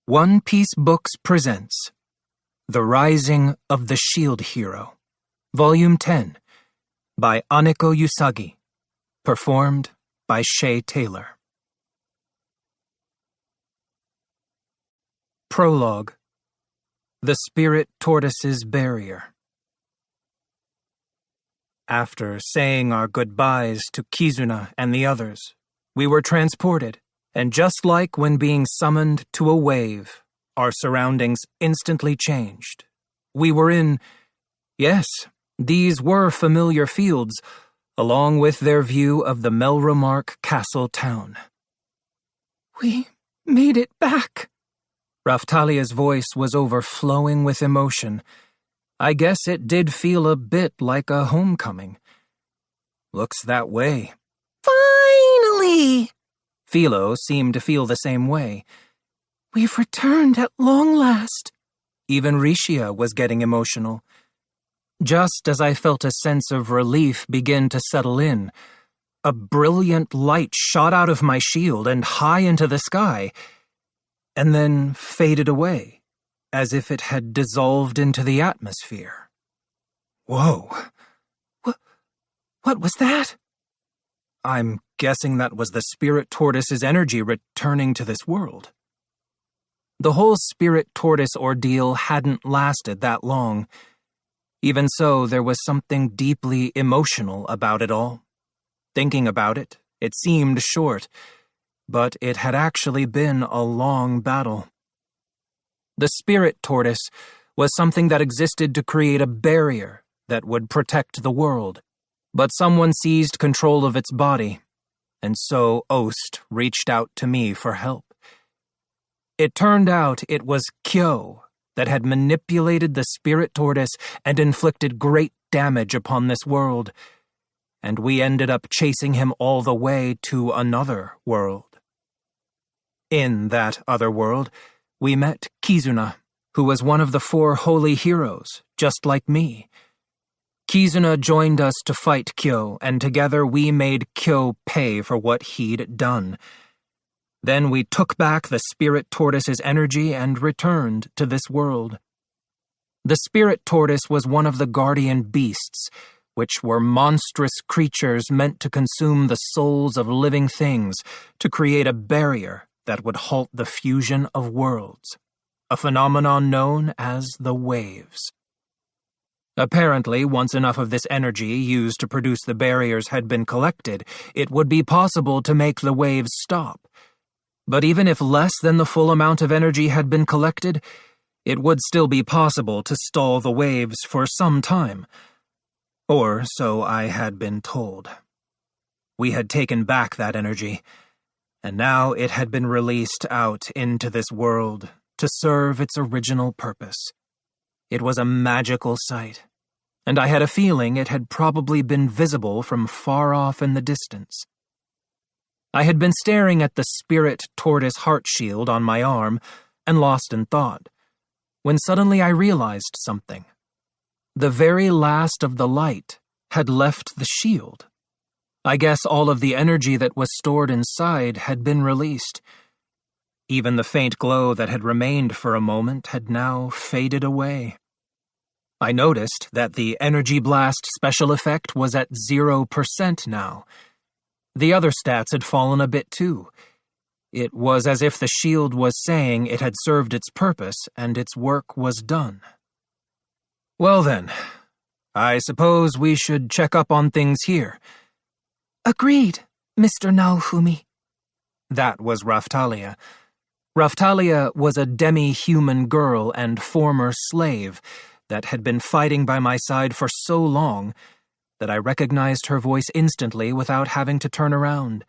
One Piece Books presents The Rising of the Shield Hero, Volume 10, by Aneko Usagi, performed by Shay Taylor. Prologue: The Spirit Tortoise's Barrier. After saying our goodbyes to Kizuna and the others, we were transported. And just like when being summoned to a wave, our surroundings instantly changed. We were in, yes, these were familiar fields, along with their view of the Melromark Castle town. "We made it back." Raphtalia's voice was overflowing with emotion. I guess it did feel a bit like a homecoming. "Looks that way." "Finally!" Philo seemed to feel the same way. "We've returned at long last." Even Rishia was getting emotional. Just as I felt a sense of relief begin to settle in, a brilliant light shot out of my shield and high into the sky, and then faded away, as if it had dissolved into the atmosphere. Whoa. What was that? I'm guessing that was the Spirit Tortoise's energy returning to this world. The whole Spirit Tortoise ordeal hadn't lasted that long. Even so, there was something deeply emotional about it all. Thinking about it, it seemed short, but it had actually been a long battle. The Spirit Tortoise was something that existed to create a barrier that would protect the world. But someone seized control of its body, and so Ost reached out to me for help. It turned out it was Kyo that had manipulated the Spirit Tortoise and inflicted great damage upon this world, and we ended up chasing him all the way to another world. In that other world, we met Kizuna, who was one of the 4 holy heroes, just like me. Kizuna joined us to fight Kyo, and together we made Kyo pay for what he'd done. Then we took back the Spirit Tortoise's energy and returned to this world. The Spirit Tortoise was one of the guardian beasts, which were monstrous creatures meant to consume the souls of living things to create a barrier that would halt the fusion of worlds, a phenomenon known as the waves. Apparently, once enough of this energy used to produce the barriers had been collected, it would be possible to make the waves stop. But even if less than the full amount of energy had been collected, it would still be possible to stall the waves for some time. Or so I had been told. We had taken back that energy, and now it had been released out into this world to serve its original purpose. It was a magical sight, and I had a feeling it had probably been visible from far off in the distance. I had been staring at the Spirit Tortoise heart shield on my arm and lost in thought, when suddenly I realized something. The very last of the light had left the shield. I guess all of the energy that was stored inside had been released. Even the faint glow that had remained for a moment had now faded away. I noticed that the Energy Blast special effect was at 0% now. The other stats had fallen a bit too. It was as if the shield was saying it had served its purpose and its work was done. Well then, I suppose we should check up on things here. "Agreed, Mr. Naofumi." That was Raphtalia. Raphtalia was a demi-human girl and former slave that had been fighting by my side for so long that I recognized her voice instantly without having to turn around.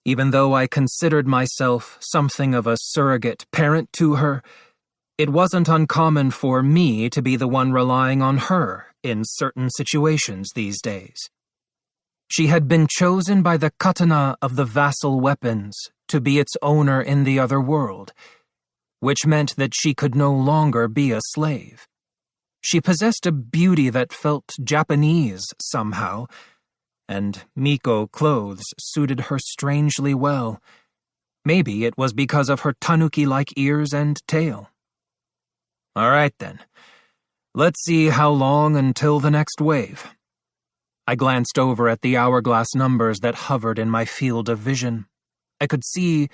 Even though I considered myself something of a surrogate parent to her, it wasn't uncommon for me to be the one relying on her in certain situations these days. She had been chosen by the katana of the vassal weapons to be its owner in the other world, which meant that she could no longer be a slave. She possessed a beauty that felt Japanese somehow, and Miko clothes suited her strangely well. Maybe it was because of her tanuki-like ears and tail. All right then. Let's see how long until the next wave. I glanced over at the hourglass numbers that hovered in my field of vision. I could see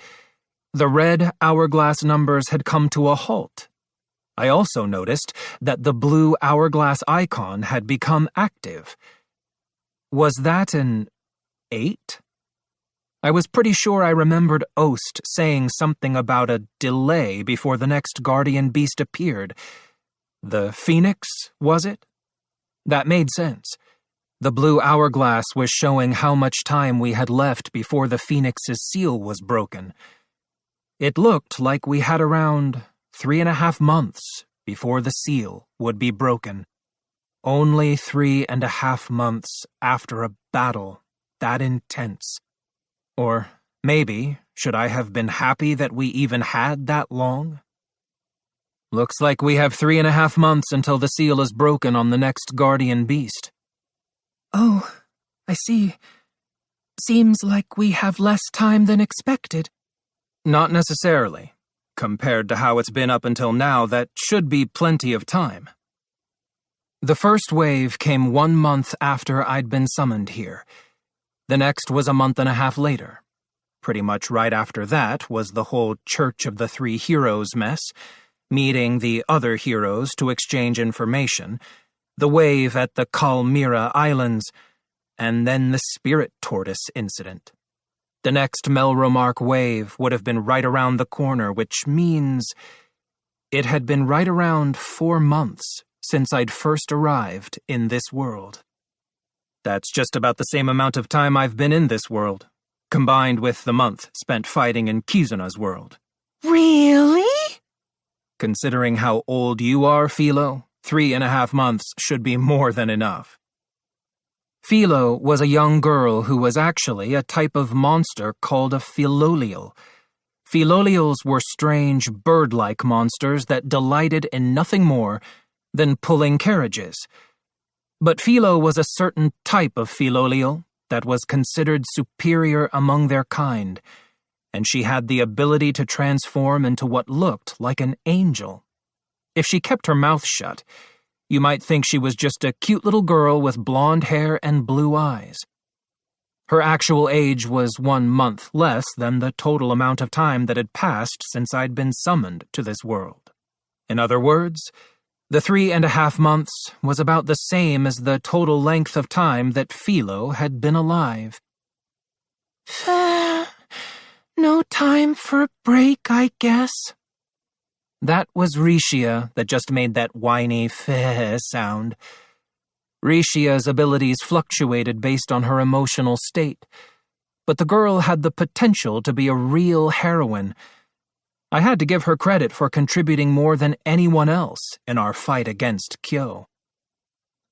the red hourglass numbers had come to a halt. I also noticed that the blue hourglass icon had become active. Was that an 8? I was pretty sure I remembered Ost saying something about a delay before the next guardian beast appeared. The Phoenix, was it? That made sense. The blue hourglass was showing how much time we had left before the Phoenix's seal was broken. It looked like we had around 3.5 months before the seal would be broken. Only 3.5 months after a battle that intense. Or maybe, should I have been happy that we even had that long? Looks like we have 3.5 months until the seal is broken on the next guardian beast. Oh, I see. Seems like we have less time than expected. Not necessarily. Compared to how it's been up until now, that should be plenty of time. The first wave came 1 month after I'd been summoned here. The next was a 1.5 months later. Pretty much right after that was the whole Church of the Three Heroes mess, meeting the other heroes to exchange information, the wave at the Kalmyra Islands, and then the Spirit Tortoise incident. The next Melromark wave would have been right around the corner, which means it had been right around 4 months since I'd first arrived in this world. That's just about the same amount of time I've been in this world, combined with the month spent fighting in Kizuna's world. Really? Considering how old you are, Philo, 3.5 months should be more than enough. Philo was a young girl who was actually a type of monster called a Philolial. Philolials were strange bird-like monsters that delighted in nothing more than pulling carriages. But Philo was a certain type of Philolial that was considered superior among their kind, and she had the ability to transform into what looked like an angel. If she kept her mouth shut, you might think she was just a cute little girl with blonde hair and blue eyes. Her actual age was 1 month less than the total amount of time that had passed since I'd been summoned to this world. In other words, the 3.5 months was about the same as the total length of time that Philo had been alive. No time for a break, I guess. That was Rishia that just made that whiny "feh" sound. Rishia's abilities fluctuated based on her emotional state, but the girl had the potential to be a real heroine. I had to give her credit for contributing more than anyone else in our fight against Kyo.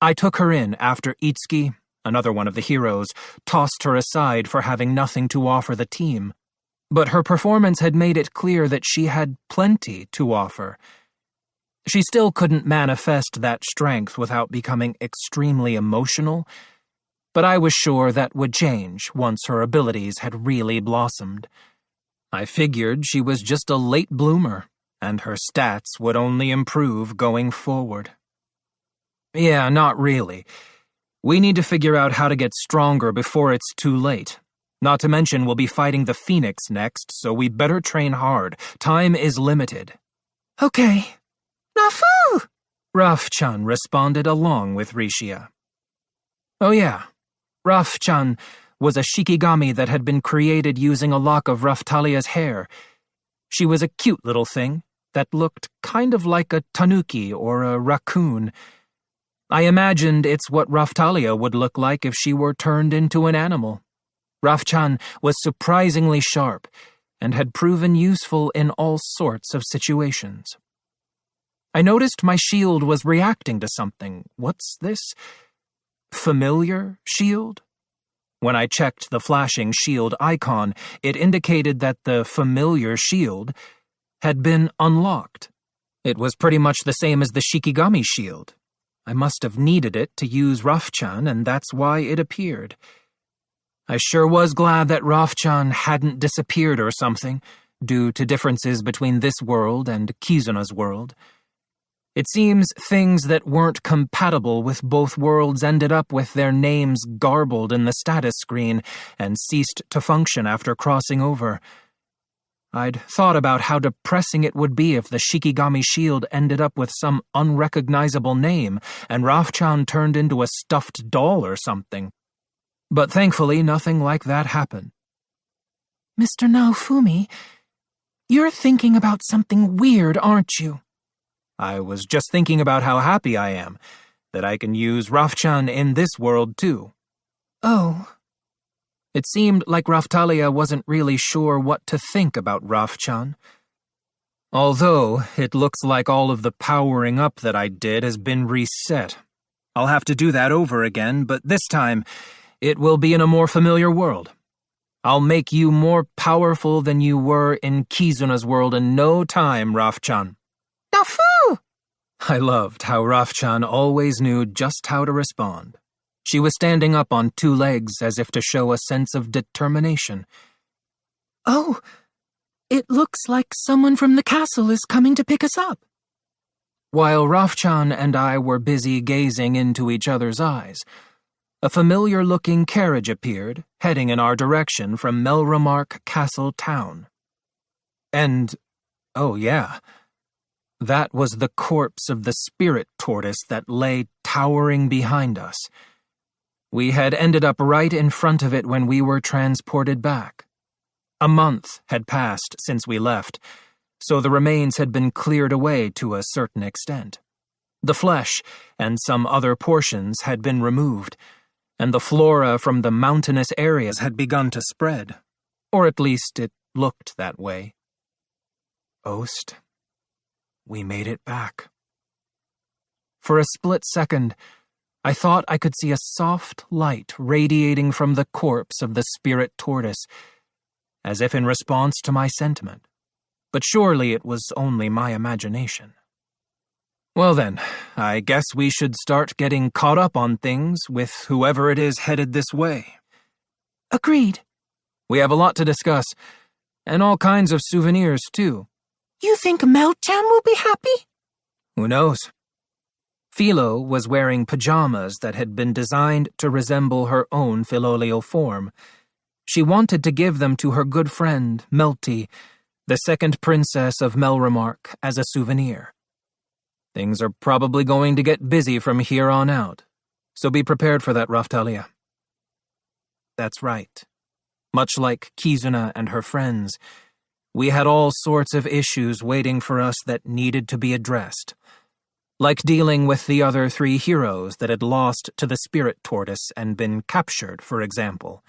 I took her in after Itsuki, another one of the heroes, tossed her aside for having nothing to offer the team. But her performance had made it clear that she had plenty to offer. She still couldn't manifest that strength without becoming extremely emotional, but I was sure that would change once her abilities had really blossomed. I figured she was just a late bloomer, and her stats would only improve going forward. Yeah, not really. We need to figure out how to get stronger before it's too late. Not to mention we'll be fighting the Phoenix next, so we better train hard. Time is limited. Okay. Nafu! Raf-chan responded along with Rishia. Oh yeah, Raf-chan was a Shikigami that had been created using a lock of Raftalia's hair. She was a cute little thing that looked kind of like a tanuki or a raccoon. I imagined it's what Raftalia would look like if she were turned into an animal. Raf-chan was surprisingly sharp and had proven useful in all sorts of situations. I noticed my shield was reacting to something. What's this? Familiar shield? When I checked the flashing shield icon, it indicated that the familiar shield had been unlocked. It was pretty much the same as the Shikigami shield. I must have needed it to use Raf-chan, and that's why it appeared. I sure was glad that Rafchan hadn't disappeared or something, due to differences between this world and Kizuna's world. It seems things that weren't compatible with both worlds ended up with their names garbled in the status screen and ceased to function after crossing over. I'd thought about how depressing it would be if the Shikigami shield ended up with some unrecognizable name and Rafchan turned into a stuffed doll or something. But thankfully, nothing like that happened. Mr. Naofumi, you're thinking about something weird, aren't you? I was just thinking about how happy I am that I can use Rafchan in this world, too. Oh. It seemed like Raftalia wasn't really sure what to think about Rafchan. Although, it looks like all of the powering up that I did has been reset. I'll have to do that over again, but this time, it will be in a more familiar world. I'll make you more powerful than you were in Kizuna's world in no time, Rafchan. Nafu! I loved how Rafchan always knew just how to respond. She was standing up on two legs as if to show a sense of determination. Oh, it looks like someone from the castle is coming to pick us up. While Rafchan and I were busy gazing into each other's eyes, a familiar-looking carriage appeared, heading in our direction from Melromark Castle town. And, oh yeah, that was the corpse of the spirit tortoise that lay towering behind us. We had ended up right in front of it when we were transported back. A month had passed since we left, so the remains had been cleared away to a certain extent. The flesh and some other portions had been removed, and the flora from the mountainous areas had begun to spread, or at least it looked that way. Ost, we made it back. For a split second, I thought I could see a soft light radiating from the corpse of the spirit tortoise, as if in response to my sentiment. But surely it was only my imagination. Well then, I guess we should start getting caught up on things with whoever it is headed this way. Agreed. We have a lot to discuss, and all kinds of souvenirs, too. You think Melchan will be happy? Who knows? Philo was wearing pajamas that had been designed to resemble her own filial form. She wanted to give them to her good friend, Melty, the second princess of Melromark, as a souvenir. Things are probably going to get busy from here on out, so be prepared for that, Raftalia. That's right. Much like Kizuna and her friends, we had all sorts of issues waiting for us that needed to be addressed, like dealing with the other three heroes that had lost to the spirit tortoise and been captured, for example.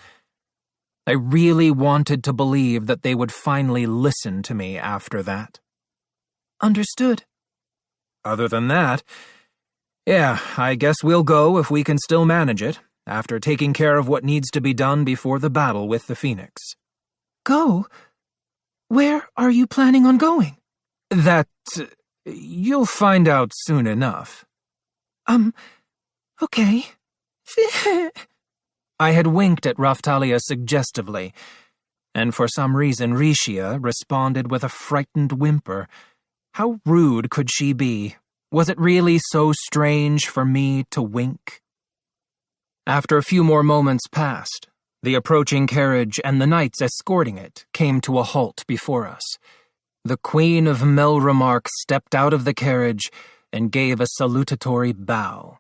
I really wanted to believe that they would finally listen to me after that. Understood. Other than that, yeah, I guess we'll go if we can still manage it, after taking care of what needs to be done before the battle with the Phoenix. Go? Where are you planning on going? That, you'll find out soon enough. Okay. I had winked at Raftalia suggestively, and for some reason Rishia responded with a frightened whimper. How rude could she be? Was it really so strange for me to wink? After a few more moments passed, the approaching carriage and the knights escorting it came to a halt before us. The Queen of Melromark stepped out of the carriage and gave a salutatory bow.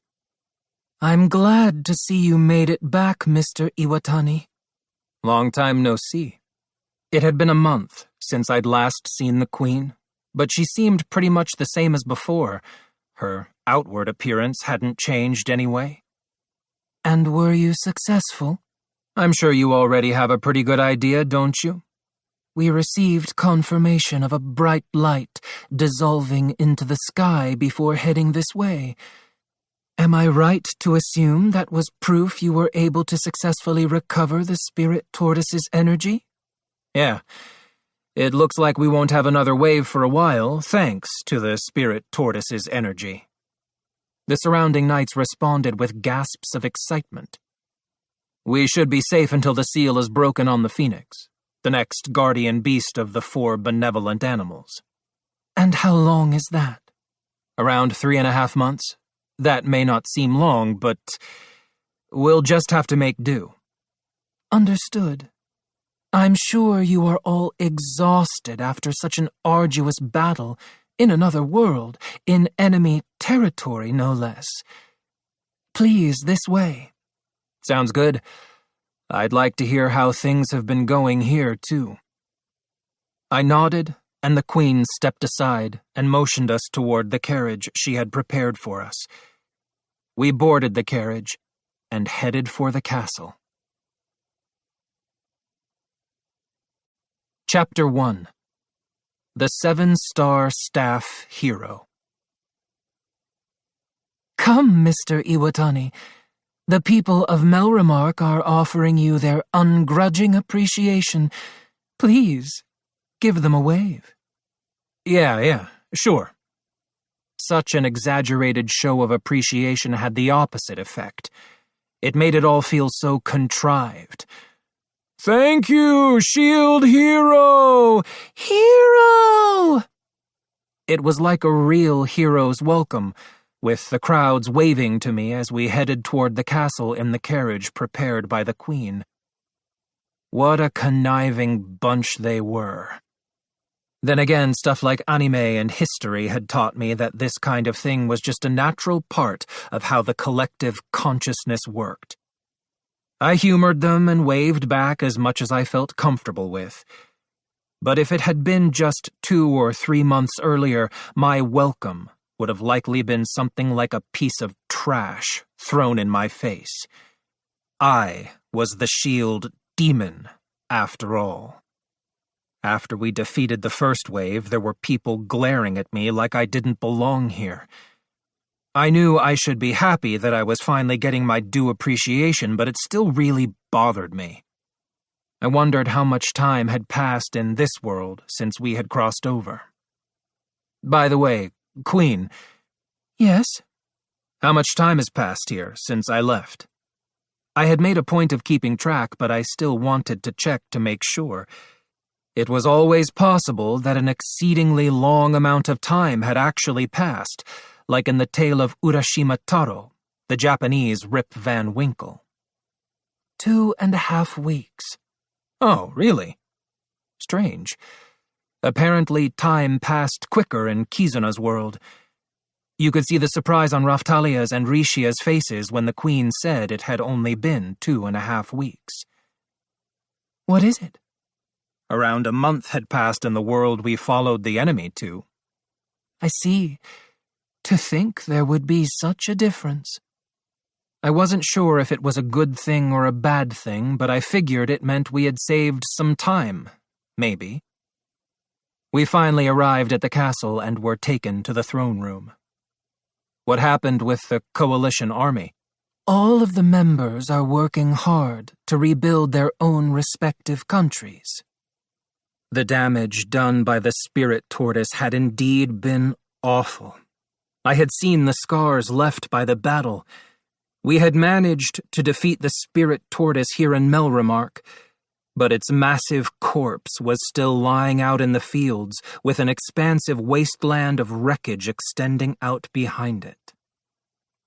I'm glad to see you made it back, Mr. Iwatani. Long time no see. It had been a month since I'd last seen the Queen, but she seemed pretty much the same as before. Her outward appearance hadn't changed anyway. And were you successful? I'm sure you already have a pretty good idea, don't you? We received confirmation of a bright light dissolving into the sky before heading this way. Am I right to assume that was proof you were able to successfully recover the spirit tortoise's energy? Yeah. It looks like we won't have another wave for a while, thanks to the spirit tortoise's energy. The surrounding knights responded with gasps of excitement. We should be safe until the seal is broken on the phoenix, the next guardian beast of the 4 benevolent animals. And how long is that? Around 3.5 months. That may not seem long, but we'll just have to make do. Understood. I'm sure you are all exhausted after such an arduous battle in another world, in enemy territory, no less. Please, this way. Sounds good. I'd like to hear how things have been going here, too. I nodded, and the Queen stepped aside and motioned us toward the carriage she had prepared for us. We boarded the carriage and headed for the castle. Chapter 1. The 7-Star Staff Hero. Come, Mr. Iwatani. The people of Melremark are offering you their ungrudging appreciation. Please, give them a wave. Yeah, sure. Such an exaggerated show of appreciation had the opposite effect. It made it all feel so contrived. Thank you, Shield Hero! Hero! It was like a real hero's welcome, with the crowds waving to me as we headed toward the castle in the carriage prepared by the Queen. What a conniving bunch they were. Then again, stuff like anime and history had taught me that this kind of thing was just a natural part of how the collective consciousness worked. I humored them and waved back as much as I felt comfortable with. But if it had been just 2 or 3 months earlier, my welcome would have likely been something like a piece of trash thrown in my face. I was the shield demon, after all. After we defeated the first wave, there were people glaring at me like I didn't belong here. I knew I should be happy that I was finally getting my due appreciation, but it still really bothered me. I wondered how much time had passed in this world since we had crossed over. By the way, Queen. Yes? How much time has passed here since I left? I had made a point of keeping track, but I still wanted to check to make sure. It was always possible that an exceedingly long amount of time had actually passed, like in the tale of Urashima Taro, the Japanese Rip Van Winkle. 2.5 weeks. Oh, really? Strange. Apparently, time passed quicker in Kizuna's world. You could see the surprise on Raphtalia's and Rishia's faces when the Queen said it had only been 2.5 weeks. What is it? Around a month had passed in the world we followed the enemy to. I see. To think there would be such a difference. I wasn't sure if it was a good thing or a bad thing, but I figured it meant we had saved some time, maybe. We finally arrived at the castle and were taken to the throne room. What happened with the coalition army? All of the members are working hard to rebuild their own respective countries. The damage done by the spirit tortoise had indeed been awful. I had seen the scars left by the battle. We had managed to defeat the spirit tortoise here in Melremark, but its massive corpse was still lying out in the fields with an expansive wasteland of wreckage extending out behind it.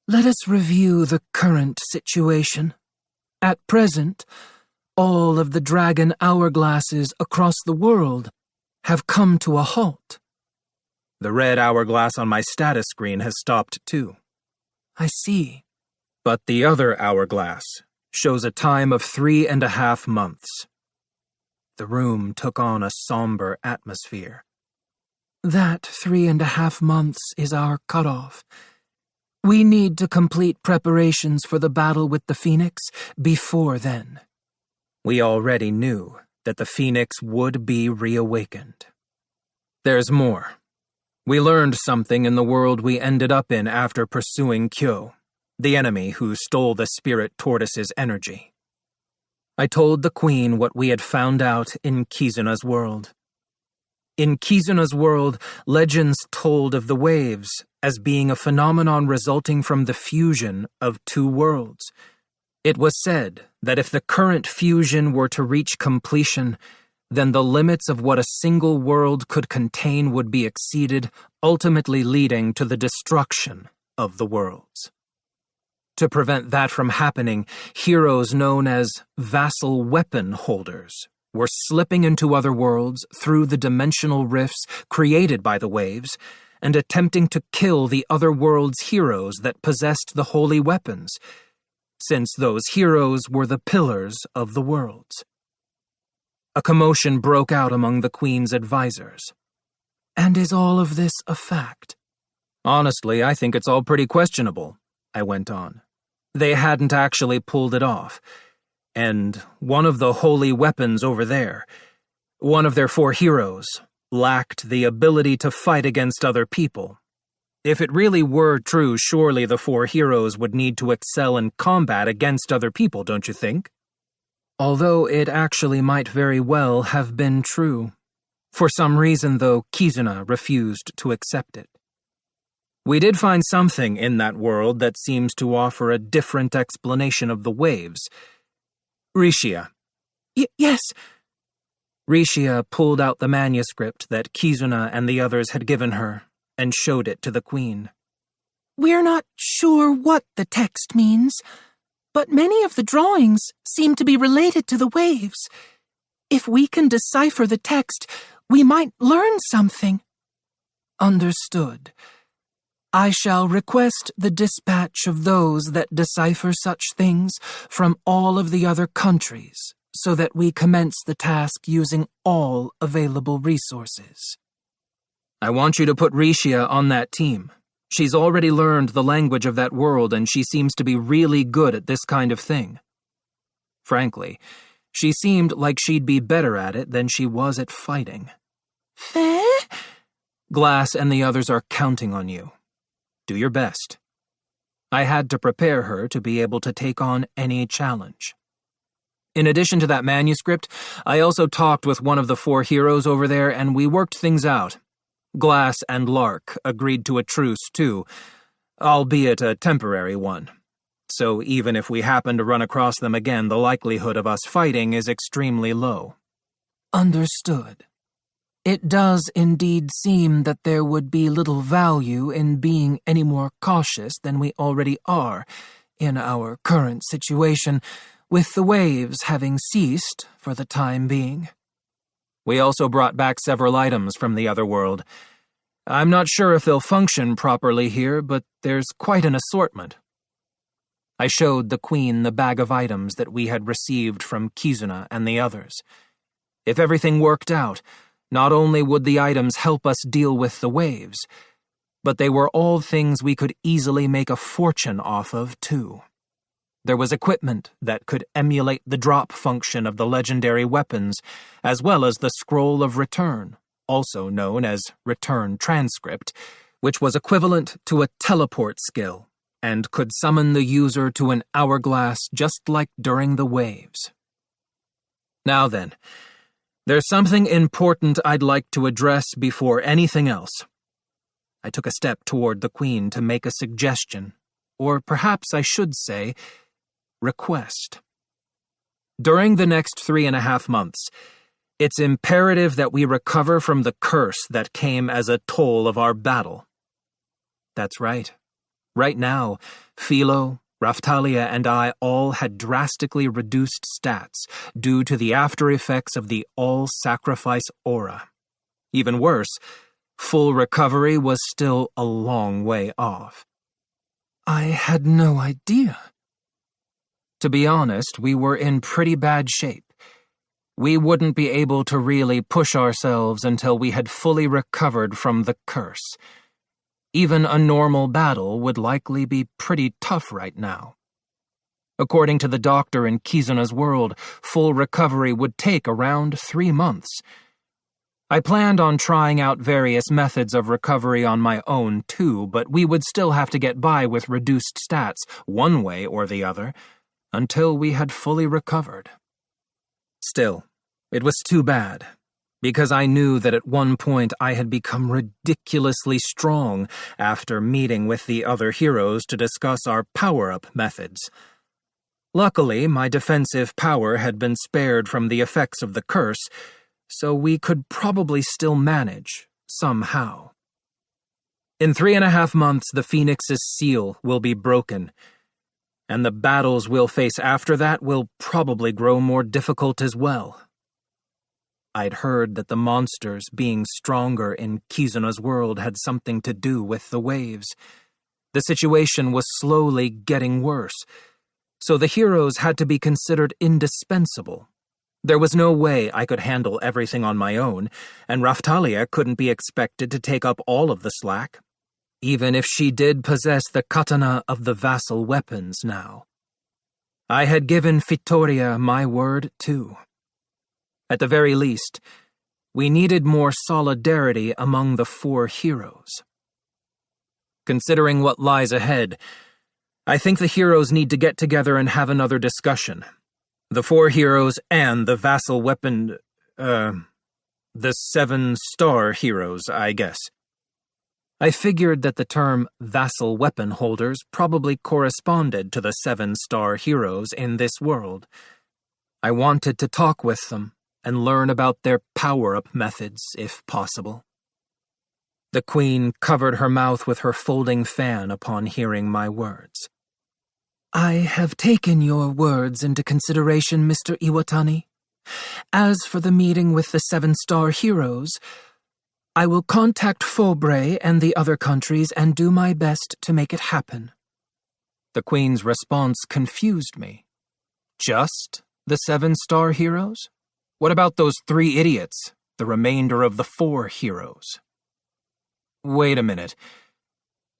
Let us review the current situation. At present, all of the dragon hourglasses across the world have come to a halt. The red hourglass on my status screen has stopped too. I see. But the other hourglass shows a time of 3.5 months. The room took on a somber atmosphere. That 3.5 months is our cutoff. We need to complete preparations for the battle with the Phoenix before then. We already knew that the Phoenix would be reawakened. There's more. We learned something in the world we ended up in after pursuing Kyo, the enemy who stole the spirit tortoise's energy. I told the Queen what we had found out in Kizuna's world. In Kizuna's world, legends told of the waves as being a phenomenon resulting from the fusion of 2 worlds. It was said that if the current fusion were to reach completion, then the limits of what a single world could contain would be exceeded, ultimately leading to the destruction of the worlds. To prevent that from happening, heroes known as vassal weapon holders were slipping into other worlds through the dimensional rifts created by the waves and attempting to kill the other world's heroes that possessed the holy weapons, since those heroes were the pillars of the worlds. A commotion broke out among the Queen's advisors. And is all of this a fact? Honestly, I think it's all pretty questionable, I went on. They hadn't actually pulled it off. And one of the holy weapons over there, one of their 4 heroes, lacked the ability to fight against other people. If it really were true, surely the 4 heroes would need to excel in combat against other people, don't you think? Although it actually might very well have been true. For some reason, though, Kizuna refused to accept it. We did find something in that world that seems to offer a different explanation of the waves. Rishia. Yes. Rishia pulled out the manuscript that Kizuna and the others had given her and showed it to the Queen. We're not sure what the text means, but many of the drawings seem to be related to the waves. If we can decipher the text, we might learn something. Understood. I shall request the dispatch of those that decipher such things from all of the other countries, so that we commence the task using all available resources. I want you to put Rishia on that team. She's already learned the language of that world, and she seems to be really good at this kind of thing. Frankly, she seemed like she'd be better at it than she was at fighting. Fair? Glass and the others are counting on you. Do your best. I had to prepare her to be able to take on any challenge. In addition to that manuscript, I also talked with one of the 4 heroes over there, and we worked things out. Glass and Lark agreed to a truce, too, albeit a temporary one. So even if we happen to run across them again, the likelihood of us fighting is extremely low. Understood. It does indeed seem that there would be little value in being any more cautious than we already are in our current situation, with the waves having ceased for the time being. We also brought back several items from the other world. I'm not sure if they'll function properly here, but there's quite an assortment. I showed the Queen the bag of items that we had received from Kizuna and the others. If everything worked out, not only would the items help us deal with the waves, but they were all things we could easily make a fortune off of, too. There was equipment that could emulate the drop function of the legendary weapons, as well as the Scroll of Return, also known as Return Transcript, which was equivalent to a teleport skill and could summon the user to an hourglass just like during the waves. Now then, there's something important I'd like to address before anything else. I took a step toward the Queen to make a suggestion, or perhaps I should say, request. During the next 3.5 months, it's imperative that we recover from the curse that came as a toll of our battle. That's right. Right now, Philo, Raftalia, and I all had drastically reduced stats due to the after effects of the all-sacrifice aura. Even worse, full recovery was still a long way off. I had no idea. To be honest, we were in pretty bad shape. We wouldn't be able to really push ourselves until we had fully recovered from the curse. Even a normal battle would likely be pretty tough right now. According to the doctor in Kizuna's world, full recovery would take around 3 months. I planned on trying out various methods of recovery on my own too, but we would still have to get by with reduced stats, one way or the other, until we had fully recovered. Still, it was too bad, because I knew that at one point I had become ridiculously strong after meeting with the other heroes to discuss our power-up methods. Luckily, my defensive power had been spared from the effects of the curse, so we could probably still manage, somehow. In 3.5 months, the Phoenix's seal will be broken, and the battles we'll face after that will probably grow more difficult as well. I'd heard that the monsters being stronger in Kizuna's world had something to do with the waves. The situation was slowly getting worse, so the heroes had to be considered indispensable. There was no way I could handle everything on my own, and Raphtalia couldn't be expected to take up all of the slack, even if she did possess the katana of the vassal weapons now. I had given Vittoria my word, too. At the very least, we needed more solidarity among the 4 heroes. Considering what lies ahead, I think the heroes need to get together and have another discussion. The 4 heroes and the vassal weapon, the 7-star heroes, I guess. I figured that the term vassal weapon holders probably corresponded to the 7-star heroes in this world. I wanted to talk with them and learn about their power-up methods, if possible. The Queen covered her mouth with her folding fan upon hearing my words. I have taken your words into consideration, Mr. Iwatani. As for the meeting with the 7-star heroes, I will contact Faubrae and the other countries and do my best to make it happen. The Queen's response confused me. Just the 7-star heroes? What about those 3 idiots, the remainder of the 4 heroes? Wait a minute.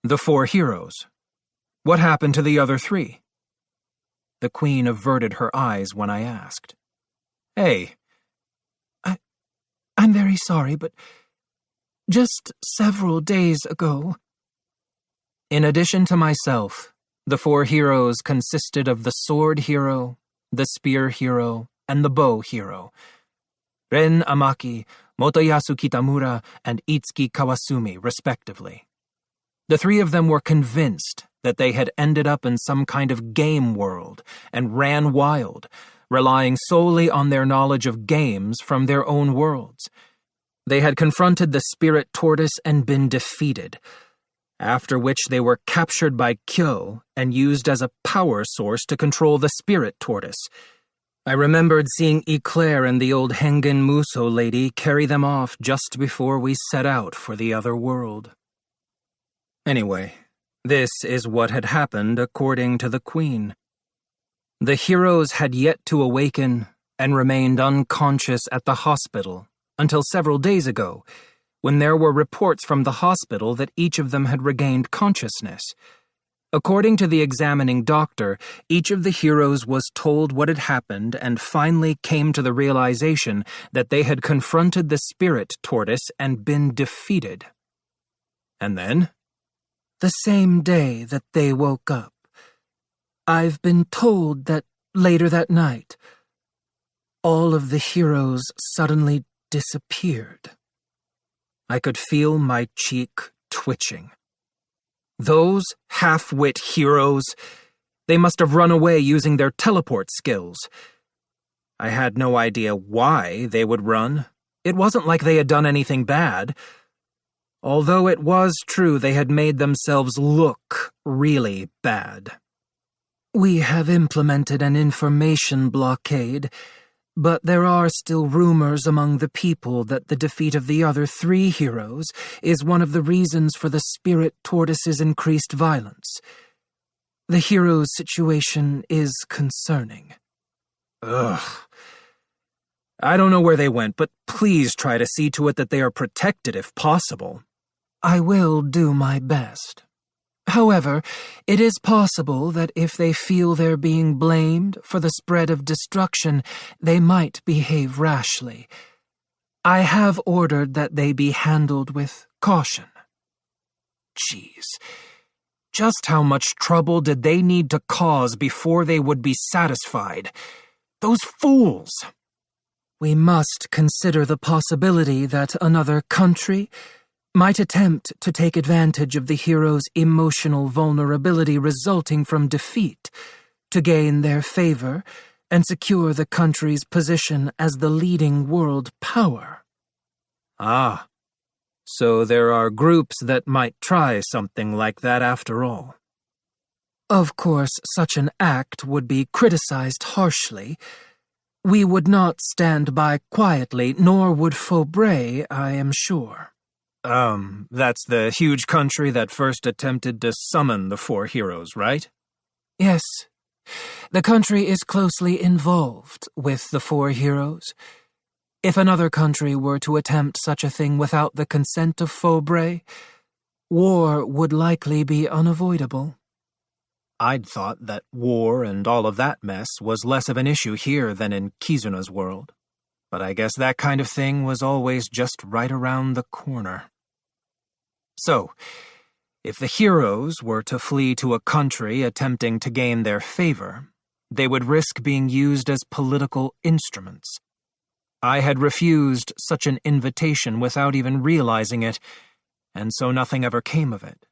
The 4 heroes. What happened to the other 3? The Queen averted her eyes when I asked. Hey. I'm very sorry, but just several days ago. In addition to myself, the 4 heroes consisted of the sword hero, the spear hero, and the bow hero. Ren Amaki, Motoyasu Kitamura, and Itsuki Kawasumi, respectively. The 3 of them were convinced that they had ended up in some kind of game world and ran wild, relying solely on their knowledge of games from their own worlds. They had confronted the spirit tortoise and been defeated, after which they were captured by Kyo and used as a power source to control the spirit tortoise. I remembered seeing Eclair and the old Hengen Muso lady carry them off just before we set out for the other world. Anyway, this is what had happened according to the Queen. The heroes had yet to awaken and remained unconscious at the hospital until several days ago, when there were reports from the hospital that each of them had regained consciousness. According to the examining doctor, each of the heroes was told what had happened and finally came to the realization that they had confronted the spirit tortoise and been defeated. And then? The same day that they woke up. I've been told that later that night, all of the heroes suddenly disappeared. I could feel my cheek twitching. Those half-wit heroes, they must have run away using their teleport skills. I had no idea why they would run. It wasn't like they had done anything bad. Although it was true they had made themselves look really bad. We have implemented an information blockade, but there are still rumors among the people that the defeat of the other 3 heroes is one of the reasons for the spirit tortoise's increased violence. The hero's situation is concerning. Ugh. I don't know where they went, but please try to see to it that they are protected if possible. I will do my best. However, it is possible that if they feel they're being blamed for the spread of destruction, they might behave rashly. I have ordered that they be handled with caution. Jeez. Just how much trouble did they need to cause before they would be satisfied? Those fools! We must consider the possibility that another country might attempt to take advantage of the hero's emotional vulnerability resulting from defeat to gain their favor and secure the country's position as the leading world power. Ah, so there are groups that might try something like that after all. Of course, such an act would be criticized harshly. We would not stand by quietly, nor would Faubourg, I am sure. That's the huge country that first attempted to summon the four heroes, right? Yes. The country is closely involved with the four heroes. If another country were to attempt such a thing without the consent of Faubourg, war would likely be unavoidable. I'd thought that war and all of that mess was less of an issue here than in Kizuna's world, but I guess that kind of thing was always just right around the corner. So, if the heroes were to flee to a country attempting to gain their favor, they would risk being used as political instruments. I had refused such an invitation without even realizing it, and so nothing ever came of it.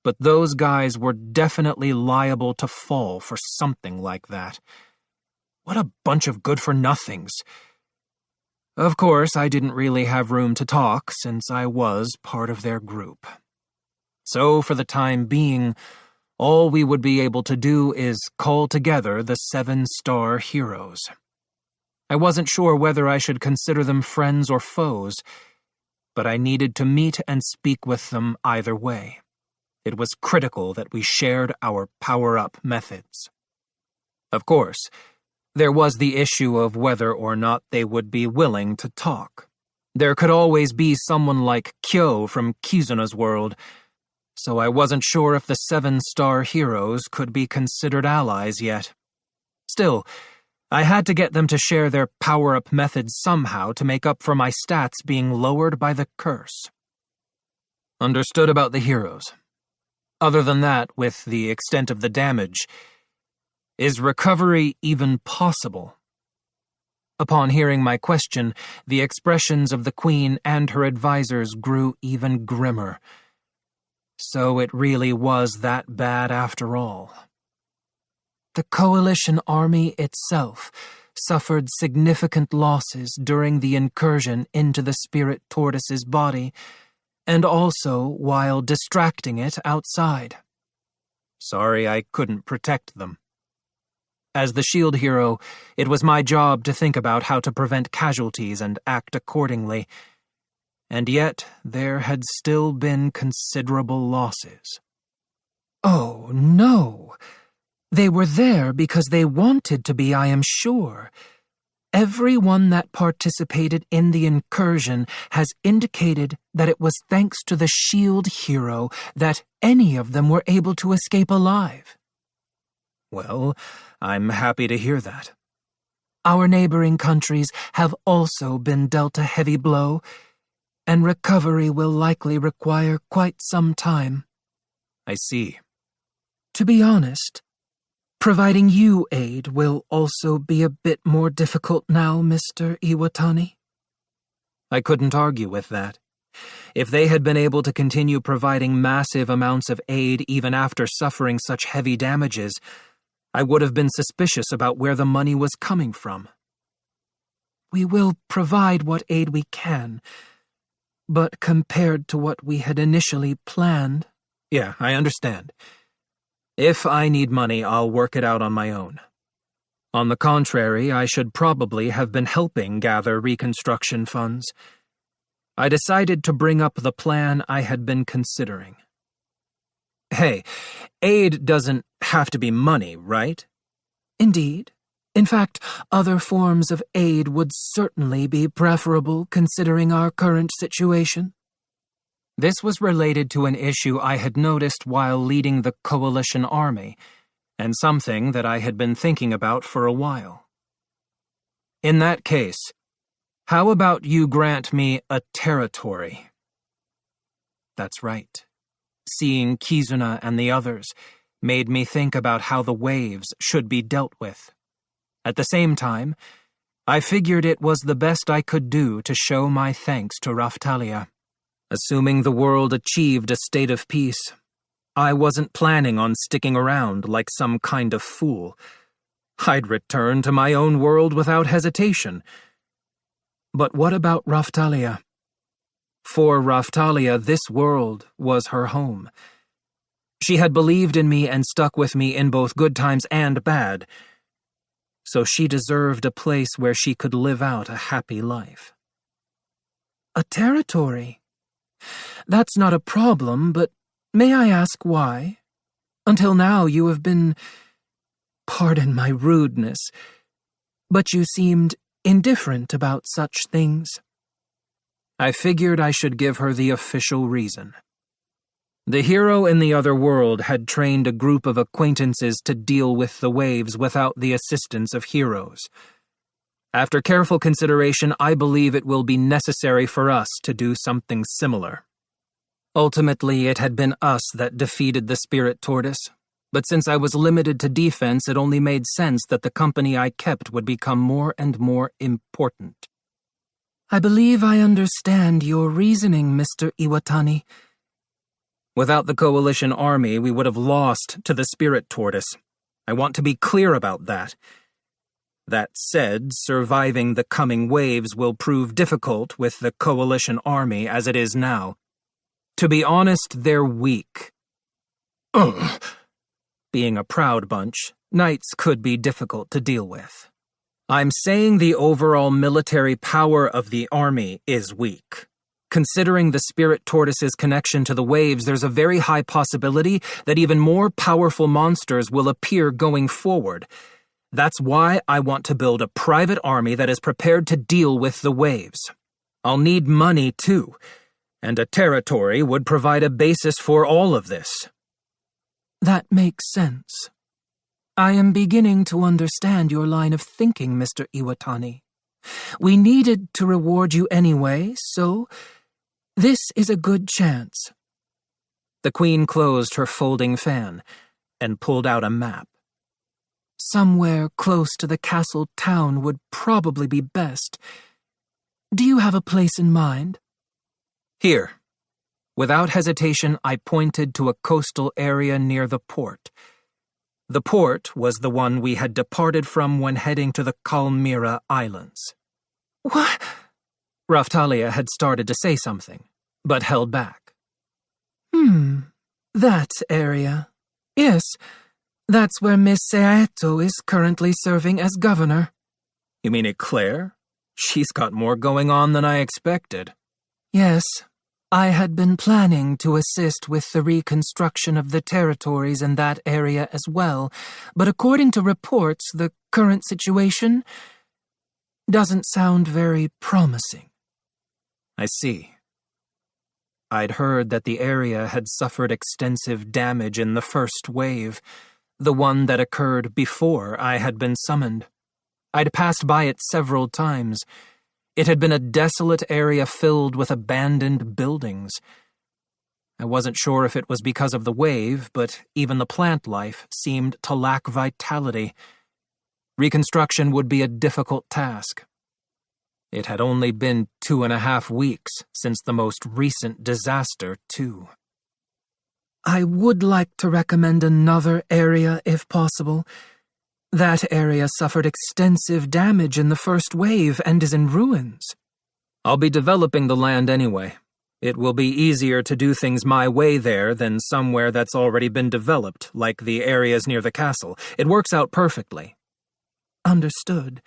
But those guys were definitely liable to fall for something like that. What a bunch of good-for-nothings. Of course, I didn't really have room to talk since I was part of their group. So, for the time being, all we would be able to do is call together the 7-star heroes. I wasn't sure whether I should consider them friends or foes, but I needed to meet and speak with them either way. It was critical that we shared our power-up methods. Of course, there was the issue of whether or not they would be willing to talk. There could always be someone like Kyo from Kizuna's world, so I wasn't sure if the 7-star heroes could be considered allies yet. Still, I had to get them to share their power-up methods somehow to make up for my stats being lowered by the curse. Understood about the heroes. Other than that, with the extent of the damage, is recovery even possible? Upon hearing my question, the expressions of the Queen and her advisors grew even grimmer. So it really was that bad after all. The coalition army itself suffered significant losses during the incursion into the spirit tortoise's body, and also while distracting it outside. Sorry I couldn't protect them. As the shield hero, it was my job to think about how to prevent casualties and act accordingly, and yet there had still been considerable losses. Oh, no. They were there because they wanted to be, I am sure. Everyone that participated in the incursion has indicated that it was thanks to the shield hero that any of them were able to escape alive. Well, I'm happy to hear that. Our neighboring countries have also been dealt a heavy blow, and recovery will likely require quite some time. I see. To be honest, providing you aid will also be a bit more difficult now, Mr. Iwatani. I couldn't argue with that. If they had been able to continue providing massive amounts of aid even after suffering such heavy damages, I would have been suspicious about where the money was coming from. We will provide what aid we can, but compared to what we had initially planned... Yeah, I understand. If I need money, I'll work it out on my own. On the contrary, I should probably have been helping gather reconstruction funds. I decided to bring up the plan I had been considering. Hey, aid doesn't have to be money, right? Indeed. In fact, other forms of aid would certainly be preferable considering our current situation. This was related to an issue I had noticed while leading the coalition army, and something that I had been thinking about for a while. In that case, how about you grant me a territory? That's right. Seeing Kizuna and the others made me think about how the waves should be dealt with. At the same time, I figured it was the best I could do to show my thanks to Raphtalia. Assuming the world achieved a state of peace, I wasn't planning on sticking around like some kind of fool. I'd return to my own world without hesitation. But what about Raftalia? For Raftalia, this world was her home. She had believed in me and stuck with me in both good times and bad, so she deserved a place where she could live out a happy life. A territory? That's not a problem, but may I ask why? Until now you have been, pardon my rudeness, but you seemed indifferent about such things. I figured I should give her the official reason. The hero in the other world had trained a group of acquaintances to deal with the waves without the assistance of heroes. After careful consideration, I believe it will be necessary for us to do something similar. Ultimately, it had been us that defeated the Spirit Tortoise, but since I was limited to defense, it only made sense that the company I kept would become more and more important. I believe I understand your reasoning, Mr. Iwatani. Without the Coalition army, we would have lost to the Spirit Tortoise. I want to be clear about that. That said, surviving the coming waves will prove difficult with the Coalition army as it is now. To be honest, they're weak. Ugh. Being a proud bunch, knights could be difficult to deal with. I'm saying the overall military power of the army is weak. Considering the Spirit Tortoise's connection to the waves, there's a very high possibility that even more powerful monsters will appear going forward. That's why I want to build a private army that is prepared to deal with the waves. I'll need money too, and a territory would provide a basis for all of this. That makes sense. I am beginning to understand your line of thinking, Mr. Iwatani. We needed to reward you anyway, so this is a good chance. The Queen closed her folding fan and pulled out a map. Somewhere close to the castle town would probably be best. Do you have a place in mind? Here. Without hesitation, I pointed to a coastal area near the port. The port was the one we had departed from when heading to the Kalmyra Islands. What? Raftalia had started to say something, but held back. That area. Yes, that's where Miss Seaeto is currently serving as governor. You mean Eclair? She's got more going on than I expected. Yes. I had been planning to assist with the reconstruction of the territories in that area as well, but according to reports, the current situation doesn't sound very promising. I see. I'd heard that the area had suffered extensive damage in the first wave, the one that occurred before I had been summoned. I'd passed by it several times. It had been a desolate area filled with abandoned buildings. I wasn't sure if it was because of the wave, but even the plant life seemed to lack vitality. Reconstruction would be a difficult task. It had only been 2.5 weeks since the most recent disaster, too. I would like to recommend another area if possible. That area suffered extensive damage in the first wave and is in ruins. I'll be developing the land anyway. It will be easier to do things my way there than somewhere that's already been developed, like the areas near the castle. It works out perfectly. Understood.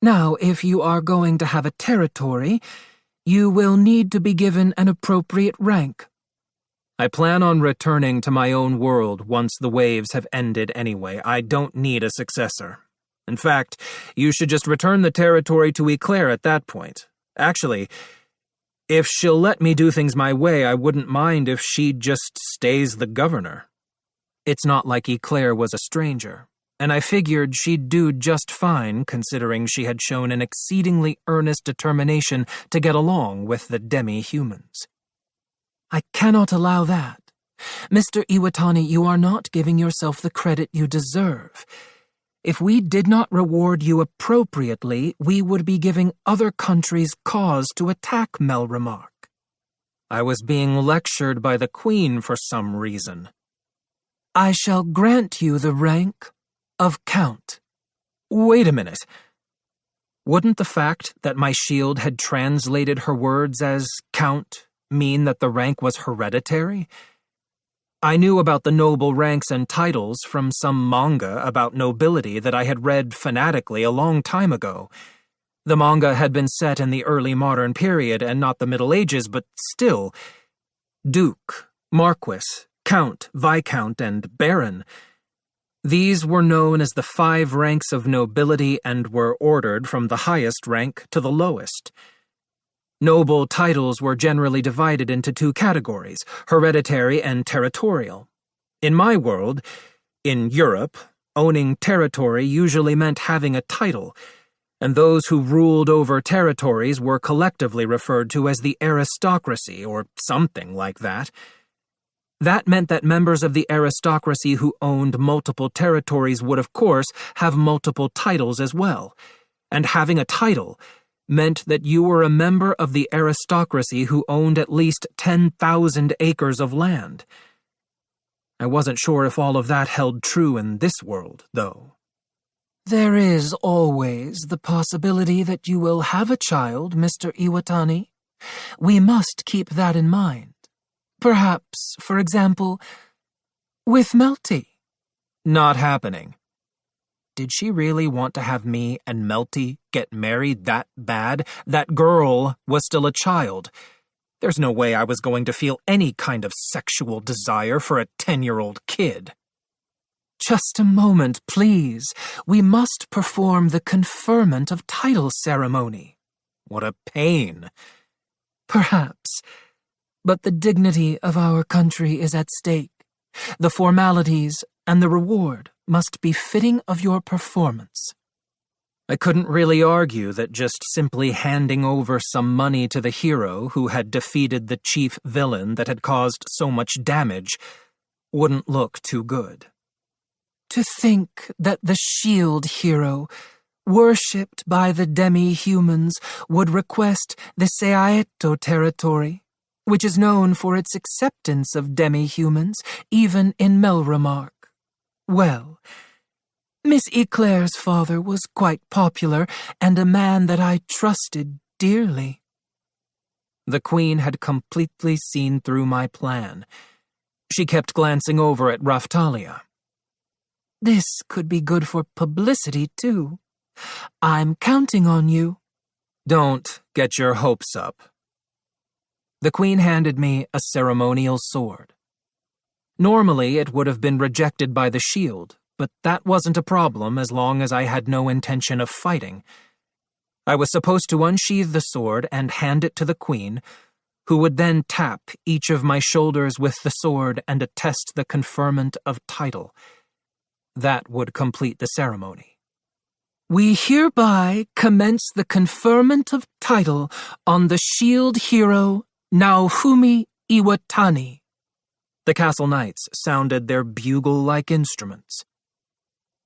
Now, if you are going to have a territory, you will need to be given an appropriate rank. I plan on returning to my own world once the waves have ended anyway. I don't need a successor. In fact, you should just return the territory to Eclair at that point. Actually, if she'll let me do things my way, I wouldn't mind if she just stays the governor. It's not like Eclair was a stranger, and I figured she'd do just fine considering she had shown an exceedingly earnest determination to get along with the demi-humans. I cannot allow that. Mr. Iwatani, you are not giving yourself the credit you deserve. If we did not reward you appropriately, we would be giving other countries cause to attack Melremark. I was being lectured by the Queen for some reason. I shall grant you the rank of Count. Wait a minute. Wouldn't the fact that my shield had translated her words as Count mean that the rank was hereditary? I knew about the noble ranks and titles from some manga about nobility that I had read fanatically a long time ago. The manga had been set in the early modern period and not the Middle Ages, but still. Duke, Marquis, Count, Viscount, and Baron. These were known as the 5 ranks of nobility and were ordered from the highest rank to the lowest. Noble titles were generally divided into 2 categories, hereditary and territorial. In my world, in Europe, owning territory usually meant having a title, and those who ruled over territories were collectively referred to as the aristocracy or something like that. That meant that members of the aristocracy who owned multiple territories would, of course, have multiple titles as well, and having a title meant that you were a member of the aristocracy who owned at least 10,000 acres of land. I wasn't sure if all of that held true in this world, though. There is always the possibility that you will have a child, Mr. Iwatani. We must keep that in mind. Perhaps, for example, with Melty. Not happening. Did she really want to have me and Melty get married that bad? That girl was still a child. There's no way I was going to feel any kind of sexual desire for a 10-year-old kid. Just a moment, please. We must perform the conferment of title ceremony. What a pain. Perhaps. But the dignity of our country is at stake. The formalities and the reward must be fitting of your performance. I couldn't really argue that just simply handing over some money to the hero who had defeated the chief villain that had caused so much damage wouldn't look too good. To think that the shield hero, worshipped by the demi-humans, would request the Seaeto territory, which is known for its acceptance of demi-humans, even in Melremark. Well, Miss Eclair's father was quite popular and a man that I trusted dearly. The Queen had completely seen through my plan. She kept glancing over at Raphtalia. This could be good for publicity, too. I'm counting on you. Don't get your hopes up. The Queen handed me a ceremonial sword. Normally, it would have been rejected by the shield, but that wasn't a problem as long as I had no intention of fighting. I was supposed to unsheathe the sword and hand it to the Queen, who would then tap each of my shoulders with the sword and attest the conferment of title. That would complete the ceremony. We hereby commence the conferment of title on the shield hero Naofumi Iwatani. The castle knights sounded their bugle-like instruments.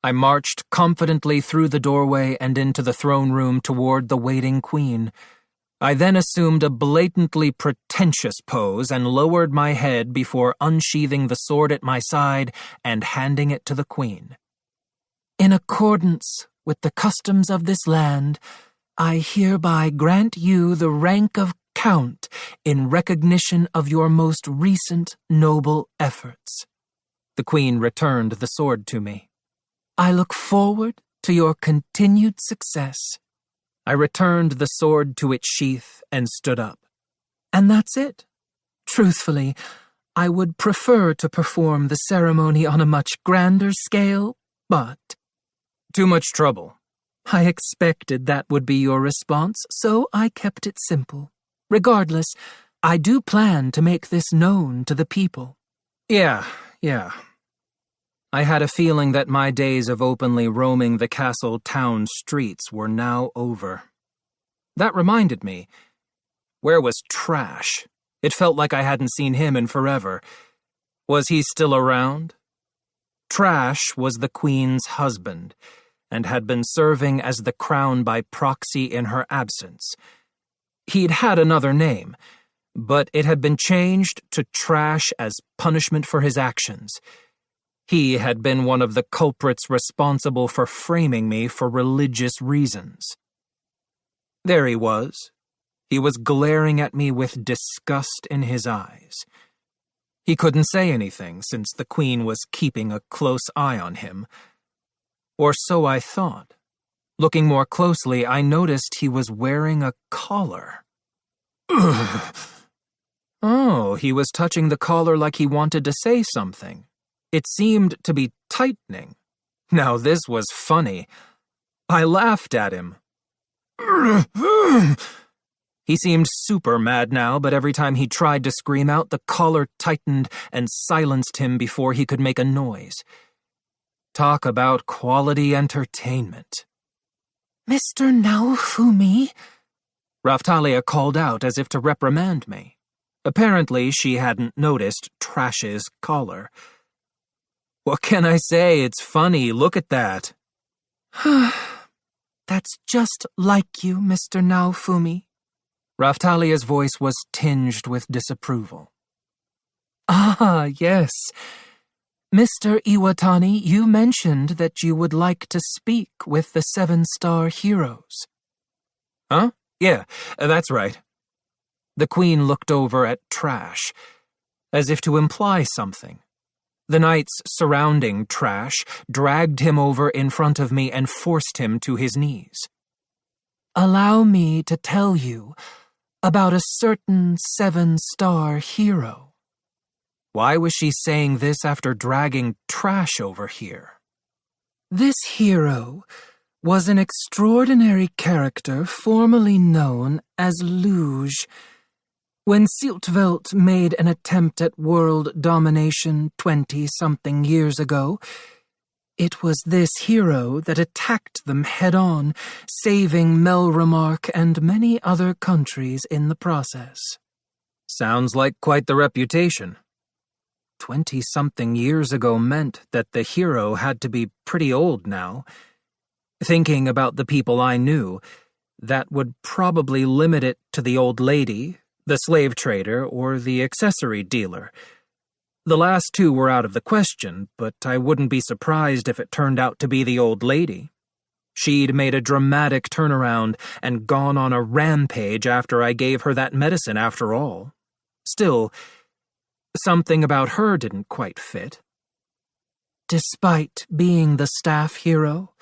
I marched confidently through the doorway and into the throne room toward the waiting Queen. I then assumed a blatantly pretentious pose and lowered my head before unsheathing the sword at my side and handing it to the Queen. In accordance with the customs of this land, I hereby grant you the rank of Count in recognition of your most recent noble efforts. The Queen returned the sword to me. I look forward to your continued success. I returned the sword to its sheath and stood up. And that's it. Truthfully, I would prefer to perform the ceremony on a much grander scale, but... Too much trouble. I expected that would be your response, so I kept it simple. Regardless, I do plan to make this known to the people. Yeah. I had a feeling that my days of openly roaming the castle town streets were now over. That reminded me. Where was Trash? It felt like I hadn't seen him in forever. Was he still around? Trash was the Queen's husband, and had been serving as the crown by proxy in her absence. He'd had another name, but it had been changed to trash as punishment for his actions. He had been one of the culprits responsible for framing me for religious reasons. There he was. He was glaring at me with disgust in his eyes. He couldn't say anything since the Queen was keeping a close eye on him. Or so I thought. Looking more closely, I noticed he was wearing a collar. Oh, he was touching the collar like he wanted to say something. It seemed to be tightening. Now this was funny. I laughed at him. He seemed super mad now, but every time he tried to scream out, the collar tightened and silenced him before he could make a noise. Talk about quality entertainment. Mr. Naofumi? Raphtalia called out as if to reprimand me. Apparently, she hadn't noticed Trash's collar. What can I say? It's funny. Look at that. That's just like you, Mr. Naofumi. Raphtalia's voice was tinged with disapproval. Ah, yes. Mr. Iwatani, you mentioned that you would like to speak with the 7-star heroes. Huh? Yeah, that's right. The Queen looked over at Trash, as if to imply something. The knights surrounding Trash dragged him over in front of me and forced him to his knees. Allow me to tell you about a certain 7-star hero. Why was she saying this after dragging Trash over here? This hero was an extraordinary character formerly known as Luge. When Siltvelt made an attempt at world domination 20-something years ago, it was this hero that attacked them head-on, saving Melremark and many other countries in the process. Sounds like quite the reputation. 20-something years ago meant that the hero had to be pretty old now. Thinking about the people I knew, that would probably limit it to the old lady, the slave trader, or the accessory dealer. The last two were out of the question, but I wouldn't be surprised if it turned out to be the old lady. She'd made a dramatic turnaround and gone on a rampage after I gave her that medicine after all. Still, something about her didn't quite fit. Despite being the staff hero,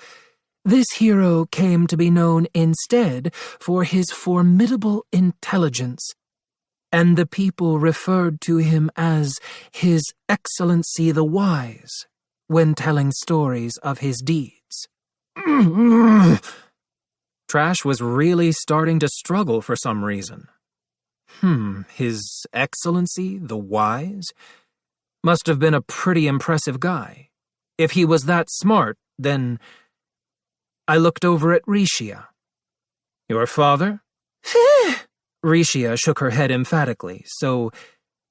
this hero came to be known instead for his formidable intelligence, and the people referred to him as His Excellency the Wise when telling stories of his deeds. Trash was really starting to struggle for some reason. His Excellency the Wise? Must have been a pretty impressive guy. If he was that smart, then... I looked over at Rishia. Your father? Rishia shook her head emphatically, so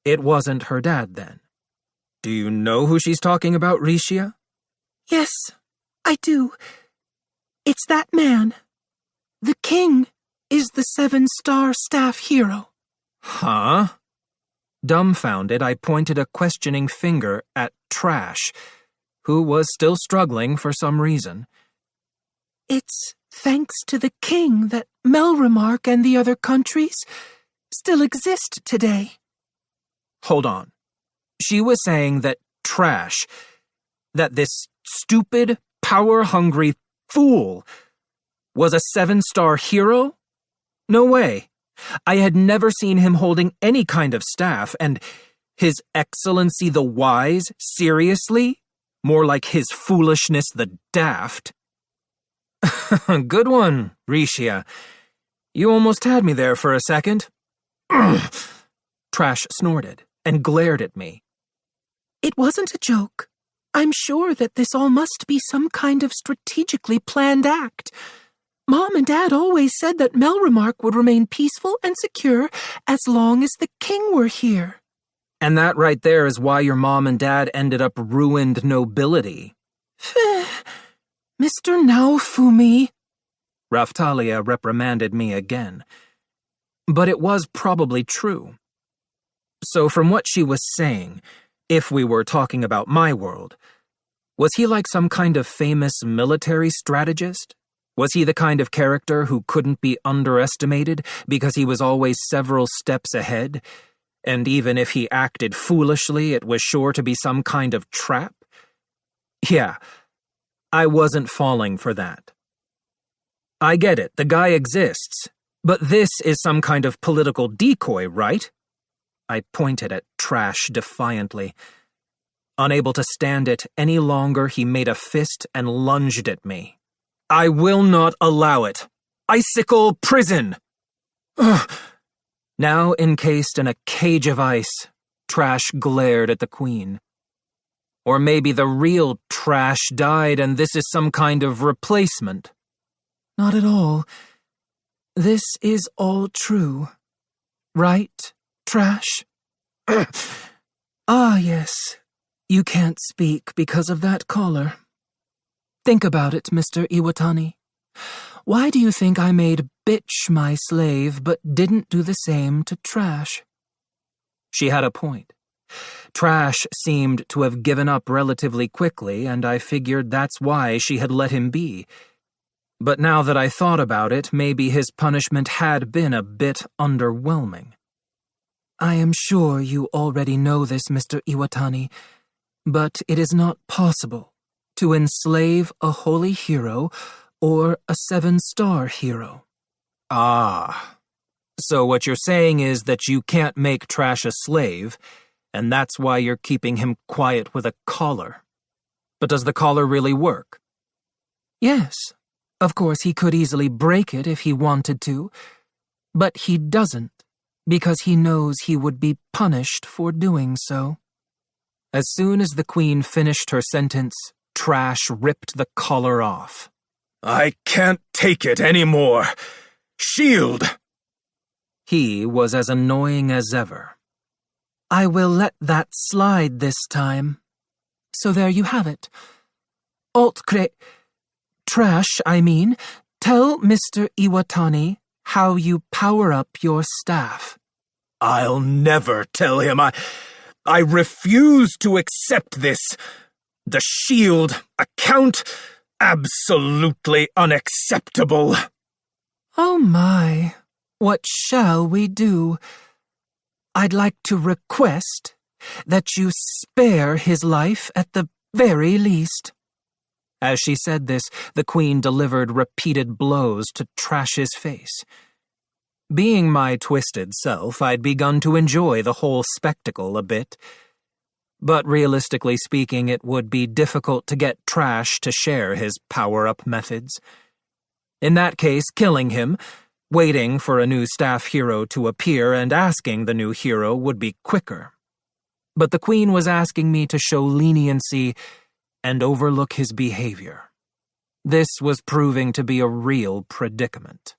it wasn't her dad then. Do you know who she's talking about, Rishia? Yes, I do. It's that man. The king is the 7-star staff hero. Huh? Dumbfounded, I pointed a questioning finger at Trash, who was still struggling for some reason. It's thanks to the king that Melremark and the other countries still exist today. Hold on. She was saying that Trash, that this stupid, power-hungry fool, was a 7-star hero? No way. I had never seen him holding any kind of staff, and His Excellency the Wise, seriously? More like His Foolishness the Daft. Good one, Rishia. You almost had me there for a second. Trash snorted and glared at me. It wasn't a joke. I'm sure that this all must be some kind of strategically planned act. Mom and Dad always said that Melremark would remain peaceful and secure as long as the king were here. And that right there is why your mom and dad ended up ruined nobility. Mr. Naofumi. Raphtalia reprimanded me again. But it was probably true. So from what she was saying, if we were talking about my world, was he like some kind of famous military strategist? Was he the kind of character who couldn't be underestimated because he was always several steps ahead, and even if he acted foolishly, it was sure to be some kind of trap? Yeah, I wasn't falling for that. I get it, the guy exists, but this is some kind of political decoy, right? I pointed at Trash defiantly. Unable to stand it any longer, he made a fist and lunged at me. I will not allow it. Icicle prison! Ugh. Now encased in a cage of ice, Trash glared at the Queen. Or maybe the real Trash died and this is some kind of replacement. Not at all. This is all true. Right, Trash? Ah, yes. You can't speak because of that collar. Think about it, Mr. Iwatani. Why do you think I made Bitch my slave but didn't do the same to Trash? She had a point. Trash seemed to have given up relatively quickly, and I figured that's why she had let him be. But now that I thought about it, maybe his punishment had been a bit underwhelming. I am sure you already know this, Mr. Iwatani, but it is not possible to enslave a holy hero or a 7-star hero. Ah. So what you're saying is that you can't make Trash a slave, and that's why you're keeping him quiet with a collar. But does the collar really work? Yes. Of course, he could easily break it if he wanted to, but he doesn't, because he knows he would be punished for doing so. As soon as the Queen finished her sentence, Trash ripped the collar off. I can't take it anymore. Shield! He was as annoying as ever. I will let that slide this time. So there you have it. Trash, I mean, tell Mr. Iwatani how you power up your staff. I'll never tell him. I refuse to accept this. The shield account, absolutely unacceptable. Oh my, what shall we do? I'd like to request that you spare his life at the very least. As she said this, the Queen delivered repeated blows to Trash's face. Being my twisted self, I'd begun to enjoy the whole spectacle a bit. But realistically speaking, it would be difficult to get Trash to share his power-up methods. In that case, killing him, waiting for a new staff hero to appear and asking the new hero would be quicker. But the Queen was asking me to show leniency and overlook his behavior. This was proving to be a real predicament.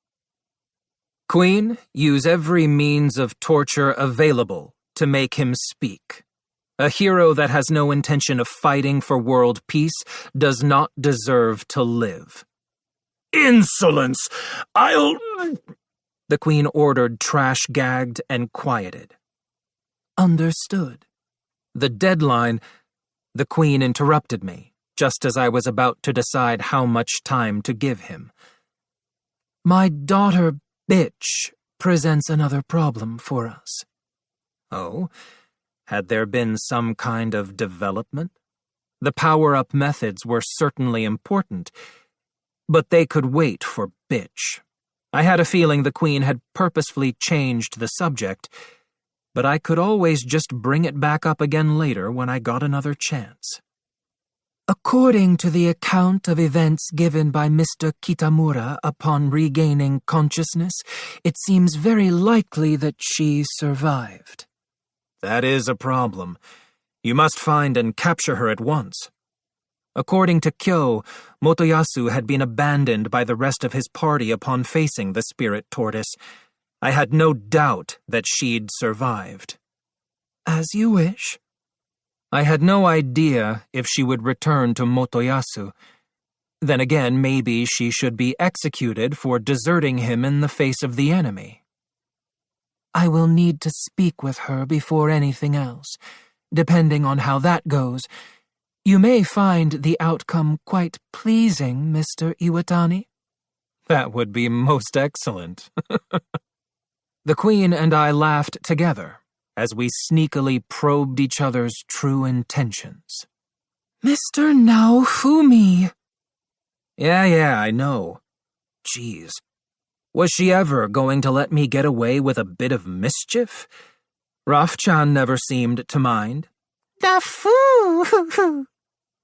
Queen, use every means of torture available to make him speak. A hero that has no intention of fighting for world peace does not deserve to live. Insolence! The Queen ordered, Trash gagged and quieted. Understood. The deadline. The Queen interrupted me, just as I was about to decide how much time to give him. My daughter, Bitch, presents another problem for us. Oh? Had there been some kind of development? The power-up methods were certainly important, but they could wait for Bitch. I had a feeling the Queen had purposefully changed the subject, but I could always just bring it back up again later when I got another chance. According to the account of events given by Mr. Kitamura upon regaining consciousness, it seems very likely that she survived. That is a problem. You must find and capture her at once. According to Kyo, Motoyasu had been abandoned by the rest of his party upon facing the spirit tortoise. I had no doubt that she'd survived. As you wish. I had no idea if she would return to Motoyasu. Then again, maybe she should be executed for deserting him in the face of the enemy. I will need to speak with her before anything else. Depending on how that goes, you may find the outcome quite pleasing, Mr. Iwatani. That would be most excellent. The Queen and I laughed together as we sneakily probed each other's true intentions. Mr. Naofumi. Yeah, I know. Jeez. Was she ever going to let me get away with a bit of mischief? Raf-chan never seemed to mind. Dafu!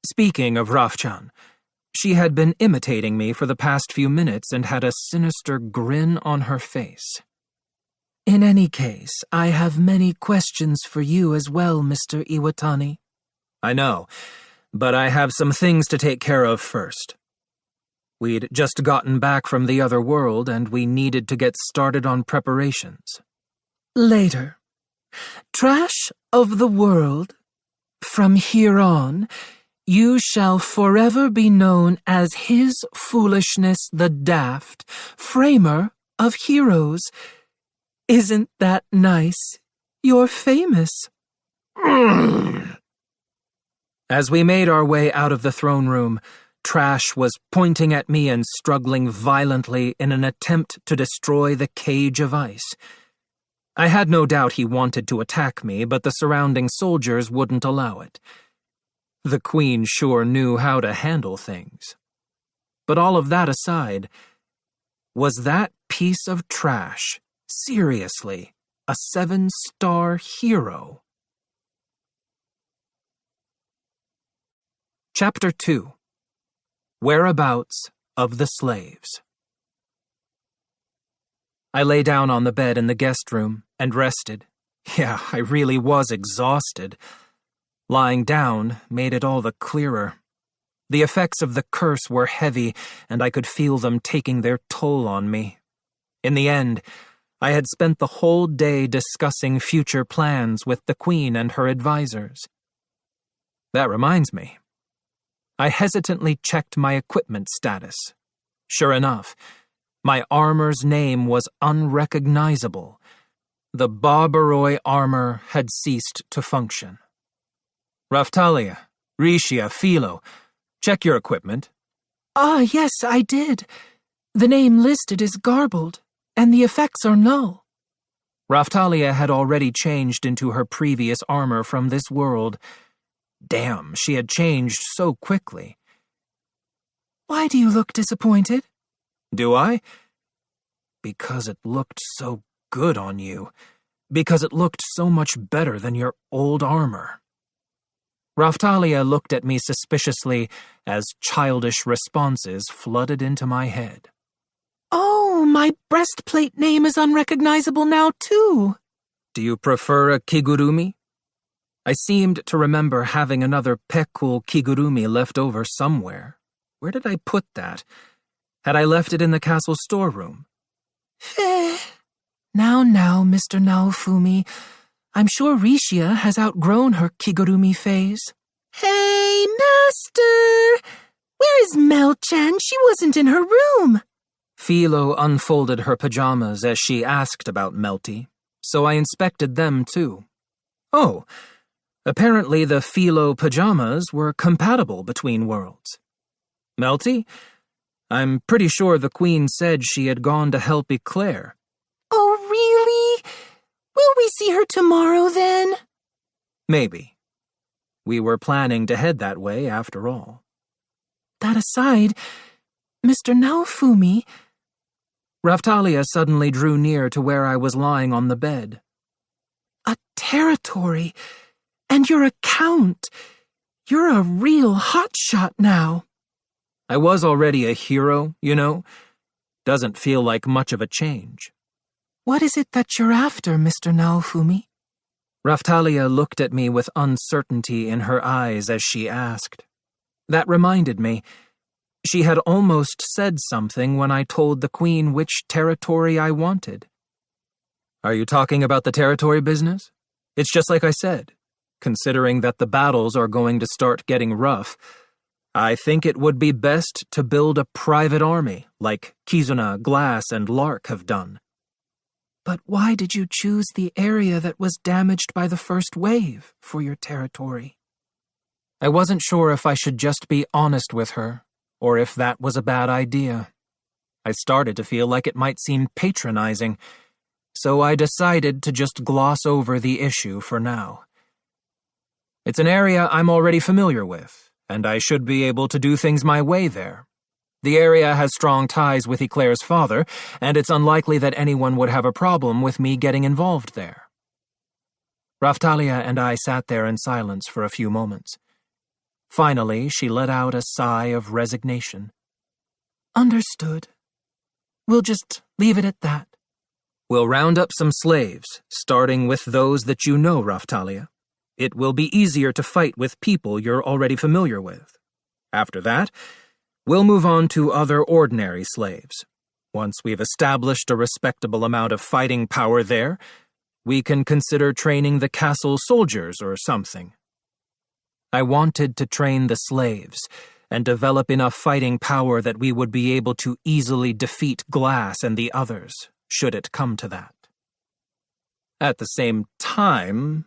Speaking of Raf-chan, she had been imitating me for the past few minutes and had a sinister grin on her face. In any case, I have many questions for you as well, Mr. Iwatani. I know, but I have some things to take care of first. We'd just gotten back from the other world and we needed to get started on preparations. Later. Trash of the world, from here on, you shall forever be known as His Foolishness the Daft, framer of heroes. Isn't that nice? You're famous. As we made our way out of the throne room, Trash was pointing at me and struggling violently in an attempt to destroy the cage of ice. I had no doubt he wanted to attack me, but the surrounding soldiers wouldn't allow it. The Queen sure knew how to handle things. But all of that aside, was that piece of trash seriously a 7-star hero? Chapter 2. Whereabouts of the Slaves. I lay down on the bed in the guest room and rested. Yeah, I really was exhausted. Lying down made it all the clearer. The effects of the curse were heavy, and I could feel them taking their toll on me. In the end, I had spent the whole day discussing future plans with the Queen and her advisors. That reminds me. I hesitantly checked my equipment status. Sure enough, my armor's name was unrecognizable. The Barbaroi armor had ceased to function. Raftalia, Rishia, Philo, check your equipment. Yes, I did. The name listed is garbled, and the effects are null. Raftalia had already changed into her previous armor from this world. Damn, she had changed so quickly. Why do you look disappointed? Do I? Because it looked so good on you. Because it looked so much better than your old armor. Raftalia looked at me suspiciously as childish responses flooded into my head. Oh, my breastplate name is unrecognizable now, too. Do you prefer a kigurumi? I seemed to remember having another Pekkul kigurumi left over somewhere. Where did I put that? Had I left it in the castle storeroom? Now, Mr. Naofumi, I'm sure Rishia has outgrown her kigurumi phase. Hey, Master! Where is Mel-chan? She wasn't in her room. Philo unfolded her pajamas as she asked about Melty, so I inspected them too. Oh, apparently the Philo pajamas were compatible between worlds. Melty? I'm pretty sure the Queen said she had gone to help Eclair. Oh, really? Will we see her tomorrow, then? Maybe. We were planning to head that way, after all. That aside, Mr. Naofumi... Raftalia suddenly drew near to where I was lying on the bed. A territory, and you're a count. You're a real hotshot now. I was already a hero, you know. Doesn't feel like much of a change. What is it that you're after, Mr. Naofumi? Raftalia looked at me with uncertainty in her eyes as she asked. That reminded me. She had almost said something when I told the Queen which territory I wanted. Are you talking about the territory business? It's just like I said. Considering that the battles are going to start getting rough, I think it would be best to build a private army, like Kizuna, Glass, and Lark have done. But why did you choose the area that was damaged by the first wave for your territory? I wasn't sure if I should just be honest with her, or if that was a bad idea. I started to feel like it might seem patronizing, so I decided to just gloss over the issue for now. It's an area I'm already familiar with, and I should be able to do things my way there. The area has strong ties with Eclair's father, and it's unlikely that anyone would have a problem with me getting involved there. Raphtalia and I sat there in silence for a few moments. Finally, she let out a sigh of resignation. Understood. We'll just leave it at that. We'll round up some slaves, starting with those that you know, Raphtalia. It will be easier to fight with people you're already familiar with. After that, we'll move on to other ordinary slaves. Once we've established a respectable amount of fighting power there, we can consider training the castle soldiers or something. I wanted to train the slaves and develop enough fighting power that we would be able to easily defeat Glass and the others, should it come to that. At the same time...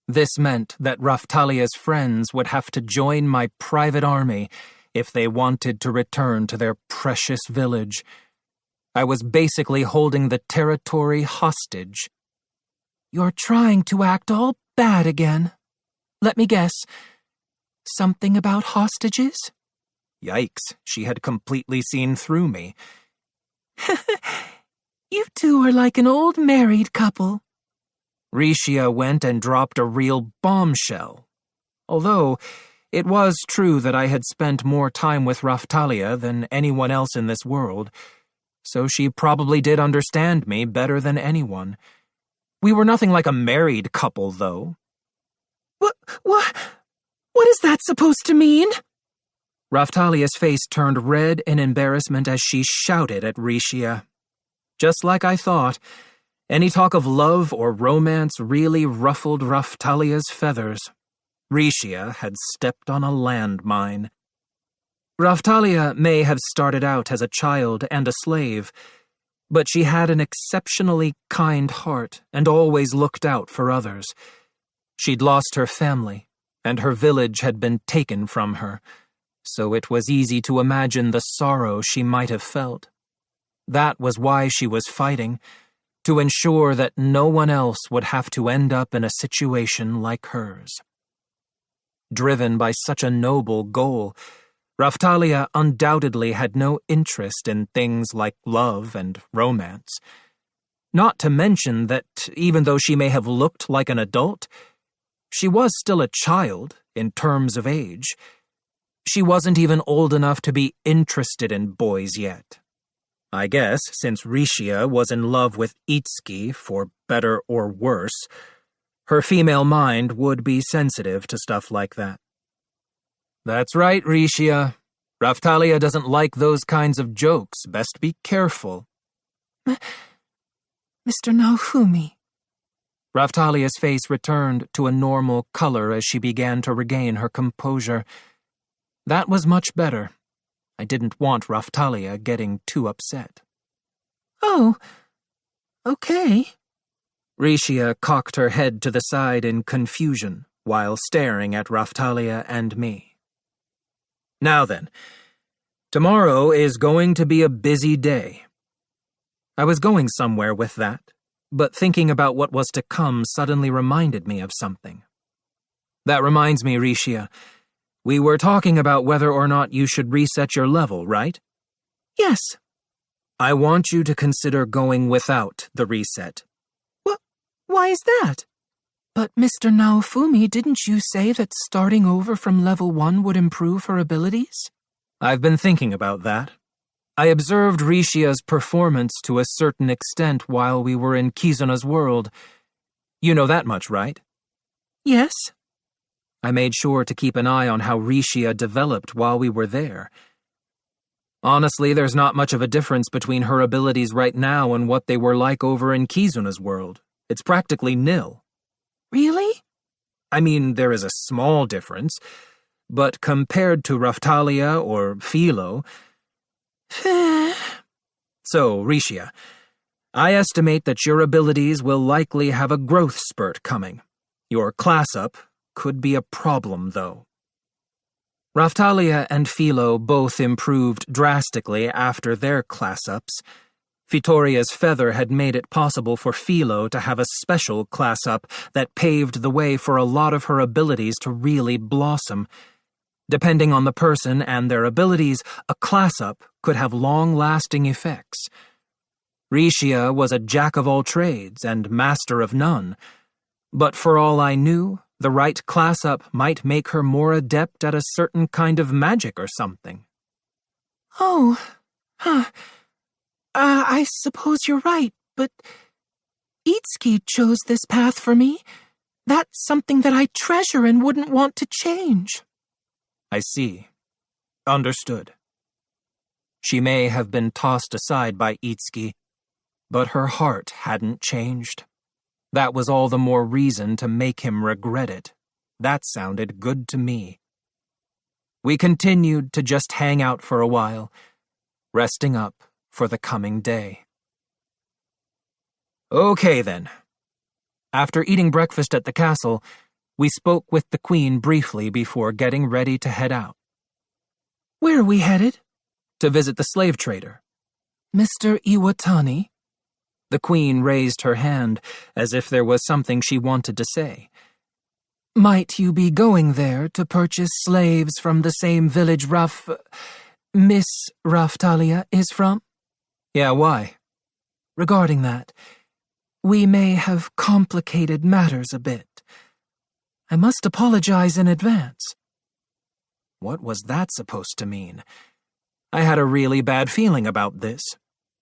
This meant that Raphtalia's friends would have to join my private army if they wanted to return to their precious village. I was basically holding the territory hostage. You're trying to act all bad again. Let me guess. Something about hostages? Yikes, she had completely seen through me. You two are like an old married couple. Rishia went and dropped a real bombshell. Although, it was true that I had spent more time with Raphtalia than anyone else in this world, so she probably did understand me better than anyone. We were nothing like a married couple, though. What is that supposed to mean? Raphtalia's face turned red in embarrassment as she shouted at Rishia. Just like I thought, any talk of love or romance really ruffled Raphtalia's feathers. Rishia had stepped on a landmine. Raphtalia may have started out as a child and a slave, but she had an exceptionally kind heart and always looked out for others. She'd lost her family, and her village had been taken from her, so it was easy to imagine the sorrow she might have felt. That was why she was fighting, to ensure that no one else would have to end up in a situation like hers. Driven by such a noble goal, Raphtalia undoubtedly had no interest in things like love and romance. Not to mention that, even though she may have looked like an adult, she was still a child in terms of age. She wasn't even old enough to be interested in boys yet. I guess, since Rishia was in love with Itsuki, for better or worse, her female mind would be sensitive to stuff like that. That's right, Rishia. Raphtalia doesn't like those kinds of jokes. Best be careful. Mr. Naofumi. Raphtalia's face returned to a normal color as she began to regain her composure. That was much better. I didn't want Raphtalia getting too upset. Oh, okay. Rishia cocked her head to the side in confusion while staring at Raphtalia and me. Now then, tomorrow is going to be a busy day. I was going somewhere with that, but thinking about what was to come suddenly reminded me of something. That reminds me, Rishia. We were talking about whether or not you should reset your level, right? Yes. I want you to consider going without the reset. Why is that? But Mr. Naofumi, didn't you say that starting over from level 1 would improve her abilities? I've been thinking about that. I observed Rishia's performance to a certain extent while we were in Kizuna's world. You know that much, right? Yes. I made sure to keep an eye on how Rishia developed while we were there. Honestly, there's not much of a difference between her abilities right now and what they were like over in Kizuna's world. It's practically nil. Really? I mean, there is a small difference, but compared to Raphtalia or Philo... So, Rishia, I estimate that your abilities will likely have a growth spurt coming. Your class-up could be a problem, though. Raftalia and Philo both improved drastically after their class-ups. Fitoria's feather had made it possible for Philo to have a special class-up that paved the way for a lot of her abilities to really blossom. Depending on the person and their abilities, a class-up could have long-lasting effects. Rishia was a jack-of-all-trades and master of none, but for all I knew, the right class-up might make her more adept at a certain kind of magic or something. Oh, I suppose you're right, but Itsuki chose this path for me. That's something that I treasure and wouldn't want to change. I see. Understood. She may have been tossed aside by Itsuki, but her heart hadn't changed. That was all the more reason to make him regret it. That sounded good to me. We continued to just hang out for a while, resting up for the coming day. Okay then. After eating breakfast at the castle, we spoke with the Queen briefly before getting ready to head out. Where are we headed? To visit the slave trader. Mr. Iwatani? The Queen raised her hand as if there was something she wanted to say. Might you be going there to purchase slaves from the same village Miss Raftalia is from? Yeah, why? Regarding that, we may have complicated matters a bit. I must apologize in advance. What was that supposed to mean? I had a really bad feeling about this.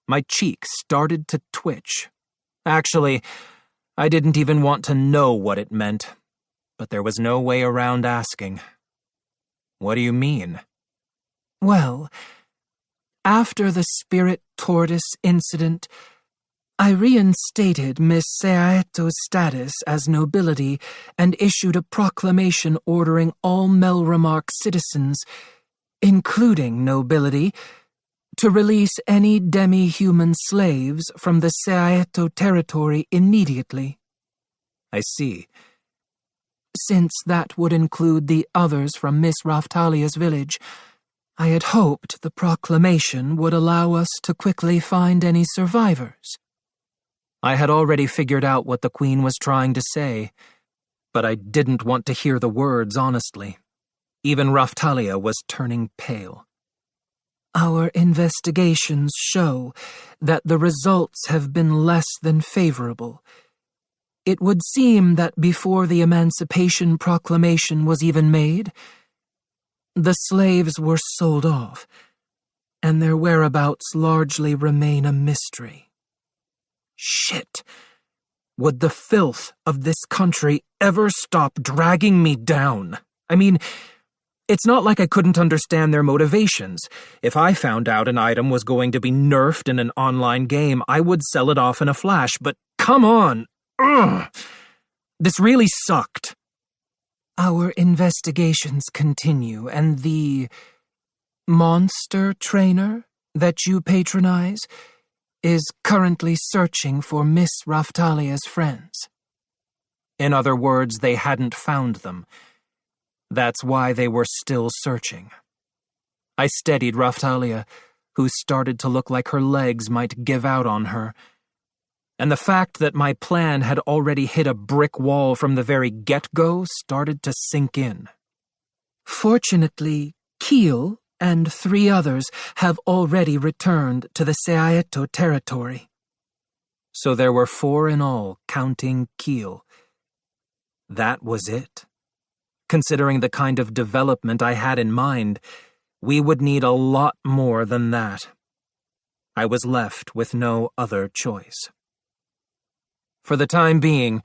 My cheek started to twitch. Actually, I didn't even want to know what it meant, but there was no way around asking. What do you mean? Well, after the spirit tortoise incident, I reinstated Miss Seaeto's status as nobility and issued a proclamation ordering all Melremark citizens, including nobility, to release any demi-human slaves from the Seaeto territory immediately. I see. Since that would include the others from Miss Raftalia's village, I had hoped the proclamation would allow us to quickly find any survivors. I had already figured out what the Queen was trying to say, but I didn't want to hear the words honestly. Even Raftalia was turning pale. Our investigations show that the results have been less than favorable. It would seem that before the Emancipation Proclamation was even made, the slaves were sold off, and their whereabouts largely remain a mystery. Shit! Would the filth of this country ever stop dragging me down? I mean, it's not like I couldn't understand their motivations. If I found out an item was going to be nerfed in an online game, I would sell it off in a flash, but come on! Ugh! This really sucked. Our investigations continue, and the monster trainer that you patronize is currently searching for Miss Raftalia's friends. In other words, they hadn't found them. That's why they were still searching. I steadied Raftalia, who started to look like her legs might give out on her, and the fact that my plan had already hit a brick wall from the very get-go started to sink in. Fortunately, Keel and 3 others have already returned to the Seaeto territory. So there were 4 in all, counting Keel. That was it. Considering the kind of development I had in mind, we would need a lot more than that. I was left with no other choice. For the time being,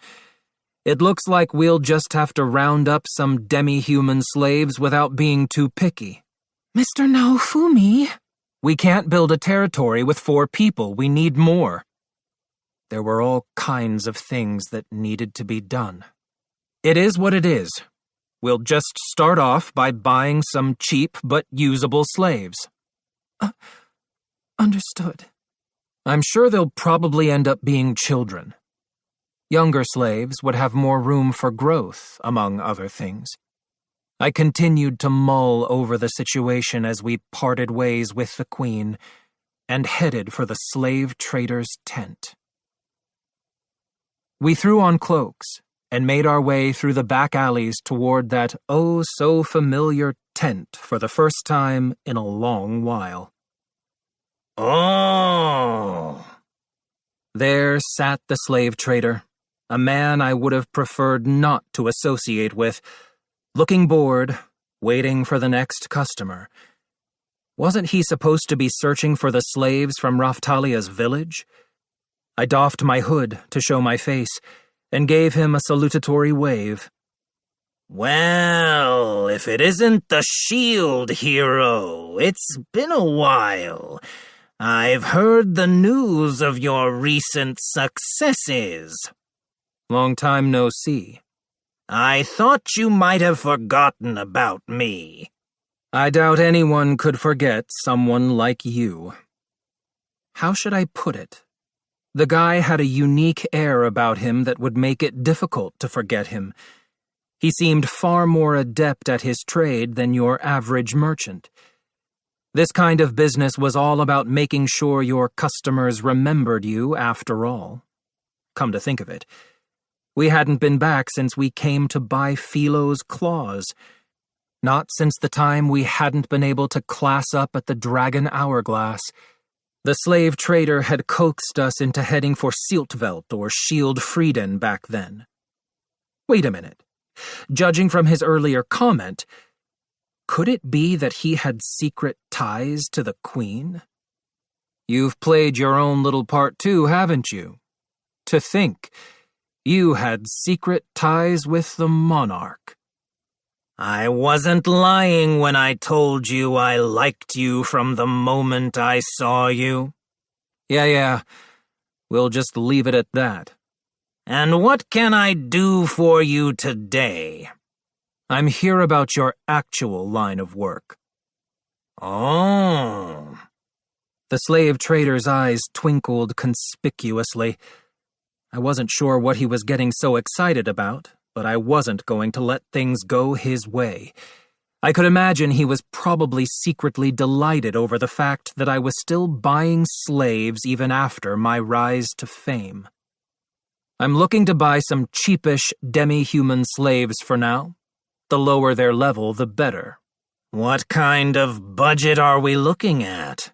it looks like we'll just have to round up some demi-human slaves without being too picky. Mr. Naofumi? We can't build a territory with 4 people. We need more. There were all kinds of things that needed to be done. It is what it is. We'll just start off by buying some cheap but usable slaves. Understood. I'm sure they'll probably end up being children. Younger slaves would have more room for growth, among other things. I continued to mull over the situation as we parted ways with the Queen and headed for the slave trader's tent. We threw on cloaks and made our way through the back alleys toward that oh-so-familiar tent for the first time in a long while. Oh! There sat the slave trader, a man I would have preferred not to associate with, looking bored, waiting for the next customer. Wasn't he supposed to be searching for the slaves from Raphtalia's village? I doffed my hood to show my face and gave him a salutatory wave. Well, if it isn't the Shield Hero, it's been a while. I've heard the news of your recent successes. Long time no see. I thought you might have forgotten about me. I doubt anyone could forget someone like you. How should I put it? The guy had a unique air about him that would make it difficult to forget him. He seemed far more adept at his trade than your average merchant. This kind of business was all about making sure your customers remembered you after all. Come to think of it, we hadn't been back since we came to buy Philo's claws. Not since the time we hadn't been able to class up at the Dragon Hourglass. The slave trader had coaxed us into heading for Siltvelt or Shield Frieden back then. Wait a minute. Judging from his earlier comment, could it be that he had secret ties to the Queen? You've played your own little part too, haven't you? To think, you had secret ties with the monarch. I wasn't lying when I told you I liked you from the moment I saw you. Yeah. We'll just leave it at that. And what can I do for you today? I'm here about your actual line of work. Oh. The slave trader's eyes twinkled conspicuously. I wasn't sure what he was getting so excited about, but I wasn't going to let things go his way. I could imagine he was probably secretly delighted over the fact that I was still buying slaves even after my rise to fame. I'm looking to buy some cheapish demi-human slaves for now. The lower their level, the better. What kind of budget are we looking at?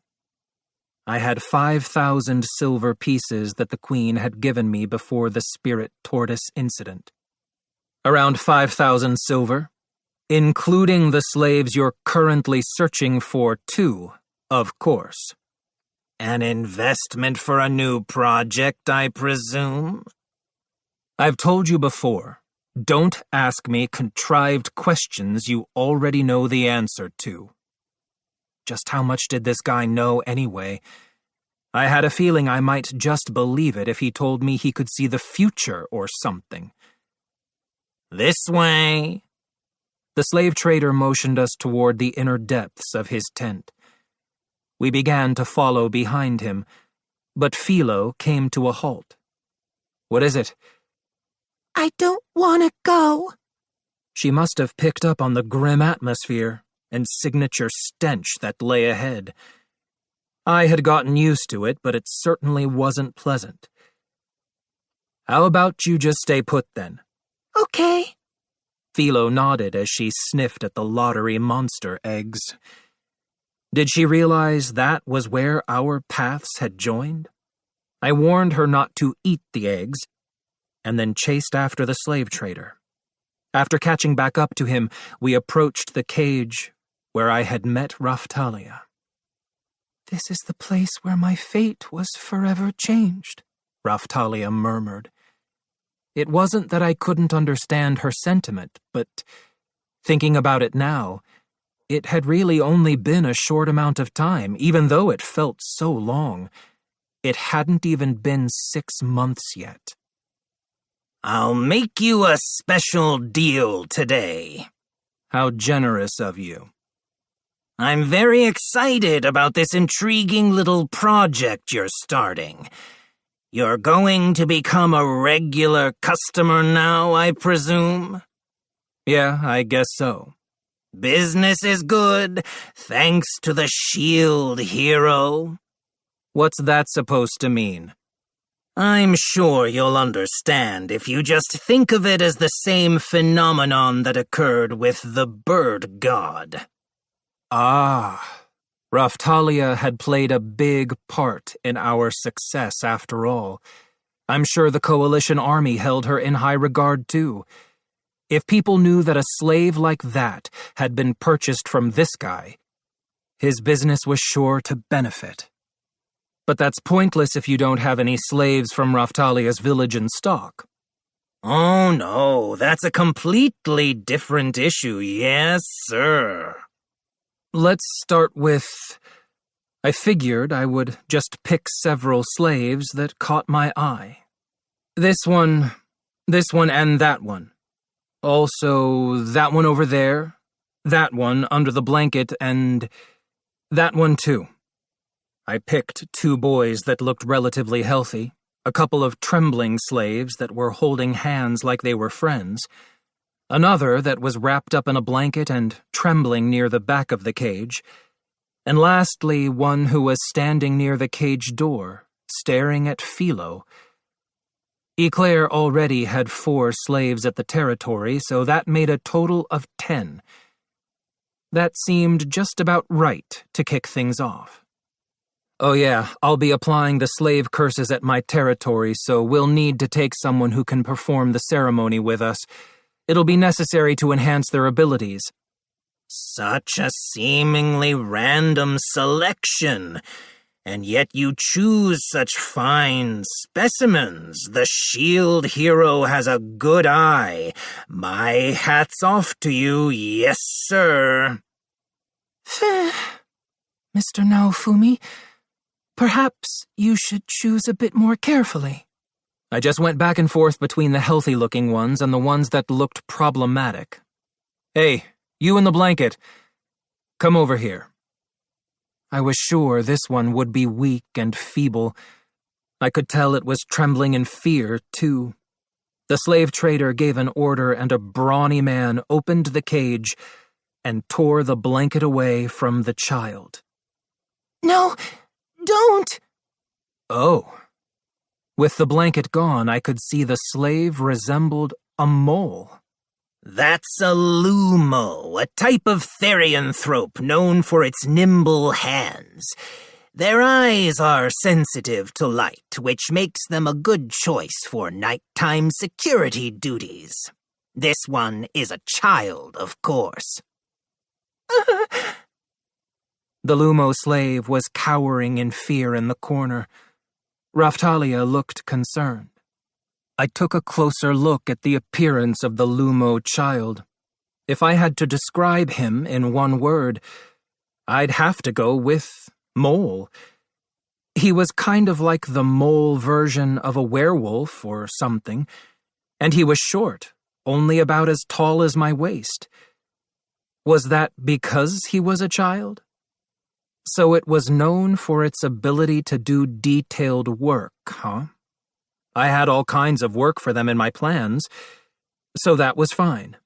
I had 5,000 silver pieces that the Queen had given me before the Spirit Tortoise incident. Around 5,000 silver, including the slaves you're currently searching for too, of course. An investment for a new project, I presume? I've told you before, don't ask me contrived questions you already know the answer to. Just how much did this guy know anyway? I had a feeling I might just believe it if he told me he could see the future or something. This way. The slave trader motioned us toward the inner depths of his tent. We began to follow behind him, but Philo came to a halt. What is it? I don't want to go. She must have picked up on the grim atmosphere and signature stench that lay ahead. I had gotten used to it, but it certainly wasn't pleasant. How about you just stay put then? Okay. Philo nodded as she sniffed at the lottery monster eggs. Did she realize that was where our paths had joined? I warned her not to eat the eggs, and then chased after the slave trader. After catching back up to him, we approached the cage where I had met Raphtalia. This is the place where my fate was forever changed, Raphtalia murmured. It wasn't that I couldn't understand her sentiment, but, thinking about it now, it had really only been a short amount of time, even though it felt so long. It hadn't even been 6 months yet. I'll make you a special deal today. How generous of you. I'm very excited about this intriguing little project you're starting. You're going to become a regular customer now, I presume? Yeah, I guess so. Business is good, thanks to the shield hero. What's that supposed to mean? I'm sure you'll understand if you just think of it as the same phenomenon that occurred with the bird god. Ah, Raftalia had played a big part in our success after all. I'm sure the Coalition army held her in high regard too. If people knew that a slave like that had been purchased from this guy, his business was sure to benefit. But that's pointless if you don't have any slaves from Raftalia's village in stock. Oh no, that's a completely different issue, yes, sir. Let's start with... I figured I would just pick several slaves that caught my eye. This one, and that one. Also, that one over there, that one under the blanket, and that one too. I picked 2 boys that looked relatively healthy, a couple of trembling slaves that were holding hands like they were friends, another that was wrapped up in a blanket and trembling near the back of the cage, and lastly one who was standing near the cage door, staring at Philo. Eclair already had 4 slaves at the territory, so that made a total of 10. That seemed just about right to kick things off. Oh yeah, I'll be applying the slave curses at my territory, so we'll need to take someone who can perform the ceremony with us. It'll be necessary to enhance their abilities. Such a seemingly random selection, and yet you choose such fine specimens. The shield hero has a good eye. My hat's off to you, yes, sir. Mr. Naofumi, perhaps you should choose a bit more carefully. I just went back and forth between the healthy-looking ones and the ones that looked problematic. Hey, you in the blanket. Come over here. I was sure this one would be weak and feeble. I could tell it was trembling in fear, too. The slave trader gave an order and a brawny man opened the cage and tore the blanket away from the child. No, don't! Oh. With the blanket gone, I could see the slave resembled a mole. That's a Lumo, a type of therianthrope known for its nimble hands. Their eyes are sensitive to light, which makes them a good choice for nighttime security duties. This one is a child, of course. The Lumo slave was cowering in fear in the corner. Raftalia looked concerned. I took a closer look at the appearance of the Lumo child. If I had to describe him in one word, I'd have to go with mole. He was kind of like the mole version of a werewolf or something, and he was short, only about as tall as my waist. Was that because he was a child? So it was known for its ability to do detailed work, huh? I had all kinds of work for them in my plans, so that was fine.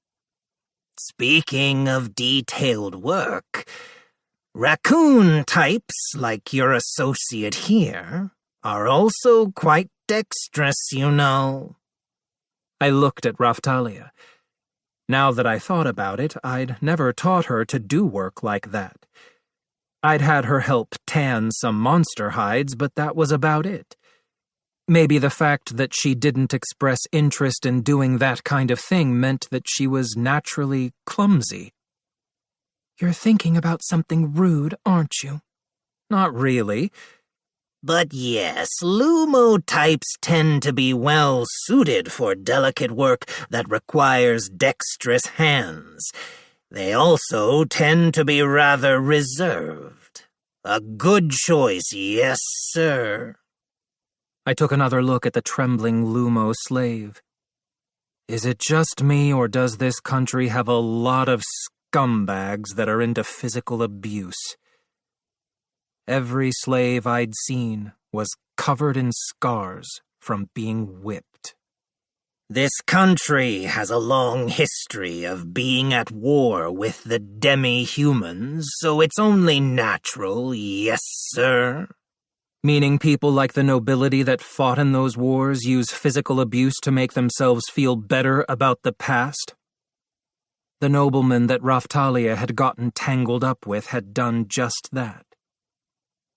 Speaking of detailed work, raccoon types, like your associate here, are also quite dexterous, you know. I looked at Raftalia. Now that I thought about it, I'd never taught her to do work like that. I'd had her help tan some monster hides, but that was about it. Maybe the fact that she didn't express interest in doing that kind of thing meant that she was naturally clumsy. You're thinking about something rude, aren't you? Not really. But yes, Lumo types tend to be well suited for delicate work that requires dexterous hands. They also tend to be rather reserved. A good choice, yes, sir. I took another look at the trembling Lumo slave. Is it just me, or does this country have a lot of scumbags that are into physical abuse. Every slave I'd seen was covered in scars from being whipped. This country has a long history of being at war with the demi-humans, so it's only natural, yes, sir. Meaning people like the nobility that fought in those wars use physical abuse to make themselves feel better about the past? The nobleman that Raftalia had gotten tangled up with had done just that.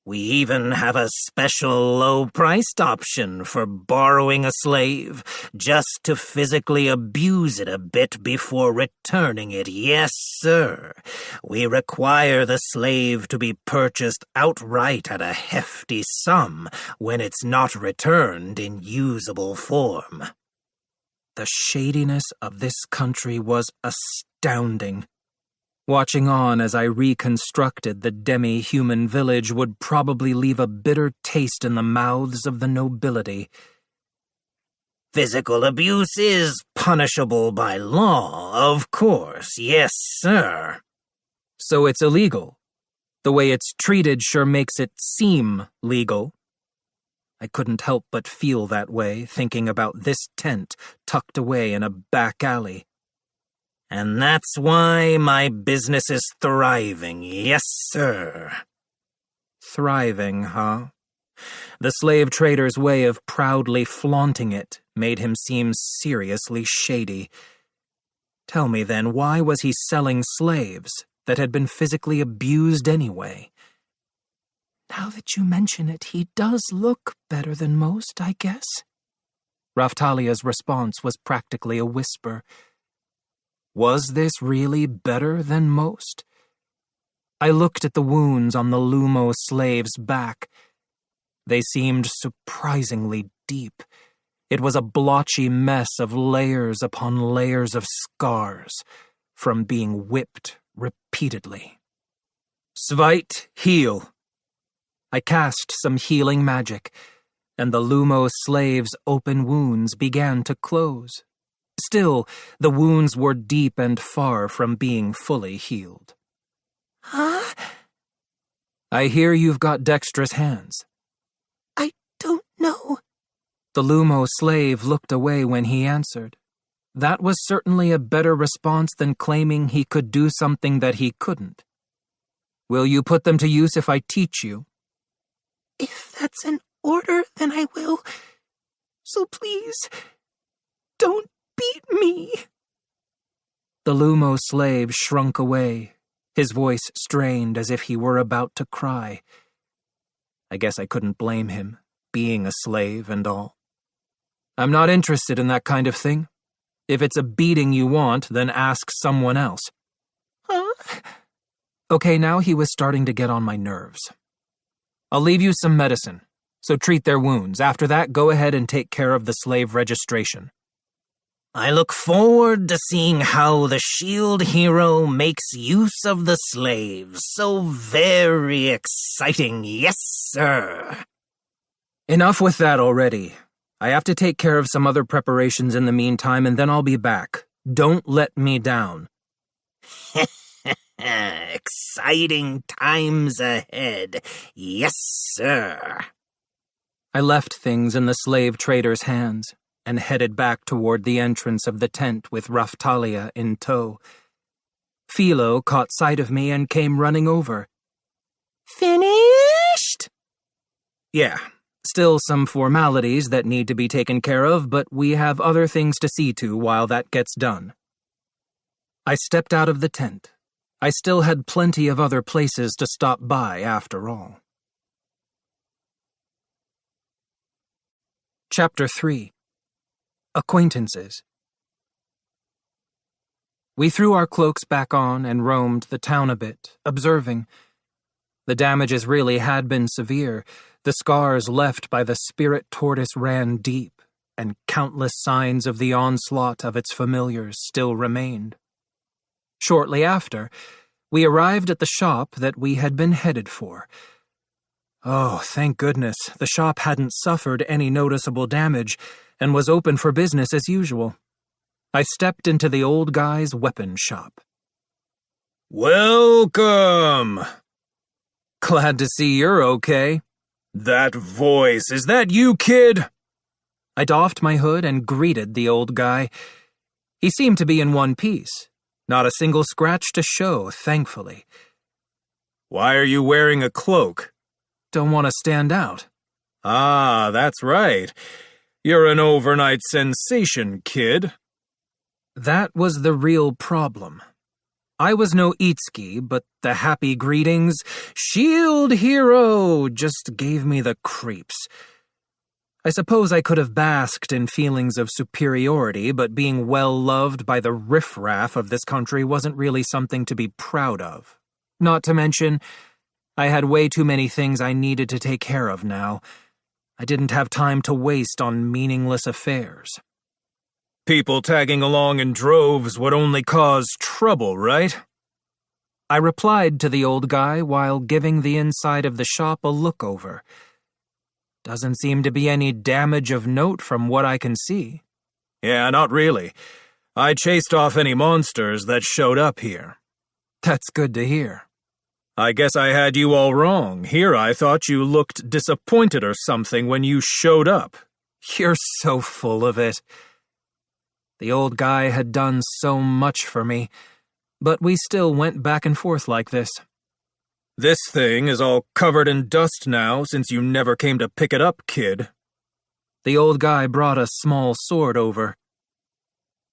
We even have a special low-priced option for borrowing a slave, just to physically abuse it a bit before returning it. Yes, sir. We require the slave to be purchased outright at a hefty sum when it's not returned in usable form. The shadiness of this country was astounding. Watching on as I reconstructed the demi-human village would probably leave a bitter taste in the mouths of the nobility. Physical abuse is punishable by law, of course, yes, sir. So it's illegal. The way it's treated sure makes it seem legal. I couldn't help but feel that way, thinking about this tent tucked away in a back alley. And that's why my business is thriving, yes, sir. Thriving, huh? The slave trader's way of proudly flaunting it made him seem seriously shady. Tell me then, why was he selling slaves that had been physically abused anyway? Now that you mention it, he does look better than most, I guess. Raftalia's response was practically a whisper. Was this really better than most? I looked at the wounds on the Lumo slave's back. They seemed surprisingly deep. It was a blotchy mess of layers upon layers of scars from being whipped repeatedly. Svite, heal. I cast some healing magic, and the Lumo slave's open wounds began to close. Still, the wounds were deep and far from being fully healed. Huh? I hear you've got dexterous hands. I don't know. The Lumo slave looked away when he answered. That was certainly a better response than claiming he could do something that he couldn't. Will you put them to use if I teach you? If that's an order, then I will. So please, don't beat me. The Lumo slave shrunk away, his voice strained as if he were about to cry. I guess I couldn't blame him, being a slave and all. I'm not interested in that kind of thing. If it's a beating you want, then ask someone else. Huh? Okay, now he was starting to get on my nerves. I'll leave you some medicine, so treat their wounds. After that, go ahead and take care of the slave registration. I look forward to seeing how the shield hero makes use of the slaves. So very exciting, yes, sir. Enough with that already. I have to take care of some other preparations in the meantime, and then I'll be back. Don't let me down. Exciting times ahead, yes, sir. I left things in the slave trader's hands and headed back toward the entrance of the tent with Raftalia in tow. Philo caught sight of me and came running over. Finished? Yeah, still some formalities that need to be taken care of, but we have other things to see to while that gets done. I stepped out of the tent. I still had plenty of other places to stop by after all. Chapter 3. Acquaintances. We threw our cloaks back on and roamed the town a bit, observing. The damages really had been severe. The scars left by the spirit tortoise ran deep, and countless signs of the onslaught of its familiars still remained. Shortly after, we arrived at the shop that we had been headed for. Oh, thank goodness, the shop hadn't suffered any noticeable damage and was open for business as usual. I stepped into the old guy's weapon shop. Welcome! Glad to see you're okay. That voice, is that you, kid? I doffed my hood and greeted the old guy. He seemed to be in one piece. Not a single scratch to show, thankfully. Why are you wearing a cloak? Don't want to stand out. Ah, that's right. You're an overnight sensation, kid. That was the real problem. I was no Itsuki, but the happy greetings, "Shield Hero," just gave me the creeps. I suppose I could have basked in feelings of superiority, but being well loved by the riffraff of this country wasn't really something to be proud of. Not to mention, I had way too many things I needed to take care of now. I didn't have time to waste on meaningless affairs. People tagging along in droves would only cause trouble, right? I replied to the old guy while giving the inside of the shop a look over. Doesn't seem to be any damage of note from what I can see. Yeah, not really. I chased off any monsters that showed up here. That's good to hear. I guess I had you all wrong. Here I thought you looked disappointed or something when you showed up. You're so full of it. The old guy had done so much for me, but we still went back and forth like this. This thing is all covered in dust now since you never came to pick it up, kid. The old guy brought a small sword over.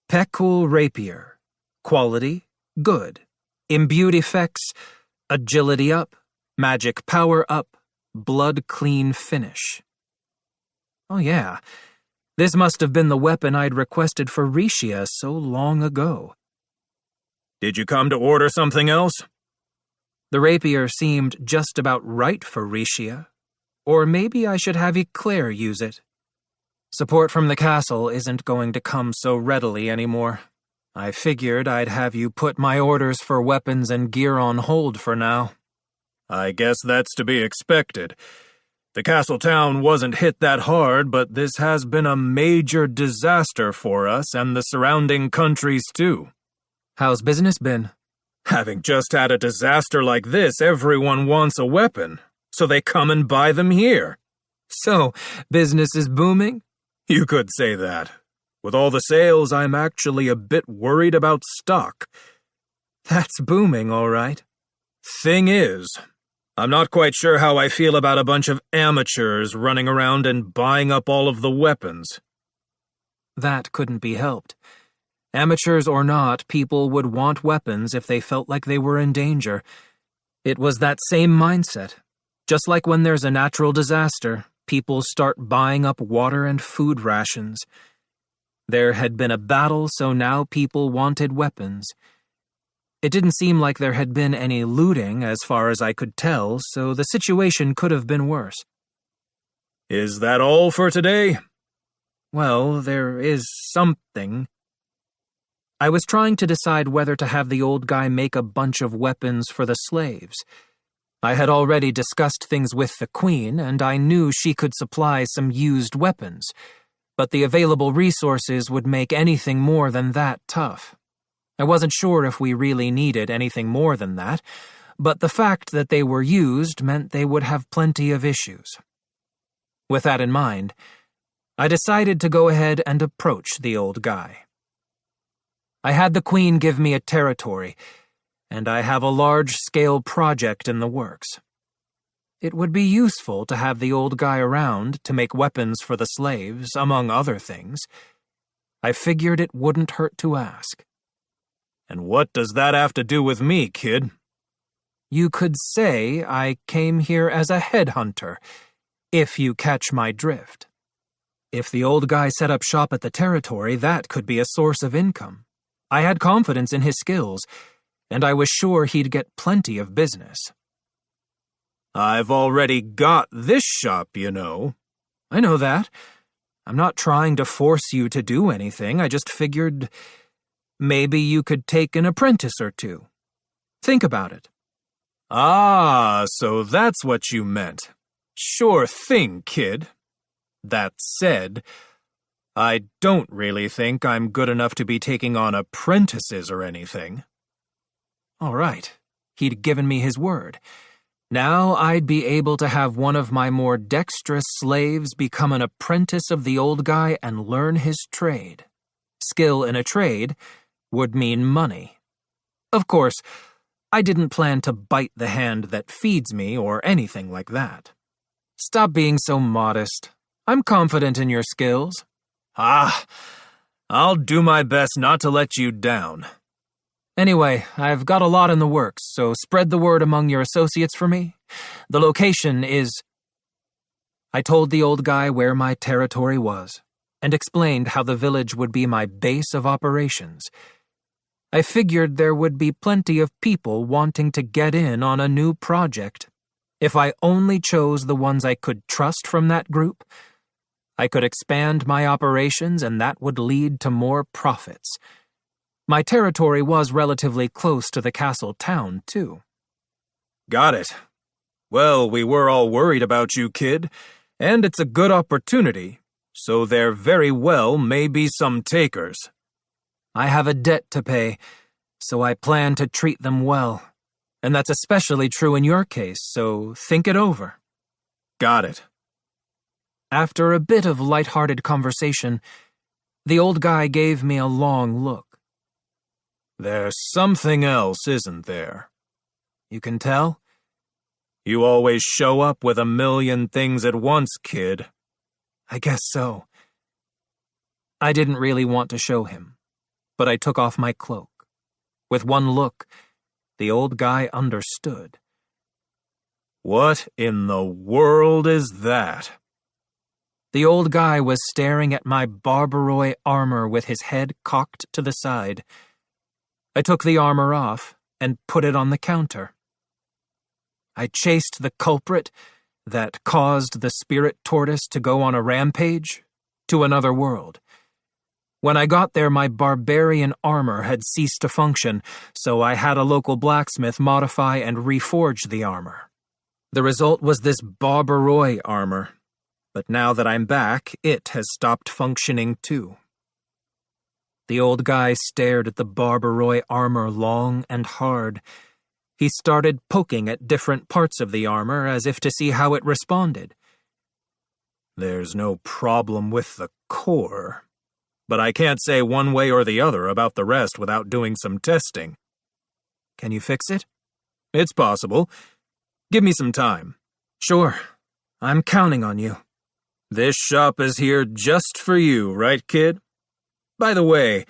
Pekul Rapier. Quality, good. Imbued effects, agility up, magic power up, blood clean finish. Oh yeah, this must have been the weapon I'd requested for Rishia so long ago. Did you come to order something else? The rapier seemed just about right for Rishia. Or maybe I should have Eclair use it. Support from the castle isn't going to come so readily anymore. I figured I'd have you put my orders for weapons and gear on hold for now. I guess that's to be expected. The castle town wasn't hit that hard, but this has been a major disaster for us and the surrounding countries too. How's business been? Having just had a disaster like this, everyone wants a weapon, so they come and buy them here. So, business is booming? You could say that. With all the sales, I'm actually a bit worried about stock. That's booming, all right. Thing is, I'm not quite sure how I feel about a bunch of amateurs running around and buying up all of the weapons. That couldn't be helped. Amateurs or not, people would want weapons if they felt like they were in danger. It was that same mindset. Just like when there's a natural disaster, people start buying up water and food rations. There had been a battle, so now people wanted weapons. It didn't seem like there had been any looting, as far as I could tell, so the situation could have been worse. Is that all for today? Well, there is something. I was trying to decide whether to have the old guy make a bunch of weapons for the slaves. I had already discussed things with the queen, and I knew she could supply some used weapons, but the available resources would make anything more than that tough. I wasn't sure if we really needed anything more than that, but the fact that they were used meant they would have plenty of issues. With that in mind, I decided to go ahead and approach the old guy. I had the queen give me a territory, and I have a large-scale project in the works. It would be useful to have the old guy around to make weapons for the slaves, among other things. I figured it wouldn't hurt to ask. And what does that have to do with me, kid? You could say I came here as a headhunter, if you catch my drift. If the old guy set up shop at the territory, that could be a source of income. I had confidence in his skills, and I was sure he'd get plenty of business. I've already got this shop, you know. I know that. I'm not trying to force you to do anything. I just figured maybe you could take an apprentice or two. Think about it. Ah, so that's what you meant. Sure thing, kid. That said, I don't really think I'm good enough to be taking on apprentices or anything. All right, he'd given me his word. Now I'd be able to have one of my more dexterous slaves become an apprentice of the old guy and learn his trade. Skill in a trade would mean money. Of course, I didn't plan to bite the hand that feeds me or anything like that. Stop being so modest. I'm confident in your skills. I'll do my best not to let you down. Anyway, I've got a lot in the works, so spread the word among your associates for me. The location is... I told the old guy where my territory was, and explained how the village would be my base of operations. I figured there would be plenty of people wanting to get in on a new project. If I only chose the ones I could trust from that group, I could expand my operations and that would lead to more profits. My territory was relatively close to the castle town, too. Got it. Well, we were all worried about you, kid, and it's a good opportunity, so there very well may be some takers. I have a debt to pay, so I plan to treat them well. And that's especially true in your case, so think it over. Got it. After a bit of light-hearted conversation, the old guy gave me a long look. There's something else, isn't there? You can tell? You always show up with a million things at once, kid. I guess so. I didn't really want to show him, but I took off my cloak. With one look, the old guy understood. What in the world is that? The old guy was staring at my Barbaroi armor with his head cocked to the side. I took the armor off and put it on the counter. I chased the culprit that caused the spirit tortoise to go on a rampage to another world. When I got there, my barbarian armor had ceased to function, so I had a local blacksmith modify and reforge the armor. The result was this Barbaroi armor, but now that I'm back, it has stopped functioning too. The old guy stared at the Barbaroi armor long and hard. He started poking at different parts of the armor as if to see how it responded. There's no problem with the core, but I can't say one way or the other about the rest without doing some testing. Can you fix it? It's possible. Give me some time. Sure. I'm counting on you. This shop is here just for you, right, kid? By the way,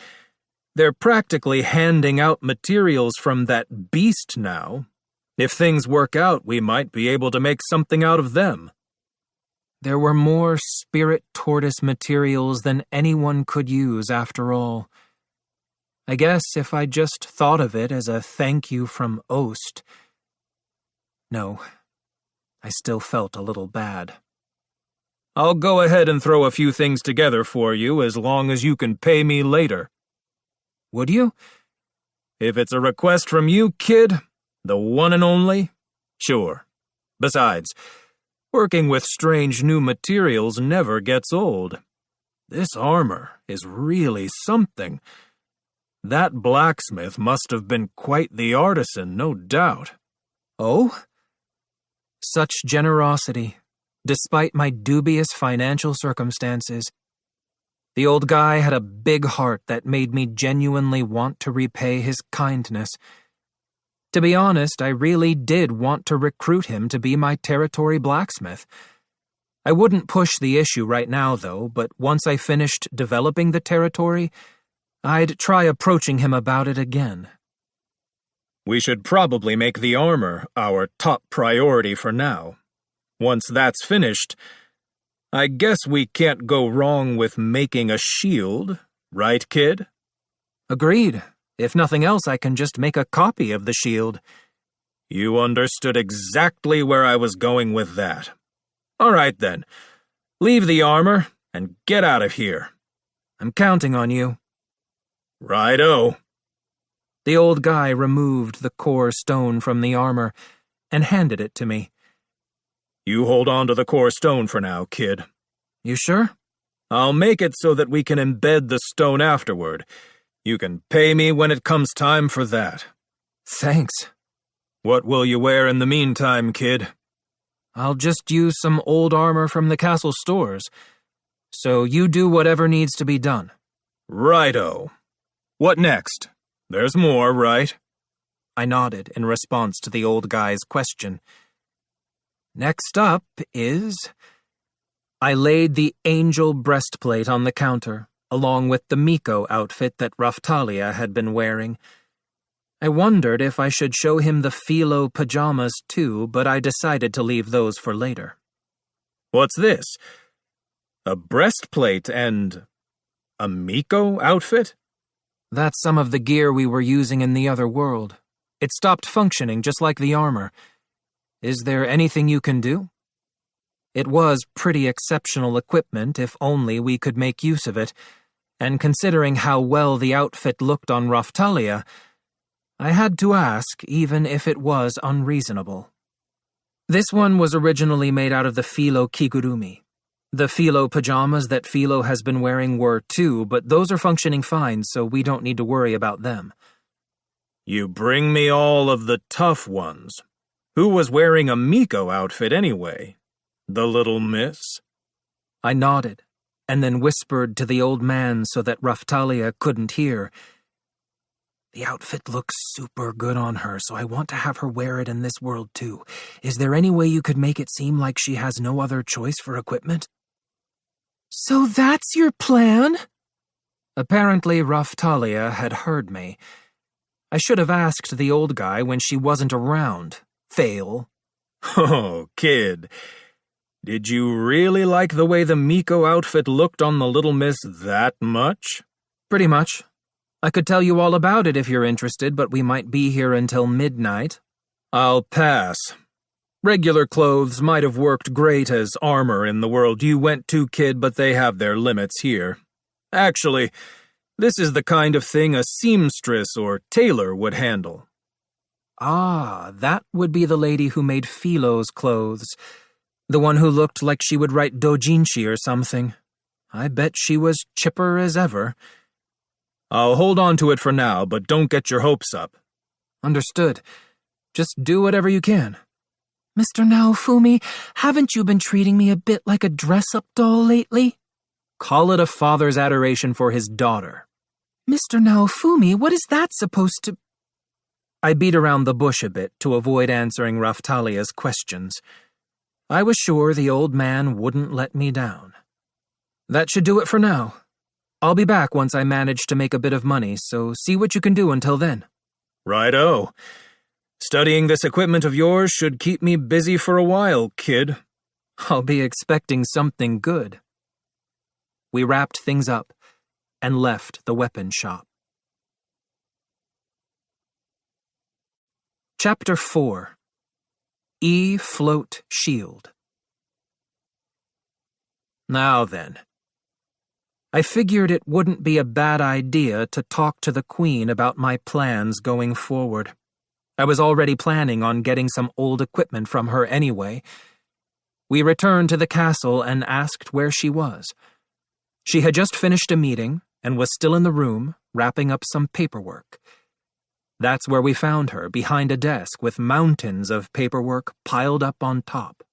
they're practically handing out materials from that beast now. If things work out, we might be able to make something out of them. There were more spirit tortoise materials than anyone could use after all. I guess if I just thought of it as a thank you from Ost. No, I still felt a little bad. I'll go ahead and throw a few things together for you as long as you can pay me later. Would you? If it's a request from you, kid, the one and only, sure. Besides, working with strange new materials never gets old. This armor is really something. That blacksmith must have been quite the artisan, no doubt. Oh? Such generosity. Despite my dubious financial circumstances, the old guy had a big heart that made me genuinely want to repay his kindness. To be honest, I really did want to recruit him to be my territory blacksmith. I wouldn't push the issue right now, though, but once I finished developing the territory, I'd try approaching him about it again. We should probably make the armor our top priority for now. Once that's finished, I guess we can't go wrong with making a shield, right, kid? Agreed. If nothing else, I can just make a copy of the shield. You understood exactly where I was going with that. All right, then. Leave the armor and get out of here. I'm counting on you. Righto. The old guy removed the core stone from the armor and handed it to me. You hold on to the core stone for now, kid. You sure? I'll make it so that we can embed the stone afterward. You can pay me when it comes time for that. Thanks. What will you wear in the meantime, kid? I'll just use some old armor from the castle stores. So you do whatever needs to be done. Righto. What next? There's more, right? I nodded in response to the old guy's question. Next up is... I laid the angel breastplate on the counter, along with the Miko outfit that Raftalia had been wearing. I wondered if I should show him the philo pajamas too, but I decided to leave those for later. What's this? A breastplate and... a Miko outfit? That's some of the gear we were using in the other world. It stopped functioning just like the armor. Is there anything you can do? It was pretty exceptional equipment if only we could make use of it, and considering how well the outfit looked on Raftalia, I had to ask even if it was unreasonable. This one was originally made out of the philo kigurumi. The philo pajamas that Philo has been wearing were too, but those are functioning fine, so we don't need to worry about them. You bring me all of the tough ones. Who was wearing a Miko outfit anyway? The little miss? I nodded, and then whispered to the old man so that Raftalia couldn't hear. The outfit looks super good on her, so I want to have her wear it in this world too. Is there any way you could make it seem like she has no other choice for equipment? So that's your plan? Apparently Raftalia had heard me. I should have asked the old guy when she wasn't around. Fail. Oh, kid. Did you really like the way the Miko outfit looked on the little miss that much? Pretty much. I could tell you all about it if you're interested, but we might be here until midnight. I'll pass. Regular clothes might have worked great as armor in the world you went to, kid, but they have their limits here. Actually, this is the kind of thing a seamstress or tailor would handle. Ah, that would be the lady who made Philo's clothes. The one who looked like she would write doujinshi or something. I bet she was chipper as ever. I'll hold on to it for now, but don't get your hopes up. Understood. Just do whatever you can. Mr. Naofumi, haven't you been treating me a bit like a dress-up doll lately? Call it a father's adoration for his daughter. Mr. Naofumi, what is that supposed to... I beat around the bush a bit to avoid answering Raftalia's questions. I was sure the old man wouldn't let me down. That should do it for now. I'll be back once I manage to make a bit of money, so see what you can do until then. Righto. Studying this equipment of yours should keep me busy for a while, kid. I'll be expecting something good. We wrapped things up and left the weapon shop. Chapter 4. E-Float Shield. Now then. I figured it wouldn't be a bad idea to talk to the Queen about my plans going forward. I was already planning on getting some old equipment from her anyway. We returned to the castle and asked where she was. She had just finished a meeting and was still in the room, wrapping up some paperwork. That's where we found her, behind a desk with mountains of paperwork piled up on top.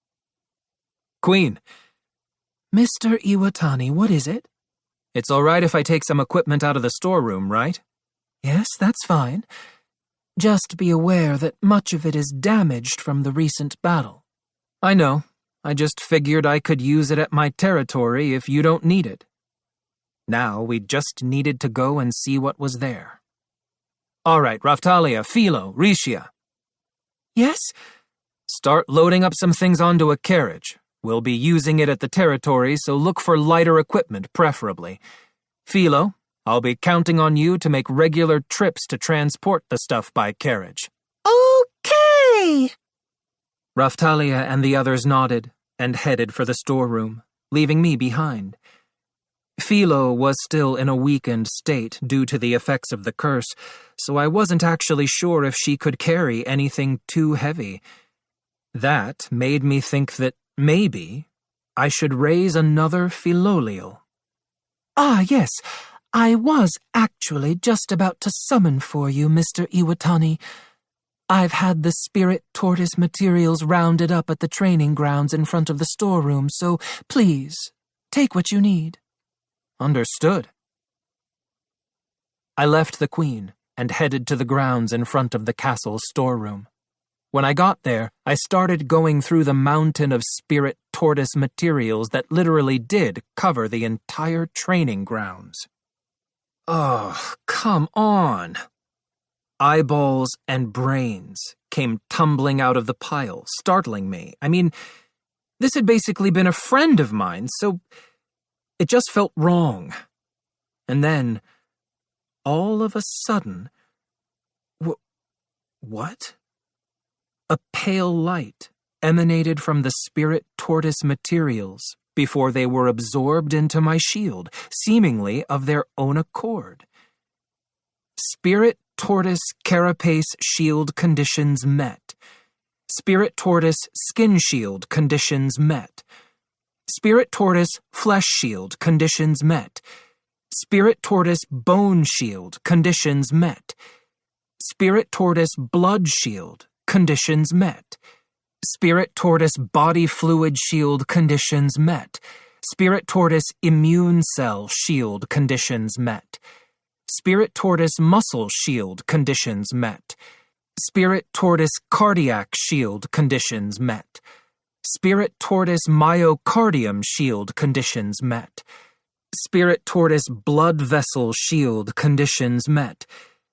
Queen. Mr. Iwatani, what is it? It's all right if I take some equipment out of the storeroom, right? Yes, that's fine. Just be aware that much of it is damaged from the recent battle. I know. I just figured I could use it at my territory if you don't need it. Now we just needed to go and see what was there. All right, Raftalia, Philo, Rishia. Yes? Start loading up some things onto a carriage. We'll be using it at the territory, so look for lighter equipment, preferably. Philo, I'll be counting on you to make regular trips to transport the stuff by carriage. Okay! Raftalia and the others nodded and headed for the storeroom, leaving me behind. Philo was still in a weakened state due to the effects of the curse, so I wasn't actually sure if she could carry anything too heavy. That made me think that maybe I should raise another Philolial. Ah, yes. I was actually just about to summon for you, Mr. Iwatani. I've had the spirit tortoise materials rounded up at the training grounds in front of the storeroom, so please, take what you need. Understood. I left the Queen and headed to the grounds in front of the castle's storeroom. When I got there, I started going through the mountain of spirit tortoise materials that literally did cover the entire training grounds. Oh, come on! Eyeballs and brains came tumbling out of the pile, startling me. I mean, this had basically been a friend of mine, so it just felt wrong. And then, all of a sudden, what? A pale light emanated from the spirit tortoise materials before they were absorbed into my shield, seemingly of their own accord. Spirit tortoise carapace shield conditions met. Spirit tortoise skin shield conditions met. Spirit tortoise flesh shield conditions met. Spirit tortoise bone shield conditions met. Spirit tortoise blood shield conditions met. Spirit tortoise body fluid shield conditions met. Spirit tortoise immune cell shield conditions met. Spirit tortoise muscle shield conditions met. Spirit tortoise cardiac shield conditions met. Spirit tortoise myocardium shield conditions met. Spirit tortoise blood vessel shield conditions met.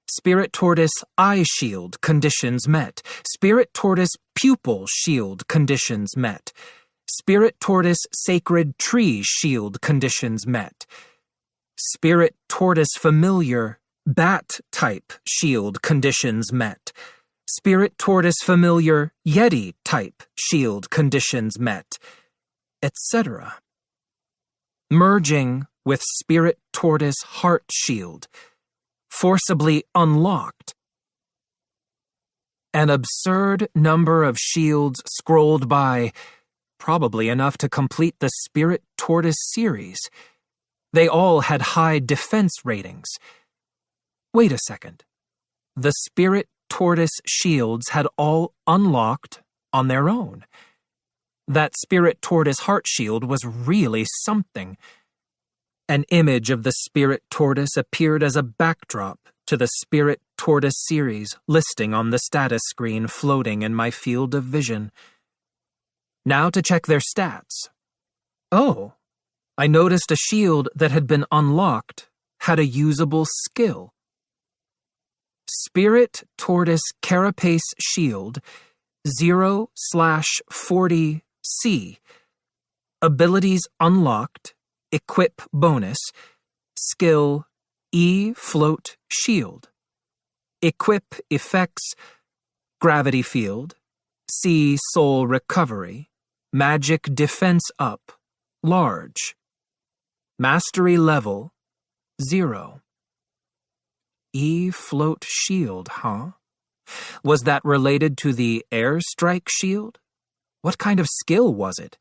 Spirit tortoise eye shield conditions met. Spirit tortoise pupil shield conditions met. Spirit tortoise sacred tree shield conditions met. Spirit tortoise familiar bat type shield conditions met. Spirit tortoise familiar yeti type shield conditions met, etc. Merging with spirit tortoise heart shield, forcibly unlocked. An absurd number of shields scrolled by, probably enough to complete the Spirit Tortoise series. They all had high defense ratings. Wait a second. The Spirit Tortoise shields had all unlocked on their own. That Spirit Tortoise heart shield was really something. An image of the Spirit Tortoise appeared as a backdrop to the Spirit Tortoise series listing on the status screen floating in my field of vision. Now to check their stats. Oh, I noticed a shield that had been unlocked had a usable skill. Spirit Tortoise Carapace Shield 0/40C. Abilities unlocked. Equip bonus. Skill E Float Shield. Equip effects Gravity Field. C Soul Recovery. Magic Defense Up. Large. Mastery Level 0. E Float Shield, huh? Was that related to the Airstrike Shield? What kind of skill was it?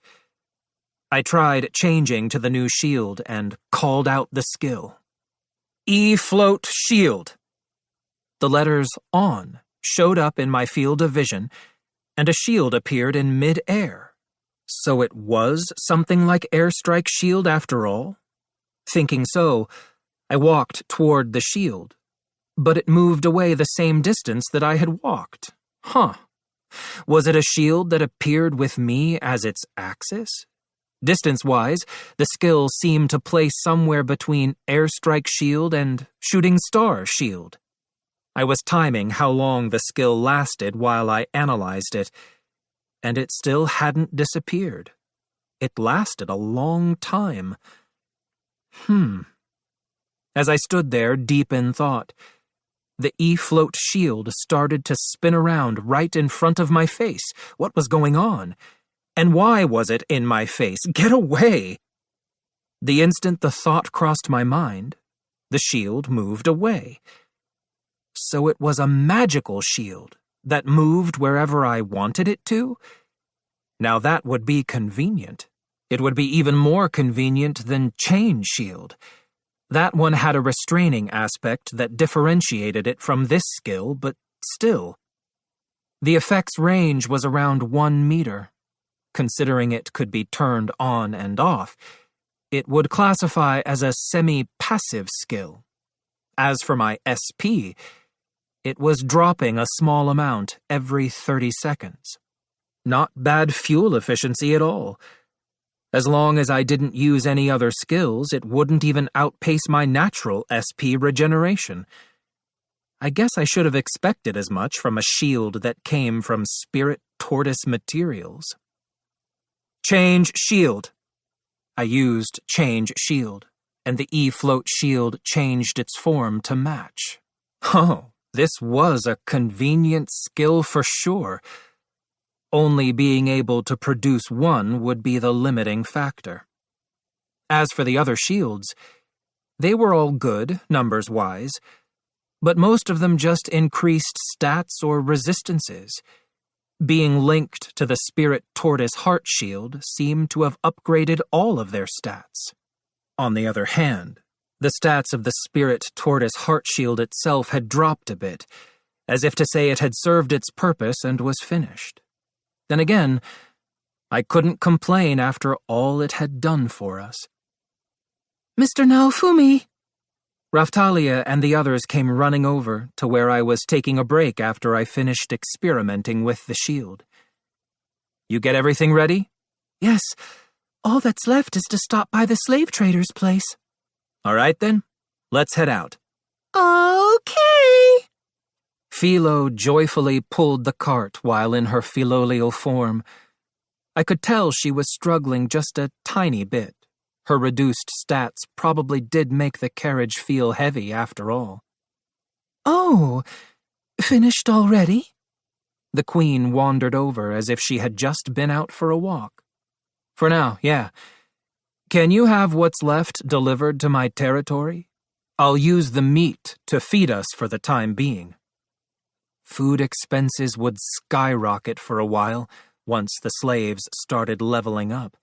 I tried changing to the new shield and called out the skill. E-Float Shield. The letters ON showed up in my field of vision, and a shield appeared in mid-air. So it was something like Airstrike Shield after all? Thinking so, I walked toward the shield, but it moved away the same distance that I had walked. Huh. Was it a shield that appeared with me as its axis? Distance-wise, the skill seemed to place somewhere between Airstrike Shield and Shooting Star Shield. I was timing how long the skill lasted while I analyzed it, and it still hadn't disappeared. It lasted a long time. As I stood there, deep in thought, the E-Float Shield started to spin around right in front of my face. What was going on? And why was it in my face? Get away! The instant the thought crossed my mind, the shield moved away. So it was a magical shield that moved wherever I wanted it to? Now that would be convenient. It would be even more convenient than Chain Shield. That one had a restraining aspect that differentiated it from this skill, but still. The effect's range was around 1 meter. Considering it could be turned on and off, it would classify as a semi-passive skill. As for my SP, it was dropping a small amount every 30 seconds. Not bad fuel efficiency at all. As long as I didn't use any other skills, it wouldn't even outpace my natural SP regeneration. I guess I should have expected as much from a shield that came from Spirit Tortoise materials. Change shield. I used change shield, and the E-float shield changed its form to match. Oh, this was a convenient skill for sure. Only being able to produce one would be the limiting factor. As for the other shields, they were all good, numbers-wise, but most of them just increased stats or resistances. Being linked to the Spirit Tortoise Heart Shield seemed to have upgraded all of their stats. On the other hand, the stats of the Spirit Tortoise Heart Shield itself had dropped a bit, as if to say it had served its purpose and was finished. Then again, I couldn't complain after all it had done for us. Mr. Naofumi! Raftalia and the others came running over to where I was taking a break after I finished experimenting with the shield. You get everything ready? Yes, all that's left is to stop by the slave trader's place. All right then, let's head out. Okay! Philo joyfully pulled the cart while in her filolial form. I could tell she was struggling just a tiny bit. Her reduced stats probably did make the carriage feel heavy after all. Oh, finished already? The Queen wandered over as if she had just been out for a walk. For now, yeah. Can you have what's left delivered to my territory? I'll use the meat to feed us for the time being. Food expenses would skyrocket for a while once the slaves started leveling up.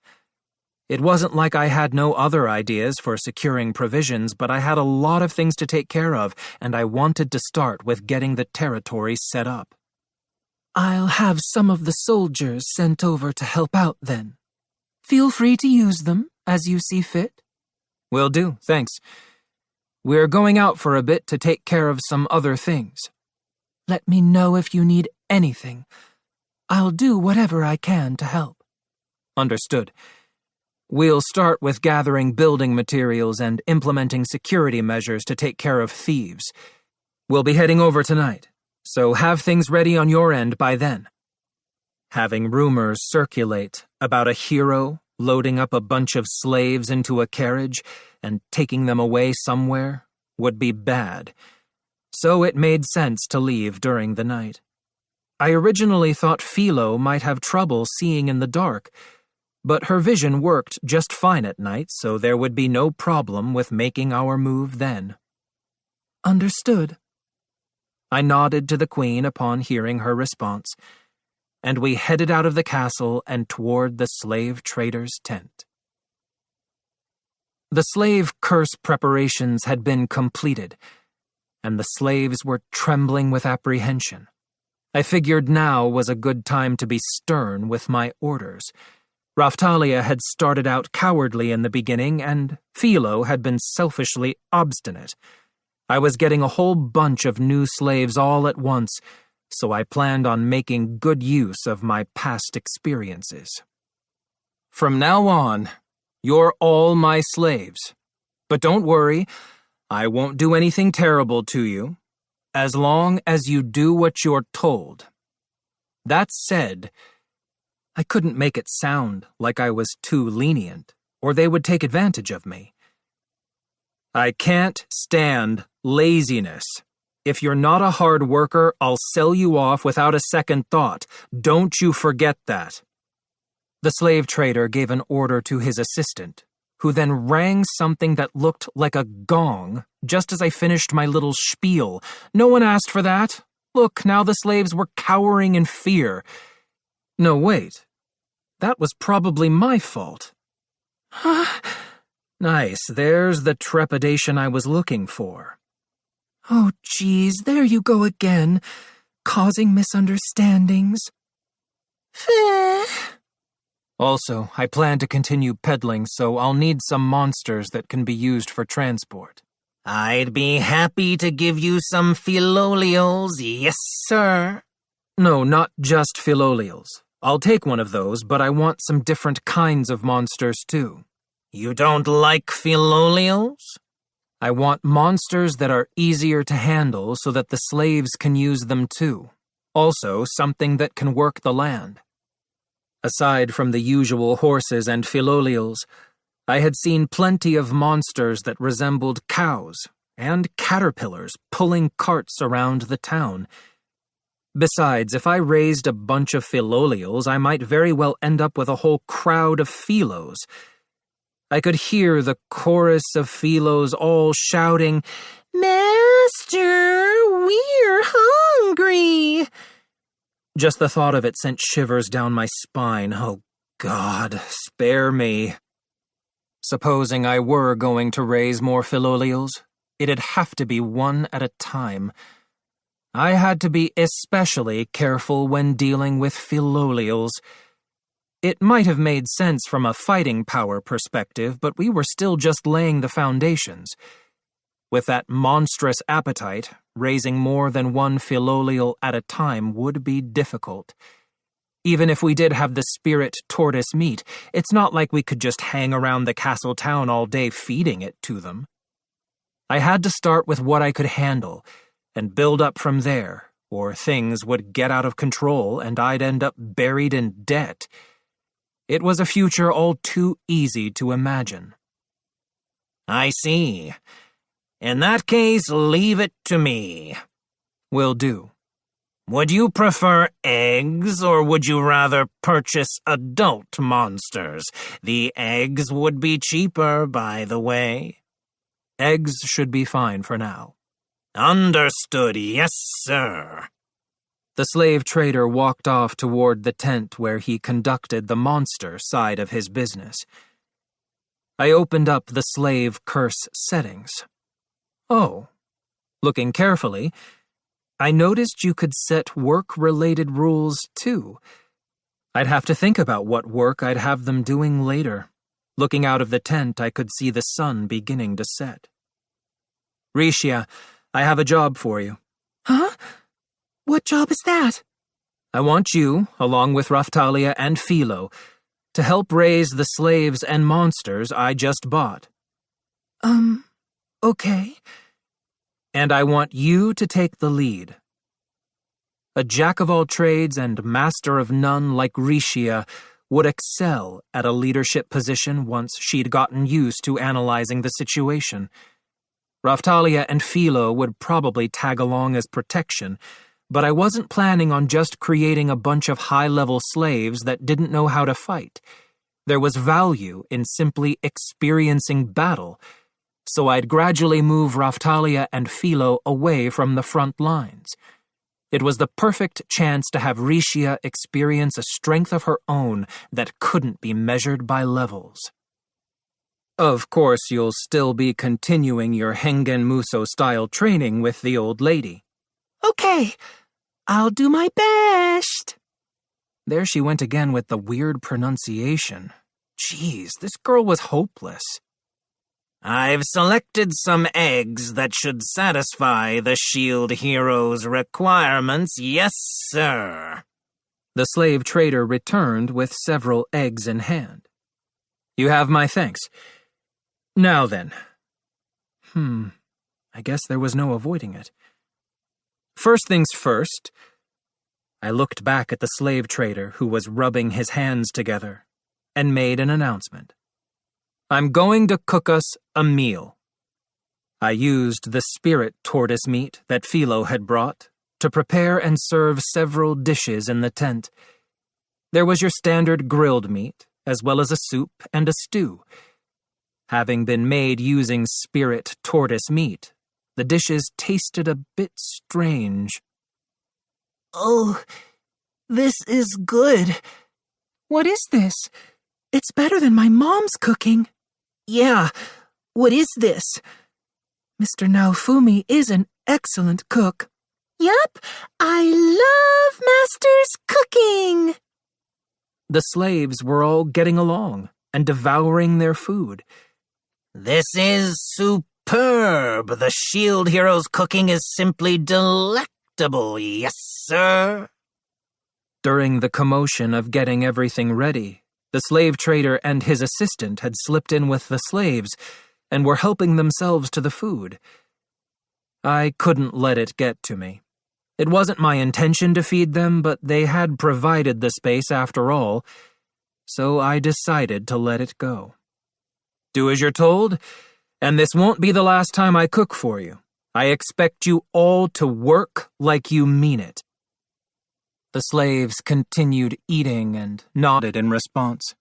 It wasn't like I had no other ideas for securing provisions, but I had a lot of things to take care of, and I wanted to start with getting the territory set up. I'll have some of the soldiers sent over to help out then. Feel free to use them as you see fit. Will do, thanks. We're going out for a bit to take care of some other things. Let me know if you need anything. I'll do whatever I can to help. Understood. We'll start with gathering building materials and implementing security measures to take care of thieves. We'll be heading over tonight, so have things ready on your end by then. Having rumors circulate about a hero loading up a bunch of slaves into a carriage and taking them away somewhere would be bad, so it made sense to leave during the night. I originally thought Philo might have trouble seeing in the dark, but her vision worked just fine at night, so there would be no problem with making our move then. Understood. I nodded to the Queen upon hearing her response, and we headed out of the castle and toward the slave trader's tent. The slave curse preparations had been completed, and the slaves were trembling with apprehension. I figured now was a good time to be stern with my orders. Raftalia had started out cowardly in the beginning, and Philo had been selfishly obstinate. I was getting a whole bunch of new slaves all at once, so I planned on making good use of my past experiences. From now on, you're all my slaves. But don't worry, I won't do anything terrible to you, as long as you do what you're told. That said, I couldn't make it sound like I was too lenient, or they would take advantage of me. I can't stand laziness. If you're not a hard worker, I'll sell you off without a second thought. Don't you forget that. The slave trader gave an order to his assistant, who then rang something that looked like a gong just as I finished my little spiel. No one asked for that. Look, now the slaves were cowering in fear. No, wait. That was probably my fault. Nice, there's the trepidation I was looking for. Oh, geez, there you go again. causing misunderstandings. Feh. Also, I plan to continue peddling, so I'll need some monsters that can be used for transport. I'd be happy to give you some Philolials, yes, sir. No, not just Philolials. I'll take one of those, but I want some different kinds of monsters too. You don't like Philolials? I want monsters that are easier to handle so that the slaves can use them too. Also, something that can work the land. Aside from the usual horses and Philolials, I had seen plenty of monsters that resembled cows and caterpillars pulling carts around the town. Besides, if I raised a bunch of Philolials, I might very well end up with a whole crowd of Philos. I could hear the chorus of Philos all shouting, Master, we're hungry. Just the thought of it sent shivers down my spine. Oh, God, spare me. Supposing I were going to raise more Philolials, it'd have to be one at a time. I had to be especially careful when dealing with Philolials. It might have made sense from a fighting power perspective, but we were still just laying the foundations. With that monstrous appetite, raising more than one Philolial at a time would be difficult. Even if we did have the spirit tortoise meat, it's not like we could just hang around the castle town all day feeding it to them. I had to start with what I could handle, and build up from there, or things would get out of control and I'd end up buried in debt. It was a future all too easy to imagine. I see. In that case, leave it to me. Will do. Would you prefer eggs, or would you rather purchase adult monsters? The eggs would be cheaper, by the way. Eggs should be fine for now. Understood, yes, sir. The slave trader walked off toward the tent where he conducted the monster side of his business. I opened up the slave curse settings. Oh, looking carefully, I noticed you could set work-related rules too. I'd have to think about what work I'd have them doing later. Looking out of the tent, I could see the sun beginning to set. Rishia, I have a job for you. Huh? What job is that? I want you, along with Raphtalia and Philo, to help raise the slaves and monsters I just bought. Okay. And I want you to take the lead. A jack-of-all-trades and master of none like Rishia would excel at a leadership position once she'd gotten used to analyzing the situation. Raphtalia and Philo would probably tag along as protection, but I wasn't planning on just creating a bunch of high-level slaves that didn't know how to fight. There was value in simply experiencing battle, so I'd gradually move Raphtalia and Philo away from the front lines. It was the perfect chance to have Rishia experience a strength of her own that couldn't be measured by levels. Of course, you'll still be continuing your Hengen Muso-style training with the old lady. Okay, I'll do my best. There she went again with the weird pronunciation. Jeez, this girl was hopeless. I've selected some eggs that should satisfy the Shield Hero's requirements, yes, sir. The slave trader returned with several eggs in hand. You have my thanks. Now then. I guess there was no avoiding it. First things first, I looked back at the slave trader who was rubbing his hands together and made an announcement. I'm going to cook us a meal. I used the spirit tortoise meat that Philo had brought to prepare and serve several dishes in the tent. There was your standard grilled meat, as well as a soup and a stew. Having been made using spirit tortoise meat, the dishes tasted a bit strange. Oh, this is good. What is this? It's better than my mom's cooking. Yeah, what is this? Mr. Naofumi is an excellent cook. Yup, I love Master's cooking. The slaves were all getting along and devouring their food. This is superb. The Shield Hero's cooking is simply delectable, yes, sir. During the commotion of getting everything ready, the slave trader and his assistant had slipped in with the slaves and were helping themselves to the food. I couldn't let it get to me. It wasn't my intention to feed them, but they had provided the space after all, so I decided to let it go. Do as you're told, and this won't be the last time I cook for you. I expect you all to work like you mean it. The slaves continued eating and nodded in response.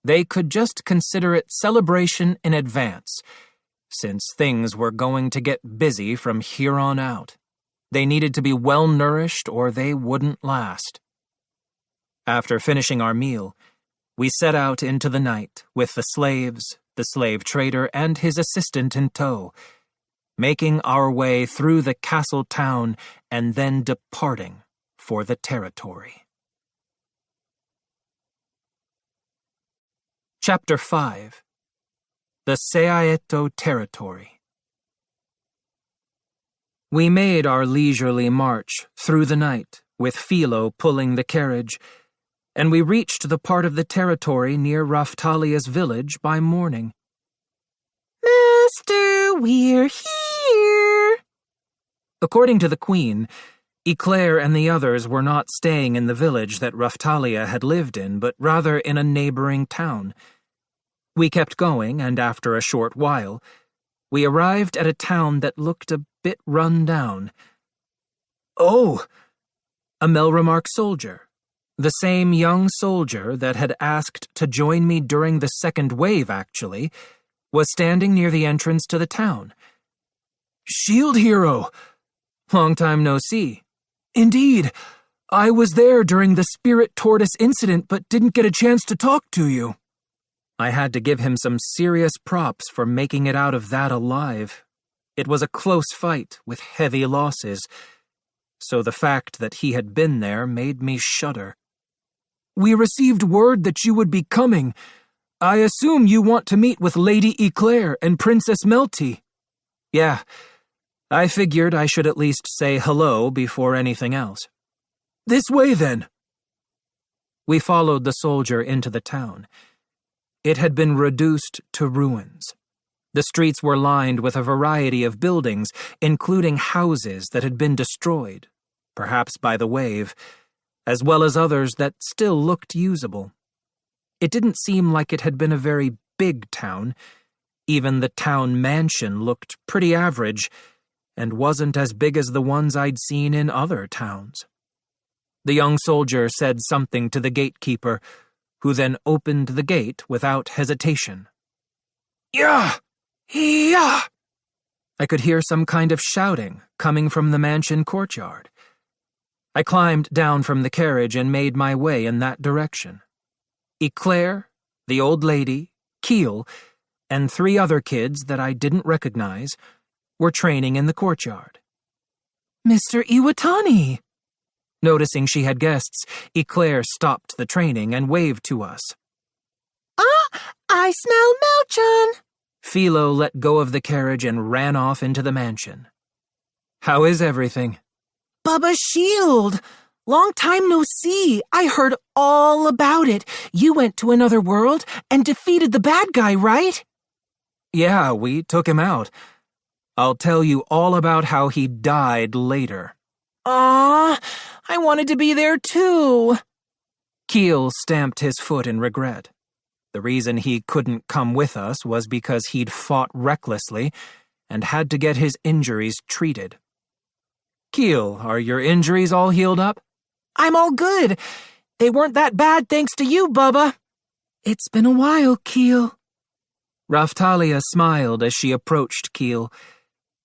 They could just consider it celebration in advance, since things were going to get busy from here on out. They needed to be well-nourished or they wouldn't last. After finishing our meal, we set out into the night with the slaves, the slave trader, and his assistant in tow, making our way through the castle town and then departing for the territory. Chapter 5. The Seaeto Territory. We made our leisurely march through the night, with Philo pulling the carriage, and we reached the part of the territory near Raphtalia's village by morning. Master, we're here. According to the queen, Eclair and the others were not staying in the village that Raphtalia had lived in, but rather in a neighboring town. We kept going, and after a short while, we arrived at a town that looked a bit run down. Oh! A Melremark soldier. The same young soldier that had asked to join me during the second wave, actually, was standing near the entrance to the town. Shield Hero! Long time no see. Indeed, I was there during the Spirit Tortoise incident but didn't get a chance to talk to you. I had to give him some serious props for making it out of that alive. It was a close fight with heavy losses, so the fact that he had been there made me shudder. We received word that you would be coming. I assume you want to meet with Lady Eclair and Princess Melty. Yeah, I figured I should at least say hello before anything else. This way, then. We followed the soldier into the town. It had been reduced to ruins. The streets were lined with a variety of buildings, including houses that had been destroyed, perhaps by the wave, as well as others that still looked usable. It didn't seem like it had been a very big town. Even the town mansion looked pretty average, and wasn't as big as the ones I'd seen in other towns. The young soldier said something to the gatekeeper, who then opened the gate without hesitation. Yeah! Yeah! I could hear some kind of shouting coming from the mansion courtyard. I climbed down from the carriage and made my way in that direction. Eclair, the old lady, Keel, and 3 other kids that I didn't recognize were training in the courtyard. Mr. Iwatani! Noticing she had guests, Eclair stopped the training and waved to us. Ah, I smell Melchan. Philo let go of the carriage and ran off into the mansion. How is everything? Bubba Shield! Long time no see. I heard all about it. You went to another world and defeated the bad guy, right? Yeah, we took him out. I'll tell you all about how he died later. I wanted to be there too. Keel stamped his foot in regret. The reason he couldn't come with us was because he'd fought recklessly and had to get his injuries treated. Keel, are your injuries all healed up? I'm all good. They weren't that bad thanks to you, Bubba. It's been a while, Keel. Raphtalia smiled as she approached Keel.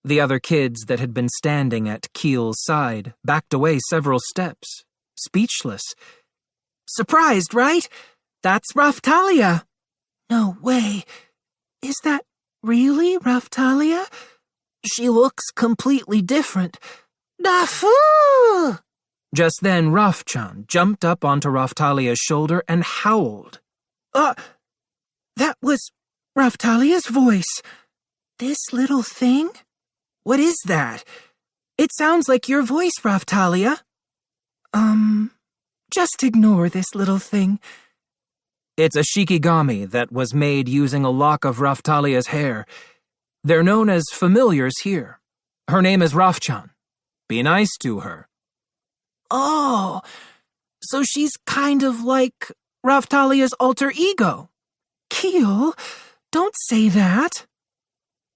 The other kids that had been standing at Keel's side backed away several steps, speechless. Surprised, right? That's Raphtalia. No way. Is that really Raphtalia? She looks completely different. Dafu! Just then, Rafchan jumped up onto Raftalia's shoulder and howled. That was Raftalia's voice. This little thing? What is that? It sounds like your voice, Raftalia. Just ignore this little thing. It's a shikigami that was made using a lock of Raftalia's hair. They're known as familiars here. Her name is Rafchan. Be nice to her. Oh, so she's kind of like Raftalia's alter ego. Keel, don't say that.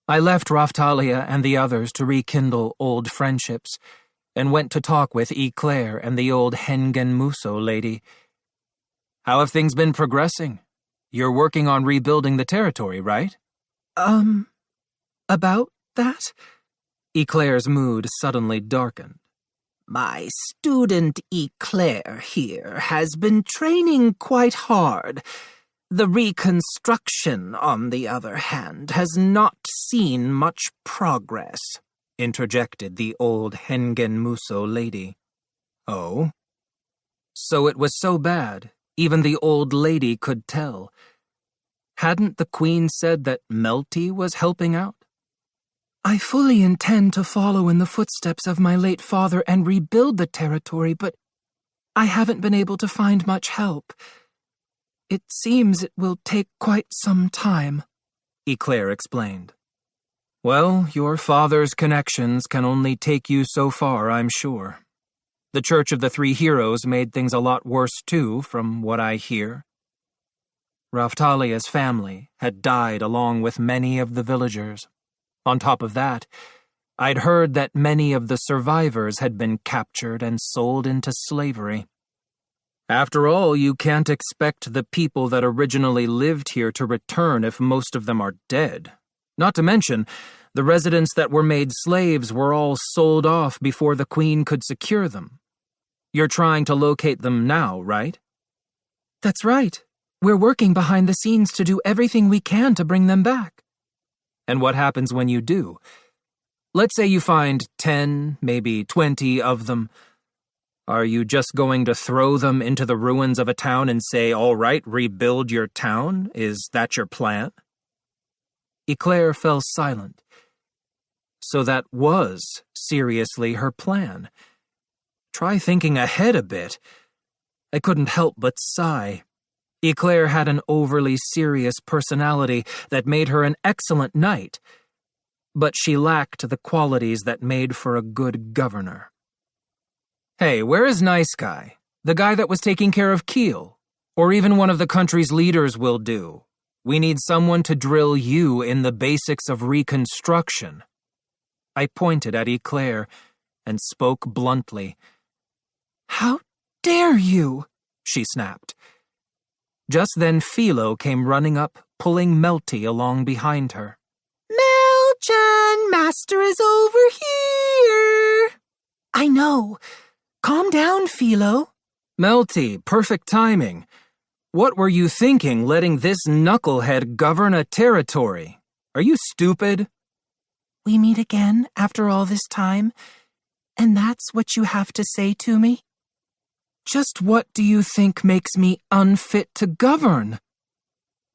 I left Raftalia and the others to rekindle old friendships, and went to talk with Eclair and the old Hengen Muso lady. How have things been progressing? You're working on rebuilding the territory, right? About that? Eclair's mood suddenly darkened. My student Eclair here has been training quite hard. The reconstruction, on the other hand, has not seen much progress, interjected the old Hengen Muso lady. Oh? So it was so bad, even the old lady could tell. Hadn't the queen said that Melty was helping out? I fully intend to follow in the footsteps of my late father and rebuild the territory, but I haven't been able to find much help. It seems it will take quite some time, Eclair explained. Well, your father's connections can only take you so far, I'm sure. The Church of the Three Heroes made things a lot worse too, from what I hear. Raftalia's family had died along with many of the villagers. On top of that, I'd heard that many of the survivors had been captured and sold into slavery. After all, you can't expect the people that originally lived here to return if most of them are dead. Not to mention, the residents that were made slaves were all sold off before the queen could secure them. You're trying to locate them now, right? That's right. We're working behind the scenes to do everything we can to bring them back. And what happens when you do? Let's say you find 10, maybe 20 of them. Are you just going to throw them into the ruins of a town and say, all right, rebuild your town? Is that your plan? Eclair fell silent. So that was seriously her plan. Try thinking ahead a bit. I couldn't help but sigh. Eclair had an overly serious personality that made her an excellent knight, but she lacked the qualities that made for a good governor. Hey, where is Nice Guy? The guy that was taking care of Keel? Or even one of the country's leaders will do. We need someone to drill you in the basics of reconstruction. I pointed at Eclair and spoke bluntly. How dare you? She snapped. Just then Philo came running up, pulling Melty along behind her. Melchan, Master is over here. I know. Calm down, Philo. Melty, perfect timing. What were you thinking, letting this knucklehead govern a territory? Are you stupid? We meet again after all this time, and that's what you have to say to me? Just what do you think makes me unfit to govern?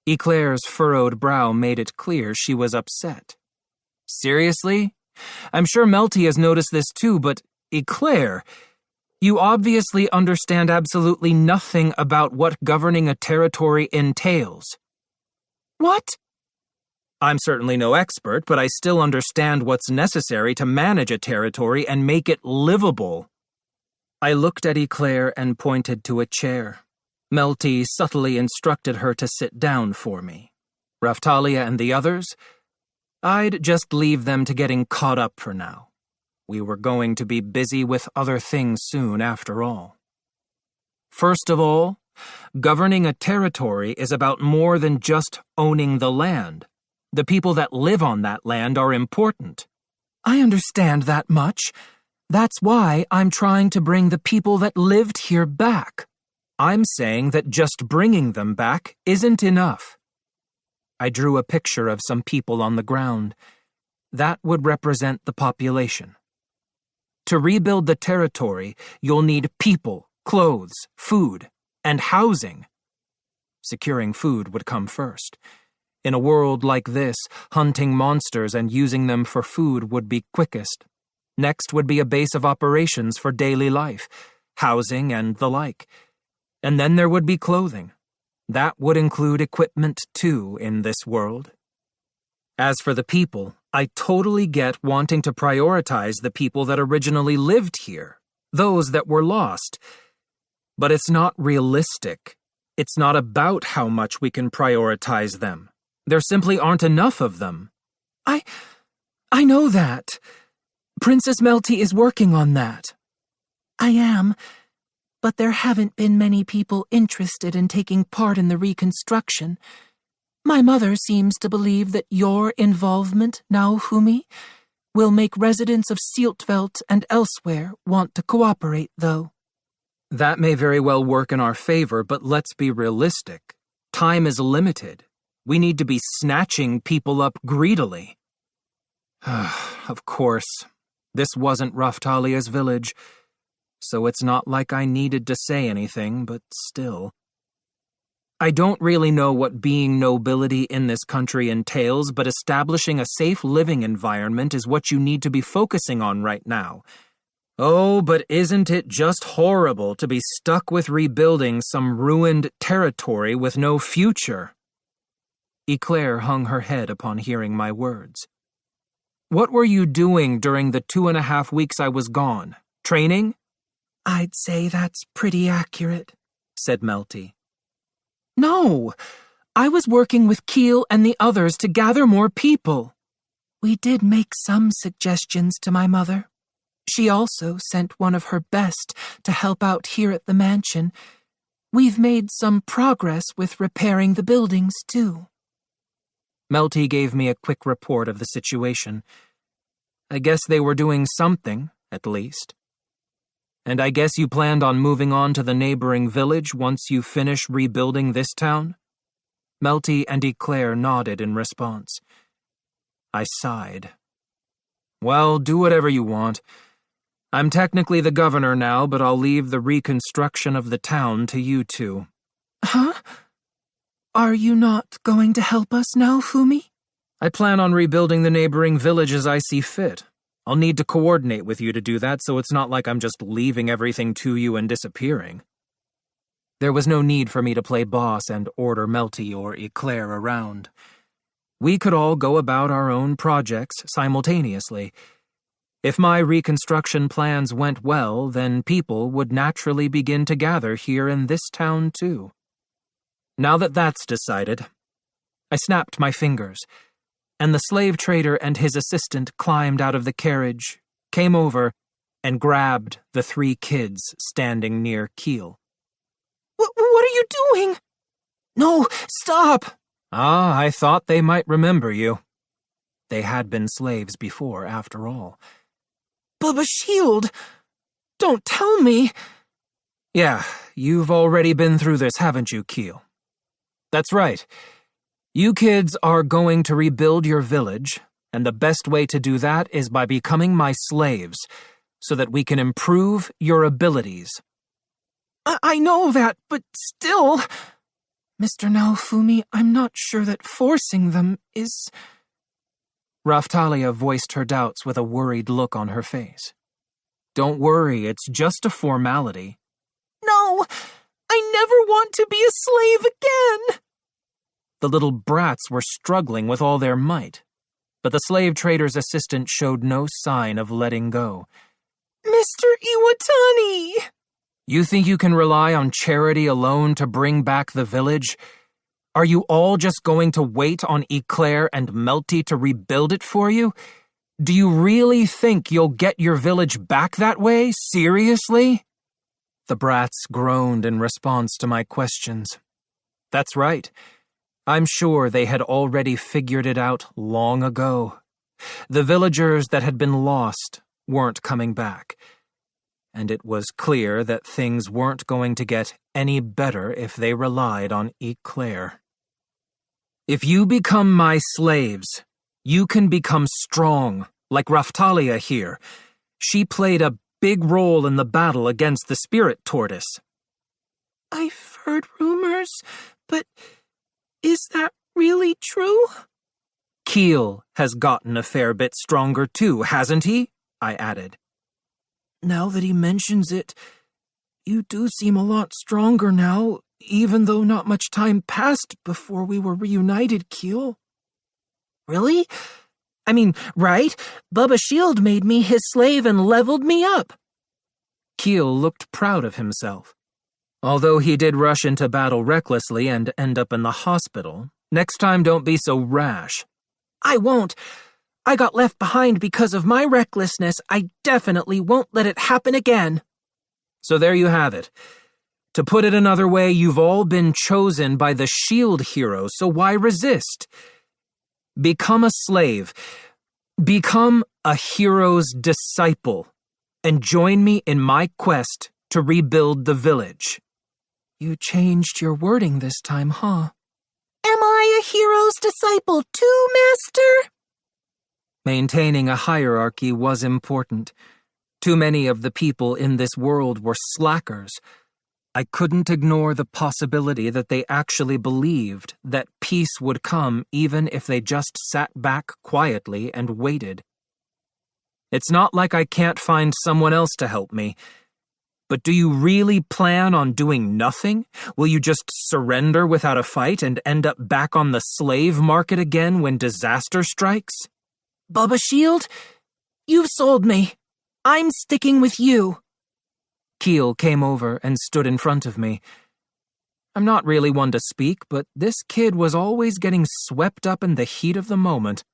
Eclair's furrowed brow made it clear she was upset. Seriously? I'm sure Melty has noticed this too, but Eclair, you obviously understand absolutely nothing about what governing a territory entails. What? I'm certainly no expert, but I still understand what's necessary to manage a territory and make it livable. I looked at Eclair and pointed to a chair. Melty subtly instructed her to sit down for me. Raftalia and the others? I'd just leave them to getting caught up for now. We were going to be busy with other things soon after all. First of all, governing a territory is about more than just owning the land. The people that live on that land are important. I understand that much. That's why I'm trying to bring the people that lived here back. I'm saying that just bringing them back isn't enough. I drew a picture of some people on the ground. That would represent the population. To rebuild the territory, you'll need people, clothes, food, and housing. Securing food would come first. In a world like this, hunting monsters and using them for food would be quickest. Next would be a base of operations for daily life, housing and the like. And then there would be clothing. That would include equipment, too, in this world. As for the people, I totally get wanting to prioritize the people that originally lived here, those that were lost. But it's not realistic. It's not about how much we can prioritize them. There simply aren't enough of them. I know that. Princess Melty is working on that. I am, but there haven't been many people interested in taking part in the reconstruction. My mother seems to believe that your involvement, Naofumi, will make residents of Sieltveldt and elsewhere want to cooperate, though. That may very well work in our favor, but let's be realistic. Time is limited. We need to be snatching people up greedily. Of course, this wasn't Raftalia's village, so it's not like I needed to say anything, but still. I don't really know what being nobility in this country entails, but establishing a safe living environment is what you need to be focusing on right now. Oh, but isn't it just horrible to be stuck with rebuilding some ruined territory with no future? Eclair hung her head upon hearing my words. What were you doing during the 2.5 weeks I was gone? Training? I'd say that's pretty accurate, said Melty. No, I was working with Keel and the others to gather more people. We did make some suggestions to my mother. She also sent one of her best to help out here at the mansion. We've made some progress with repairing the buildings, too. Melty gave me a quick report of the situation. I guess they were doing something, at least. And I guess you planned on moving on to the neighboring village once you finish rebuilding this town? Melty and Eclair nodded in response. I sighed. Well, do whatever you want. I'm technically the governor now, but I'll leave the reconstruction of the town to you two. Huh? Are you not going to help us now, Fumi? I plan on rebuilding the neighboring village as I see fit. I'll need to coordinate with you to do that, so it's not like I'm just leaving everything to you and disappearing. There was no need for me to play boss and order Melty or Eclair around. We could all go about our own projects simultaneously. If my reconstruction plans went well, then people would naturally begin to gather here in this town too. Now that that's decided, I snapped my fingers, and the slave trader and his assistant climbed out of the carriage, came over, and grabbed the 3 kids standing near Keel. What are you doing? No, stop! Ah, I thought they might remember you. They had been slaves before, after all. Bubba Shield! Don't tell me! Yeah, you've already been through this, haven't you, Keel? That's right. You kids are going to rebuild your village, and the best way to do that is by becoming my slaves, so that we can improve your abilities. I know that, but still... Mr. Naofumi, I'm not sure that forcing them is... Raftalia voiced her doubts with a worried look on her face. Don't worry, it's just a formality. No, I never want to be a slave again! The little brats were struggling with all their might, but the slave trader's assistant showed no sign of letting go. Mr. Iwatani! You think you can rely on charity alone to bring back the village? Are you all just going to wait on Eclair and Melty to rebuild it for you? Do you really think you'll get your village back that way? Seriously? The brats groaned in response to my questions. That's right. I'm sure they had already figured it out long ago. The villagers that had been lost weren't coming back. And it was clear that things weren't going to get any better if they relied on Eclair. If you become my slaves, you can become strong, like Raftalia here, She played a big role in the battle against the spirit tortoise. I've heard rumors, but is that really true? Keel has gotten a fair bit stronger too, hasn't he? I added. Now that he mentions it, you do seem a lot stronger now, even though not much time passed before we were reunited, Keel. Really? I mean, right? Bubba Shield made me his slave and leveled me up. Keel looked proud of himself. Although he did rush into battle recklessly and end up in the hospital, next time don't be so rash. I won't. I got left behind because of my recklessness. I definitely won't let it happen again. So there you have it. To put it another way, you've all been chosen by the Shield Hero, so why resist? Become a slave. Become a hero's disciple. And join me in my quest to rebuild the village. You changed your wording this time, huh? Am I a hero's disciple too, Master? Maintaining a hierarchy was important. Too many of the people in this world were slackers. I couldn't ignore the possibility that they actually believed that peace would come even if they just sat back quietly and waited. It's not like I can't find someone else to help me. But do you really plan on doing nothing? Will you just surrender without a fight and end up back on the slave market again when disaster strikes? Bubba Shield, you've sold me. I'm sticking with you. Keel came over and stood in front of me. I'm not really one to speak, but this kid was always getting swept up in the heat of the moment.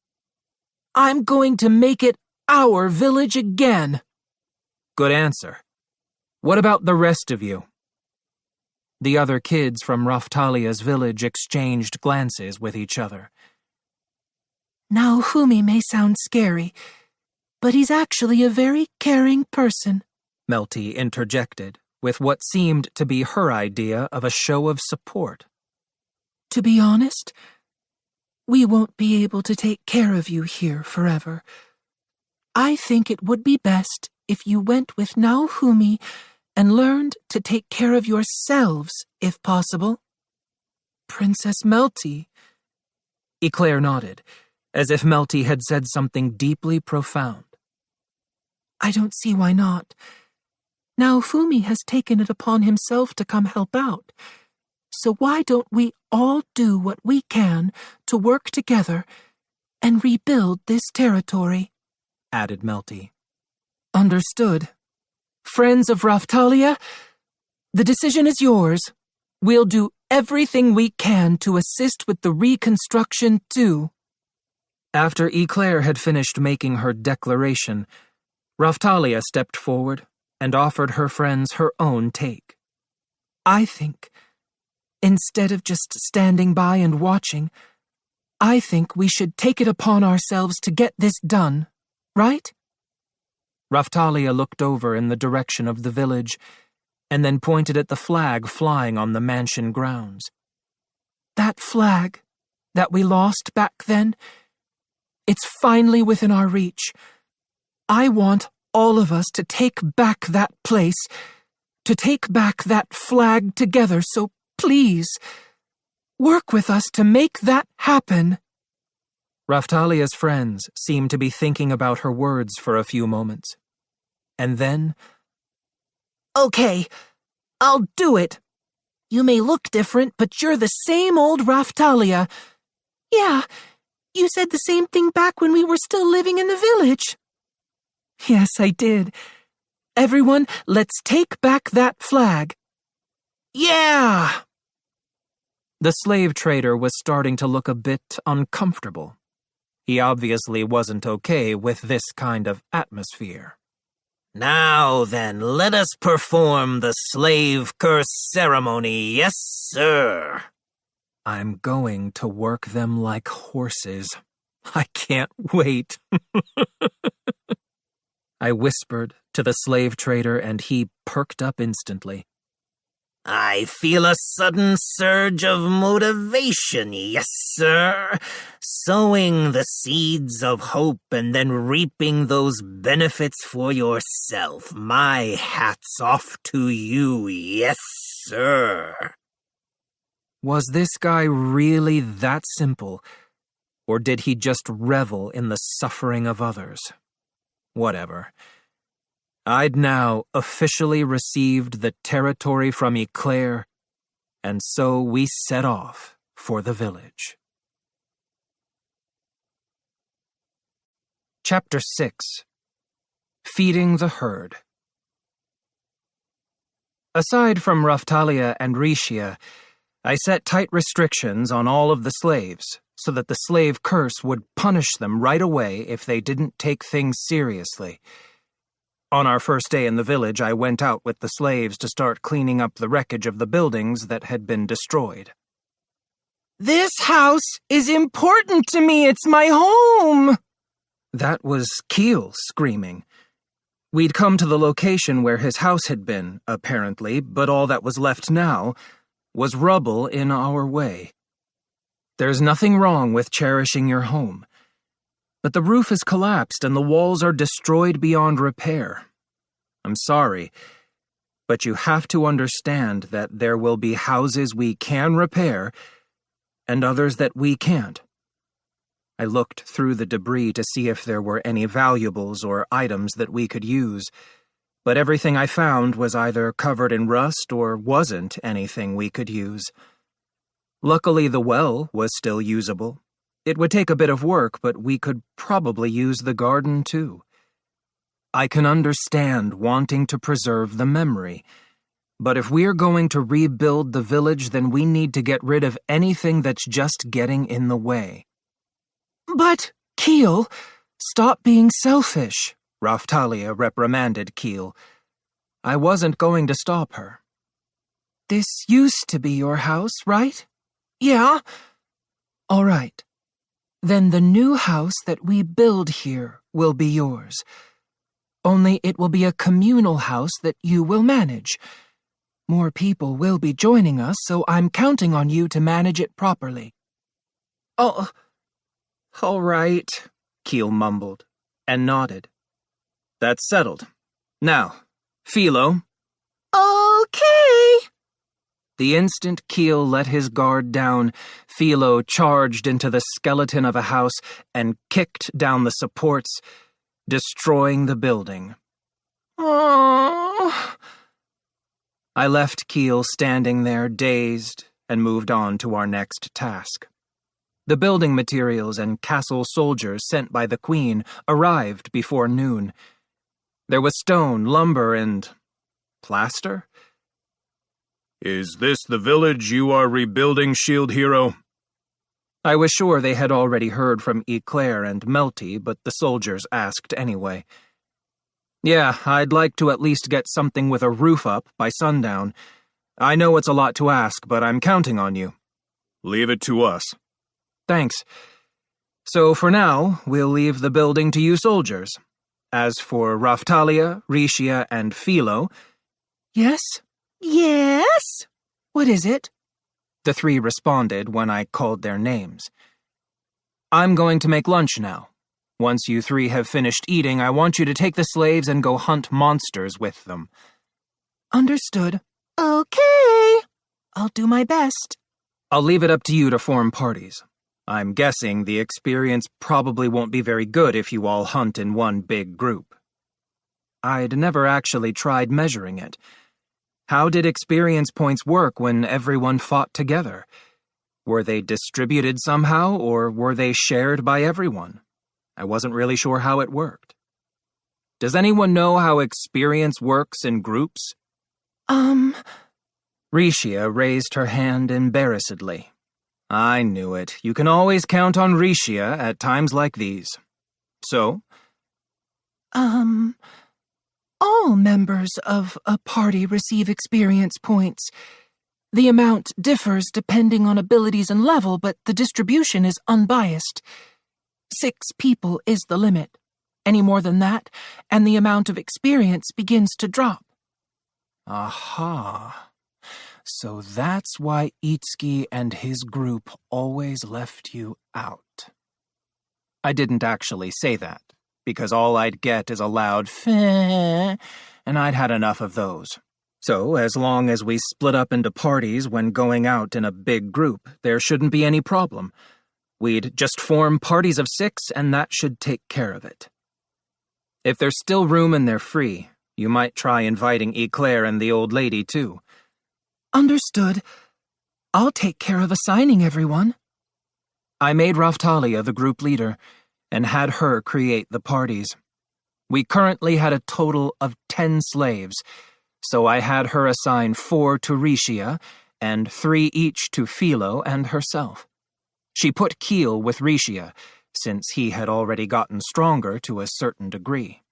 I'm going to make it our village again. Good answer. What about the rest of you? The other kids from Raftalia's village exchanged glances with each other. Now Fumi may sound scary, but he's actually a very caring person, Melty interjected, with what seemed to be her idea of a show of support. To be honest, we won't be able to take care of you here forever. I think it would be best if you went with Naofumi and learned to take care of yourselves, if possible. Princess Melty. Eclair nodded, as if Melty had said something deeply profound. I don't see why not. Naofumi has taken it upon himself to come help out. So why don't we all do what we can to work together and rebuild this territory? Added Melty. Understood. Friends of Raftalia, the decision is yours. We'll do everything we can to assist with the reconstruction, too. After Eclair had finished making her declaration, Raftalia stepped forward and offered her friends her own take. I think, instead of just standing by and watching, I think we should take it upon ourselves to get this done, right? Raftalia looked over in the direction of the village and then pointed at the flag flying on the mansion grounds. That flag that we lost back then, it's finally within our reach. I want all of us to take back that place, to take back that flag together, so please, work with us to make that happen. Raftalia's friends seemed to be thinking about her words for a few moments. And then, Okay, I'll do it. You may look different, but you're the same old Raftalia. Yeah, you said the same thing back when we were still living in the village. Yes, I did. Everyone, let's take back that flag. Yeah! The slave trader was starting to look a bit uncomfortable. He obviously wasn't okay with this kind of atmosphere. Now then, let us perform the slave curse ceremony, yes, sir. I'm going to work them like horses. I can't wait. I whispered to the slave trader, and he perked up instantly. I feel a sudden surge of motivation, yes, sir. Sowing the seeds of hope and then reaping those benefits for yourself. My hat's off to you, yes, sir. Was this guy really that simple, or did he just revel in the suffering of others? Whatever. I'd now officially received the territory from Eclair, and so we set off for the village. Chapter 6. Feeding the Herd. Aside from Raftalia and Rishia, I set tight restrictions on all of the slaves, so that the slave curse would punish them right away if they didn't take things seriously. On our first day in the village, I went out with the slaves to start cleaning up the wreckage of the buildings that had been destroyed. This house is important to me. It's my home. That was Keel screaming. We'd come to the location where his house had been, apparently, but all that was left now was rubble in our way. There's nothing wrong with cherishing your home, but the roof has collapsed and the walls are destroyed beyond repair. I'm sorry, but you have to understand that there will be houses we can repair and others that we can't. I looked through the debris to see if there were any valuables or items that we could use, but everything I found was either covered in rust or wasn't anything we could use. Luckily, the well was still usable. It would take a bit of work, but we could probably use the garden too. I can understand wanting to preserve the memory, but if we're going to rebuild the village, then we need to get rid of anything that's just getting in the way. But, Keel, stop being selfish, Raftalia reprimanded Keel. I wasn't going to stop her. This used to be your house, right? Yeah. All right. Then the new house that we build here will be yours. Only it will be a communal house that you will manage. More people will be joining us, so I'm counting on you to manage it properly. Oh, all right, Keel mumbled and nodded. That's settled. Now, Philo. Okay. The instant Keel let his guard down, Philo charged into the skeleton of a house and kicked down the supports, destroying the building. Oh. I left Keel standing there dazed and moved on to our next task. The building materials and castle soldiers sent by the Queen arrived before noon. There was stone, lumber, and plaster. Is this the village you are rebuilding, Shield Hero? I was sure they had already heard from Eclair and Melty, but the soldiers asked anyway. Yeah, I'd like to at least get something with a roof up by sundown. I know it's a lot to ask, but I'm counting on you. Leave it to us. Thanks. So for now, we'll leave the building to you soldiers. As for Raftalia, Rishia, and Philo... Yes? Yes? What is it? The three responded when I called their names. I'm going to make lunch now. Once you three have finished eating, I want you to take the slaves and go hunt monsters with them. Understood. Okay. I'll do my best. I'll leave it up to you to form parties. I'm guessing the experience probably won't be very good if you all hunt in one big group. I'd never actually tried measuring it. How did experience points work when everyone fought together? Were they distributed somehow, or were they shared by everyone? I wasn't really sure how it worked. Does anyone know how experience works in groups? Rishia raised her hand embarrassedly. I knew it. You can always count on Rishia at times like these. So? All members of a party receive experience points. The amount differs depending on abilities and level, but the distribution is unbiased. 6 people is the limit. Any more than that, and the amount of experience begins to drop. Aha. So that's why Itsuki and his group always left you out. I didn't actually say that, because all I'd get is a loud "feh," and I'd had enough of those. So, as long as we split up into parties when going out in a big group, there shouldn't be any problem. We'd just form parties of 6, and that should take care of it. If there's still room and they're free, you might try inviting Eclair and the old lady, too. Understood. I'll take care of assigning everyone. I made Raftalia the group leader, and had her create the parties. We currently had a total of 10 slaves, so I had her assign 4 to Rishia, and 3 each to Philo and herself. She put Keel with Rishia, since he had already gotten stronger to a certain degree.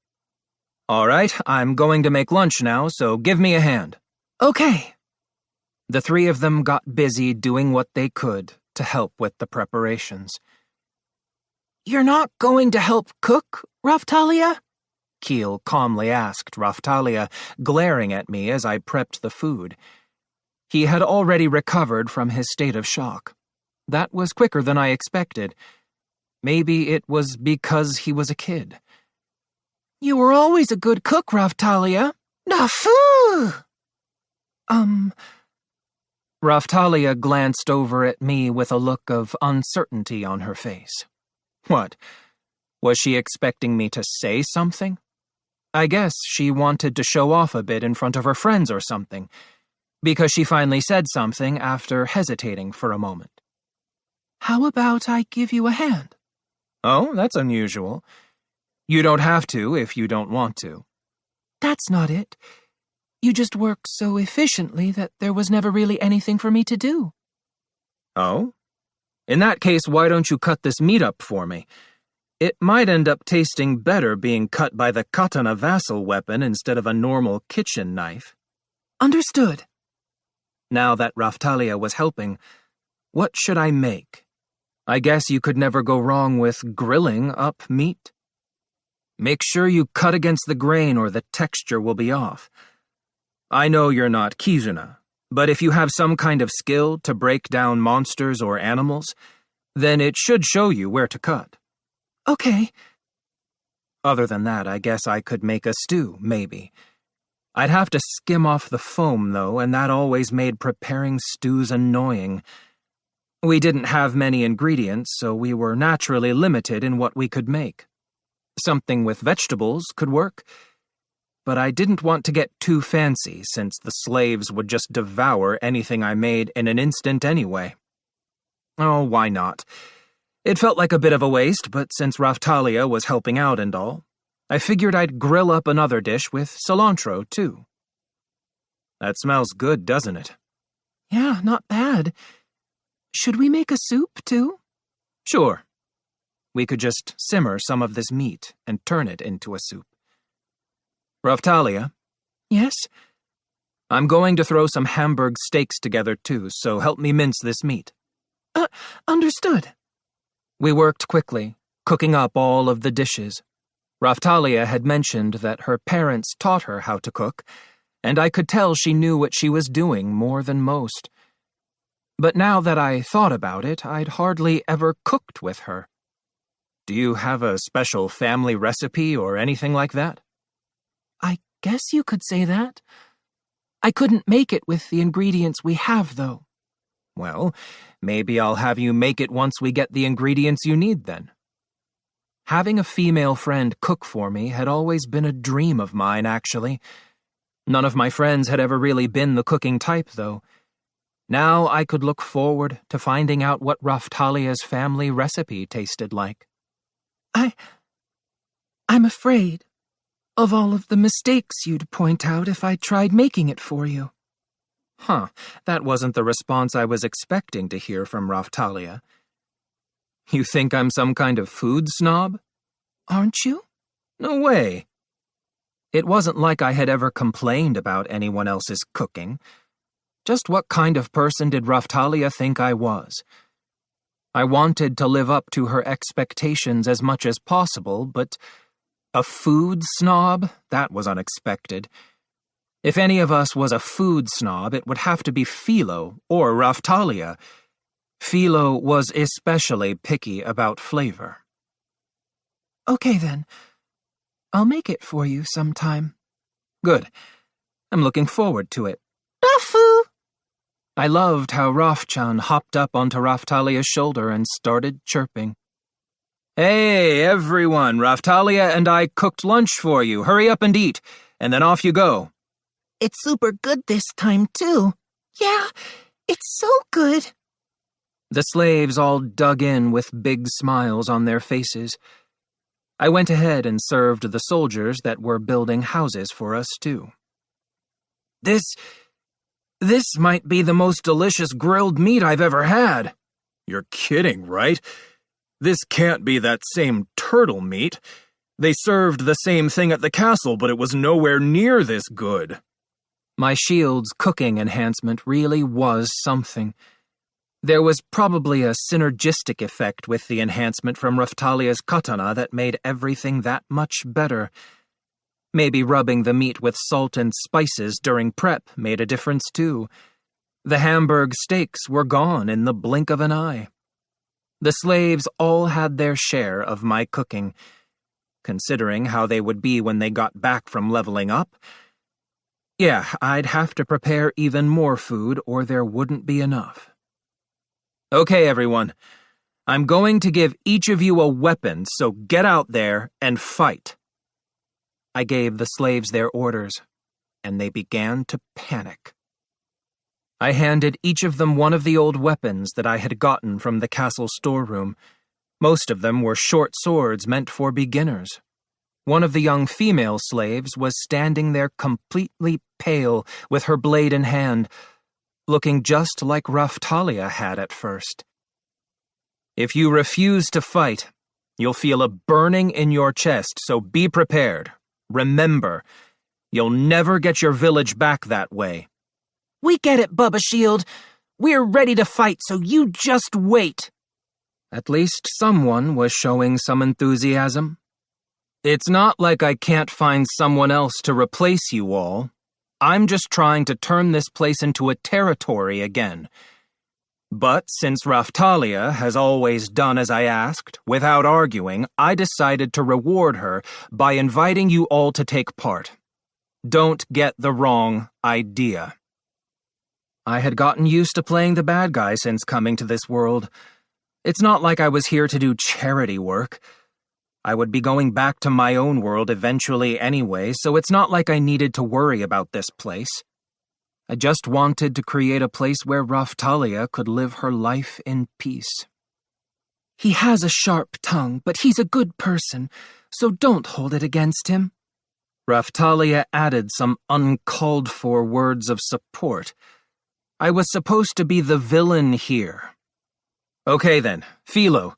All right, I'm going to make lunch now, so give me a hand. Okay. The 3 of them got busy doing what they could to help with the preparations. You're not going to help cook, Raftalia? Keel calmly asked Raftalia, glaring at me as I prepped the food. He had already recovered from his state of shock. That was quicker than I expected. Maybe it was because he was a kid. You were always a good cook, Raftalia. Nafu! Raftalia glanced over at me with a look of uncertainty on her face. What? Was she expecting me to say something? I guess she wanted to show off a bit in front of her friends or something, because she finally said something after hesitating for a moment. How about I give you a hand? Oh, that's unusual. You don't have to if you don't want to. That's not it. You just work so efficiently that there was never really anything for me to do. Oh? In that case, why don't you cut this meat up for me? It might end up tasting better being cut by the katana vassal weapon instead of a normal kitchen knife. Understood. Now that Raftalia was helping, what should I make? I guess you could never go wrong with grilling up meat. Make sure you cut against the grain or the texture will be off. I know you're not Kizuna, but if you have some kind of skill to break down monsters or animals, then it should show you where to cut. Okay. Other than that, I guess I could make a stew, maybe. I'd have to skim off the foam, though, and that always made preparing stews annoying. We didn't have many ingredients, so we were naturally limited in what we could make. Something with vegetables could work, but I didn't want to get too fancy since the slaves would just devour anything I made in an instant anyway. Oh, why not? It felt like a bit of a waste, but since Raftalia was helping out and all, I figured I'd grill up another dish with cilantro, too. That smells good, doesn't it? Yeah, not bad. Should we make a soup, too? Sure. We could just simmer some of this meat and turn it into a soup. Raftalia? Yes? I'm going to throw some Hamburg steaks together, too, so help me mince this meat. Understood. We worked quickly, cooking up all of the dishes. Raftalia had mentioned that her parents taught her how to cook, and I could tell she knew what she was doing more than most. But now that I thought about it, I'd hardly ever cooked with her. Do you have a special family recipe or anything like that? I guess you could say that. I couldn't make it with the ingredients we have, though. Well, maybe I'll have you make it once we get the ingredients you need, then. Having a female friend cook for me had always been a dream of mine, actually. None of my friends had ever really been the cooking type, though. Now I could look forward to finding out what Raftalia's family recipe tasted like. I'm afraid of all of the mistakes you'd point out if I tried making it for you. Huh, that wasn't the response I was expecting to hear from Raftalia. You think I'm some kind of food snob? Aren't you? No way. It wasn't like I had ever complained about anyone else's cooking. Just what kind of person did Raftalia think I was? I wanted to live up to her expectations as much as possible, but a food snob? That was unexpected. If any of us was a food snob, it would have to be Philo or Raphtalia. Philo was especially picky about flavor. Okay then. I'll make it for you sometime. Good. I'm looking forward to it. Rafu! I loved how Raphchan hopped up onto Raphtalia's shoulder and started chirping. Hey, everyone, Raphtalia and I cooked lunch for you. Hurry up and eat, and then off you go. It's super good this time, too. Yeah, it's so good. The slaves all dug in with big smiles on their faces. I went ahead and served the soldiers that were building houses for us, too. This might be the most delicious grilled meat I've ever had. You're kidding, right? This can't be that same turtle meat. They served the same thing at the castle, but it was nowhere near this good. My shield's cooking enhancement really was something. There was probably a synergistic effect with the enhancement from Raphtalia's katana that made everything that much better. Maybe rubbing the meat with salt and spices during prep made a difference too. The Hamburg steaks were gone in the blink of an eye. The slaves all had their share of my cooking. Considering how they would be when they got back from leveling up, yeah, I'd have to prepare even more food or there wouldn't be enough. Okay, everyone. I'm going to give each of you a weapon, so get out there and fight. I gave the slaves their orders, and they began to panic. I handed each of them one of the old weapons that I had gotten from the castle storeroom. Most of them were short swords meant for beginners. One of the young female slaves was standing there completely pale with her blade in hand, looking just like Raphtalia had at first. If you refuse to fight, you'll feel a burning in your chest, so be prepared. Remember, you'll never get your village back that way. We get it, Bubba Shield. We're ready to fight, so you just wait. At least someone was showing some enthusiasm. It's not like I can't find someone else to replace you all. I'm just trying to turn this place into a territory again. But since Raphtalia has always done as I asked, without arguing, I decided to reward her by inviting you all to take part. Don't get the wrong idea. I had gotten used to playing the bad guy since coming to this world. It's not like I was here to do charity work. I would be going back to my own world eventually anyway, so it's not like I needed to worry about this place. I just wanted to create a place where Raphtalia could live her life in peace. He has a sharp tongue, but he's a good person, so don't hold it against him. Raphtalia added some uncalled-for words of support. I was supposed to be the villain here. Okay then, Philo,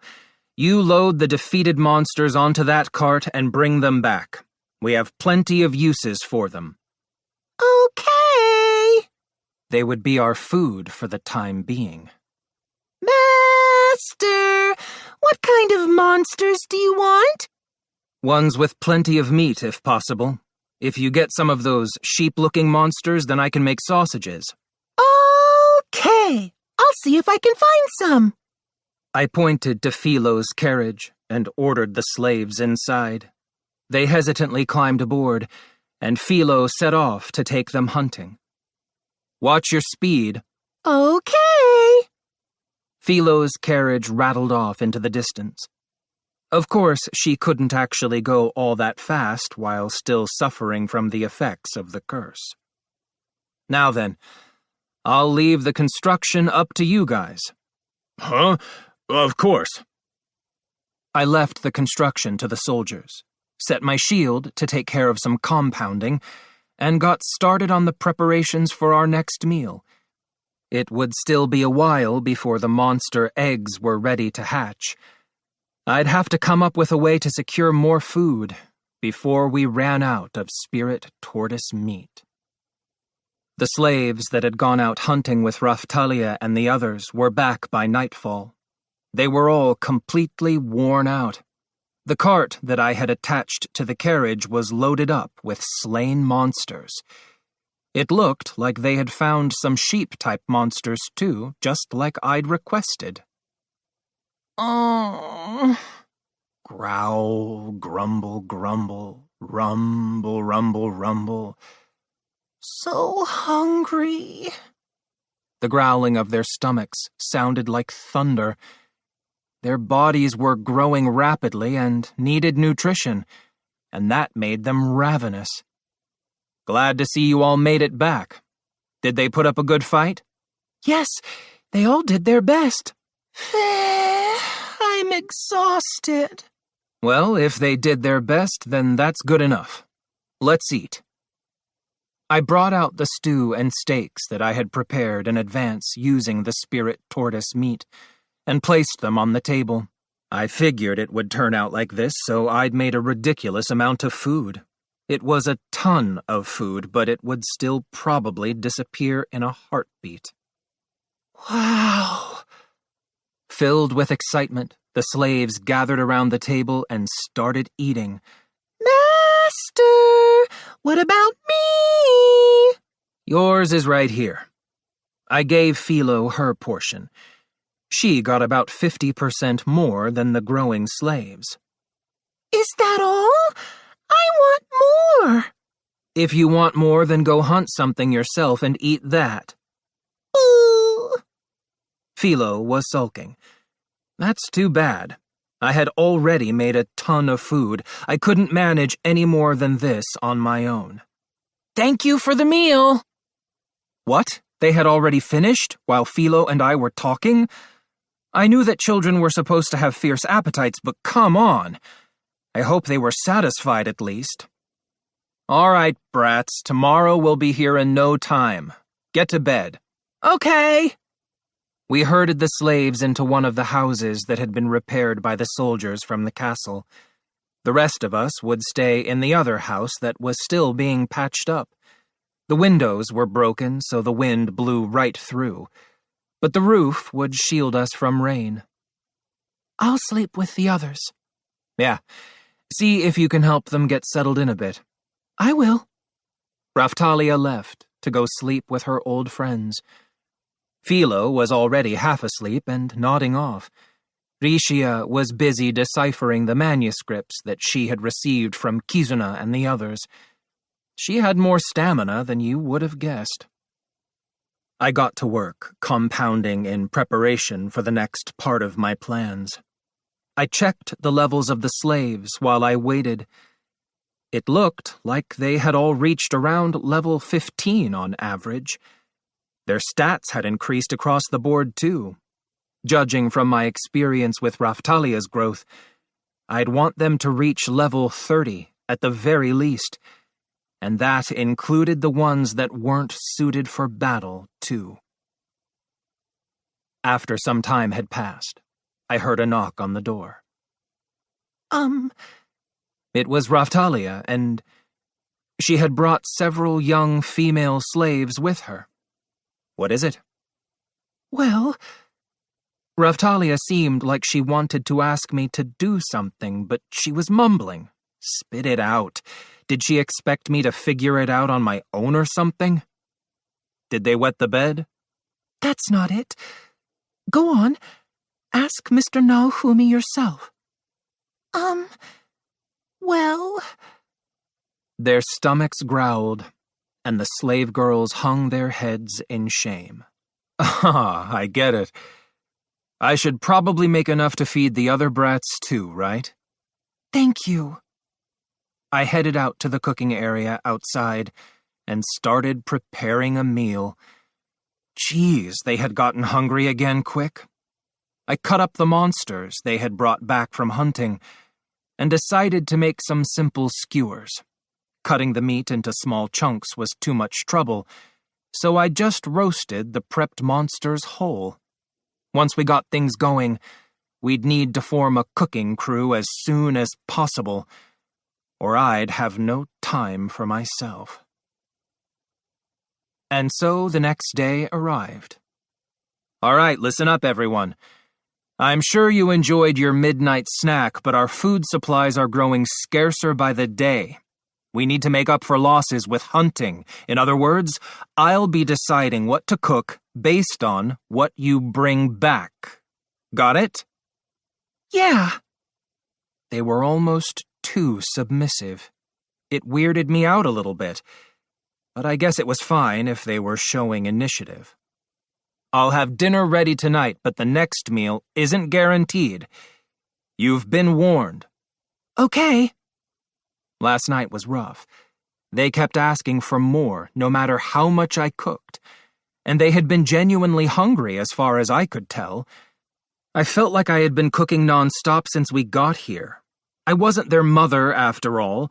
you load the defeated monsters onto that cart and bring them back. We have plenty of uses for them. Okay. They would be our food for the time being. Master, what kind of monsters do you want? Ones with plenty of meat, if possible. If you get some of those sheep-looking monsters, then I can make sausages. Okay, I'll see if I can find some. I pointed to Philo's carriage and ordered the slaves inside. They hesitantly climbed aboard, and Philo set off to take them hunting. Watch your speed. Okay. Philo's carriage rattled off into the distance. Of course, she couldn't actually go all that fast while still suffering from the effects of the curse. Now then, I'll leave the construction up to you guys. Huh? Of course. I left the construction to the soldiers, set my shield to take care of some compounding, and got started on the preparations for our next meal. It would still be a while before the monster eggs were ready to hatch. I'd have to come up with a way to secure more food before we ran out of spirit tortoise meat. The slaves that had gone out hunting with Raphtalia and the others were back by nightfall. They were all completely worn out. The cart that I had attached to the carriage was loaded up with slain monsters. It looked like they had found some sheep-type monsters too, just like I'd requested. Oh. Growl, grumble, grumble, rumble, rumble, rumble. So hungry. The growling of their stomachs sounded like thunder. Their bodies were growing rapidly and needed nutrition, and that made them ravenous. Glad to see you all made it back. Did they put up a good fight? Yes, they all did their best. I'm exhausted. Well, if they did their best, then that's good enough. Let's eat. I brought out the stew and steaks that I had prepared in advance using the spirit tortoise meat, and placed them on the table. I figured it would turn out like this, so I'd made a ridiculous amount of food. It was a ton of food, but it would still probably disappear in a heartbeat. Wow. Filled with excitement, the slaves gathered around the table and started eating. Master, what about me? Yours is right here. I gave Philo her portion. She got about 50% more than the growing slaves. Is that all? I want more. If you want more, then go hunt something yourself and eat that. Ooh. Philo was sulking. That's too bad. I had already made a ton of food. I couldn't manage any more than this on my own. Thank you for the meal. What? They had already finished while Philo and I were talking? I knew that children were supposed to have fierce appetites, but come on. I hope they were satisfied at least. All right, brats, tomorrow we'll be here in no time. Get to bed. Okay. We herded the slaves into one of the houses that had been repaired by the soldiers from the castle. The rest of us would stay in the other house that was still being patched up. The windows were broken, so the wind blew right through, but the roof would shield us from rain. I'll sleep with the others. Yeah, see if you can help them get settled in a bit. I will. Raphtalia left to go sleep with her old friends. Philo was already half asleep and nodding off. Rishia was busy deciphering the manuscripts that she had received from Kizuna and the others. She had more stamina than you would have guessed. I got to work, compounding in preparation for the next part of my plans. I checked the levels of the slaves while I waited. It looked like they had all reached around level 15 on average. Their stats had increased across the board too. Judging from my experience with Raphtalia's growth, I'd want them to reach level 30 at the very least, and that included the ones that weren't suited for battle too. After some time had passed, I heard a knock on the door. It was Raphtalia, and she had brought several young female slaves with her. What is it? Well, Raphtalia seemed like she wanted to ask me to do something, but she was mumbling. Spit it out. Did she expect me to figure it out on my own or something? Did they wet the bed? That's not it. Go on. Ask Mr. Naohumi yourself. Well... Their stomachs growled, and the slave girls hung their heads in shame. Ah, I get it. I should probably make enough to feed the other brats too, right? Thank you. I headed out to the cooking area outside and started preparing a meal. Geez, they had gotten hungry again quick. I cut up the monsters they had brought back from hunting and decided to make some simple skewers. Cutting the meat into small chunks was too much trouble, so I just roasted the prepped monsters whole. Once we got things going, we'd need to form a cooking crew as soon as possible, or I'd have no time for myself. And so the next day arrived. All right, listen up, everyone. I'm sure you enjoyed your midnight snack, but our food supplies are growing scarcer by the day. We need to make up for losses with hunting. In other words, I'll be deciding what to cook based on what you bring back. Got it? Yeah. They were almost too submissive. It weirded me out a little bit, but I guess it was fine if they were showing initiative. I'll have dinner ready tonight, but the next meal isn't guaranteed. You've been warned. Okay. Last night was rough. They kept asking for more, no matter how much I cooked, and they had been genuinely hungry as far as I could tell. I felt like I had been cooking nonstop since we got here. I wasn't their mother, after all.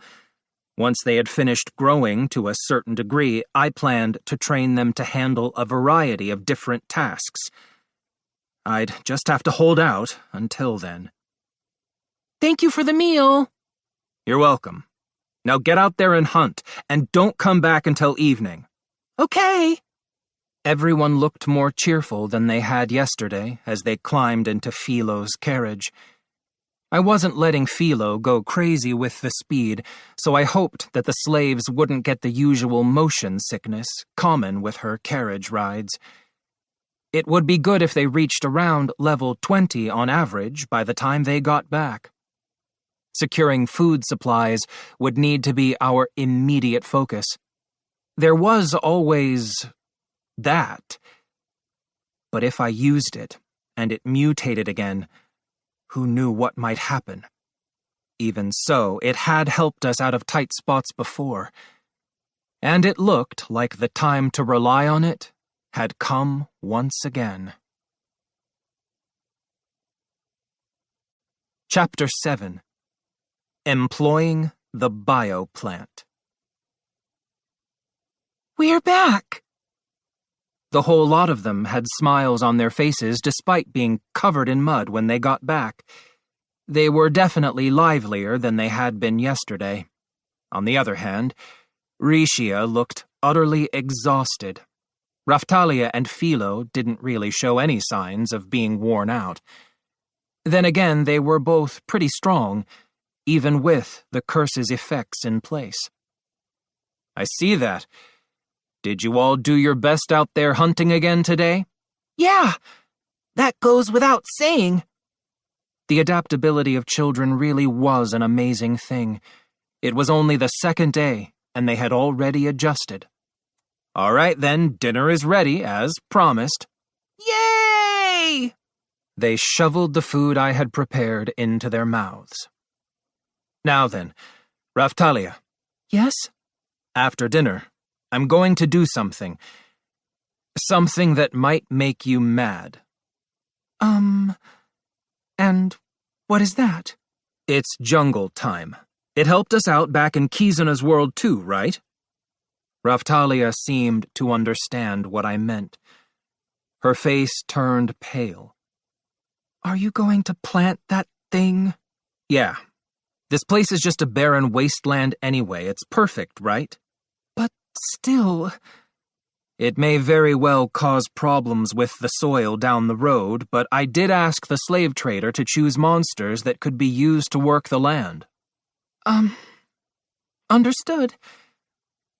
Once they had finished growing to a certain degree, I planned to train them to handle a variety of different tasks. I'd just have to hold out until then. Thank you for the meal. You're welcome. Now get out there and hunt, and don't come back until evening. Okay. Everyone looked more cheerful than they had yesterday as they climbed into Philo's carriage. I wasn't letting Philo go crazy with the speed, so I hoped that the slaves wouldn't get the usual motion sickness common with her carriage rides. It would be good if they reached around level 20 on average by the time they got back. Securing food supplies would need to be our immediate focus. There was always that. But if I used it, and it mutated again, who knew what might happen? Even so, it had helped us out of tight spots before. And it looked like the time to rely on it had come once again. Chapter 7. Employing the Bioplant. We're back. The whole lot of them had smiles on their faces despite being covered in mud when they got back. They were definitely livelier than they had been yesterday. On the other hand, Rishia looked utterly exhausted. Raftalia and Philo didn't really show any signs of being worn out. Then again, they were both pretty strong, even with the curse's effects in place. I see that. Did you all do your best out there hunting again today? Yeah, that goes without saying. The adaptability of children really was an amazing thing. It was only the second day, and they had already adjusted. All right then, dinner is ready, as promised. Yay! They shoveled the food I had prepared into their mouths. Now then, Raftalia. Yes? After dinner, I'm going to do something. Something that might make you mad. And what is that? It's jungle time. It helped us out back in Kizuna's world too, right? Raftalia seemed to understand what I meant. Her face turned pale. Are you going to plant that thing? Yeah. This place is just a barren wasteland anyway. It's perfect, right? But still... It may very well cause problems with the soil down the road, but I did ask the slave trader to choose monsters that could be used to work the land. Understood.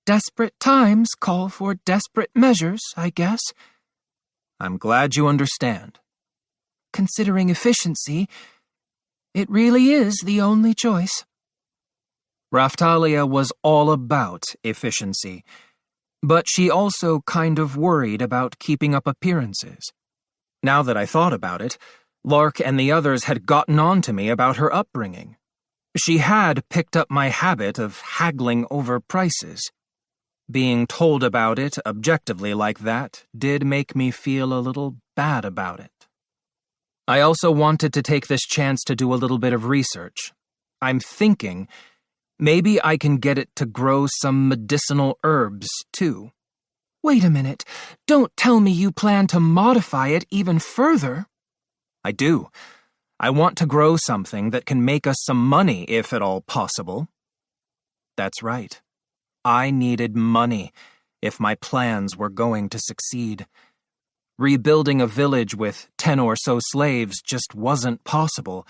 Desperate times call for desperate measures, I guess. I'm glad you understand. Considering efficiency, it really is the only choice. Raftalia was all about efficiency, but she also kind of worried about keeping up appearances. Now that I thought about it, Lark and the others had gotten on to me about her upbringing. She had picked up my habit of haggling over prices. Being told about it objectively like that did make me feel a little bad about it. I also wanted to take this chance to do a little bit of research. I'm thinking maybe I can get it to grow some medicinal herbs, too. Wait a minute. Don't tell me you plan to modify it even further. I do. I want to grow something that can make us some money, if at all possible. That's right. I needed money if my plans were going to succeed. Rebuilding a village with 10 or so slaves just wasn't possible,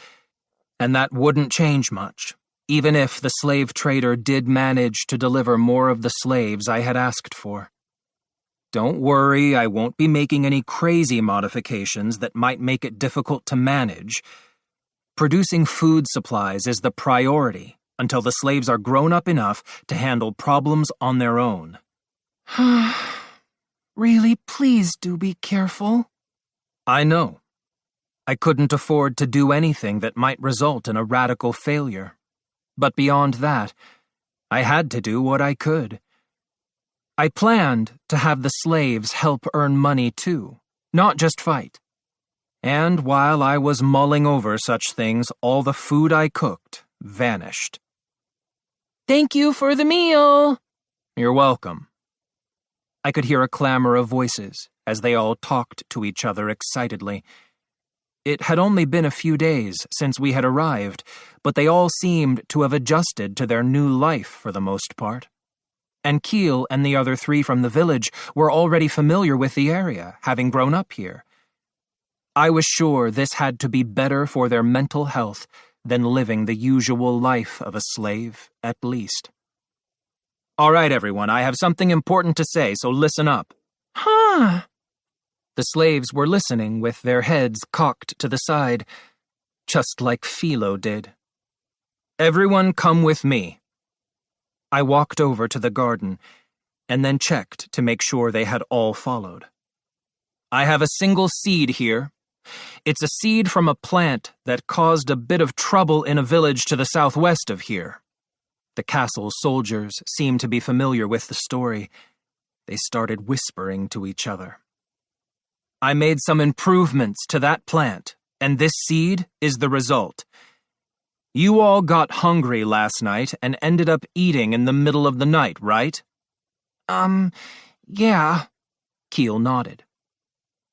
and that wouldn't change much, even if the slave trader did manage to deliver more of the slaves I had asked for. Don't worry, I won't be making any crazy modifications that might make it difficult to manage. Producing food supplies is the priority until the slaves are grown up enough to handle problems on their own. Really, please do be careful. I know. I couldn't afford to do anything that might result in a radical failure. But beyond that, I had to do what I could. I planned to have the slaves help earn money too, not just fight. And while I was mulling over such things, all the food I cooked vanished. Thank you for the meal. You're welcome. I could hear a clamor of voices as they all talked to each other excitedly. It had only been a few days since we had arrived, but they all seemed to have adjusted to their new life for the most part. And Keel and the other 3 from the village were already familiar with the area, having grown up here. I was sure this had to be better for their mental health than living the usual life of a slave, at least. All right, everyone, I have something important to say, so listen up. Huh? The slaves were listening with their heads cocked to the side, just like Philo did. Everyone come with me. I walked over to the garden and then checked to make sure they had all followed. I have a single seed here. It's a seed from a plant that caused a bit of trouble in a village to the southwest of here. The castle soldiers seemed to be familiar with the story. They started whispering to each other. I made some improvements to that plant, and this seed is the result. You all got hungry last night and ended up eating in the middle of the night, right? Yeah. Keel nodded.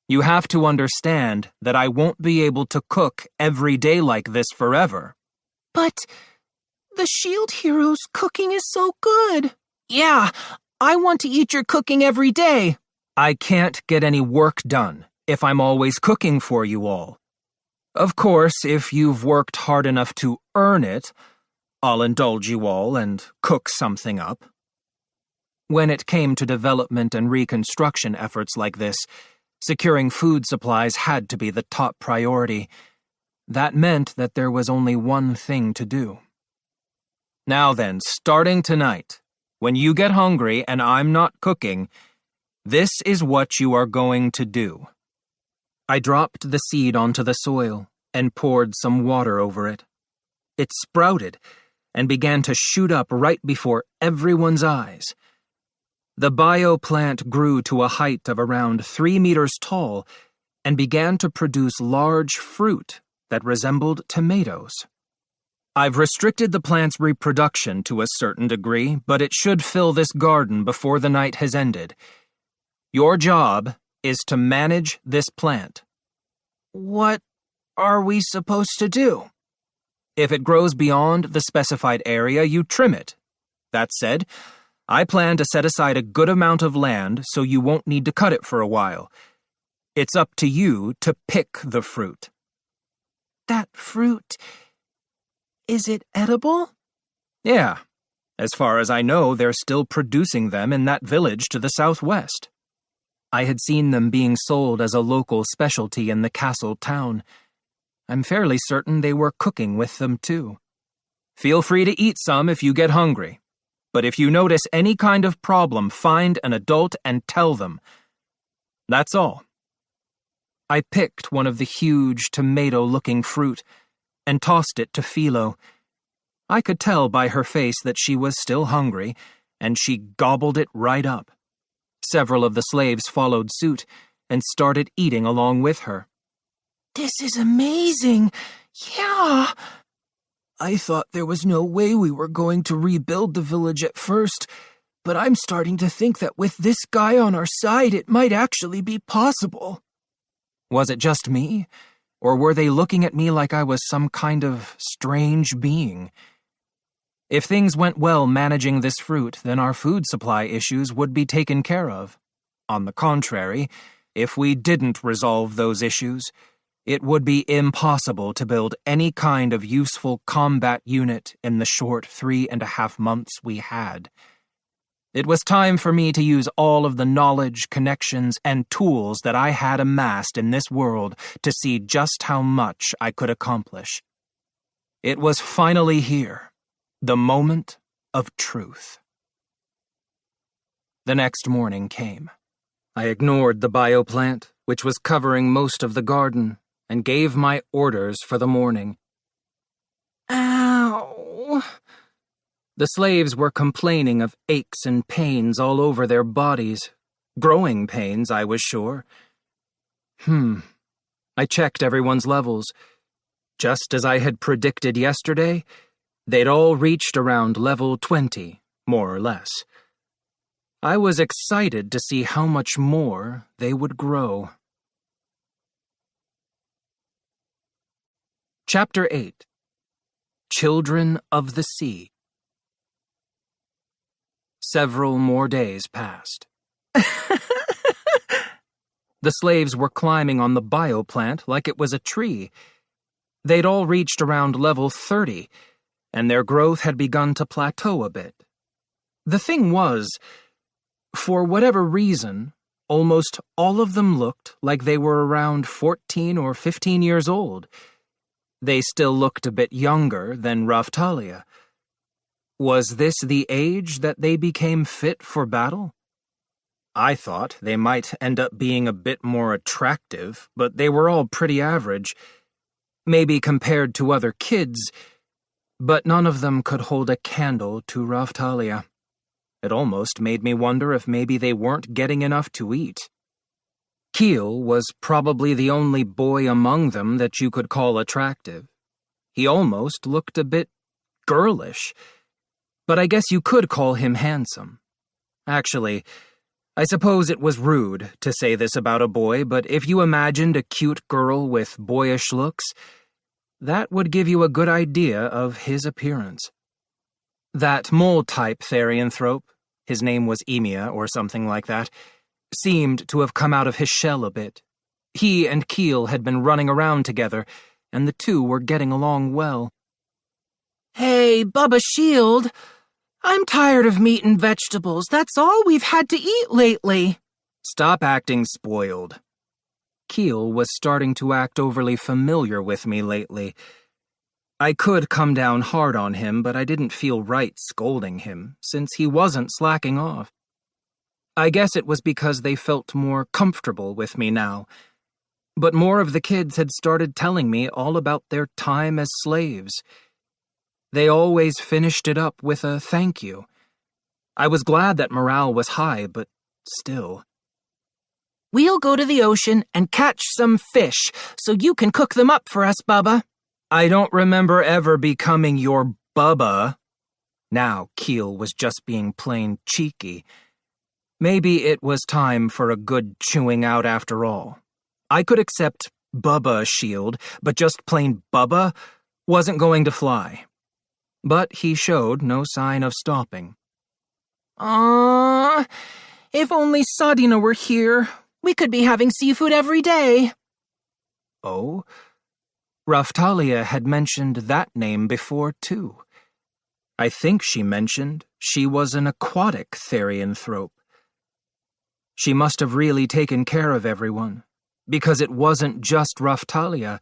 You have to understand that I won't be able to cook every day like this forever. But the Shield Hero's cooking is so good. Yeah, I want to eat your cooking every day. I can't get any work done if I'm always cooking for you all. Of course, if you've worked hard enough to earn it, I'll indulge you all and cook something up. When it came to development and reconstruction efforts like this, securing food supplies had to be the top priority. That meant that there was only one thing to do. Now then, starting tonight, when you get hungry and I'm not cooking, this is what you are going to do. I dropped the seed onto the soil and poured some water over it. It sprouted and began to shoot up right before everyone's eyes. The bioplant grew to a height of around 3 meters tall and began to produce large fruit that resembled tomatoes. I've restricted the plant's reproduction to a certain degree, but it should fill this garden before the night has ended. Your job is to manage this plant. What are we supposed to do? If it grows beyond the specified area, you trim it. That said, I plan to set aside a good amount of land so you won't need to cut it for a while. It's up to you to pick the fruit. That fruit, is it edible? Yeah. As far as I know, they're still producing them in that village to the southwest. I had seen them being sold as a local specialty in the castle town. I'm fairly certain they were cooking with them too. Feel free to eat some if you get hungry. But if you notice any kind of problem, find an adult and tell them. That's all. I picked one of the huge tomato-looking fruit and tossed it to Philo. I could tell by her face that she was still hungry, and she gobbled it right up. Several of the slaves followed suit and started eating along with her. This is amazing. Yeah. I thought there was no way we were going to rebuild the village at first, but I'm starting to think that with this guy on our side, it might actually be possible. Was it just me? Or were they looking at me like I was some kind of strange being? If things went well managing this fruit, then our food supply issues would be taken care of. On the contrary, if we didn't resolve those issues, it would be impossible to build any kind of useful combat unit in the short 3.5 months we had. It was time for me to use all of the knowledge, connections, and tools that I had amassed in this world to see just how much I could accomplish. It was finally here, the moment of truth. The next morning came. I ignored the bioplant, which was covering most of the garden, and gave my orders for the morning. Ow! The slaves were complaining of aches and pains all over their bodies. Growing pains, I was sure. I checked everyone's levels. Just as I had predicted yesterday, they'd all reached around level 20, more or less. I was excited to see how much more they would grow. Chapter 8. Children of the Sea. Several more days passed. The slaves were climbing on the bioplant like it was a tree. They'd all reached around level 30, and their growth had begun to plateau a bit. The thing was, for whatever reason, almost all of them looked like they were around 14 or 15 years old. They still looked a bit younger than Raphtalia. Was this the age that they became fit for battle? I thought they might end up being a bit more attractive, but they were all pretty average. Maybe compared to other kids, but none of them could hold a candle to Raphtalia. It almost made me wonder if maybe they weren't getting enough to eat. Keel was probably the only boy among them that you could call attractive. He almost looked a bit girlish, but I guess you could call him handsome. Actually, I suppose it was rude to say this about a boy, but if you imagined a cute girl with boyish looks, that would give you a good idea of his appearance. That mole-type therianthrope, his name was Emia or something like that, seemed to have come out of his shell a bit. He and Keel had been running around together, and the two were getting along well. Hey, Bubba Shield, I'm tired of meat and vegetables. That's all we've had to eat lately. Stop acting spoiled. Keel was starting to act overly familiar with me lately. I could come down hard on him, but I didn't feel right scolding him, since he wasn't slacking off. I guess it was because they felt more comfortable with me now. But more of the kids had started telling me all about their time as slaves. They always finished it up with a thank you. I was glad that morale was high, but still. We'll go to the ocean and catch some fish so you can cook them up for us, Bubba. I don't remember ever becoming your Bubba. Now Keel was just being plain cheeky. Maybe it was time for a good chewing out after all. I could accept Bubba Shield, but just plain Bubba wasn't going to fly. But he showed no sign of stopping. If only Sadina were here. We could be having seafood every day. Oh? Raphtalia had mentioned that name before, too. I think she mentioned she was an aquatic therianthrope. She must have really taken care of everyone, because it wasn't just Raphtalia.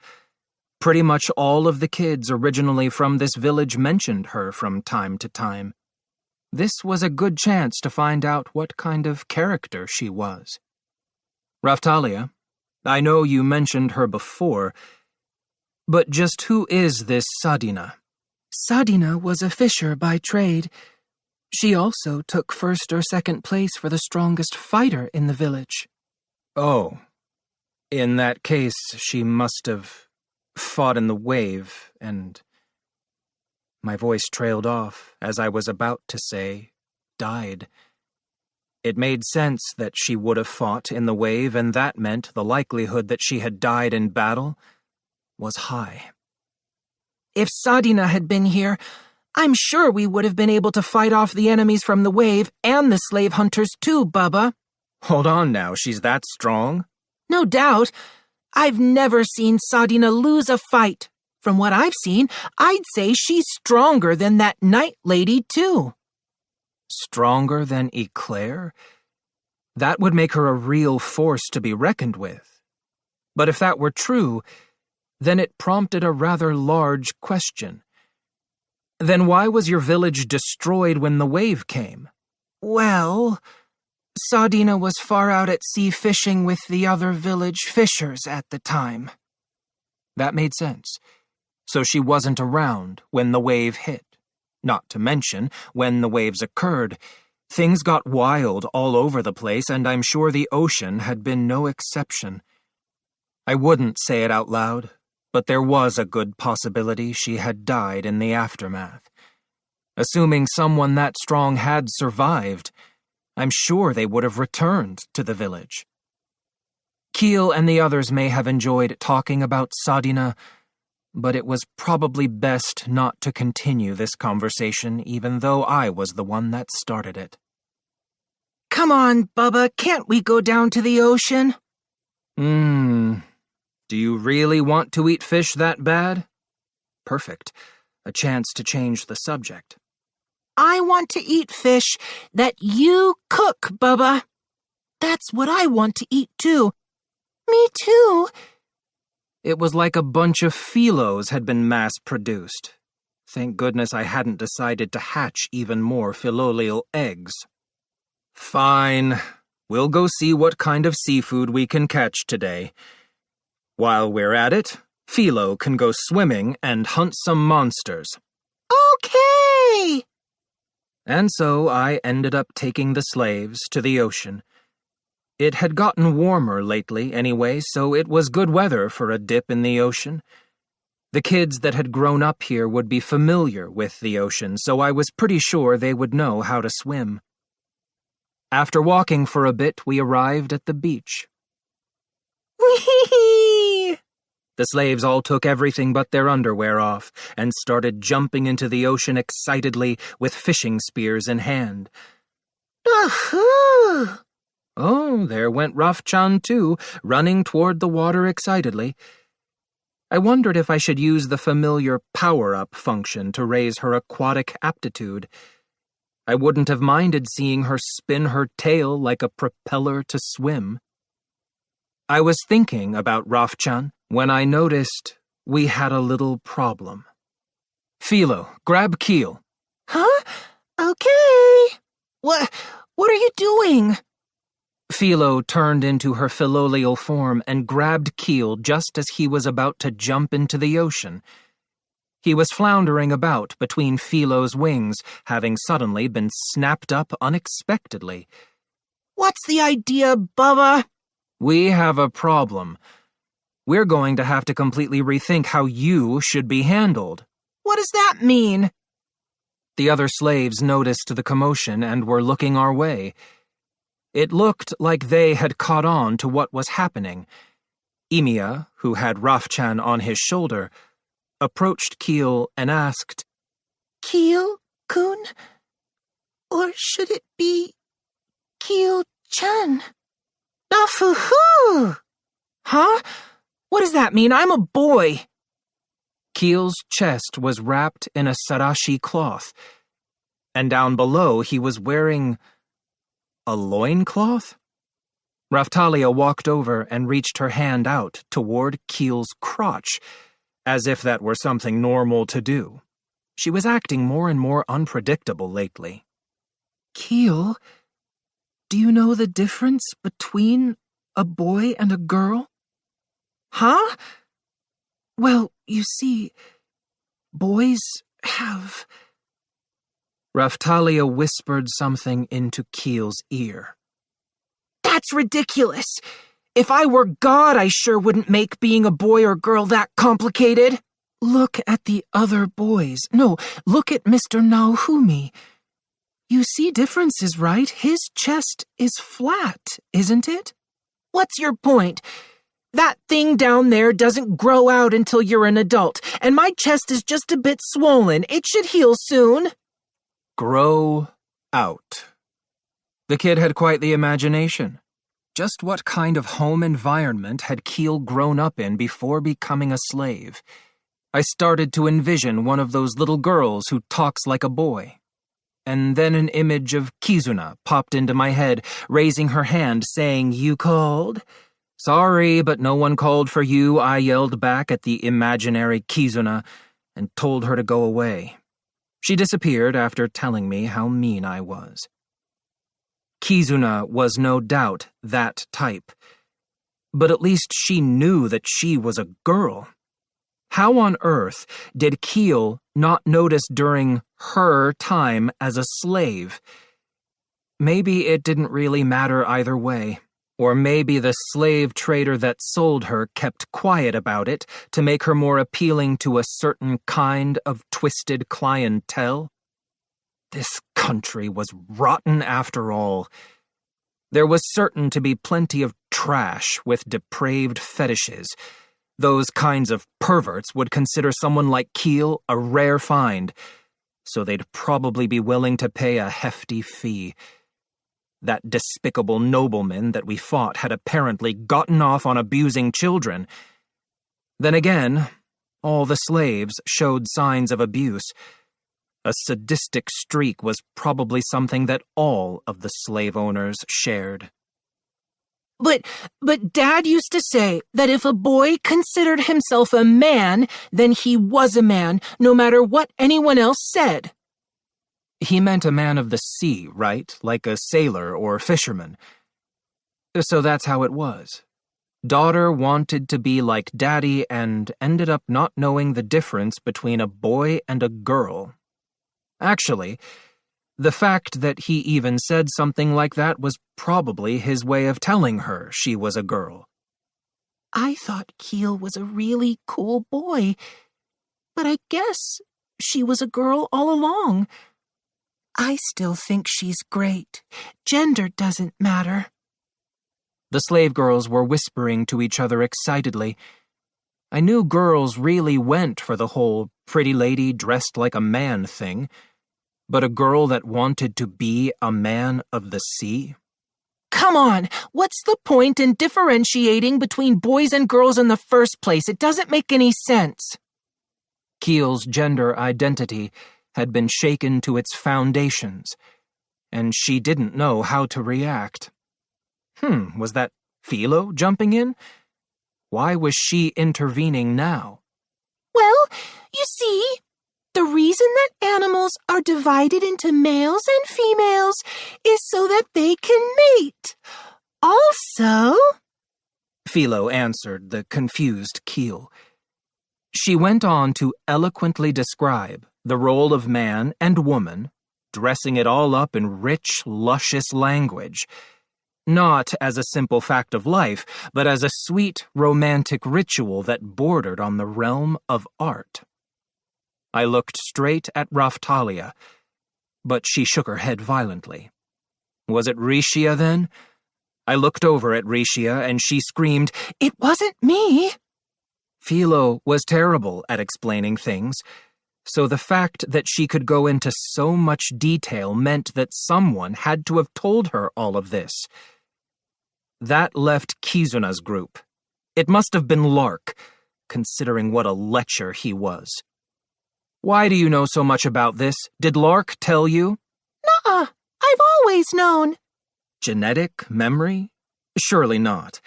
Pretty much all of the kids originally from this village mentioned her from time to time. This was a good chance to find out what kind of character she was. Raphtalia, I know you mentioned her before, but just who is this Sadina? Sadina was a fisher by trade. She also took first or second place for the strongest fighter in the village. Oh, in that case, she must have fought in the wave, and... My voice trailed off as I was about to say, died. It made sense that she would have fought in the wave, and that meant the likelihood that she had died in battle was high. If Sadina had been here, I'm sure we would have been able to fight off the enemies from the wave and the slave hunters too, Bubba. Hold on now, she's that strong? No doubt, I've never seen Sadina lose a fight. From what I've seen, I'd say she's stronger than that night lady, too. Stronger than Eclair? That would make her a real force to be reckoned with. But if that were true, then it prompted a rather large question. Then why was your village destroyed when the wave came? Well, Sadina was far out at sea fishing with the other village fishers at the time. That made sense. So she wasn't around when the wave hit. Not to mention, when the waves occurred, things got wild all over the place, and I'm sure the ocean had been no exception. I wouldn't say it out loud, but there was a good possibility she had died in the aftermath. Assuming someone that strong had survived, I'm sure they would have returned to the village. Keel and the others may have enjoyed talking about Sadina, but it was probably best not to continue this conversation, even though I was the one that started it. Come on, Bubba, can't we go down to the ocean? Do you really want to eat fish that bad? Perfect. A chance to change the subject. I want to eat fish that you cook, Bubba. That's what I want to eat, too. Me too. It was like a bunch of philos had been mass-produced. Thank goodness I hadn't decided to hatch even more philolial eggs. Fine. We'll go see what kind of seafood we can catch today. While we're at it, Philo can go swimming and hunt some monsters. Okay! And so I ended up taking the slaves to the ocean. It had gotten warmer lately anyway, so it was good weather for a dip in the ocean. The kids that had grown up here would be familiar with the ocean, so I was pretty sure they would know how to swim. After walking for a bit, we arrived at the beach. Whee! The slaves all took everything but their underwear off and started jumping into the ocean excitedly with fishing spears in hand. Ahoo! Oh, there went Rafchan too, running toward the water excitedly. I wondered if I should use the familiar power-up function to raise her aquatic aptitude. I wouldn't have minded seeing her spin her tail like a propeller to swim. I was thinking about Rafchan when I noticed we had a little problem. Philo, grab Keel. Huh? Okay. What are you doing? Philo turned into her philolial form and grabbed Keel just as he was about to jump into the ocean. He was floundering about between Philo's wings, having suddenly been snapped up unexpectedly. What's the idea, Bubba? We have a problem. We're going to have to completely rethink how you should be handled. What does that mean? The other slaves noticed the commotion and were looking our way. It looked like they had caught on to what was happening. Emiya, who had Rafchan on his shoulder, approached Keel and asked, Keel-kun? Or should it be Keel-chan? Nafuhu! Huh? What does that mean? I'm a boy. Keel's chest was wrapped in a sarashi cloth, and down below he was wearing a loincloth? Raftalia walked over and reached her hand out toward Keel's crotch, as if that were something normal to do. She was acting more and more unpredictable lately. Keel, do you know the difference between a boy and a girl? Huh? Well, you see, boys have... Raftalia whispered something into Keel's ear. That's ridiculous. If I were God, I sure wouldn't make being a boy or girl that complicated. Look at the other boys. No, look at Mr. Naohumi. You see differences, right? His chest is flat, isn't it? What's your point? That thing down there doesn't grow out until you're an adult, and my chest is just a bit swollen. It should heal soon. Grow out. The kid had quite the imagination. Just what kind of home environment had Keel grown up in before becoming a slave? I started to envision one of those little girls who talks like a boy. And then an image of Kizuna popped into my head, raising her hand, saying, "You called?" "Sorry, but no one called for you," I yelled back at the imaginary Kizuna and told her to go away. She disappeared after telling me how mean I was. Kizuna was no doubt that type, but at least she knew that she was a girl. How on earth did Keel not notice during her time as a slave? Maybe it didn't really matter either way, or maybe the slave trader that sold her kept quiet about it to make her more appealing to a certain kind of twisted clientele. This country was rotten after all. There was certain to be plenty of trash with depraved fetishes. Those kinds of perverts would consider someone like Keel a rare find, so they'd probably be willing to pay a hefty fee. That despicable nobleman that we fought had apparently gotten off on abusing children. Then again, all the slaves showed signs of abuse. A sadistic streak was probably something that all of the slave owners shared. But Dad used to say that if a boy considered himself a man, then he was a man, no matter what anyone else said. He meant a man of the sea, right? Like a sailor or fisherman. So that's how it was. Daughter wanted to be like Daddy and ended up not knowing the difference between a boy and a girl. Actually, the fact that he even said something like that was probably his way of telling her she was a girl. I thought Keel was a really cool boy, but I guess she was a girl all along. I still think she's great. Gender doesn't matter. The slave girls were whispering to each other excitedly. I knew girls really went for the whole pretty lady dressed like a man thing, but a girl that wanted to be a man of the sea? Come on, what's the point in differentiating between boys and girls in the first place? It doesn't make any sense. Keel's gender identity had been shaken to its foundations, and she didn't know how to react. Was that Philo jumping in? Why was she intervening now? Well, you see, the reason that animals are divided into males and females is so that they can mate. Also, Philo answered the confused Keel. She went on to eloquently describe the role of man and woman, dressing it all up in rich, luscious language, not as a simple fact of life, but as a sweet, romantic ritual that bordered on the realm of art. I looked straight at Raphtalia, but she shook her head violently. Was it Rishia, then? I looked over at Rishia, and she screamed, "It wasn't me!" Philo was terrible at explaining things, so the fact that she could go into so much detail meant that someone had to have told her all of this. That left Kizuna's group. It must have been Lark, considering what a lecher he was. Why do you know so much about this? Did Lark tell you? Nuh-uh, I've always known. Genetic memory? Surely not.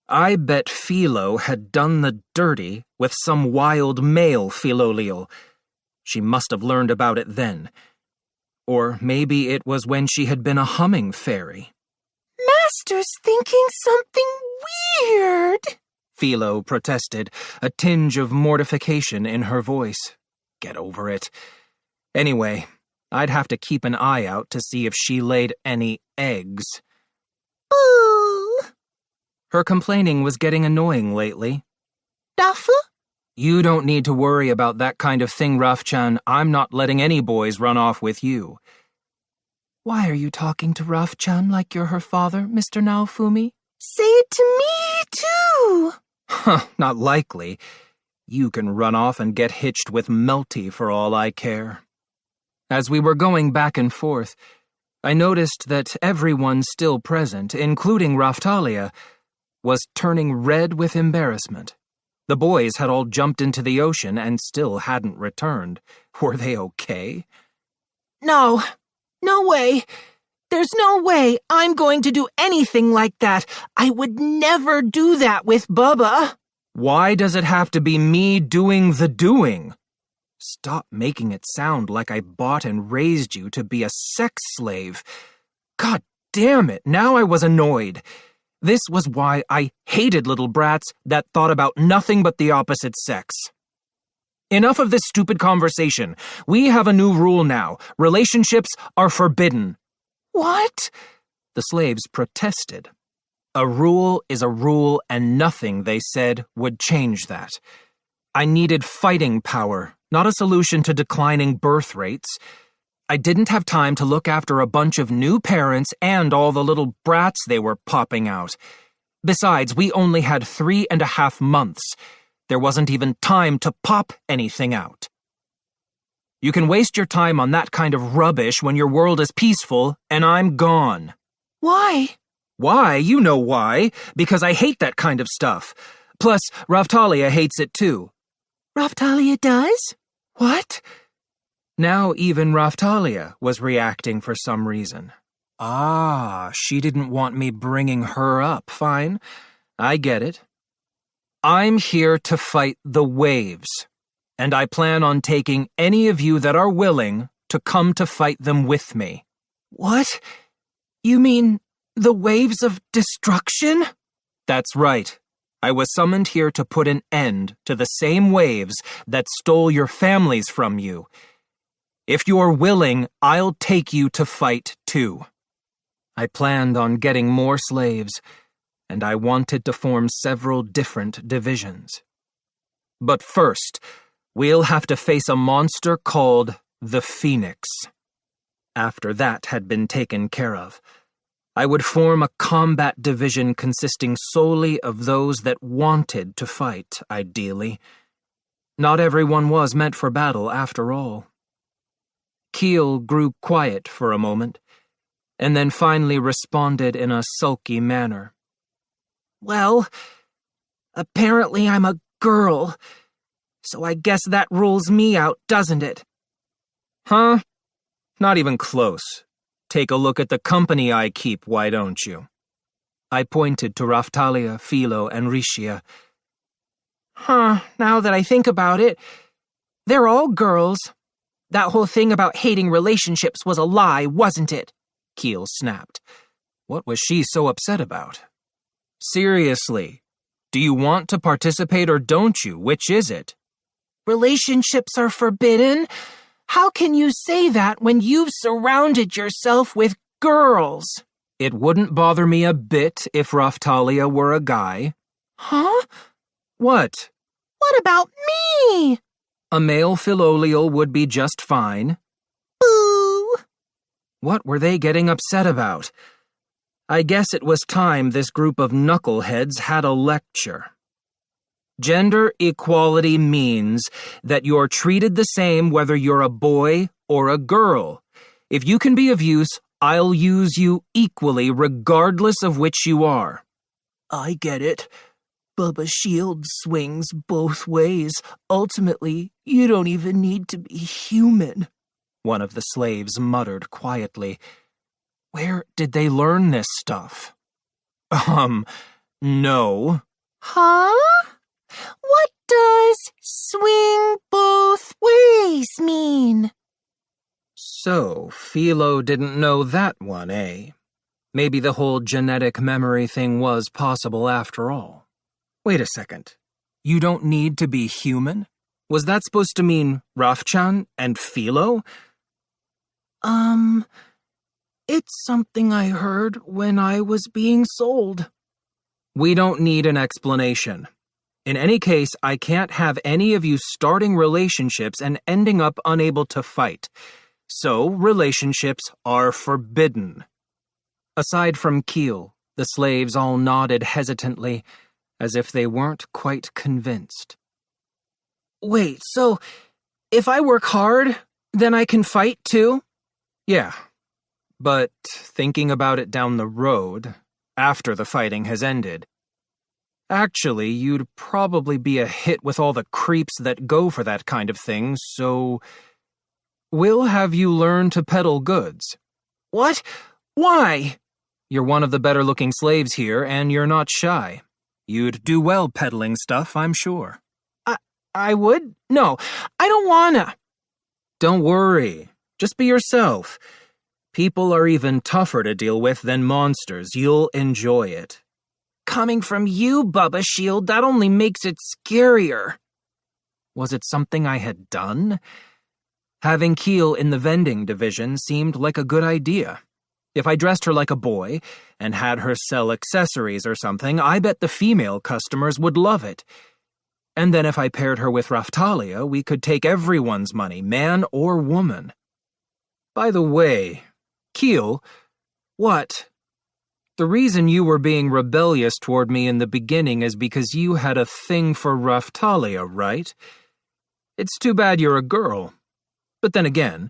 I bet Philo had done the dirty with some wild male Philolial. She must have learned about it then. Or maybe it was when she had been a humming fairy. Master's thinking something weird, Philo protested, a tinge of mortification in her voice. Get over it. Anyway, I'd have to keep an eye out to see if she laid any eggs. Ooh. Her complaining was getting annoying lately. Dafu? You don't need to worry about that kind of thing, Rafchan. I'm not letting any boys run off with you. Why are you talking to Rafchan like you're her father, Mr. Naofumi? Say it to me, too. Not likely. You can run off and get hitched with Melty for all I care. As we were going back and forth, I noticed that everyone still present, including Raftalia, was turning red with embarrassment. The boys had all jumped into the ocean and still hadn't returned. Were they okay? No way. There's no way I'm going to do anything like that. I would never do that with Bubba. Why does it have to be me doing the doing? Stop making it sound like I bought and raised you to be a sex slave. God damn it, now I was annoyed. This was why I hated little brats that thought about nothing but the opposite sex. Enough of this stupid conversation. We have a new rule now. Relationships are forbidden. What? The slaves protested. A rule is a rule, and nothing, they said, would change that. I needed fighting power, not a solution to declining birth rates. I didn't have time to look after a bunch of new parents and all the little brats they were popping out. Besides, we only had 3.5 months. There wasn't even time to pop anything out. You can waste your time on that kind of rubbish when your world is peaceful, and I'm gone. Why? Why? You know why. Because I hate that kind of stuff. Plus, Raftalia hates it too. Raftalia does? What? Now even Raftalia was reacting for some reason. Ah, she didn't want me bringing her up. Fine. I get it. I'm here to fight the waves, and I plan on taking any of you that are willing to come to fight them with me. What? You mean the waves of destruction? That's right. I was summoned here to put an end to the same waves that stole your families from you. If you're willing, I'll take you to fight too. I planned on getting more slaves, and I wanted to form several different divisions. But first, we'll have to face a monster called the Phoenix. After that had been taken care of, I would form a combat division consisting solely of those that wanted to fight, ideally. Not everyone was meant for battle, after all. Keel grew quiet for a moment, and then finally responded in a sulky manner. Well, apparently I'm a girl, so I guess that rules me out, doesn't it? Huh? Not even close. Take a look at the company I keep, why don't you? I pointed to Raftalia, Philo, and Rishia. Now that I think about it, they're all girls. That whole thing about hating relationships was a lie, wasn't it? Keel snapped. What was she so upset about? Seriously, do you want to participate or don't you? Which is it? Relationships are forbidden? How can you say that when you've surrounded yourself with girls? It wouldn't bother me a bit if Raftalia were a guy. Huh? What? What about me? A male Philolial would be just fine. Boo! What were they getting upset about? I guess it was time this group of knuckleheads had a lecture. Gender equality means that you're treated the same whether you're a boy or a girl. If you can be of use, I'll use you equally regardless of which you are. I get it. Bubba Shield swings both ways. Ultimately, you don't even need to be human. One of the slaves muttered quietly. Where did they learn this stuff? No. Huh? What does swing both ways mean? So, Philo didn't know that one, eh? Maybe the whole genetic memory thing was possible after all. Wait a second. You don't need to be human? Was that supposed to mean Rafchan and Philo? It's something I heard when I was being sold. We don't need an explanation. In any case, I can't have any of you starting relationships and ending up unable to fight. So, relationships are forbidden. Aside from Keel, the slaves all nodded hesitantly, as if they weren't quite convinced. Wait, so if I work hard, then I can fight too? Yeah, But thinking about it down the road, after the fighting has ended, actually, you'd probably be a hit with all the creeps that go for that kind of thing, so we'll have you learn to peddle goods. What? Why? You're one of the better-looking slaves here, and you're not shy. You'd do well peddling stuff, I'm sure. I would? No, I don't wanna. Don't worry. Just be yourself. People are even tougher to deal with than monsters. You'll enjoy it. Coming from you, Bubba Shield, that only makes it scarier. Was it something I had done? Having Keel in the vending division seemed like a good idea. If I dressed her like a boy and had her sell accessories or something, I bet the female customers would love it. And then if I paired her with Raftalia, we could take everyone's money, man or woman. By the way, Keel, what? The reason you were being rebellious toward me in the beginning is because you had a thing for Raftalia, right? It's too bad you're a girl. But then again,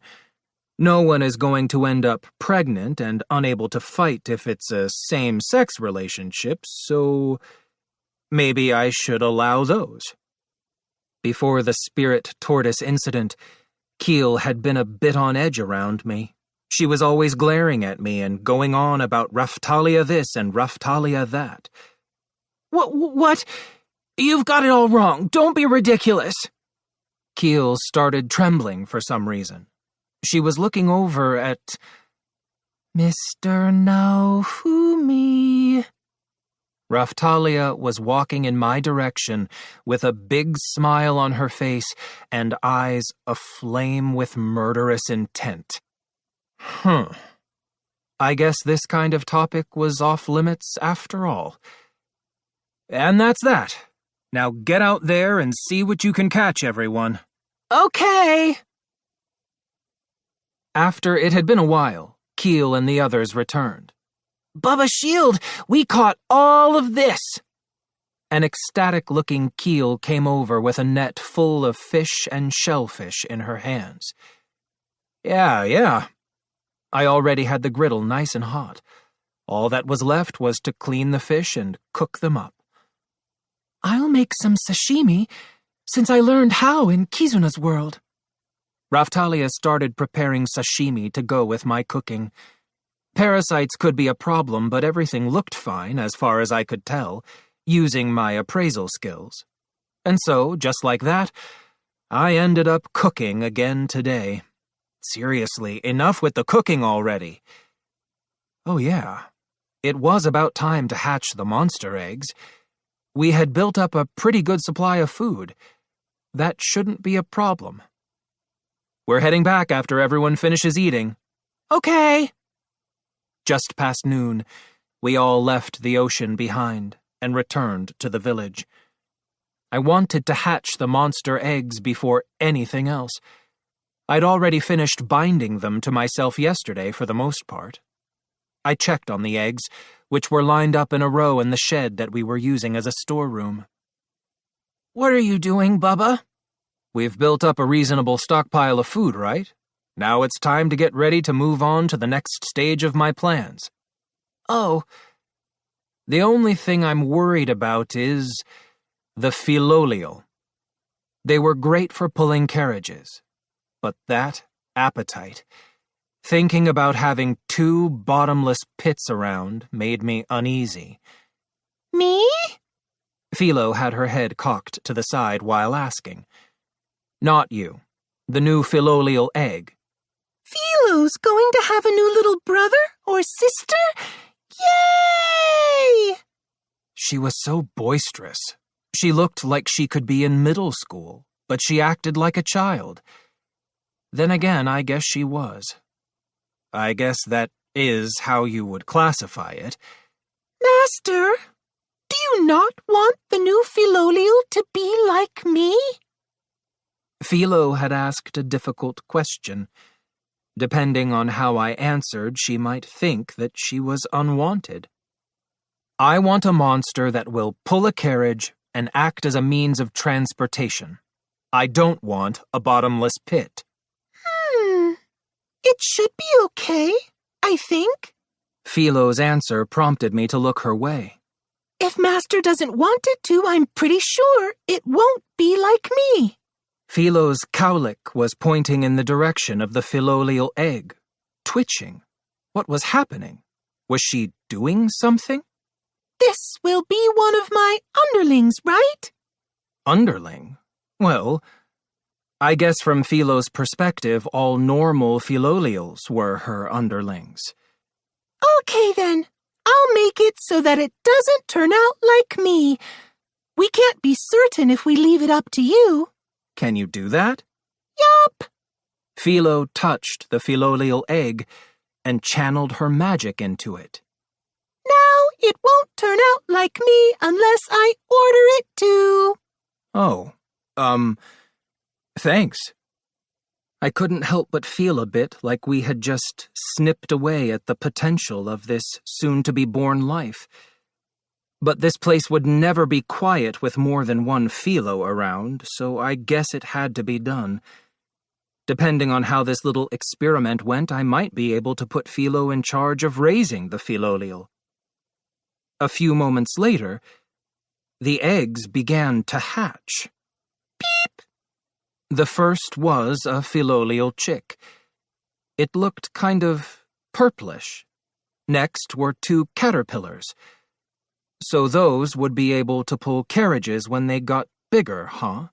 no one is going to end up pregnant and unable to fight if it's a same-sex relationship, so maybe I should allow those. Before the spirit tortoise incident, Keel had been a bit on edge around me. She was always glaring at me and going on about Raftalia this and Raftalia that. What? You've got it all wrong. Don't be ridiculous. Keel started trembling for some reason. She was looking over at Mr. Naofumi. Raftalia was walking in my direction with a big smile on her face and eyes aflame with murderous intent. I guess this kind of topic was off limits after all. And that's that. Now get out there and see what you can catch, everyone. Okay. After it had been a while, Keel and the others returned. Bubba Shield, we caught all of this. An ecstatic-looking Keel came over with a net full of fish and shellfish in her hands. Yeah. I already had the griddle nice and hot. All that was left was to clean the fish and cook them up. I'll make some sashimi, since I learned how in Kizuna's world. Raftalia started preparing sashimi to go with my cooking. Parasites could be a problem, but everything looked fine, as far as I could tell, using my appraisal skills. And so, just like that, I ended up cooking again today. Seriously, enough with the cooking already. Oh yeah, it was about time to hatch the monster eggs. We had built up a pretty good supply of food. That shouldn't be a problem. We're heading back after everyone finishes eating. Okay. Just past noon, we all left the ocean behind and returned to the village. I wanted to hatch the monster eggs before anything else. I'd already finished binding them to myself yesterday for the most part. I checked on the eggs, which were lined up in a row in the shed that we were using as a storeroom. What are you doing, Bubba? We've built up a reasonable stockpile of food, right? Now it's time to get ready to move on to the next stage of my plans. Oh. The only thing I'm worried about is the Filolial. They were great for pulling carriages. But that appetite, thinking about having 2 bottomless pits around, made me uneasy. Me? Philo had her head cocked to the side while asking. Not you. The new Filolial egg. Philo's going to have a new little brother or sister? Yay! She was so boisterous. She looked like she could be in middle school, but she acted like a child. Then again, I guess she was. I guess that is how you would classify it. Master, do you not want the new Filolial to be like me? Philo had asked a difficult question. Depending on how I answered, she might think that she was unwanted. I want a monster that will pull a carriage and act as a means of transportation. I don't want a bottomless pit. It should be okay. I think. Philo's answer prompted me to look her way. If Master doesn't want it to, I'm pretty sure it won't be like me. Philo's cowlick was pointing in the direction of the Philolial egg, twitching. What was happening? Was she doing something? This will be one of my underlings, right? Underling? Well, I guess from Philo's perspective, all normal Philolials were her underlings. Okay then, I'll make it so that it doesn't turn out like me. We can't be certain if we leave it up to you. Can you do that? Yup. Philo touched the Philolial egg and channeled her magic into it. Now it won't turn out like me unless I order it to. Oh, thanks. I couldn't help but feel a bit like we had just snipped away at the potential of this soon-to-be-born life. But this place would never be quiet with more than one Philo around, so I guess it had to be done. Depending on how this little experiment went, I might be able to put Philo in charge of raising the Philolial. A few moments later, the eggs began to hatch. Beep! The first was a Philolial chick. It looked kind of purplish. Next were two caterpillars. So those would be able to pull carriages when they got bigger, huh?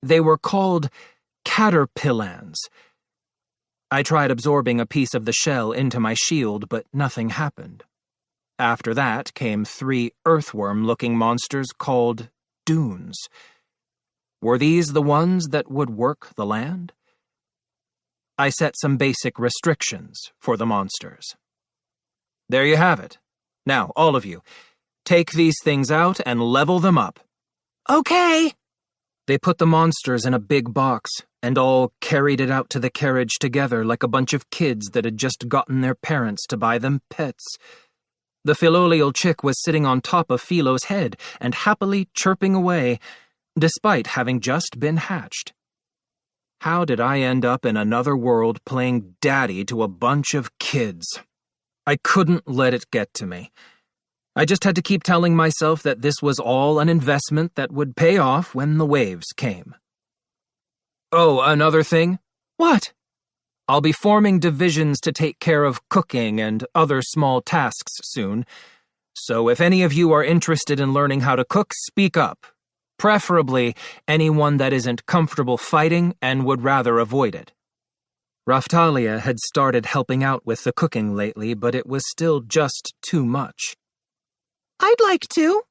They were called caterpillans. I tried absorbing a piece of the shell into my shield, but nothing happened. After that came 3 earthworm-looking monsters called dunes. Were these the ones that would work the land? I set some basic restrictions for the monsters. There you have it. Now, all of you, take these things out and level them up. Okay. They put the monsters in a big box and all carried it out to the carriage together like a bunch of kids that had just gotten their parents to buy them pets. The Philolial chick was sitting on top of Philo's head and happily chirping away, despite having just been hatched. How did I end up in another world playing daddy to a bunch of kids? I couldn't let it get to me. I just had to keep telling myself that this was all an investment that would pay off when the waves came. Oh, another thing? What? I'll be forming divisions to take care of cooking and other small tasks soon, so if any of you are interested in learning how to cook, speak up. Preferably anyone that isn't comfortable fighting and would rather avoid it. Raphtalia had started helping out with the cooking lately, but it was still just too much. I'd like to.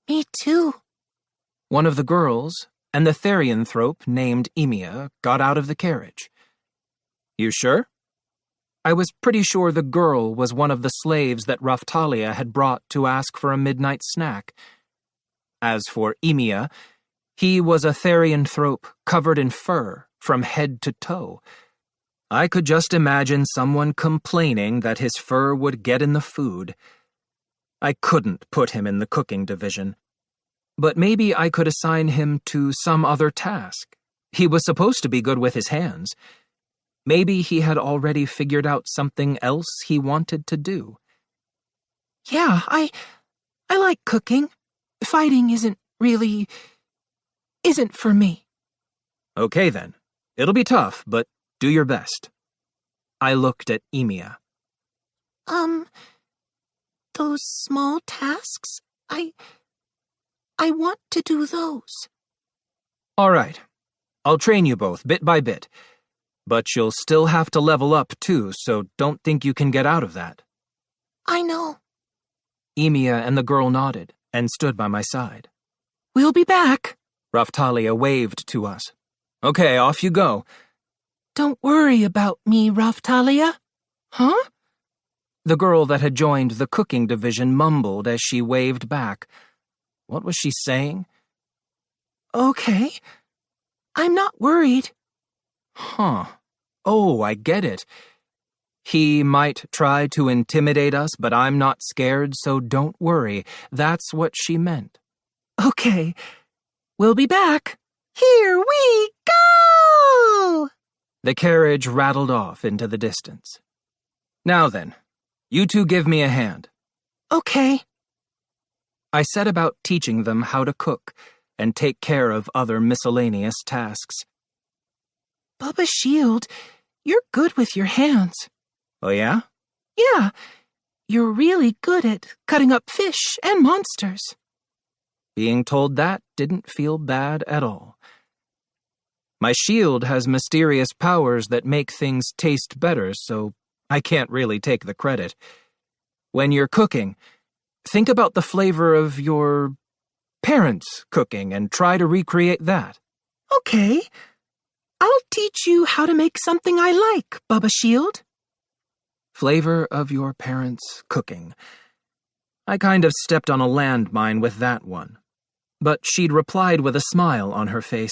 Me too. One of the girls, and the therianthrope named Emia, got out of the carriage. You sure? I was pretty sure the girl was one of the slaves that Raphtalia had brought to ask for a midnight snack. As for Emia, he was a therianthrope covered in fur from head to toe. I could just imagine someone complaining that his fur would get in the food. I couldn't put him in the cooking division. But maybe I could assign him to some other task. He was supposed to be good with his hands. Maybe he had already figured out something else he wanted to do. Yeah, I like cooking. Fighting isn't for me. Okay then. It'll be tough, but do your best. I looked at Emia. Those small tasks, I want to do those. All right. I'll train you both, bit by bit. But you'll still have to level up, too, so don't think you can get out of that. I know. Emia and the girl nodded and stood by my side. We'll be back. Raphtalia waved to us. Okay, off you go. Don't worry about me, Raphtalia. Huh? The girl that had joined the cooking division mumbled as she waved back. What was she saying? Okay. I'm not worried. Huh. Oh, I get it. He might try to intimidate us, but I'm not scared, so don't worry. That's what she meant. Okay. We'll be back. Here we go! The carriage rattled off into the distance. Now then, you two give me a hand. Okay. I set about teaching them how to cook and take care of other miscellaneous tasks. Bubba Shield, you're good with your hands. Oh yeah? Yeah, you're really good at cutting up fish and monsters. Being told that didn't feel bad at all. My shield has mysterious powers that make things taste better, so I can't really take the credit. When you're cooking, think about the flavor of your parents' cooking and try to recreate that. Okay. I'll teach you how to make something I like, Bubba Shield. Flavor of your parents' cooking. I kind of stepped on a landmine with that one. But she'd replied with a smile on her face.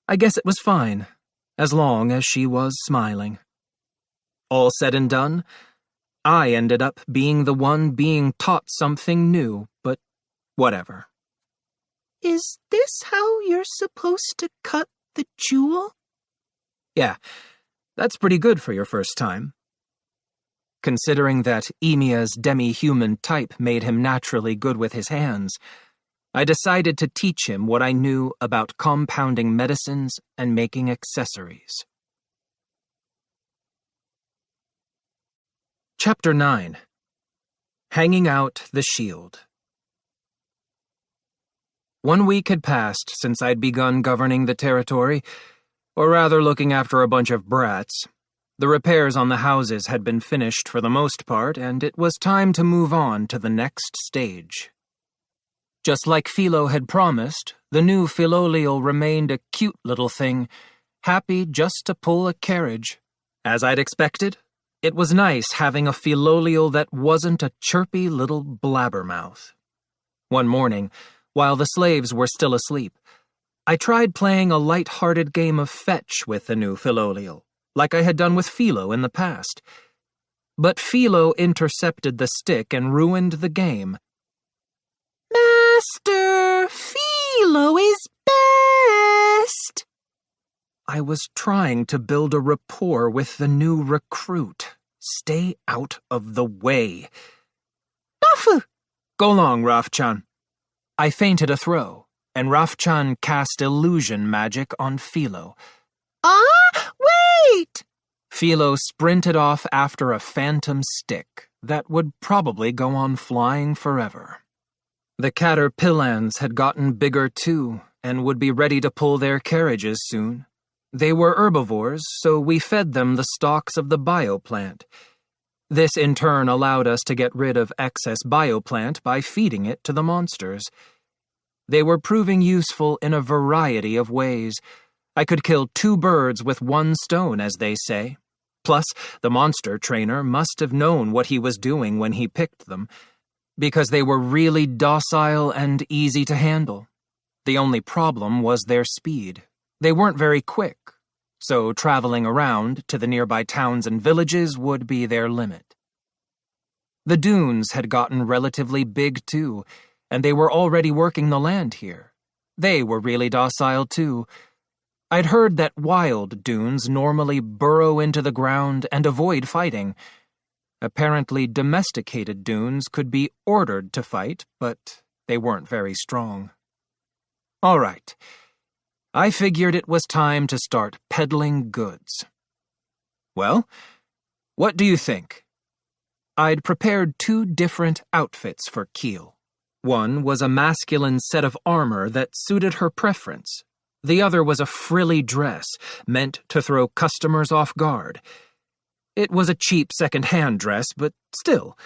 I guess it was fine, as long as she was smiling. All said and done, I ended up being the one being taught something new, but whatever. Is this how you're supposed to cut the jewel? Yeah, that's pretty good for your first time. Considering that Emia's demi-human type made him naturally good with his hands, I decided to teach him what I knew about compounding medicines and making accessories. Chapter 9. Hanging Out the Shield. 1 week had passed since I'd begun governing the territory, or rather looking after a bunch of brats. The repairs on the houses had been finished for the most part, and it was time to move on to the next stage. Just like Philo had promised, the new Philolial remained a cute little thing, happy just to pull a carriage. As I'd expected, it was nice having a Philolial that wasn't a chirpy little blabbermouth. One morning, while the slaves were still asleep, I tried playing a light-hearted game of fetch with the new Philolial, like I had done with Philo in the past. But Philo intercepted the stick and ruined the game. Master, Philo is best! I was trying to build a rapport with the new recruit. Stay out of the way. Nafu! Go long, Rafchan. I feinted a throw, and Rafchan cast illusion magic on Philo. Ah, wait! Philo sprinted off after a phantom stick that would probably go on flying forever. The caterpillans had gotten bigger too, and would be ready to pull their carriages soon. They were herbivores, so we fed them the stalks of the bioplant. This in turn allowed us to get rid of excess bioplant by feeding it to the monsters. They were proving useful in a variety of ways. I could kill 2 birds with 1 stone, as they say. Plus, the monster trainer must have known what he was doing when he picked them, because they were really docile and easy to handle. The only problem was their speed. They weren't very quick, so traveling around to the nearby towns and villages would be their limit. The dunes had gotten relatively big too, and they were already working the land here. They were really docile too. I'd heard that wild dunes normally burrow into the ground and avoid fighting. Apparently domesticated dunes could be ordered to fight, but they weren't very strong. All right. I figured it was time to start peddling goods. Well, what do you think? I'd prepared 2 different outfits for Keel. One was a masculine set of armor that suited her preference. The other was a frilly dress meant to throw customers off guard. It was a cheap second-hand dress, but still.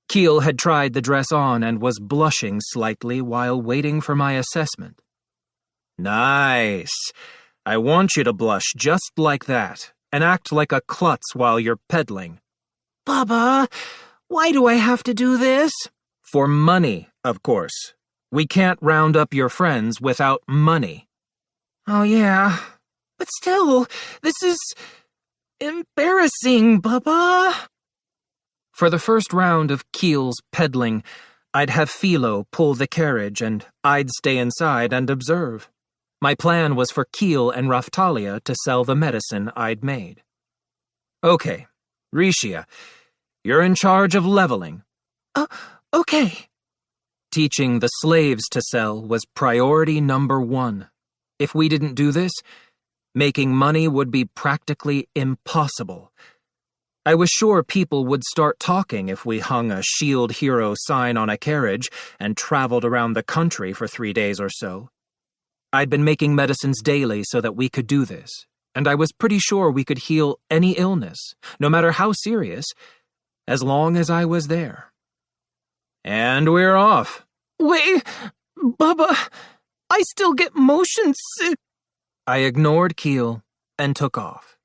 Keel had tried the dress on and was blushing slightly while waiting for my assessment. Nice. I want you to blush just like that, and act like a klutz while you're peddling. Bubba, why do I have to do this? For money, of course. We can't round up your friends without money. Oh yeah, but still, this is embarrassing, Bubba. For the first round of Keel's peddling, I'd have Philo pull the carriage and I'd stay inside and observe. My plan was for Keel and Raftalia to sell the medicine I'd made. Okay, Rishia, you're in charge of leveling. Okay. Teaching the slaves to sell was priority number 1. If we didn't do this, making money would be practically impossible. I was sure people would start talking if we hung a Shield Hero sign on a carriage and traveled around the country for 3 days or so. I'd been making medicines daily so that we could do this, and I was pretty sure we could heal any illness, no matter how serious, as long as I was there. And we're off. Wait, Bubba, I still get motion sick. I ignored Keel and took off.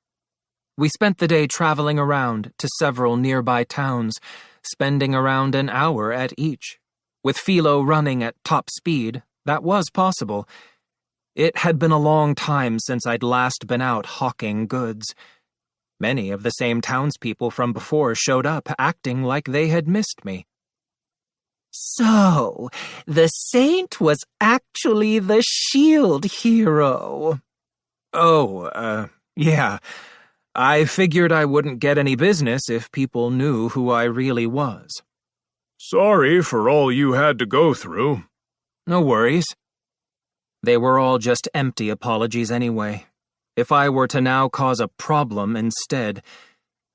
We spent the day traveling around to several nearby towns, spending around an hour at each. With Philo running at top speed, that was possible. It had been a long time since I'd last been out hawking goods. Many of the same townspeople from before showed up, acting like they had missed me. So, the Saint was actually the Shield Hero. Oh, yeah. I figured I wouldn't get any business if people knew who I really was. Sorry for all you had to go through. No worries. They were all just empty apologies anyway. If I were to now cause a problem instead,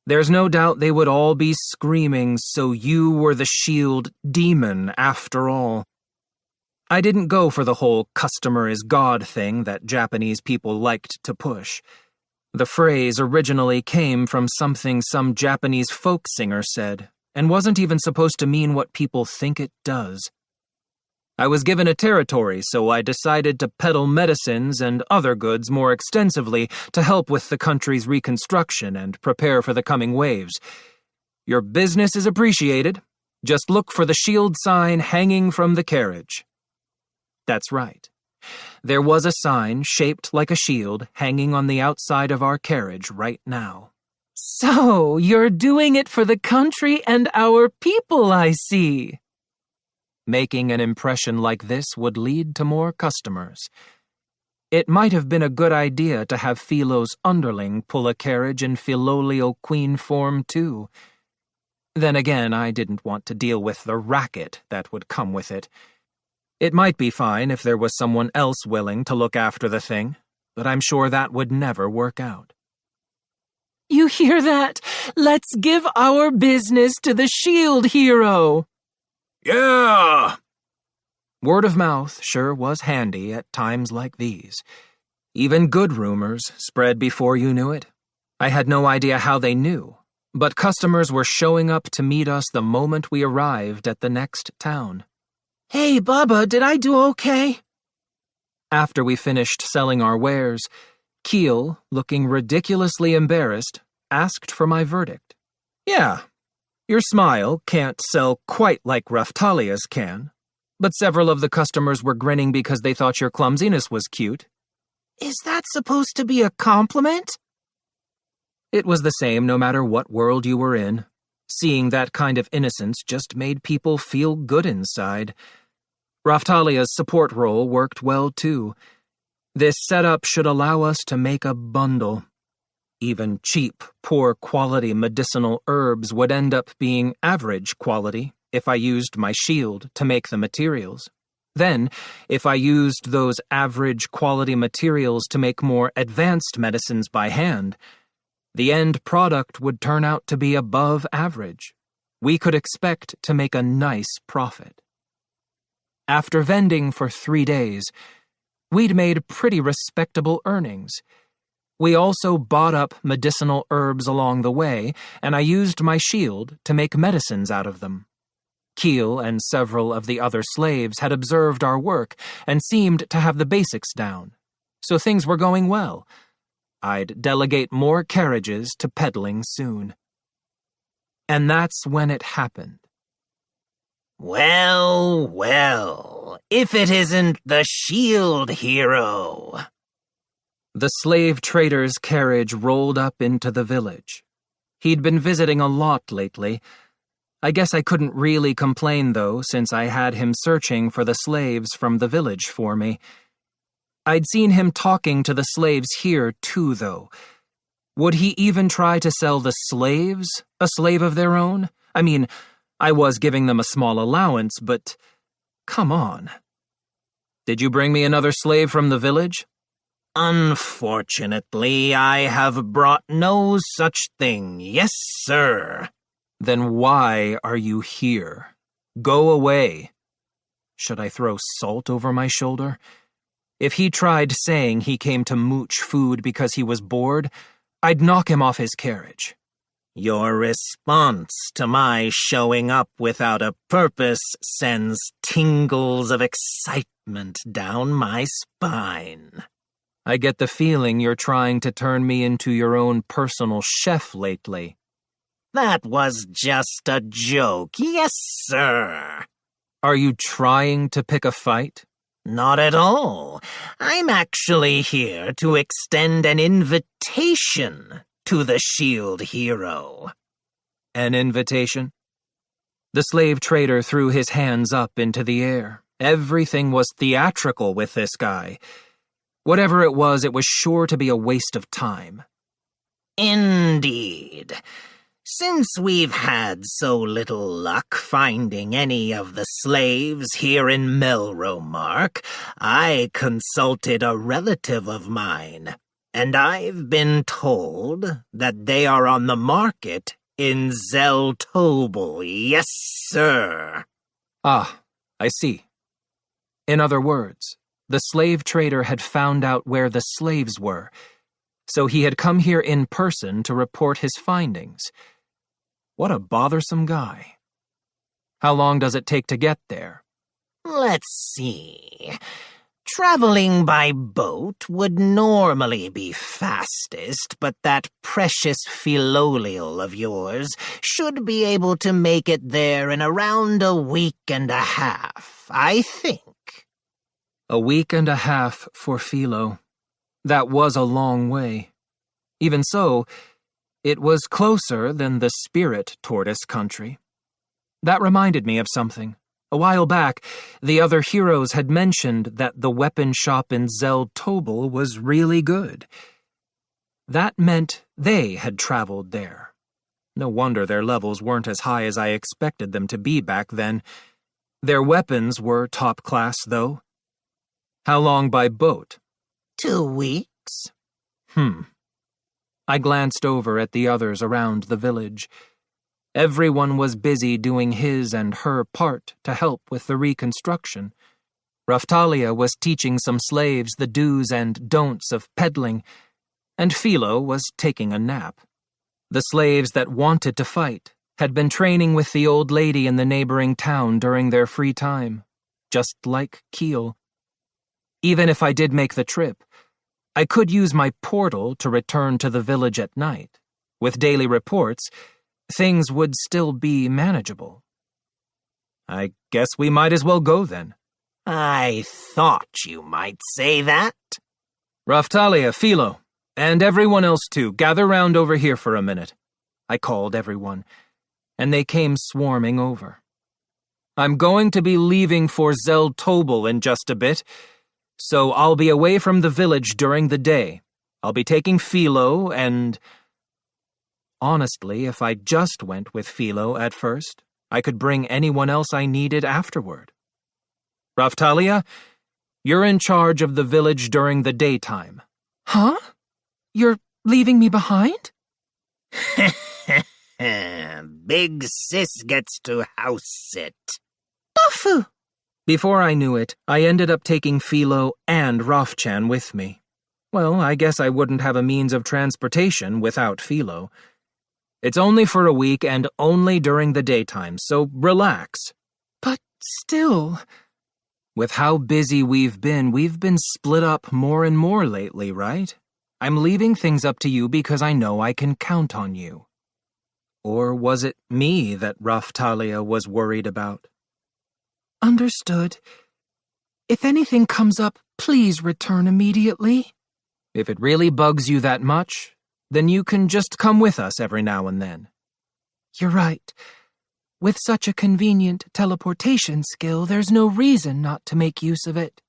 there's no doubt they would all be screaming, "So you were the Shield demon after all." I didn't go for the whole customer is God thing that Japanese people liked to push. The phrase originally came from something some Japanese folk singer said, and wasn't even supposed to mean what people think it does. I was given a territory, so I decided to peddle medicines and other goods more extensively to help with the country's reconstruction and prepare for the coming waves. Your business is appreciated. Just look for the shield sign hanging from the carriage. That's right. There was a sign shaped like a shield hanging on the outside of our carriage right now. So, you're doing it for the country and our people, I see. Making an impression like this would lead to more customers. It might have been a good idea to have Philo's underling pull a carriage in Philolio Queen form too. Then again, I didn't want to deal with the racket that would come with it. It might be fine if there was someone else willing to look after the thing, but I'm sure that would never work out. You hear that? Let's give our business to the Shield Hero. Yeah! Word of mouth sure was handy at times like these. Even good rumors spread before you knew it. I had no idea how they knew, but customers were showing up to meet us the moment we arrived at the next town. Hey, Bubba, did I do okay? After we finished selling our wares, Keel, looking ridiculously embarrassed, asked for my verdict. Yeah, your smile can't sell quite like Raftalia's can, but several of the customers were grinning because they thought your clumsiness was cute. Is that supposed to be a compliment? It was the same no matter what world you were in. Seeing that kind of innocence just made people feel good inside. Raftalia's support role worked well too. This setup should allow us to make a bundle. Even cheap, poor-quality medicinal herbs would end up being average quality if I used my shield to make the materials. Then, if I used those average-quality materials to make more advanced medicines by hand, the end product would turn out to be above average. We could expect to make a nice profit. After vending for 3 days, we'd made pretty respectable earnings. We also bought up medicinal herbs along the way, and I used my shield to make medicines out of them. Keel and several of the other slaves had observed our work and seemed to have the basics down, so things were going well. I'd delegate more carriages to peddling soon. And that's when it happened. Well, well, if it isn't the Shield Hero. The slave trader's carriage rolled up into the village. He'd been visiting a lot lately. I guess I couldn't really complain, though, since I had him searching for the slaves from the village for me. I'd seen him talking to the slaves here, too, though. Would he even try to sell the slaves a slave of their own? I mean, I was giving them a small allowance, but come on. Did you bring me another slave from the village? Unfortunately, I have brought no such thing, yes, sir. Then why are you here? Go away. Should I throw salt over my shoulder? If he tried saying he came to mooch food because he was bored, I'd knock him off his carriage. Your response to my showing up without a purpose sends tingles of excitement down my spine. I get the feeling you're trying to turn me into your own personal chef lately. That was just a joke, yes, sir. Are you trying to pick a fight? Not at all. I'm actually here to extend an invitation to the Shield Hero. An invitation? The slave trader threw his hands up into the air. Everything was theatrical with this guy. Whatever it was sure to be a waste of time. Indeed. Since we've had so little luck finding any of the slaves here in Melromark, I consulted a relative of mine, and I've been told that they are on the market in Zeltobel. Yes, sir. Ah, I see. In other words, the slave trader had found out where the slaves were, so he had come here in person to report his findings. What a bothersome guy. How long does it take to get there? Let's see. Traveling by boat would normally be fastest, but that precious Philolial of yours should be able to make it there in around a week and a half, I think. A week and a half for Philo. That was a long way. Even so, it was closer than the Spirit Tortoise country. That reminded me of something. A while back, the other heroes had mentioned that the weapon shop in Zeltobel was really good. That meant they had traveled there. No wonder their levels weren't as high as I expected them to be back then. Their weapons were top class, though. How long by boat? 2 weeks. I glanced over at the others around the village. Everyone was busy doing his and her part to help with the reconstruction. Raftalia was teaching some slaves the do's and don'ts of peddling, and Philo was taking a nap. The slaves that wanted to fight had been training with the old lady in the neighboring town during their free time, just like Keel. Even if I did make the trip, I could use my portal to return to the village at night. With daily reports, things would still be manageable. I guess we might as well go then. I thought you might say that. Raftalia, Philo, and everyone else too, gather round over here for a minute. I called everyone, and they came swarming over. I'm going to be leaving for Zeltobel in just a bit, so I'll be away from the village during the day. I'll be taking Philo and... Honestly, if I just went with Philo at first, I could bring anyone else I needed afterward. Raftalia, you're in charge of the village during the daytime. Huh? You're leaving me behind? Big sis gets to house sit. Bafu! Before I knew it, I ended up taking Philo and Rafchan with me. Well, I guess I wouldn't have a means of transportation without Philo. It's only for a week and only during the daytime, so relax. But still... With how busy we've been split up more and more lately, right? I'm leaving things up to you because I know I can count on you. Or was it me that Raftalia was worried about? Understood. If anything comes up, please return immediately. If it really bugs you that much, then you can just come with us every now and then. You're right. With such a convenient teleportation skill, there's no reason not to make use of it.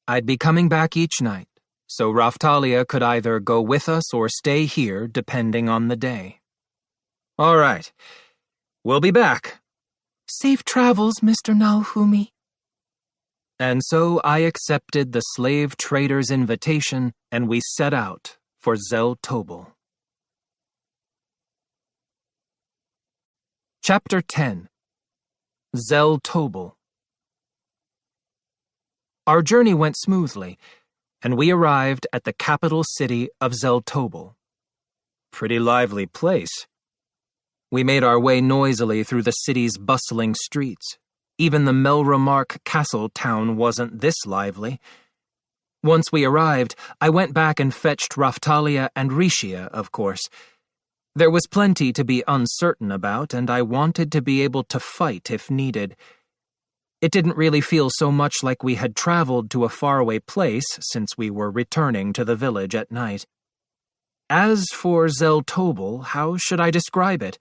I'd be coming back each night, so Raftalia could either go with us or stay here depending on the day. All right. We'll be back. Safe travels, Mr. Nalhumi. And so I accepted the slave trader's invitation, and we set out for Zel Tobel. Chapter 10. Zel Tobel. Our journey went smoothly, and we arrived at the capital city of Zel Tobel. Pretty lively place. We made our way noisily through the city's bustling streets. Even the Melremark Castle town wasn't this lively. Once we arrived, I went back and fetched Raftalia and Rishia, of course. There was plenty to be uncertain about, and I wanted to be able to fight if needed. It didn't really feel so much like we had traveled to a faraway place since we were returning to the village at night. As for Zel Tobel, how should I describe it?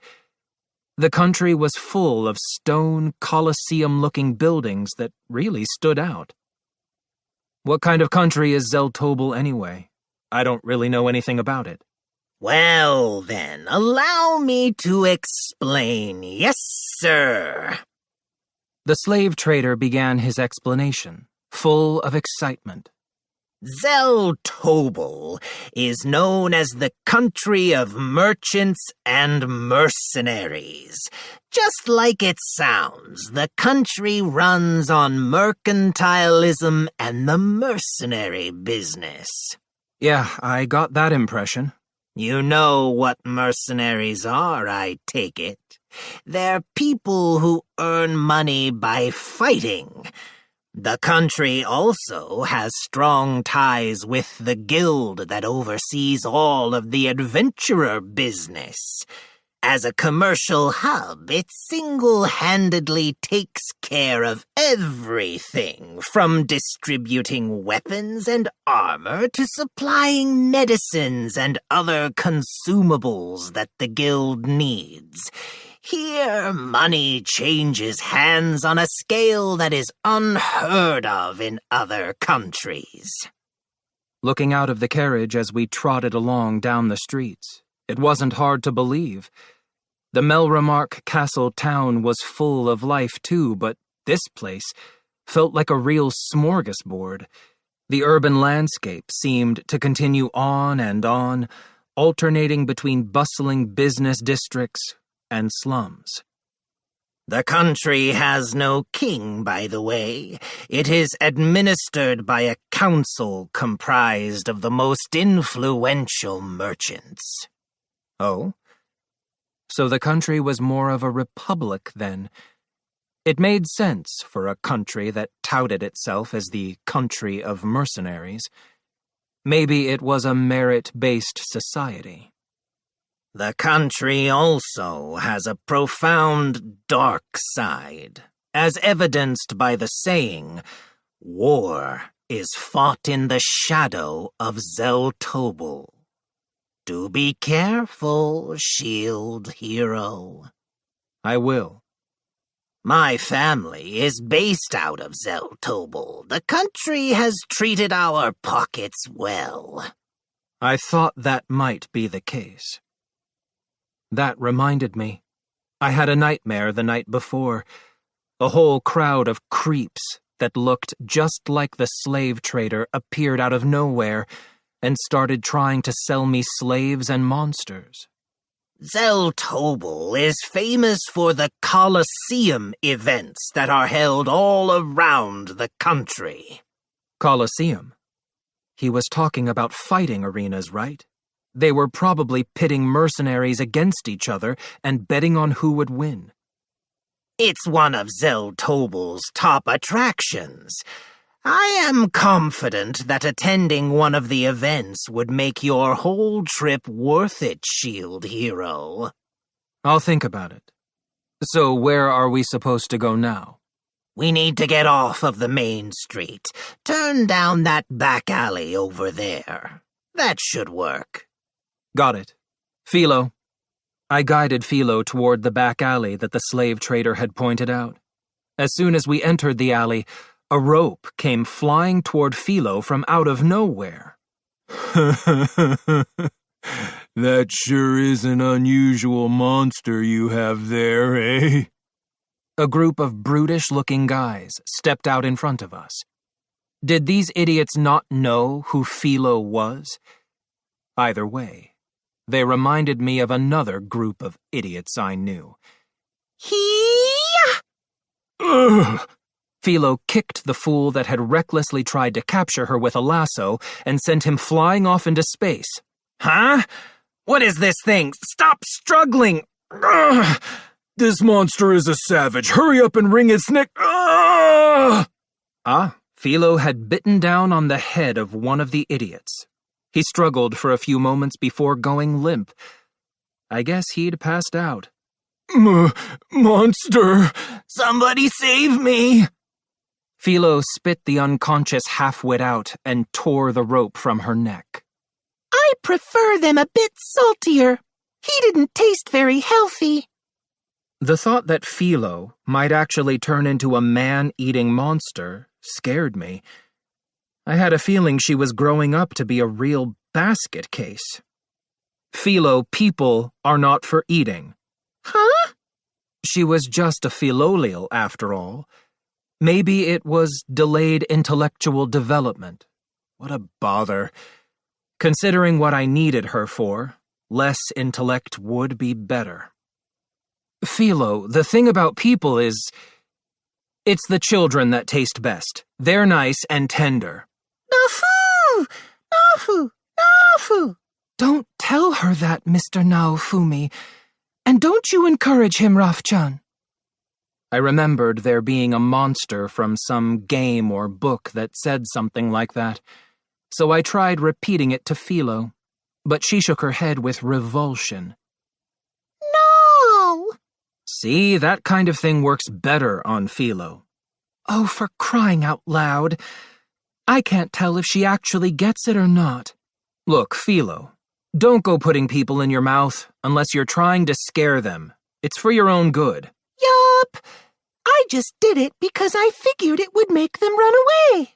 The country was full of stone, Colosseum-looking buildings that really stood out. What kind of country is Zel Tobel anyway? I don't really know anything about it. Well, then, allow me to explain. Yes, sir. The slave trader began his explanation, full of excitement. Zel Tobel is known as the country of merchants and mercenaries. Just like it sounds, the country runs on mercantilism and the mercenary business. Yeah, I got that impression. You know what mercenaries are, I take it. They're people who earn money by fighting. The country also has strong ties with the guild that oversees all of the adventurer business. As a commercial hub, it single-handedly takes care of everything, from distributing weapons and armor to supplying medicines and other consumables that the guild needs. Here, money changes hands on a scale that is unheard of in other countries. Looking out of the carriage as we trotted along down the streets, it wasn't hard to believe. The Melremark Castle town was full of life too, but this place felt like a real smorgasbord. The urban landscape seemed to continue on, alternating between bustling business districts and slums. The country has no king, by the way. It is administered by a council comprised of the most influential merchants. Oh? So the country was more of a republic then. It made sense for a country that touted itself as the country of mercenaries. Maybe it was a merit-based society. The country also has a profound dark side, as evidenced by the saying, "War is fought in the shadow of Zel Tobel." Do be careful, shield hero. I will. My family is based out of Zel Tobel. The country has treated our pockets well. I thought that might be the case. That reminded me. I had a nightmare the night before. A whole crowd of creeps that looked just like the slave trader appeared out of nowhere and started trying to sell me slaves and monsters. Zel Tobel is famous for the Colosseum events that are held all around the country. Colosseum? He was talking about fighting arenas, right? They were probably pitting mercenaries against each other and betting on who would win. It's one of Zel Tobel's top attractions. I am confident that attending one of the events would make your whole trip worth it, shield hero. I'll think about it. So where are we supposed to go now? We need to get off of the main street. Turn down that back alley over there. That should work. Got it. Philo. I guided Philo toward the back alley that the slave trader had pointed out. As soon as we entered the alley, a rope came flying toward Philo from out of nowhere. That sure is an unusual monster you have there, eh? A group of brutish-looking guys stepped out in front of us. Did these idiots not know who Philo was? Either way, they reminded me of another group of idiots I knew. Ugh! Philo kicked the fool that had recklessly tried to capture her with a lasso and sent him flying off into space. Huh? What is this thing? Stop struggling! Ugh! This monster is a savage. Hurry up and wring its neck. Ugh! Philo had bitten down on the head of one of the idiots. He struggled for a few moments before going limp. I guess he'd passed out. Monster! Somebody save me! Philo spit the unconscious half-wit out and tore the rope from her neck. I prefer them a bit saltier. He didn't taste very healthy. The thought that Philo might actually turn into a man-eating monster scared me. I had a feeling she was growing up to be a real basket case. Philo people are not for eating. Huh? She was just a Philolial, after all. Maybe it was delayed intellectual development. What a bother. Considering what I needed her for, less intellect would be better. Philo, the thing about people is, it's the children that taste best. They're nice and tender. Nafu! Nafu! Nafu! Don't tell her that, Mr. Naofumi. And don't you encourage him, Rafchan. I remembered there being a monster from some game or book that said something like that, so I tried repeating it to Philo, but she shook her head with revulsion. No! See, that kind of thing works better on Philo. Oh, for crying out loud. I can't tell if she actually gets it or not. Look, Philo, don't go putting people in your mouth unless you're trying to scare them. It's for your own good. Yup. I just did it because I figured it would make them run away.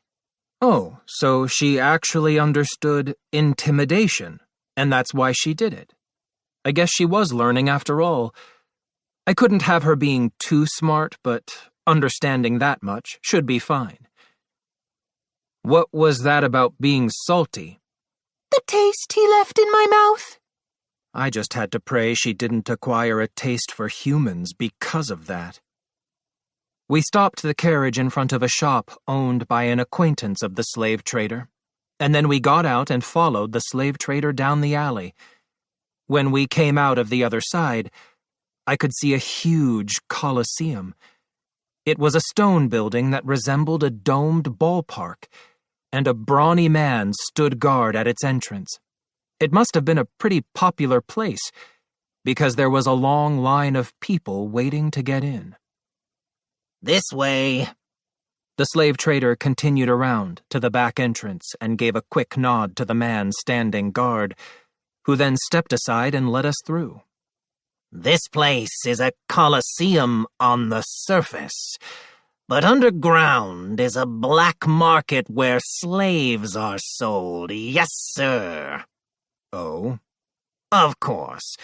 Oh, so she actually understood intimidation, and that's why she did it. I guess she was learning after all. I couldn't have her being too smart, but understanding that much should be fine. What was that about being salty? The taste he left in my mouth. I just had to pray she didn't acquire a taste for humans because of that. We stopped the carriage in front of a shop owned by an acquaintance of the slave trader, and then we got out and followed the slave trader down the alley. When we came out of the other side, I could see a huge coliseum. It was a stone building that resembled a domed ballpark, and a brawny man stood guard at its entrance. It must have been a pretty popular place, because there was a long line of people waiting to get in. This way. The slave trader continued around to the back entrance and gave a quick nod to the man standing guard, who then stepped aside and let us through. This place is a coliseum on the surface, but underground is a black market where slaves are sold. Yes, sir. Oh? Of course.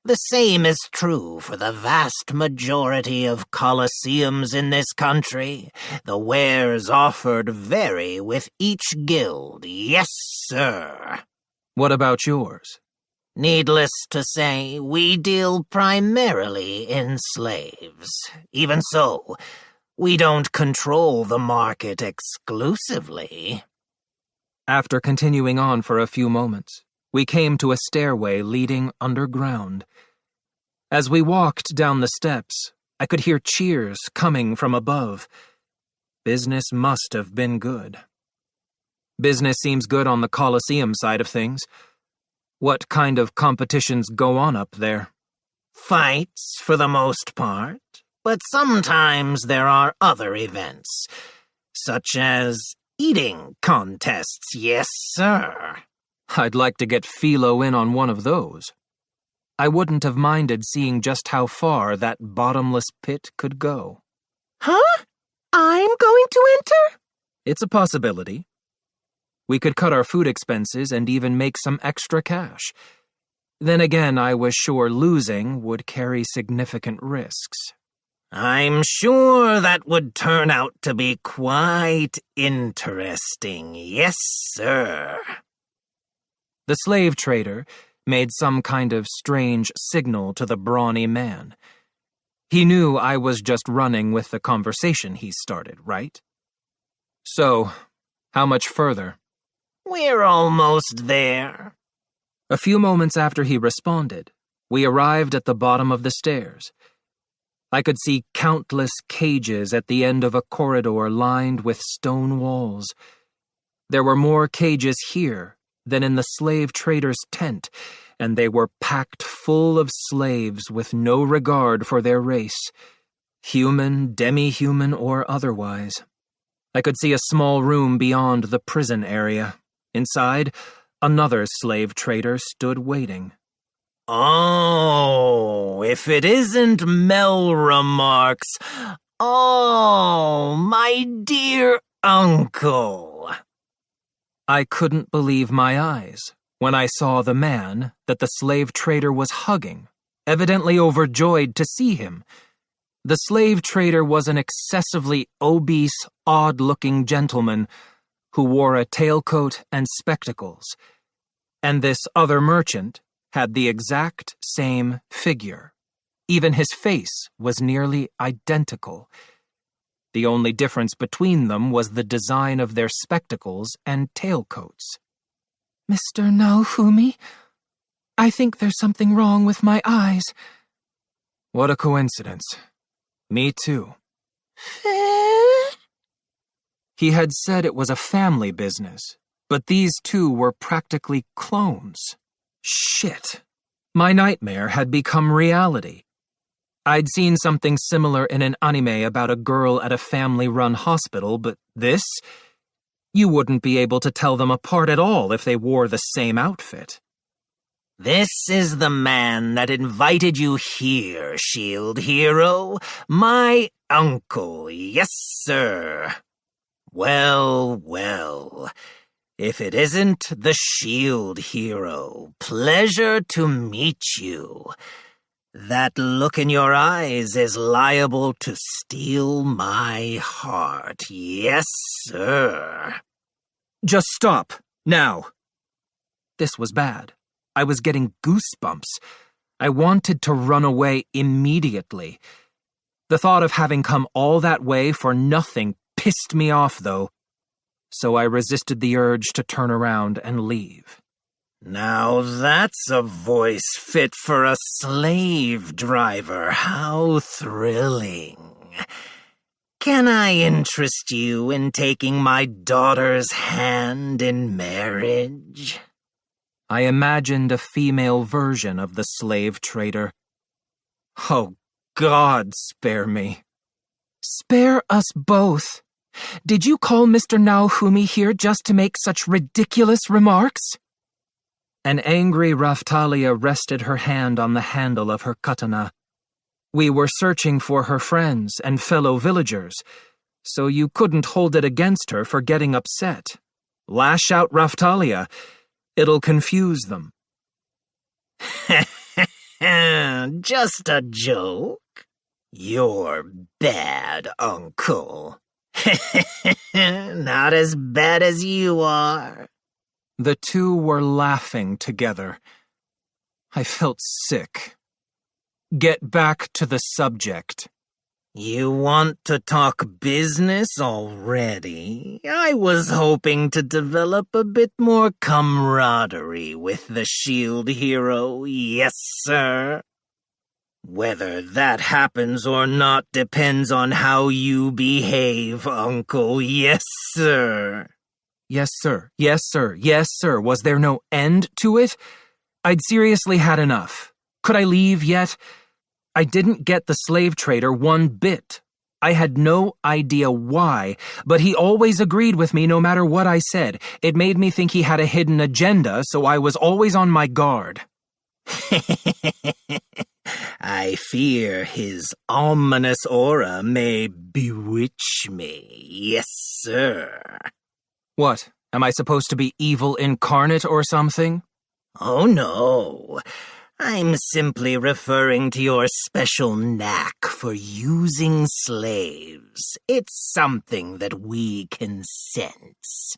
The same is true for the vast majority of coliseums in this country. The wares offered vary with each guild. Yes, sir. What about yours? Needless to say, we deal primarily in slaves. Even so, we don't control the market exclusively. After continuing on for a few moments, we came to a stairway leading underground. As we walked down the steps, I could hear cheers coming from above. Business must have been good. Business seems good on the Colosseum side of things. What kind of competitions go on up there? Fights, for the most part, but sometimes there are other events, such as eating contests, yes, sir. I'd like to get Philo in on one of those. I wouldn't have minded seeing just how far that bottomless pit could go. Huh? I'm going to enter? It's a possibility. We could cut our food expenses and even make some extra cash. Then again, I was sure losing would carry significant risks. I'm sure that would turn out to be quite interesting. Yes, sir. The slave trader made some kind of strange signal to the brawny man. He knew I was just running with the conversation he started, right? So, how much further? We're almost there. A few moments after he responded, we arrived at the bottom of the stairs. I could see countless cages at the end of a corridor lined with stone walls. There were more cages here than in the slave trader's tent, and they were packed full of slaves with no regard for their race, human, demi-human, or otherwise. I could see a small room beyond the prison area. Inside, another slave trader stood waiting. Oh, if it isn't Melromarx. Oh, my dear uncle. I couldn't believe my eyes when I saw the man that the slave trader was hugging, evidently overjoyed to see him. The slave trader was an excessively obese, odd-looking gentleman who wore a tailcoat and spectacles, and this other merchant had the exact same figure. Even his face was nearly identical. The only difference between them was the design of their spectacles and tailcoats. Mr. Naofumi, I think there's something wrong with my eyes. What a coincidence. Me too. He had said it was a family business, but these two were practically clones. Shit. My nightmare had become reality. I'd seen something similar in an anime about a girl at a family-run hospital, but this? You wouldn't be able to tell them apart at all if they wore the same outfit. This is the man that invited you here, Shield Hero. My uncle, yes, sir. Well, well. If it isn't the Shield Hero, pleasure to meet you. That look in your eyes is liable to steal my heart. Yes, sir. Just stop, now. This was bad. I was getting goosebumps. I wanted to run away immediately. The thought of having come all that way for nothing pissed me off, though. So I resisted the urge to turn around and leave. Now that's a voice fit for a slave driver. How thrilling. Can I interest you in taking my daughter's hand in marriage? I imagined a female version of the slave trader. Oh, God, spare me. Spare us both. Did you call Mr. Naofumi here just to make such ridiculous remarks? An angry Raftalia rested her hand on the handle of her katana. We were searching for her friends and fellow villagers, so you couldn't hold it against her for getting upset. Lash out, Raftalia. It'll confuse them. Just a joke. You're bad, uncle. Not as bad as you are. The two were laughing together. I felt sick. Get back to the subject. You want to talk business already? I was hoping to develop a bit more camaraderie with the Shield Hero, yes, sir. Whether that happens or not depends on how you behave, Uncle, yes, sir. Yes, sir. Yes, sir. Yes, sir. Was there no end to it? I'd seriously had enough. Could I leave yet? I didn't get the slave trader one bit. I had no idea why, but he always agreed with me no matter what I said. It made me think he had a hidden agenda, so I was always on my guard. I fear his ominous aura may bewitch me. Yes, sir. What? Am I supposed to be evil incarnate or something? Oh no, I'm simply referring to your special knack for using slaves. It's something that we can sense.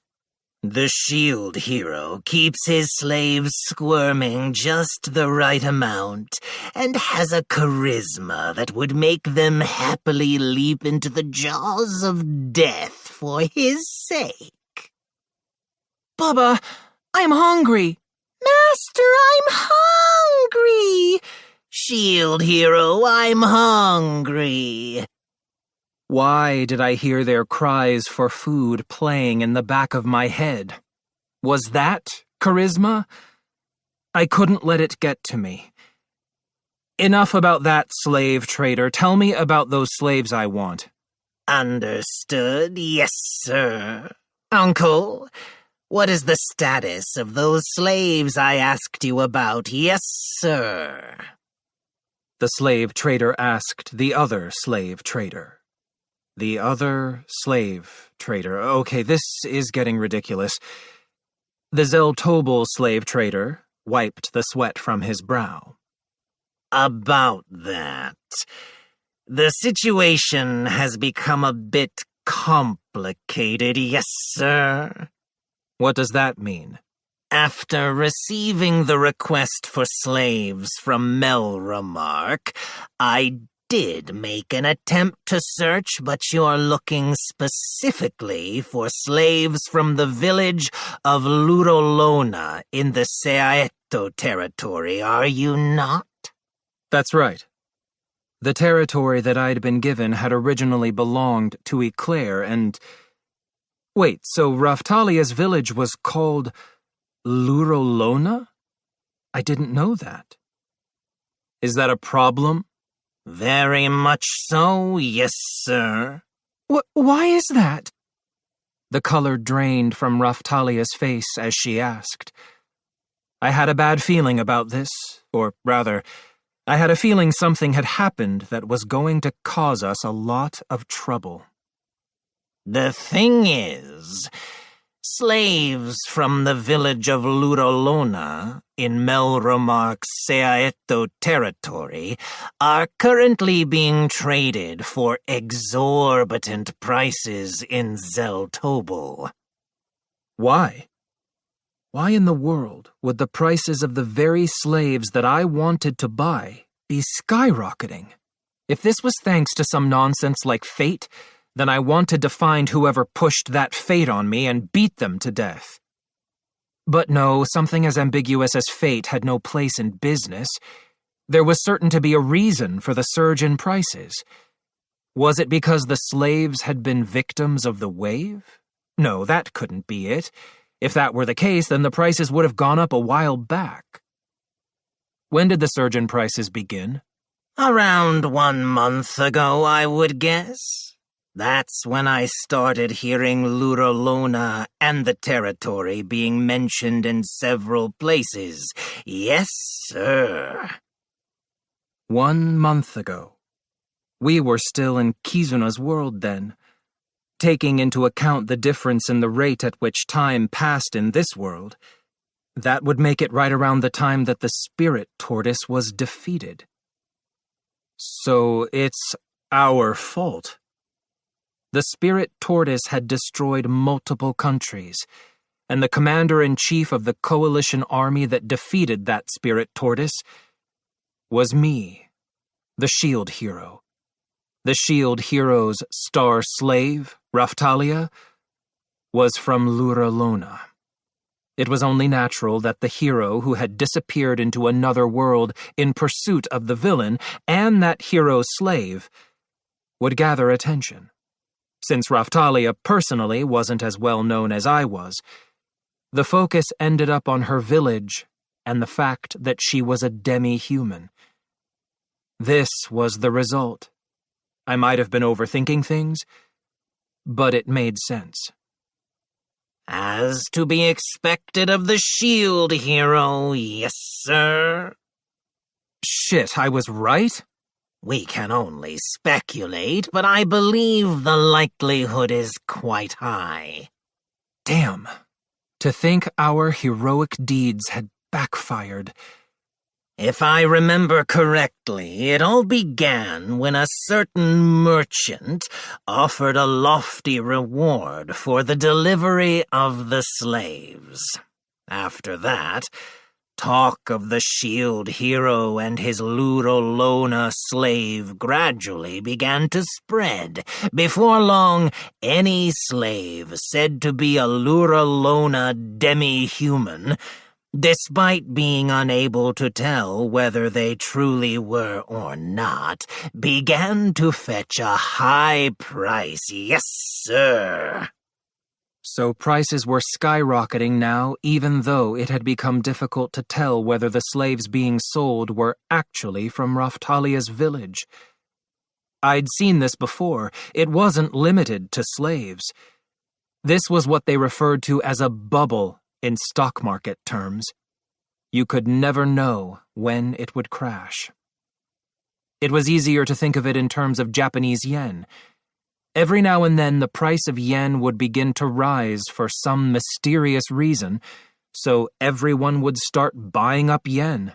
The shield hero keeps his slaves squirming just the right amount and has a charisma that would make them happily leap into the jaws of death for his sake. Bubba, I'm hungry. Master, I'm hungry! Shield hero, I'm hungry! Why did I hear their cries for food playing in the back of my head? Was that charisma? I couldn't let it get to me. Enough about that slave trader. Tell me about those slaves I want. Understood, yes, sir. Uncle, what is the status of those slaves I asked you about? Yes, sir. The slave trader asked the other slave trader. The other slave trader. Okay, this is getting ridiculous. The Zeltobel slave trader wiped the sweat from his brow. About that. The situation has become a bit complicated, yes, sir. What does that mean? After receiving the request for slaves from Melromark, I did make an attempt to search, but you're looking specifically for slaves from the village of Lurolona in the Seaeto territory, are you not? That's right. The territory that I'd been given had originally belonged to Eclair, and... Wait, so Raftalia's village was called Lurolona? I didn't know that. Is that a problem? Very much so, yes, sir. Why is that? The color drained from Raftalia's face as she asked. I had a bad feeling about this, or rather, I had a feeling something had happened that was going to cause us a lot of trouble. The thing is, slaves from the village of Lurolona in Melromark's Seaeto territory are currently being traded for exorbitant prices in Zeltobel. Why? Why in the world would the prices of the very slaves that I wanted to buy be skyrocketing? If this was thanks to some nonsense like fate, then I wanted to find whoever pushed that fate on me and beat them to death. But no, something as ambiguous as fate had no place in business. There was certain to be a reason for the surge in prices. Was it because the slaves had been victims of the wave? No, that couldn't be it. If that were the case, then the prices would have gone up a while back. When did the surge in prices begin? Around 1 month ago, I would guess. That's when I started hearing Lurolona and the territory being mentioned in several places. Yes, sir. 1 month ago. We were still in Kizuna's world then. Taking into account the difference in the rate at which time passed in this world, that would make it right around the time that the spirit tortoise was defeated. So it's our fault. The spirit tortoise had destroyed multiple countries, and the commander-in-chief of the coalition army that defeated that spirit tortoise was me, the shield hero. The shield hero's star slave, Raftalia, was from Lurolona. It was only natural that the hero who had disappeared into another world in pursuit of the villain and that hero's slave would gather attention. Since Raftalia personally wasn't as well known as I was, the focus ended up on her village and the fact that she was a demi-human. This was the result. I might have been overthinking things, but it made sense. As to be expected of the shield hero, yes, sir. Shit, I was right? We can only speculate, but I believe the likelihood is quite high. Damn, To think our heroic deeds had backfired. If I remember correctly, it all began when a certain merchant offered a lofty reward for the delivery of the slaves. After that, talk of the shield hero and his Luralona slave gradually began to spread. Before long, any slave said to be a Luralona demi-human, despite being unable to tell whether they truly were or not, began to fetch a high price. Yes, sir. So prices were skyrocketing now, even though it had become difficult to tell whether the slaves being sold were actually from Raphtalia's village. I'd seen this before. It wasn't limited to slaves. This was what they referred to as a bubble in stock market terms. You could never know when it would crash. It was easier to think of it in terms of Japanese yen. Every now and then the price of yen would begin to rise for some mysterious reason, so everyone would start buying up yen.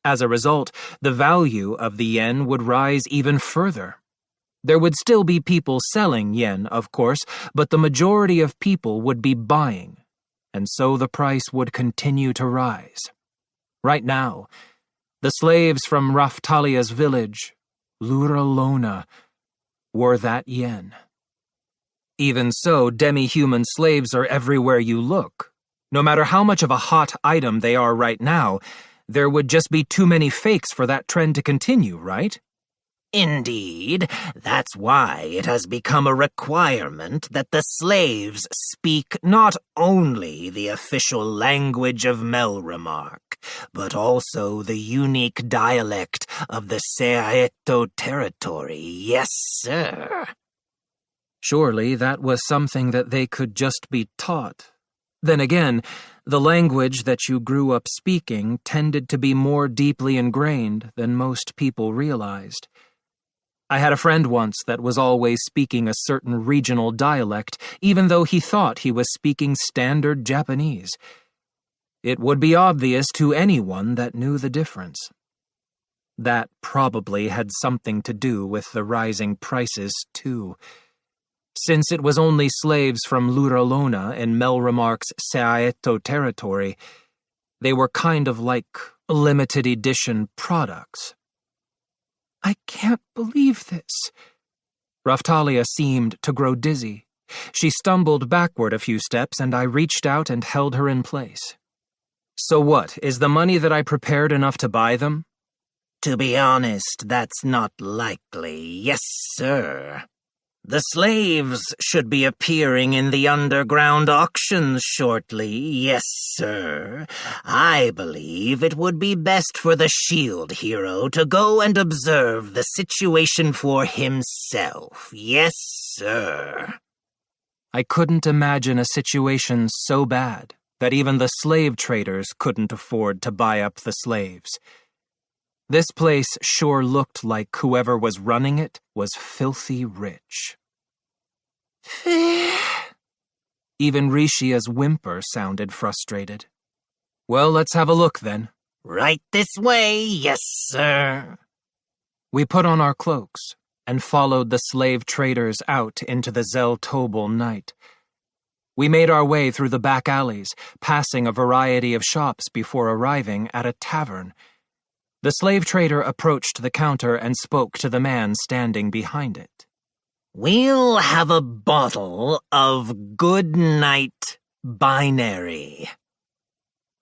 As a result, the value of the yen would rise even further. There would still be people selling yen, of course, but the majority of people would be buying, and so the price would continue to rise. Right now, the slaves from Raphtalia's village, Luralona, were that yen. Even so, demi-human slaves are everywhere you look. No matter how much of a hot item they are right now, there would just be too many fakes for that trend to continue, right? Indeed, that's why it has become a requirement that the slaves speak not only the official language of Melremark, but also the unique dialect of the Seaeto territory. Yes, sir. Surely that was something that they could just be taught. Then again, the language that you grew up speaking tended to be more deeply ingrained than most people realized. I had a friend once that was always speaking a certain regional dialect, even though he thought he was speaking standard Japanese. It would be obvious to anyone that knew the difference. That probably had something to do with the rising prices, too. Since it was only slaves from Luralona in Melremark's Seaeto territory, they were kind of like limited edition products. I can't believe this. Raphtalia seemed to grow dizzy. She stumbled backward a few steps, and I reached out and held her in place. So what, is the money that I prepared enough to buy them? To be honest, that's not likely. Yes, sir. The slaves should be appearing in the underground auctions shortly. Yes, sir. I believe it would be best for the shield hero to go and observe the situation for himself. Yes, sir. I couldn't imagine a situation so bad that even the slave traders couldn't afford to buy up the slaves. This place sure looked like whoever was running it was filthy rich. Even Rishia's whimper sounded frustrated. Well, let's have a look then. Right this way, yes, sir. We put on our cloaks and followed the slave traders out into the Zeltobel night. We made our way through the back alleys, passing a variety of shops before arriving at a tavern. The slave trader approached the counter and spoke to the man standing behind it. We'll have a bottle of Good Night Binary.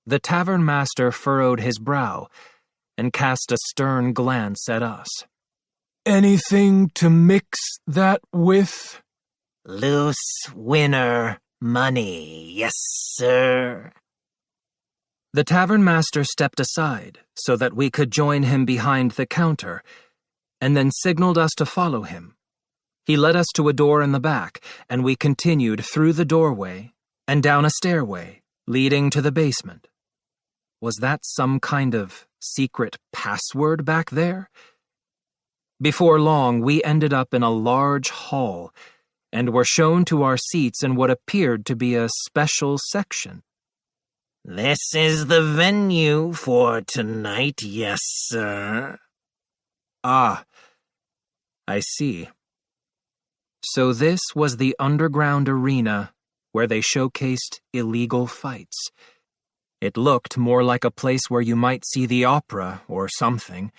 The tavern master furrowed his brow and cast a stern glance at us. Anything to mix that with? Loose winner money, yes, sir. The tavern master stepped aside so that we could join him behind the counter, and then signaled us to follow him. He led us to a door in the back, and we continued through the doorway and down a stairway leading to the basement. Was that some kind of secret password back there? Before long, we ended up in a large hall and were shown to our seats in what appeared to be a special section. This is the venue for tonight, yes, sir. Ah, I see. So this was the underground arena where they showcased illegal fights. It looked more like a place where you might see the opera or something.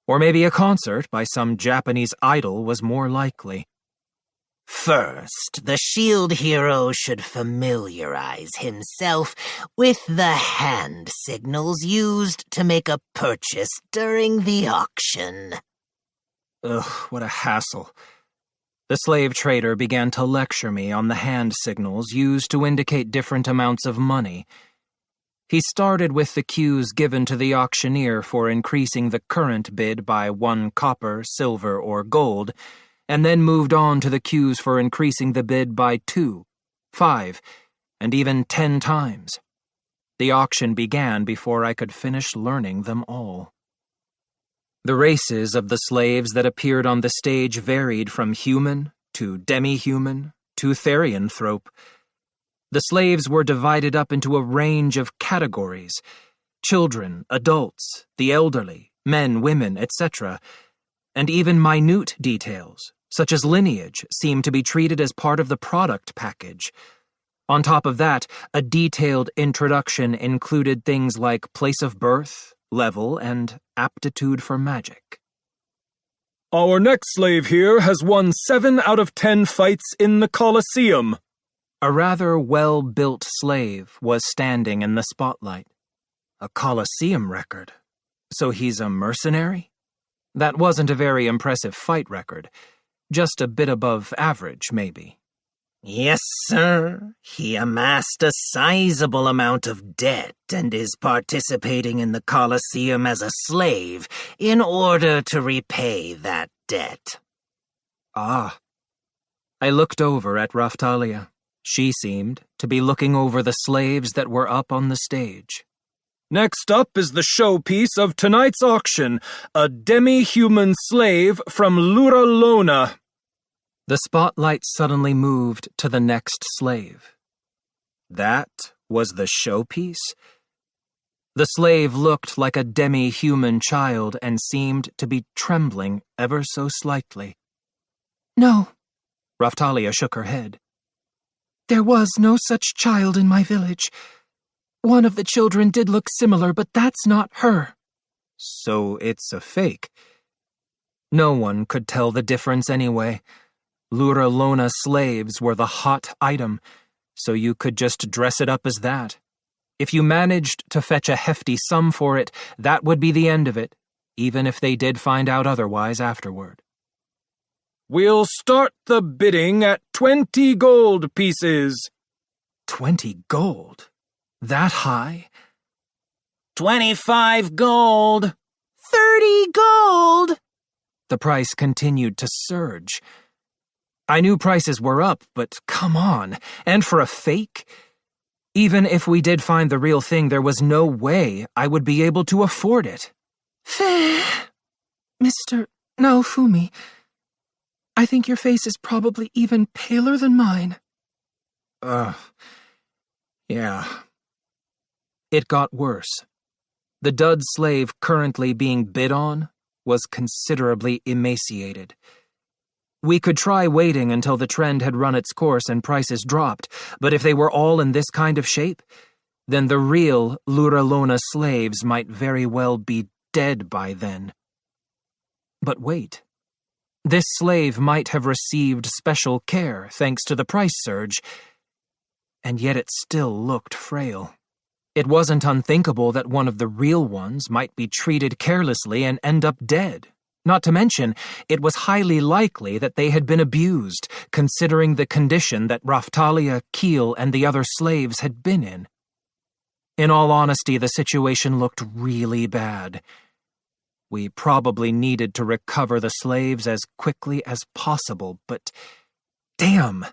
Or maybe a concert by some Japanese idol was more likely. First, the shield hero should familiarize himself with the hand signals used to make a purchase during the auction. Ugh, what a hassle. The slave trader began to lecture me on the hand signals used to indicate different amounts of money. He started with the cues given to the auctioneer for increasing the current bid by 1 copper, silver, or gold, and then moved on to the cues for increasing the bid by 2, 5, and even 10 times. The auction began before I could finish learning them all. The races of the slaves that appeared on the stage varied from human to demi-human to therianthrope. The slaves were divided up into a range of categories: children, adults, the elderly, men, women, etc., and even minute details, such as lineage, seemed to be treated as part of the product package. On top of that, a detailed introduction included things like place of birth, level, and aptitude for magic. Our next slave here has won 7 out of 10 fights in the Colosseum. A rather well-built slave was standing in the spotlight. A Colosseum record. So he's a mercenary? That wasn't a very impressive fight record. Just a bit above average, maybe. Yes, sir. He amassed a sizable amount of debt and is participating in the Colosseum as a slave in order to repay that debt. Ah. I looked over at Raftalia. She seemed to be looking over the slaves that were up on the stage. Next up is the showpiece of tonight's auction, a demi-human slave from Luralona. The spotlight suddenly moved to the next slave. That was the showpiece? The slave looked like a demi-human child and seemed to be trembling ever so slightly. No. Raftalia shook her head. There was no such child in my village. One of the children did look similar, but that's not her. So it's a fake. No one could tell the difference anyway. Luralona slaves were the hot item, so you could just dress it up as that. If you managed to fetch a hefty sum for it, that would be the end of it, even if they did find out otherwise afterward. We'll start the bidding at 20 gold pieces. 20 gold? That high? 25 gold. 30 gold! The price continued to surge. I knew prices were up, but come on, and for a fake? Even if we did find the real thing, there was no way I would be able to afford it. Fair. Mr. Naofumi, I think your face is probably even paler than mine. Yeah. It got worse. The dud slave currently being bid on was considerably emaciated. We could try waiting until the trend had run its course and prices dropped, but if they were all in this kind of shape, then the real Luralona slaves might very well be dead by then. But wait. This slave might have received special care thanks to the price surge, and yet it still looked frail. It wasn't unthinkable that one of the real ones might be treated carelessly and end up dead. Not to mention, it was highly likely that they had been abused, considering the condition that Raftalia, Keel, and the other slaves had been in. In all honesty, the situation looked really bad. We probably needed to recover the slaves as quickly as possible, but damn!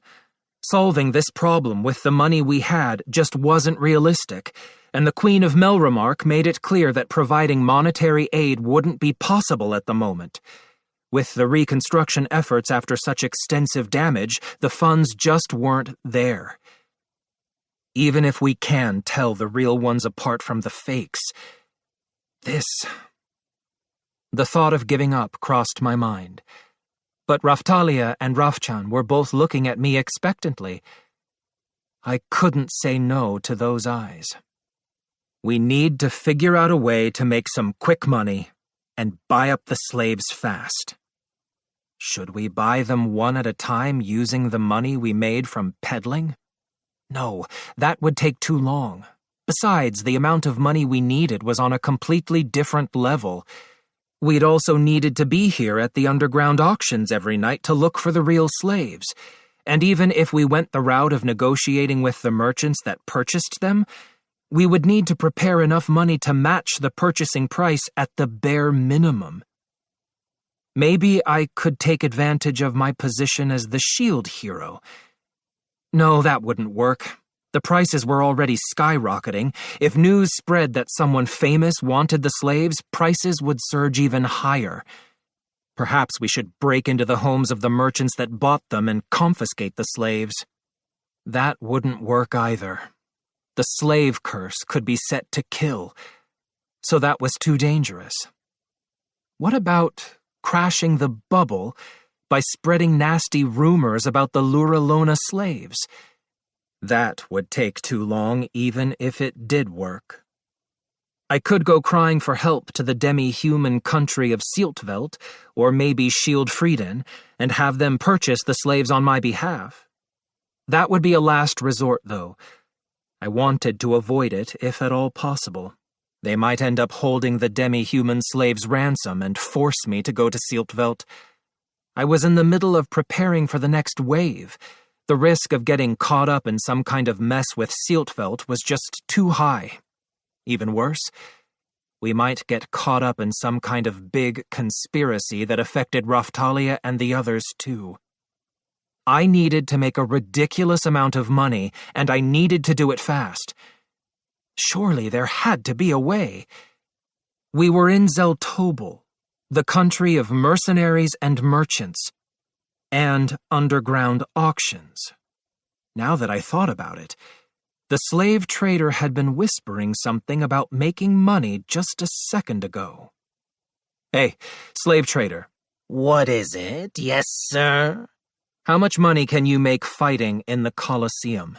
Solving this problem with the money we had just wasn't realistic, and the Queen of Melremark made it clear that providing monetary aid wouldn't be possible at the moment. With the reconstruction efforts after such extensive damage, the funds just weren't there. Even if we can tell the real ones apart from the fakes, the thought of giving up crossed my mind. But Raftalia and Rafchan were both looking at me expectantly. I couldn't say no to those eyes. We need to figure out a way to make some quick money and buy up the slaves fast. Should we buy them one at a time using the money we made from peddling? No, that would take too long. Besides, the amount of money we needed was on a completely different level. We'd also needed to be here at the underground auctions every night to look for the real slaves. And even if we went the route of negotiating with the merchants that purchased them, we would need to prepare enough money to match the purchasing price at the bare minimum. Maybe I could take advantage of my position as the shield hero. No, that wouldn't work. The prices were already skyrocketing. If news spread that someone famous wanted the slaves, prices would surge even higher. Perhaps we should break into the homes of the merchants that bought them and confiscate the slaves. That wouldn't work either. The slave curse could be set to kill, so that was too dangerous. What about crashing the bubble by spreading nasty rumors about the Luralona slaves? That would take too long, even if it did work. I could go crying for help to the demi-human country of Sealtveld, or maybe Shield Frieden, and have them purchase the slaves on my behalf. That would be a last resort, though. I wanted to avoid it, if at all possible. They might end up holding the demi-human slaves ransom and force me to go to Sealtveld. I was in the middle of preparing for the next wave. The risk of getting caught up in some kind of mess with Sealtveld was just too high. Even worse, we might get caught up in some kind of big conspiracy that affected Raftalia and the others too. I needed to make a ridiculous amount of money, and I needed to do it fast. Surely there had to be a way. We were in Zeltobel, the country of mercenaries and merchants, and underground auctions. Now that I thought about it, the slave trader had been whispering something about making money just a second ago. Hey, slave trader. What is it? Yes, sir? How much money can you make fighting in the Colosseum?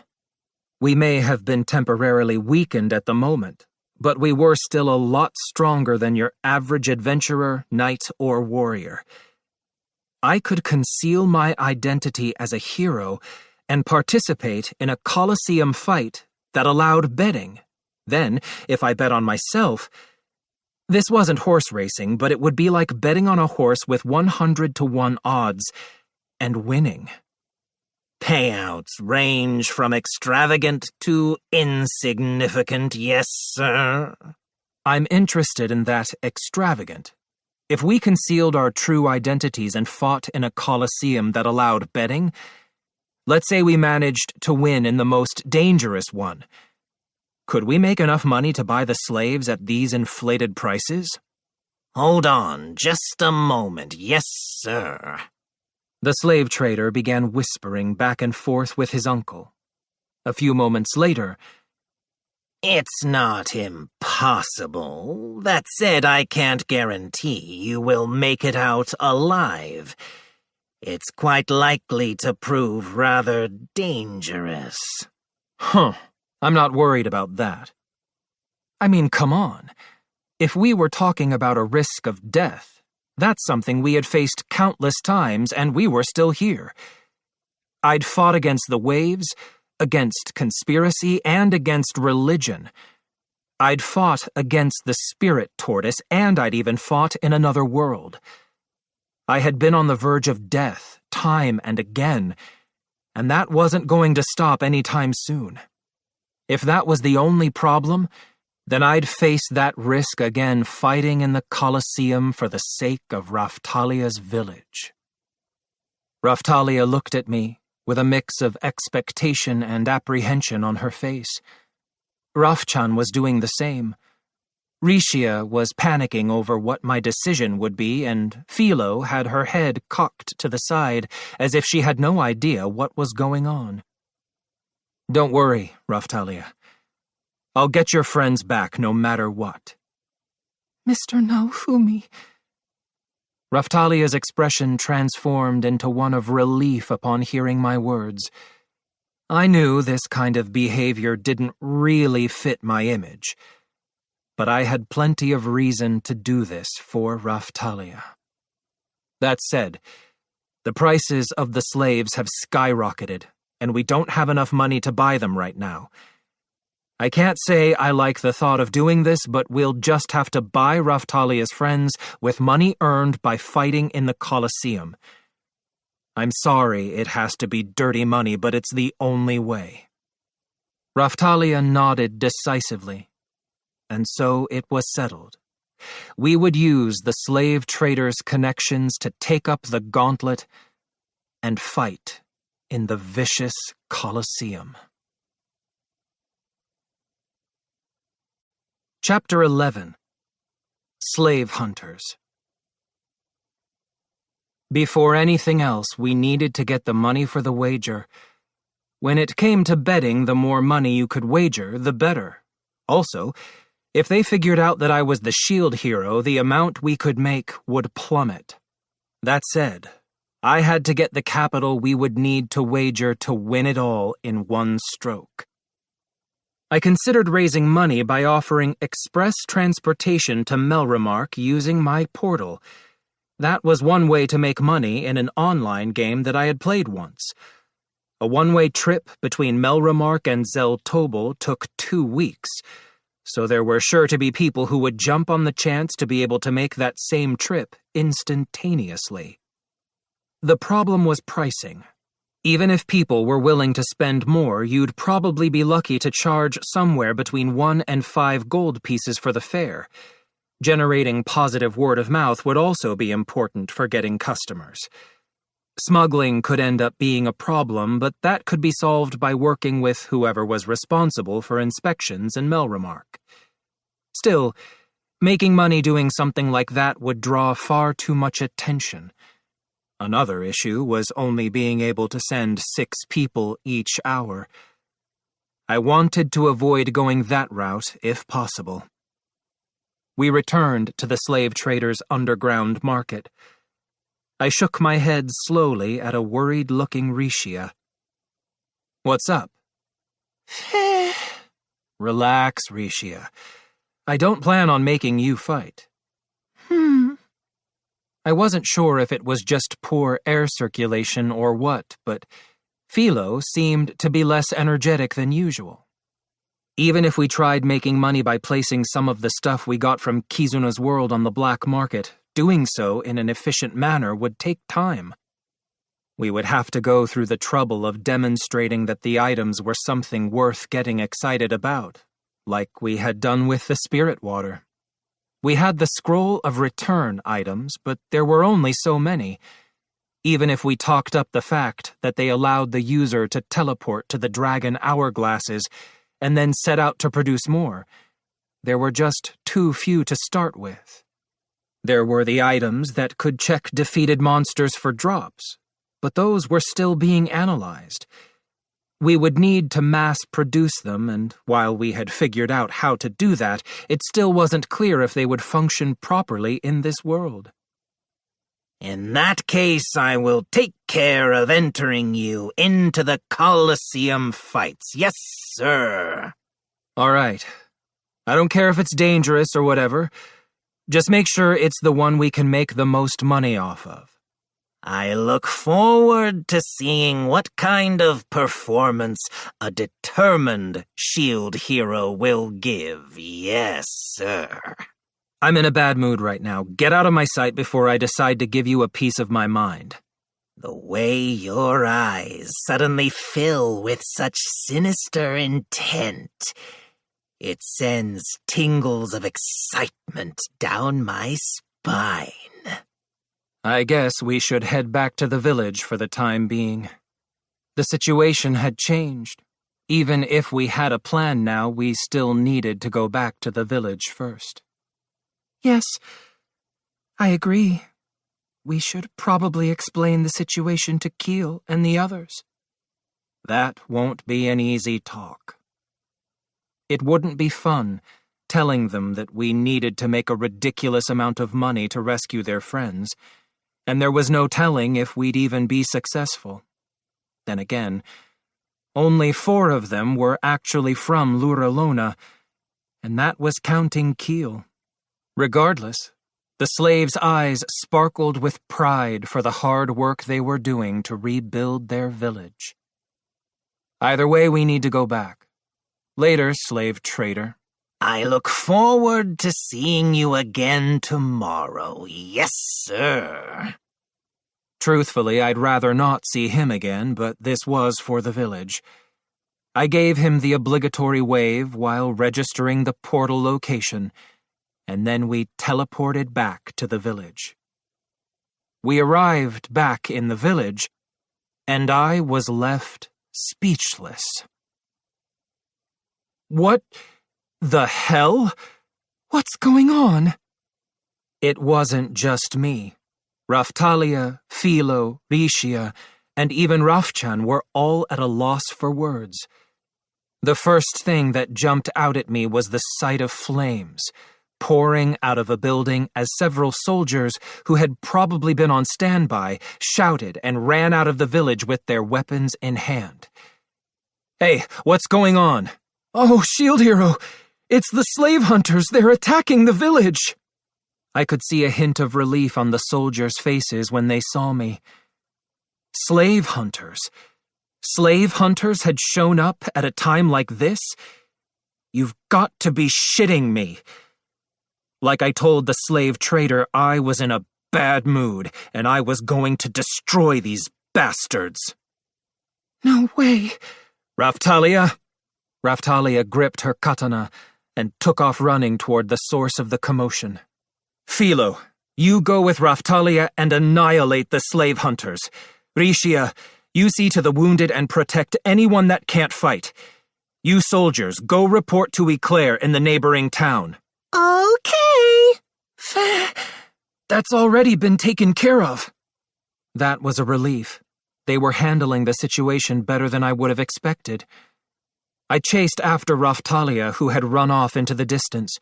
We may have been temporarily weakened at the moment, but we were still a lot stronger than your average adventurer, knight, or warrior. I could conceal my identity as a hero and participate in a Colosseum fight that allowed betting. Then, if I bet on myself, this wasn't horse racing, but it would be like betting on a horse with 100-to-1 odds and winning. Payouts range from extravagant to insignificant, yes, sir. I'm interested in that extravagant. If we concealed our true identities and fought in a Colosseum that allowed betting, let's say we managed to win in the most dangerous one. Could we make enough money to buy the slaves at these inflated prices? Hold on, just a moment. Yes, sir. The slave trader began whispering back and forth with his uncle. A few moments later, It's not impossible. That said, I can't guarantee you will make it out alive. It's quite likely to prove rather dangerous. I'm not worried about that. I mean, come on. If we were talking about a risk of death, that's something we had faced countless times, and we were still here. I'd fought against the waves, against conspiracy, and against religion. I'd fought against the spirit tortoise, and I'd even fought in another world. I had been on the verge of death, time and again, and that wasn't going to stop anytime soon. If that was the only problem, then I'd face that risk again fighting in the Colosseum for the sake of Raftalia's village. Raftalia looked at me with a mix of expectation and apprehension on her face. Rafchan was doing the same. Rishia was panicking over what my decision would be, and Philo had her head cocked to the side as if she had no idea what was going on. Don't worry, Raftalia. I'll get your friends back no matter what. Mr. Naofumi. Raftalia's expression transformed into one of relief upon hearing my words. I knew this kind of behavior didn't really fit my image, but I had plenty of reason to do this for Raftalia. That said, the prices of the slaves have skyrocketed, and we don't have enough money to buy them right now. I can't say I like the thought of doing this, but we'll just have to buy Raftalia's friends with money earned by fighting in the Colosseum. I'm sorry it has to be dirty money, but it's the only way. Raftalia nodded decisively, and so it was settled. We would use the slave traders' connections to take up the gauntlet and fight in the vicious Colosseum. Chapter 11. Slave Hunters. Before anything else, we needed to get the money for the wager. When it came to betting, the more money you could wager, the better. Also, if they figured out that I was the shield hero, the amount we could make would plummet. That said, I had to get the capital we would need to wager to win it all in one stroke. I considered raising money by offering express transportation to Melromark using my portal. That was one way to make money in an online game that I had played once. A one-way trip between Melromark and Zeltobel took 2 weeks, so there were sure to be people who would jump on the chance to be able to make that same trip instantaneously. The problem was pricing. Even if people were willing to spend more, you'd probably be lucky to charge somewhere between 1 and 5 gold pieces for the fare. Generating positive word of mouth would also be important for getting customers. Smuggling could end up being a problem, but that could be solved by working with whoever was responsible for inspections in Melromark. Still, making money doing something like that would draw far too much attention. Another issue was only being able to send 6 people each hour. I wanted to avoid going that route if possible. We returned to the slave traders' underground market. I shook my head slowly at a worried-looking Rishia. What's up? Relax, Rishia. I don't plan on making you fight. I wasn't sure if it was just poor air circulation or what, but Philo seemed to be less energetic than usual. Even if we tried making money by placing some of the stuff we got from Kizuna's world on the black market, doing so in an efficient manner would take time. We would have to go through the trouble of demonstrating that the items were something worth getting excited about, like we had done with the spirit water. We had the Scroll of Return items, but there were only so many. Even if we talked up the fact that they allowed the user to teleport to the dragon hourglasses and then set out to produce more, there were just too few to start with. There were the items that could check defeated monsters for drops, but those were still being analyzed. We would need to mass-produce them, and while we had figured out how to do that, it still wasn't clear if they would function properly in this world. In that case, I will take care of entering you into the Colosseum fights. Yes, sir. All right. I don't care if it's dangerous or whatever. Just make sure it's the one we can make the most money off of. I look forward to seeing what kind of performance a determined shield hero will give. Yes, sir. I'm in a bad mood right now. Get out of my sight before I decide to give you a piece of my mind. The way your eyes suddenly fill with such sinister intent, it sends tingles of excitement down my spine. I guess we should head back to the village for the time being. The situation had changed. Even if we had a plan now, we still needed to go back to the village first. Yes, I agree. We should probably explain the situation to Keel and the others. That won't be an easy talk. It wouldn't be fun telling them that we needed to make a ridiculous amount of money to rescue their friends, and there was no telling if we'd even be successful. Then again, only 4 of them were actually from Luralona, and that was counting Keel. Regardless, the slaves' eyes sparkled with pride for the hard work they were doing to rebuild their village. Either way, we need to go back. Later, slave trader. I look forward to seeing you again tomorrow. Yes, sir. Truthfully, I'd rather not see him again, but this was for the village. I gave him the obligatory wave while registering the portal location, and then we teleported back to the village. We arrived back in the village, and I was left speechless. What the hell? What's going on? It wasn't just me. Raftalia, Philo, Rishia, and even Rafchan were all at a loss for words. The first thing that jumped out at me was the sight of flames pouring out of a building as several soldiers who had probably been on standby shouted and ran out of the village with their weapons in hand. Hey, what's going on? Oh, Shield Hero! It's the slave hunters! They're attacking the village! I could see a hint of relief on the soldiers' faces when they saw me. Slave hunters? Slave hunters had shown up at a time like this? You've got to be shitting me. Like I told the slave trader, I was in a bad mood, and I was going to destroy these bastards. No way. Raftalia? Raftalia gripped her katana and took off running toward the source of the commotion. Philo, you go with Raftalia and annihilate the slave hunters. Rishia, you see to the wounded and protect anyone that can't fight. You soldiers, go report to Eclair in the neighboring town. Okay. That's already been taken care of. That was a relief. They were handling the situation better than I would have expected. I chased after Raftalia, who had run off into the distance.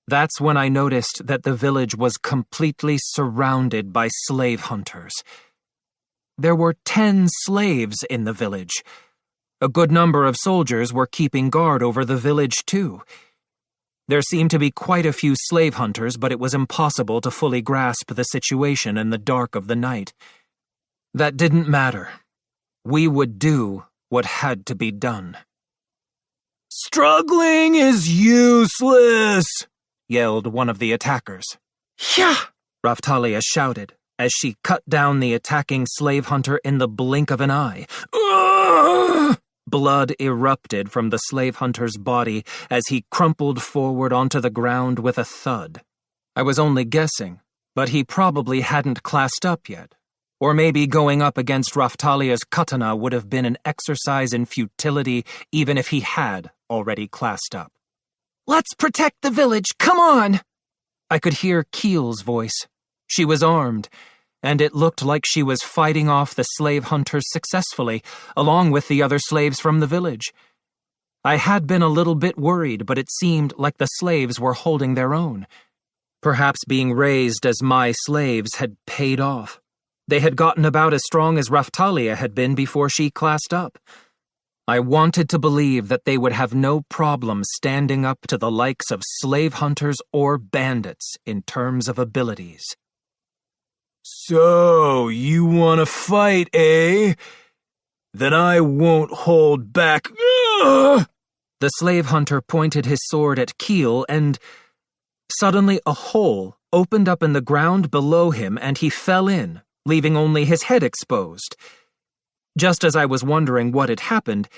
That's when I noticed that the village was completely surrounded by slave hunters. There were 10 slaves in the village. A good number of soldiers were keeping guard over the village, too. There seemed to be quite a few slave hunters, but it was impossible to fully grasp the situation in the dark of the night. That didn't matter. We would do what had to be done. Struggling is useless, yelled one of the attackers. Yeah, Raftalia shouted as she cut down the attacking slave hunter in the blink of an eye. Ugh! Blood erupted from the slave hunter's body as he crumpled forward onto the ground with a thud. I was only guessing, but he probably hadn't classed up yet. Or maybe going up against Raftalia's katana would have been an exercise in futility even if he had already classed up. Let's protect the village, come on! I could hear Keel's voice. She was armed, and it looked like she was fighting off the slave hunters successfully, along with the other slaves from the village. I had been a little bit worried, but it seemed like the slaves were holding their own. Perhaps being raised as my slaves had paid off. They had gotten about as strong as Raftalia had been before she classed up. I wanted to believe that they would have no problem standing up to the likes of slave hunters or bandits in terms of abilities. So, you want to fight, eh? Then I won't hold back. Ugh! The slave hunter pointed his sword at Keel and... Suddenly a hole opened up in the ground below him and he fell in, leaving only his head exposed. Just as I was wondering what had happened,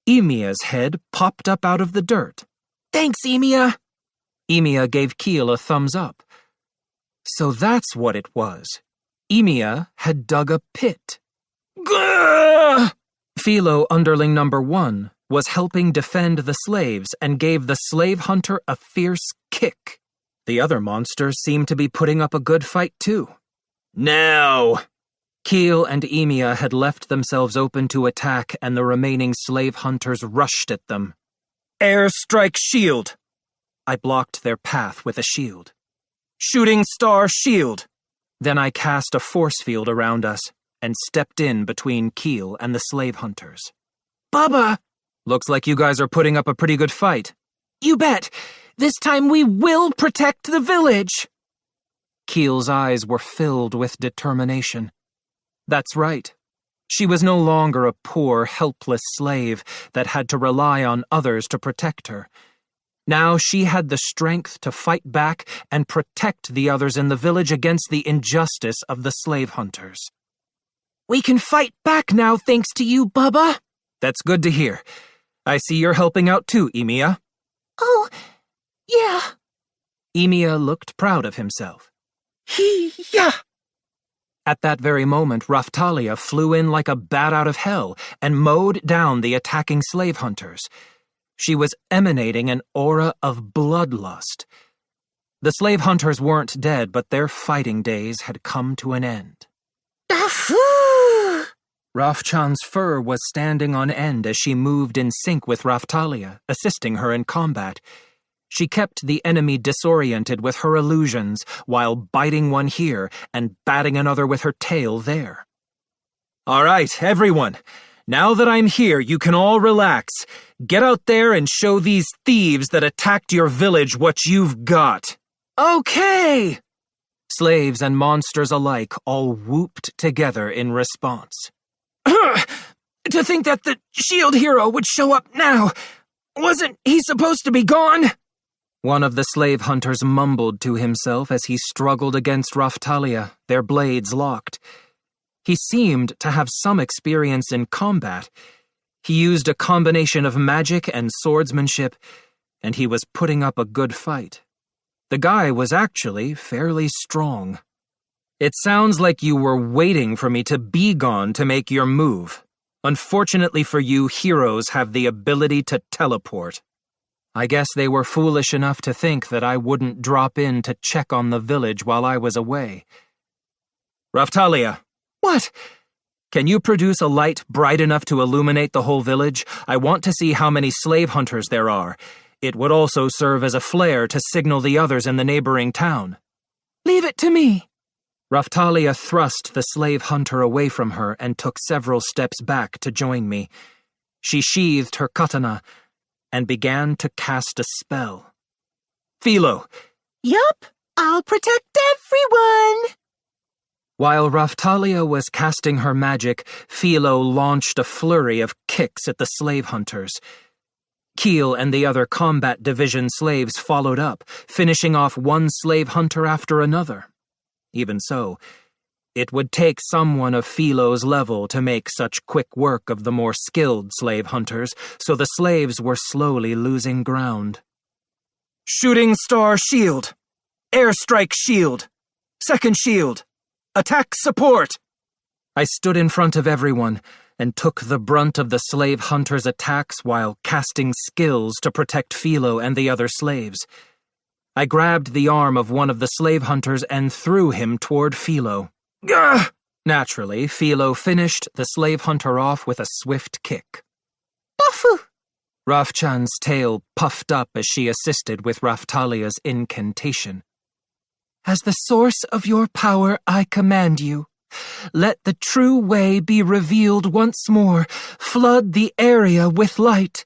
Emia's head popped up out of the dirt. Thanks, Emia. Emia gave Keel a thumbs up. So that's what it was. Emia had dug a pit. Gah! Philo, underling number 1, was helping defend the slaves and gave the slave hunter a fierce kick. The other monsters seemed to be putting up a good fight too. Now! Keel and Emia had left themselves open to attack, and the remaining slave hunters rushed at them. Airstrike shield! I blocked their path with a shield. Shooting star shield! Then I cast a force field around us and stepped in between Keel and the slave hunters. Bubba! Looks like you guys are putting up a pretty good fight. You bet! This time we will protect the village! Keel's eyes were filled with determination. That's right. She was no longer a poor, helpless slave that had to rely on others to protect her. Now she had the strength to fight back and protect the others in the village against the injustice of the slave hunters. We can fight back now thanks to you, Bubba. That's good to hear. I see you're helping out too, Emia. Oh, yeah. Emia looked proud of himself. Yeah. At that very moment, Raftalia flew in like a bat out of hell and mowed down the attacking slave hunters. She was emanating an aura of bloodlust. The slave hunters weren't dead, but their fighting days had come to an end. Rafchan's fur was standing on end as she moved in sync with Raftalia, assisting her in combat. She kept the enemy disoriented with her illusions while biting one here and batting another with her tail there. All right, everyone. Now that I'm here, you can all relax. Get out there and show these thieves that attacked your village what you've got. Okay! Slaves and monsters alike all whooped together in response. To think that the shield hero would show up now. Wasn't he supposed to be gone? One of the slave hunters mumbled to himself as he struggled against Raftalia, their blades locked. He seemed to have some experience in combat. He used a combination of magic and swordsmanship, and he was putting up a good fight. The guy was actually fairly strong. It sounds like you were waiting for me to be gone to make your move. Unfortunately for you, heroes have the ability to teleport. I guess they were foolish enough to think that I wouldn't drop in to check on the village while I was away. Raftalia. What? Can you produce a light bright enough to illuminate the whole village? I want to see how many slave hunters there are. It would also serve as a flare to signal the others in the neighboring town. Leave it to me. Raftalia thrust the slave hunter away from her and took several steps back to join me. She sheathed her katana and began to cast a spell. Philo. Yup, I'll protect everyone. While Raftalia was casting her magic, Philo launched a flurry of kicks at the slave hunters. Keel and the other combat division slaves followed up, finishing off one slave hunter after another. Even so, it would take someone of Philo's level to make such quick work of the more skilled slave hunters, so the slaves were slowly losing ground. Shooting star shield. Airstrike shield. Second shield. Attack support! I stood in front of everyone and took the brunt of the slave hunters' attacks while casting skills to protect Philo and the other slaves. I grabbed the arm of one of the slave hunters and threw him toward Philo. Gah! Naturally, Philo finished the slave hunter off with a swift kick. Buffu! Rafchan's tail puffed up as she assisted with Raftalia's incantation. As the source of your power, I command you. Let the true way be revealed once more. Flood the area with light.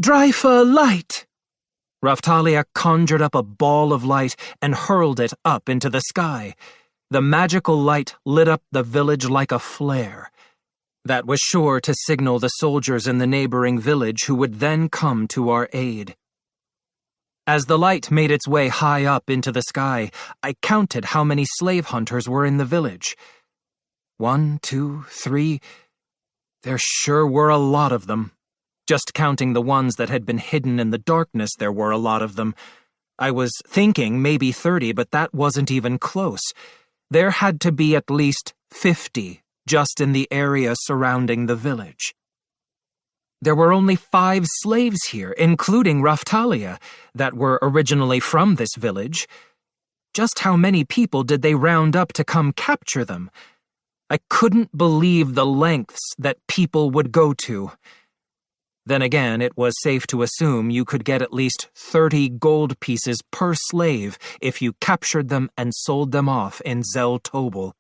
Dryfa light. Raftalia conjured up a ball of light and hurled it up into the sky. The magical light lit up the village like a flare. That was sure to signal the soldiers in the neighboring village who would then come to our aid. As the light made its way high up into the sky, I counted how many slave hunters were in the village. 1, 2, 3. There sure were a lot of them. Just counting the ones that had been hidden in the darkness, there were a lot of them. I was thinking maybe 30, but that wasn't even close. There had to be at least 50 just in the area surrounding the village. There were only 5 slaves here, including Raftalia, that were originally from this village. Just how many people did they round up to come capture them? I couldn't believe the lengths that people would go to. Then again, it was safe to assume you could get at least 30 gold pieces per slave if you captured them and sold them off in Zel Tobel.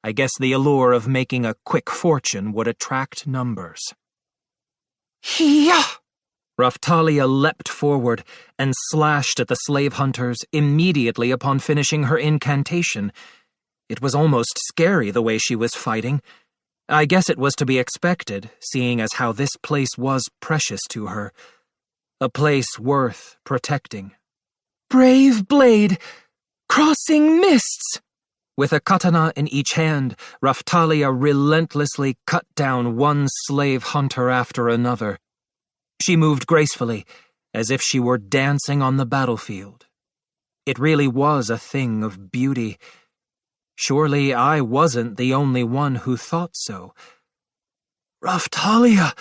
I guess the allure of making a quick fortune would attract numbers. Hiya! Raftalia leapt forward and slashed at the slave hunters immediately upon finishing her incantation. It was almost scary the way she was fighting. I guess it was to be expected, seeing as how this place was precious to her. A place worth protecting. Brave blade, crossing mists! With a katana in each hand, Raftalia relentlessly cut down one slave hunter after another. She moved gracefully, as if she were dancing on the battlefield. It really was a thing of beauty. Surely I wasn't the only one who thought so. Raftalia,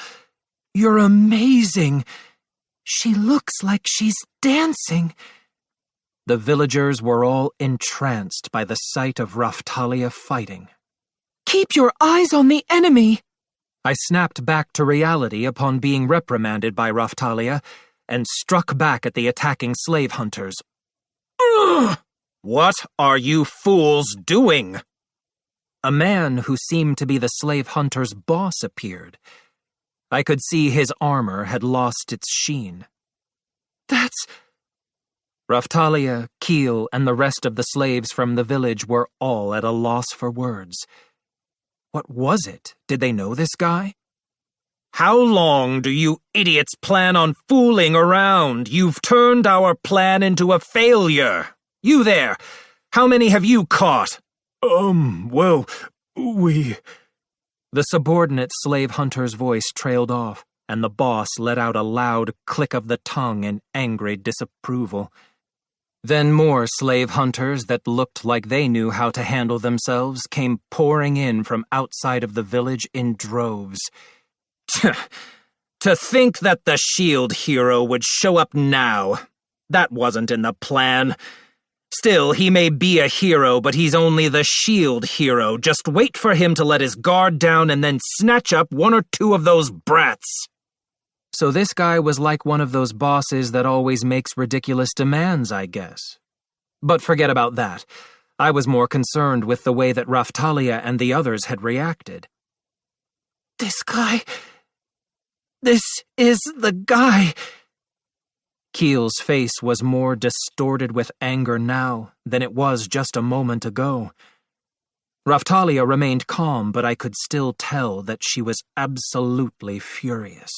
you're amazing. She looks like she's dancing. The villagers were all entranced by the sight of Raftalia fighting. Keep your eyes on the enemy! I snapped back to reality upon being reprimanded by Raftalia and struck back at the attacking slave hunters. Ugh! What are you fools doing? A man who seemed to be the slave hunter's boss appeared. I could see his armor had lost its sheen. That's... Raftalia, Keel, and the rest of the slaves from the village were all at a loss for words. What was it? Did they know this guy? How long do you idiots plan on fooling around? You've turned our plan into a failure. You there, how many have you caught? We... The subordinate slave hunter's voice trailed off, and the boss let out a loud click of the tongue in angry disapproval. Then more slave hunters that looked like they knew how to handle themselves came pouring in from outside of the village in droves. To think that the shield hero would show up now. That wasn't in the plan. Still, he may be a hero, but he's only the shield hero. Just wait for him to let his guard down and then snatch up one or two of those brats. So this guy was like one of those bosses that always makes ridiculous demands, I guess. But forget about that. I was more concerned with the way that Raftalia and the others had reacted. This guy... This is the guy... Keel's face was more distorted with anger now than it was just a moment ago. Raftalia remained calm, but I could still tell that she was absolutely furious.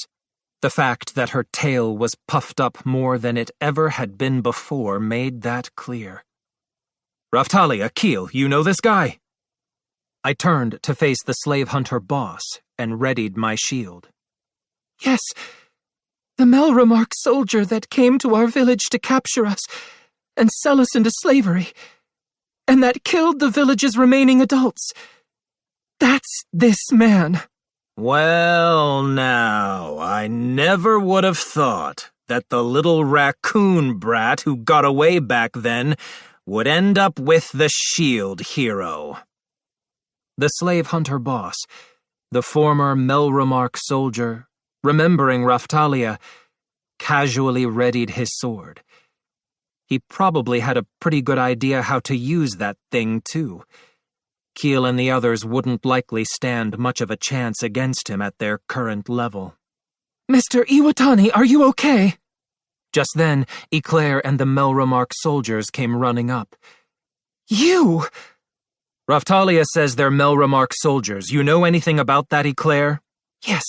The fact that her tail was puffed up more than it ever had been before made that clear. Raftalia, Keel, you know this guy? I turned to face the slave hunter boss and readied my shield. Yes, the Melromark soldier that came to our village to capture us and sell us into slavery, and that killed the village's remaining adults. That's this man. Well, now, I never would have thought that the little raccoon brat who got away back then would end up with the shield hero. The slave hunter boss, the former Melromark soldier, remembering Raftalia, casually readied his sword. He probably had a pretty good idea how to use that thing, too. Keel and the others wouldn't likely stand much of a chance against him at their current level. Mr. Iwatani, are you okay? Just then, Eclair and the Melromark soldiers came running up. You! Raftalia says they're Melromark soldiers. You know anything about that, Eclair? Yes.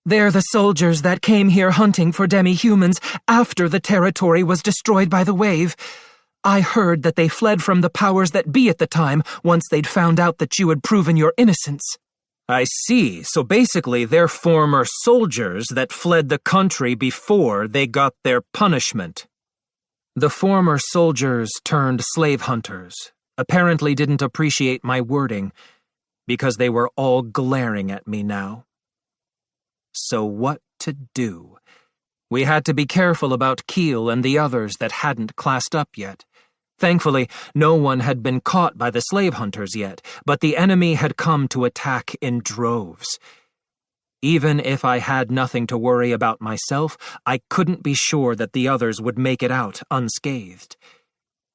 They're the soldiers that came here hunting for demi-humans after the territory was destroyed by the wave. I heard that they fled from the powers that be at the time once they'd found out that you had proven your innocence. I see. So basically, they're former soldiers that fled the country before they got their punishment. The former soldiers turned slave hunters apparently didn't appreciate my wording because they were all glaring at me now. So what to do? We had to be careful about Keel and the others that hadn't classed up yet. Thankfully, no one had been caught by the slave hunters yet, but the enemy had come to attack in droves. Even if I had nothing to worry about myself, I couldn't be sure that the others would make it out unscathed.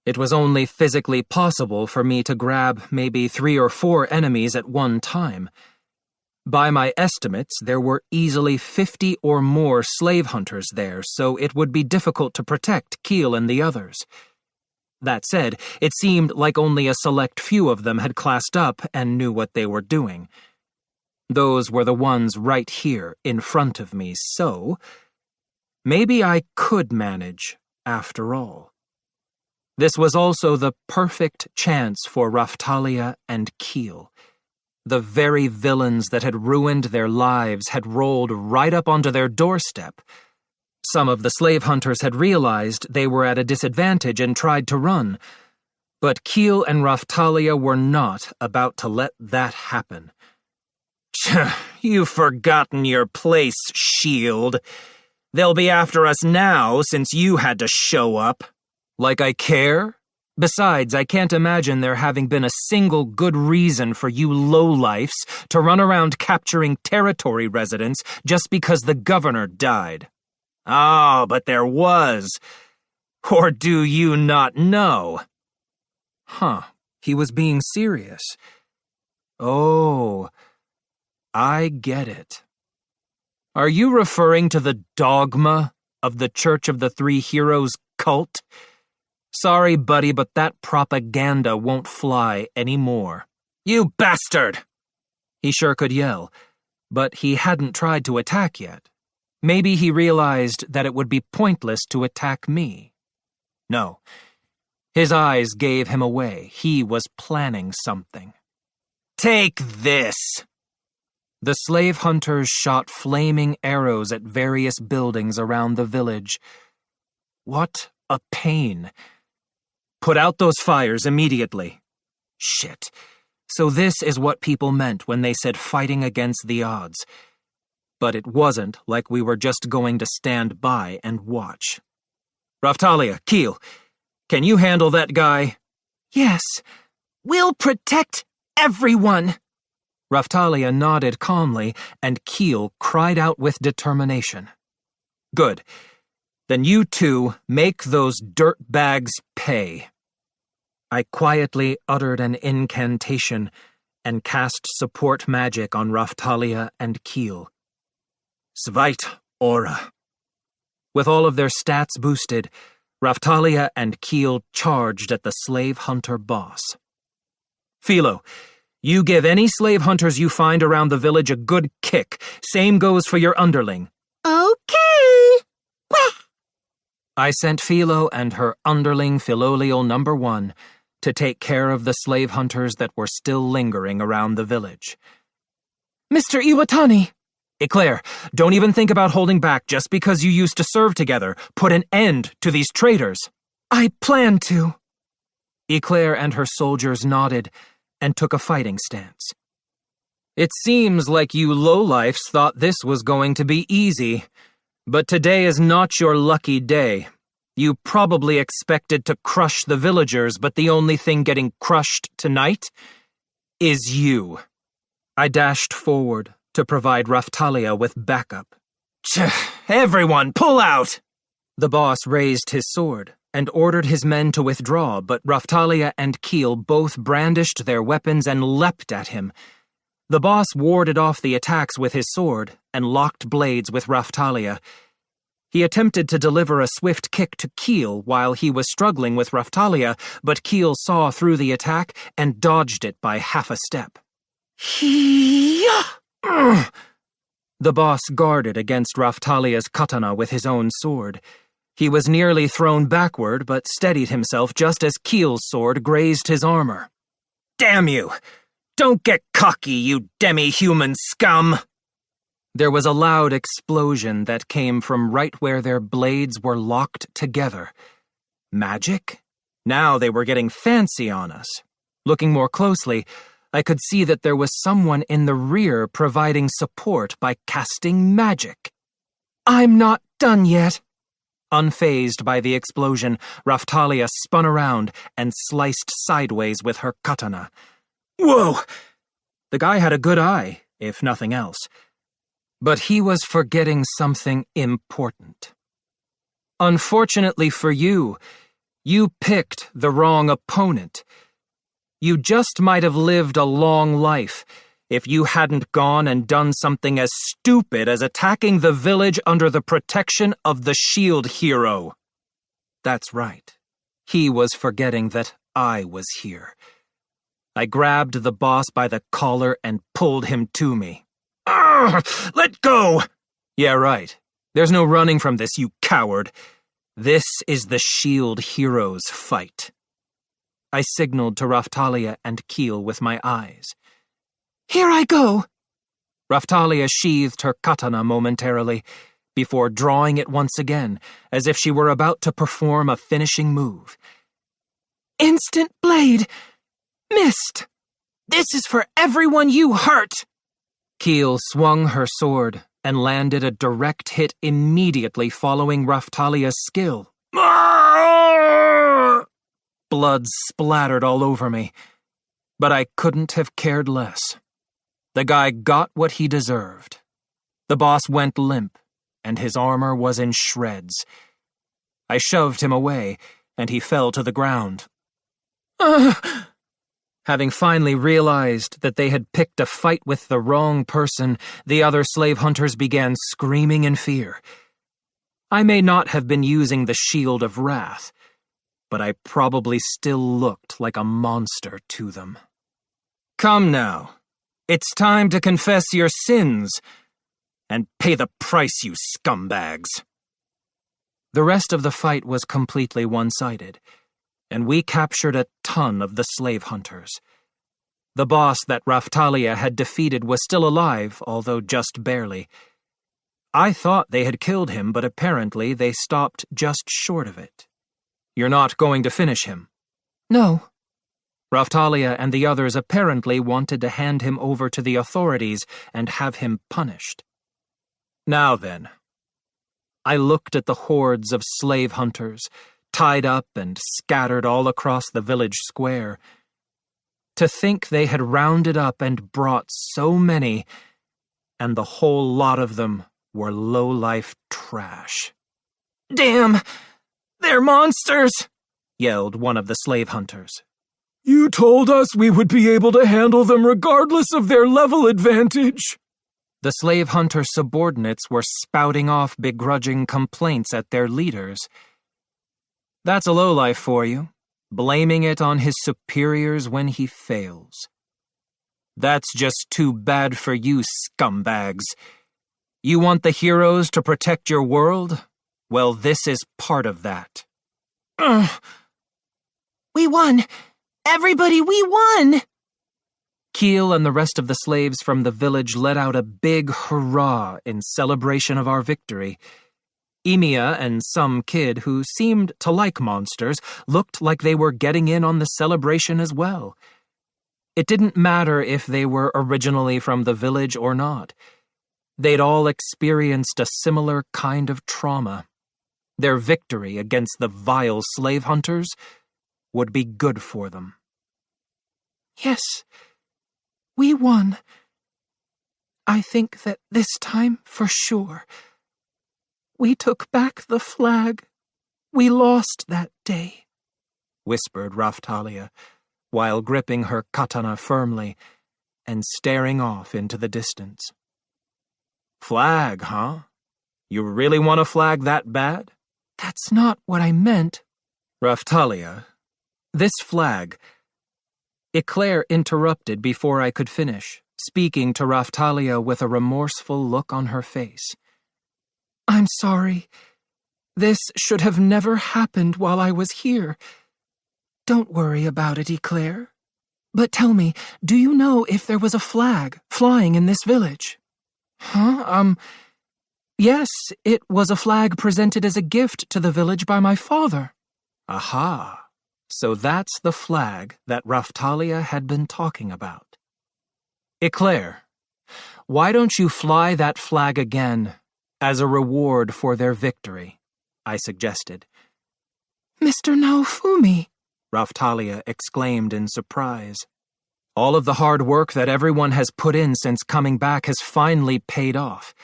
It was only physically possible for me to grab maybe 3 or 4 enemies at one time. By my estimates, there were easily 50 or more slave hunters there, so it would be difficult to protect Keel and the others. That said, it seemed like only a select few of them had classed up and knew what they were doing. Those were the ones right here in front of me, so maybe I could manage after all. This was also the perfect chance for Raphtalia and Keel. The very villains that had ruined their lives had rolled right up onto their doorstep. Some of the slave hunters had realized they were at a disadvantage and tried to run, but Keel and Raphtalia were not about to let that happen. You've forgotten your place, Shield. They'll be after us now since you had to show up. Like I care? Besides, I can't imagine there having been a single good reason for you lowlifes to run around capturing territory residents just because the governor died. Oh, but there was. Or do you not know? Huh, he was being serious. Oh, I get it. Are you referring to the dogma of the Church of the Three Heroes cult? Sorry, buddy, but that propaganda won't fly anymore. You bastard! He sure could yell, but he hadn't tried to attack yet. Maybe he realized that it would be pointless to attack me. No. His eyes gave him away. He was planning something. Take this! The slave hunters shot flaming arrows at various buildings around the village. What a pain. Put out those fires immediately. Shit. So this is what people meant when they said fighting against the odds. But it wasn't like we were just going to stand by and watch. Raphtalia, Keel, can you handle that guy? Yes. We'll protect everyone. Raphtalia nodded calmly, and Keel cried out with determination. Good. Then you two make those dirtbags pay. I quietly uttered an incantation and cast support magic on Raphtalia and Keel. Svite Aura. With all of their stats boosted, Raphtalia and Keel charged at the slave hunter boss. Philo, you give any slave hunters you find around the village a good kick. Same goes for your underling. Okay. Wah! I sent Philo and her underling Philolial No. 1 to take care of the slave hunters that were still lingering around the village. Mr. Iwatani! Eclair, don't even think about holding back just because you used to serve together. Put an end to these traitors. I plan to. Eclair and her soldiers nodded and took a fighting stance. It seems like you lowlifes thought this was going to be easy, but today is not your lucky day. You probably expected to crush the villagers, but the only thing getting crushed tonight is you. I dashed forward to provide Raphtalia with backup. Everyone, pull out! The boss raised his sword and ordered his men to withdraw, but Raphtalia and Keel both brandished their weapons and leapt at him. The boss warded off the attacks with his sword and locked blades with Raphtalia. He attempted to deliver a swift kick to Keel while he was struggling with Raphtalia, but Keel saw through the attack and dodged it by half a step. The boss guarded against Raphtalia's katana with his own sword. He was nearly thrown backward, but steadied himself just as Keel's sword grazed his armor. Damn you! Don't get cocky, you demi-human scum! There was a loud explosion that came from right where their blades were locked together. Magic? Now they were getting fancy on us. Looking more closely, I could see that there was someone in the rear providing support by casting magic. I'm not done yet. Unfazed by the explosion, Raftalia spun around and sliced sideways with her katana. Whoa! The guy had a good eye, if nothing else. But he was forgetting something important. Unfortunately for you, you picked the wrong opponent. You just might have lived a long life if you hadn't gone and done something as stupid as attacking the village under the protection of the shield hero. That's right. He was forgetting that I was here. I grabbed the boss by the collar and pulled him to me. Arrgh! Let go! Yeah, right. There's no running from this, you coward. This is the shield hero's fight. I signaled to Raftalia and Keel with my eyes. Here I go! Raftalia sheathed her katana momentarily, before drawing it once again, as if she were about to perform a finishing move. Instant blade! Missed! This is for everyone you hurt! Keel swung her sword and landed a direct hit immediately following Raftalia's skill. Blood splattered all over me, but I couldn't have cared less. The guy got what he deserved. The boss went limp, and his armor was in shreds. I shoved him away, and he fell to the ground. Having finally realized that they had picked a fight with the wrong person, the other slave hunters began screaming in fear. I may not have been using the Shield of Wrath, but I probably still looked like a monster to them. Come now. It's time to confess your sins and pay the price, you scumbags. The rest of the fight was completely one-sided, and we captured a ton of the slave hunters. The boss that Raftalia had defeated was still alive, although just barely. I thought they had killed him, but apparently they stopped just short of it. You're not going to finish him? No. Raftalia and the others apparently wanted to hand him over to the authorities and have him punished. Now then. I looked at the hordes of slave hunters, tied up and scattered all across the village square. To think they had rounded up and brought so many, and the whole lot of them were low-life trash. Damn! They're monsters! Yelled one of the slave hunters. You told us we would be able to handle them regardless of their level advantage. The slave hunter subordinates were spouting off begrudging complaints at their leaders. That's a lowlife for you, blaming it on his superiors when he fails. That's just too bad for you, scumbags. You want the heroes to protect your world? Well, this is part of that. We won! Everybody, we won! Keel and the rest of the slaves from the village let out a big hurrah in celebration of our victory. Emiya and some kid who seemed to like monsters looked like they were getting in on the celebration as well. It didn't matter if they were originally from the village or not. They'd all experienced a similar kind of trauma. Their victory against the vile slave hunters would be good for them. Yes, we won. I think that this time, for sure. We took back the flag. We lost that day, whispered Raftalia, while gripping her katana firmly and staring off into the distance. Flag, huh? You really want a flag that bad? That's not what I meant. Raftalia, this flag... Eclair interrupted before I could finish, speaking to Raftalia with a remorseful look on her face. I'm sorry. This should have never happened while I was here. Don't worry about it, Eclair. But tell me, do you know if there was a flag flying in this village? Yes, it was a flag presented as a gift to the village by my father. Aha. So that's the flag that Raftalia had been talking about. Eclair, why don't you fly that flag again as a reward for their victory? I suggested. Mr. Naofumi, Raphtalia exclaimed in surprise. All of the hard work that everyone has put in since coming back has finally paid off.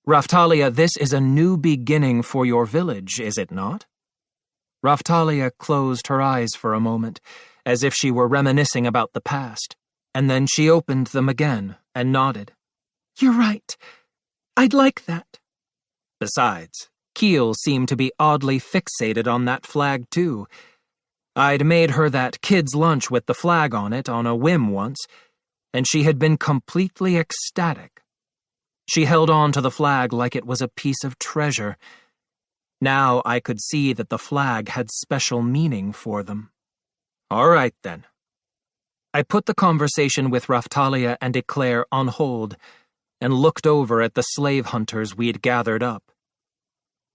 Raphtalia, this is a new beginning for your village, is it not? Raphtalia closed her eyes for a moment, as if she were reminiscing about the past, and then she opened them again and nodded. You're right. I'd like that. Besides, Keel seemed to be oddly fixated on that flag too. I'd made her that kid's lunch with the flag on it on a whim once, and she had been completely ecstatic. She held on to the flag like it was a piece of treasure. Now I could see that the flag had special meaning for them. All right, then. I put the conversation with Raphtalia and Eclair on hold and looked over at the slave hunters we'd gathered up.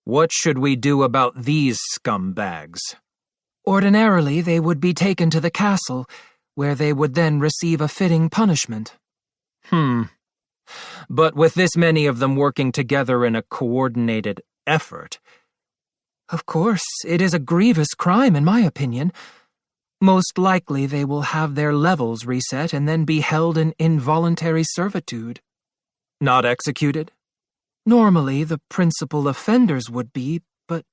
What should we do about these scumbags? Ordinarily, they would be taken to the castle, where they would then receive a fitting punishment. But with this many of them working together in a coordinated effort... Of course, it is a grievous crime, in my opinion. Most likely they will have their levels reset and then be held in involuntary servitude. Not executed? Normally, the principal offenders would be, but...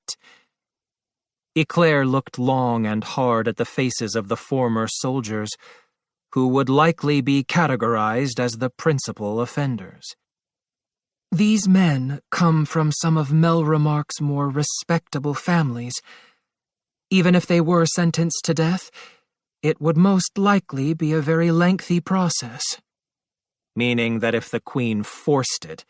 Eclair looked long and hard at the faces of the former soldiers, who would likely be categorized as the principal offenders. These men come from some of Melremark's more respectable families. Even if they were sentenced to death, it would most likely be a very lengthy process. Meaning that if the Queen forced it,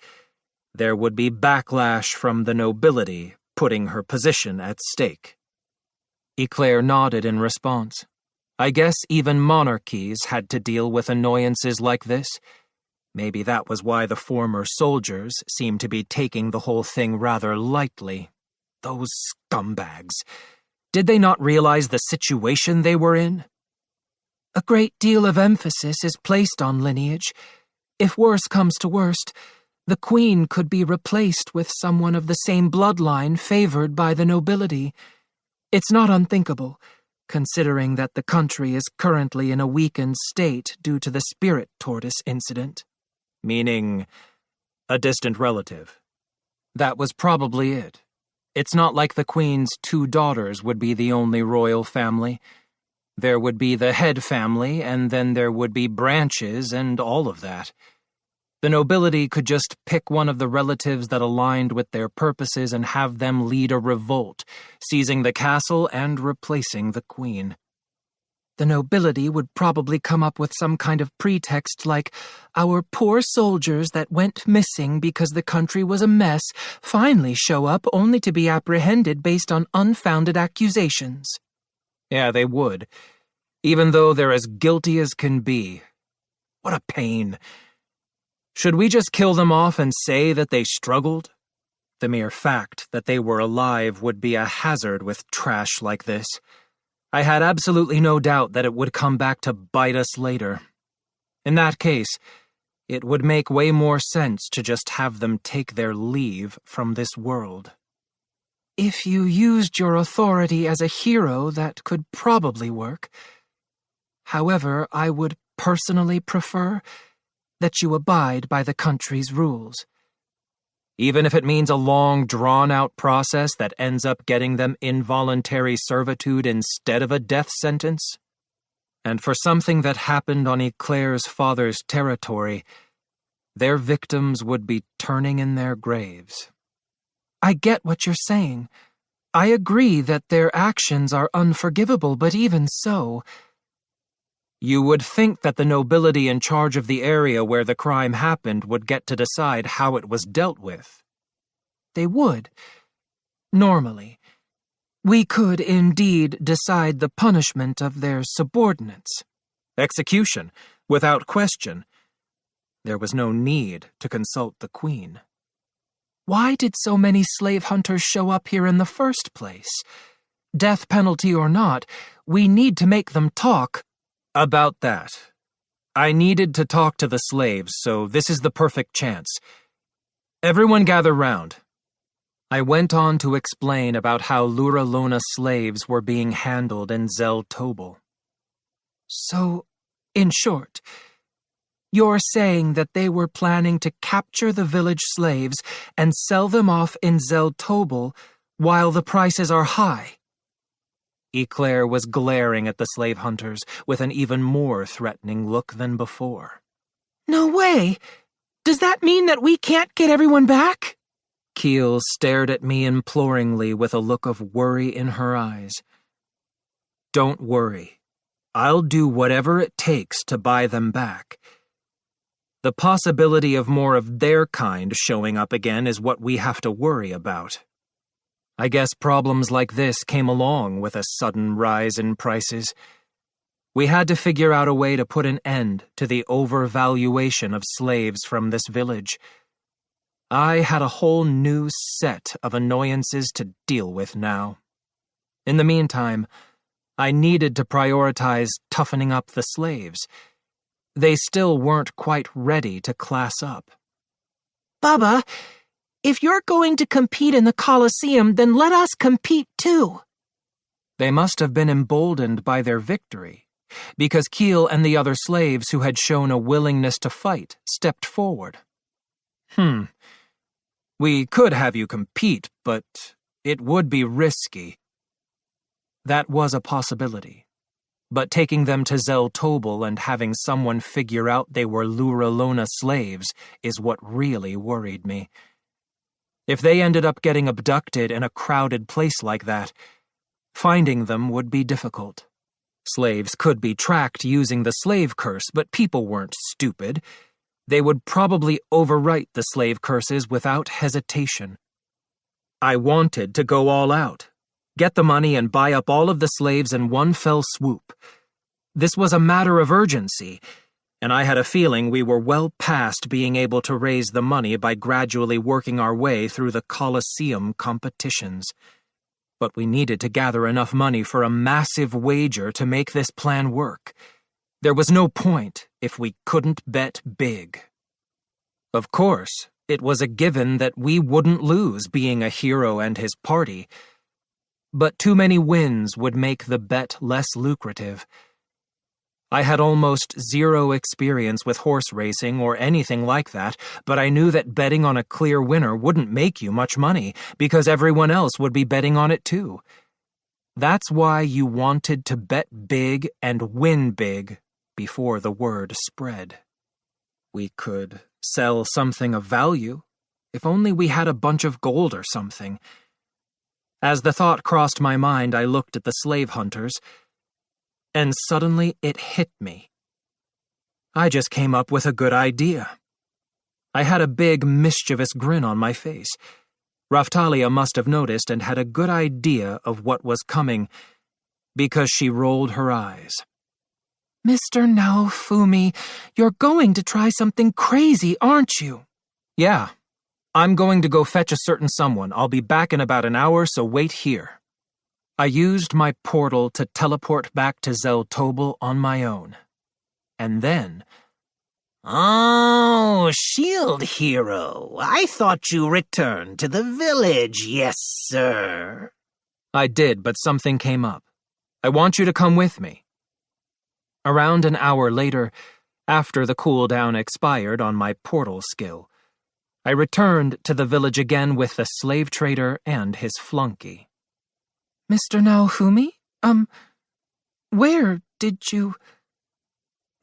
there would be backlash from the nobility, putting her position at stake. Eclair nodded in response. I guess even monarchies had to deal with annoyances like this. Maybe that was why the former soldiers seemed to be taking the whole thing rather lightly. Those scumbags. Did they not realize the situation they were in? A great deal of emphasis is placed on lineage. If worse comes to worst, the Queen could be replaced with someone of the same bloodline favored by the nobility. It's not unthinkable, considering that the country is currently in a weakened state due to the spirit tortoise incident. Meaning a distant relative. That was probably it. It's not like the Queen's 2 daughters would be the only royal family. There would be the head family, and then there would be branches and all of that. The nobility could just pick one of the relatives that aligned with their purposes and have them lead a revolt, seizing the castle and replacing the Queen. The nobility would probably come up with some kind of pretext like, our poor soldiers that went missing because the country was a mess finally show up only to be apprehended based on unfounded accusations. Yeah, they would. Even though they're as guilty as can be. What a pain. Should we just kill them off and say that they struggled? The mere fact that they were alive would be a hazard with trash like this. I had absolutely no doubt that it would come back to bite us later. In that case, it would make way more sense to just have them take their leave from this world. If you used your authority as a hero, that could probably work. However, I would personally prefer that you abide by the country's rules. Even if it means a long, drawn-out process that ends up getting them involuntary servitude instead of a death sentence? And for something that happened on Eclair's father's territory, their victims would be turning in their graves. I get what you're saying. I agree that their actions are unforgivable, but even so... You would think that the nobility in charge of the area where the crime happened would get to decide how it was dealt with. They would. Normally. We could indeed decide the punishment of their subordinates. Execution, without question. There was no need to consult the Queen. Why did so many slave hunters show up here in the first place? Death penalty or not, we need to make them talk. About that. I needed to talk to the slaves, so this is the perfect chance. Everyone gather round. I went on to explain about how Luralona slaves were being handled in Zel Tobel. So, in short, you're saying that they were planning to capture the village slaves and sell them off in Zel Tobel while the prices are high? Eclair was glaring at the slave hunters with an even more threatening look than before. No way! Does that mean that we can't get everyone back? Keel stared at me imploringly with a look of worry in her eyes. Don't worry. I'll do whatever it takes to buy them back. The possibility of more of their kind showing up again is what we have to worry about. I guess problems like this came along with a sudden rise in prices. We had to figure out a way to put an end to the overvaluation of slaves from this village. I had a whole new set of annoyances to deal with now. In the meantime, I needed to prioritize toughening up the slaves. They still weren't quite ready to class up. Baba, if you're going to compete in the Colosseum, then let us compete too. They must have been emboldened by their victory, because Keel and the other slaves who had shown a willingness to fight stepped forward. We could have you compete, but it would be risky. That was a possibility. But taking them to Zel Tobel and having someone figure out they were Luralona slaves is what really worried me. If they ended up getting abducted in a crowded place like that, finding them would be difficult. Slaves could be tracked using the slave curse, but people weren't stupid. They would probably overwrite the slave curses without hesitation. I wanted to go all out, get the money and buy up all of the slaves in one fell swoop. This was a matter of urgency, and I had a feeling we were well past being able to raise the money by gradually working our way through the Colosseum competitions. But we needed to gather enough money for a massive wager to make this plan work. There was no point if we couldn't bet big. Of course, it was a given that we wouldn't lose being a hero and his party, but too many wins would make the bet less lucrative. I had almost zero experience with horse racing or anything like that, but I knew that betting on a clear winner wouldn't make you much money because everyone else would be betting on it too. That's why you wanted to bet big and win big before the word spread. We could sell something of value, if only we had a bunch of gold or something. As the thought crossed my mind, I looked at the slave hunters, and suddenly it hit me. I just came up with a good idea. I had a big, mischievous grin on my face. Raftalia must have noticed and had a good idea of what was coming, because she rolled her eyes. Mr. Naofumi, you're going to try something crazy, aren't you? Yeah. I'm going to go fetch a certain someone. I'll be back in about an hour, so wait here. I used my portal to teleport back to Zel Tobel on my own. And then... Oh, Shield Hero. I thought you returned to the village, yes, sir. I did, but something came up. I want you to come with me. Around an hour later, after the cooldown expired on my portal skill, I returned to the village again with the slave trader and his flunky. Mr. Naofumi? Where did you...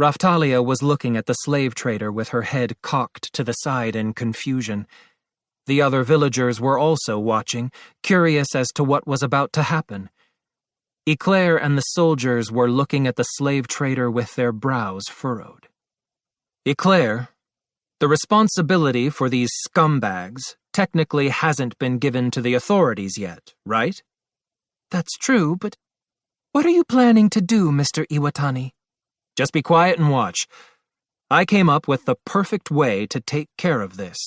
Raftalia was looking at the slave trader with her head cocked to the side in confusion. The other villagers were also watching, curious as to what was about to happen. Eclair and the soldiers were looking at the slave trader with their brows furrowed. Eclair, the responsibility for these scumbags technically hasn't been given to the authorities yet, right? That's true, but what are you planning to do, Mr. Iwatani? Just be quiet and watch. I came up with the perfect way to take care of this.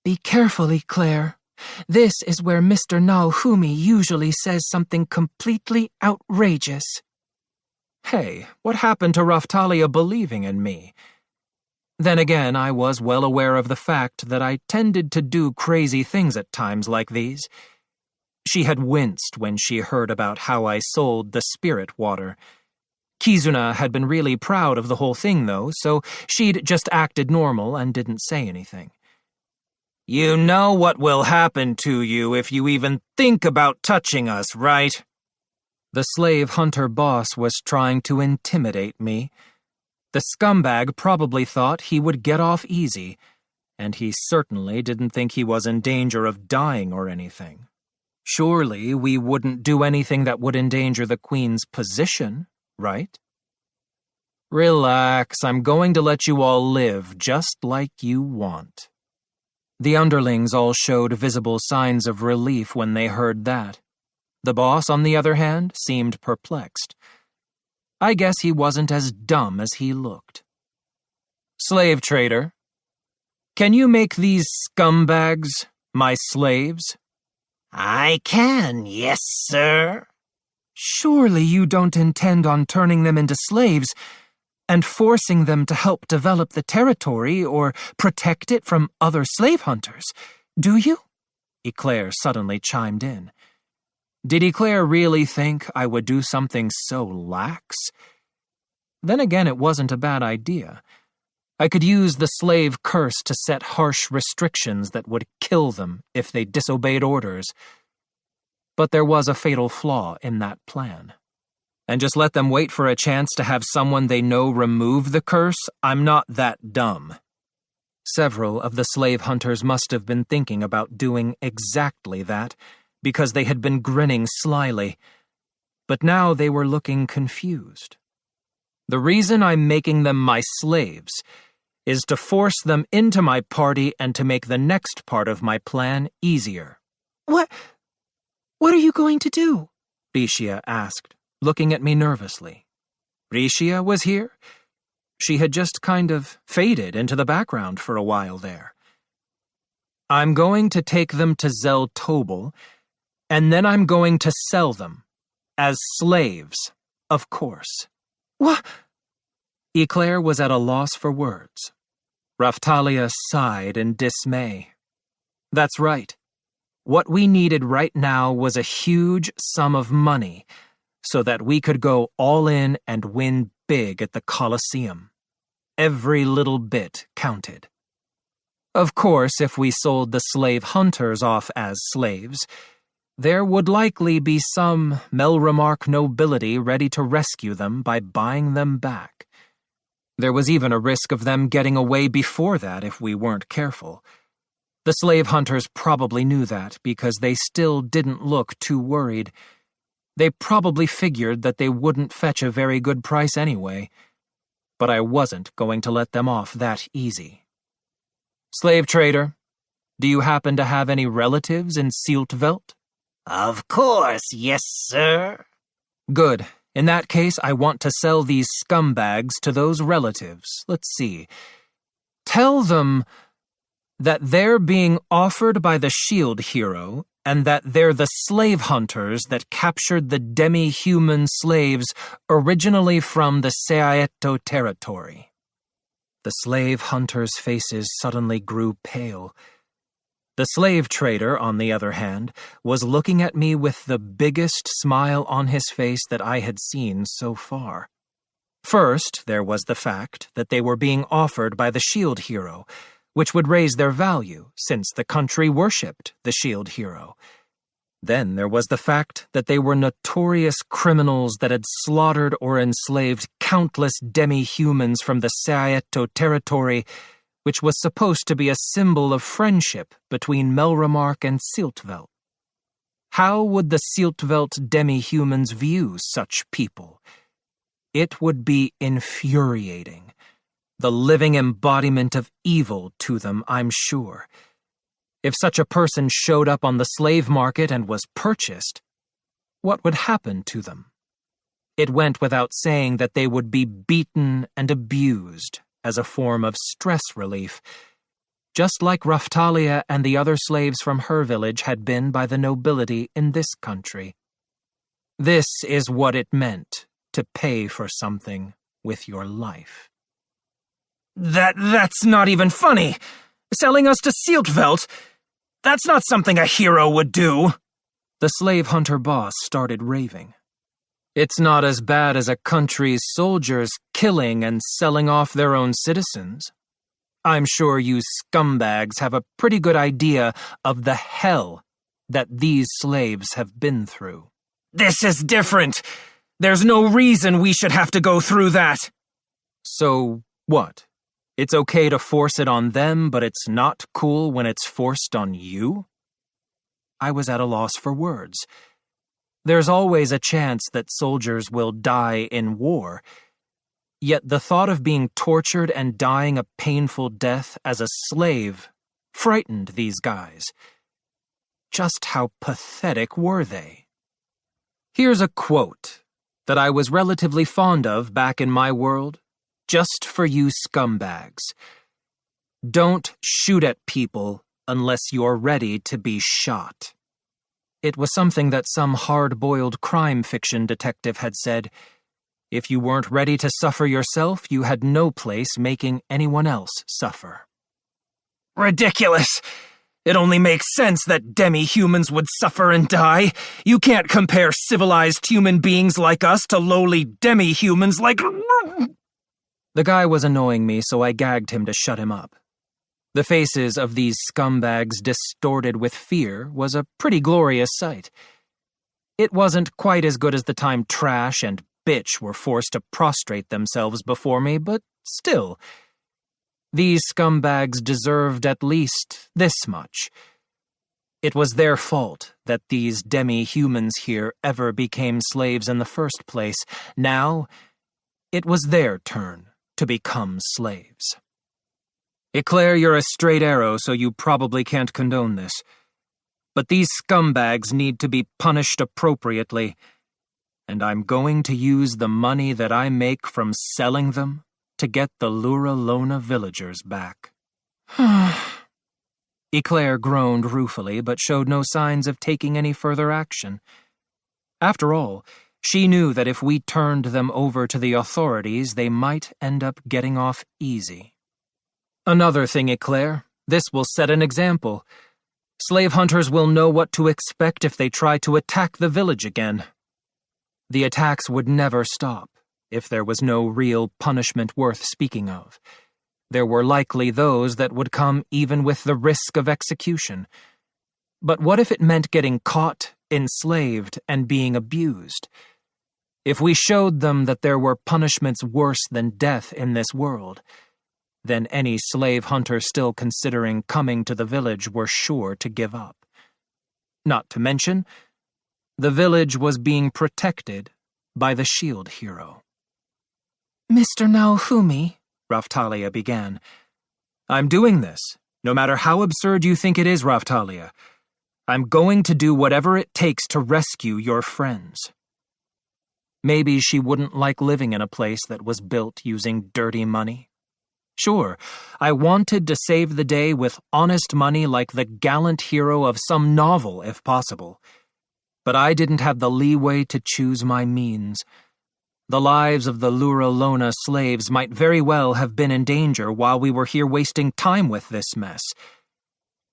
Be careful, Eclair. This is where Mr. Naofumi usually says something completely outrageous. Hey, what happened to Raftalia believing in me? Then again, I was well aware of the fact that I tended to do crazy things at times like these. She had winced when she heard about how I sold the spirit water. Kizuna had been really proud of the whole thing, though, so she'd just acted normal and didn't say anything. You know what will happen to you if you even think about touching us, right? The slave hunter boss was trying to intimidate me. The scumbag probably thought he would get off easy, and he certainly didn't think he was in danger of dying or anything. Surely we wouldn't do anything that would endanger the Queen's position, right? Relax, I'm going to let you all live just like you want. The underlings all showed visible signs of relief when they heard that. The boss, on the other hand, seemed perplexed. I guess he wasn't as dumb as he looked. Slave trader, can you make these scumbags my slaves? I can, yes, sir. Surely you don't intend on turning them into slaves and forcing them to help develop the territory or protect it from other slave hunters, do you? Eclair suddenly chimed in. Did Eclair really think I would do something so lax? Then again, it wasn't a bad idea. I could use the slave curse to set harsh restrictions that would kill them if they disobeyed orders. But there was a fatal flaw in that plan. And just let them wait for a chance to have someone they know remove the curse? I'm not that dumb. Several of the slave hunters must have been thinking about doing exactly that, because they had been grinning slyly. But now they were looking confused. The reason I'm making them my slaves is to force them into my party and to make the next part of my plan easier. What are you going to do? Rishia asked, looking at me nervously. Rishia was here? She had just kind of faded into the background for a while there. I'm going to take them to Zel Tobel, and then I'm going to sell them. As slaves, of course. What? Eclair was at a loss for words. Raftalia sighed in dismay. That's right. What we needed right now was a huge sum of money so that we could go all in and win big at the Colosseum. Every little bit counted. Of course, if we sold the slave hunters off as slaves, there would likely be some Melremark nobility ready to rescue them by buying them back. There was even a risk of them getting away before that if we weren't careful. The slave hunters probably knew that because they still didn't look too worried. They probably figured that they wouldn't fetch a very good price anyway. But I wasn't going to let them off that easy. Slave trader, do you happen to have any relatives in Seeltveld? Of course, yes, sir. Good. In that case, I want to sell these scumbags to those relatives. Let's see. Tell them that they're being offered by the shield hero and that they're the slave hunters that captured the demi-human slaves originally from the Seaeto territory. The slave hunters' faces suddenly grew pale. The slave trader, on the other hand, was looking at me with the biggest smile on his face that I had seen so far. First, there was the fact that they were being offered by the shield hero, which would raise their value since the country worshipped the shield hero. Then there was the fact that they were notorious criminals that had slaughtered or enslaved countless demi-humans from the Seaeto territory, which was supposed to be a symbol of friendship between Melremark and Seeltveld. How would the Seeltveld demi-humans view such people? It would be infuriating. The living embodiment of evil to them, I'm sure. If such a person showed up on the slave market and was purchased, what would happen to them? It went without saying that they would be beaten and abused as a form of stress relief, just like Raftalia and the other slaves from her village had been by the nobility in this country. This is what it meant to pay for something with your life. That's not even funny. Selling us to Seeltveld, that's not something a hero would do. The slave hunter boss started raving. It's not as bad as a country's soldiers killing and selling off their own citizens. I'm sure you scumbags have a pretty good idea of the hell that these slaves have been through. This is different. There's no reason we should have to go through that. So what? It's okay to force it on them, but it's not cool when it's forced on you? I was at a loss for words. There's always a chance that soldiers will die in war, yet the thought of being tortured and dying a painful death as a slave frightened these guys. Just how pathetic were they? Here's a quote that I was relatively fond of back in my world, just for you scumbags. Don't shoot at people unless you're ready to be shot. It was something that some hard-boiled crime fiction detective had said. If you weren't ready to suffer yourself, you had no place making anyone else suffer. Ridiculous! It only makes sense that demi-humans would suffer and die. You can't compare civilized human beings like us to lowly demi-humans like... The guy was annoying me, so I gagged him to shut him up. The faces of these scumbags distorted with fear was a pretty glorious sight. It wasn't quite as good as the time Trash and Bitch were forced to prostrate themselves before me, but still. These scumbags deserved at least this much. It was their fault that these demi-humans here ever became slaves in the first place. Now, it was their turn to become slaves. Eclair, you're a straight arrow, so you probably can't condone this. But these scumbags need to be punished appropriately, and I'm going to use the money that I make from selling them to get the Luralona villagers back. Eclair groaned ruefully, but showed no signs of taking any further action. After all, she knew that if we turned them over to the authorities, they might end up getting off easy. Another thing, Eclair, this will set an example. Slave hunters will know what to expect if they try to attack the village again. The attacks would never stop if there was no real punishment worth speaking of. There were likely those that would come even with the risk of execution. But what if it meant getting caught, enslaved, and being abused? If we showed them that there were punishments worse than death in this world, then any slave hunter still considering coming to the village were sure to give up. Not to mention, the village was being protected by the shield hero. Mr. Naofumi, Raphtalia began. I'm doing this, no matter how absurd you think it is, Raphtalia. I'm going to do whatever it takes to rescue your friends. Maybe she wouldn't like living in a place that was built using dirty money. Sure, I wanted to save the day with honest money like the gallant hero of some novel, if possible. But I didn't have the leeway to choose my means. The lives of the Luralona slaves might very well have been in danger while we were here wasting time with this mess.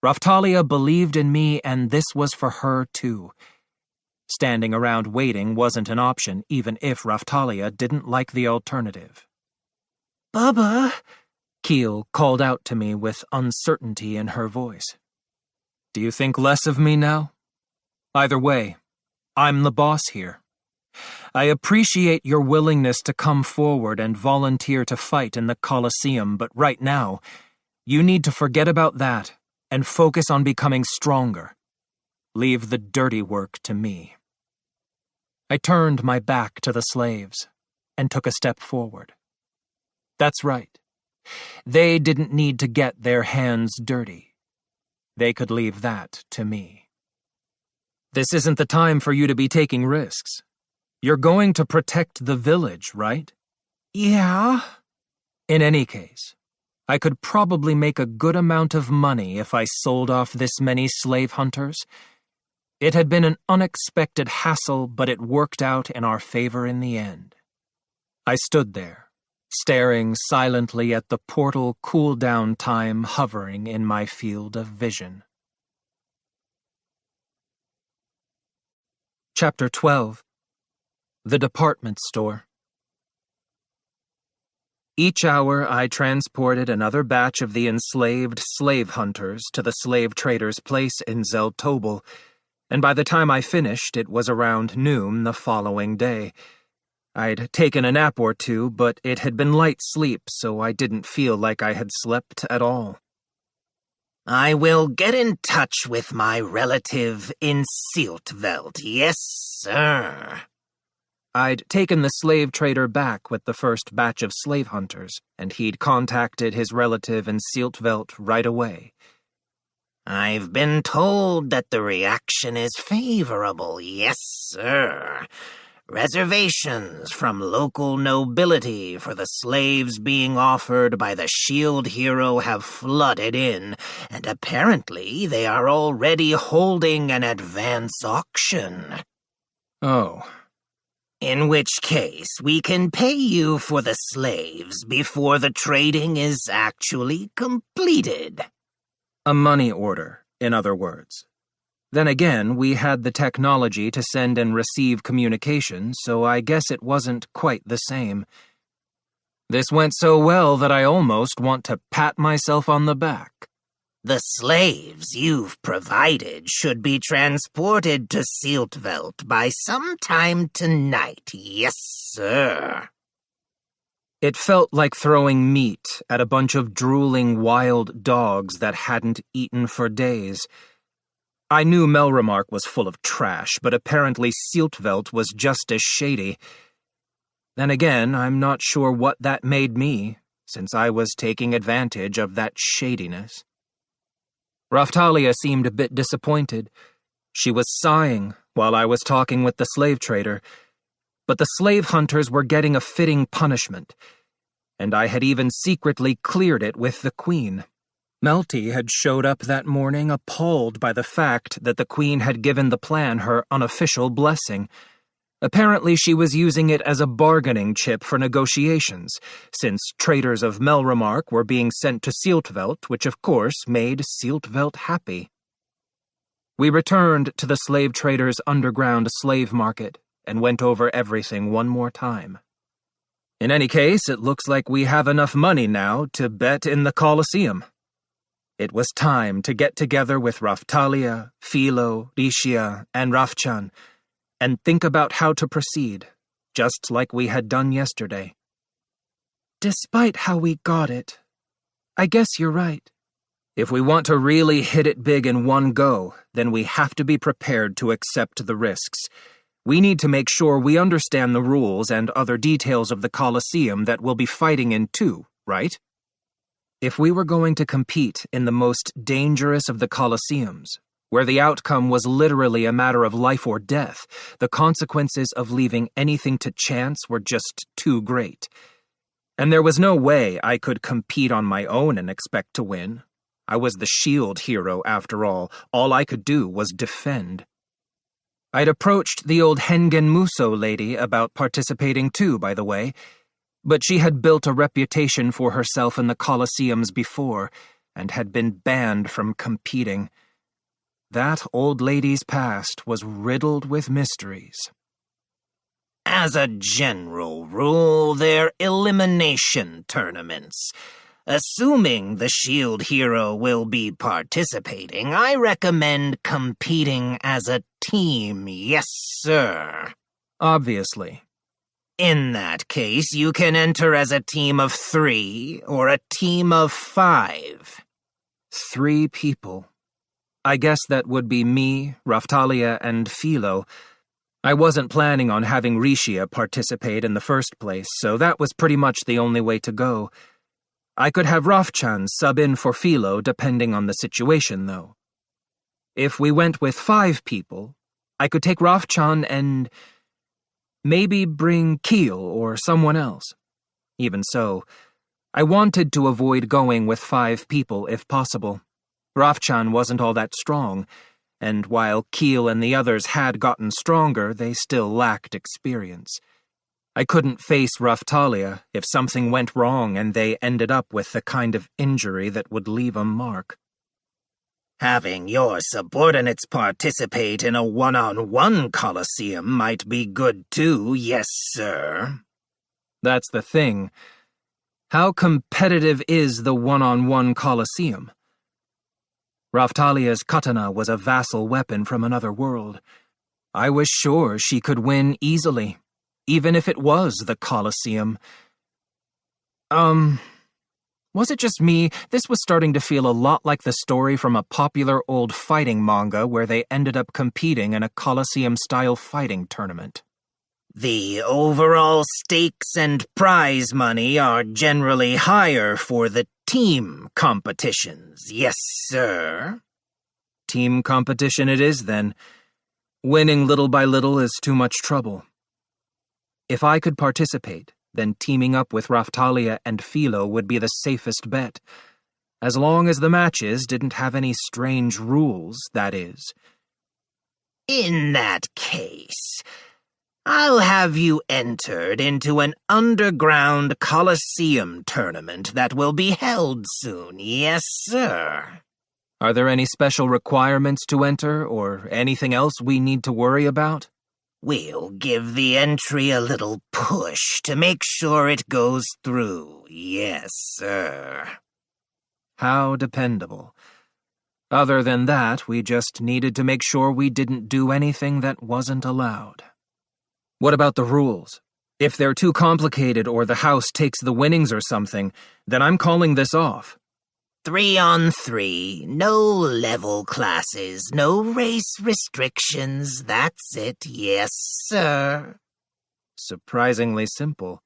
Raphtalia believed in me, and this was for her too. Standing around waiting wasn't an option, even if Raphtalia didn't like the alternative. Bubba, Keel called out to me with uncertainty in her voice. Do you think less of me now? Either way, I'm the boss here. I appreciate your willingness to come forward and volunteer to fight in the Colosseum, but right now, you need to forget about that and focus on becoming stronger. Leave the dirty work to me. I turned my back to the slaves and took a step forward. That's right. They didn't need to get their hands dirty. They could leave that to me. This isn't the time for you to be taking risks. You're going to protect the village, right? Yeah. In any case, I could probably make a good amount of money if I sold off this many slave hunters. It had been an unexpected hassle, but it worked out in our favor in the end. I stood there, staring silently at the portal cooldown time hovering in my field of vision. Chapter 12. The Department Store. Each hour I transported another batch of the enslaved slave hunters to the slave trader's place in Zeltobel, and by the time I finished it was around noon the following day. I'd taken a nap or two, but it had been light sleep, so I didn't feel like I had slept at all. I will get in touch with my relative in Siltveld, yes, sir. I'd taken the slave trader back with the first batch of slave hunters, and he'd contacted his relative in Siltveld right away. I've been told that the reaction is favorable, yes, sir. Reservations from local nobility for the slaves being offered by the Shield Hero have flooded in, and apparently they are already holding an advance auction. Oh. In which case, we can pay you for the slaves before the trading is actually completed. A money order, in other words. Then again, we had the technology to send and receive communication, so I guess it wasn't quite the same. This went so well that I almost want to pat myself on the back. The slaves you've provided should be transported to Siltveld by sometime tonight, yes, sir. It felt like throwing meat at a bunch of drooling wild dogs that hadn't eaten for days. I knew Melremark was full of trash, but apparently Siltveld was just as shady. Then again, I'm not sure what that made me, since I was taking advantage of that shadiness. Raftalia seemed a bit disappointed. She was sighing while I was talking with the slave trader, but the slave hunters were getting a fitting punishment, and I had even secretly cleared it with the Queen. Melty had showed up that morning appalled by the fact that the Queen had given the plan her unofficial blessing. Apparently she was using it as a bargaining chip for negotiations, since traders of Melremark were being sent to Siltveld, which of course made Siltveld happy. We returned to the slave trader's underground slave market and went over everything one more time. In any case, it looks like we have enough money now to bet in the Colosseum. It was time to get together with Raftalia, Philo, Rishia, and Rafchan, and think about how to proceed, just like we had done yesterday. Despite how we got it, I guess you're right. If we want to really hit it big in one go, then we have to be prepared to accept the risks. We need to make sure we understand the rules and other details of the Colosseum that we'll be fighting in too, right? If we were going to compete in the most dangerous of the Colosseums, where the outcome was literally a matter of life or death, the consequences of leaving anything to chance were just too great. And there was no way I could compete on my own and expect to win. I was the Shield Hero, after all. All I could do was defend. I'd approached the old Hengen Muso lady about participating too, by the way, but she had built a reputation for herself in the Colosseums before and had been banned from competing. That old lady's past was riddled with mysteries. As a general rule, they're elimination tournaments. Assuming the Shield Hero will be participating, I recommend competing as a team, yes, sir. Obviously. In that case, you can enter as a team of 3 or a team of 5. 3 people. I guess that would be me, Raftalia, and Philo. I wasn't planning on having Rishia participate in the first place, so that was pretty much the only way to go. I could have Rafchan sub in for Philo depending on the situation, though. If we went with 5 people, I could take Rafchan and maybe bring Keel or someone else. Even so, I wanted to avoid going with 5 people if possible. Rafchan wasn't all that strong, and while Keel and the others had gotten stronger, they still lacked experience. I couldn't face Raftalia if something went wrong and they ended up with the kind of injury that would leave a mark. Having your subordinates participate in a one-on-one coliseum might be good too, yes, sir. That's the thing. How competitive is the one-on-one coliseum? Raftalia's katana was a vassal weapon from another world. I was sure she could win easily, even if it was the coliseum. Was it just me? This was starting to feel a lot like the story from a popular old fighting manga where they ended up competing in a coliseum-style fighting tournament. The overall stakes and prize money are generally higher for the team competitions, yes, sir. Team competition it is, then. Winning little by little is too much trouble. If I could participate, then teaming up with Raftalia and Philo would be the safest bet. As long as the matches didn't have any strange rules, that is. In that case, I'll have you entered into an underground coliseum tournament that will be held soon, yes, sir. Are there any special requirements to enter, or anything else we need to worry about? We'll give the entry a little push to make sure it goes through, yes, sir. How dependable. Other than that, we just needed to make sure we didn't do anything that wasn't allowed. What about the rules? If they're too complicated or the house takes the winnings or something, then I'm calling this off. 3-on-3, no level classes, no race restrictions, that's it, yes, sir. Surprisingly simple.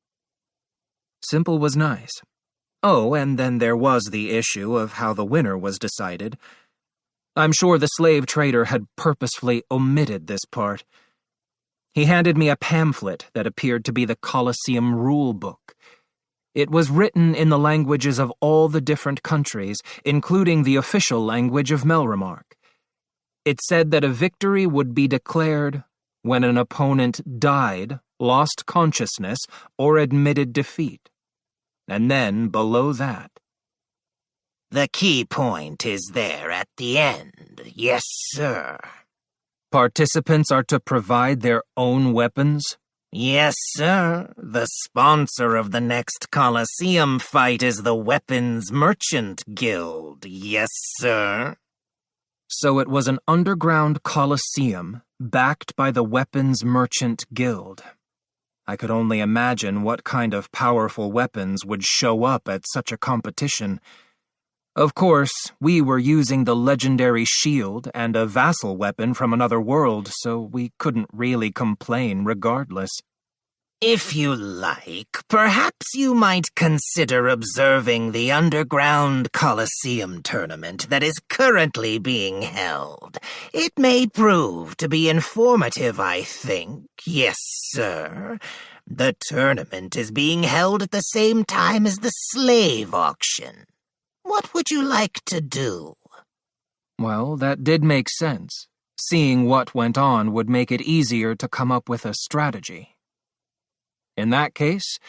Simple was nice. Oh, and then there was the issue of how the winner was decided. I'm sure the slave trader had purposefully omitted this part. He handed me a pamphlet that appeared to be the Colosseum rule book. It was written in the languages of all the different countries, including the official language of Melremark. It said that a victory would be declared when an opponent died, lost consciousness, or admitted defeat. And then, below that, the key point is there at the end, yes, sir. Participants are to provide their own weapons? Yes, sir. The sponsor of the next Coliseum fight is the Weapons Merchant Guild. Yes, sir. So it was an underground Coliseum backed by the Weapons Merchant Guild. I could only imagine what kind of powerful weapons would show up at such a competition. Of course, we were using the legendary shield and a vassal weapon from another world, so we couldn't really complain regardless. If you like, perhaps you might consider observing the underground Coliseum tournament that is currently being held. It may prove to be informative, I think. Yes, sir. The tournament is being held at the same time as the slave auction. What would you like to do? Well, that did make sense. Seeing what went on would make it easier to come up with a strategy. In that case,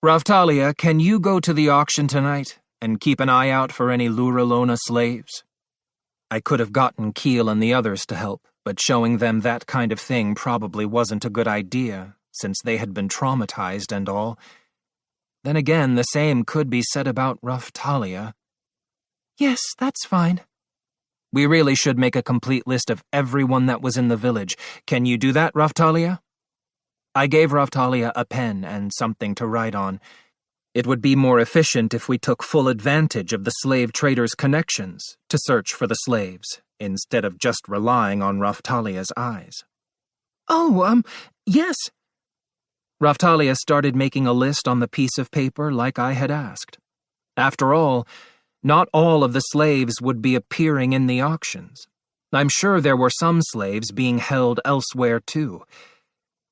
Raftalia, can you go to the auction tonight and keep an eye out for any Luralona slaves? I could have gotten Keel and the others to help, but showing them that kind of thing probably wasn't a good idea, since they had been traumatized and all. Then again, the same could be said about Raftalia. Yes, that's fine. We really should make a complete list of everyone that was in the village. Can you do that, Raftalia? I gave Raftalia a pen and something to write on. It would be more efficient if we took full advantage of the slave traders' connections to search for the slaves, instead of just relying on Raftalia's eyes. Oh, yes. Raftalia started making a list on the piece of paper like I had asked. After all, not all of the slaves would be appearing in the auctions. I'm sure there were some slaves being held elsewhere too.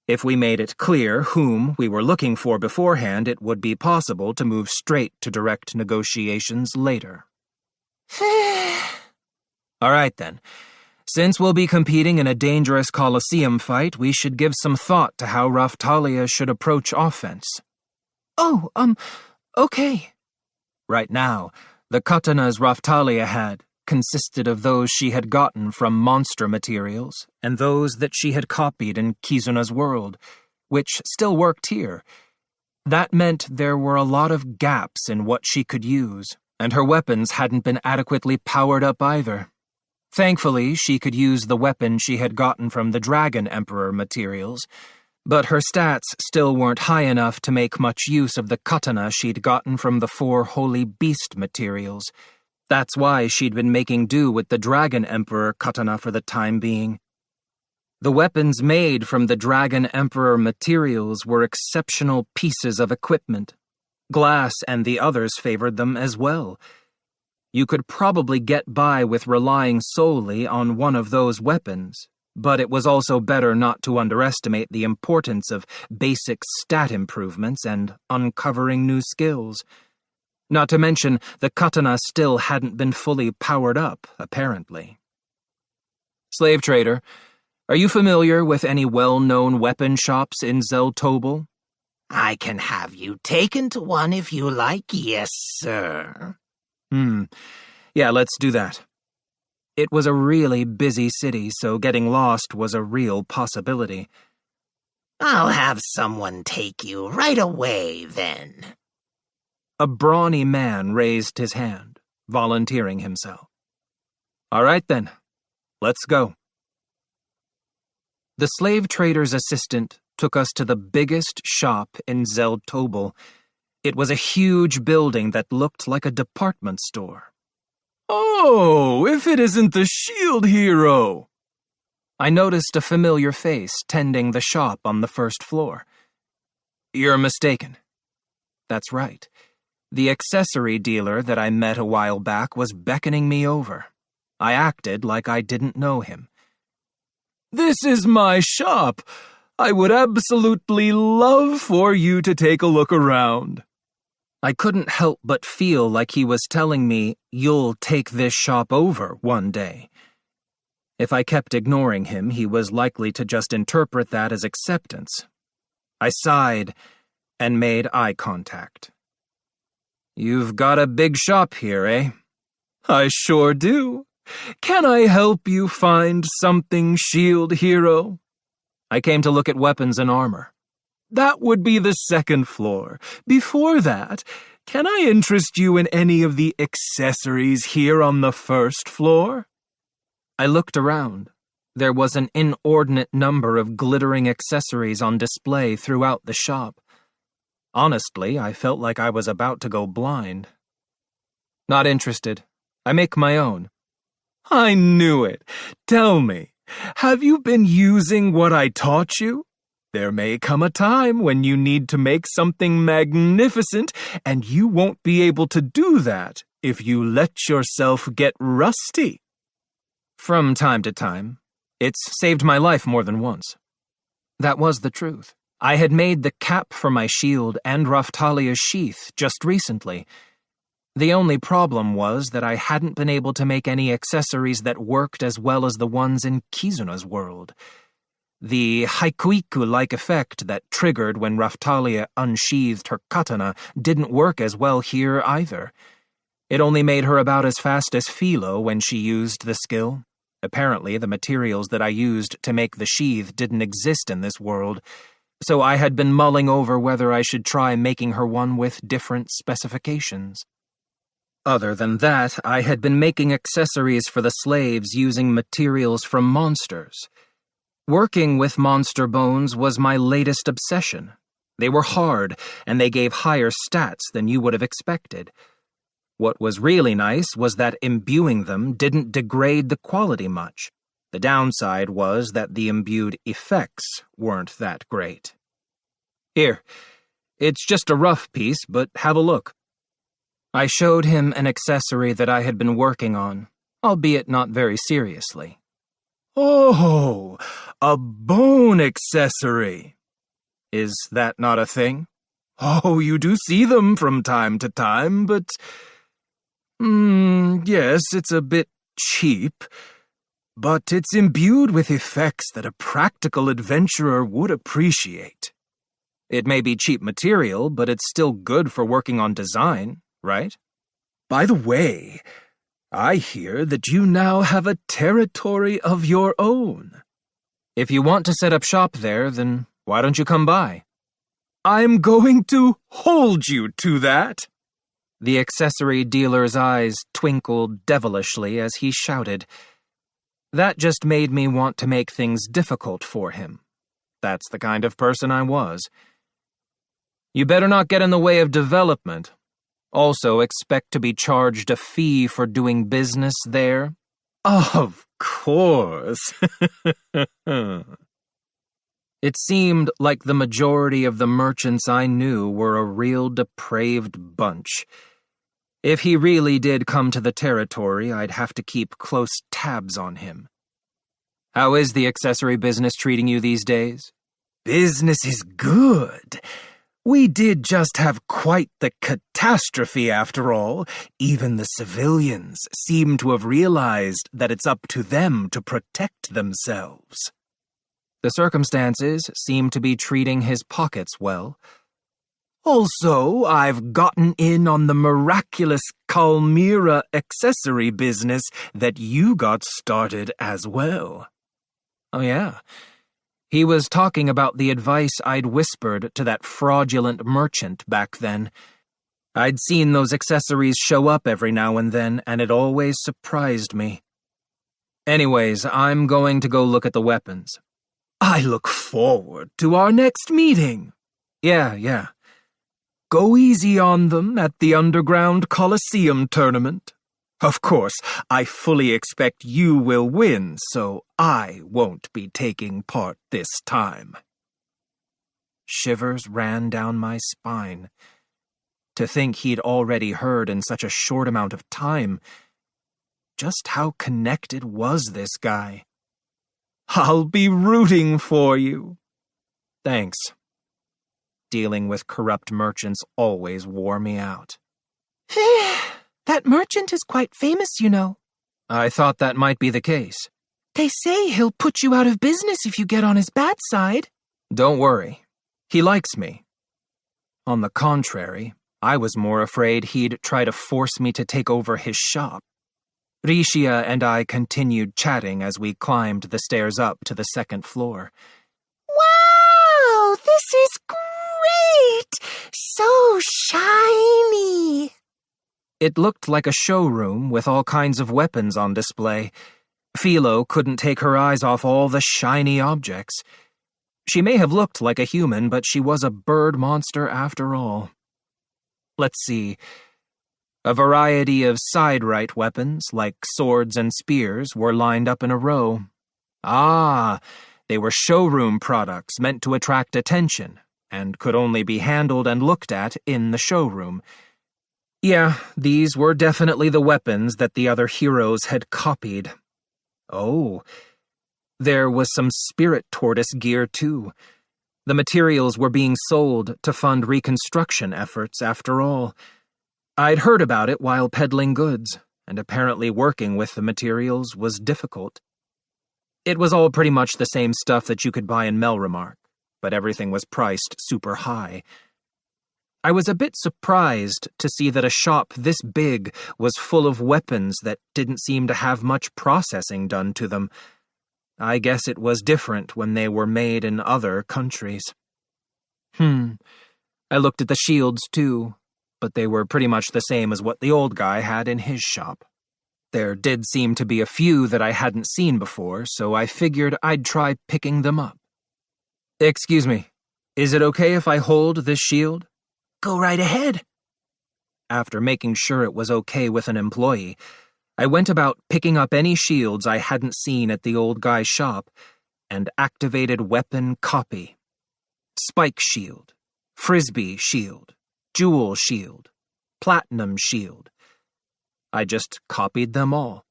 If we made it clear whom we were looking for beforehand, it would be possible to move straight to direct negotiations later. All right then. Since we'll be competing in a dangerous Colosseum fight, we should give some thought to how Raftalia should approach offense. Oh, okay. Right now, the katanas Raftalia had consisted of those she had gotten from monster materials and those that she had copied in Kizuna's world, which still worked here. That meant there were a lot of gaps in what she could use, and her weapons hadn't been adequately powered up either. Thankfully, she could use the weapon she had gotten from the Dragon Emperor materials, but her stats still weren't high enough to make much use of the katana she'd gotten from the 4 Holy Beast materials. That's why she'd been making do with the Dragon Emperor katana for the time being. The weapons made from the Dragon Emperor materials were exceptional pieces of equipment. Glass and the others favored them as well. You could probably get by with relying solely on one of those weapons, but it was also better not to underestimate the importance of basic stat improvements and uncovering new skills. Not to mention, the katana still hadn't been fully powered up, apparently. Slave trader, are you familiar with any well-known weapon shops in Zeltobel? I can have you taken to one if you like, yes, sir. Yeah, let's do that. It was a really busy city, so getting lost was a real possibility. I'll have someone take you right away, then. A brawny man raised his hand, volunteering himself. All right, then. Let's go. The slave trader's assistant took us to the biggest shop in Zeltobel. It was a huge building that looked like a department store. Oh, if it isn't the Shield Hero! I noticed a familiar face tending the shop on the first floor. You're mistaken. That's right. The accessory dealer that I met a while back was beckoning me over. I acted like I didn't know him. This is my shop. I would absolutely love for you to take a look around. I couldn't help but feel like he was telling me, you'll take this shop over one day. If I kept ignoring him, he was likely to just interpret that as acceptance. I sighed and made eye contact. You've got a big shop here, eh? I sure do. Can I help you find something, Shield Hero? I came to look at weapons and armor. That would be the second floor. Before that, can I interest you in any of the accessories here on the first floor? I looked around. There was an inordinate number of glittering accessories on display throughout the shop. Honestly, I felt like I was about to go blind. Not interested. I make my own. I knew it. Tell me, have you been using what I taught you? There may come a time when you need to make something magnificent, and you won't be able to do that if you let yourself get rusty. From time to time. It's saved my life more than once. That was the truth. I had made the cap for my shield and Raftalia's sheath just recently. The only problem was that I hadn't been able to make any accessories that worked as well as the ones in Kizuna's world. The haikuiku-like effect that triggered when Raftalia unsheathed her katana didn't work as well here either. It only made her about as fast as Philo when she used the skill. Apparently, the materials that I used to make the sheath didn't exist in this world, so I had been mulling over whether I should try making her one with different specifications. Other than that, I had been making accessories for the slaves using materials from monsters. Working with monster bones was my latest obsession. They were hard, and they gave higher stats than you would have expected. What was really nice was that imbuing them didn't degrade the quality much. The downside was that the imbued effects weren't that great. Here, it's just a rough piece, but have a look. I showed him an accessory that I had been working on, albeit not very seriously. Oh, a bone accessory. Is that not a thing? Oh, you do see them from time to time, but... yes, it's a bit cheap. but it's imbued with effects that a practical adventurer would appreciate. It may be cheap material, but it's still good for working on design, right? By the way, I hear that you now have a territory of your own. If you want to set up shop there, then why don't you come by? I'm going to hold you to that. The accessory dealer's eyes twinkled devilishly as he shouted. That just made me want to make things difficult for him. That's the kind of person I was. You better not get in the way of development. Also expect to be charged a fee for doing business there. Of course. It seemed like the majority of the merchants I knew were a real depraved bunch. If he really did come to the territory, I'd have to keep close tabs on him. How is the accessory business treating you these days? Business is good. We did just have quite the catastrophe after all. Even the civilians seem to have realized that it's up to them to protect themselves. The circumstances seem to be treating his pockets well. Also, I've gotten in on the miraculous Kalmyra accessory business that you got started as well. Oh yeah. He was talking about the advice I'd whispered to that fraudulent merchant back then. I'd seen those accessories show up every now and then, and it always surprised me. Anyways, I'm going to go look at the weapons. I look forward to our next meeting. Yeah. Go easy on them at the Underground Coliseum tournament. Of course, I fully expect you will win, so I won't be taking part this time. Shivers ran down my spine. To think he'd already heard in such a short amount of time. Just how connected was this guy? I'll be rooting for you. Thanks. Dealing with corrupt merchants always wore me out. That merchant is quite famous, you know. I thought that might be the case. They say he'll put you out of business if you get on his bad side. Don't worry. He likes me. On the contrary, I was more afraid he'd try to force me to take over his shop. Rishia and I continued chatting as we climbed the stairs up to the second floor. Wow, this is great! So shiny! It looked like a showroom with all kinds of weapons on display. Philo couldn't take her eyes off all the shiny objects. She may have looked like a human, but she was a bird monster after all. Let's see. A variety of side-right weapons, like swords and spears, were lined up in a row. Ah, they were showroom products meant to attract attention, and could only be handled and looked at in the showroom. Yeah, these were definitely the weapons that the other heroes had copied. Oh, there was some spirit tortoise gear too. The materials were being sold to fund reconstruction efforts after all. I'd heard about it while peddling goods, and apparently working with the materials was difficult. It was all pretty much the same stuff that you could buy in Melremark, but everything was priced super high. I was a bit surprised to see that a shop this big was full of weapons that didn't seem to have much processing done to them. I guess it was different when they were made in other countries. I looked at the shields too, but they were pretty much the same as what the old guy had in his shop. There did seem to be a few that I hadn't seen before, so I figured I'd try picking them up. Excuse me, is it okay if I hold this shield? Go right ahead. After making sure it was okay with an employee, I went about picking up any shields I hadn't seen at the old guy's shop and activated weapon copy. Spike shield, frisbee shield, jewel shield, platinum shield. I just copied them all.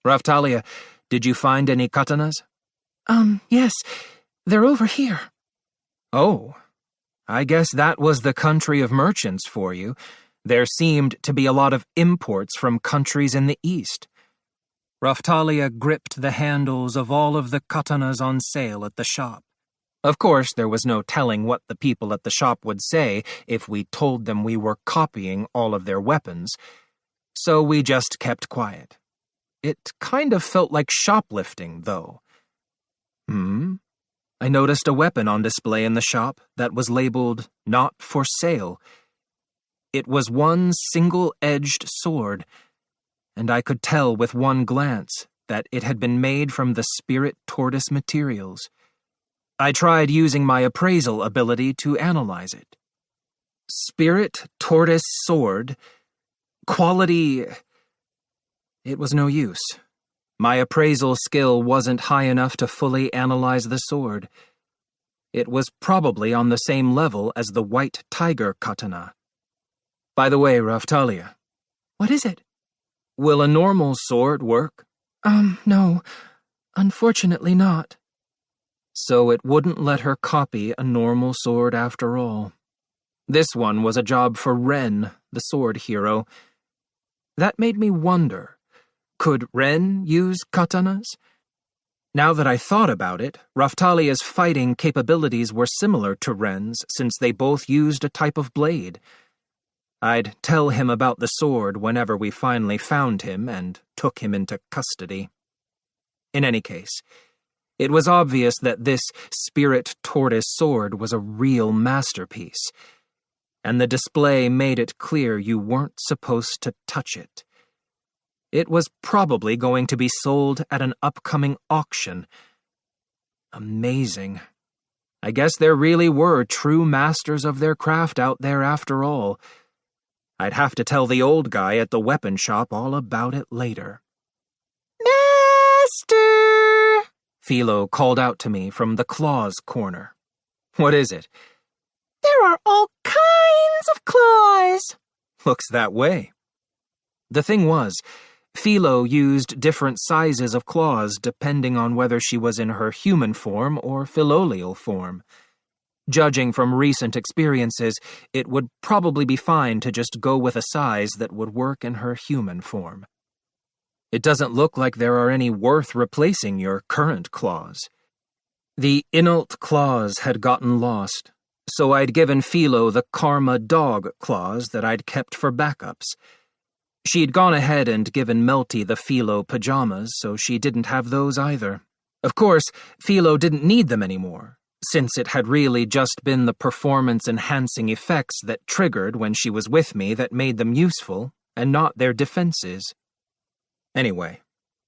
Raftalia, did you find any katanas? Yes, they're over here. Oh, I guess that was the country of merchants for you. There seemed to be a lot of imports from countries in the east. Raftalia gripped the handles of all of the katanas on sale at the shop. Of course, there was no telling what the people at the shop would say if we told them we were copying all of their weapons, so we just kept quiet. It kind of felt like shoplifting, though. I noticed a weapon on display in the shop that was labeled "Not for Sale." It was one single-edged sword, and I could tell with one glance that it had been made from the spirit tortoise materials. I tried using my appraisal ability to analyze it. Spirit tortoise sword. Quality. It was no use. My appraisal skill wasn't high enough to fully analyze the sword. It was probably on the same level as the white tiger katana. By the way, Raftalia. What is it? Will a normal sword work? No. Unfortunately not. So it wouldn't let her copy a normal sword after all. This one was a job for Ren, the sword hero. That made me wonder, could Ren use katanas? Now that I thought about it, Raftalia's fighting capabilities were similar to Ren's since they both used a type of blade. I'd tell him about the sword whenever we finally found him and took him into custody. In any case, it was obvious that this spirit tortoise sword was a real masterpiece, and the display made it clear you weren't supposed to touch it. It was probably going to be sold at an upcoming auction. Amazing. I guess there really were true masters of their craft out there after all. I'd have to tell the old guy at the weapon shop all about it later. Master! Philo called out to me from the claws corner. What is it? There are all kinds of claws. Looks that way. The thing was, Philo used different sizes of claws depending on whether she was in her human form or philolial form. Judging from recent experiences, it would probably be fine to just go with a size that would work in her human form. It doesn't look like there are any worth replacing your current claws. The Inult claws had gotten lost, so I'd given Philo the Karma dog claws that I'd kept for backups. She'd gone ahead and given Melty the Philo pajamas, so she didn't have those either. Of course, Philo didn't need them anymore, since it had really just been the performance-enhancing effects that triggered when she was with me that made them useful, and not their defenses. Anyway,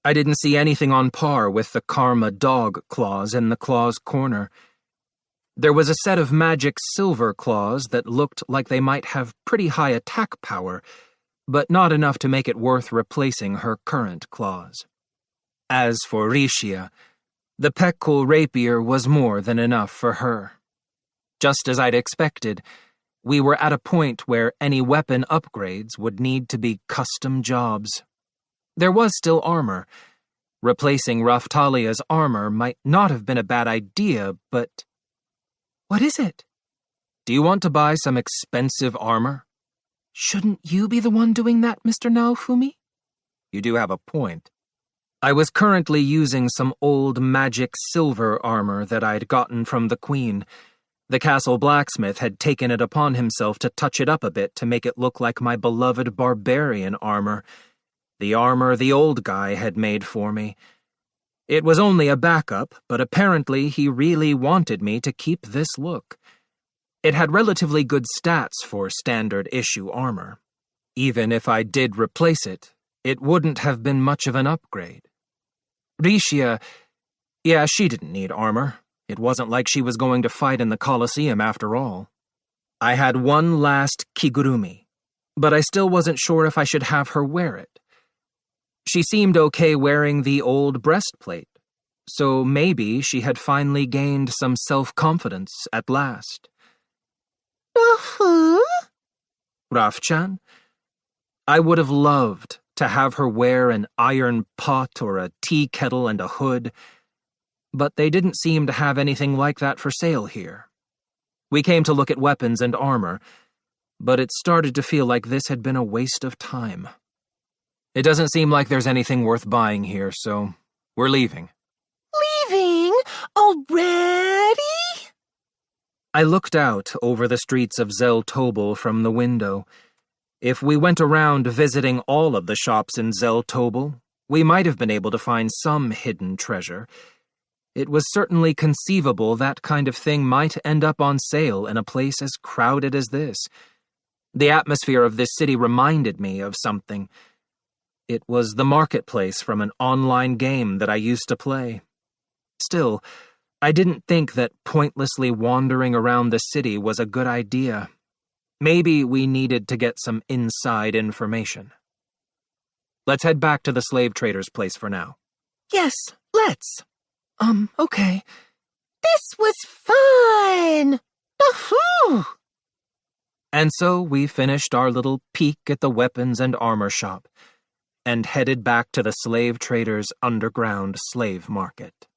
I didn't see anything on par with the Karma dog claws in the claws corner. There was a set of magic silver claws that looked like they might have pretty high attack power, but not enough to make it worth replacing her current claws. As for Rishia, the Pekul rapier was more than enough for her. Just as I'd expected, we were at a point where any weapon upgrades would need to be custom jobs. There was still armor. Replacing Raftalia's armor might not have been a bad idea, but... What is it? Do you want to buy some expensive armor? Shouldn't you be the one doing that, Mr. Naofumi? You do have a point. I was currently using some old magic silver armor that I'd gotten from the Queen. The castle blacksmith had taken it upon himself to touch it up a bit to make it look like my beloved barbarian armor, the armor the old guy had made for me. It was only a backup, but apparently he really wanted me to keep this look. It had relatively good stats for standard issue armor. Even if I did replace it, it wouldn't have been much of an upgrade. Rishia, yeah, she didn't need armor. It wasn't like she was going to fight in the Colosseum after all. I had one last kigurumi, but I still wasn't sure if I should have her wear it. She seemed okay wearing the old breastplate, so maybe she had finally gained some self-confidence at last. Raf-chan? I would have loved to have her wear an iron pot or a tea kettle and a hood, but they didn't seem to have anything like that for sale here. We came to look at weapons and armor, but it started to feel like this had been a waste of time. It doesn't seem like there's anything worth buying here, so we're leaving. Leaving? Already? I looked out over the streets of Zeltobel from the window. If we went around visiting all of the shops in Zeltobel, we might have been able to find some hidden treasure. It was certainly conceivable that kind of thing might end up on sale in a place as crowded as this. The atmosphere of this city reminded me of something. It was the marketplace from an online game that I used to play. Still, I didn't think that pointlessly wandering around the city was a good idea. Maybe we needed to get some inside information. Let's head back to the slave trader's place for now. Yes, let's. Okay. This was fun! Ahoo! And so we finished our little peek at the weapons and armor shop, and headed back to the slave trader's underground slave market.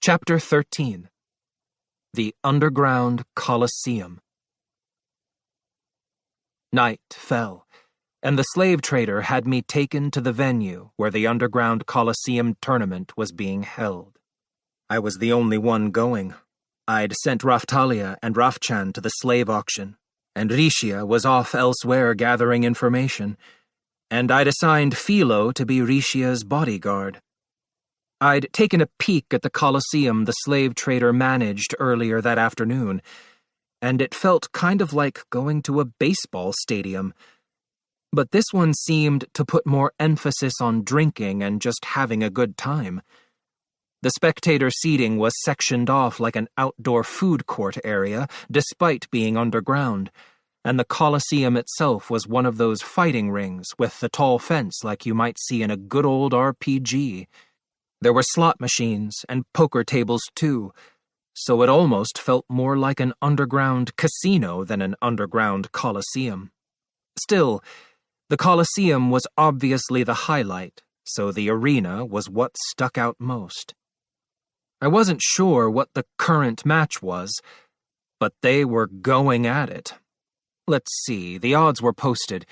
Chapter 13. The Underground Colosseum. Night fell, and the slave trader had me taken to the venue where the Underground Colosseum tournament was being held. I was the only one going. I'd sent Raftalia and Rafchan to the slave auction, and Rishia was off elsewhere gathering information, and I'd assigned Philo to be Rishia's bodyguard. I'd taken a peek at the Colosseum the slave trader managed earlier that afternoon, and it felt kind of like going to a baseball stadium. But this one seemed to put more emphasis on drinking and just having a good time. The spectator seating was sectioned off like an outdoor food court area, despite being underground, and the Colosseum itself was one of those fighting rings with the tall fence like you might see in a good old RPG. There were slot machines and poker tables too, so it almost felt more like an underground casino than an underground Colosseum. Still, the Colosseum was obviously the highlight, so the arena was what stuck out most. I wasn't sure what the current match was, but they were going at it. Let's see, the odds were posted.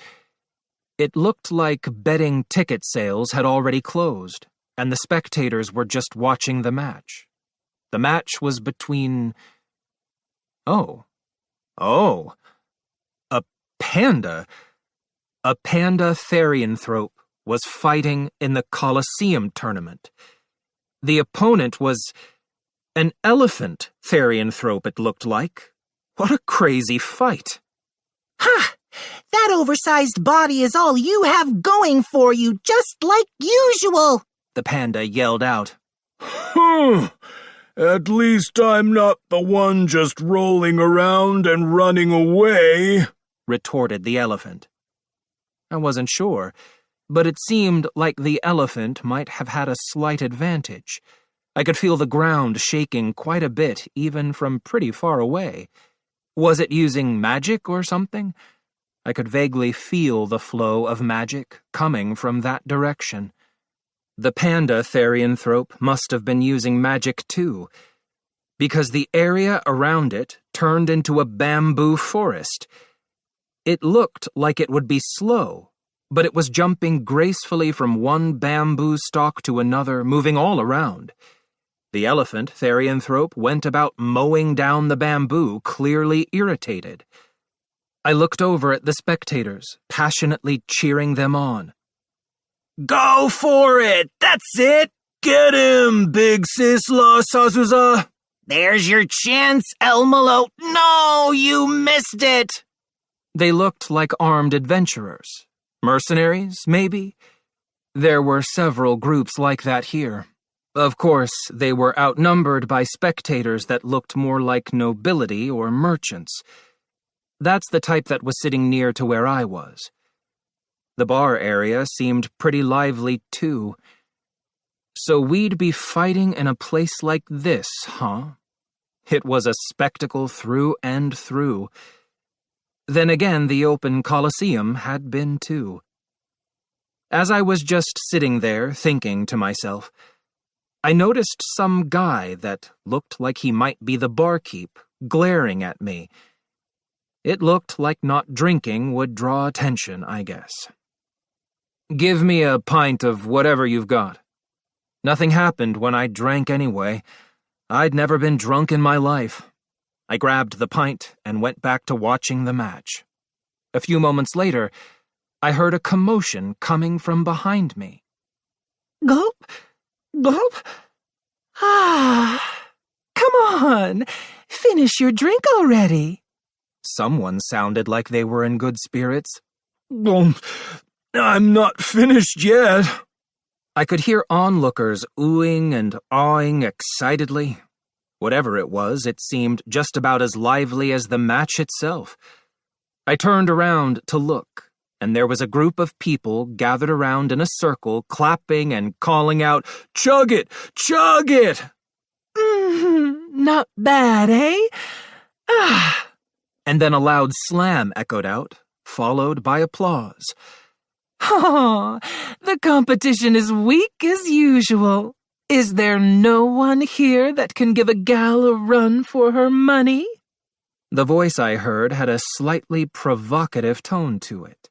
It looked like betting ticket sales had already closed, and the spectators were just watching the match. The match was between... A panda. A panda therianthrope was fighting in the Colosseum tournament. The opponent was an elephant therianthrope, it looked like. What a crazy fight. Ha! That oversized body is all you have going for you, just like usual! The panda yelled out. At least I'm not the one just rolling around and running away, retorted the elephant. I wasn't sure, but it seemed like the elephant might have had a slight advantage. I could feel the ground shaking quite a bit, even from pretty far away. Was it using magic or something? I could vaguely feel the flow of magic coming from that direction. The panda therianthrope must have been using magic too, because the area around it turned into a bamboo forest. It looked like it would be slow, but it was jumping gracefully from one bamboo stalk to another, moving all around. The elephant therianthrope went about mowing down the bamboo, clearly irritated. I looked over at the spectators, passionately cheering them on. Go for it! That's it! Get him, Big Sisla Sazusa! There's your chance, Elmalo. No, you missed it! They looked like armed adventurers. Mercenaries, maybe? There were several groups like that here. Of course, they were outnumbered by spectators that looked more like nobility or merchants. That's the type that was sitting near to where I was. The bar area seemed pretty lively, too. So we'd be fighting in a place like this, huh? It was a spectacle through and through. Then again, the open Colosseum had been, too. As I was just sitting there, thinking to myself, I noticed some guy that looked like he might be the barkeep, glaring at me. It looked like not drinking would draw attention, I guess. Give me a pint of whatever you've got. Nothing happened when I drank anyway. I'd never been drunk in my life. I grabbed the pint and went back to watching the match. A few moments later, I heard a commotion coming from behind me. Gulp, gulp. Ah, come on, finish your drink already. Someone sounded like they were in good spirits. I'm not finished yet. I could hear onlookers oohing and awing excitedly. Whatever it was, it seemed just about as lively as the match itself. I turned around to look, and there was a group of people gathered around in a circle, clapping and calling out, "Chug it! Chug it!" Not bad, eh? Ah. And then a loud slam echoed out, followed by applause. Oh, the competition is weak as usual. Is there no one here that can give a gal a run for her money? The voice I heard had a slightly provocative tone to it.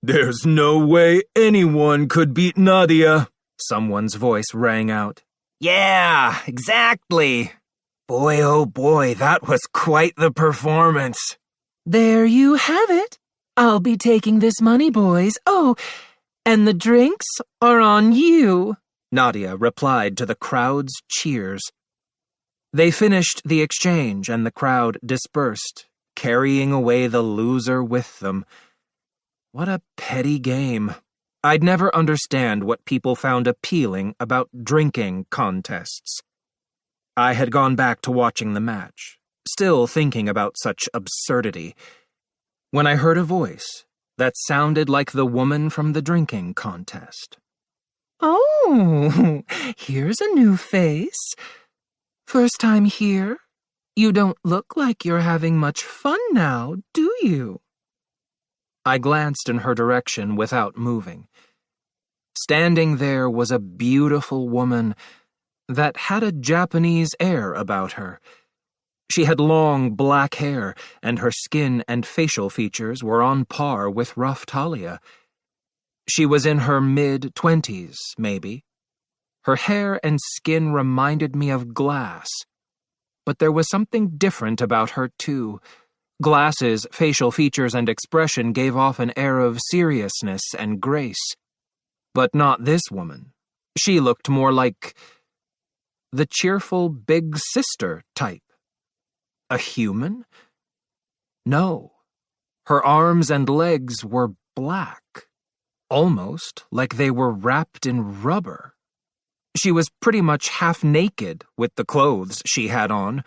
"There's no way anyone could beat Nadia," someone's voice rang out. "Yeah, exactly. Boy, oh boy, that was quite the performance." There you have it. I'll be taking this money, boys. Oh, and the drinks are on you, Nadia replied to the crowd's cheers. They finished the exchange and the crowd dispersed, carrying away the loser with them. What a petty game. I'd never understand what people found appealing about drinking contests. I had gone back to watching the match, still thinking about such absurdity, when I heard a voice that sounded like the woman from the drinking contest. Oh, here's a new face. First time here? You don't look like you're having much fun now, do you? I glanced in her direction without moving. Standing there was a beautiful woman that had a Japanese air about her. She had long black hair, and her skin and facial features were on par with rough Talia. She was in her mid-20s, maybe. Her hair and skin reminded me of glass. But there was something different about her, too. Glass's facial features and expression gave off an air of seriousness and grace. But not this woman. She looked more like the cheerful big sister type. A human? No. Her arms and legs were black, almost like they were wrapped in rubber. She was pretty much half naked with the clothes she had on.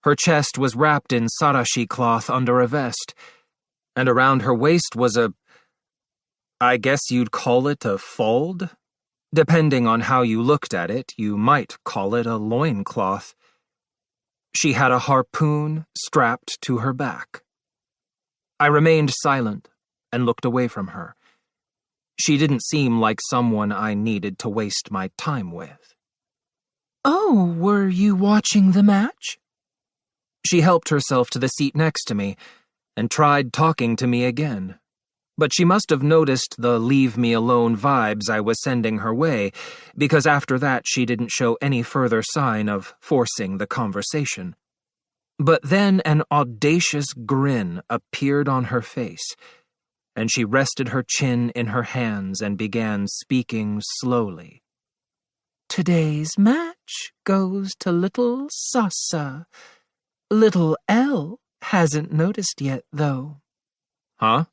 Her chest was wrapped in sarashi cloth under a vest, and around her waist was I guess you'd call it a fold? Depending on how you looked at it, you might call it a loincloth. She had a harpoon strapped to her back. I remained silent and looked away from her. She didn't seem like someone I needed to waste my time with. Oh, were you watching the match? She helped herself to the seat next to me and tried talking to me again. But she must have noticed the leave-me-alone vibes I was sending her way, because after that she didn't show any further sign of forcing the conversation. But then an audacious grin appeared on her face, and she rested her chin in her hands and began speaking slowly. Today's match goes to little Sasa. Little L hasn't noticed yet, though. Huh?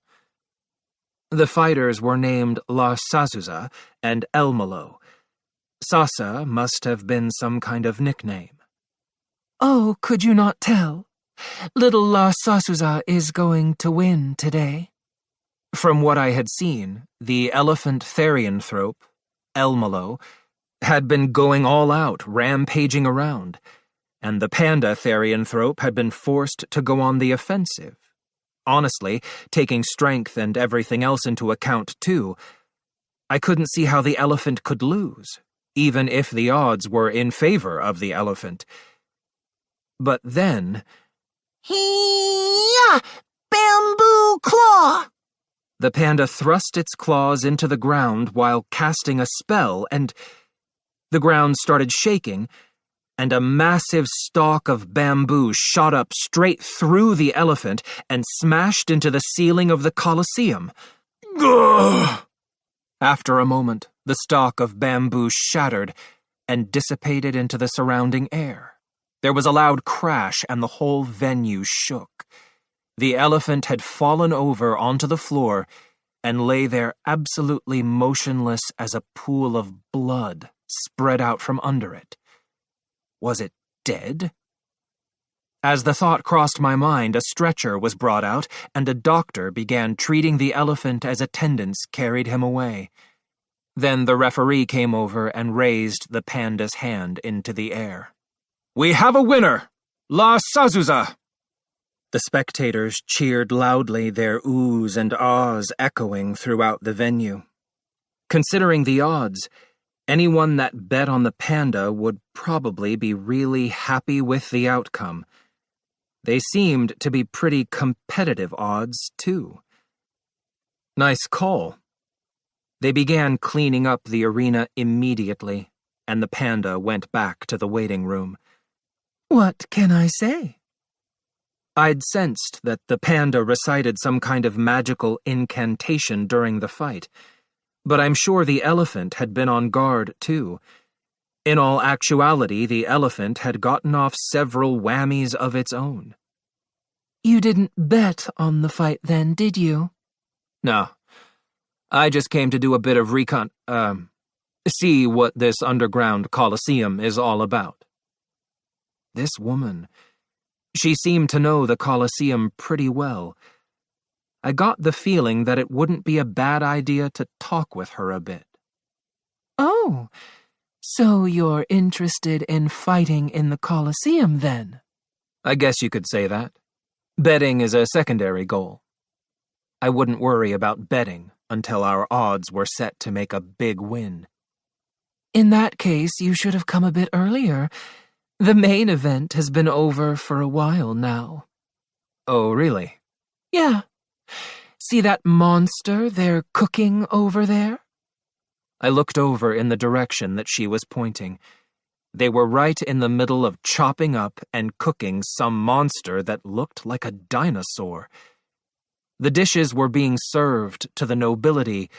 The fighters were named La Sasuza and Elmalo. Sasa must have been some kind of nickname. Oh, could you not tell? Little La Sasuza is going to win today. From what I had seen, the elephant therianthrope, Elmalo, had been going all out, rampaging around, and the panda therianthrope had been forced to go on the offensive. Honestly, taking strength and everything else into account, too, I couldn't see how the elephant could lose, even if the odds were in favor of the elephant. But then, Hee-yah! Bamboo claw! The panda thrust its claws into the ground while casting a spell, and the ground started shaking, and a massive stalk of bamboo shot up straight through the elephant and smashed into the ceiling of the Colosseum. Gah! After a moment, the stalk of bamboo shattered and dissipated into the surrounding air. There was a loud crash and the whole venue shook. The elephant had fallen over onto the floor and lay there absolutely motionless as a pool of blood spread out from under it. Was it dead? As the thought crossed my mind, a stretcher was brought out and a doctor began treating the elephant as attendants carried him away. Then the referee came over and raised the panda's hand into the air. "We have a winner! La Sazusa!" The spectators cheered loudly, their oohs and ahs echoing throughout the venue. Considering the odds, anyone that bet on the panda would probably be really happy with the outcome. They seemed to be pretty competitive odds, too. Nice call. They began cleaning up the arena immediately, and the panda went back to the waiting room. What can I say? I'd sensed that the panda recited some kind of magical incantation during the fight, but I'm sure the elephant had been on guard, too. In all actuality, the elephant had gotten off several whammies of its own. You didn't bet on the fight then, did you? No. I just came to do a bit of see what this underground Colosseum is all about. This woman, she seemed to know the Colosseum pretty well. I got the feeling that it wouldn't be a bad idea to talk with her a bit. Oh, so you're interested in fighting in the Colosseum then? I guess you could say that. Betting is a secondary goal. I wouldn't worry about betting until our odds were set to make a big win. In that case, you should have come a bit earlier. The main event has been over for a while now. Oh, really? Yeah. See that monster they're cooking over there? I looked over in the direction that she was pointing. They were right in the middle of chopping up and cooking some monster that looked like a dinosaur. The dishes were being served to the nobility,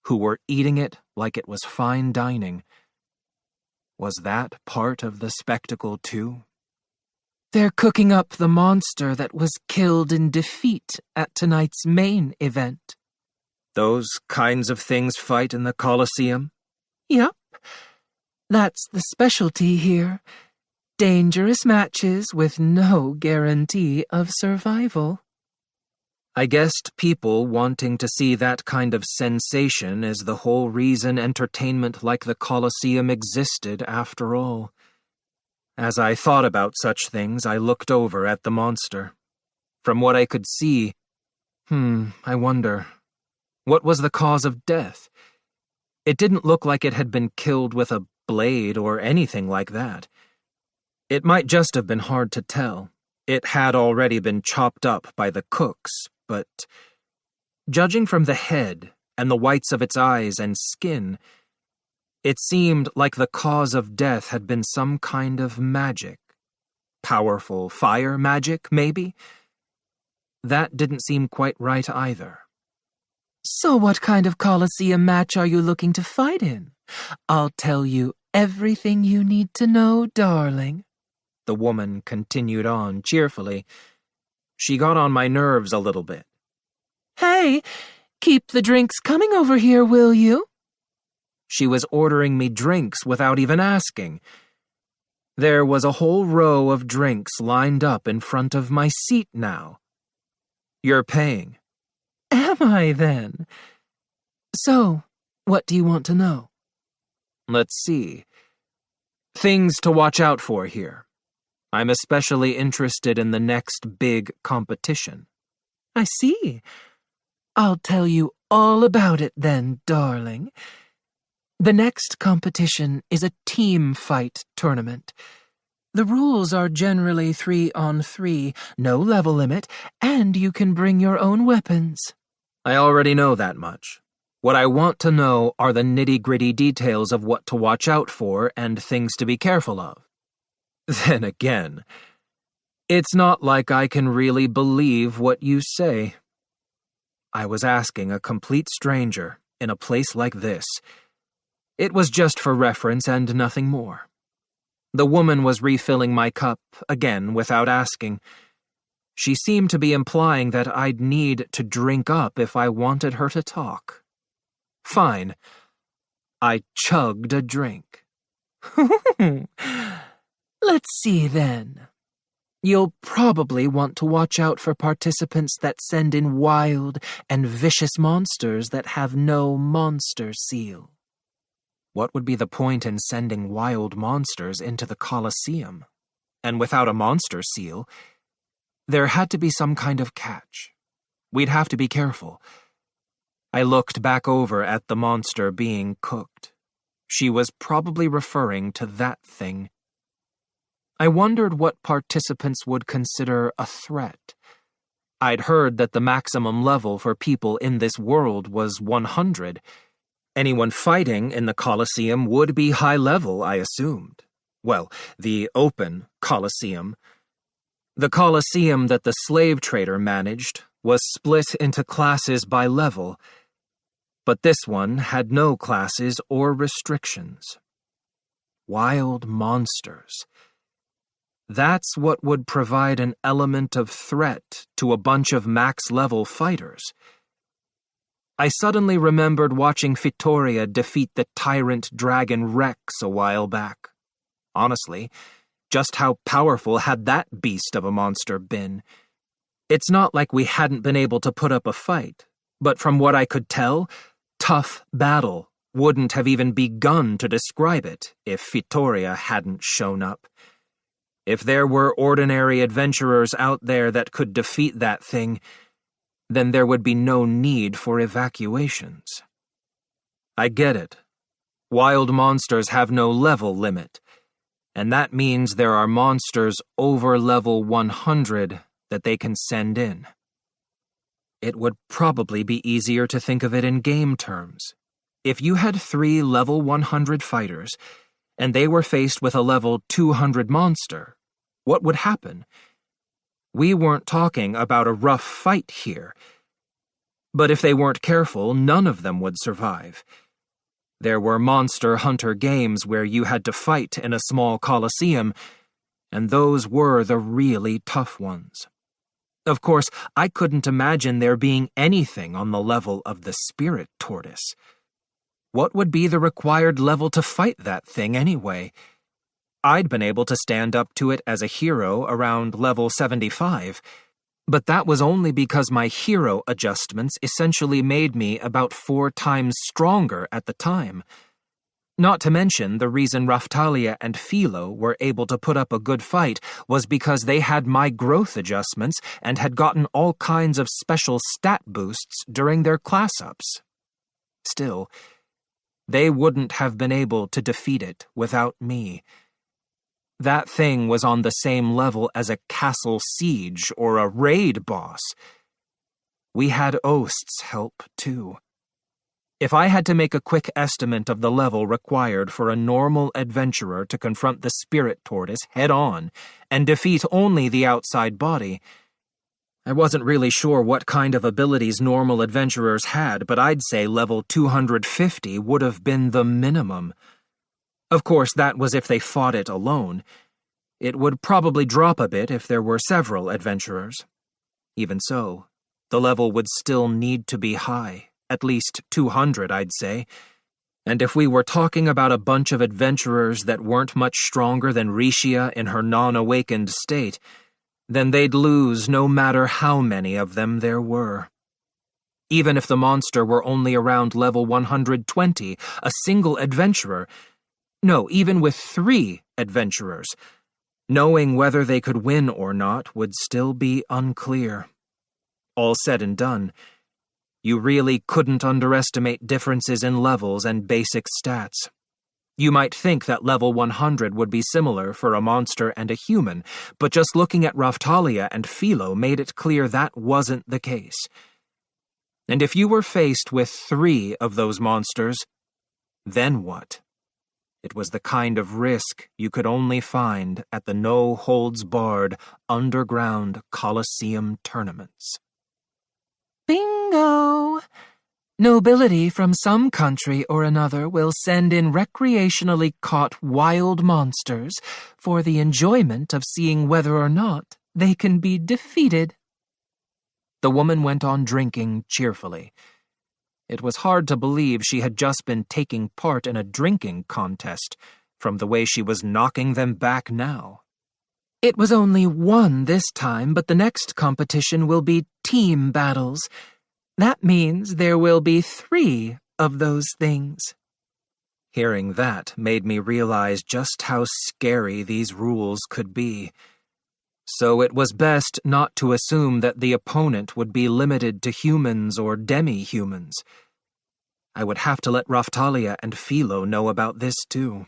who were eating it like it was fine dining. Was that part of the spectacle, too? They're cooking up the monster that was killed in defeat at tonight's main event. Those kinds of things fight in the Colosseum? Yep. That's the specialty here. Dangerous matches with no guarantee of survival. I guessed people wanting to see that kind of sensation is the whole reason entertainment like the Colosseum existed after all. As I thought about such things, I looked over at the monster. From what I could see, I wonder, what was the cause of death? It didn't look like it had been killed with a blade or anything like that. It might just have been hard to tell. It had already been chopped up by the cooks, but judging from the head and the whites of its eyes and skin, it seemed like the cause of death had been some kind of magic. Powerful fire magic, maybe? That didn't seem quite right either. So what kind of Colosseum match are you looking to fight in? I'll tell you everything you need to know, darling. The woman continued on cheerfully. She got on my nerves a little bit. Hey, keep the drinks coming over here, will you? She was ordering me drinks without even asking. There was a whole row of drinks lined up in front of my seat now. You're paying. Am I then? So, what do you want to know? Let's see. Things to watch out for here. I'm especially interested in the next big competition. I see. I'll tell you all about it then, darling. The next competition is a team fight tournament. The rules are generally 3-on-3, no level limit, and you can bring your own weapons. I already know that much. What I want to know are the nitty-gritty details of what to watch out for and things to be careful of. Then again, it's not like I can really believe what you say. I was asking a complete stranger in a place like this. It was just for reference and nothing more. The woman was refilling my cup, again without asking. She seemed to be implying that I'd need to drink up if I wanted her to talk. Fine. I chugged a drink. Let's see then. You'll probably want to watch out for participants that send in wild and vicious monsters that have no monster seal. What would be the point in sending wild monsters into the Colosseum? And without a monster seal, there had to be some kind of catch. We'd have to be careful. I looked back over at the monster being cooked. She was probably referring to that thing. I wondered what participants would consider a threat. I'd heard that the maximum level for people in this world was 100. Anyone fighting in the Colosseum would be high level, I assumed. Well, the open Colosseum. The Colosseum that the slave trader managed was split into classes by level, but this one had no classes or restrictions. Wild monsters. That's what would provide an element of threat to a bunch of max-level fighters. I suddenly remembered watching Fitoria defeat the tyrant dragon Rex a while back. Honestly, just how powerful had that beast of a monster been? It's not like we hadn't been able to put up a fight, but from what I could tell, tough battle wouldn't have even begun to describe it if Fitoria hadn't shown up. If there were ordinary adventurers out there that could defeat that thing, then there would be no need for evacuations. I get it. Wild monsters have no level limit, and that means there are monsters over level 100 that they can send in. It would probably be easier to think of it in game terms. If you had 3 level 100 fighters, and they were faced with a level 200 monster, what would happen? We weren't talking about a rough fight here. But if they weren't careful, none of them would survive. There were Monster Hunter games where you had to fight in a small coliseum, and those were the really tough ones. Of course, I couldn't imagine there being anything on the level of the Spirit Tortoise. What would be the required level to fight that thing anyway? I'd been able to stand up to it as a hero around level 75, but that was only because my hero adjustments essentially made me about 4 times stronger at the time. Not to mention, the reason Raftalia and Philo were able to put up a good fight was because they had my growth adjustments and had gotten all kinds of special stat boosts during their class-ups. Still, they wouldn't have been able to defeat it without me. That thing was on the same level as a castle siege or a raid boss. We had Ost's help, too. If I had to make a quick estimate of the level required for a normal adventurer to confront the Spirit Tortoise head-on and defeat only the outside body, I wasn't really sure what kind of abilities normal adventurers had, but I'd say level 250 would have been the minimum. Of course, that was if they fought it alone. It would probably drop a bit if there were several adventurers. Even so, the level would still need to be high, at least 200, I'd say. And if we were talking about a bunch of adventurers that weren't much stronger than Rishia in her non-awakened state, then they'd lose no matter how many of them there were. Even if the monster were only around level 120, a single adventurer— no, even with 3 adventurers, knowing whether they could win or not would still be unclear. All said and done, you really couldn't underestimate differences in levels and basic stats. You might think that level 100 would be similar for a monster and a human, but just looking at Raftalia and Philo made it clear that wasn't the case. And if you were faced with 3 of those monsters, then what? It was the kind of risk you could only find at the no-holds-barred underground Colosseum tournaments. Bingo! Nobility from some country or another will send in recreationally caught wild monsters for the enjoyment of seeing whether or not they can be defeated. The woman went on drinking cheerfully. It was hard to believe she had just been taking part in a drinking contest, from the way she was knocking them back now. It was only 1 this time, but the next competition will be team battles. That means there will be 3 of those things. Hearing that made me realize just how scary these rules could be. So it was best not to assume that the opponent would be limited to humans or demi-humans. I would have to let Raftalia and Philo know about this too.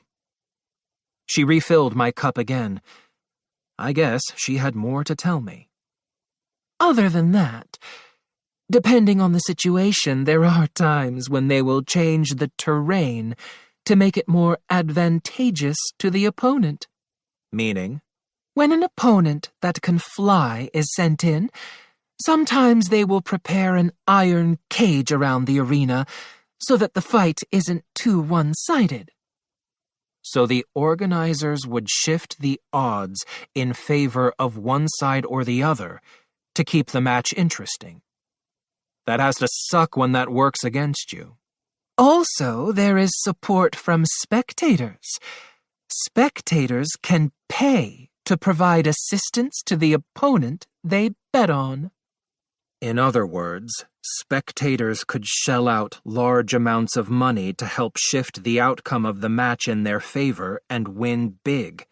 She refilled my cup again. I guess she had more to tell me. Other than that, depending on the situation, there are times when they will change the terrain to make it more advantageous to the opponent. Meaning? When an opponent that can fly is sent in, sometimes they will prepare an iron cage around the arena so that the fight isn't too one-sided. So the organizers would shift the odds in favor of one side or the other to keep the match interesting. That has to suck when that works against you. Also, there is support from spectators. Spectators can pay to provide assistance to the opponent they bet on. In other words, spectators could shell out large amounts of money to help shift the outcome of the match in their favor and win big.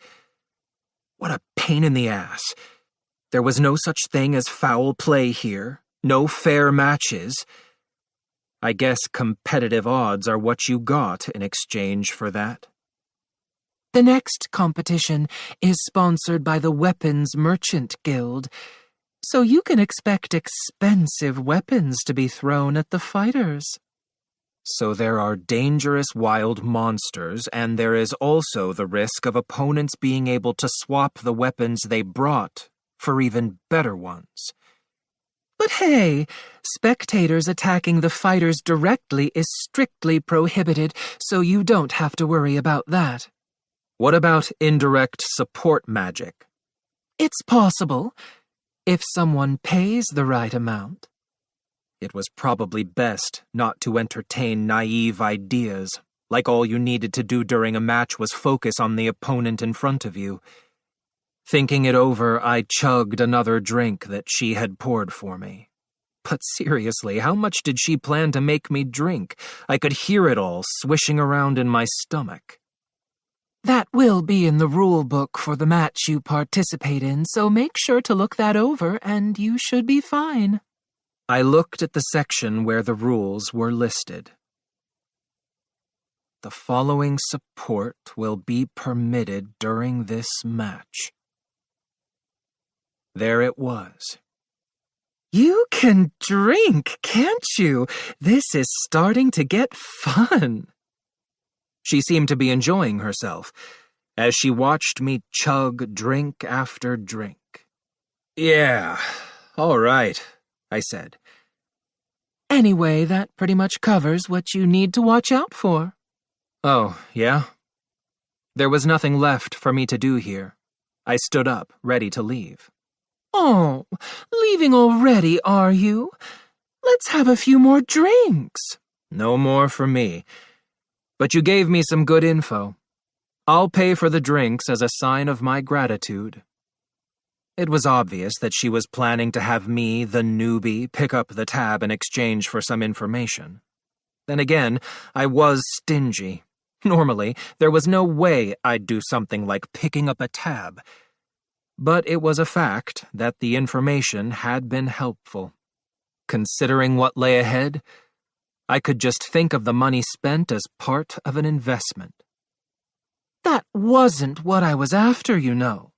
What a pain in the ass. There was no such thing as foul play here, no fair matches. I guess competitive odds are what you got in exchange for that. The next competition is sponsored by the Weapons Merchant Guild, so you can expect expensive weapons to be thrown at the fighters. So there are dangerous wild monsters, and there is also the risk of opponents being able to swap the weapons they brought for even better ones. But hey, spectators attacking the fighters directly is strictly prohibited, so you don't have to worry about that. What about indirect support magic? It's possible, if someone pays the right amount. It was probably best not to entertain naive ideas, like all you needed to do during a match was focus on the opponent in front of you. Thinking it over, I chugged another drink that she had poured for me. But seriously, how much did she plan to make me drink? I could hear it all swishing around in my stomach. That will be in the rule book for the match you participate in, so make sure to look that over and you should be fine. I looked at the section where the rules were listed. The following support will be permitted during this match. There it was. You can drink, can't you? This is starting to get fun. She seemed to be enjoying herself as she watched me chug drink after drink. Yeah, all right, I said. Anyway, that pretty much covers what you need to watch out for. Oh, yeah? There was nothing left for me to do here. I stood up, ready to leave. Oh, leaving already, are you? Let's have a few more drinks. No more for me. But you gave me some good info. I'll pay for the drinks as a sign of my gratitude. It was obvious that she was planning to have me, the newbie, pick up the tab in exchange for some information. Then again, I was stingy. Normally, there was no way I'd do something like picking up a tab. But it was a fact that the information had been helpful. Considering what lay ahead, I could just think of the money spent as part of an investment. That wasn't what I was after, you know.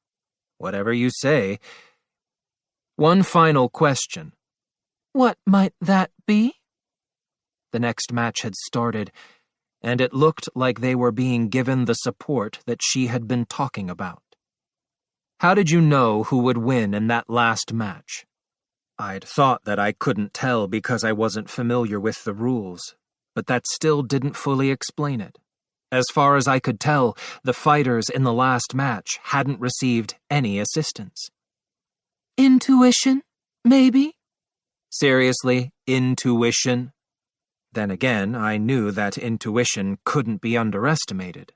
Whatever you say. One final question. What might that be? The next match had started, and it looked like they were being given the support that she had been talking about. How did you know who would win in that last match? I'd thought that I couldn't tell because I wasn't familiar with the rules, but that still didn't fully explain it. As far as I could tell, the fighters in the last match hadn't received any assistance. Intuition, maybe? Seriously, intuition? Then again, I knew that intuition couldn't be underestimated.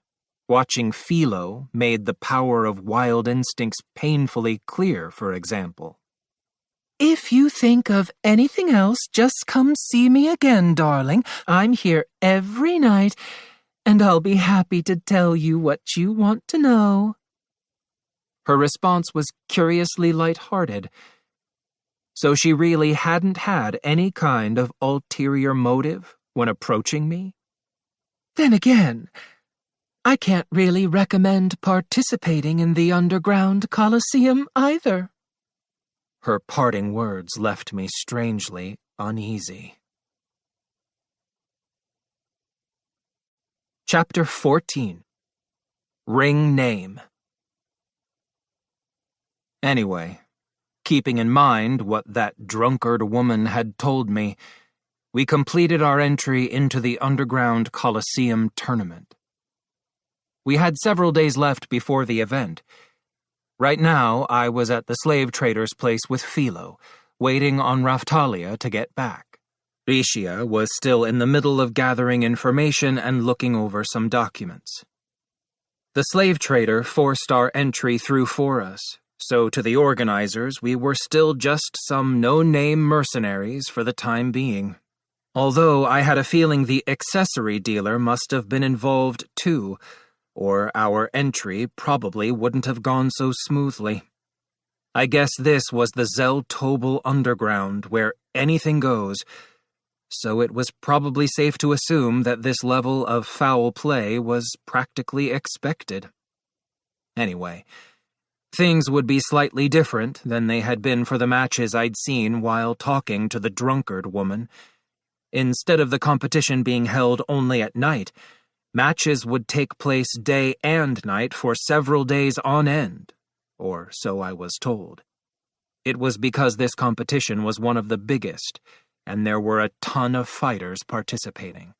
Watching Philo made the power of wild instincts painfully clear, for example. If you think of anything else, just come see me again, darling. I'm here every night, and I'll be happy to tell you what you want to know. Her response was curiously light-hearted. So she really hadn't had any kind of ulterior motive when approaching me? Then again, I can't really recommend participating in the underground Coliseum either. Her parting words left me strangely uneasy. Chapter 14. Ring Name. Anyway, keeping in mind what that drunkard woman had told me, we completed our entry into the underground Coliseum tournament. We had several days left before the event. Right now, I was at the slave trader's place with Philo, waiting on Raftalia to get back. Rishia was still in the middle of gathering information and looking over some documents. The slave trader forced our entry through for us, so to the organizers we were still just some no-name mercenaries for the time being. Although I had a feeling the accessory dealer must have been involved too, or our entry probably wouldn't have gone so smoothly. I guess this was the Zel-Tobel underground where anything goes, so it was probably safe to assume that this level of foul play was practically expected. Anyway, things would be slightly different than they had been for the matches I'd seen while talking to the drunkard woman. Instead of the competition being held only at night, matches would take place day and night for several days on end, or so I was told. It was because this competition was one of the biggest, and there were a ton of fighters participating.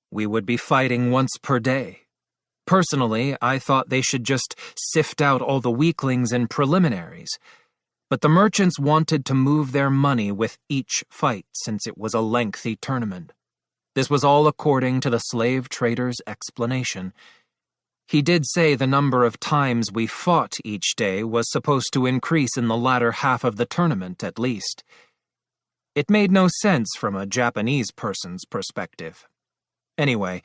We would be fighting once per day. Personally, I thought they should just sift out all the weaklings in preliminaries, but the merchants wanted to move their money with each fight since it was a lengthy tournament. This was all according to the slave trader's explanation. He did say the number of times we fought each day was supposed to increase in the latter half of the tournament at least. It made no sense from a Japanese person's perspective. Anyway,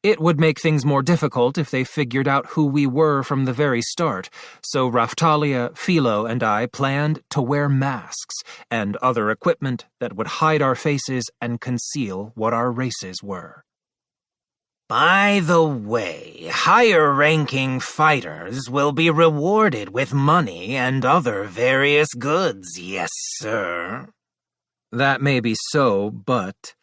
it would make things more difficult if they figured out who we were from the very start, so Raftalia, Philo, and I planned to wear masks and other equipment that would hide our faces and conceal what our races were. By the way, higher-ranking fighters will be rewarded with money and other various goods, yes, sir. That may be so, but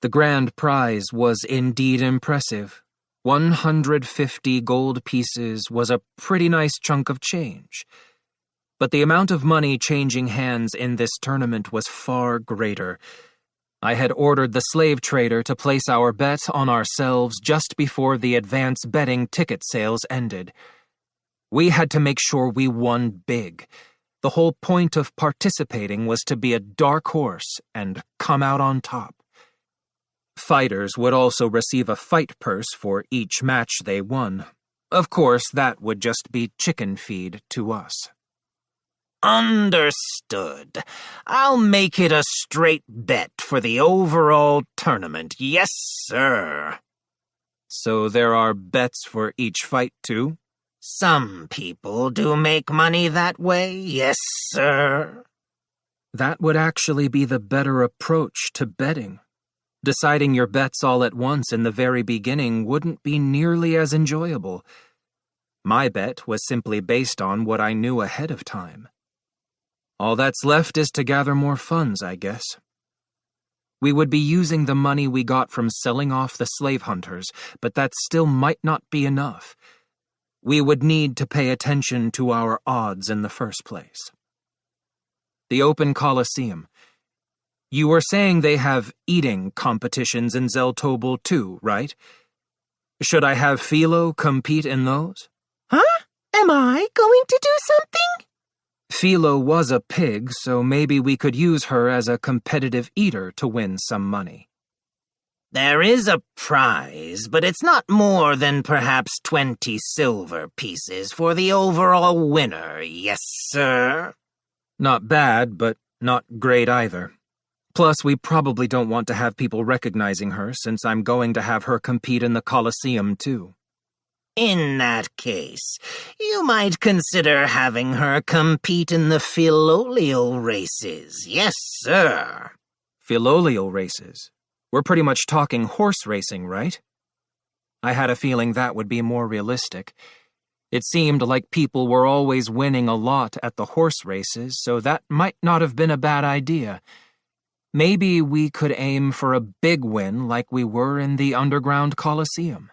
the grand prize was indeed impressive. 150 gold pieces was a pretty nice chunk of change. But the amount of money changing hands in this tournament was far greater. I had ordered the slave trader to place our bet on ourselves just before the advance betting ticket sales ended. We had to make sure we won big. The whole point of participating was to be a dark horse and come out on top. Fighters would also receive a fight purse for each match they won. Of course, that would just be chicken feed to us. Understood. I'll make it a straight bet for the overall tournament, yes, sir. So there are bets for each fight, too? Some people do make money that way, yes, sir. That would actually be the better approach to betting. Deciding your bets all at once in the very beginning wouldn't be nearly as enjoyable. My bet was simply based on what I knew ahead of time. All that's left is to gather more funds, I guess. We would be using the money we got from selling off the slave hunters, but that still might not be enough. We would need to pay attention to our odds in the first place. The Open Colosseum. You were saying they have eating competitions in Zeltobel too, right? Should I have Philo compete in those? Huh? Am I going to do something? Philo was a pig, so maybe we could use her as a competitive eater to win some money. There is a prize, but it's not more than perhaps 20 silver pieces for the overall winner, yes, sir. Not bad, but not great either. Plus, we probably don't want to have people recognizing her since I'm going to have her compete in the Colosseum too. In that case, you might consider having her compete in the Philolial races, yes, sir. Philolial races? We're pretty much talking horse racing, right? I had a feeling that would be more realistic. It seemed like people were always winning a lot at the horse races, so that might not have been a bad idea. Maybe we could aim for a big win like we were in the underground Colosseum.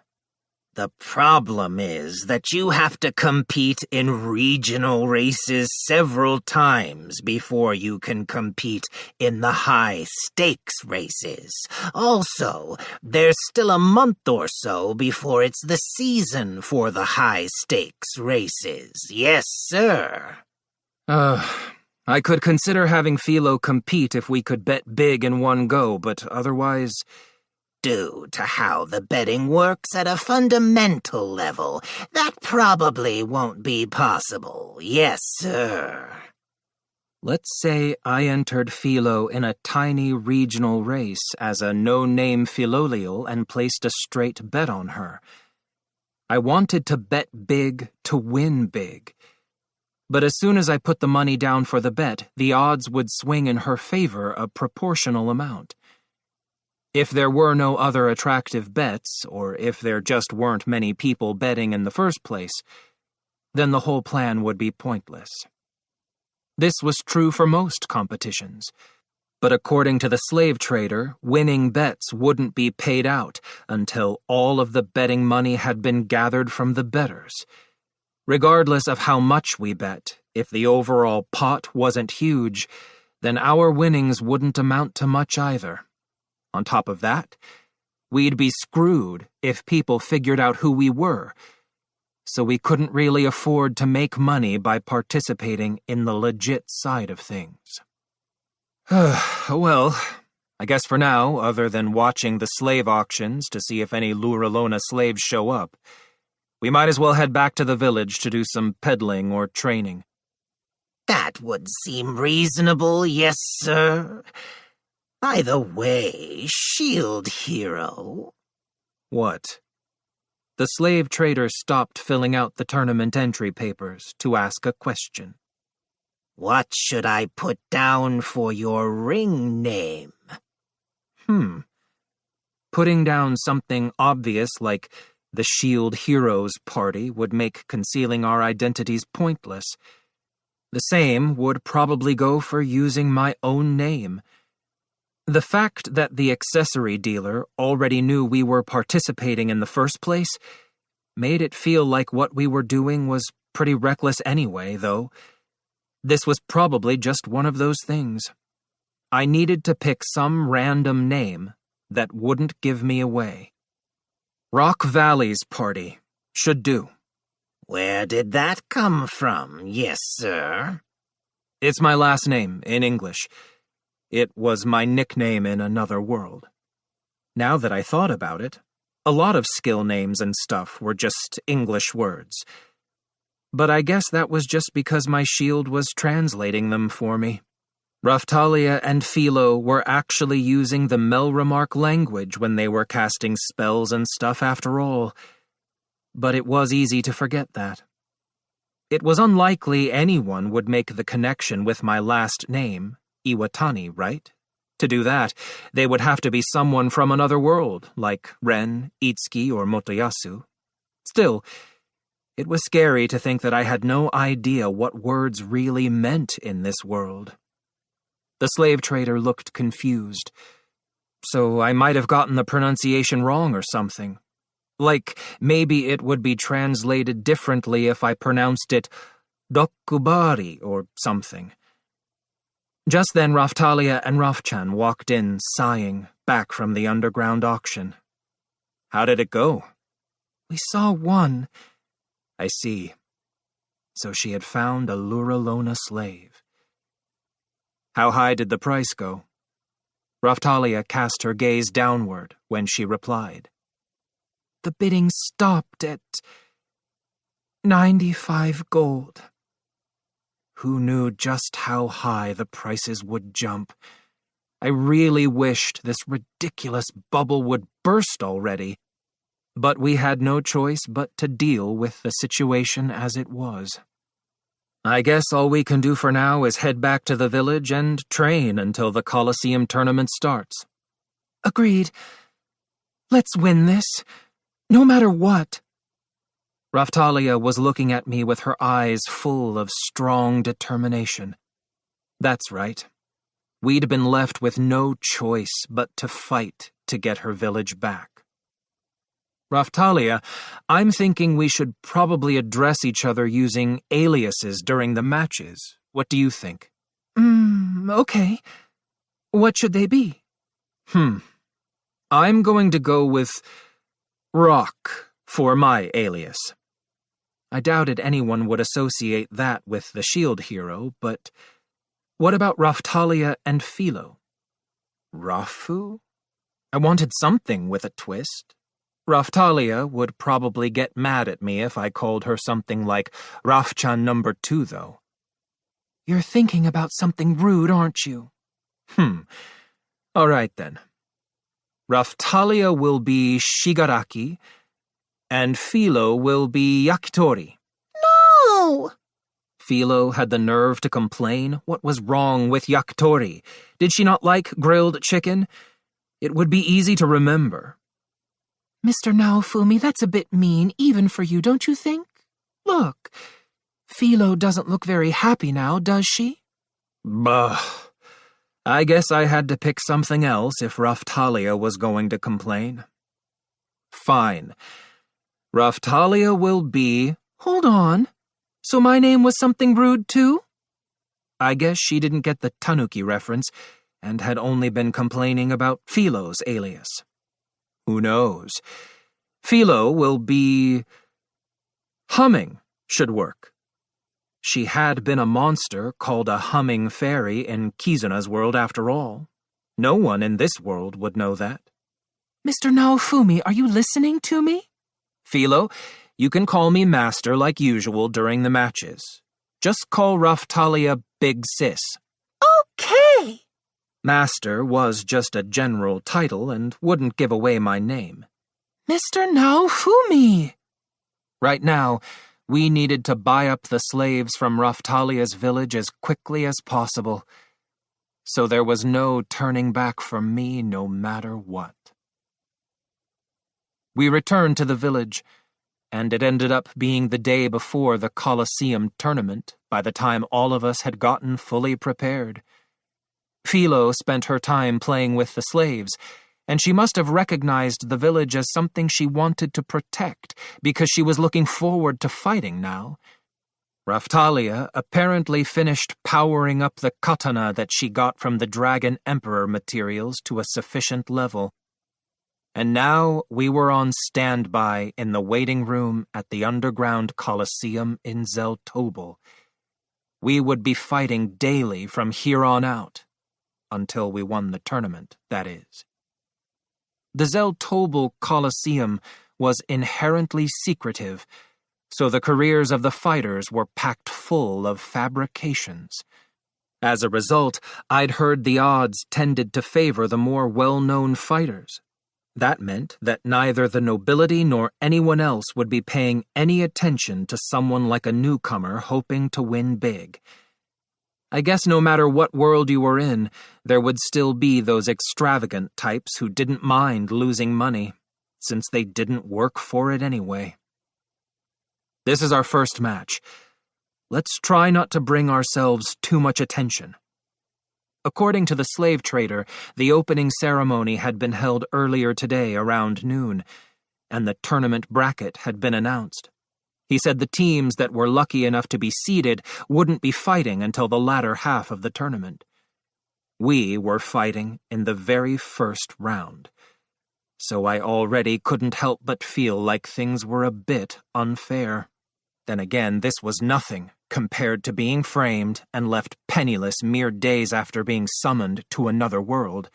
The problem is that you have to compete in regional races several times before you can compete in the high-stakes races. Also, there's still a month or so before it's the season for the high-stakes races. Yes, sir. I could consider having Philo compete if we could bet big in one go, but otherwise... Due to how the betting works at a fundamental level, that probably won't be possible. Yes, sir. Let's say I entered Philo in a tiny regional race as a no-name Philolial and placed a straight bet on her. I wanted to bet big to win big. But as soon as I put the money down for the bet, the odds would swing in her favor a proportional amount. If there were no other attractive bets, or if there just weren't many people betting in the first place, then the whole plan would be pointless. This was true for most competitions, but according to the slave trader, winning bets wouldn't be paid out until all of the betting money had been gathered from the bettors. Regardless of how much we bet, if the overall pot wasn't huge, then our winnings wouldn't amount to much either. On top of that, we'd be screwed if people figured out who we were, so we couldn't really afford to make money by participating in the legit side of things. Well, I guess for now, other than watching the slave auctions to see if any Luralona slaves show up, we might as well head back to the village to do some peddling or training. That would seem reasonable, yes, sir. By the way, Shield Hero... What? The slave trader stopped filling out the tournament entry papers to ask a question. What should I put down for your ring name? Putting down something obvious like the Shield Heroes Party would make concealing our identities pointless. The same would probably go for using my own name. The fact that the accessory dealer already knew we were participating in the first place made it feel like what we were doing was pretty reckless anyway, though. This was probably just one of those things. I needed to pick some random name that wouldn't give me away. Rock Valley's Party should do. Where did that come from, yes, sir? It's my last name in English. It was my nickname in another world. Now that I thought about it, a lot of skill names and stuff were just English words. But I guess that was just because my shield was translating them for me. Raftalia and Philo were actually using the Melremark language when they were casting spells and stuff after all. But it was easy to forget that. It was unlikely anyone would make the connection with my last name, Iwatani, right? To do that, they would have to be someone from another world, like Ren, Itsuki, or Motoyasu. Still, it was scary to think that I had no idea what words really meant in this world. The slave trader looked confused. So I might have gotten the pronunciation wrong or something. Like, maybe it would be translated differently if I pronounced it Dokubari or something. Just then Raftalia and Rafchan walked in, sighing, back from the underground auction. How did it go? We saw one. I see. So she had found a Luralona slave. How high did the price go? Raftalia cast her gaze downward when she replied. The bidding stopped at 95 gold. Who knew just how high the prices would jump? I really wished this ridiculous bubble would burst already, but we had no choice but to deal with the situation as it was. I guess all we can do for now is head back to the village and train until the Colosseum tournament starts. Agreed. Let's win this, no matter what. Raftalia was looking at me with her eyes full of strong determination. That's right. We'd been left with no choice but to fight to get her village back. Raftalia, I'm thinking we should probably address each other using aliases during the matches. What do you think? Okay. What should they be? I'm going to go with Rock for my alias. I doubted anyone would associate that with the shield hero, but what about Raftalia and Philo? Rafu? I wanted something with a twist. Raftalia would probably get mad at me if I called her something like Rafchan number 2, though. You're thinking about something rude, aren't you? All right, then. Raftalia will be Shigaraki, and Philo will be Yakitori. No! Philo had the nerve to complain. What was wrong with Yakitori? Did she not like grilled chicken? It would be easy to remember. Mr. Naofumi, that's a bit mean, even for you, don't you think? Look, Philo doesn't look very happy now, does she? Bah. I guess I had to pick something else if Raftalia was going to complain. Fine. Raftalia will be... Hold on. So my name was something rude, too? I guess she didn't get the Tanuki reference and had only been complaining about Philo's alias. Who knows? Philo will be... Humming should work. She had been a monster called a humming fairy in Kizuna's world after all. No one in this world would know that. Mr. Naofumi, are you listening to me? Philo, you can call me Master like usual during the matches. Just call Raftalia Big Sis. Okay. Master was just a general title and wouldn't give away my name. Mr. Naofumi! Right now, we needed to buy up the slaves from Raftalia's village as quickly as possible. So there was no turning back for me no matter what. We returned to the village, and it ended up being the day before the Colosseum tournament by the time all of us had gotten fully prepared. Philo spent her time playing with the slaves, and she must have recognized the village as something she wanted to protect because she was looking forward to fighting now. Raftalia apparently finished powering up the katana that she got from the Dragon Emperor materials to a sufficient level. And now we were on standby in the waiting room at the underground Colosseum in Zeltobel. We would be fighting daily from here on out, until we won the tournament, that is. The Zeltobel Colosseum was inherently secretive, so the careers of the fighters were packed full of fabrications. As a result, I'd heard the odds tended to favor the more well-known fighters. That meant that neither the nobility nor anyone else would be paying any attention to someone like a newcomer hoping to win big. I guess no matter what world you were in, there would still be those extravagant types who didn't mind losing money, since they didn't work for it anyway. This is our first match. Let's try not to bring ourselves too much attention. According to the slave trader, the opening ceremony had been held earlier today around noon, and the tournament bracket had been announced. He said the teams that were lucky enough to be seeded wouldn't be fighting until the latter half of the tournament. We were fighting in the very first round, so I already couldn't help but feel like things were a bit unfair. Then again, this was nothing compared to being framed and left penniless mere days after being summoned to another world,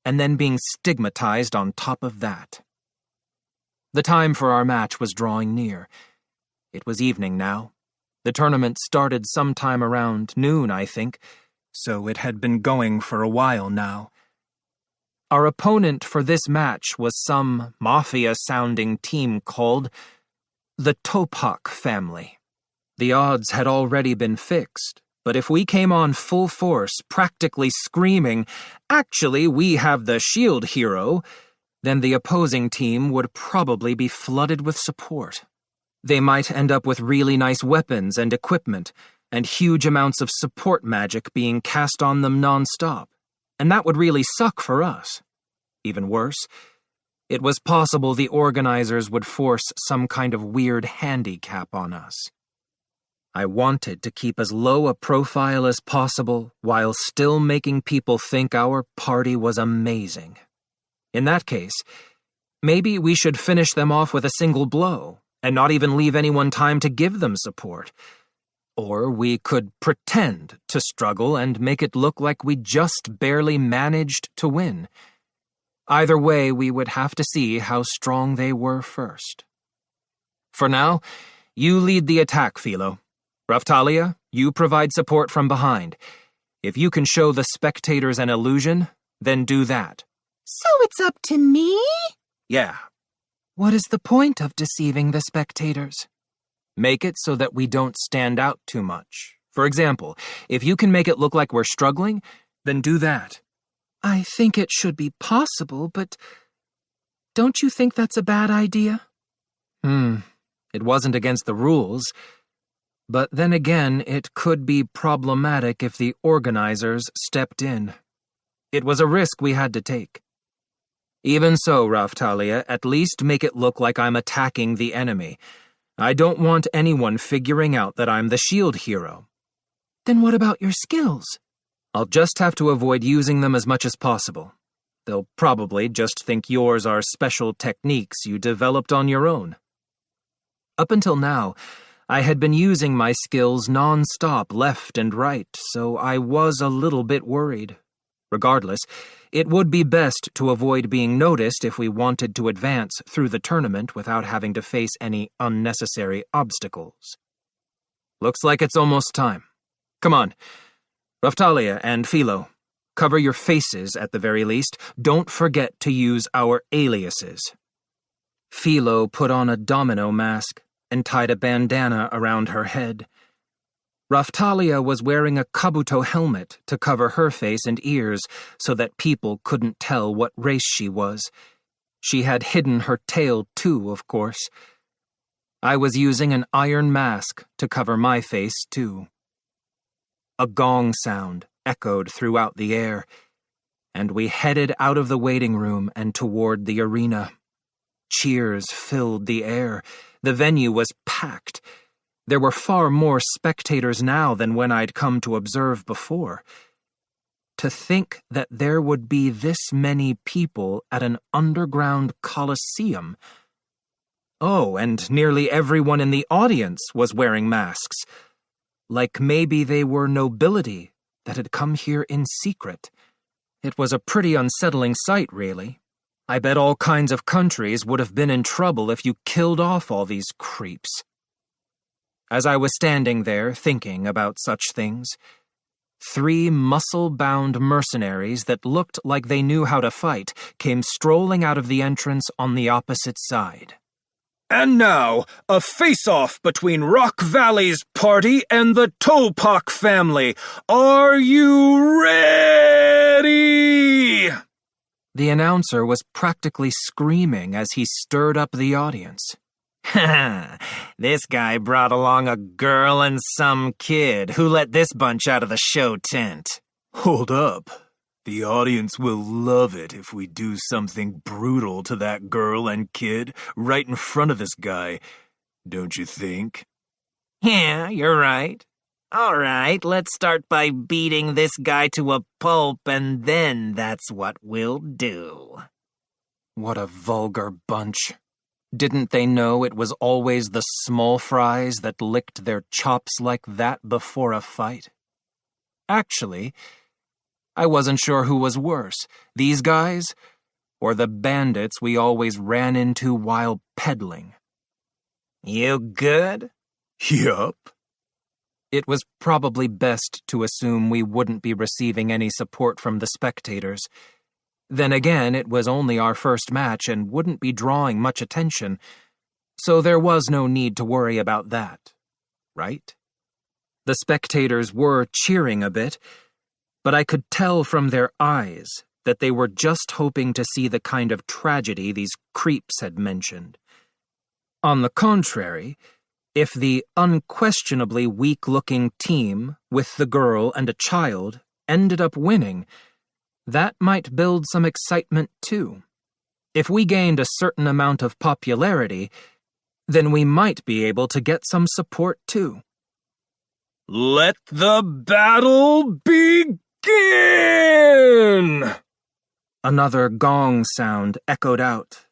and then being stigmatized on top of that. The time for our match was drawing near. It was evening now. The tournament started sometime around noon, I think, so it had been going for a while now. Our opponent for this match was some mafia-sounding team called the Tophak family. The odds had already been fixed, but if we came on full force, practically screaming, "Actually, we have the shield hero," then the opposing team would probably be flooded with support. They might end up with really nice weapons and equipment, and huge amounts of support magic being cast on them non-stop, and that would really suck for us. Even worse, it was possible the organizers would force some kind of weird handicap on us. I wanted to keep as low a profile as possible while still making people think our party was amazing. In that case, maybe we should finish them off with a single blow, and not even leave anyone time to give them support. Or we could pretend to struggle and make it look like we just barely managed to win. Either way, we would have to see how strong they were first. For now, you lead the attack, Philo. Raftalia, you provide support from behind. If you can show the spectators an illusion, then do that. So it's up to me? Yeah. What is the point of deceiving the spectators? Make it so that we don't stand out too much. For example, if you can make it look like we're struggling, then do that. I think it should be possible, but don't you think that's a bad idea? It wasn't against the rules. But then again, it could be problematic if the organizers stepped in. It was a risk we had to take. Even so, Raftalia, at least make it look like I'm attacking the enemy. I don't want anyone figuring out that I'm the shield hero. Then what about your skills? I'll just have to avoid using them as much as possible. They'll probably just think yours are special techniques you developed on your own. Up until now, I had been using my skills non-stop left and right, so I was a little bit worried. Regardless, it would be best to avoid being noticed if we wanted to advance through the tournament without having to face any unnecessary obstacles. Looks like it's almost time. Come on. Raftalia and Philo, cover your faces at the very least. Don't forget to use our aliases. Philo put on a domino mask and tied a bandana around her head. Raftalia was wearing a kabuto helmet to cover her face and ears so that people couldn't tell what race she was. She had hidden her tail too, of course. I was using an iron mask to cover my face too. A gong sound echoed throughout the air, and we headed out of the waiting room and toward the arena. Cheers filled the air. The venue was packed. There were far more spectators now than when I'd come to observe before. To think that there would be this many people at an underground coliseum. Oh, and nearly everyone in the audience was wearing masks. Like maybe they were nobility that had come here in secret. It was a pretty unsettling sight, really. I bet all kinds of countries would have been in trouble if you killed off all these creeps. As I was standing there thinking about such things, 3 muscle-bound mercenaries that looked like they knew how to fight came strolling out of the entrance on the opposite side. And now, a face-off between Rock Valley's party and the Topak family. Are you ready? The announcer was practically screaming as he stirred up the audience. This guy brought along a girl and some kid. Who let this bunch out of the show tent? Hold up. The audience will love it if we do something brutal to that girl and kid right in front of this guy, don't you think? Yeah, you're right. All right, let's start by beating this guy to a pulp, and then that's what we'll do. What a vulgar bunch. Didn't they know it was always the small fries that licked their chops like that before a fight? Actually, I wasn't sure who was worse, these guys or the bandits we always ran into while peddling. You good? Yup. It was probably best to assume we wouldn't be receiving any support from the spectators. Then again, it was only our first match and wouldn't be drawing much attention, so there was no need to worry about that, right? The spectators were cheering a bit, but I could tell from their eyes that they were just hoping to see the kind of tragedy these creeps had mentioned. On the contrary, if the unquestionably weak-looking team with the girl and a child ended up winning, that might build some excitement too. If we gained a certain amount of popularity, then we might be able to get some support too. Let the battle begin! Another gong sound echoed out,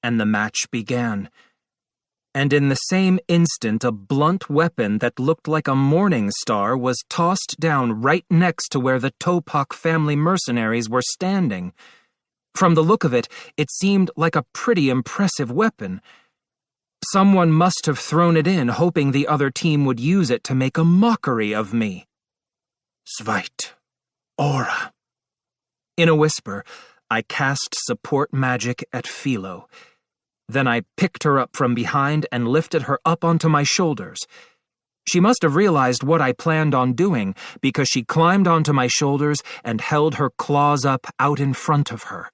and the match began. And in the same instant, a blunt weapon that looked like a morning star was tossed down right next to where the Topak family mercenaries were standing. From the look of it, it seemed like a pretty impressive weapon. Someone must have thrown it in, hoping the other team would use it to make a mockery of me. Svite. Aura. In a whisper, I cast support magic at Philo. Then I picked her up from behind and lifted her up onto my shoulders. She must have realized what I planned on doing, because she climbed onto my shoulders and held her claws up out in front of her.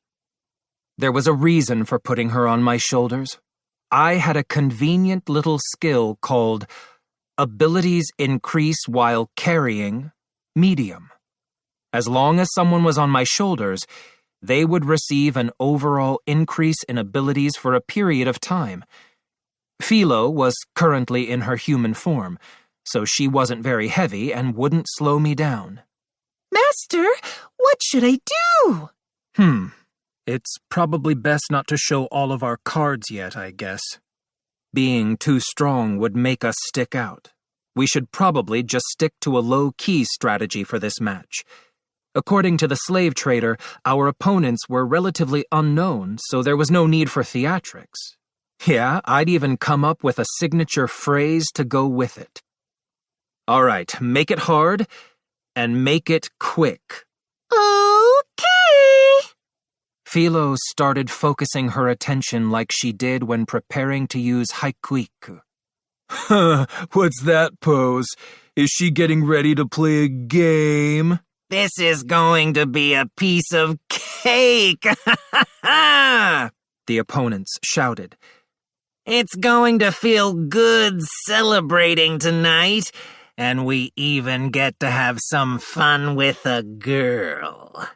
There was a reason for putting her on my shoulders. I had a convenient little skill called Abilities Increase While Carrying Medium. As long as someone was on my shoulders, they would receive an overall increase in abilities for a period of time. Philo was currently in her human form, so she wasn't very heavy and wouldn't slow me down. Master, what should I do? It's probably best not to show all of our cards yet, I guess. Being too strong would make us stick out. We should probably just stick to a low-key strategy for this match. According to the slave trader, our opponents were relatively unknown, so there was no need for theatrics. Yeah, I'd even come up with a signature phrase to go with it. All right, make it hard, and make it quick. Okay. Philo started focusing her attention like she did when preparing to use Haikuiku. What's that pose? Is she getting ready to play a game? This is going to be a piece of cake! The opponents shouted. It's going to feel good celebrating tonight, and we even get to have some fun with a girl.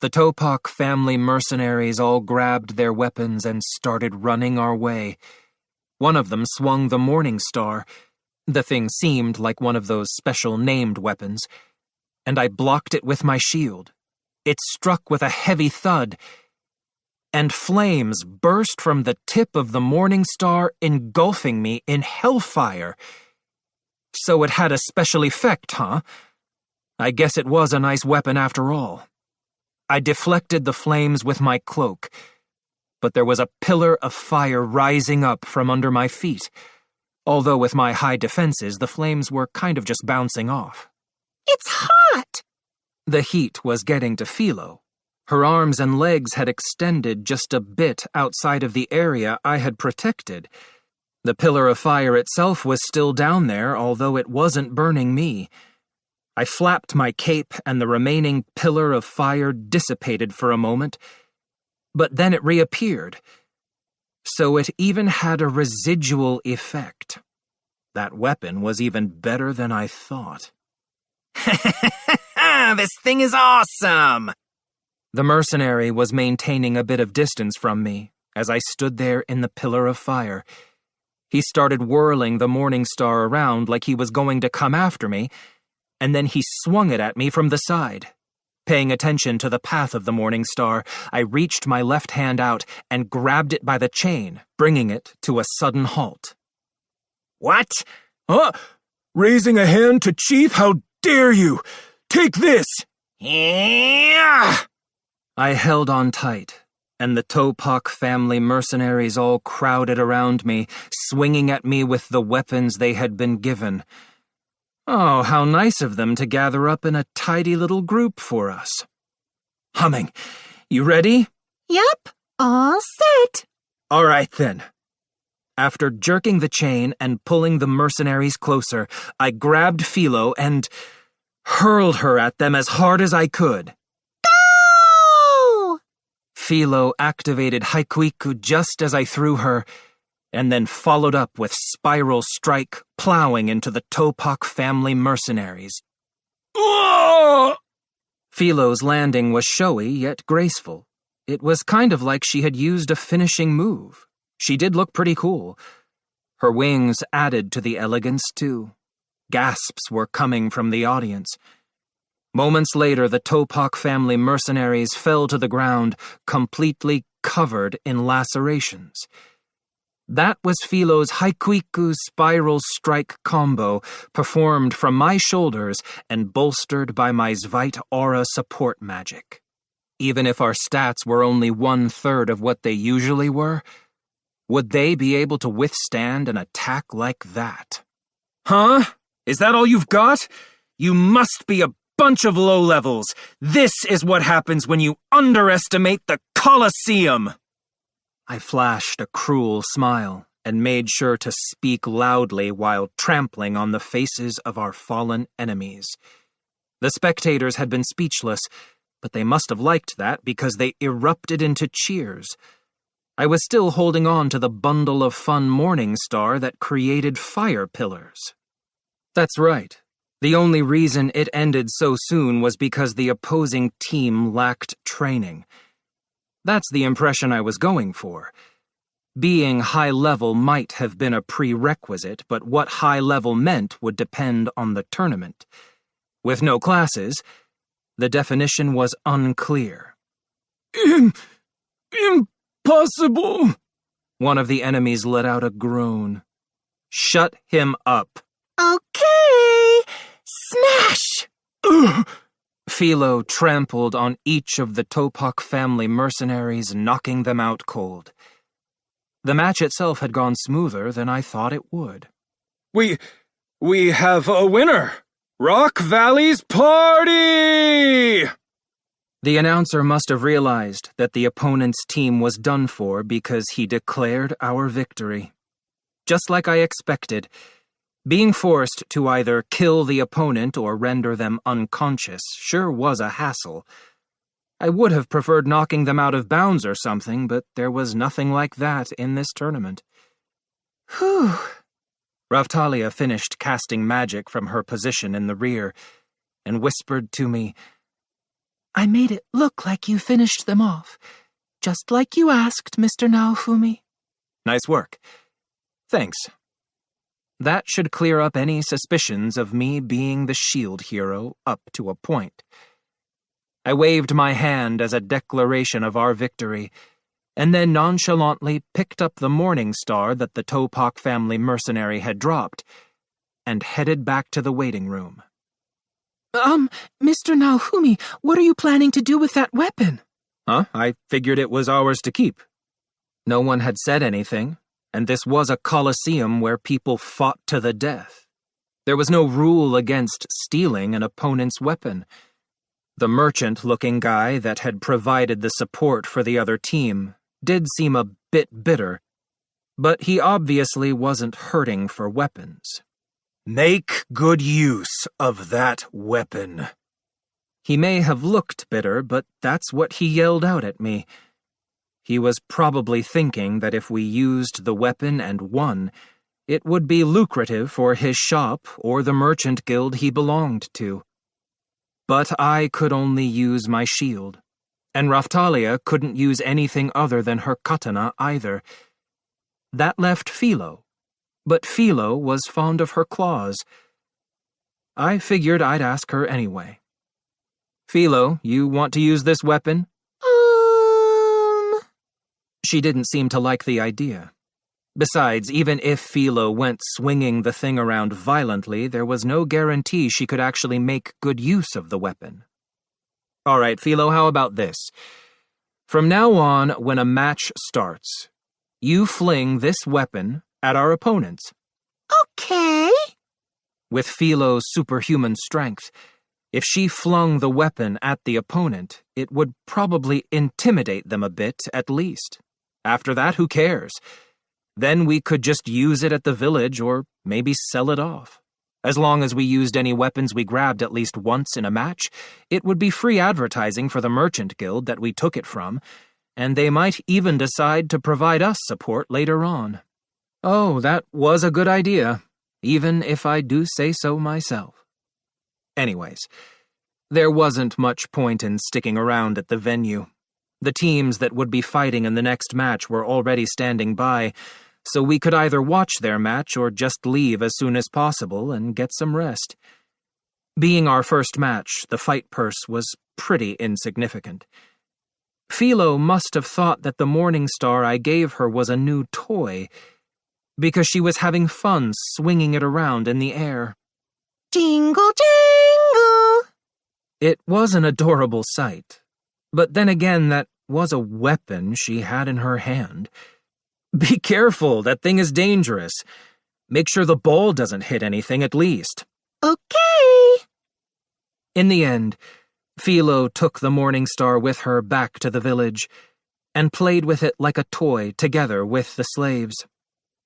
The Topak family mercenaries all grabbed their weapons and started running our way. One of them swung the Morning Star. The thing seemed like one of those special named weapons, and I blocked it with my shield. It struck with a heavy thud, and flames burst from the tip of the Morning Star, engulfing me in hellfire. So it had a special effect, huh? I guess it was a nice weapon after all. I deflected the flames with my cloak, but there was a pillar of fire rising up from under my feet, although with my high defenses, the flames were kind of just bouncing off. It's hot. The heat was getting to Philo, Her arms and legs had extended just a bit outside of the area I had protected. The pillar of fire itself was still down there, although it wasn't burning me. I flapped my cape and the remaining pillar of fire dissipated for a moment, but then it reappeared. So it even had a residual effect. That weapon was even better than I thought. This thing is awesome! The mercenary was maintaining a bit of distance from me as I stood there in the pillar of fire. He started whirling the Morning Star around like he was going to come after me, and then he swung it at me from the side. Paying attention to the path of the Morning Star, I reached my left hand out and grabbed it by the chain, bringing it to a sudden halt. What? Raising a hand to Chief? How dare you! Take this! Yeah! I held on tight, and the Topak family mercenaries all crowded around me, swinging at me with the weapons they had been given. Oh, how nice of them to gather up in a tidy little group for us. Humming, you ready? Yep, all set. All right, then. After jerking the chain and pulling the mercenaries closer, I grabbed Philo and hurled her at them as hard as I could. Go! Philo activated Haikuiku just as I threw her, and then followed up with Spiral Strike, plowing into the Topak family mercenaries. Philo's landing was showy yet graceful. It was kind of like she had used a finishing move. She did look pretty cool. Her wings added to the elegance, too. Gasps were coming from the audience. Moments later, the Topak family mercenaries fell to the ground, completely covered in lacerations. That was Philo's Haikuiku Spiral Strike combo, performed from my shoulders and bolstered by my Zvite Aura support magic. Even if our stats were only 1/3 of what they usually were, would they be able to withstand an attack like that? Huh? Is that all you've got? You must be a bunch of low-levels. This is what happens when you underestimate the Colosseum. I flashed a cruel smile and made sure to speak loudly while trampling on the faces of our fallen enemies. The spectators had been speechless, but they must have liked that because they erupted into cheers. I was still holding on to the bundle of fun Morning Star that created fire pillars. That's right. The only reason it ended so soon was because the opposing team lacked training. That's the impression I was going for. Being high level might have been a prerequisite, but what high level meant would depend on the tournament. With no classes, the definition was unclear. Impossible! One of the enemies let out a groan. Shut him up. Okay, smash! Philo trampled on each of the Topak family mercenaries, knocking them out cold. The match itself had gone smoother than I thought it would. We have a winner! Rock Valley's party! The announcer must have realized that the opponent's team was done for because he declared our victory. Just like I expected, being forced to either kill the opponent or render them unconscious sure was a hassle. I would have preferred knocking them out of bounds or something, but there was nothing like that in this tournament. Whew. Ravtalia finished casting magic from her position in the rear and whispered to me, I made it look like you finished them off, just like you asked, Mr. Naofumi. Nice work. Thanks. That should clear up any suspicions of me being the shield hero up to a point. I waved my hand as a declaration of our victory, and then nonchalantly picked up the Morning Star that the Topak family mercenary had dropped, and headed back to the waiting room. Mr. Naofumi, what are you planning to do with that weapon? Huh? I figured it was ours to keep. No one had said anything, and this was a coliseum where people fought to the death. There was no rule against stealing an opponent's weapon. The merchant-looking guy that had provided the support for the other team did seem a bit bitter, but he obviously wasn't hurting for weapons. Make good use of that weapon. He may have looked bitter, but that's what he yelled out at me. He was probably thinking that if we used the weapon and won, it would be lucrative for his shop or the merchant guild he belonged to. But I could only use my shield, and Raphtalia couldn't use anything other than her katana either. That left Philo, but Philo was fond of her claws. I figured I'd ask her anyway. Philo, you want to use this weapon? She didn't seem to like the idea. Besides, even if Philo went swinging the thing around violently, there was no guarantee she could actually make good use of the weapon. All right, Philo, how about this? From now on, when a match starts, you fling this weapon at our opponents. Okay. With Philo's superhuman strength, if she flung the weapon at the opponent, it would probably intimidate them a bit, at least. After that, who cares? Then we could just use it at the village or maybe sell it off. As long as we used any weapons we grabbed at least once in a match, it would be free advertising for the merchant guild that we took it from, and they might even decide to provide us support later on. Oh, that was a good idea, even if I do say so myself. Anyways, there wasn't much point in sticking around at the venue. The teams that would be fighting in the next match were already standing by, so we could either watch their match or just leave as soon as possible and get some rest. Being our first match, the fight purse was pretty insignificant. Philo must have thought that the Morning Star I gave her was a new toy, because she was having fun swinging it around in the air. Jingle, jangle. It was an adorable sight. But then again, that was a weapon she had in her hand. Be careful, that thing is dangerous. Make sure the ball doesn't hit anything at least. Okay. In the end, Philo took the Morning Star with her back to the village and played with it like a toy together with the slaves.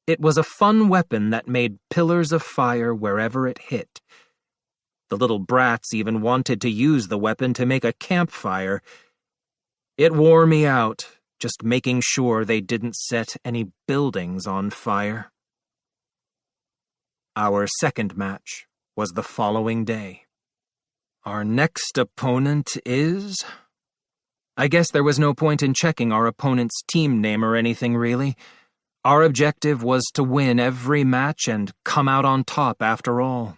It was a fun weapon that made pillars of fire wherever it hit. The little brats even wanted to use the weapon to make a campfire. It wore me out, just making sure they didn't set any buildings on fire. Our second match was the following day. Our next opponent is... I guess there was no point in checking our opponent's team name or anything, really. Our objective was to win every match and come out on top after all.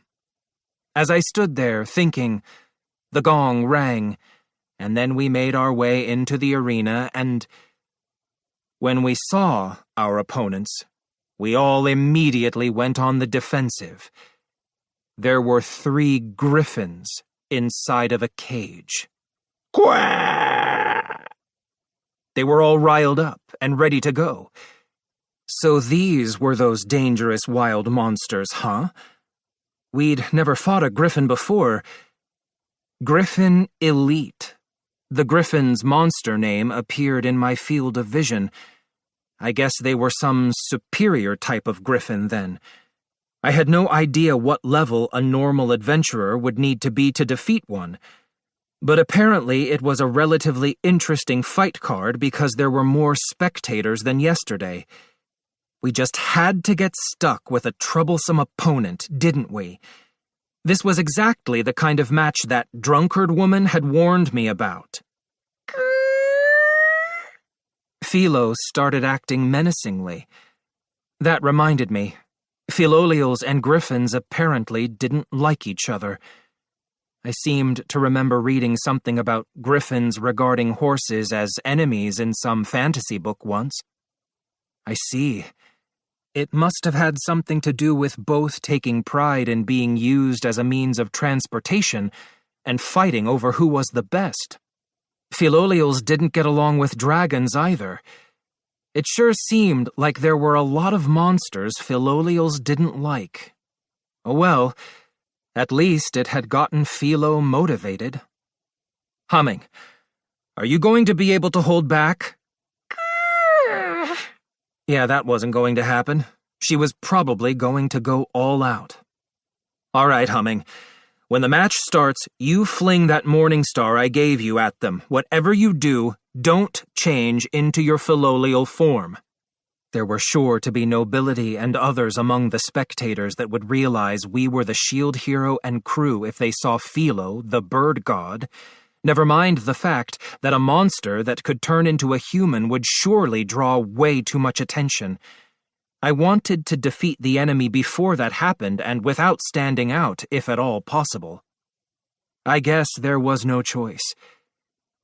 As I stood there thinking, the gong rang, and then we made our way into the arena, and when we saw our opponents, we all immediately went on the defensive. There were 3 griffins inside of a cage. Quack! They were all riled up and ready to go. So these were those dangerous wild monsters, huh? We'd never fought a griffin before. Griffin Elite. The griffin's monster name appeared in my field of vision. I guess they were some superior type of griffin then. I had no idea what level a normal adventurer would need to be to defeat one, but apparently it was a relatively interesting fight card because there were more spectators than yesterday. We just had to get stuck with a troublesome opponent, didn't we? This was exactly the kind of match that drunkard woman had warned me about. Philo started acting menacingly. That reminded me. Philolials and griffins apparently didn't like each other. I seemed to remember reading something about griffins regarding horses as enemies in some fantasy book once. I see. It must have had something to do with both taking pride in being used as a means of transportation and fighting over who was the best. Philolials didn't get along with dragons either. It sure seemed like there were a lot of monsters Philolials didn't like. Oh well, at least it had gotten Philo motivated. Humming, are you going to be able to hold back? Yeah, that wasn't going to happen. She was probably going to go all out. All right, Humming. When the match starts, you fling that morning star I gave you at them. Whatever you do, don't change into your Philolial form. There were sure to be nobility and others among the spectators that would realize we were the shield hero and crew if they saw Philo, the bird god. Never mind the fact that a monster that could turn into a human would surely draw way too much attention. I wanted to defeat the enemy before that happened and without standing out, if at all possible. I guess there was no choice.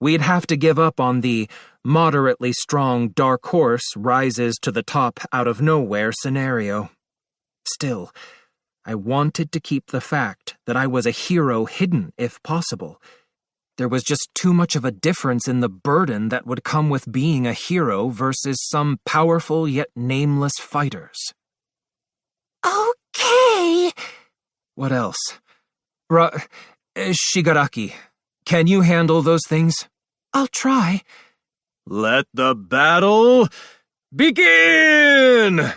We'd have to give up on the moderately strong dark horse rises to the top out of nowhere scenario. Still, I wanted to keep the fact that I was a hero hidden if possible. There was just too much of a difference in the burden that would come with being a hero versus some powerful yet nameless fighters. Okay. What else? Shigaraki, can you handle those things? I'll try. Let the battle begin!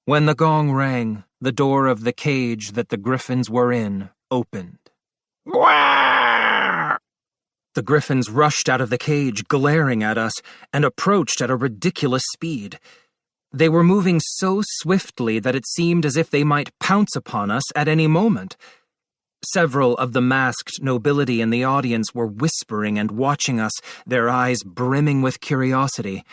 When the gong rang, the door of the cage that the griffins were in opened. The griffins rushed out of the cage, glaring at us, and approached at a ridiculous speed. They were moving so swiftly that it seemed as if they might pounce upon us at any moment. Several of the masked nobility in the audience were whispering and watching us, their eyes brimming with curiosity.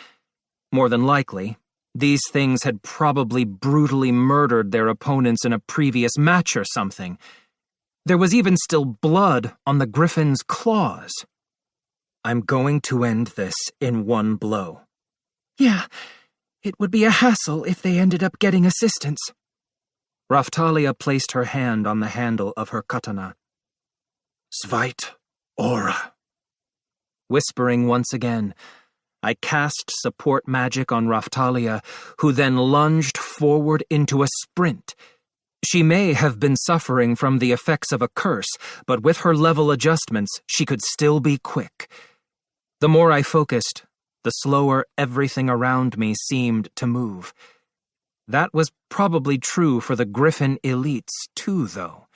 More than likely, these things had probably brutally murdered their opponents in a previous match or something. There was even still blood on the griffins' claws. I'm going to end this in one blow. Yeah, it would be a hassle if they ended up getting assistance. Raphtalia placed her hand on the handle of her katana. Svite Aura. Whispering once again, I cast support magic on Raphtalia, who then lunged forward into a sprint. She may have been suffering from the effects of a curse, but with her level adjustments, she could still be quick. The more I focused, the slower everything around me seemed to move. That was probably true for the Griffin elites, too, though.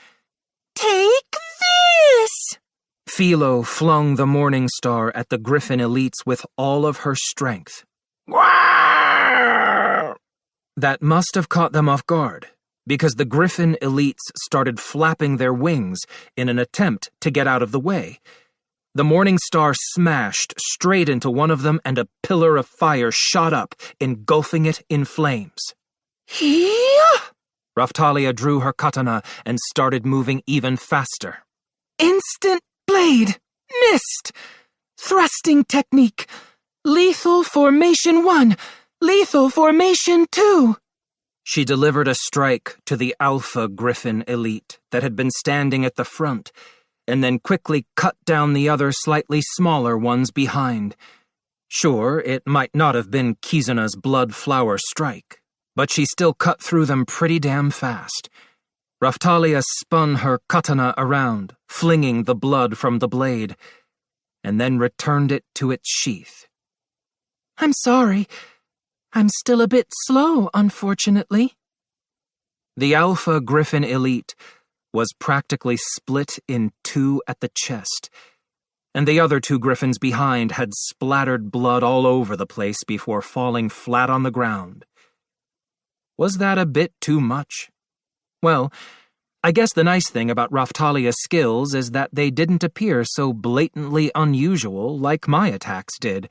Take this! Philo flung the Morning Star at the Griffin elites with all of her strength. That must have caught them off guard, because the Griffin elites started flapping their wings in an attempt to get out of the way. The Morning Star smashed straight into one of them and a pillar of fire shot up, engulfing it in flames. Here! Raphtalia drew her katana and started moving even faster. Instant blade! Missed! Thrusting technique! Lethal formation 1! Lethal formation 2! She delivered a strike to the Alpha Griffin elite that had been standing at the front, and then quickly cut down the other slightly smaller ones behind. Sure, it might not have been Kizuna's blood flower strike, but she still cut through them pretty damn fast. Raphtalia spun her katana around, flinging the blood from the blade, and then returned it to its sheath. I'm sorry. I'm still a bit slow, unfortunately. The Alpha Griffin elite was practically split in two at the chest, and the other two griffins behind had splattered blood all over the place before falling flat on the ground. Was that a bit too much? Well, I guess the nice thing about Raphtalia's skills is that they didn't appear so blatantly unusual like my attacks did.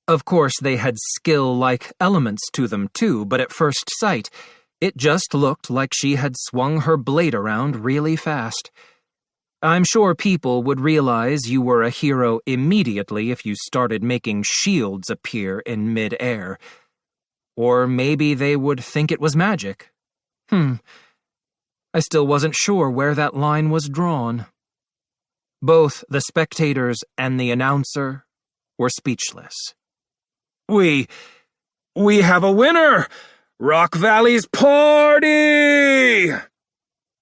Of course, they had skill-like elements to them too, but at first sight, it just looked like she had swung her blade around really fast. I'm sure people would realize you were a hero immediately if you started making shields appear in mid-air. Or maybe they would think it was magic. I still wasn't sure where that line was drawn. Both the spectators and the announcer were speechless. We have a winner! Rock Valley's party!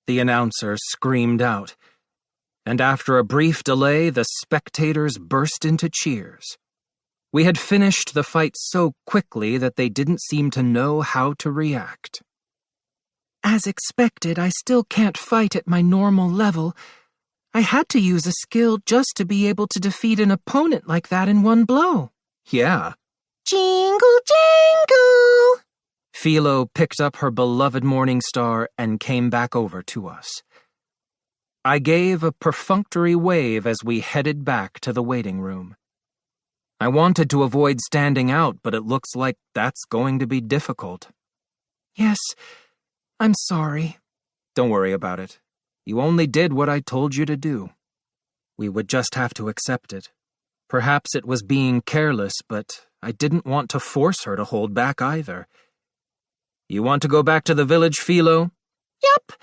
The announcer screamed out, and after a brief delay, the spectators burst into cheers. We had finished the fight so quickly that they didn't seem to know how to react. As expected, I still can't fight at my normal level. I had to use a skill just to be able to defeat an opponent like that in one blow. Yeah. Jingle, jingle. Philo picked up her beloved Morning Star and came back over to us. I gave a perfunctory wave as we headed back to the waiting room. I wanted to avoid standing out, but it looks like that's going to be difficult. Yes, I'm sorry. Don't worry about it. You only did what I told you to do. We would just have to accept it. Perhaps it was being careless, but I didn't want to force her to hold back either. You want to go back to the village, Philo? Yup.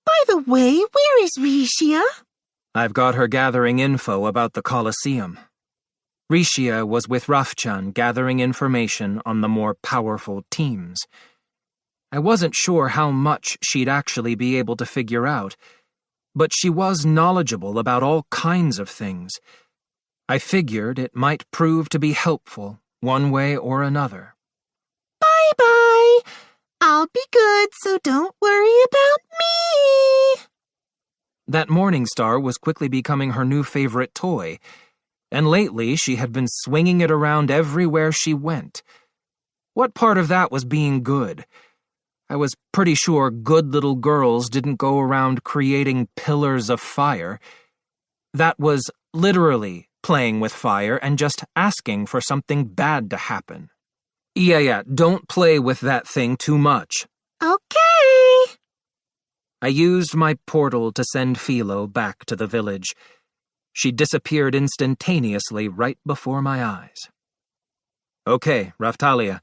By the way, where is Rishia? I've got her gathering info about the Colosseum. Rishia was with Rafchan gathering information on the more powerful teams. I wasn't sure how much she'd actually be able to figure out, but she was knowledgeable about all kinds of things. I figured it might prove to be helpful, one way or another. Bye-bye. I'll be good, so don't worry about me. That Morning Star was quickly becoming her new favorite toy, and lately she had been swinging it around everywhere she went. What part of that was being good? I was pretty sure good little girls didn't go around creating pillars of fire. That was literally playing with fire and just asking for something bad to happen. Yeah, don't play with that thing too much. Okay. I used my portal to send Philo back to the village. She disappeared instantaneously right before my eyes. Okay, Raftalia.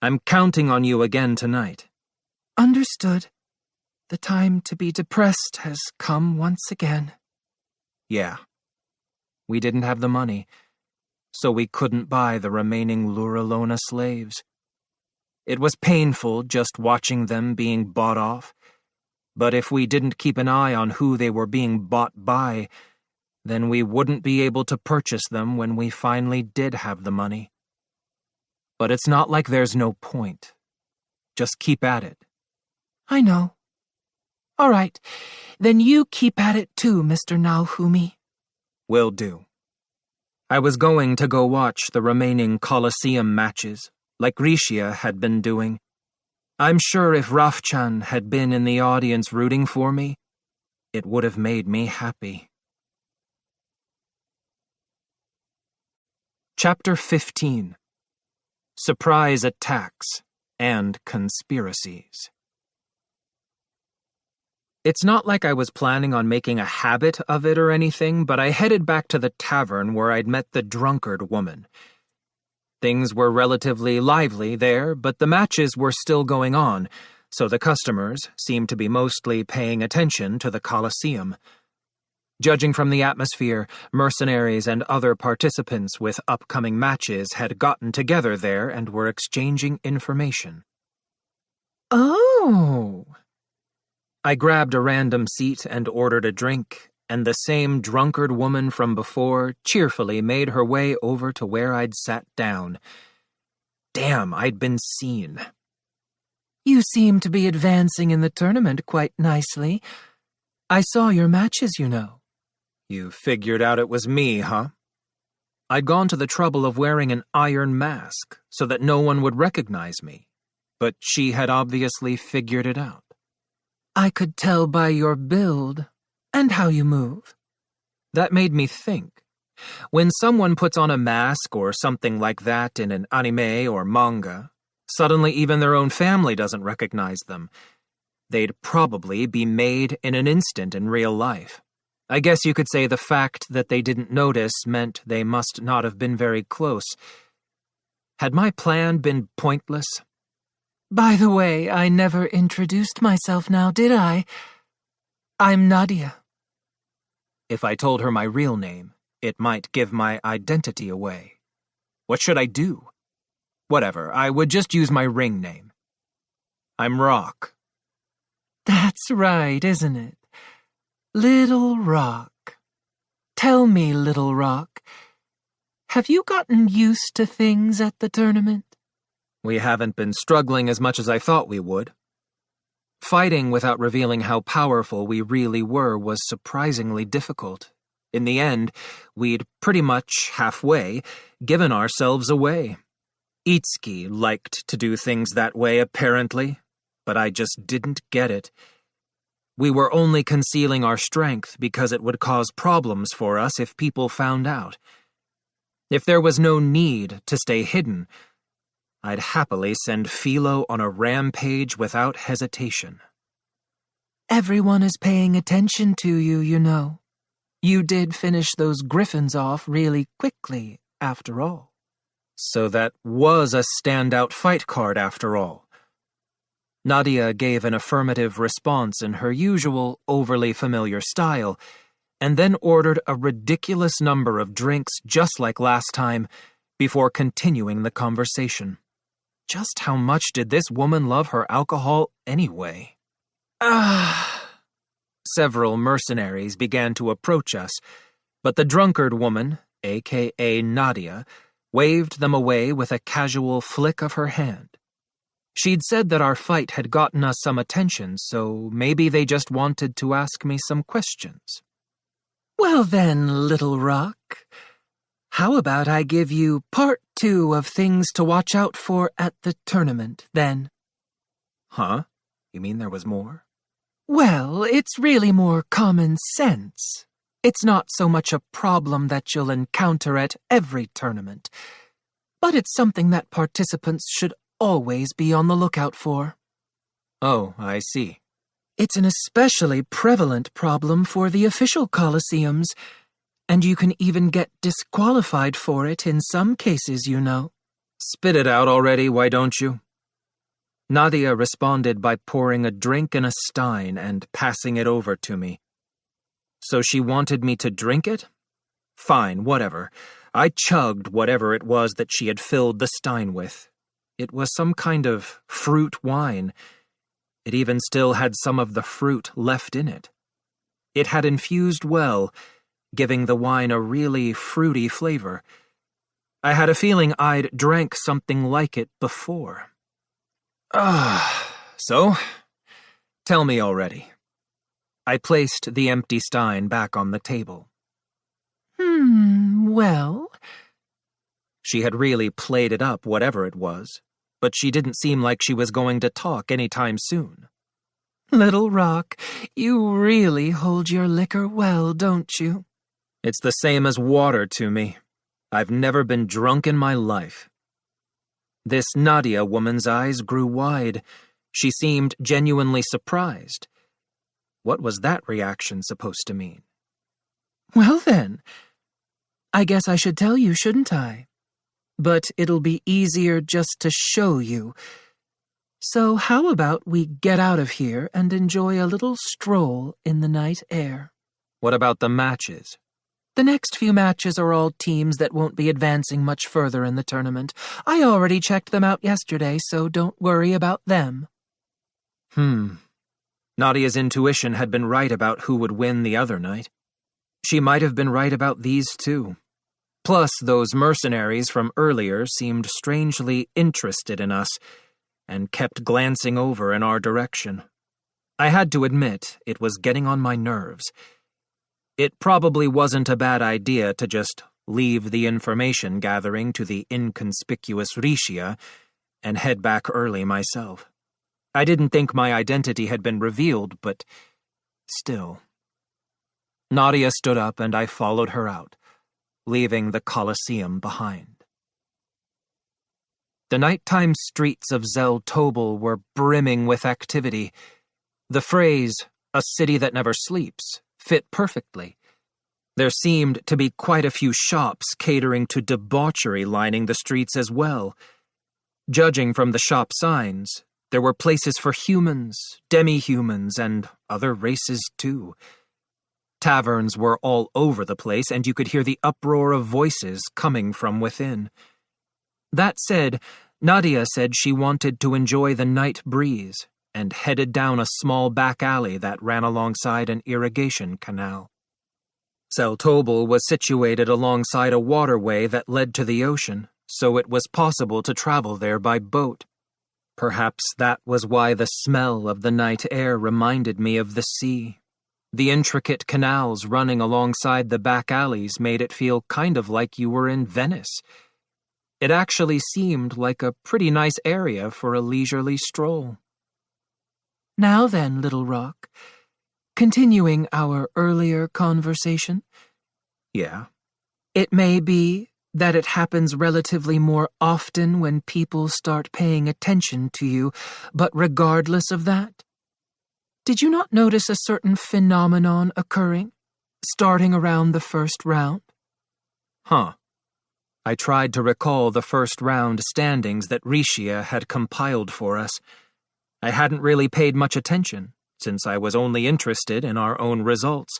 I'm counting on you again tonight. Understood. The time to be depressed has come once again. Yeah. We didn't have the money, so we couldn't buy the remaining Luralona slaves. It was painful just watching them being bought off, but if we didn't keep an eye on who they were being bought by, then we wouldn't be able to purchase them when we finally did have the money. But it's not like there's no point. Just keep at it. I know. All right, then you keep at it too, Mr. Naohumi. Will do. I was going to go watch the remaining Colosseum matches, like Rishia had been doing. I'm sure if Rafchan had been in the audience rooting for me, it would have made me happy. Chapter 15. Surprise Attacks and Conspiracies. It's not like I was planning on making a habit of it or anything, but I headed back to the tavern where I'd met the drunkard woman. Things were relatively lively there, but the matches were still going on, so the customers seemed to be mostly paying attention to the Colosseum. Judging from the atmosphere, mercenaries and other participants with upcoming matches had gotten together there and were exchanging information. Oh. I grabbed a random seat and ordered a drink, and the same drunkard woman from before cheerfully made her way over to where I'd sat down. Damn, I'd been seen. You seem to be advancing in the tournament quite nicely. I saw your matches, you know. You figured out it was me, huh? I'd gone to the trouble of wearing an iron mask so that no one would recognize me, but she had obviously figured it out. I could tell by your build and how you move. That made me think. When someone puts on a mask or something like that in an anime or manga, suddenly even their own family doesn't recognize them. They'd probably be made in an instant in real life. I guess you could say the fact that they didn't notice meant they must not have been very close. Had my plan been pointless? By the way, I never introduced myself now, did I? I'm Nadia. If I told her my real name, it might give my identity away. What should I do? Whatever, I would just use my ring name. I'm Rock. That's right, isn't it? Little Rock. Tell me, Little Rock, have you gotten used to things at the tournament? We haven't been struggling as much as I thought we would. Fighting without revealing how powerful we really were was surprisingly difficult. In the end, we'd pretty much halfway given ourselves away. Itsuki liked to do things that way, apparently, but I just didn't get it. We were only concealing our strength because it would cause problems for us if people found out. If there was no need to stay hidden, I'd happily send Philo on a rampage without hesitation. Everyone is paying attention to you, you know. You did finish those griffins off really quickly, after all. So that was a standout fight card, after all. Nadia gave an affirmative response in her usual, overly familiar style, and then ordered a ridiculous number of drinks just like last time, before continuing the conversation. Just how much did this woman love her alcohol anyway? Several mercenaries began to approach us, but the drunkard woman, aka Nadia, waved them away with a casual flick of her hand. She'd said that our fight had gotten us some attention, so maybe they just wanted to ask me some questions. Well then, Little Rock, how about I give you part 2 of things to watch out for at the tournament, then? Huh? You mean there was more? Well, it's really more common sense. It's not so much a problem that you'll encounter at every tournament, but it's something that participants should always be on the lookout for. Oh, I see. It's an especially prevalent problem for the official coliseums, and you can even get disqualified for it in some cases, you know. Spit it out already, why don't you? Nadia responded by pouring a drink in a stein and passing it over to me. So she wanted me to drink it? Fine, whatever. I chugged whatever it was that she had filled the stein with. It was some kind of fruit wine. It even still had some of the fruit left in it. It had infused well, giving the wine a really fruity flavor. I had a feeling I'd drank something like it before. So? Tell me already. I placed the empty stein back on the table. Well... She had really played it up, whatever it was, but she didn't seem like she was going to talk anytime soon. Little Rock, you really hold your liquor well, don't you? It's the same as water to me. I've never been drunk in my life. This Nadia woman's eyes grew wide. She seemed genuinely surprised. What was that reaction supposed to mean? Well then, I guess I should tell you, shouldn't I? But it'll be easier just to show you. So how about we get out of here and enjoy a little stroll in the night air? What about the matches? The next few matches are all teams that won't be advancing much further in the tournament. I already checked them out yesterday, so don't worry about them. Nadia's intuition had been right about who would win the other night. She might have been right about these too. Plus, those mercenaries from earlier seemed strangely interested in us and kept glancing over in our direction. I had to admit, it was getting on my nerves. It probably wasn't a bad idea to just leave the information gathering to the inconspicuous Rishia and head back early myself. I didn't think my identity had been revealed, but still. Nadia stood up and I followed her out, leaving the Colosseum behind. The nighttime streets of Zeltobel were brimming with activity. The phrase, "a city that never sleeps," fit perfectly. There seemed to be quite a few shops catering to debauchery lining the streets as well. Judging from the shop signs, there were places for humans, demi-humans, and other races too. Taverns were all over the place, and you could hear the uproar of voices coming from within. That said, Nadia said she wanted to enjoy the night breeze, and headed down a small back alley that ran alongside an irrigation canal. Zeltobel was situated alongside a waterway that led to the ocean, so it was possible to travel there by boat. Perhaps that was why the smell of the night air reminded me of the sea. The intricate canals running alongside the back alleys made it feel kind of like you were in Venice. It actually seemed like a pretty nice area for a leisurely stroll. Now then, Little Rock, continuing our earlier conversation. Yeah. It may be that it happens relatively more often when people start paying attention to you, but regardless of that, did you not notice a certain phenomenon occurring, starting around the first round? Huh. I tried to recall the first round standings that Rishia had compiled for us. I hadn't really paid much attention, since I was only interested in our own results.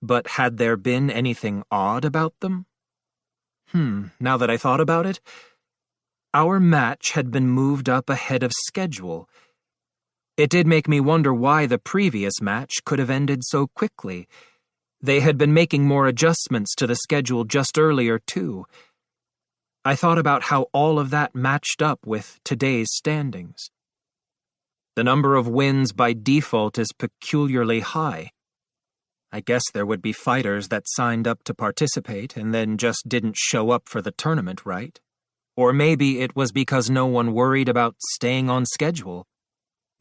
But had there been anything odd about them? Now that I thought about it, our match had been moved up ahead of schedule. It did make me wonder why the previous match could have ended so quickly. They had been making more adjustments to the schedule just earlier, too. I thought about how all of that matched up with today's standings. The number of wins by default is peculiarly high. I guess there would be fighters that signed up to participate and then just didn't show up for the tournament, right? Or maybe it was because no one worried about staying on schedule.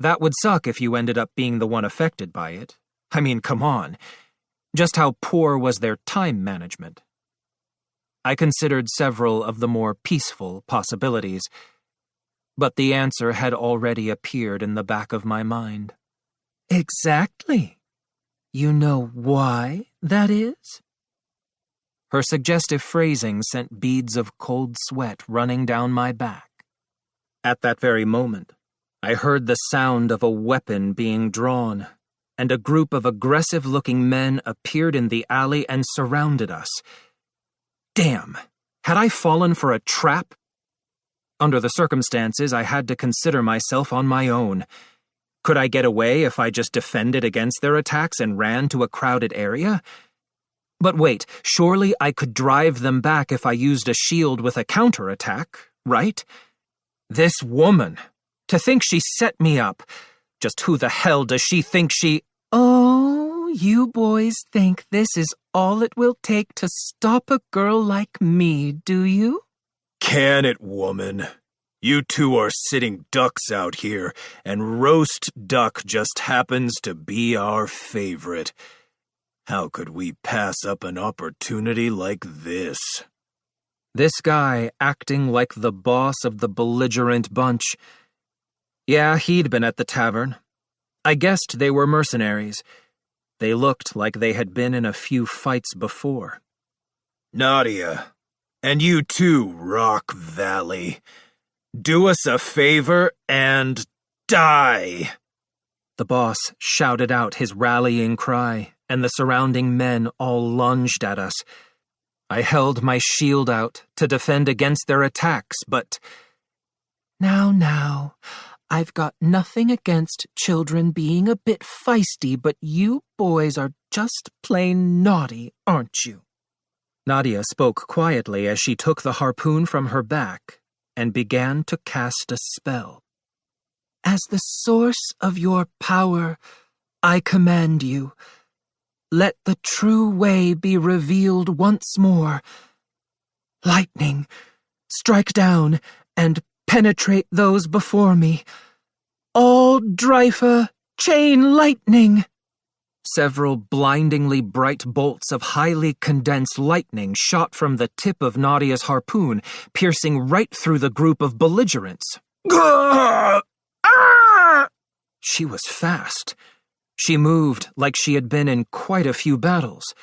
That would suck if you ended up being the one affected by it. I mean, come on. Just how poor was their time management? I considered several of the more peaceful possibilities, but the answer had already appeared in the back of my mind. Exactly. You know why that is? Her suggestive phrasing sent beads of cold sweat running down my back. At that very moment, I heard the sound of a weapon being drawn, and a group of aggressive-looking men appeared in the alley and surrounded us. Damn! Had I fallen for a trap? Under the circumstances, I had to consider myself on my own. Could I get away if I just defended against their attacks and ran to a crowded area? But wait, surely I could drive them back if I used a shield with a counterattack, right? This woman! To think she set me up. Just who the hell does she think she— Oh, you boys think this is all it will take to stop a girl like me, do you? Can it, woman? You two are sitting ducks out here, and roast duck just happens to be our favorite. How could we pass up an opportunity like this? This guy acting like the boss of the belligerent bunch. Yeah, he'd been at the tavern. I guessed they were mercenaries. They looked like they had been in a few fights before. Nadia, and you too, Rock Valley. Do us a favor and die! The boss shouted out his rallying cry, and the surrounding men all lunged at us. I held my shield out to defend against their attacks, but— Now, I've got nothing against children being a bit feisty, but you boys are just plain naughty, aren't you? Nadia spoke quietly as she took the harpoon from her back and began to cast a spell. As the source of your power, I command you, let the true way be revealed once more. Lightning, strike down and penetrate those before me. All Dryfa chain lightning! Several blindingly bright bolts of highly condensed lightning shot from the tip of Nadia's harpoon, piercing right through the group of belligerents. She was fast. She moved like she had been in quite a few battles,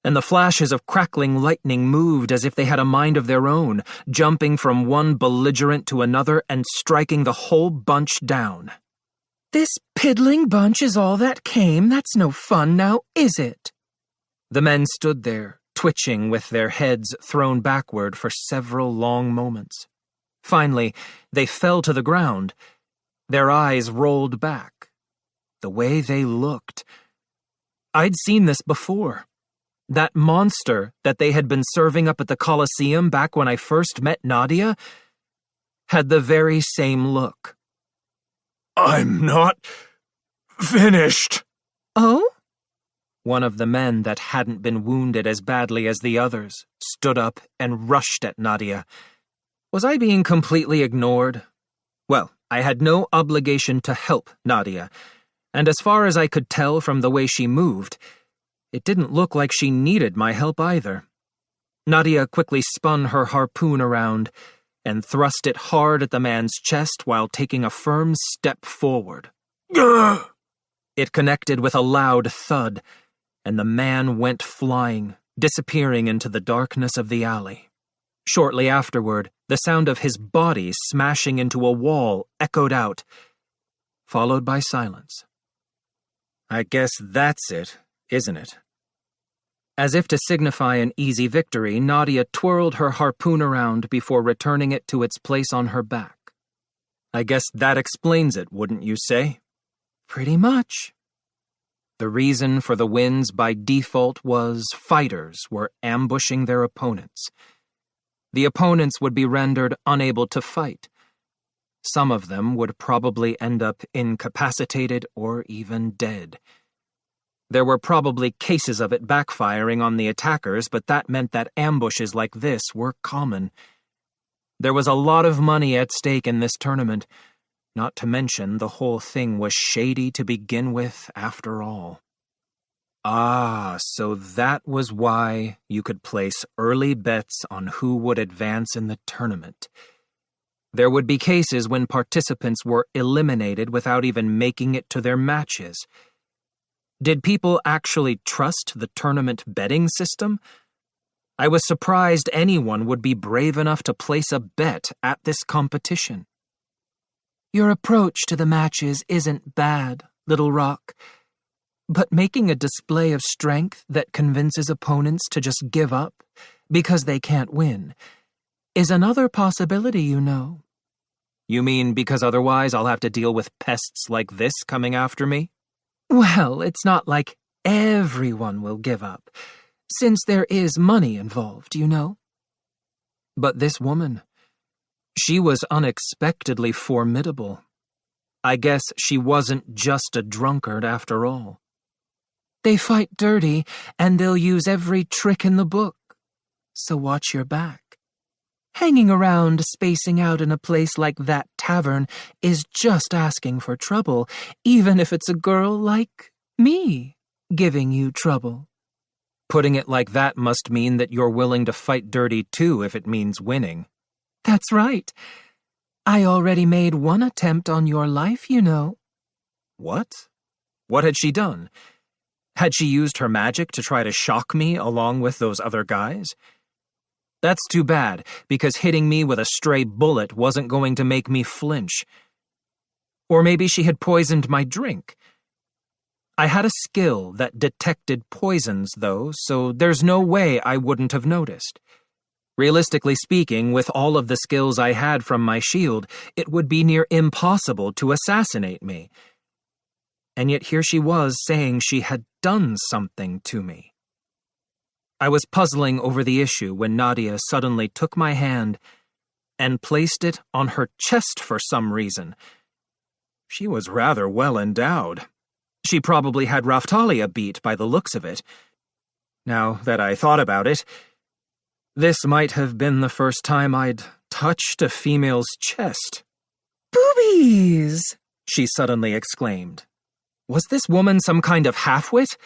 and the flashes of crackling lightning moved as if they had a mind of their own, jumping from one belligerent to another and striking the whole bunch down. This piddling bunch is all that came? That's no fun now, is it? The men stood there, twitching with their heads thrown backward for several long moments. Finally, they fell to the ground. Their eyes rolled back. The way they looked. I'd seen this before. That monster that they had been serving up at the Colosseum back when I first met Nadia had the very same look. I'm not finished. Oh? One of the men that hadn't been wounded as badly as the others stood up and rushed at Nadia. Was I being completely ignored? Well, I had no obligation to help Nadia, and as far as I could tell from the way she moved, it didn't look like she needed my help either. Nadia quickly spun her harpoon around and thrust it hard at the man's chest while taking a firm step forward. Gah! It connected with a loud thud, and the man went flying, disappearing into the darkness of the alley. Shortly afterward, the sound of his body smashing into a wall echoed out, followed by silence. I guess that's it, isn't it? As if to signify an easy victory, Nadia twirled her harpoon around before returning it to its place on her back. I guess that explains it, wouldn't you say? Pretty much. The reason for the wins by default was fighters were ambushing their opponents. The opponents would be rendered unable to fight. Some of them would probably end up incapacitated or even dead. There were probably cases of it backfiring on the attackers, but that meant that ambushes like this were common. There was a lot of money at stake in this tournament, not to mention the whole thing was shady to begin with after all. Ah, so that was why you could place early bets on who would advance in the tournament. There would be cases when participants were eliminated without even making it to their matches. Did people actually trust the tournament betting system? I was surprised anyone would be brave enough to place a bet at this competition. Your approach to the matches isn't bad, Little Rock. But making a display of strength that convinces opponents to just give up because they can't win is another possibility, you know. You mean because otherwise I'll have to deal with pests like this coming after me? Well, it's not like everyone will give up, since there is money involved, you know. But this woman, she was unexpectedly formidable. I guess she wasn't just a drunkard after all. They fight dirty, and they'll use every trick in the book. So watch your back. Hanging around, spacing out in a place like that tavern is just asking for trouble, even if it's a girl like me giving you trouble. Putting it like that must mean that you're willing to fight dirty too if it means winning. That's right. I already made one attempt on your life, you know. What? What had she done? Had she used her magic to try to shock me along with those other guys? That's too bad, because hitting me with a stray bullet wasn't going to make me flinch. Or maybe she had poisoned my drink. I had a skill that detected poisons, though, so there's no way I wouldn't have noticed. Realistically speaking, with all of the skills I had from my shield, it would be near impossible to assassinate me. And yet here she was saying she had done something to me. I was puzzling over the issue when Nadia suddenly took my hand and placed it on her chest for some reason. She was rather well endowed. She probably had Raftalia beat by the looks of it. Now that I thought about it, this might have been the first time I'd touched a female's chest. Boobies! She suddenly exclaimed. Was this woman some kind of half-wit?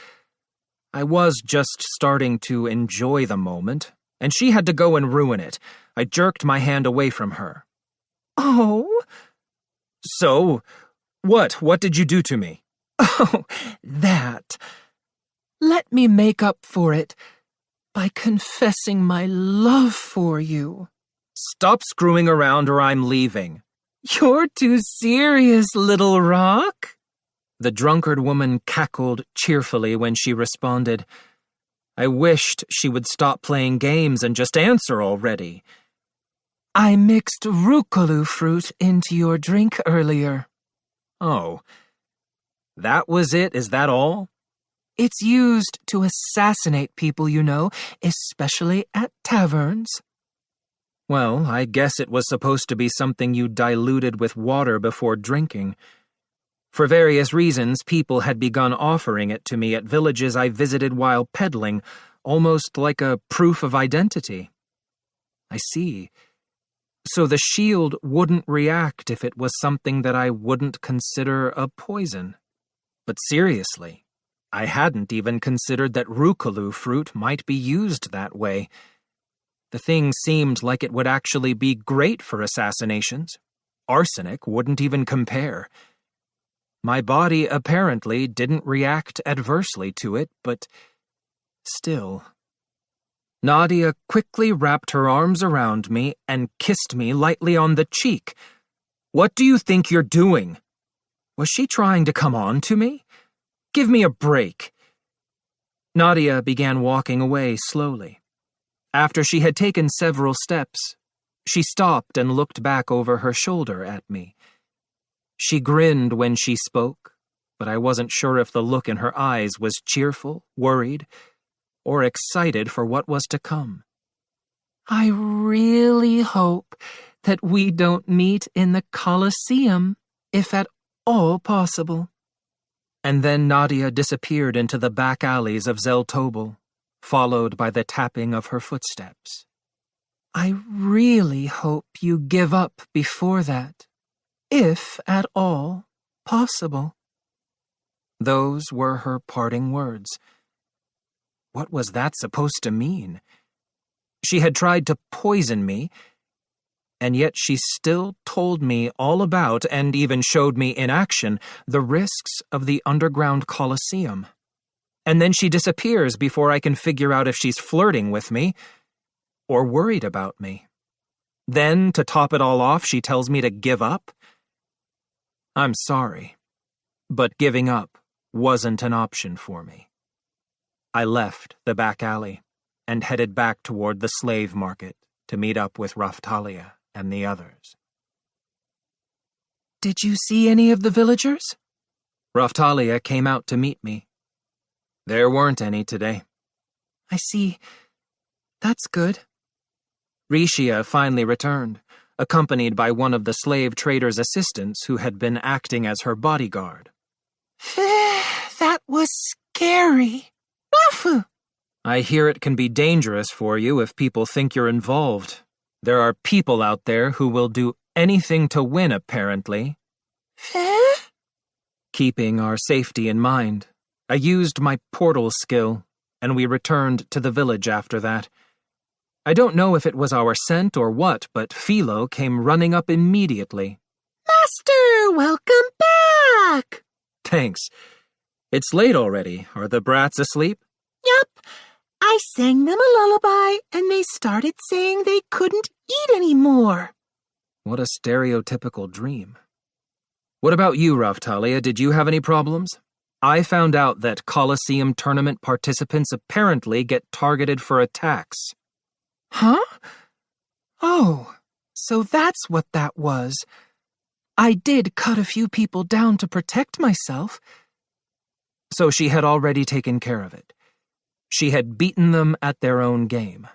I was just starting to enjoy the moment, and she had to go and ruin it. I jerked my hand away from her. Oh? So, what? What did you do to me? Oh, that. Let me make up for it by confessing my love for you. Stop screwing around or I'm leaving. You're too serious, Little Rock. The drunkard woman cackled cheerfully when she responded. I wished she would stop playing games and just answer already. I mixed Rukolu fruit into your drink earlier. Oh. That was it? Is that all? It's used to assassinate people, you know, especially at taverns. Well, I guess it was supposed to be something you diluted with water before drinking. For various reasons, people had begun offering it to me at villages I visited while peddling, almost like a proof of identity. I see. So the shield wouldn't react if it was something that I wouldn't consider a poison. But seriously, I hadn't even considered that Rukalu fruit might be used that way. The thing seemed like it would actually be great for assassinations. Arsenic wouldn't even compare. My body apparently didn't react adversely to it, but still. Nadia quickly wrapped her arms around me and kissed me lightly on the cheek. What do you think you're doing? Was she trying to come on to me? Give me a break. Nadia began walking away slowly. After she had taken several steps, she stopped and looked back over her shoulder at me. She grinned when she spoke, but I wasn't sure if the look in her eyes was cheerful, worried, or excited for what was to come. I really hope that we don't meet in the Colosseum, if at all possible. And then Nadia disappeared into the back alleys of Zeltobel, followed by the tapping of her footsteps. I really hope you give up before that, if at all possible. Those were her parting words. What was that supposed to mean? She had tried to poison me, and yet she still told me all about, and even showed me in action, the risks of the underground Colosseum. And then she disappears before I can figure out if she's flirting with me or worried about me. Then, to top it all off, she tells me to give up? I'm sorry, but giving up wasn't an option for me. I left the back alley and headed back toward the slave market to meet up with Raftalia and the others. Did you see any of the villagers? Raftalia came out to meet me. There weren't any today. I see. That's good. Rishia finally returned, accompanied by one of the slave trader's assistants who had been acting as her bodyguard. That was scary. Rafu! I hear it can be dangerous for you if people think you're involved. There are people out there who will do anything to win, apparently. Keeping our safety in mind, I used my portal skill, and we returned to the village after that. I don't know if it was our scent or what, but Philo came running up immediately. Master, welcome back! Thanks. It's late already. Are the brats asleep? Yup. I sang them a lullaby, and they started saying they couldn't eat anymore. What a stereotypical dream. What about you, Raftalia? Did you have any problems? I found out that Colosseum tournament participants apparently get targeted for attacks. Huh? Oh, so that's what that was. I did cut a few people down to protect myself. So she had already taken care of it. She had beaten them at their own game.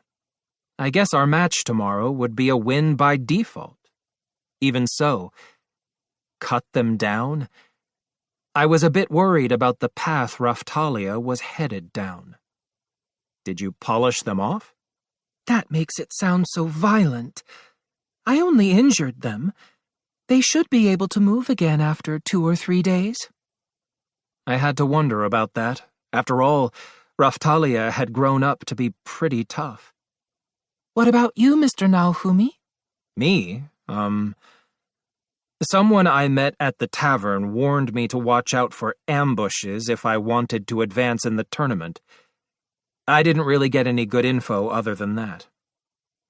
I guess our match tomorrow would be a win by default. Even so, cut them down? I was a bit worried about the path Raftalia was headed down. Did you polish them off? That makes it sound so violent. I only injured them. They should be able to move again after 2 or 3 days. I had to wonder about that. After all, Raftalia had grown up to be pretty tough. What about you, Mr. Naofumi? Me? Someone I met at the tavern warned me to watch out for ambushes if I wanted to advance in the tournament. I didn't really get any good info other than that.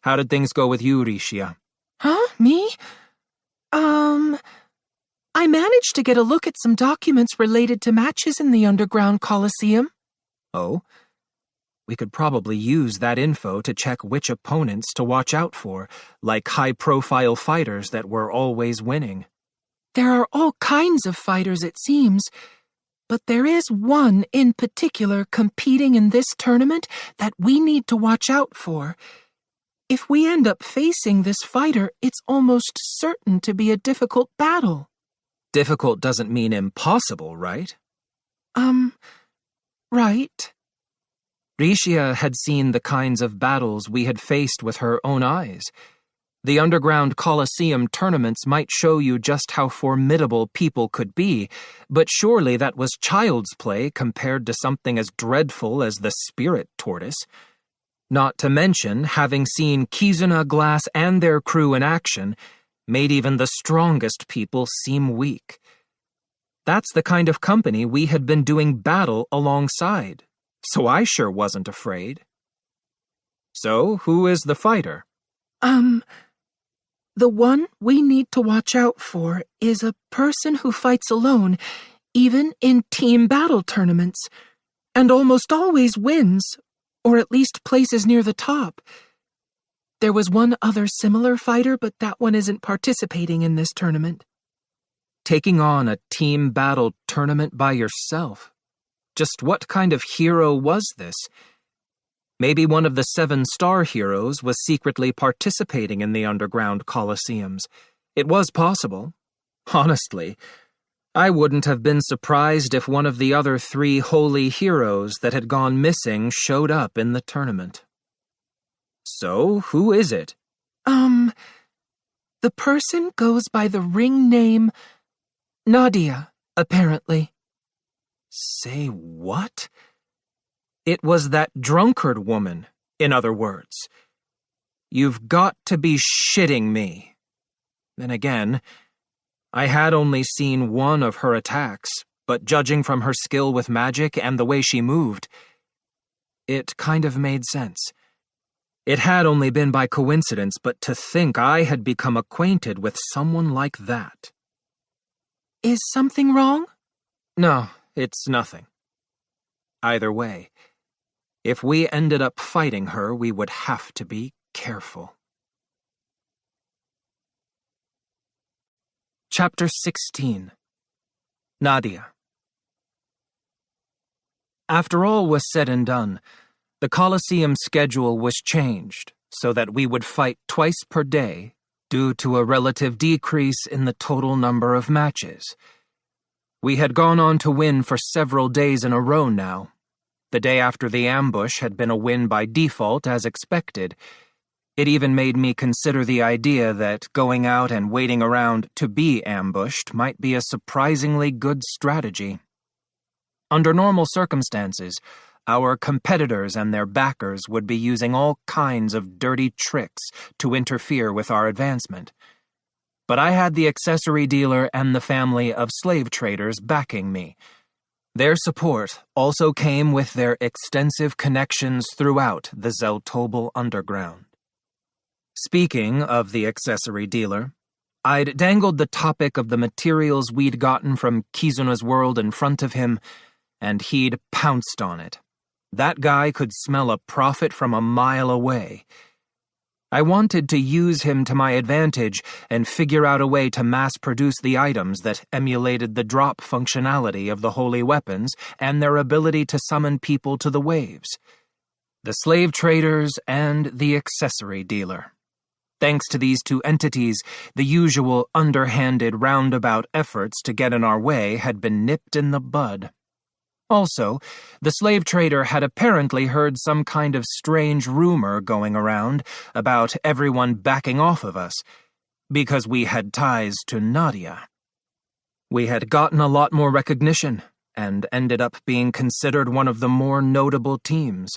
How did things go with you, Rishia? Huh? Me? I managed to get a look at some documents related to matches in the underground Colosseum. Oh? We could probably use that info to check which opponents to watch out for, like high-profile fighters that were always winning. There are all kinds of fighters, it seems, but there is one in particular competing in this tournament that we need to watch out for. If we end up facing this fighter, it's almost certain to be a difficult battle. Difficult doesn't mean impossible, right? Right. Rishia had seen the kinds of battles we had faced with her own eyes. The underground Colosseum tournaments might show you just how formidable people could be, but surely that was child's play compared to something as dreadful as the Spirit Tortoise. Not to mention, having seen Kizuna, Glass, and their crew in action made even the strongest people seem weak. That's the kind of company we had been doing battle alongside, so I sure wasn't afraid. So, who is the fighter? The one we need to watch out for is a person who fights alone, even in team battle tournaments, and almost always wins, or at least places near the top. There was one other similar fighter, but that one isn't participating in this tournament. Taking on a team battle tournament by yourself? Just what kind of hero was this? Maybe one of the 7-star heroes was secretly participating in the underground Colosseums. It was possible. Honestly, I wouldn't have been surprised if one of the other 3 holy heroes that had gone missing showed up in the tournament. So, who is it? The person goes by the ring name Nadia, apparently. Say what? It was that drunkard woman, in other words. You've got to be shitting me. Then again, I had only seen one of her attacks, but judging from her skill with magic and the way she moved, it kind of made sense. It had only been by coincidence, but to think I had become acquainted with someone like that. Is something wrong? No, it's nothing. Either way, if we ended up fighting her, we would have to be careful. Chapter 16. Nadia. After all was said and done, the Colosseum schedule was changed so that we would fight twice per day due to a relative decrease in the total number of matches. We had gone on to win for several days in a row now. The day after the ambush had been a win by default as expected. It even made me consider the idea that going out and waiting around to be ambushed might be a surprisingly good strategy. Under normal circumstances, our competitors and their backers would be using all kinds of dirty tricks to interfere with our advancement. But I had the accessory dealer and the family of slave traders backing me. Their support also came with their extensive connections throughout the Zeltobel underground. Speaking of the accessory dealer, I'd dangled the topic of the materials we'd gotten from Kizuna's world in front of him, and he'd pounced on it. That guy could smell a profit from a mile away. I wanted to use him to my advantage and figure out a way to mass-produce the items that emulated the drop functionality of the holy weapons and their ability to summon people to the waves. The slave traders and the accessory dealer. Thanks to these 2 entities, the usual underhanded roundabout efforts to get in our way had been nipped in the bud. Also, the slave trader had apparently heard some kind of strange rumor going around about everyone backing off of us, because we had ties to Nadia. We had gotten a lot more recognition, and ended up being considered one of the more notable teams.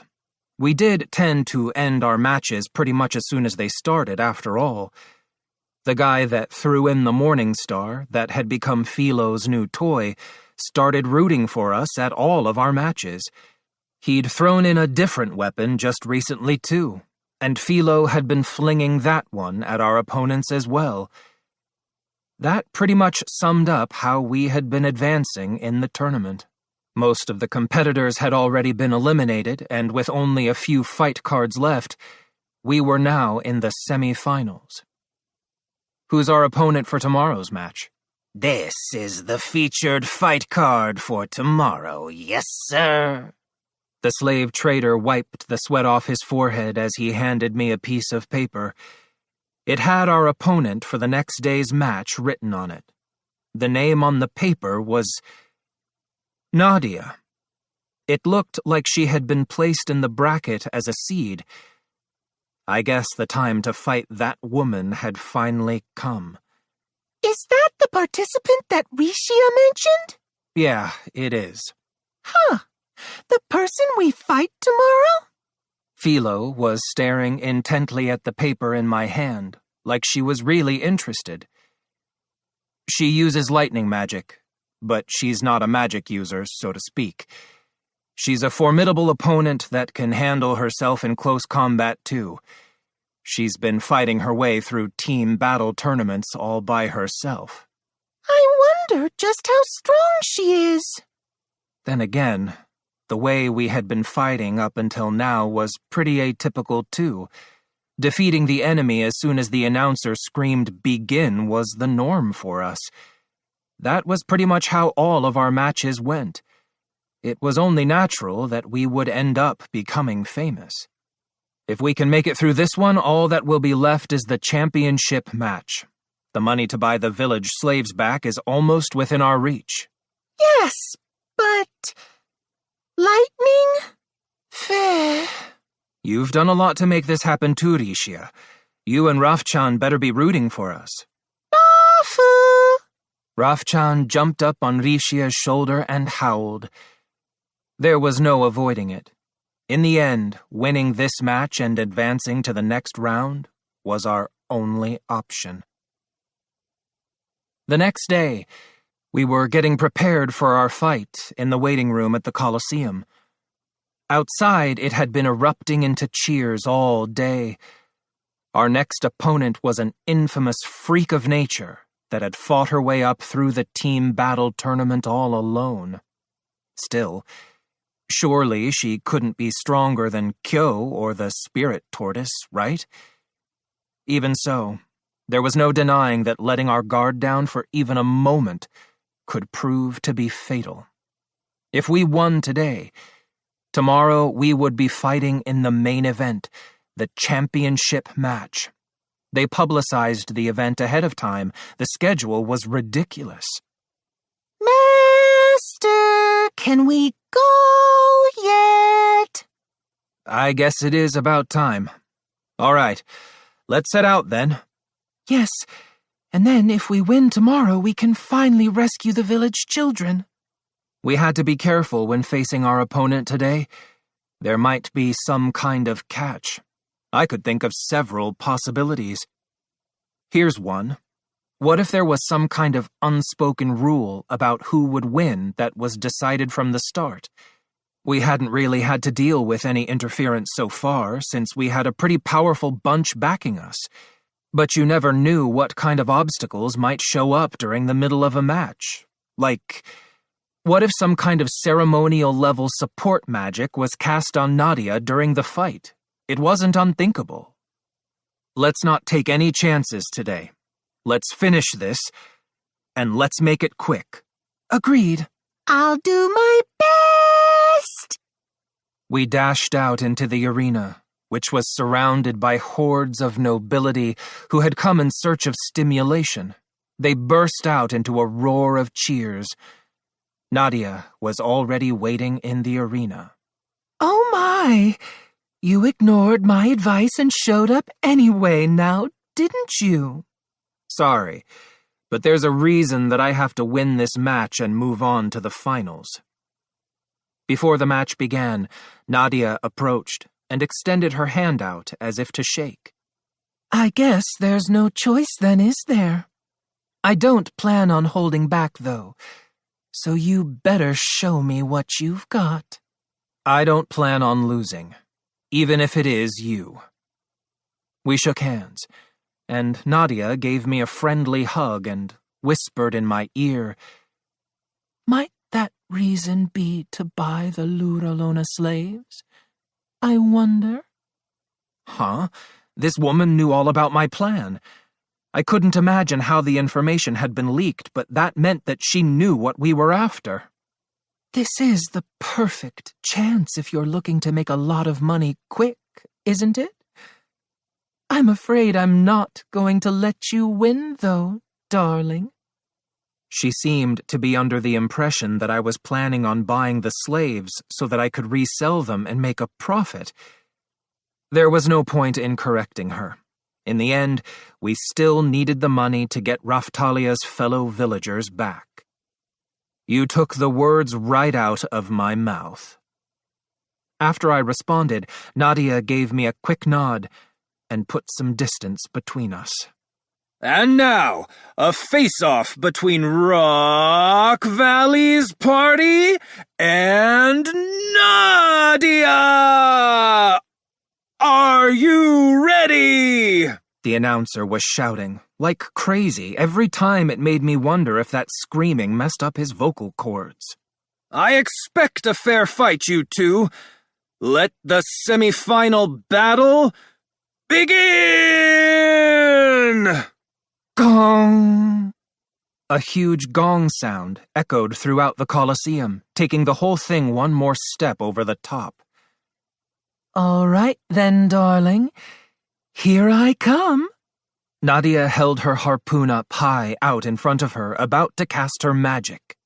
We did tend to end our matches pretty much as soon as they started, after all. The guy that threw in the Morning Star, that had become Philo's new toy, started rooting for us at all of our matches. He'd thrown in a different weapon just recently too, and Philo had been flinging that one at our opponents as well. That pretty much summed up how we had been advancing in the tournament. Most of the competitors had already been eliminated, and with only a few fight cards left, we were now in the semi-finals. Who's our opponent for tomorrow's match? This is the featured fight card for tomorrow, yes, sir. The slave trader wiped the sweat off his forehead as he handed me a piece of paper. It had our opponent for the next day's match written on it. The name on the paper was Nadia. It looked like she had been placed in the bracket as a seed. I guess the time to fight that woman had finally come. Is that the participant that Rishia mentioned? Yeah, it is. Huh. The person we fight tomorrow? Philo was staring intently at the paper in my hand, like she was really interested. She uses lightning magic, but she's not a magic user, so to speak. She's a formidable opponent that can handle herself in close combat, too. She's been fighting her way through team battle tournaments all by herself. I wonder just how strong she is. Then again, the way we had been fighting up until now was pretty atypical, too. Defeating the enemy as soon as the announcer screamed "begin" was the norm for us. That was pretty much how all of our matches went. It was only natural that we would end up becoming famous. If we can make it through this one, all that will be left is the championship match. The money to buy the village slaves back is almost within our reach. Yes, but... lightning? Fair. You've done a lot to make this happen too, Rishia. You and Rafchan better be rooting for us. Rafu! Rafchan jumped up on Rishia's shoulder and howled. There was no avoiding it. In the end, winning this match and advancing to the next round was our only option. The next day, we were getting prepared for our fight in the waiting room at the Colosseum. Outside, it had been erupting into cheers all day. Our next opponent was an infamous freak of nature that had fought her way up through the team battle tournament all alone. Still, surely she couldn't be stronger than Kyo or the spirit tortoise, right? Even so, there was no denying that letting our guard down for even a moment could prove to be fatal. If we won today, tomorrow we would be fighting in the main event, the championship match. They publicized the event ahead of time. The schedule was ridiculous. Master, can we go yet? I guess it is about time. All right, let's set out then. Yes, and then if we win tomorrow, we can finally rescue the village children. We had to be careful when facing our opponent today. There might be some kind of catch. I could think of several possibilities. Here's one. What if there was some kind of unspoken rule about who would win that was decided from the start? We hadn't really had to deal with any interference so far, since we had a pretty powerful bunch backing us. But you never knew what kind of obstacles might show up during the middle of a match. Like, what if some kind of ceremonial-level support magic was cast on Nadia during the fight? It wasn't unthinkable. Let's not take any chances today. Let's finish this, and let's make it quick. Agreed. I'll do my best. We dashed out into the arena, which was surrounded by hordes of nobility who had come in search of stimulation. They burst out into a roar of cheers. Nadia was already waiting in the arena. Oh my! You ignored my advice and showed up anyway now, didn't you? Sorry, but there's a reason that I have to win this match and move on to the finals. Before the match began, Nadia approached and extended her hand out as if to shake. I guess there's no choice then, is there? I don't plan on holding back, though, so you better show me what you've got. I don't plan on losing, even if it is you. We shook hands, and Nadia gave me a friendly hug and whispered in my ear, Might that reason be to buy the Luralona slaves? I wonder. Huh? This woman knew all about my plan. I couldn't imagine how the information had been leaked, but that meant that she knew what we were after. This is the perfect chance if you're looking to make a lot of money quick, isn't it? I'm afraid I'm not going to let you win, though, darling. She seemed to be under the impression that I was planning on buying the slaves so that I could resell them and make a profit. There was no point in correcting her. In the end, we still needed the money to get Raphtalia's fellow villagers back. You took the words right out of my mouth. After I responded, Nadia gave me a quick nod and put some distance between us. And now, a face-off between Rock Valley's party and Nadia! Are you ready? The announcer was shouting, like crazy, every time it made me wonder if that screaming messed up his vocal cords. I expect a fair fight, you two. Let the semi-final battle begin! Gong! A huge gong sound echoed throughout the Colosseum, taking the whole thing one more step over the top. All right then, darling. Here I come. Nadia held her harpoon up high out in front of her, about to cast her magic.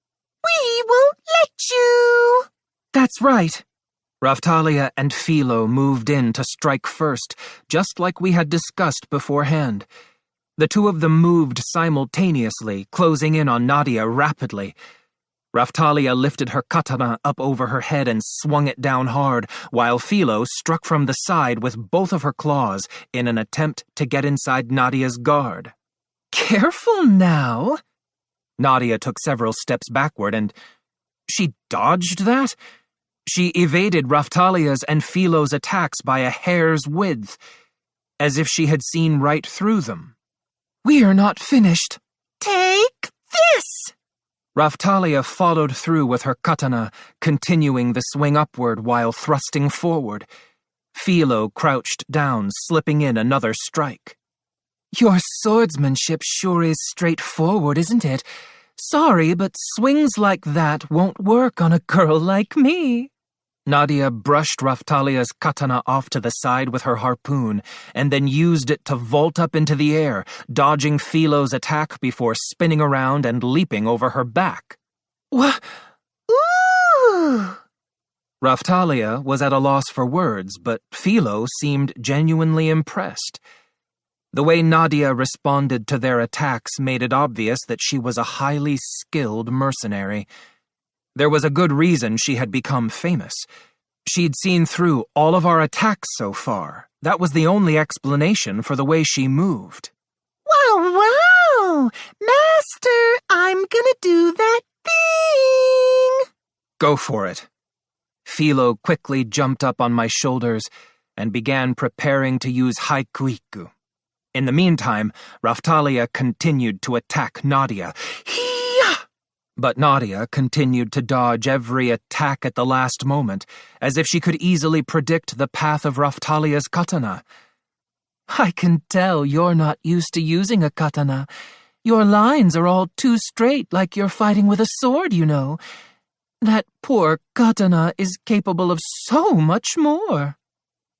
We won't let you. That's right. Raphthalia and Philo moved in to strike first, just like we had discussed beforehand. The two of them moved simultaneously, closing in on Nadia rapidly. Raphthalia lifted her katana up over her head and swung it down hard, while Philo struck from the side with both of her claws in an attempt to get inside Nadia's guard. Careful now. Nadia took several steps backward and... she dodged that? She evaded Raphtalia's and Philo's attacks by a hair's width, as if she had seen right through them. We're not finished. Take this! Raphthalia followed through with her katana, continuing the swing upward while thrusting forward. Philo crouched down, slipping in another strike. Your swordsmanship sure is straightforward, isn't it? Sorry, but swings like that won't work on a girl like me. Nadia brushed Raphtalia's katana off to the side with her harpoon, and then used it to vault up into the air, dodging Philo's attack before spinning around and leaping over her back. What? Ooh! Raphthalia was at a loss for words, but Philo seemed genuinely impressed. The way Nadia responded to their attacks made it obvious that she was a highly skilled mercenary. There was a good reason she had become famous. She'd seen through all of our attacks so far. That was the only explanation for the way she moved. Wow, wow! Master, I'm gonna do that thing! Go for it. Philo quickly jumped up on my shoulders and began preparing to use Haikuiku. In the meantime, Raphthalia continued to attack Nadia. But Nadia continued to dodge every attack at the last moment, as if she could easily predict the path of Raphtalia's katana. I can tell you're not used to using a katana. Your lines are all too straight, like you're fighting with a sword, you know. That poor katana is capable of so much more.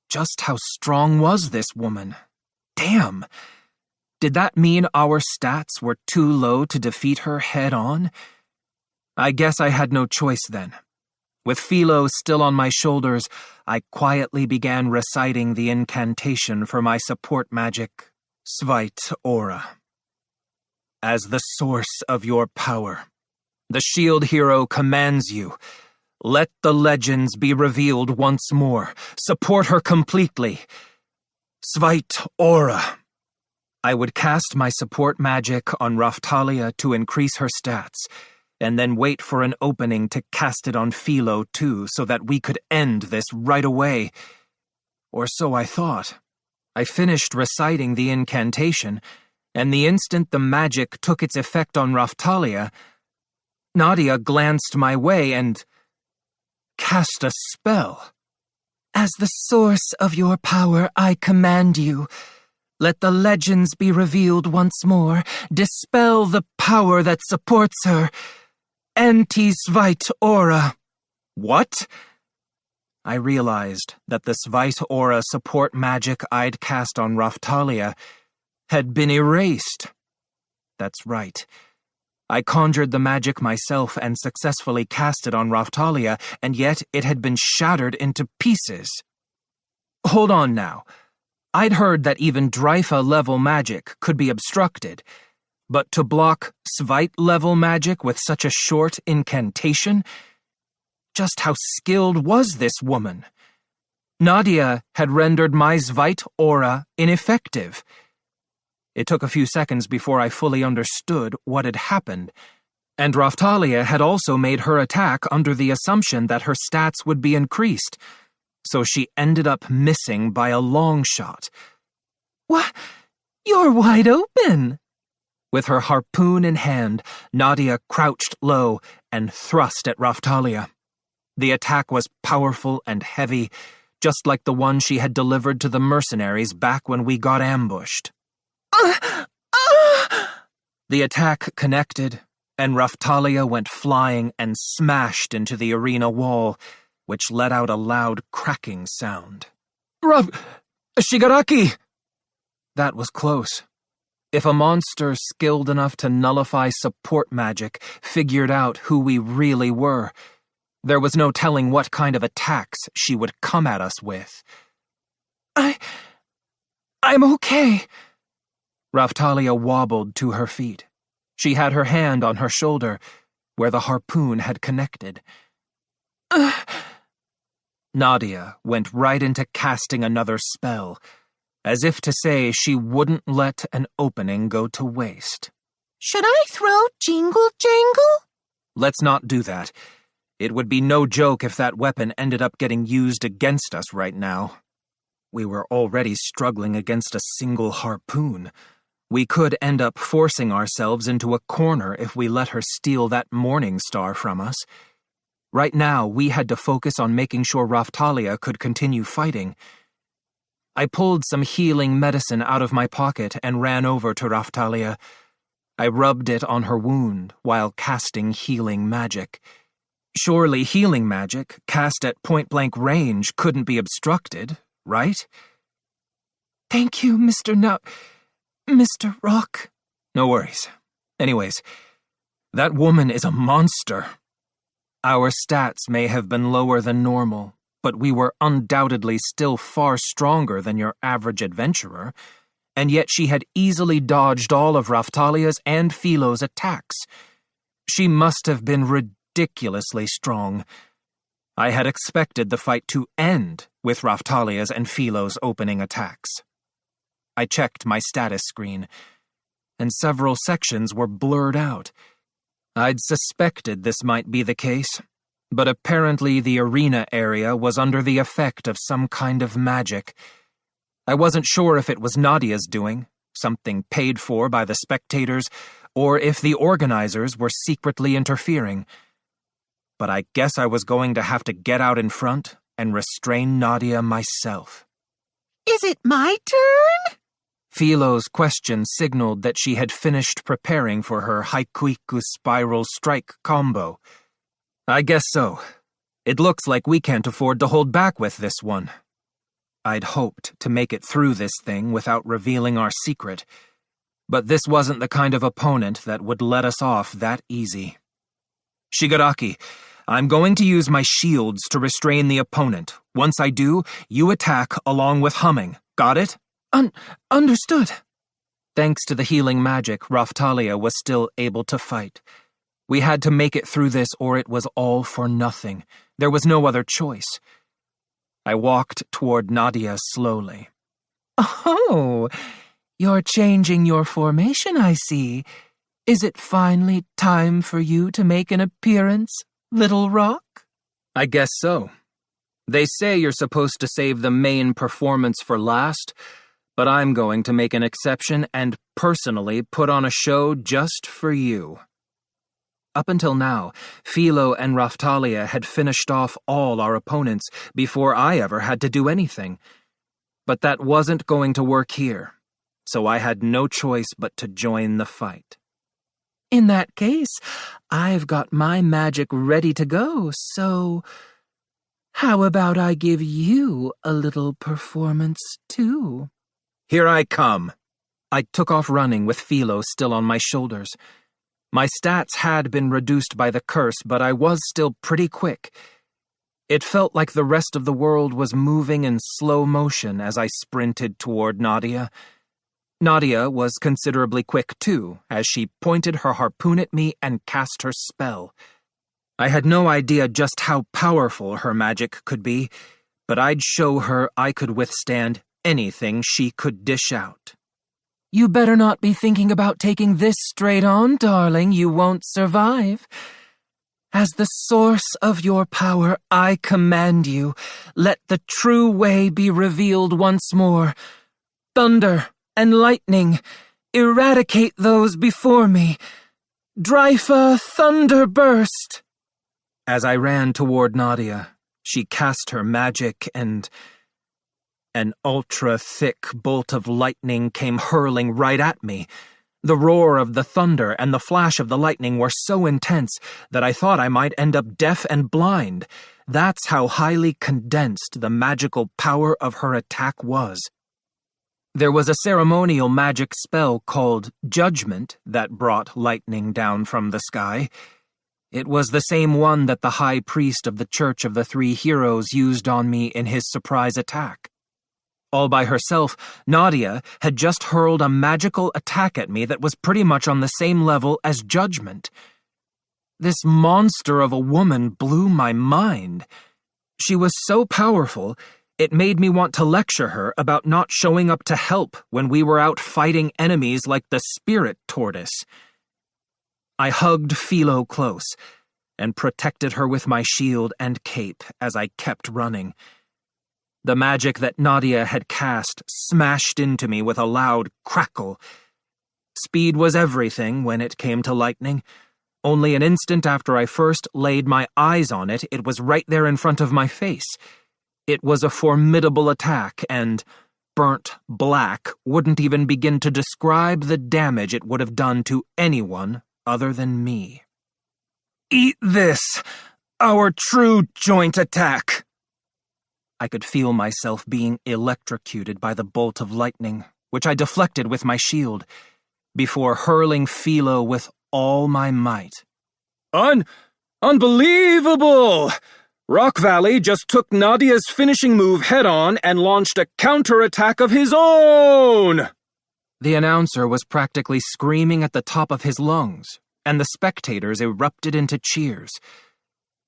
Just how strong was this woman? Damn! Did that mean our stats were too low to defeat her head-on? I guess I had no choice then. With Philo still on my shoulders, I quietly began reciting the incantation for my support magic, Svite Aura. As the source of your power, the shield hero commands you, let the legends be revealed once more. Support her completely. Svite Aura. I would cast my support magic on Raphthalia to increase her stats, and then wait for an opening to cast it on Philo too, so that we could end this right away. Or so I thought. I finished reciting the incantation, and the instant the magic took its effect on Raphthalia, Nadia glanced my way and cast a spell. As the source of your power, I command you, Let the legends be revealed once more. Dispel the power that supports her. Anti-Svite Aura. What? I realized that the Svite Aura support magic I'd cast on Raftalia had been erased. That's right. I conjured the magic myself and successfully cast it on Raftalia, and yet it had been shattered into pieces. Hold on now. I'd heard that even Dryfa-level magic could be obstructed, but to block Svite-level magic with such a short incantation? Just how skilled was this woman? Nadia had rendered my Svite aura ineffective. It took a few seconds before I fully understood what had happened, and Raftalia had also made her attack under the assumption that her stats would be increased, so she ended up missing by a long shot. What? You're wide open! With her harpoon in hand, Nadia crouched low and thrust at Raftalia. The attack was powerful and heavy, just like the one she had delivered to the mercenaries back when we got ambushed. The attack connected, and Raftalia went flying and smashed into the arena wall, which let out a loud cracking sound. Shigaraki! That was close. If a monster skilled enough to nullify support magic figured out who we really were, there was no telling what kind of attacks she would come at us with. I'm okay. Raftalia wobbled to her feet. She had her hand on her shoulder, where the harpoon had connected. Nadia went right into casting another spell, as if to say she wouldn't let an opening go to waste. Should I throw Jingle Jangle? Let's not do that. It would be no joke if that weapon ended up getting used against us right now. We were already struggling against a single harpoon. We could end up forcing ourselves into a corner if we let her steal that Morning Star from us. Right now, we had to focus on making sure Raftalia could continue fighting. I pulled some healing medicine out of my pocket and ran over to Raftalia. I rubbed it on her wound while casting healing magic. Surely healing magic, cast at point-blank range, couldn't be obstructed, right? Thank you, Mr. Rock. No worries. Anyways, that woman is a monster. Our stats may have been lower than normal, but we were undoubtedly still far stronger than your average adventurer, and yet she had easily dodged all of Raftalia's and Philo's attacks. She must have been ridiculously strong. I had expected the fight to end with Raftalia's and Philo's opening attacks. I checked my status screen, and several sections were blurred out. I'd suspected this might be the case, but apparently the arena area was under the effect of some kind of magic. I wasn't sure if it was Nadia's doing, something paid for by the spectators, or if the organizers were secretly interfering. But I guess I was going to have to get out in front and restrain Nadia myself. Is it my turn? Philo's question signaled that she had finished preparing for her Haikuiku Spiral Strike combo. I guess so. It looks like we can't afford to hold back with this one. I'd hoped to make it through this thing without revealing our secret, but this wasn't the kind of opponent that would let us off that easy. Shigaraki, I'm going to use my shields to restrain the opponent. Once I do, you attack along with Humming. Got it? Understood. Thanks to the healing magic, Raftalia was still able to fight. We had to make it through this or it was all for nothing. There was no other choice. I walked toward Nadia slowly. Oh, you're changing your formation, I see. Is it finally time for you to make an appearance, Little Rock? I guess so. They say you're supposed to save the main performance for last, but I'm going to make an exception and personally put on a show just for you. Up until now, Philo and Raftalia had finished off all our opponents before I ever had to do anything. But that wasn't going to work here. so I had no choice but to join the fight. In that case, I've got my magic ready to go, so how about I give you a little performance, too? Here I come. I took off running with Philo still on my shoulders. My stats had been reduced by the curse, but I was still pretty quick. It felt like the rest of the world was moving in slow motion as I sprinted toward Nadia. Nadia was considerably quick, too, as she pointed her harpoon at me and cast her spell. I had no idea just how powerful her magic could be, but I'd show her I could withstand anything she could dish out. You better not be thinking about taking this straight on, darling. You won't survive. As the source of your power, I command you, let the true way be revealed once more. Thunder and lightning, eradicate those before me. Dryfa Thunderburst. As I ran toward Nadia, she cast her magic and an ultra-thick bolt of lightning came hurling right at me. The roar of the thunder and the flash of the lightning were so intense that I thought I might end up deaf and blind. That's how highly condensed the magical power of her attack was. There was a ceremonial magic spell called Judgment that brought lightning down from the sky. It was the same one that the high priest of the Church of the Three Heroes used on me in his surprise attack. All by herself, Nadia had just hurled a magical attack at me that was pretty much on the same level as Judgment. This monster of a woman blew my mind. She was so powerful, it made me want to lecture her about not showing up to help when we were out fighting enemies like the Spirit Tortoise. I hugged Philo close and protected her with my shield and cape as I kept running. The magic that Nadia had cast smashed into me with a loud crackle. Speed was everything when it came to lightning. Only an instant after I first laid my eyes on it, it was right there in front of my face. It was a formidable attack, and burnt black wouldn't even begin to describe the damage it would have done to anyone other than me. Eat this, our true joint attack. I could feel myself being electrocuted by the bolt of lightning, which I deflected with my shield, before hurling Philo with all my might. Unbelievable! Rock Valley just took Nadia's finishing move head-on and launched a counterattack of his own! The announcer was practically screaming at the top of his lungs, and the spectators erupted into cheers.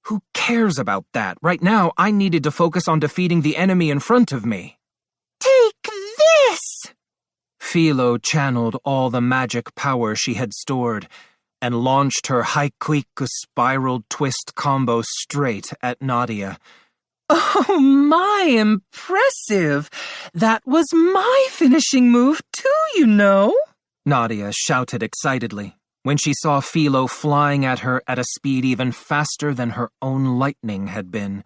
Who cares about that? Right now, I needed to focus on defeating the enemy in front of me. Take this! Philo channeled all the magic power she had stored and launched her Haikuiku spiral twist combo straight at Nadia. Oh, my, impressive! That was my finishing move, too, you know, Nadia shouted excitedly when she saw Philo flying at her at a speed even faster than her own lightning had been.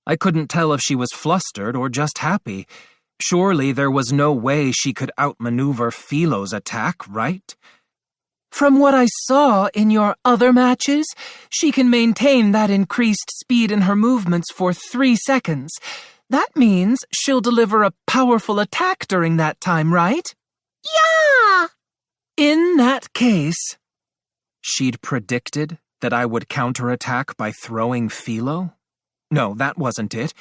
I couldn't tell if she was flustered or just happy. Surely there was no way she could outmaneuver Philo's attack, right? From what I saw in your other matches, she can maintain that increased speed in her movements for 3 seconds. That means she'll deliver a powerful attack during that time, right? Yeah! In that case, she'd predicted that I would counterattack by throwing Philo? No, that wasn't it.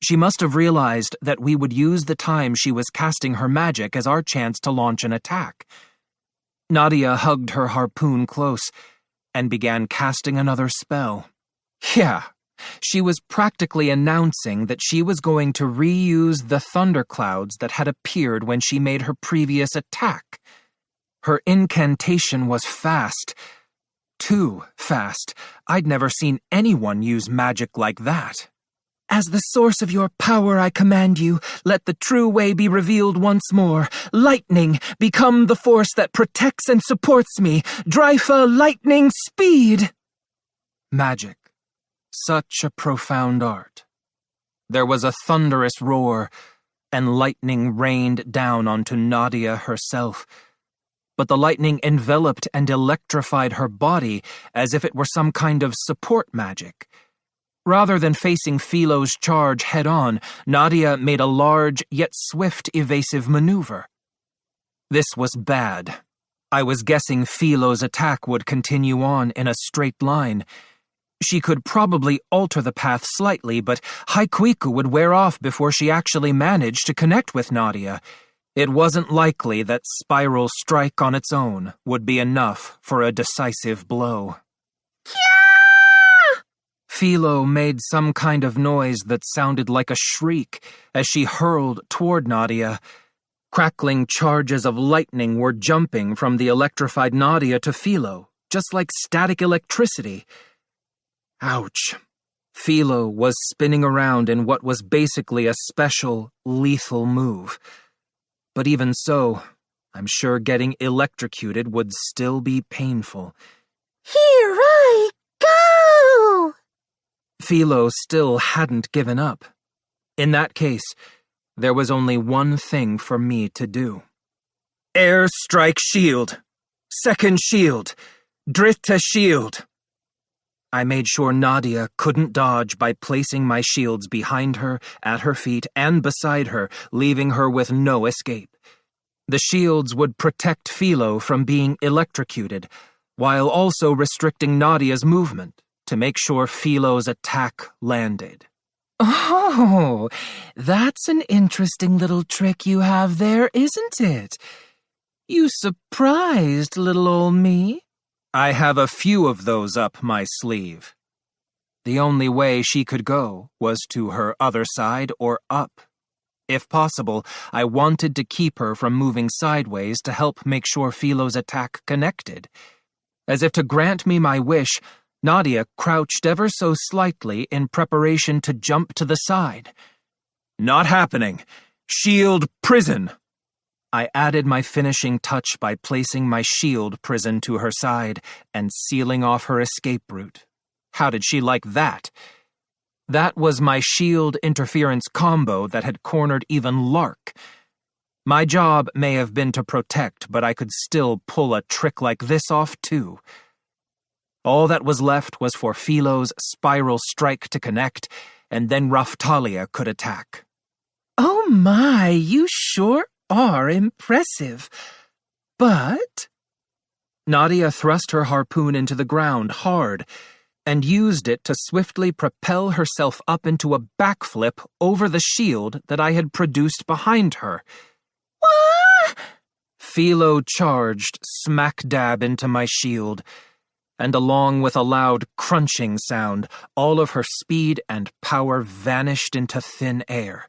She must have realized that we would use the time she was casting her magic as our chance to launch an attack. Nadia hugged her harpoon close and began casting another spell. Yeah, she was practically announcing that she was going to reuse the thunderclouds that had appeared when she made her previous attack. Her incantation was fast. Too fast. I'd never seen anyone use magic like that. As the source of your power, I command you, let the true way be revealed once more. Lightning, become the force that protects and supports me. Dryfa lightning speed. Magic. Such a profound art. There was a thunderous roar, and lightning rained down onto Nadia herself. But the lightning enveloped and electrified her body as if it were some kind of support magic. Rather than facing Philo's charge head-on, Nadia made a large yet swift evasive maneuver. This was bad. I was guessing Philo's attack would continue on in a straight line. She could probably alter the path slightly, but Haikuiku would wear off before she actually managed to connect with Nadia. It wasn't likely that Spiral Strike on its own would be enough for a decisive blow. Philo made some kind of noise that sounded like a shriek as she hurled toward Nadia. Crackling charges of lightning were jumping from the electrified Nadia to Philo, just like static electricity. Ouch. Philo was spinning around in what was basically a special, lethal move. But even so, I'm sure getting electrocuted would still be painful. Here I go! Philo still hadn't given up. In that case, there was only one thing for me to do. Air strike shield. Second shield. Dritta shield. I made sure Nadia couldn't dodge by placing my shields behind her, at her feet, and beside her, leaving her with no escape. The shields would protect Philo from being electrocuted, while also restricting Nadia's movement to make sure Philo's attack landed. Oh, that's an interesting little trick you have there, isn't it? You surprised little old me. I have a few of those up my sleeve. The only way she could go was to her other side or up. If possible, I wanted to keep her from moving sideways to help make sure Philo's attack connected. As if to grant me my wish, Nadia crouched ever so slightly in preparation to jump to the side. Not happening. Shield prison. I added my finishing touch by placing my shield prison to her side and sealing off her escape route. How did she like that? That was my shield interference combo that had cornered even Lark. My job may have been to protect, but I could still pull a trick like this off too. All that was left was for Philo's Spiral Strike to connect, and then Raphtalia could attack. Oh my, you sure are impressive. But... Nadia thrust her harpoon into the ground hard, and used it to swiftly propel herself up into a backflip over the shield that I had produced behind her. What? Philo charged smack dab into my shield, and along with a loud crunching sound, all of her speed and power vanished into thin air.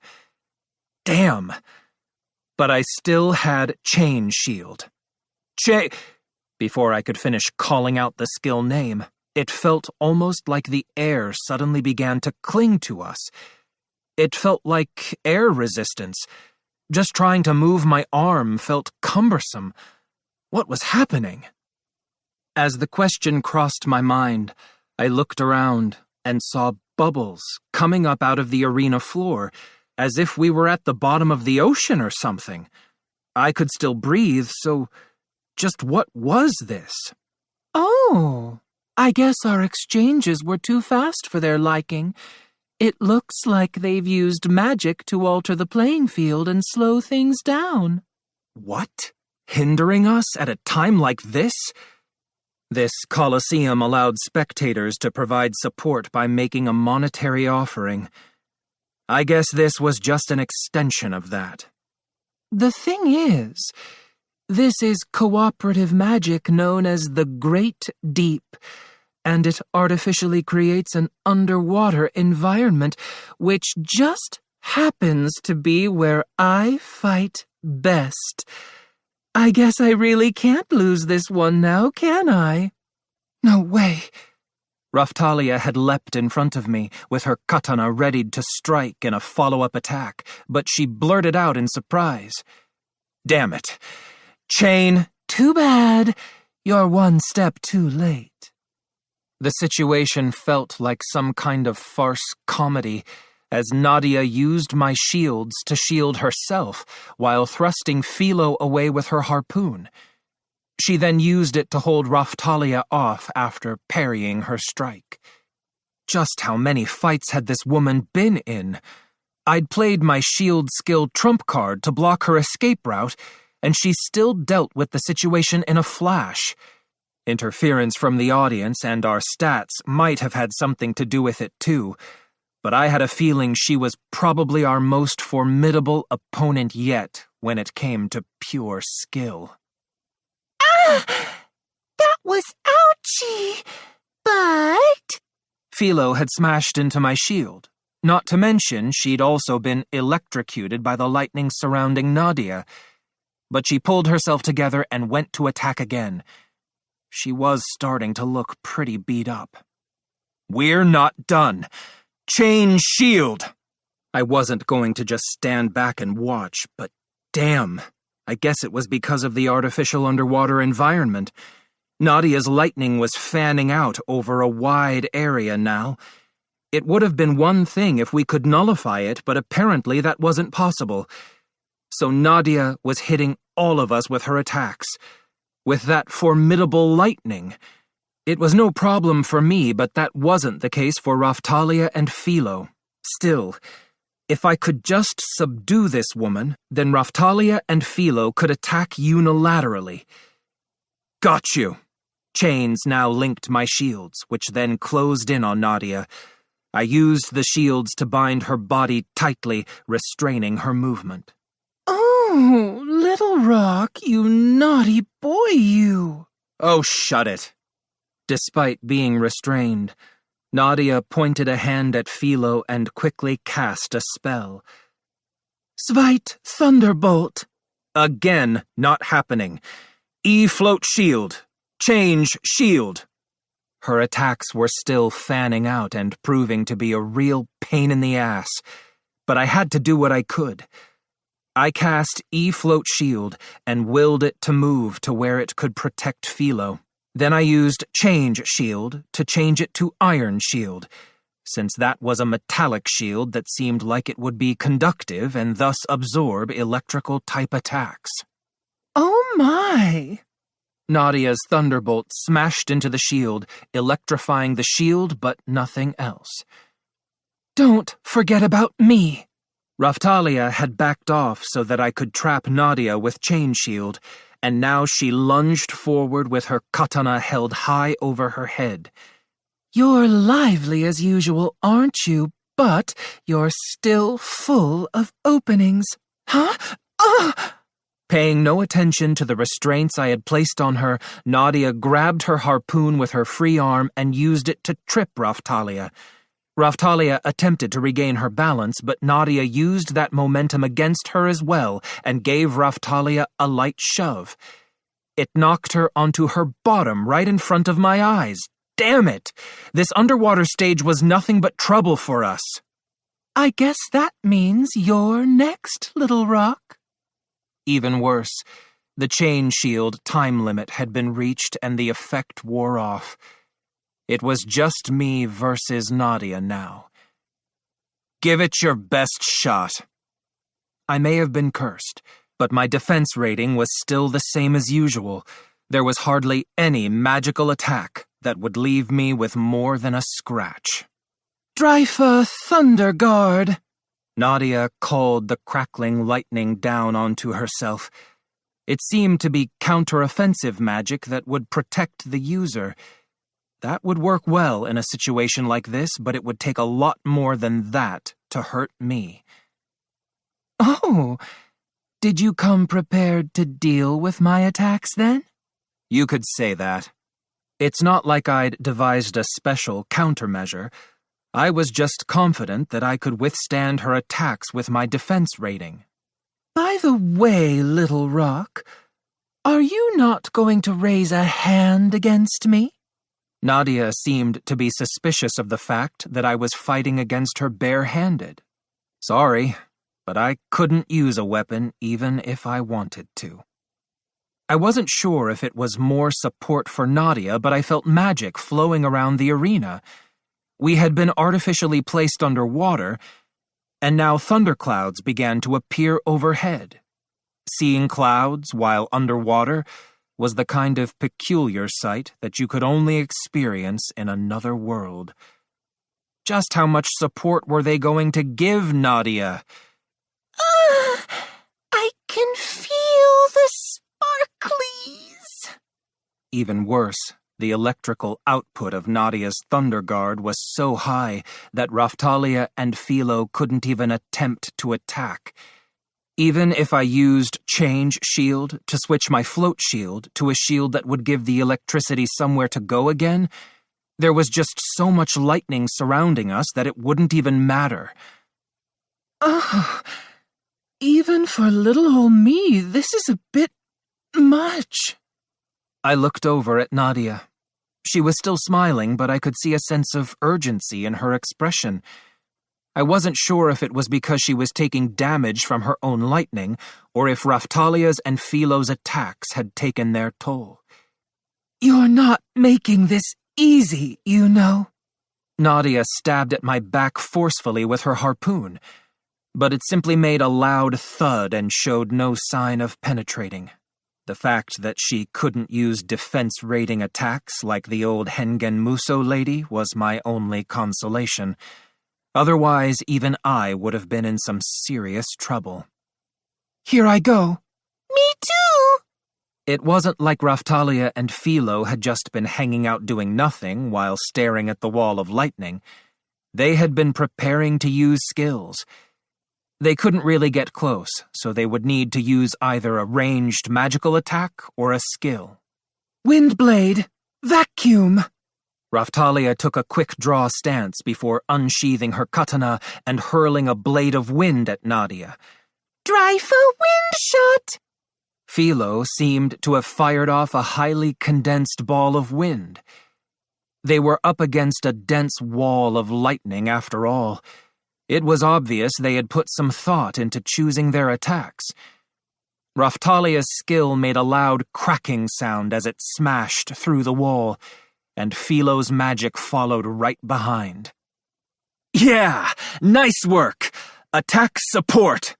Damn! But I still had Chain Shield. Before I could finish calling out the skill name, it felt almost like the air suddenly began to cling to us. It felt like air resistance. Just trying to move my arm felt cumbersome. What was happening? As the question crossed my mind, I looked around and saw bubbles coming up out of the arena floor, as if we were at the bottom of the ocean or something. I could still breathe, so just what was this? Oh, I guess our exchanges were too fast for their liking. It looks like they've used magic to alter the playing field and slow things down. What? Hindering us at a time like this? This Colosseum allowed spectators to provide support by making a monetary offering. I guess this was just an extension of that. The thing is, this is cooperative magic known as the Great Deep, and it artificially creates an underwater environment which just happens to be where I fight best. I guess I really can't lose this one now, can I? No way. Raphtalia had leapt in front of me, with her katana readied to strike in a follow-up attack, but she blurted out in surprise. Damn it. Chain. Too bad. You're one step too late. The situation felt like some kind of farce comedy, as Nadia used my shields to shield herself while thrusting Philo away with her harpoon. She then used it to hold Raphtalia off after parrying her strike. Just how many fights had this woman been in? I'd played my shield skill trump card to block her escape route, and she still dealt with the situation in a flash. Interference from the audience and our stats might have had something to do with it too, but I had a feeling she was probably our most formidable opponent yet when it came to pure skill. Ah! That was ouchy, but... Philo had smashed into my shield. Not to mention, she'd also been electrocuted by the lightning surrounding Nadia. But she pulled herself together and went to attack again. She was starting to look pretty beat up. "We're not done. Change shield!" I wasn't going to just stand back and watch, but damn, I guess it was because of the artificial underwater environment. Nadia's lightning was fanning out over a wide area now. It would have been one thing if we could nullify it, but apparently that wasn't possible. So Nadia was hitting all of us with her attacks, with that formidable lightning. It was no problem for me, but that wasn't the case for Raphtalia and Philo. Still, if I could just subdue this woman, then Raphtalia and Philo could attack unilaterally. Got you. Chains now linked my shields, which then closed in on Nadia. I used the shields to bind her body tightly, restraining her movement. "Oh, Little Rock, you naughty boy, you." Oh, shut it. Despite being restrained, Nadia pointed a hand at Philo and quickly cast a spell. "Svite Thunderbolt." Again, not happening. E-float shield. Change shield. Her attacks were still fanning out and proving to be a real pain in the ass, but I had to do what I could. I cast E-float shield and willed it to move to where it could protect Philo. Then I used change shield to change it to iron shield, since that was a metallic shield that seemed like it would be conductive and thus absorb electrical type attacks. "Oh my!" Nadia's thunderbolt smashed into the shield, electrifying the shield but nothing else. "Don't forget about me." Raphtalia had backed off so that I could trap Nadia with chain shield, and now she lunged forward with her katana held high over her head. "You're lively as usual, aren't you? But you're still full of openings." "Huh? Ugh!" Paying no attention to the restraints I had placed on her, Nadia grabbed her harpoon with her free arm and used it to trip Raphtalia. Raphtalia attempted to regain her balance, but Nadia used that momentum against her as well and gave Raphtalia a light shove. It knocked her onto her bottom right in front of my eyes. Damn it! This underwater stage was nothing but trouble for us. "I guess that means you're next, Little Rock." Even worse, the chain shield time limit had been reached and the effect wore off. It was just me versus Nadia now. Give it your best shot. I may have been cursed, but my defense rating was still the same as usual. There was hardly any magical attack that would leave me with more than a scratch. "Dryfa Thunderguard." Nadia called the crackling lightning down onto herself. It seemed to be counter-offensive magic that would protect the user. That would work well in a situation like this, but it would take a lot more than that to hurt me. "Oh, did you come prepared to deal with my attacks then?" You could say that. It's not like I'd devised a special countermeasure. I was just confident that I could withstand her attacks with my defense rating. "By the way, Little Rock, are you not going to raise a hand against me?" Nadia seemed to be suspicious of the fact that I was fighting against her bare-handed. Sorry, but I couldn't use a weapon even if I wanted to. I wasn't sure if it was more support for Nadia, but I felt magic flowing around the arena. We had been artificially placed underwater, And now thunderclouds began to appear overhead. Seeing clouds while underwater was the kind of peculiar sight that you could only experience in another world. Just how much support were they going to give Nadia? I can feel the sparklies. Even worse, the electrical output of Nadia's Thunder Guard was so high that Raphtalia and Philo couldn't even attempt to attack. Even if I used Change Shield to switch my Float Shield to a shield that would give the electricity somewhere to go again, there was just so much lightning surrounding us that it wouldn't even matter. Even for little old me, this is a bit much. I looked over at Nadia. She was still smiling, but I could see a sense of urgency in her expression. I wasn't sure if it was because she was taking damage from her own lightning, or if Raphtalia's and Philo's attacks had taken their toll. You're not making this easy, you know. Nadia stabbed at my back forcefully with her harpoon, but it simply made a loud thud and showed no sign of penetrating. The fact that she couldn't use defense-rating attacks like the old Hengen Muso lady was my only consolation. Otherwise, even I would have been in some serious trouble. Here I go. Me too. It wasn't like Raphtalia and Philo had just been hanging out doing nothing while staring at the wall of lightning. They had been preparing to use skills. They couldn't really get close, so they would need to use either a ranged magical attack or a skill. Windblade! Vacuum! Raphtalia took a quick draw stance before unsheathing her katana and hurling a blade of wind at Nadia. Dryfa wind shot! Philo seemed to have fired off a highly condensed ball of wind. They were up against a dense wall of lightning after all. It was obvious they had put some thought into choosing their attacks. Raphtalia's skill made a loud cracking sound as it smashed through the wall, and Philo's magic followed right behind. Yeah! Nice work! Attack support!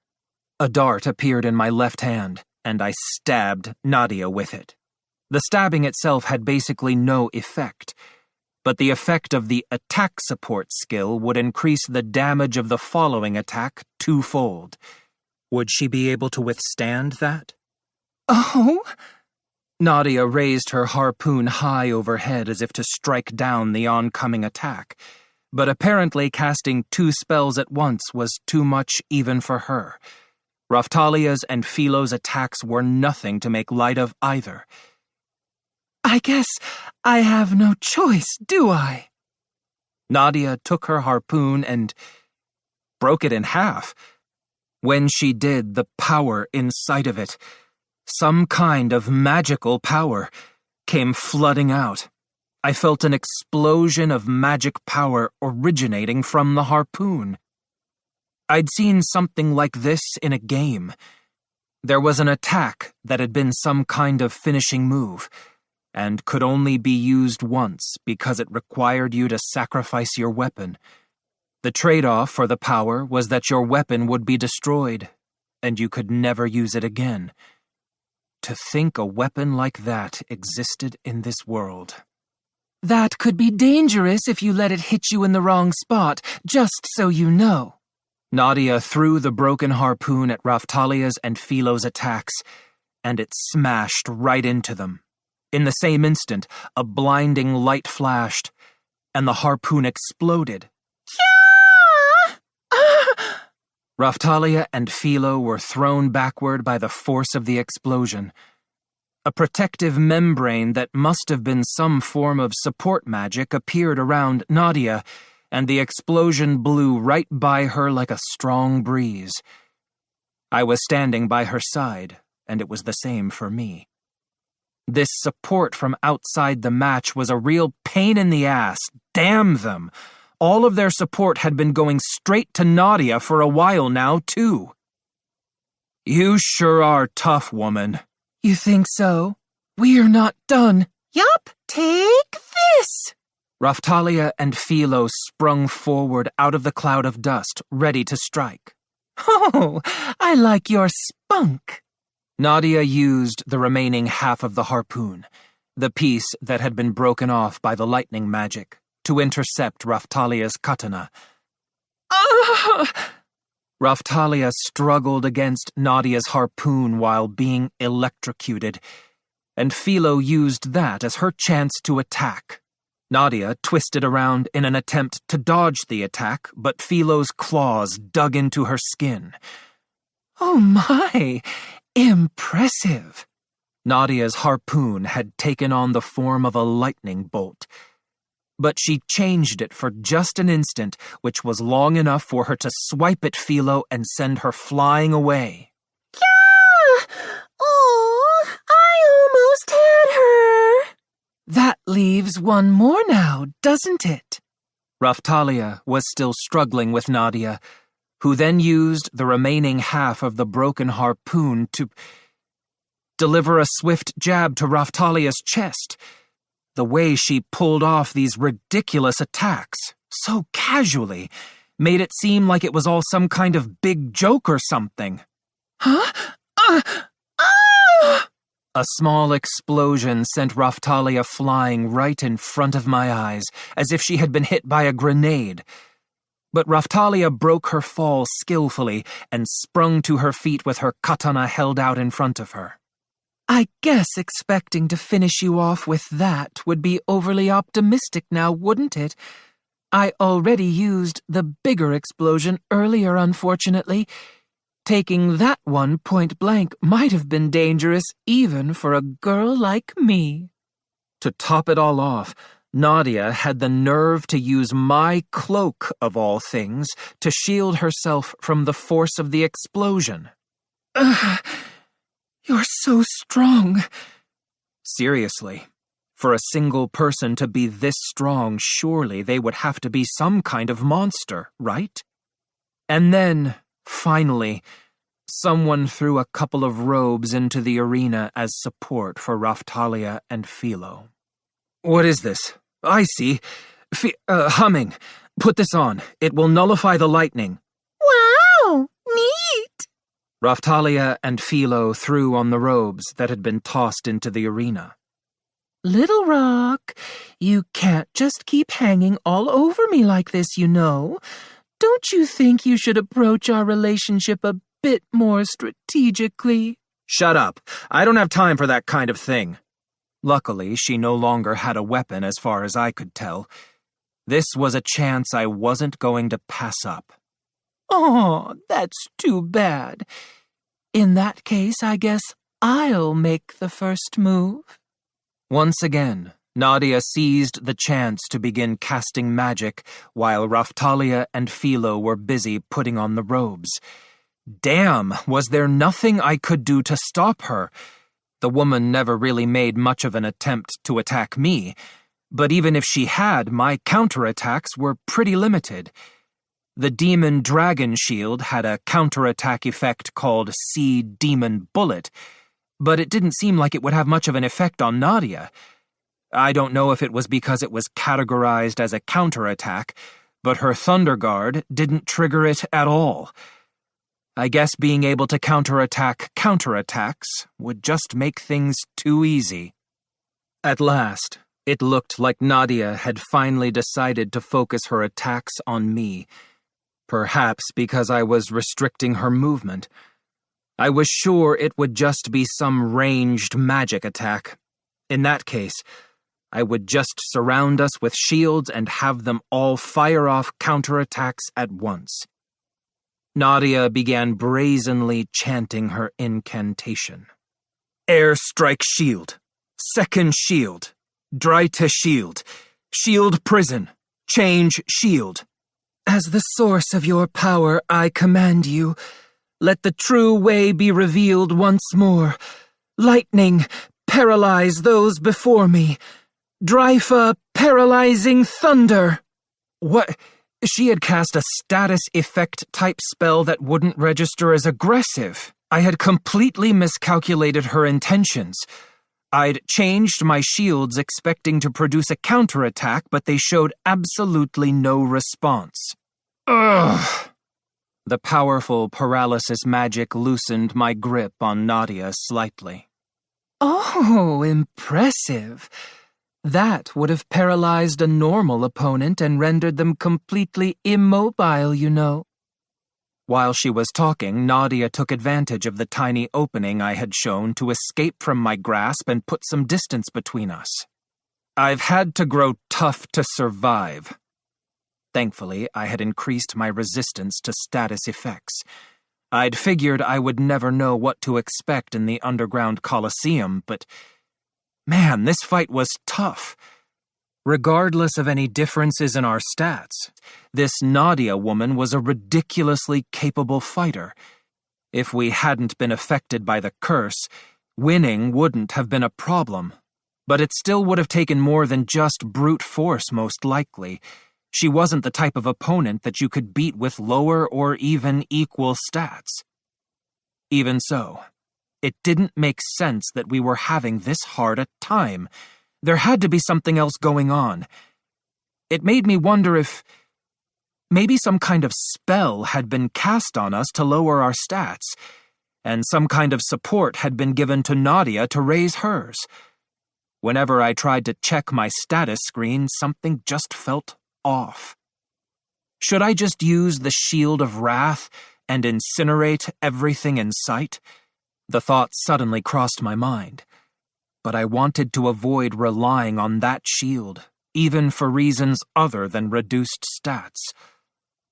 A dart appeared in my left hand, and I stabbed Nadia with it. The stabbing itself had basically no effect, but the effect of the attack support skill would increase the damage of the following attack twofold. Would she be able to withstand that? Oh? Nadia raised her harpoon high overhead as if to strike down the oncoming attack, but apparently casting 2 spells at once was too much even for her. Raphtalia's and Philo's attacks were nothing to make light of either. I guess I have no choice, do I? Nadia took her harpoon and broke it in half. When she did, the power inside of it, some kind of magical power, came flooding out. I felt an explosion of magic power originating from the harpoon. I'd seen something like this in a game. There was an attack that had been some kind of finishing move, and could only be used once because it required you to sacrifice your weapon. The trade-off for the power was that your weapon would be destroyed, and you could never use it again. To think a weapon like that existed in this world. That could be dangerous if you let it hit you in the wrong spot, just so you know. Nadia threw the broken harpoon at Raphtalia's and Philo's attacks, and it smashed right into them. In the same instant, a blinding light flashed, and the harpoon exploded. Raphtalia and Philo were thrown backward by the force of the explosion. A protective membrane that must have been some form of support magic appeared around Nadia, and the explosion blew right by her like a strong breeze. I was standing by her side, and it was the same for me. This support from outside the match was a real pain in the ass. Damn them! All of their support had been going straight to Nadia for a while now, too. You sure are tough, woman. You think so? We're not done. Yup, take this. Raphtalia and Philo sprung forward out of the cloud of dust, ready to strike. Oh, I like your spunk. Nadia used the remaining half of the harpoon, the piece that had been broken off by the lightning magic, to intercept Raphtalia's katana. Raphtalia struggled against Nadia's harpoon while being electrocuted, and Philo used that as her chance to attack. Nadia twisted around in an attempt to dodge the attack, but Philo's claws dug into her skin. Oh my, impressive. Nadia's harpoon had taken on the form of a lightning bolt, but she changed it for just an instant, which was long enough for her to swipe at Philo and send her flying away. Yeah! Oh, I almost had her. That leaves one more now, doesn't it? Raphtalia was still struggling with Nadia, who then used the remaining half of the broken harpoon to deliver a swift jab to Raphtalia's chest. The way she pulled off these ridiculous attacks, so casually, made it seem like it was all some kind of big joke or something. Huh? A small explosion sent Raphtalia flying right in front of my eyes, as if she had been hit by a grenade. But Raphtalia broke her fall skillfully and sprung to her feet with her katana held out in front of her. I guess expecting to finish you off with that would be overly optimistic now, wouldn't it? I already used the bigger explosion earlier, unfortunately. Taking that one point blank might have been dangerous even for a girl like me. To top it all off, Nadia had the nerve to use my cloak, of all things, to shield herself from the force of the explosion. You're so strong. Seriously, for a single person to be this strong, surely they would have to be some kind of monster, right? And then, finally, someone threw a couple of robes into the arena as support for Raphtalia and Philo. What is this? I see. Humming. Put this on. It will nullify the lightning. Wow, neat. Raphtalia and Philo threw on the robes that had been tossed into the arena. Little Rock, you can't just keep hanging all over me like this, you know. Don't you think you should approach our relationship a bit more strategically? Shut up. I don't have time for that kind of thing. Luckily, she no longer had a weapon as far as I could tell. This was a chance I wasn't going to pass up. Oh, that's too bad. In that case, I guess I'll make the first move. Once again, Nadia seized the chance to begin casting magic while Raphtalia and Philo were busy putting on the robes. Damn, was there nothing I could do to stop her? The woman never really made much of an attempt to attack me, but even if she had, my counterattacks were pretty limited. The Demon Dragon Shield had a counterattack effect called Sea Demon Bullet, but it didn't seem like it would have much of an effect on Nadia. I don't know if it was because it was categorized as a counterattack, but her Thunder Guard didn't trigger it at all. I guess being able to counterattack counterattacks would just make things too easy. At last, it looked like Nadia had finally decided to focus her attacks on me, perhaps because I was restricting her movement. I was sure it would just be some ranged magic attack. In that case, I would just surround us with shields and have them all fire off counterattacks at once. Nadia began brazenly chanting her incantation. Air strike shield. Second shield. Dryta shield. Shield prison. Change shield. As the source of your power, I command you. Let the true way be revealed once more. Lightning, paralyze those before me. Dryfa, paralyzing thunder. What? She had cast a status effect type spell that wouldn't register as aggressive. I had completely miscalculated her intentions. I'd changed my shields expecting to produce a counterattack, but they showed absolutely no response. Ugh! The powerful paralysis magic loosened my grip on Nadia slightly. Oh, impressive. That would have paralyzed a normal opponent and rendered them completely immobile, you know. While she was talking, Nadia took advantage of the tiny opening I had shown to escape from my grasp and put some distance between us. I've had to grow tough to survive. Thankfully, I had increased my resistance to status effects. I'd figured I would never know what to expect in the underground Colosseum, but man, this fight was tough. Regardless of any differences in our stats, this Nadia woman was a ridiculously capable fighter. If we hadn't been affected by the curse, winning wouldn't have been a problem. But it still would have taken more than just brute force, most likely. She wasn't the type of opponent that you could beat with lower or even equal stats. Even so, it didn't make sense that we were having this hard a time. There had to be something else going on. It made me wonder if maybe some kind of spell had been cast on us to lower our stats, and some kind of support had been given to Nadia to raise hers. Whenever I tried to check my status screen, something just felt off. Should I just use the Shield of Wrath and incinerate everything in sight? The thought suddenly crossed my mind. But I wanted to avoid relying on that shield, even for reasons other than reduced stats.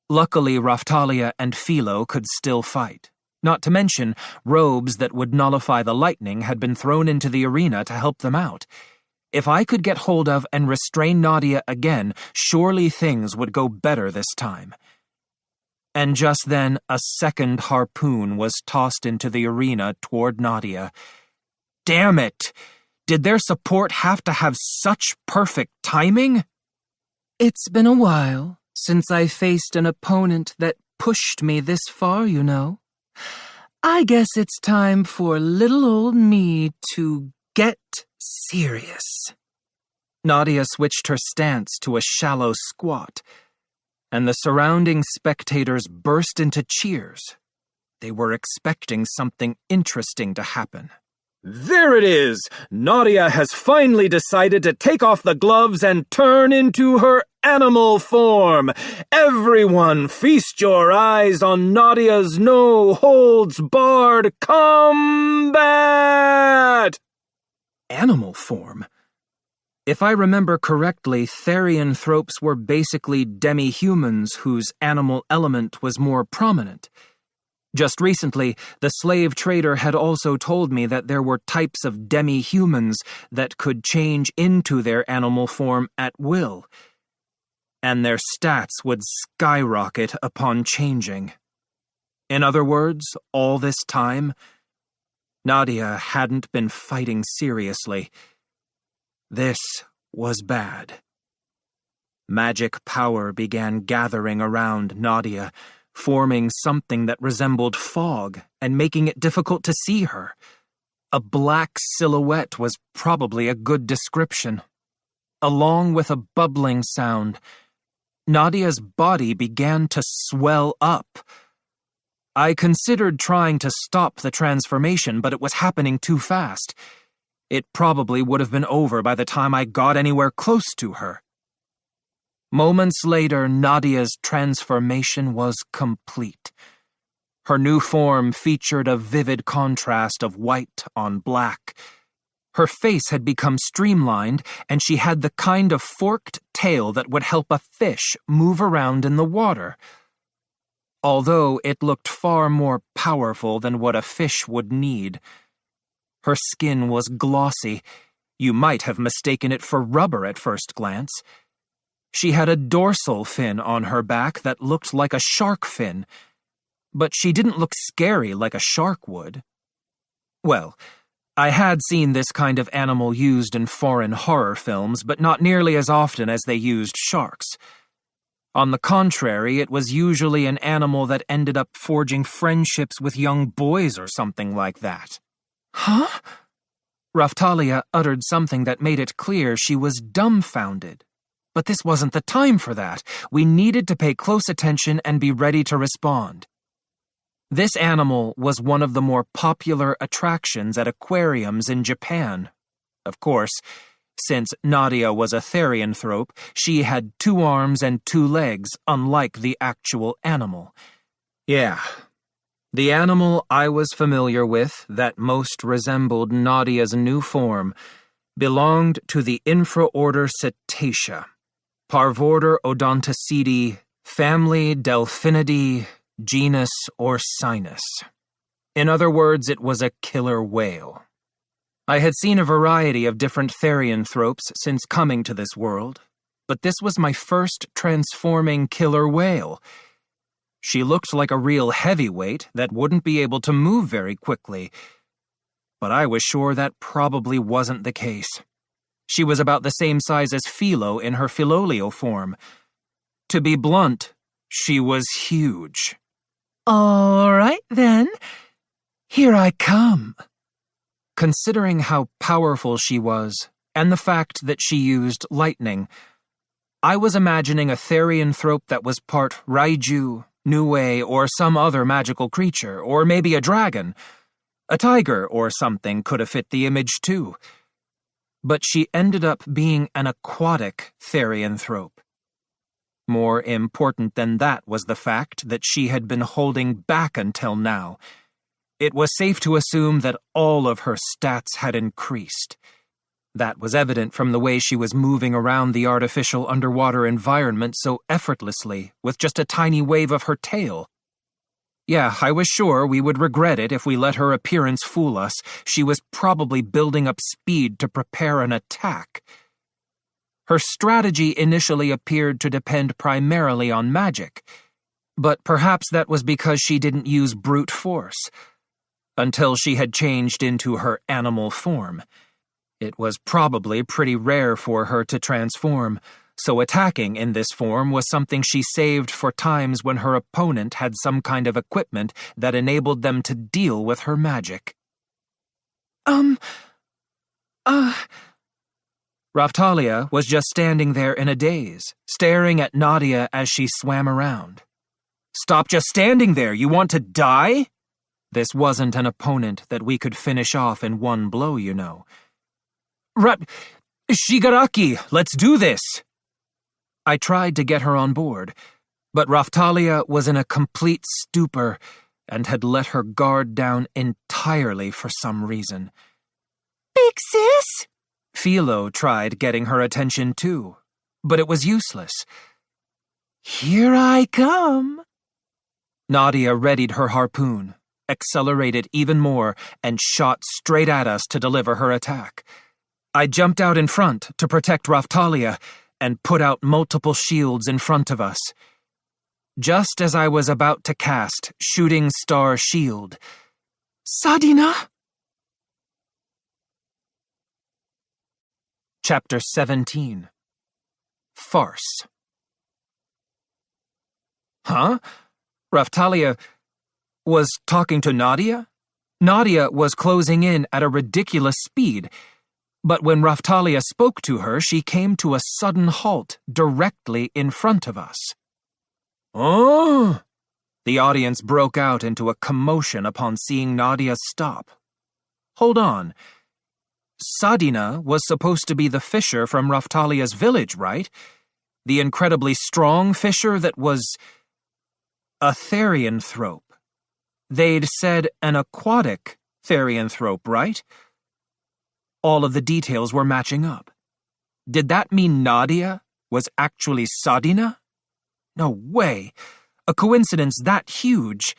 Luckily, Raftalia and Philo could still fight. Not to mention, robes that would nullify the lightning had been thrown into the arena to help them out. If I could get hold of and restrain Nadia again, surely things would go better this time. And just then, a second harpoon was tossed into the arena toward Nadia. Damn it! Did their support have to have such perfect timing? It's been a while since I faced an opponent that pushed me this far, you know. I guess it's time for little old me to get serious. Nadia switched her stance to a shallow squat, and the surrounding spectators burst into cheers. They were expecting something interesting to happen. There it is! Nadia has finally decided to take off the gloves and turn into her animal form. Everyone, feast your eyes on Nadia's no-holds-barred combat! Animal form? If I remember correctly, therianthropes were basically demi-humans whose animal element was more prominent. Just recently, the slave trader had also told me that there were types of demi-humans that could change into their animal form at will, and their stats would skyrocket upon changing. In other words, all this time, Nadia hadn't been fighting seriously. This was bad. Magic power began gathering around Nadia, forming something that resembled fog and making it difficult to see her. A black silhouette was probably a good description. Along with a bubbling sound, Nadia's body began to swell up. I considered trying to stop the transformation, but it was happening too fast. It probably would have been over by the time I got anywhere close to her. Moments later, Nadia's transformation was complete. Her new form featured a vivid contrast of white on black. Her face had become streamlined, and she had the kind of forked tail that would help a fish move around in the water. Although it looked far more powerful than what a fish would need. Her skin was glossy. You might have mistaken it for rubber at first glance. She had a dorsal fin on her back that looked like a shark fin, but she didn't look scary like a shark would. Well, I had seen this kind of animal used in foreign horror films, but not nearly as often as they used sharks. On the contrary, it was usually an animal that ended up forging friendships with young boys or something like that. Huh? Raftalia uttered something that made it clear she was dumbfounded. But this wasn't the time for that. We needed to pay close attention and be ready to respond. This animal was one of the more popular attractions at aquariums in Japan. Of course, since Nadia was a therianthrope, she had 2 arms and 2 legs, unlike the actual animal. Yeah. The animal I was familiar with that most resembled Nadia's new form belonged to the infraorder Cetacea, Parvorder Odontoceti, family Delphinidae, genus Orcinus. In other words, it was a killer whale. I had seen a variety of different therianthropes since coming to this world, but this was my first transforming killer whale. She looked like a real heavyweight that wouldn't be able to move very quickly, but I was sure that probably wasn't the case. She was about the same size as Philo in her Philolio form. To be blunt, she was huge. All right, then. Here I come. Considering how powerful she was, and the fact that she used lightning, I was imagining a therianthrope that was part Raiju, Nue, or some other magical creature, or maybe a dragon. A tiger or something could have fit the image too. But she ended up being an aquatic therianthrope. More important than that was the fact that she had been holding back until now. It was safe to assume that all of her stats had increased. That was evident from the way she was moving around the artificial underwater environment so effortlessly, with just a tiny wave of her tail. Yeah, I was sure we would regret it if we let her appearance fool us. She was probably building up speed to prepare an attack. Her strategy initially appeared to depend primarily on magic, but perhaps that was because she didn't use brute force. Until she had changed into her animal form. It was probably pretty rare for her to transform, so attacking in this form was something she saved for times when her opponent had some kind of equipment that enabled them to deal with her magic. Raftalia was just standing there in a daze, staring at Nadia as she swam around. Stop just standing there, you want to die? This wasn't an opponent that we could finish off in one blow, you know. Shigaraki, let's do this! I tried to get her on board, but Raftalia was in a complete stupor and had let her guard down entirely for some reason. Big sis? Philo tried getting her attention too, but it was useless. Here I come. Nadia readied her harpoon, accelerated even more, and shot straight at us to deliver her attack. I jumped out in front to protect Raftalia and put out multiple shields in front of us. Just as I was about to cast Shooting Star Shield, Sadina? Chapter 17. Farce. Huh? Raftalia was talking to Nadia? Nadia was closing in at a ridiculous speed, but when Raftalia spoke to her, she came to a sudden halt directly in front of us. Oh! The audience broke out into a commotion upon seeing Nadia stop. Hold on. Sadina was supposed to be the fisher from Raftalia's village, right? The incredibly strong fisher that was a therianthrope. They'd said an aquatic therianthrope, right? All of the details were matching up. Did that mean Nadia was actually Sadina? No way. A coincidence that huge.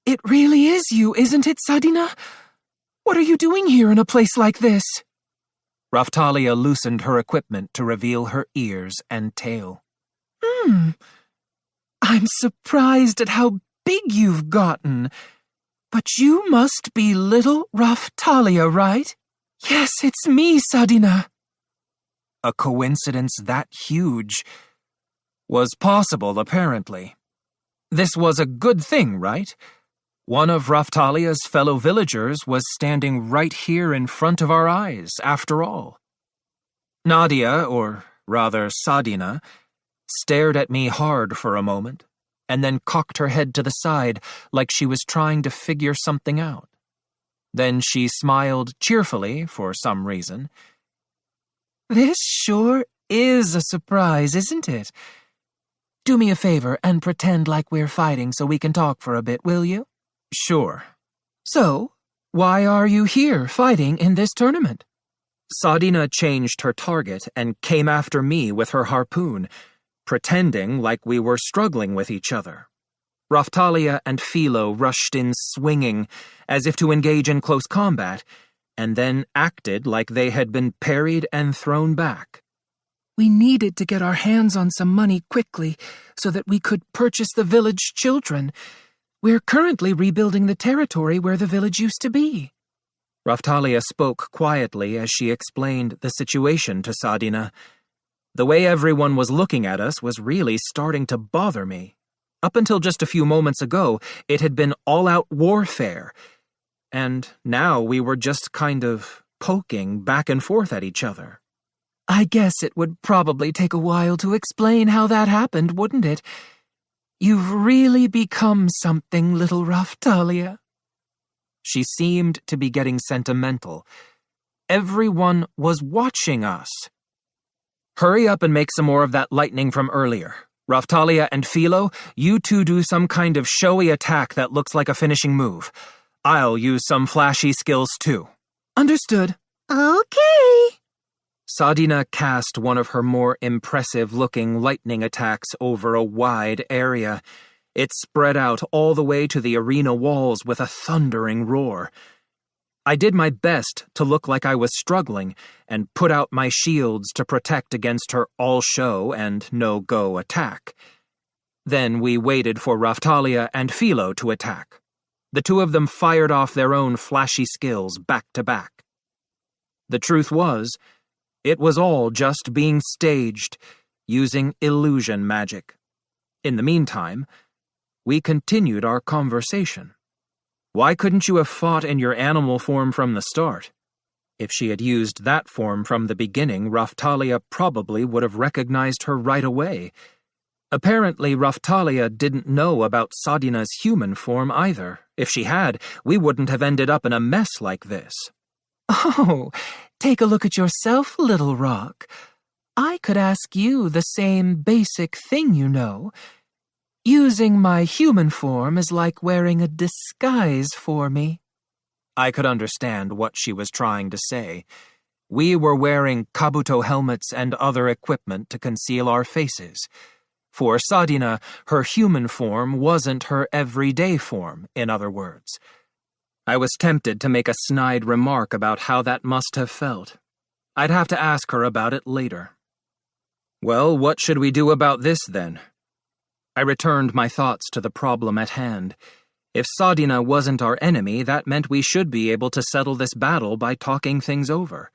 It really is you, isn't it, Sadina? What are you doing here in a place like this? Raftalia loosened her equipment to reveal her ears and tail. I'm surprised at how big you've gotten. But you must be little Raftalia, right? Yes, it's me, Sadina. A coincidence that huge was possible, apparently. This was a good thing, right? One of Raftalia's fellow villagers was standing right here in front of our eyes, after all. Nadia, or rather Sadina, stared at me hard for a moment, and then cocked her head to the side like she was trying to figure something out. Then she smiled cheerfully for some reason. This sure is a surprise, isn't it? Do me a favor and pretend like we're fighting so we can talk for a bit, will you? Sure. So, why are you here fighting in this tournament? Sadina changed her target and came after me with her harpoon, pretending like we were struggling with each other. Raftalia and Philo rushed in swinging, as if to engage in close combat, and then acted like they had been parried and thrown back. We needed to get our hands on some money quickly so that we could purchase the village children. We're currently rebuilding the territory where the village used to be. Raftalia spoke quietly as she explained the situation to Sadina. The way everyone was looking at us was really starting to bother me. Up until just a few moments ago, it had been all-out warfare, and now we were just kind of poking back and forth at each other. I guess it would probably take a while to explain how that happened, wouldn't it? You've really become something, little Raftalia. She seemed to be getting sentimental. Everyone was watching us. Hurry up and make some more of that lightning from earlier. Raftalia and Philo, you two do some kind of showy attack that looks like a finishing move. I'll use some flashy skills too. Understood. Okay. Sadina cast one of her more impressive-looking lightning attacks over a wide area. It spread out all the way to the arena walls with a thundering roar. I did my best to look like I was struggling and put out my shields to protect against her all-show and no-go attack. Then we waited for Raftalia and Philo to attack. The two of them fired off their own flashy skills back to back. The truth was, it was all just being staged, using illusion magic. In the meantime, we continued our conversation. Why couldn't you have fought in your animal form from the start? If she had used that form from the beginning, Raftalia probably would have recognized her right away. Apparently, Raftalia didn't know about Sadina's human form either. If she had, we wouldn't have ended up in a mess like this. Oh, take a look at yourself, Little Rock. I could ask you the same basic thing, you know. Using my human form is like wearing a disguise for me. I could understand what she was trying to say. We were wearing kabuto helmets and other equipment to conceal our faces. For Sadina, her human form wasn't her everyday form, in other words. I was tempted to make a snide remark about how that must have felt. I'd have to ask her about it later. Well, what should we do about this, then? I returned my thoughts to the problem at hand. If Sadina wasn't our enemy, that meant we should be able to settle this battle by talking things over.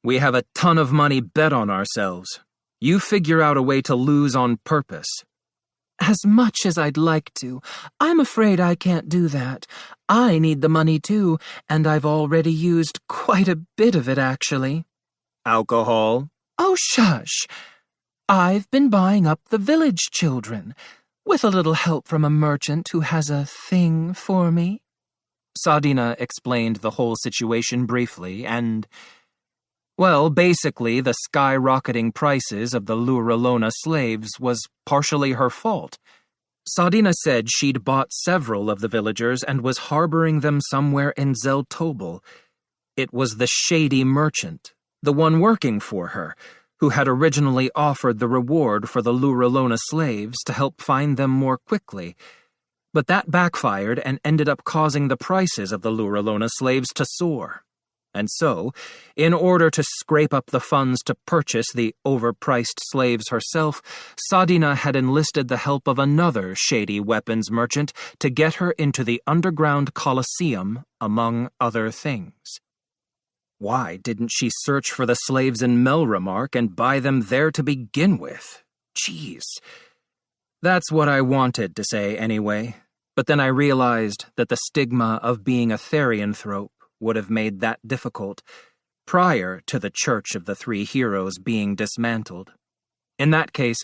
We have a ton of money bet on ourselves. You figure out a way to lose on purpose. As much as I'd like to, I'm afraid I can't do that. I need the money too, and I've already used quite a bit of it, actually. Alcohol? Oh, shush. I've been buying up the village children, with a little help from a merchant who has a thing for me. Sadina explained the whole situation briefly, and, well, basically the skyrocketing prices of the Luralona slaves was partially her fault. Sadina said she'd bought several of the villagers and was harboring them somewhere in Zeltobel. It was the shady merchant, the one working for her, who had originally offered the reward for the Luralona slaves to help find them more quickly. But that backfired and ended up causing the prices of the Luralona slaves to soar. And so, in order to scrape up the funds to purchase the overpriced slaves herself, Sadina had enlisted the help of another shady weapons merchant to get her into the underground Colosseum, among other things. Why didn't she search for the slaves in Melremark and buy them there to begin with? Jeez. That's what I wanted to say anyway. But then I realized that the stigma of being a therianthrope would have made that difficult prior to the Church of the Three Heroes being dismantled. In that case,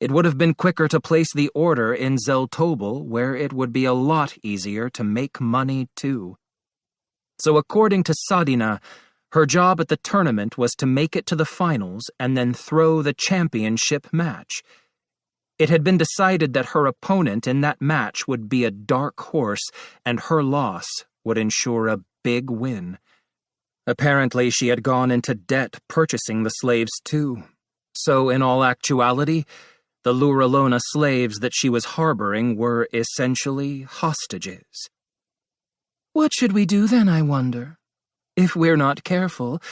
it would have been quicker to place the order in Zeltobel, where it would be a lot easier to make money too. So according to Sadina, her job at the tournament was to make it to the finals and then throw the championship match. It had been decided that her opponent in that match would be a dark horse, and her loss would ensure a big win. Apparently, she had gone into debt purchasing the slaves too. So in all actuality, the Luralona slaves that she was harboring were essentially hostages. What should we do then, I wonder? If we're not careful,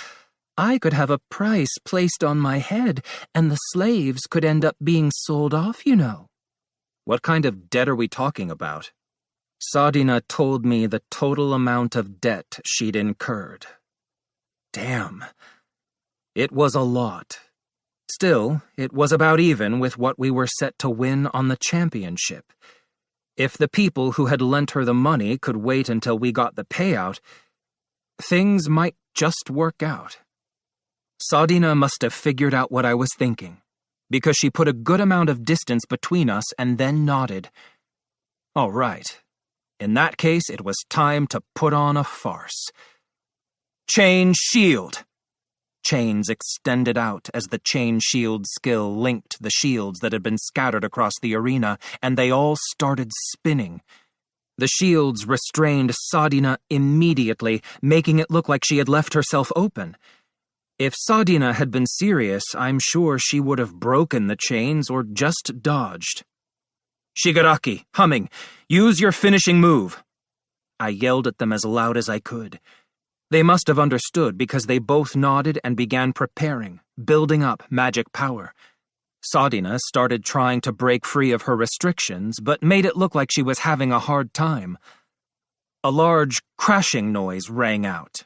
I could have a price placed on my head, and the slaves could end up being sold off, you know. What kind of debt are we talking about? Sadina told me the total amount of debt she'd incurred. Damn. It was a lot. Still, it was about even with what we were set to win on the championship. If the people who had lent her the money could wait until we got the payout, things might just work out. Sadina must have figured out what I was thinking, because she put a good amount of distance between us and then nodded. All right. In that case, it was time to put on a farce. Chain shield! Chains extended out as the chain shield skill linked the shields that had been scattered across the arena, and they all started spinning. The shields restrained Sadina immediately, making it look like she had left herself open. If Sadina had been serious, I'm sure she would have broken the chains or just dodged. Shigaraki, humming, use your finishing move. I yelled at them as loud as I could. They must have understood because they both nodded and began preparing, building up magic power. Sadina started trying to break free of her restrictions, but made it look like she was having a hard time. A large crashing noise rang out.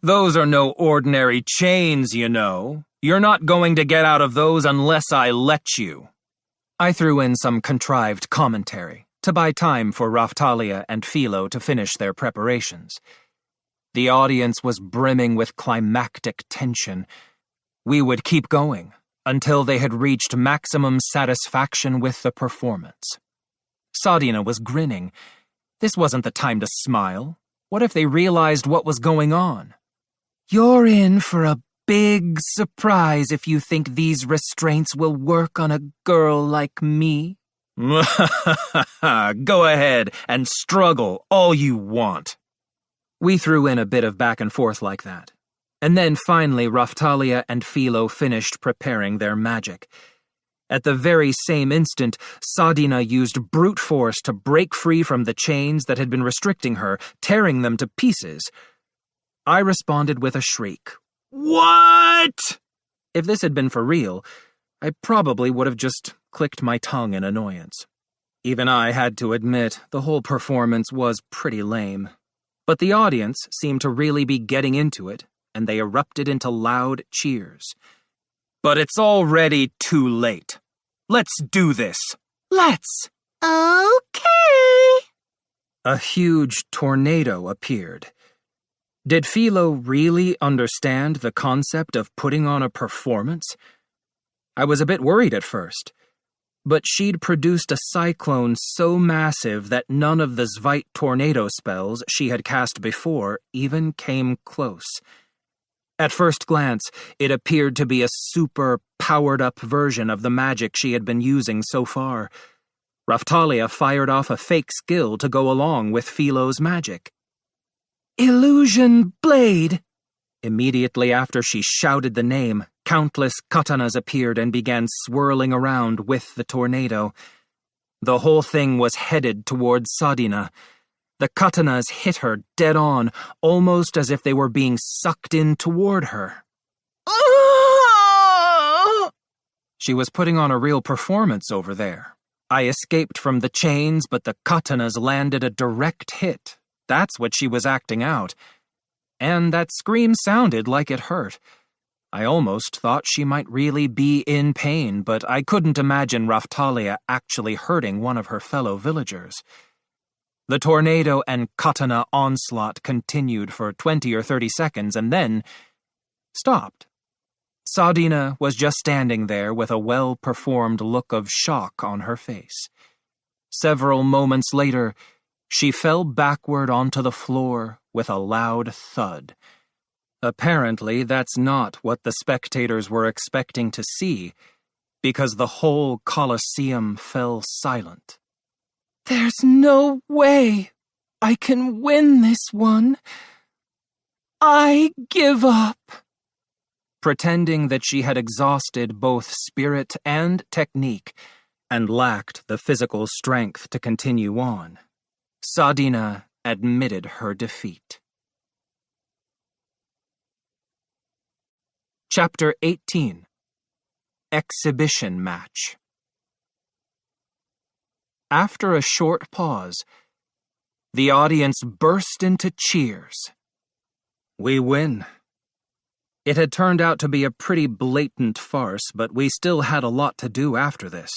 Those are no ordinary chains, you know. You're not going to get out of those unless I let you. I threw in some contrived commentary to buy time for Raftalia and Philo to finish their preparations. The audience was brimming with climactic tension. We would keep going until they had reached maximum satisfaction with the performance. Sadina was grinning. This wasn't the time to smile. What if they realized what was going on? You're in for a big surprise if you think these restraints will work on a girl like me. Go ahead and struggle all you want. We threw in a bit of back and forth like that. And then finally Raftalia and Philo finished preparing their magic. At the very same instant, Sadina used brute force to break free from the chains that had been restricting her, tearing them to pieces. I responded with a shriek. What? If this had been for real, I probably would have just clicked my tongue in annoyance. Even I had to admit the whole performance was pretty lame. But the audience seemed to really be getting into it, and they erupted into loud cheers. But it's already too late. Let's do this. Let's. Okay. A huge tornado appeared. Did Philo really understand the concept of putting on a performance? I was a bit worried at first, but she'd produced a cyclone so massive that none of the Zvite tornado spells she had cast before even came close. At first glance, it appeared to be a super powered-up version of the magic she had been using so far. Raftalia fired off a fake skill to go along with Philo's magic. Illusion Blade! Immediately after she shouted the name, countless katanas appeared and began swirling around with the tornado. The whole thing was headed towards Sadina. The katanas hit her dead on, almost as if they were being sucked in toward her. She was putting on a real performance over there. I escaped from the chains, but the katanas landed a direct hit. That's what she was acting out. And that scream sounded like it hurt. I almost thought she might really be in pain, but I couldn't imagine Raphtalia actually hurting one of her fellow villagers. The tornado and katana onslaught continued for 20 or 30 seconds and then stopped. Sadina was just standing there with a well-performed look of shock on her face. Several moments later, she fell backward onto the floor with a loud thud. Apparently, that's not what the spectators were expecting to see, because the whole Colosseum fell silent. There's no way I can win this one. I give up. Pretending that she had exhausted both spirit and technique, and lacked the physical strength to continue on, Sadina admitted her defeat. Chapter 18. Exhibition Match. After a short pause, the audience burst into cheers. We win. It had turned out to be a pretty blatant farce, but we still had a lot to do after this.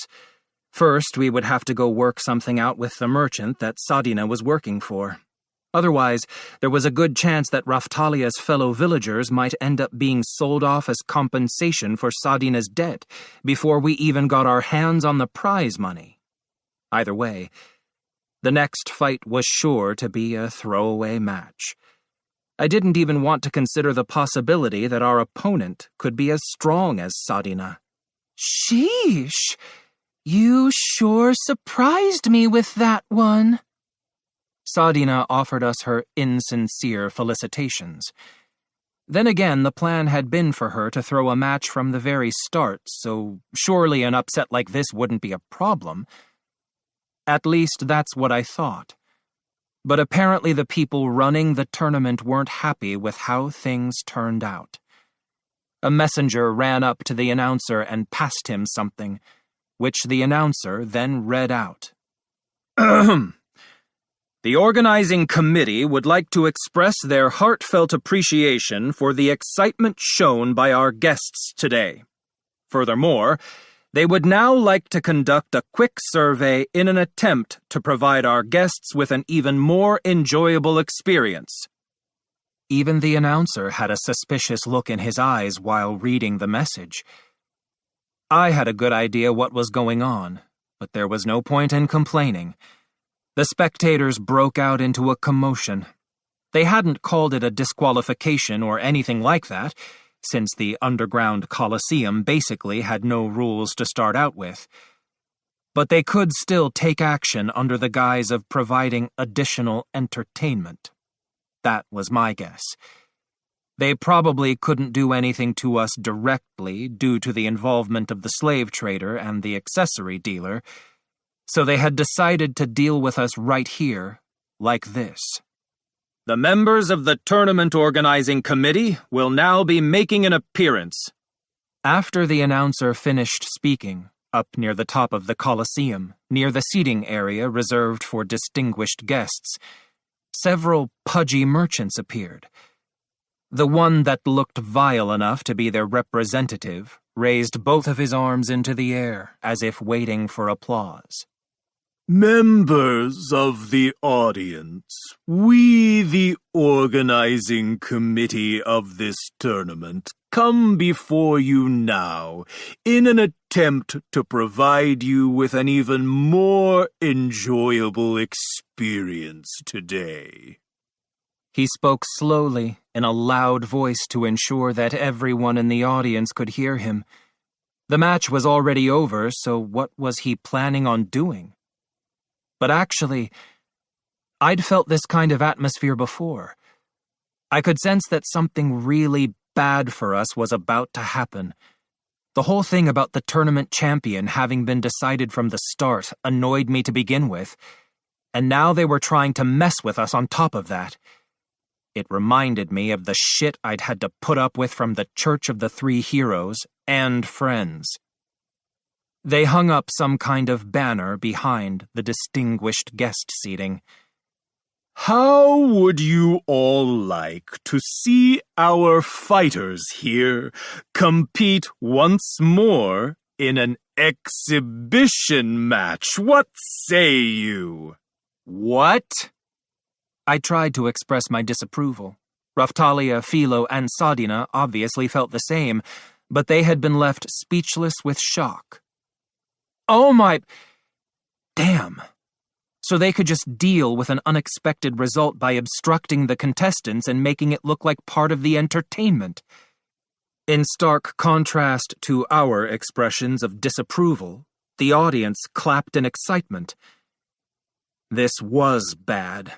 First, we would have to go work something out with the merchant that Sadina was working for. Otherwise, there was a good chance that Raphtalia's fellow villagers might end up being sold off as compensation for Sadina's debt before we even got our hands on the prize money. Either way, the next fight was sure to be a throwaway match. I didn't even want to consider the possibility that our opponent could be as strong as Sadina. Sheesh, you sure surprised me with that one. Sadina offered us her insincere felicitations. Then again, the plan had been for her to throw a match from the very start, so surely an upset like this wouldn't be a problem. At least that's what I thought. But apparently the people running the tournament weren't happy with how things turned out. A messenger ran up to the announcer and passed him something, which the announcer then read out. The organizing committee would like to express their heartfelt appreciation for the excitement shown by our guests today. Furthermore, they would now like to conduct a quick survey in an attempt to provide our guests with an even more enjoyable experience. Even the announcer had a suspicious look in his eyes while reading the message. I had a good idea what was going on, but there was no point in complaining. The spectators broke out into a commotion. They hadn't called it a disqualification or anything like that, since the underground Colosseum basically had no rules to start out with. But they could still take action under the guise of providing additional entertainment. That was my guess. They probably couldn't do anything to us directly due to the involvement of the slave trader and the accessory dealer, so they had decided to deal with us right here, like this. The members of the tournament organizing committee will now be making an appearance. After the announcer finished speaking, up near the top of the Colosseum, near the seating area reserved for distinguished guests, several pudgy merchants appeared. The one that looked vile enough to be their representative raised both of his arms into the air, as if waiting for applause. Members of the audience, we, the organizing committee of this tournament, come before you now in an attempt to provide you with an even more enjoyable experience today. He spoke slowly, in a loud voice to ensure that everyone in the audience could hear him. The match was already over, so what was he planning on doing? But actually, I'd felt this kind of atmosphere before. I could sense that something really bad for us was about to happen. The whole thing about the tournament champion having been decided from the start annoyed me to begin with, and now they were trying to mess with us on top of that. It reminded me of the shit I'd had to put up with from the Church of the Three Heroes and friends. They hung up some kind of banner behind the distinguished guest seating. How would you all like to see our fighters here compete once more in an exhibition match? What say you? What? I tried to express my disapproval. Raphtalia, Philo, and Sadina obviously felt the same, but they had been left speechless with shock. Oh my... Damn. So they could just deal with an unexpected result by obstructing the contestants and making it look like part of the entertainment. In stark contrast to our expressions of disapproval, the audience clapped in excitement. This was bad.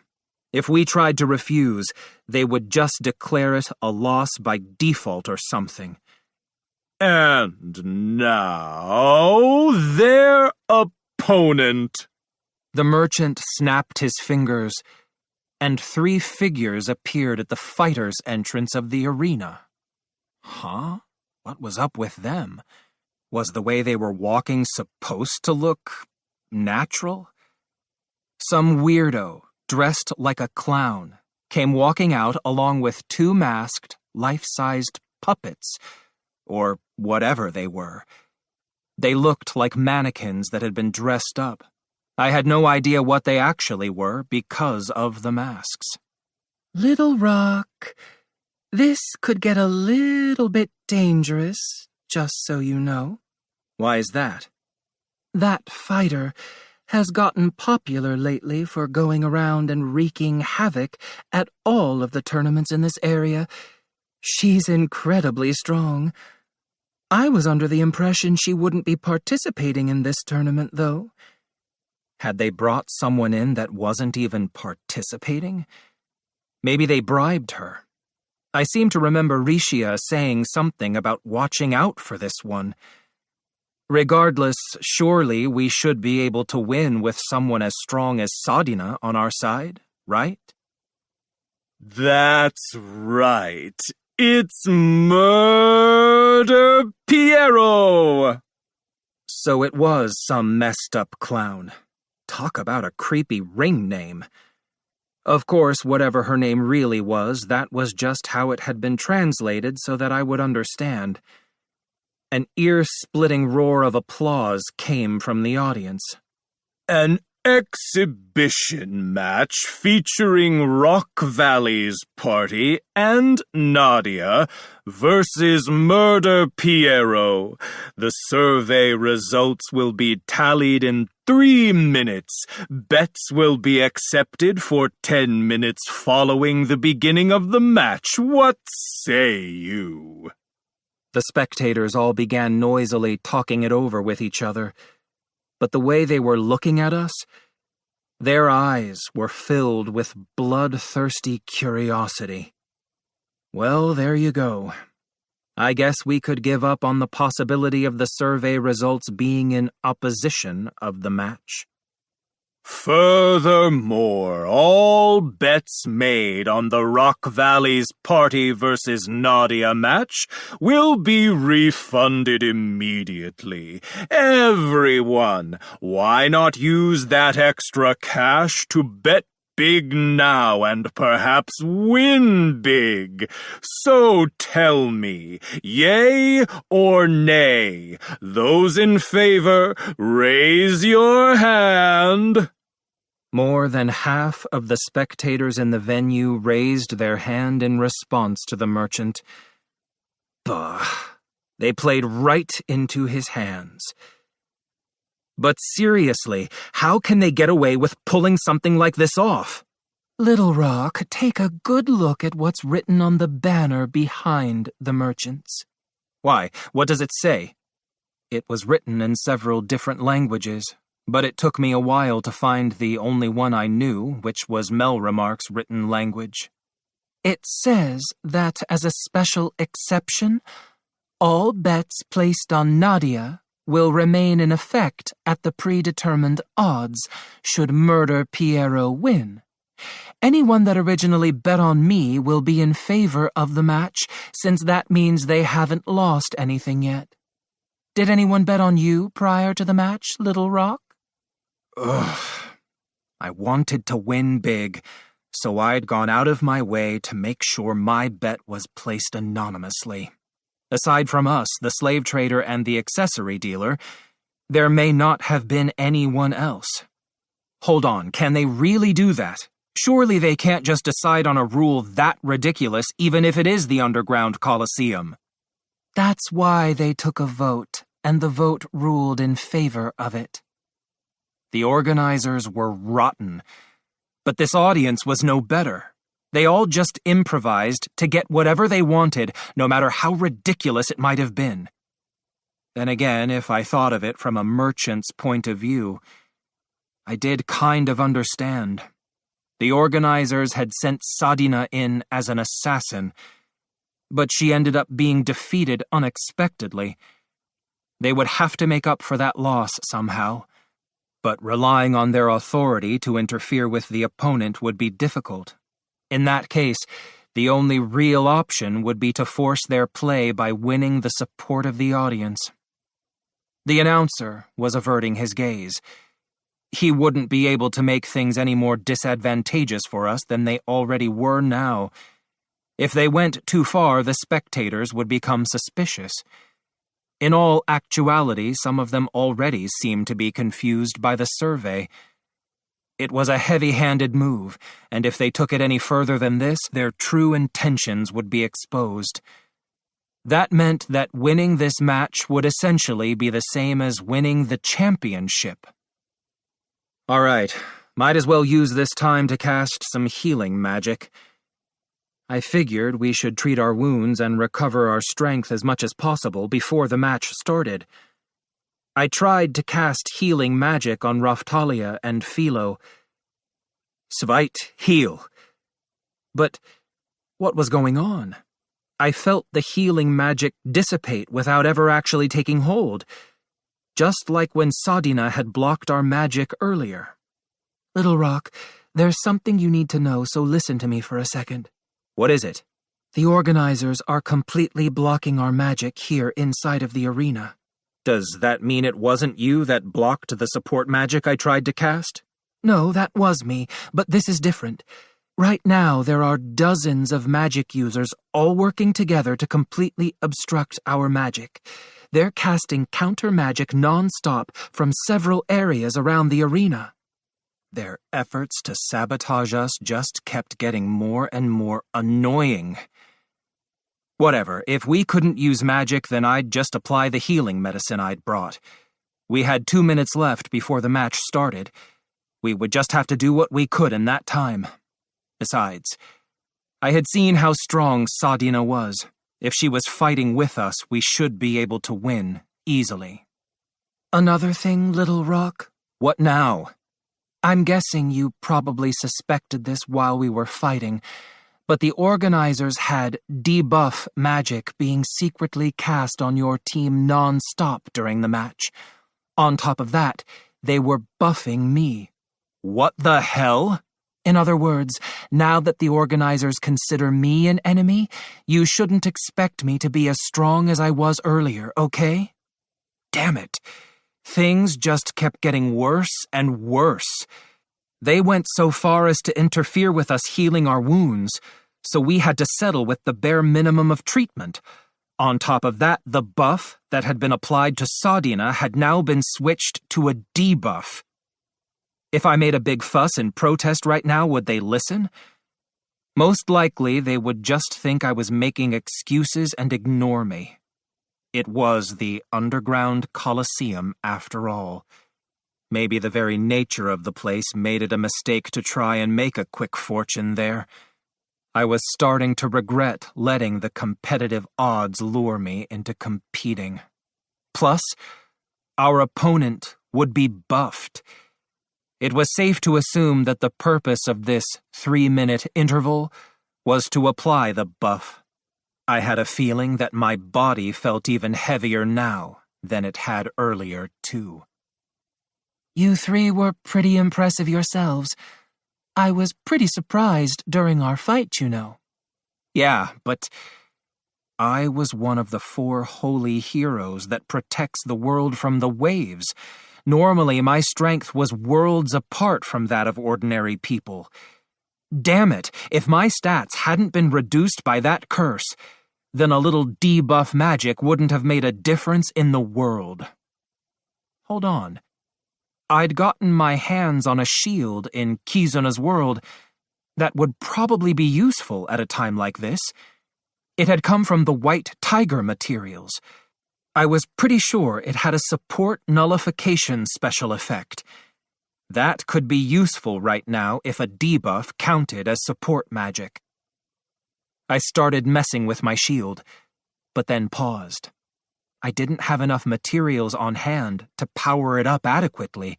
If we tried to refuse, they would just declare it a loss by default or something. And now, their opponent. The merchant snapped his fingers, and 3 figures appeared at the fighters' entrance of the arena. Huh? What was up with them? Was the way they were walking supposed to look natural? Some weirdo, dressed like a clown, came walking out along with 2 masked, life-sized puppets, or whatever they were. They looked like mannequins that had been dressed up. I had no idea what they actually were because of the masks. Little Rock, this could get a little bit dangerous, just so you know. Why is that? That fighter has gotten popular lately for going around and wreaking havoc at all of the tournaments in this area. She's incredibly strong. I was under the impression she wouldn't be participating in this tournament, though. Had they brought someone in that wasn't even participating? Maybe they bribed her. I seem to remember Rishia saying something about watching out for this one. Regardless, surely we should be able to win with someone as strong as Sadina on our side, right? That's right. It's Murder Piero! So it was some messed-up clown. Talk about a creepy ring name. Of course, whatever her name really was, that was just how it had been translated so that I would understand. An ear-splitting roar of applause came from the audience. An exhibition match featuring Rock Valley's party and Nadia versus Murder Piero. The survey results will be tallied in 3 minutes. Bets will be accepted for 10 minutes following the beginning of the match. What say you? The spectators all began noisily talking it over with each other. But the way they were looking at us, their eyes were filled with bloodthirsty curiosity. Well, there you go. I guess we could give up on the possibility of the survey results being in opposition of the match. Furthermore, all bets made on the Rock Valley's party versus Nadia match will be refunded immediately. Everyone, why not use that extra cash to bet big now and perhaps win big? So tell me, yay or nay? Those in favor, raise your hand. More than half of the spectators in the venue raised their hand in response to the merchant. Bah, they played right into his hands. But seriously, how can they get away with pulling something like this off? Little Rock, take a good look at what's written on the banner behind the merchants. Why, what does it say? It was written in several different languages, but it took me a while to find the only one I knew, which was Melremark's written language. It says that as a special exception, all bets placed on Nadia will remain in effect at the predetermined odds should Murder Piero win. Anyone that originally bet on me will be in favor of the match, since that means they haven't lost anything yet. Did anyone bet on you prior to the match, Little Rock? Ugh. I wanted to win big, so I'd gone out of my way to make sure my bet was placed anonymously. Aside from us, the slave trader and the accessory dealer, there may not have been anyone else. Hold on, can they really do that? Surely they can't just decide on a rule that ridiculous, even if it is the underground Colosseum. That's why they took a vote, and the vote ruled in favor of it. The organizers were rotten, but this audience was no better. They all just improvised to get whatever they wanted, no matter how ridiculous it might have been. Then again, if I thought of it from a merchant's point of view, I did kind of understand. The organizers had sent Sadina in as an assassin, but she ended up being defeated unexpectedly. They would have to make up for that loss somehow, but relying on their authority to interfere with the opponent would be difficult. In that case, the only real option would be to force their play by winning the support of the audience. The announcer was averting his gaze. He wouldn't be able to make things any more disadvantageous for us than they already were now. If they went too far, the spectators would become suspicious. In all actuality, some of them already seemed to be confused by the survey. It was a heavy-handed move, and if they took it any further than this, their true intentions would be exposed. That meant that winning this match would essentially be the same as winning the championship. All right, might as well use this time to cast some healing magic. I figured we should treat our wounds and recover our strength as much as possible before the match started. I tried to cast healing magic on Raphtalia and Philo. Svite, heal. But what was going on? I felt the healing magic dissipate without ever actually taking hold, just like when Sadina had blocked our magic earlier. Little Rock, there's something you need to know, so listen to me for a second. What is it? The organizers are completely blocking our magic here inside of the arena. Does that mean it wasn't you that blocked the support magic I tried to cast? No, that was me, but this is different. Right now, there are dozens of magic users all working together to completely obstruct our magic. They're casting counter-magic non-stop from several areas around the arena. Their efforts to sabotage us just kept getting more and more annoying. Whatever, if we couldn't use magic, then I'd just apply the healing medicine I'd brought. We had 2 minutes left before the match started. We would just have to do what we could in that time. Besides, I had seen how strong Sadina was. If she was fighting with us, we should be able to win easily. Another thing, Little Rock? What now? I'm guessing you probably suspected this while we were fighting, but the organizers had debuff magic being secretly cast on your team non-stop during the match. On top of that, they were buffing me. What the hell? In other words, now that the organizers consider me an enemy, you shouldn't expect me to be as strong as I was earlier, okay? Damn it. Things just kept getting worse and worse. They went so far as to interfere with us healing our wounds, so we had to settle with the bare minimum of treatment. On top of that, the buff that had been applied to Sadina had now been switched to a debuff. If I made a big fuss in protest right now, would they listen? Most likely, they would just think I was making excuses and ignore me. It was the underground Colosseum after all. Maybe the very nature of the place made it a mistake to try and make a quick fortune there. I was starting to regret letting the competitive odds lure me into competing. Plus, our opponent would be buffed. It was safe to assume that the purpose of this 3-minute interval was to apply the buff. I had a feeling that my body felt even heavier now than it had earlier, too. You three were pretty impressive yourselves. I was pretty surprised during our fight, you know. Yeah, but I was one of the 4 holy heroes that protects the world from the waves. Normally, my strength was worlds apart from that of ordinary people. Damn it, if my stats hadn't been reduced by that curse, then a little debuff magic wouldn't have made a difference in the world. Hold on. I'd gotten my hands on a shield in Kizuna's world that would probably be useful at a time like this. It had come from the White Tiger materials. I was pretty sure it had a support nullification special effect. That could be useful right now if a debuff counted as support magic. I started messing with my shield, but then paused. I didn't have enough materials on hand to power it up adequately.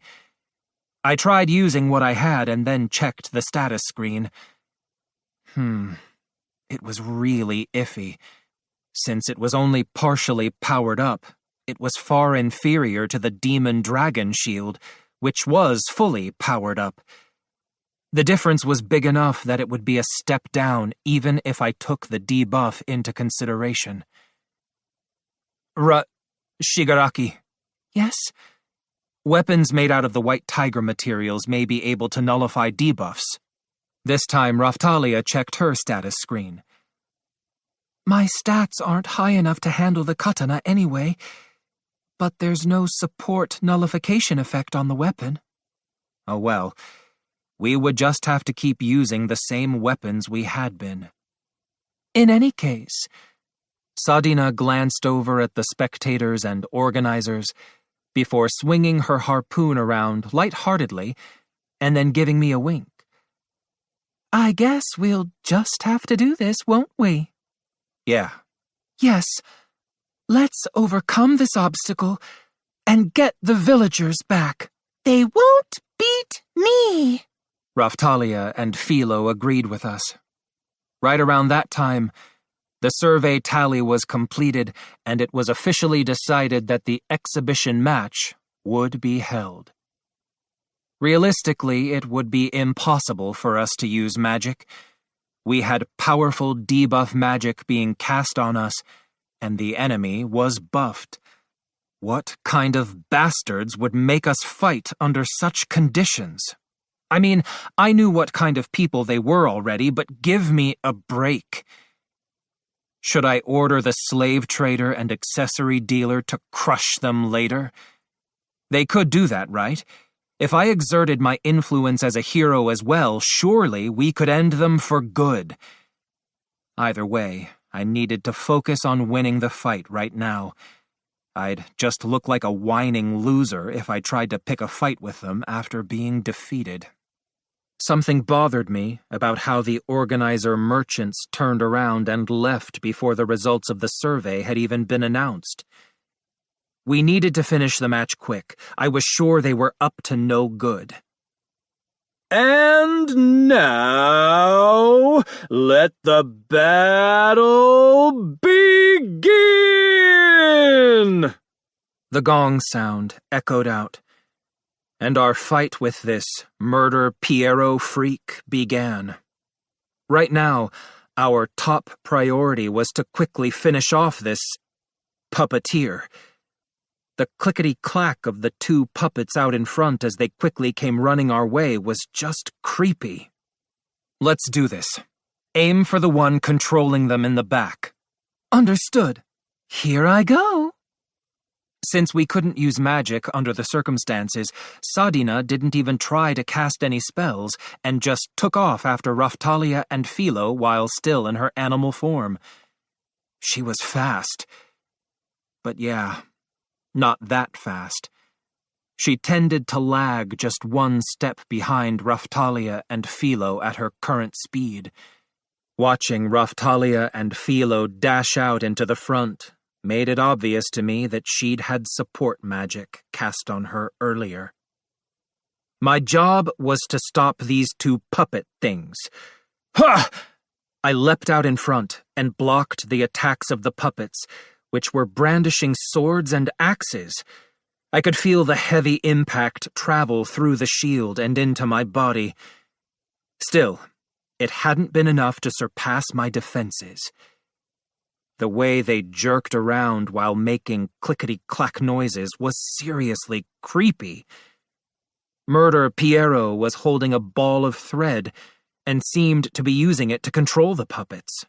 I tried using what I had and then checked the status screen. It was really iffy. Since it was only partially powered up, it was far inferior to the Demon Dragon shield, which was fully powered up. The difference was big enough that it would be a step down even if I took the debuff into consideration. Shigaraki. Yes? Weapons made out of the White Tiger materials may be able to nullify debuffs. This time, Raphtalia checked her status screen. My stats aren't high enough to handle the katana anyway, but there's no support nullification effect on the weapon. Oh well, we would just have to keep using the same weapons we had been. In any case, Sadina glanced over at the spectators and organizers before swinging her harpoon around lightheartedly and then giving me a wink. I guess we'll just have to do this, won't we? Yeah. Yes. Let's overcome this obstacle and get the villagers back. They won't beat me. Raphtalia and Philo agreed with us. Right around that time, the survey tally was completed and it was officially decided that the exhibition match would be held. Realistically, it would be impossible for us to use magic. We had powerful debuff magic being cast on us, and the enemy was buffed. What kind of bastards would make us fight under such conditions? I mean, I knew what kind of people they were already, but give me a break. Should I order the slave trader and accessory dealer to crush them later? They could do that, right? If I exerted my influence as a hero as well, surely we could end them for good. Either way, I needed to focus on winning the fight right now. I'd just look like a whining loser if I tried to pick a fight with them after being defeated. Something bothered me about how the organizer merchants turned around and left before the results of the survey had even been announced. We needed to finish the match quick. I was sure they were up to no good. And now, let the battle begin! The gong sound echoed out, and our fight with this Murder Piero freak began. Right now, our top priority was to quickly finish off this puppeteer. The clickety-clack of the two puppets out in front as they quickly came running our way was just creepy. Let's do this. Aim for the one controlling them in the back. Understood. Here I go. Since we couldn't use magic under the circumstances, Sadina didn't even try to cast any spells and just took off after Raphtalia and Philo while still in her animal form. She was fast. But yeah, not that fast. She tended to lag just one step behind Raphtalia and Philo at her current speed. Watching Raphtalia and Philo dash out into the front made it obvious to me that she'd had support magic cast on her earlier. My job was to stop these two puppet things. Ha! I leapt out in front and blocked the attacks of the puppets, which were brandishing swords and axes. I could feel the heavy impact travel through the shield and into my body. Still, it hadn't been enough to surpass my defenses. The way they jerked around while making clickety-clack noises was seriously creepy. Murder Piero was holding a ball of thread, and seemed to be using it to control the puppets.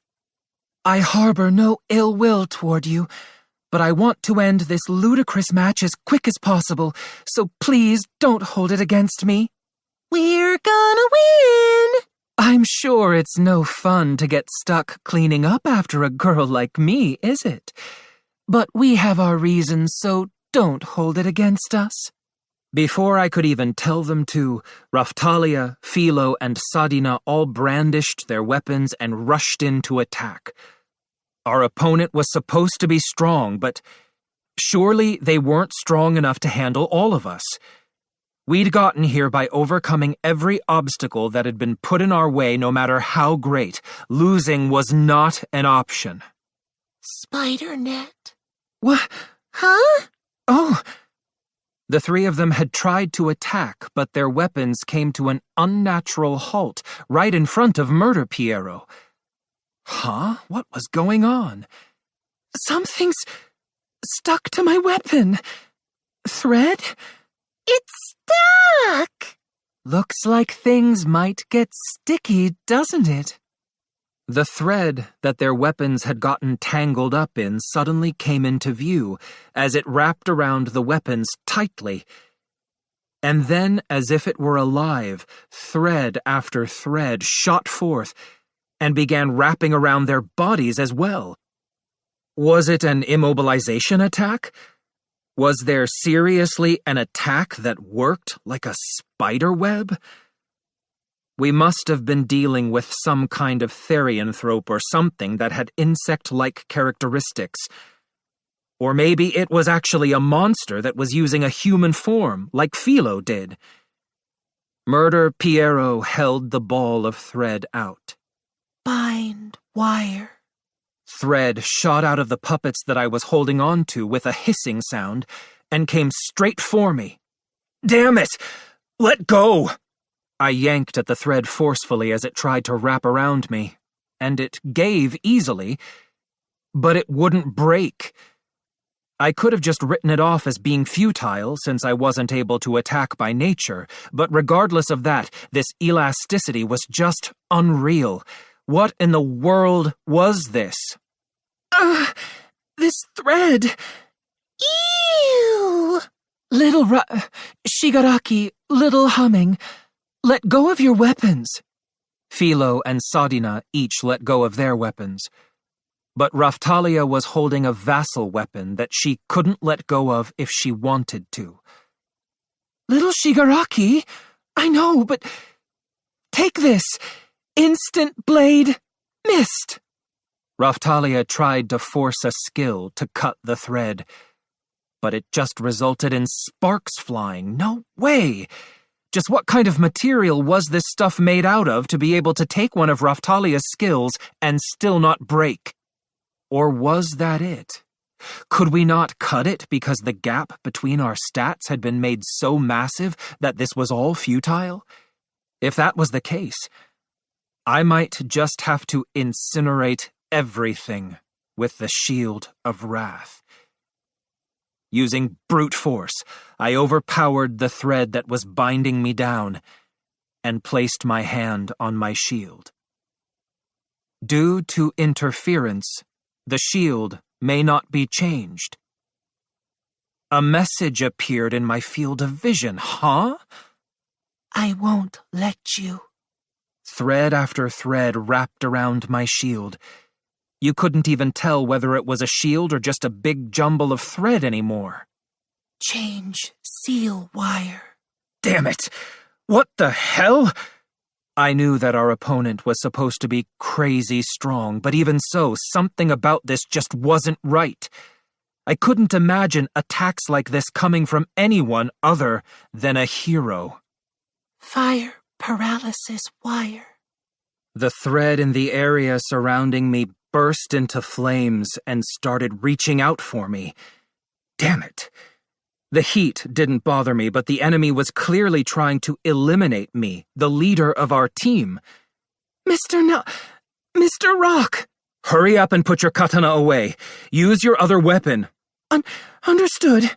I harbor no ill will toward you, but I want to end this ludicrous match as quick as possible, so please don't hold it against me. We're gonna win! I'm sure it's no fun to get stuck cleaning up after a girl like me, is it? But we have our reasons, so don't hold it against us. Before I could even tell them to, Raphtalia, Philo, and Sadina all brandished their weapons and rushed in to attack. Our opponent was supposed to be strong, but surely they weren't strong enough to handle all of us. We'd gotten here by overcoming every obstacle that had been put in our way, no matter how great. Losing was not an option. Spider net. What? Huh? Oh, The three of them had tried to attack, but their weapons came to an unnatural halt right in front of Murder Piero. Huh? What was going on? something's stuck to my weapon. Thread? It's stuck! Looks like things might get sticky, doesn't it? The thread that their weapons had gotten tangled up in suddenly came into view as it wrapped around the weapons tightly. And then, as if it were alive, thread after thread shot forth and began wrapping around their bodies as well. Was it an immobilization attack? Was there seriously an attack that worked like a spider web? We must have been dealing with some kind of therianthrope or something that had insect-like characteristics. Or maybe it was actually a monster that was using a human form, like Philo did. Murder Piero held the ball of thread out. Bind wire. Thread shot out of the puppets that I was holding on to with a hissing sound and came straight for me. Damn it! Let go! I yanked at the thread forcefully as it tried to wrap around me, and it gave easily, but it wouldn't break. I could have just written it off as being futile since I wasn't able to attack by nature, but regardless of that, this elasticity was just unreal. What in the world was this? This thread. Ew! Little Shigaraki, little humming. Let go of your weapons. Philo and Sadina each let go of their weapons. But Raphtalia was holding a vassal weapon that she couldn't let go of if she wanted to. Little Shigaraki? I know, but take this. Instant blade missed. Raphtalia tried to force a skill to cut the thread, but it just resulted in sparks flying. No way! Just what kind of material was this stuff made out of to be able to take one of Raphtalia's skills and still not break? Or was that it? Could we not cut it because the gap between our stats had been made so massive that this was all futile? If that was the case, I might just have to incinerate everything with the Shield of Wrath. Using brute force, I overpowered the thread that was binding me down and placed my hand on my shield. Due to interference, the shield may not be changed. A message appeared in my field of vision. Huh? I won't let you. Thread after thread wrapped around my shield. You couldn't even tell whether it was a shield or just a big jumble of thread anymore. Change seal wire. Damn it! What the hell? I knew that our opponent was supposed to be crazy strong, but even so, something about this just wasn't right. I couldn't imagine attacks like this coming from anyone other than a hero. Fire paralysis wire. The thread in the area surrounding me burst into flames and started reaching out for me. Damn it. The heat didn't bother me, but the enemy was clearly trying to eliminate me, the leader of our team. Mr. Rock! Hurry up and put your katana away. Use your other weapon. Understood.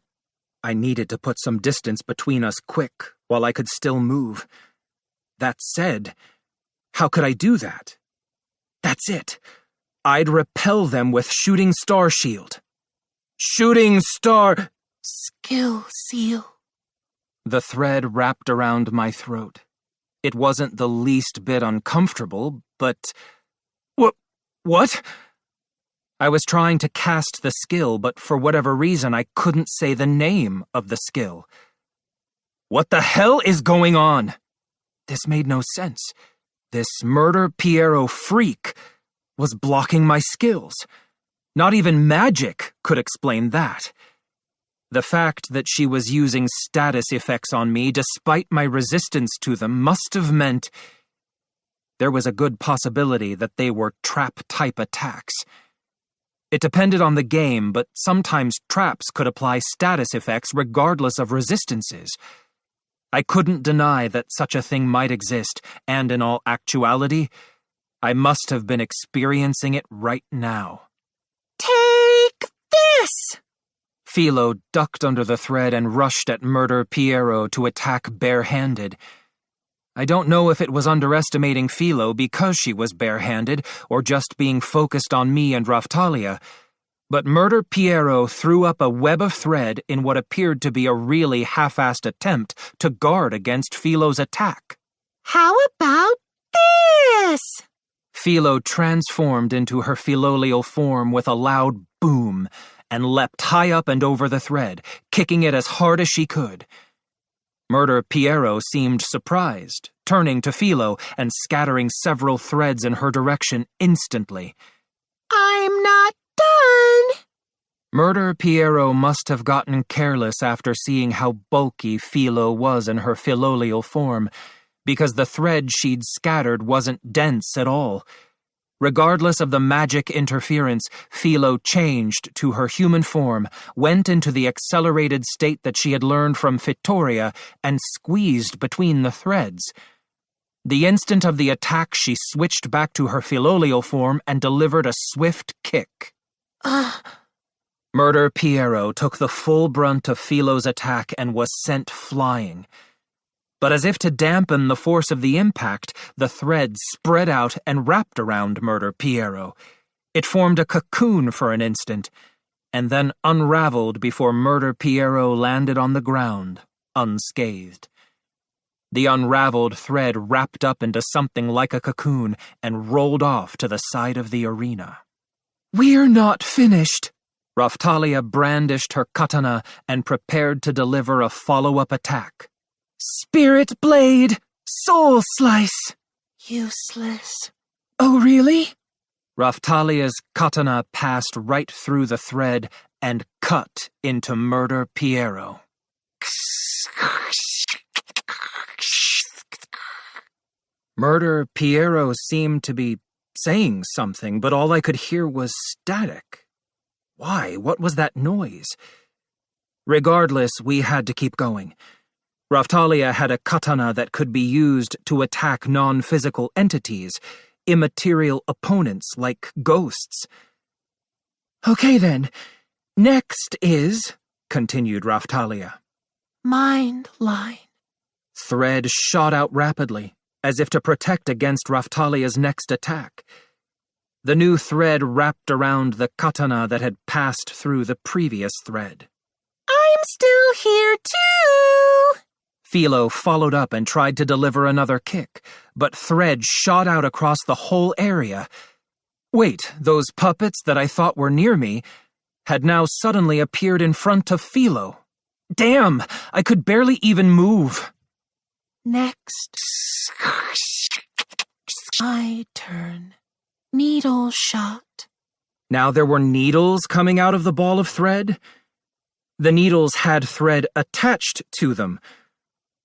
I needed to put some distance between us quick, while I could still move. That said, How could I do that? That's it. I'd repel them with Shooting Star Shield. Shooting Star... Skill seal. The thread wrapped around my throat. It wasn't the least bit uncomfortable, but... What? I was trying to cast the skill, but for whatever reason I couldn't say the name of the skill. What the hell is going on? This made no sense. This Murder Piero freak was blocking my skills. Not even magic could explain that. The fact that she was using status effects on me despite my resistance to them must have meant there was a good possibility that they were trap-type attacks. It depended on the game, but sometimes traps could apply status effects regardless of resistances. I couldn't deny that such a thing might exist, and in all actuality, I must have been experiencing it right now. Take this! Philo ducked under the thread and rushed at Murder Piero to attack barehanded. I don't know if it was underestimating Philo because she was barehanded or just being focused on me and Raftalia, but Murder Piero threw up a web of thread in what appeared to be a really half-assed attempt to guard against Philo's attack. How about this? Philo transformed into her philolial form with a loud boom and leapt high up and over the thread, kicking it as hard as she could. Murder Piero seemed surprised, turning to Philo and scattering several threads in her direction instantly. I'm not done. Murder Piero must have gotten careless after seeing how bulky Philo was in her philolial form, because the thread she'd scattered wasn't dense at all. Regardless of the magic interference, Philo changed to her human form, went into the accelerated state that she had learned from Fittoria, and squeezed between the threads. The instant of the attack, she switched back to her philolial form and delivered a swift kick. Murder Piero took the full brunt of Philo's attack and was sent flying. But as if to dampen the force of the impact, the thread spread out and wrapped around Murder Piero. It formed a cocoon for an instant, and then unraveled before Murder Piero landed on the ground, unscathed. The unraveled thread wrapped up into something like a cocoon and rolled off to the side of the arena. We're not finished. Raftalia brandished her katana and prepared to deliver a follow-up attack. Spirit Blade! Soul Slice! Useless. Oh, really? Raftalia's katana passed right through the thread and cut into Murder Piero. Murder Piero seemed to be saying something, but all I could hear was static. Why? What was that noise? Regardless, we had to keep going. Raftalia had a katana that could be used to attack non-physical entities, immaterial opponents like ghosts. Okay then, next is, continued Raftalia. Mind line. Thread shot out rapidly, as if to protect against Raftalia's next attack. The new thread wrapped around the katana that had passed through the previous thread. I'm still here too! Philo followed up and tried to deliver another kick, but thread shot out across the whole area. Wait, those puppets that I thought were near me had now suddenly appeared in front of Philo. Damn, I could barely even move. Next. My turn. Needle shot. Now there were needles coming out of the ball of thread. The needles had thread attached to them.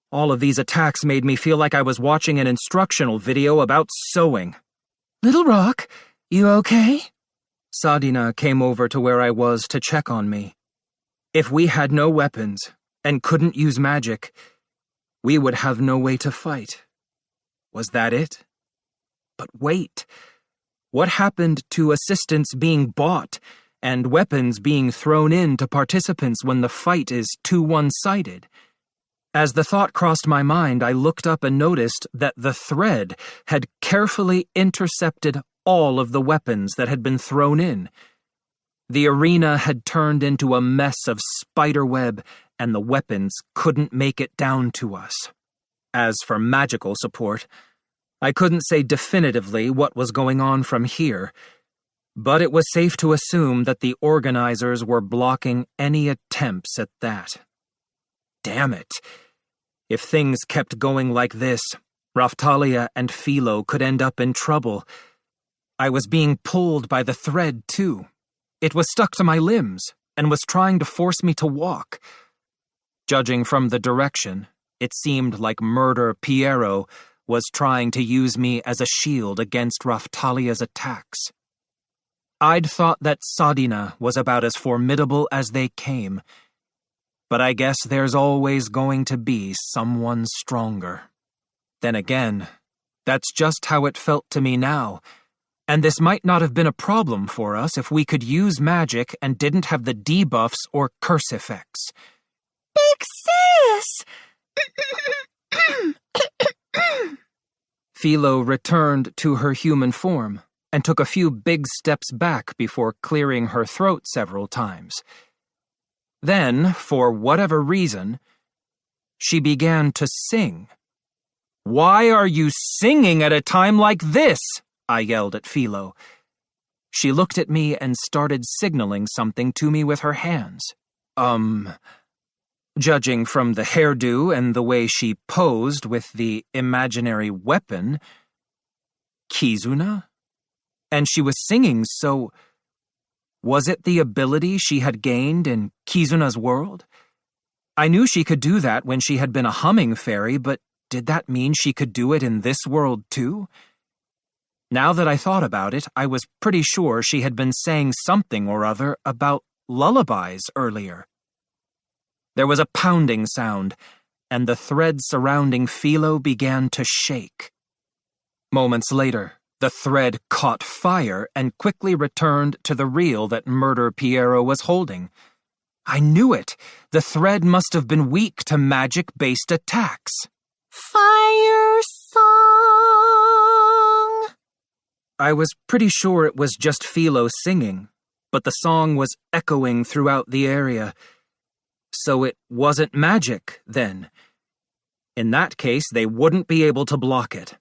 All of these attacks made me feel like I was watching an instructional video about sewing. Little Rock, you okay? Sadina came over to where I was to check on me. If we had no weapons and couldn't use magic, we would have no way to fight. Was that it? But wait, what happened to assistance being bought and weapons being thrown in to participants when the fight is too one-sided? As the thought crossed my mind, I looked up and noticed that the thread had carefully intercepted all of the weapons that had been thrown in. The arena had turned into a mess of spiderweb, and the weapons couldn't make it down to us. As for magical support, I couldn't say definitively what was going on from here, but it was safe to assume that the organizers were blocking any attempts at that. Damn it. If things kept going like this, Raphtalia and Philo could end up in trouble. I was being pulled by the thread, too. It was stuck to my limbs and was trying to force me to walk. Judging from the direction, it seemed like Murder Piero was trying to use me as a shield against Raphtalia's attacks. I'd thought that Sadina was about as formidable as they came, but I guess there's always going to be someone stronger. Then again, that's just how it felt to me now, and this might not have been a problem for us if we could use magic and didn't have the debuffs or curse effects. Big sis! Philo returned to her human form and took a few big steps back before clearing her throat several times. Then, for whatever reason, she began to sing. "Why are you singing at a time like this?" I yelled at Philo. She looked at me and started signaling something to me with her hands. Judging from the hairdo and the way she posed with the imaginary weapon, Kizuna? And she was singing, so was it the ability she had gained in Kizuna's world? I knew she could do that when she had been a humming fairy, but did that mean she could do it in this world too? Now that I thought about it, I was pretty sure she had been saying something or other about lullabies earlier. There was a pounding sound, and the thread surrounding Philo began to shake. Moments later, the thread caught fire and quickly returned to the reel that Murder Piero was holding. I knew it! The thread must have been weak to magic-based attacks. Fire song! I was pretty sure it was just Philo singing, but the song was echoing throughout the area. So it wasn't magic, then. In that case, they wouldn't be able to block it.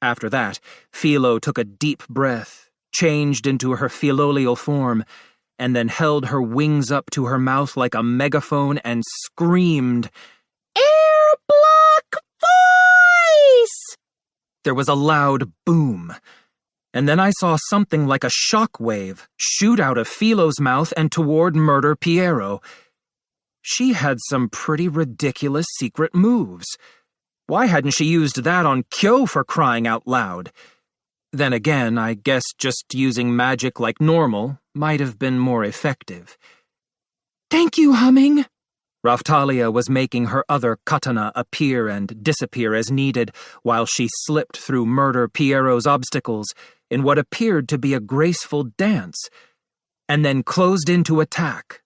After that, Philo took a deep breath, changed into her philolial form, and then held her wings up to her mouth like a megaphone and screamed, Air block voice! There was a loud boom, and then I saw something like a shock wave shoot out of Philo's mouth and toward Murder Piero. She had some pretty ridiculous secret moves. Why hadn't she used that on Kyo, for crying out loud? Then again, I guess just using magic like normal might have been more effective. Thank you, Humming. Raphtalia was making her other katana appear and disappear as needed while she slipped through Murder Piero's obstacles in what appeared to be a graceful dance, and then closed into attack.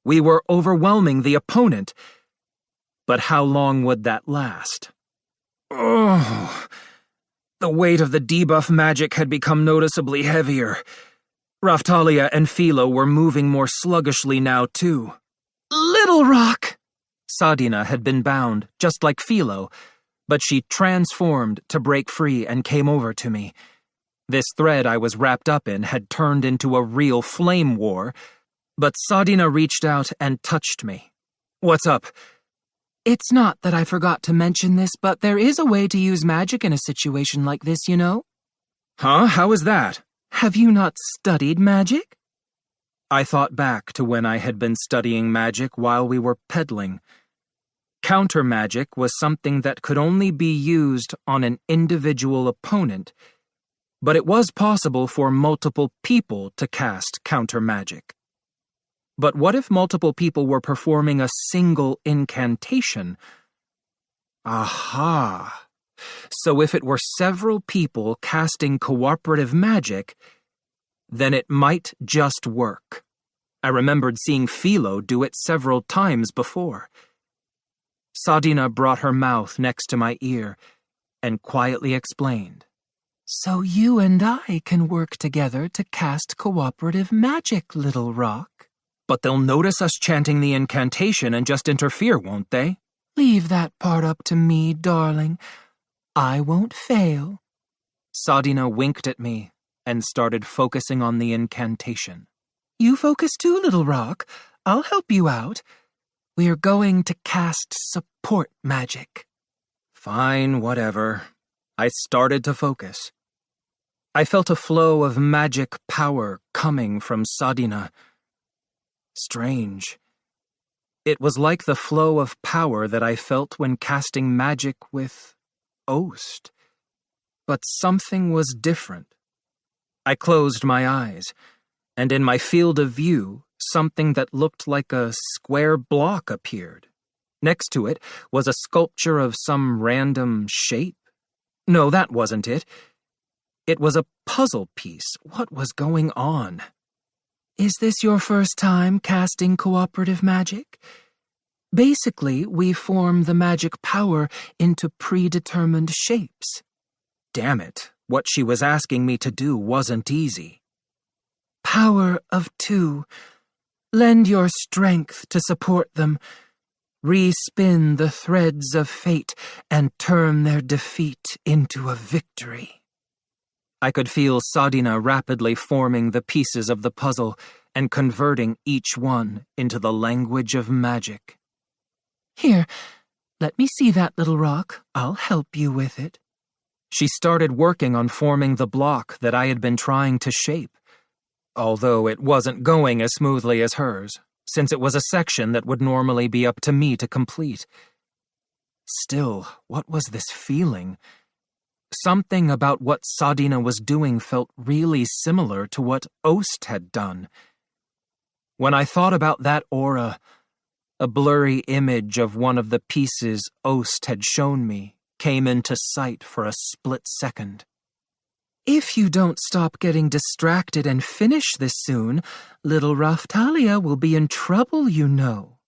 We were overwhelming the opponent, but how long would that last? Oh, the weight of the debuff magic had become noticeably heavier. Raphtalia and Philo were moving more sluggishly now, too. Little Rock! Sadina had been bound, just like Philo, but she transformed to break free and came over to me. This thread I was wrapped up in had turned into a real flame war, but Sadina reached out and touched me. What's up? It's not that I forgot to mention this, but there is a way to use magic in a situation like this, you know? Huh? How is that? Have you not studied magic? I thought back to when I had been studying magic while we were peddling. Counter magic was something that could only be used on an individual opponent, but it was possible for multiple people to cast counter magic. But what if multiple people were performing a single incantation? Aha! So if it were several people casting cooperative magic, then it might just work. I remembered seeing Philo do it several times before. Sadina brought her mouth next to my ear and quietly explained. So you and I can work together to cast cooperative magic, Little Rock. But they'll notice us chanting the incantation and just interfere, won't they? Leave that part up to me, darling. I won't fail. Sadina winked at me and started focusing on the incantation. You focus too, Little Rock. I'll help you out. We're going to cast support magic. Fine, whatever. I started to focus. I felt a flow of magic power coming from Sadina. Strange. It was like the flow of power that I felt when casting magic with Ost. But something was different. I closed my eyes, and in my field of view, something that looked like a square block appeared. Next to it was a sculpture of some random shape. No, that wasn't it. It was a puzzle piece. What was going on? Is this your first time casting cooperative magic? Basically, we form the magic power into predetermined shapes. Damn it, what she was asking me to do wasn't easy. Power of 2. Lend your strength to support them. Respin the threads of fate and turn their defeat into a victory. I could feel Sadina rapidly forming the pieces of the puzzle and converting each one into the language of magic. Here, let me see that, Little Rock. I'll help you with it. She started working on forming the block that I had been trying to shape, although it wasn't going as smoothly as hers, since it was a section that would normally be up to me to complete. Still, what was this feeling? Something about what Sadina was doing felt really similar to what Ost had done. When I thought about that aura, a blurry image of one of the pieces Ost had shown me came into sight for a split second. If you don't stop getting distracted and finish this soon, little Raftalia will be in trouble, you know.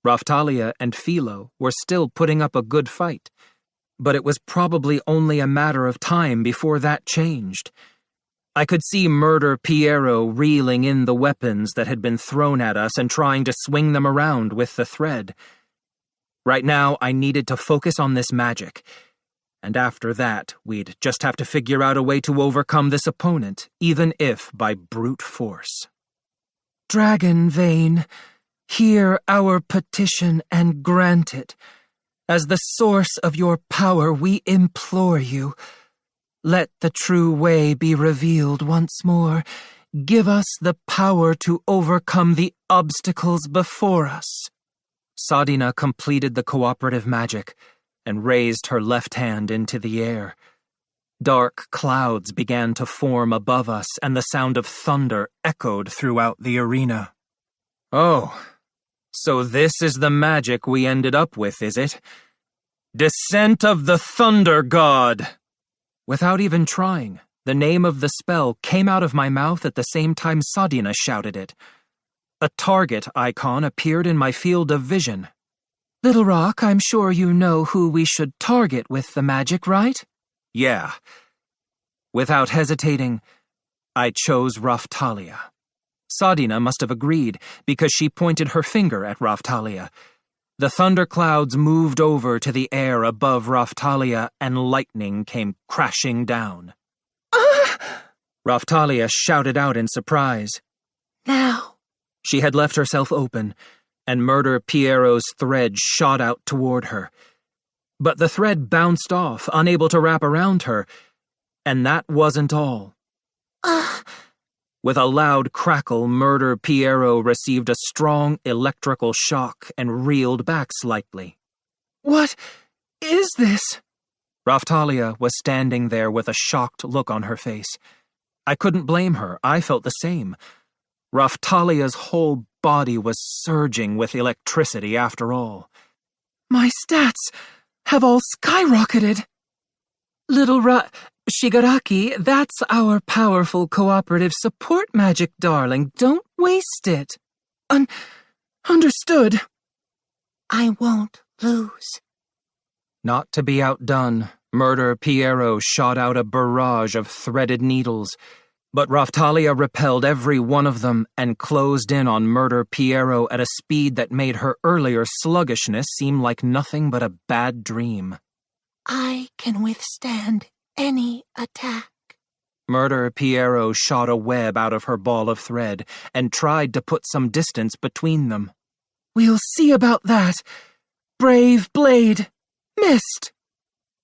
Raftalia and Philo were still putting up a good fight, but it was probably only a matter of time before that changed. I could see Murder Piero reeling in the weapons that had been thrown at us and trying to swing them around with the thread. Right now, I needed to focus on this magic, and after that, we'd just have to figure out a way to overcome this opponent, even if by brute force. Dragon Vein, hear our petition and grant it. As the source of your power, we implore you. Let the true way be revealed once more. Give us the power to overcome the obstacles before us. Sadina completed the cooperative magic and raised her left hand into the air. Dark clouds began to form above us, and the sound of thunder echoed throughout the arena. Oh, so this is the magic we ended up with, is it? Descent of the Thunder God! Without even trying, the name of the spell came out of my mouth at the same time Sadina shouted it. A target icon appeared in my field of vision. Little Rock, I'm sure you know who we should target with the magic, right? Yeah. Without hesitating, I chose Raftalia. Sadina must have agreed, because she pointed her finger at Raftalia. The thunderclouds moved over to the air above Raftalia, and lightning came crashing down. Raftalia shouted out in surprise. Now. She had left herself open, and Murder Piero's thread shot out toward her. But the thread bounced off, unable to wrap around her, and that wasn't all. With a loud crackle, Murder Piero received a strong electrical shock and reeled back slightly. What is this? Raftalia was standing there with a shocked look on her face. I couldn't blame her. I felt the same. Raftalia's whole body was surging with electricity after all. My stats have all skyrocketed. Little Shigaraki, that's our powerful cooperative support magic, darling. Don't waste it. Understood. I won't lose. Not to be outdone, Murder Piero shot out a barrage of threaded needles, but Raftalia repelled every one of them and closed in on Murder Piero at a speed that made her earlier sluggishness seem like nothing but a bad dream. I can withstand any attack. Murder Piero shot a web out of her ball of thread and tried to put some distance between them. We'll see about that. Brave blade. Missed.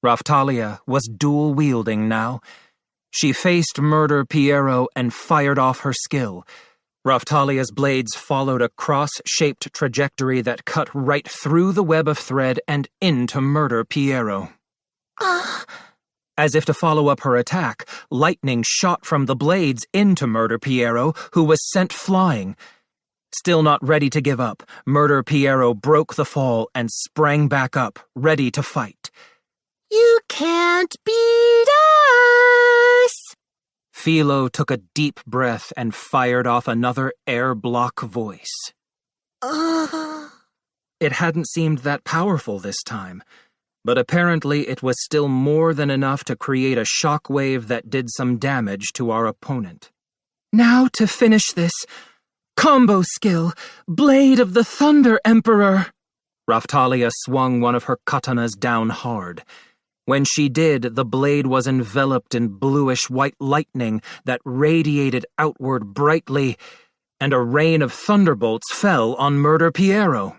Raftalia was dual-wielding now. She faced Murder Piero and fired off her skill. Raftalia's blades followed a cross-shaped trajectory that cut right through the web of thread and into Murder Piero. As if to follow up her attack, lightning shot from the blades into Murder Piero, who was sent flying. Still not ready to give up, Murder Piero broke the fall and sprang back up, ready to fight. You can't beat us! Philo took a deep breath and fired off another air block voice. It hadn't seemed that powerful this time, but apparently it was still more than enough to create a shockwave that did some damage to our opponent. Now to finish this. Combo skill, Blade of the Thunder Emperor. Raftalia swung one of her katanas down hard. When she did, the blade was enveloped in bluish-white lightning that radiated outward brightly, and a rain of thunderbolts fell on Murder Piero.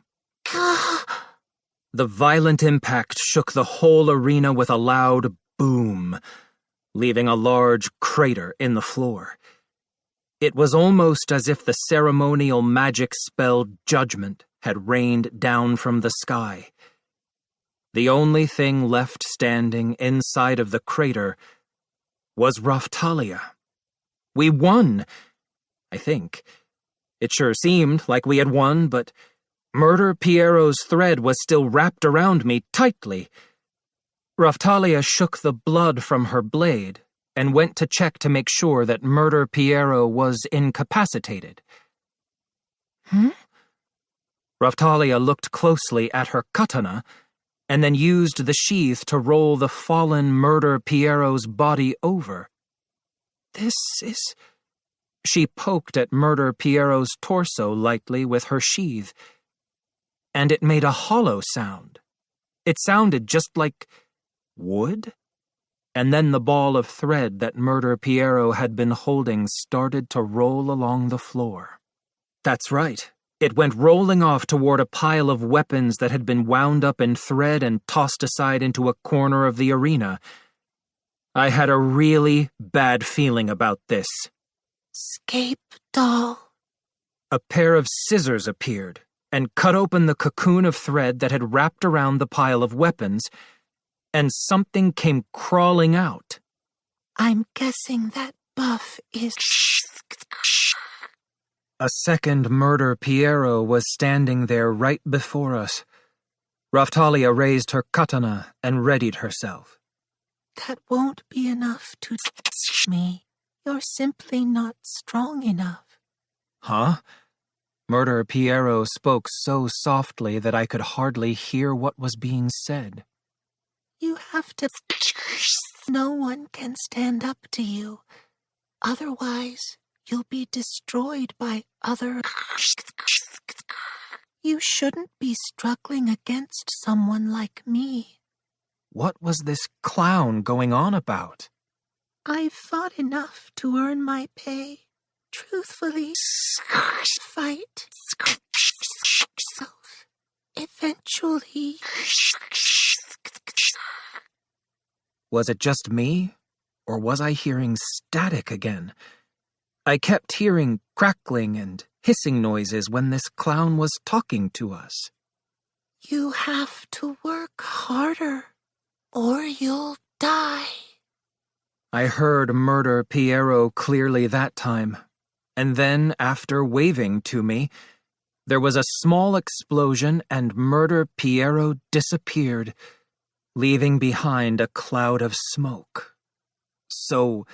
The violent impact shook the whole arena with a loud boom, leaving a large crater in the floor. It was almost as if the ceremonial magic spell Judgment had rained down from the sky. The only thing left standing inside of the crater was Raftalia. We won, I think. It sure seemed like we had won, but Murder Piero's thread was still wrapped around me tightly. Raftalia shook the blood from her blade and went to check to make sure that Murder Piero was incapacitated. Raftalia looked closely at her katana and then used the sheath to roll the fallen Murder Piero's body over. This is... She poked at Murder Piero's torso lightly with her sheath, and it made a hollow sound. It sounded just like wood. And then the ball of thread that Murder Piero had been holding started to roll along the floor. That's right. It went rolling off toward a pile of weapons that had been wound up in thread and tossed aside into a corner of the arena. I had a really bad feeling about this. Scape doll. A pair of scissors appeared and cut open the cocoon of thread that had wrapped around the pile of weapons, and something came crawling out. I'm guessing that buff is... A second Murder Piero was standing there right before us. Raftalia raised her katana and readied herself. That won't be enough to me. You're simply not strong enough. Huh? Murder Piero spoke so softly that I could hardly hear what was being said. You have to... No one can stand up to you. Otherwise, you'll be destroyed by other... You shouldn't be struggling against someone like me. What was this clown going on about? I've fought enough to earn my pay. Truthfully, fight yourself. Eventually... Was it just me, or was I hearing static again? I kept hearing crackling and hissing noises when this clown was talking to us. You have to work harder, or you'll die. I heard Murder Piero clearly that time, and then, after waving to me, there was a small explosion and Murder Piero disappeared, leaving behind a cloud of smoke. So,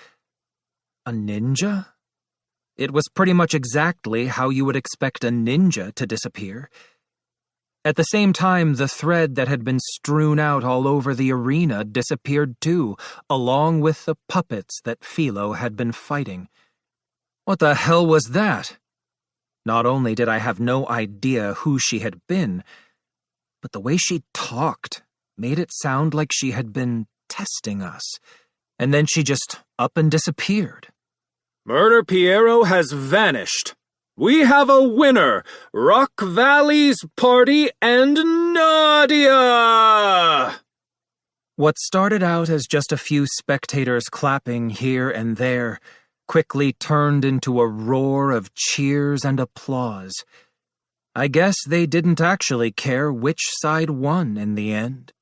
a ninja? It was pretty much exactly how you would expect a ninja to disappear. At the same time, the thread that had been strewn out all over the arena disappeared too, along with the puppets that Philo had been fighting. What the hell was that? Not only did I have no idea who she had been, but the way she talked made it sound like she had been testing us, and then she just up and disappeared. Murder Piero has vanished. We have a winner, Rock Valley's Party and Nadia! What started out as just a few spectators clapping here and there quickly turned into a roar of cheers and applause. I guess they didn't actually care which side won in the end.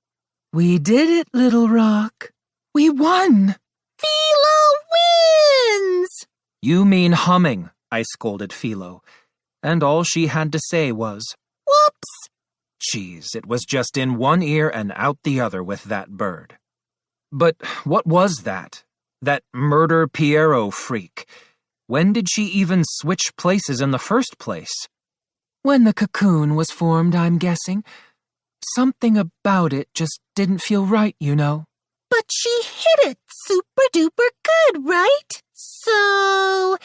We did it, Little Rock. We won! Philo wins! You mean humming, I scolded Philo, and all she had to say was, Whoops! Geez, it was just in one ear and out the other with that bird. But what was that? That Murder Piero freak? When did she even switch places in the first place? When the cocoon was formed, I'm guessing. Something about it just didn't feel right, you know. But she hit it super duper good, right? So,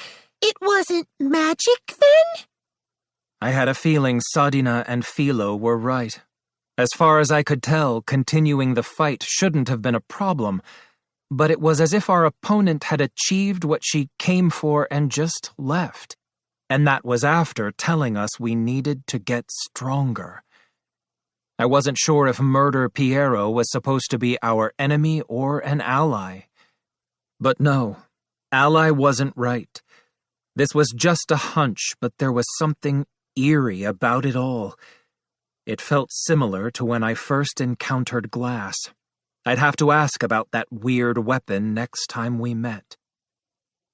it wasn't magic then? I had a feeling Sadina and Philo were right. As far as I could tell, continuing the fight shouldn't have been a problem, but it was as if our opponent had achieved what she came for and just left. And that was after telling us we needed to get stronger. I wasn't sure if Murder Piero was supposed to be our enemy or an ally. But no, ally wasn't right. This was just a hunch, but there was something eerie about it all. It felt similar to when I first encountered Glass. I'd have to ask about that weird weapon next time we met.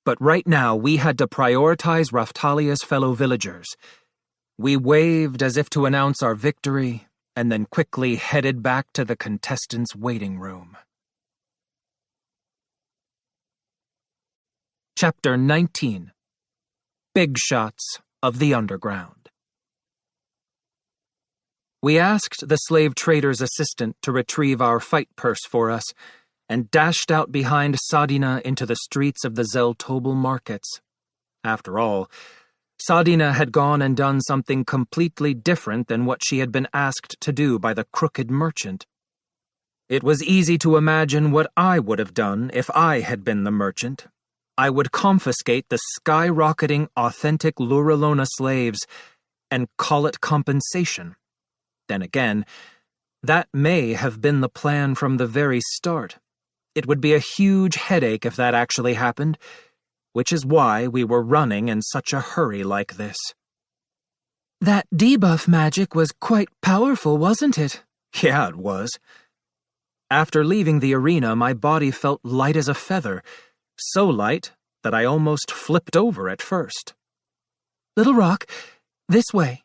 But right now, we had to prioritize Raphtalia's fellow villagers. We waved as if to announce our victory, and then quickly headed back to the contestants' waiting room. Chapter 19. Big Shots of the Underground. We asked the slave trader's assistant to retrieve our fight purse for us, and dashed out behind Sadina into the streets of the Zeltobel markets. After all, Sadina had gone and done something completely different than what she had been asked to do by the crooked merchant. It was easy to imagine what I would have done if I had been the merchant. I would confiscate the skyrocketing authentic Luralona slaves and call it compensation. Then again, that may have been the plan from the very start. It would be a huge headache if that actually happened, which is why we were running in such a hurry like this. That debuff magic was quite powerful, wasn't it? Yeah, it was. After leaving the arena, my body felt light as a feather, so light that I almost flipped over at first. Little Rock, this way.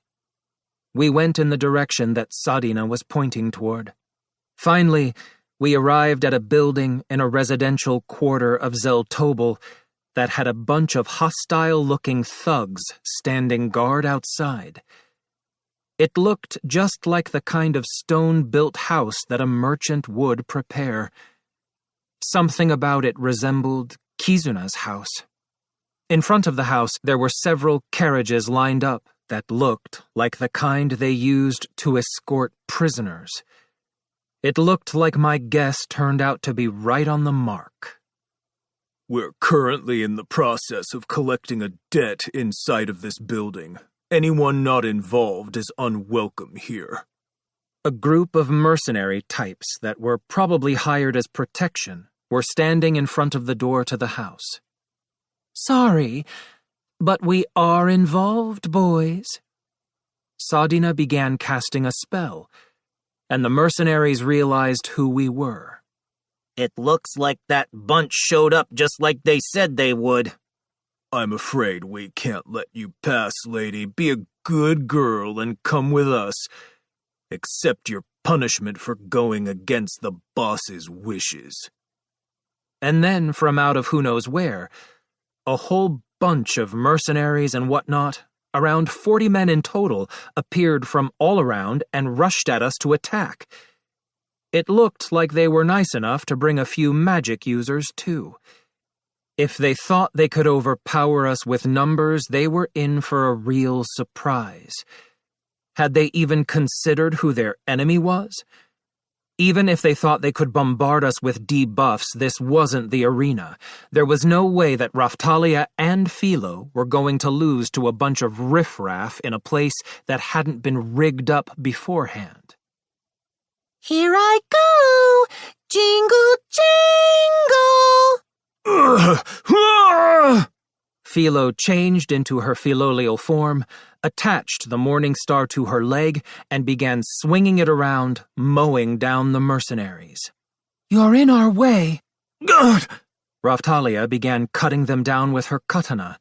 We went in the direction that Sadina was pointing toward. Finally, we arrived at a building in a residential quarter of Zeltobel that had a bunch of hostile-looking thugs standing guard outside. It looked just like the kind of stone-built house that a merchant would prepare. Something about it resembled Kizuna's house. In front of the house, there were several carriages lined up that looked like the kind they used to escort prisoners. It looked like my guess turned out to be right on the mark. We're currently in the process of collecting a debt inside of this building. Anyone not involved is unwelcome here. A group of mercenary types that were probably hired as protection were standing in front of the door to the house. Sorry, but we are involved, boys. Sadina began casting a spell, and the mercenaries realized who we were. It looks like that bunch showed up just like they said they would. I'm afraid we can't let you pass, lady. Be a good girl and come with us. Accept your punishment for going against the boss's wishes. And then, from out of who knows where, a whole bunch of mercenaries and whatnot around 40 men in total, appeared from all around and rushed at us to attack. It looked like they were nice enough to bring a few magic users, too. If they thought they could overpower us with numbers, they were in for a real surprise. Had they even considered who their enemy was? Even if they thought they could bombard us with debuffs, this wasn't the arena. There was no way that Raphtalia and Philo were going to lose to a bunch of riffraff in a place that hadn't been rigged up beforehand. Here I go! Jingle, jingle! Philo changed into her Philolial form, attached the Morning Star to her leg, and began swinging it around, mowing down the mercenaries. You're in our way. God! Raphtalia began cutting them down with her katana.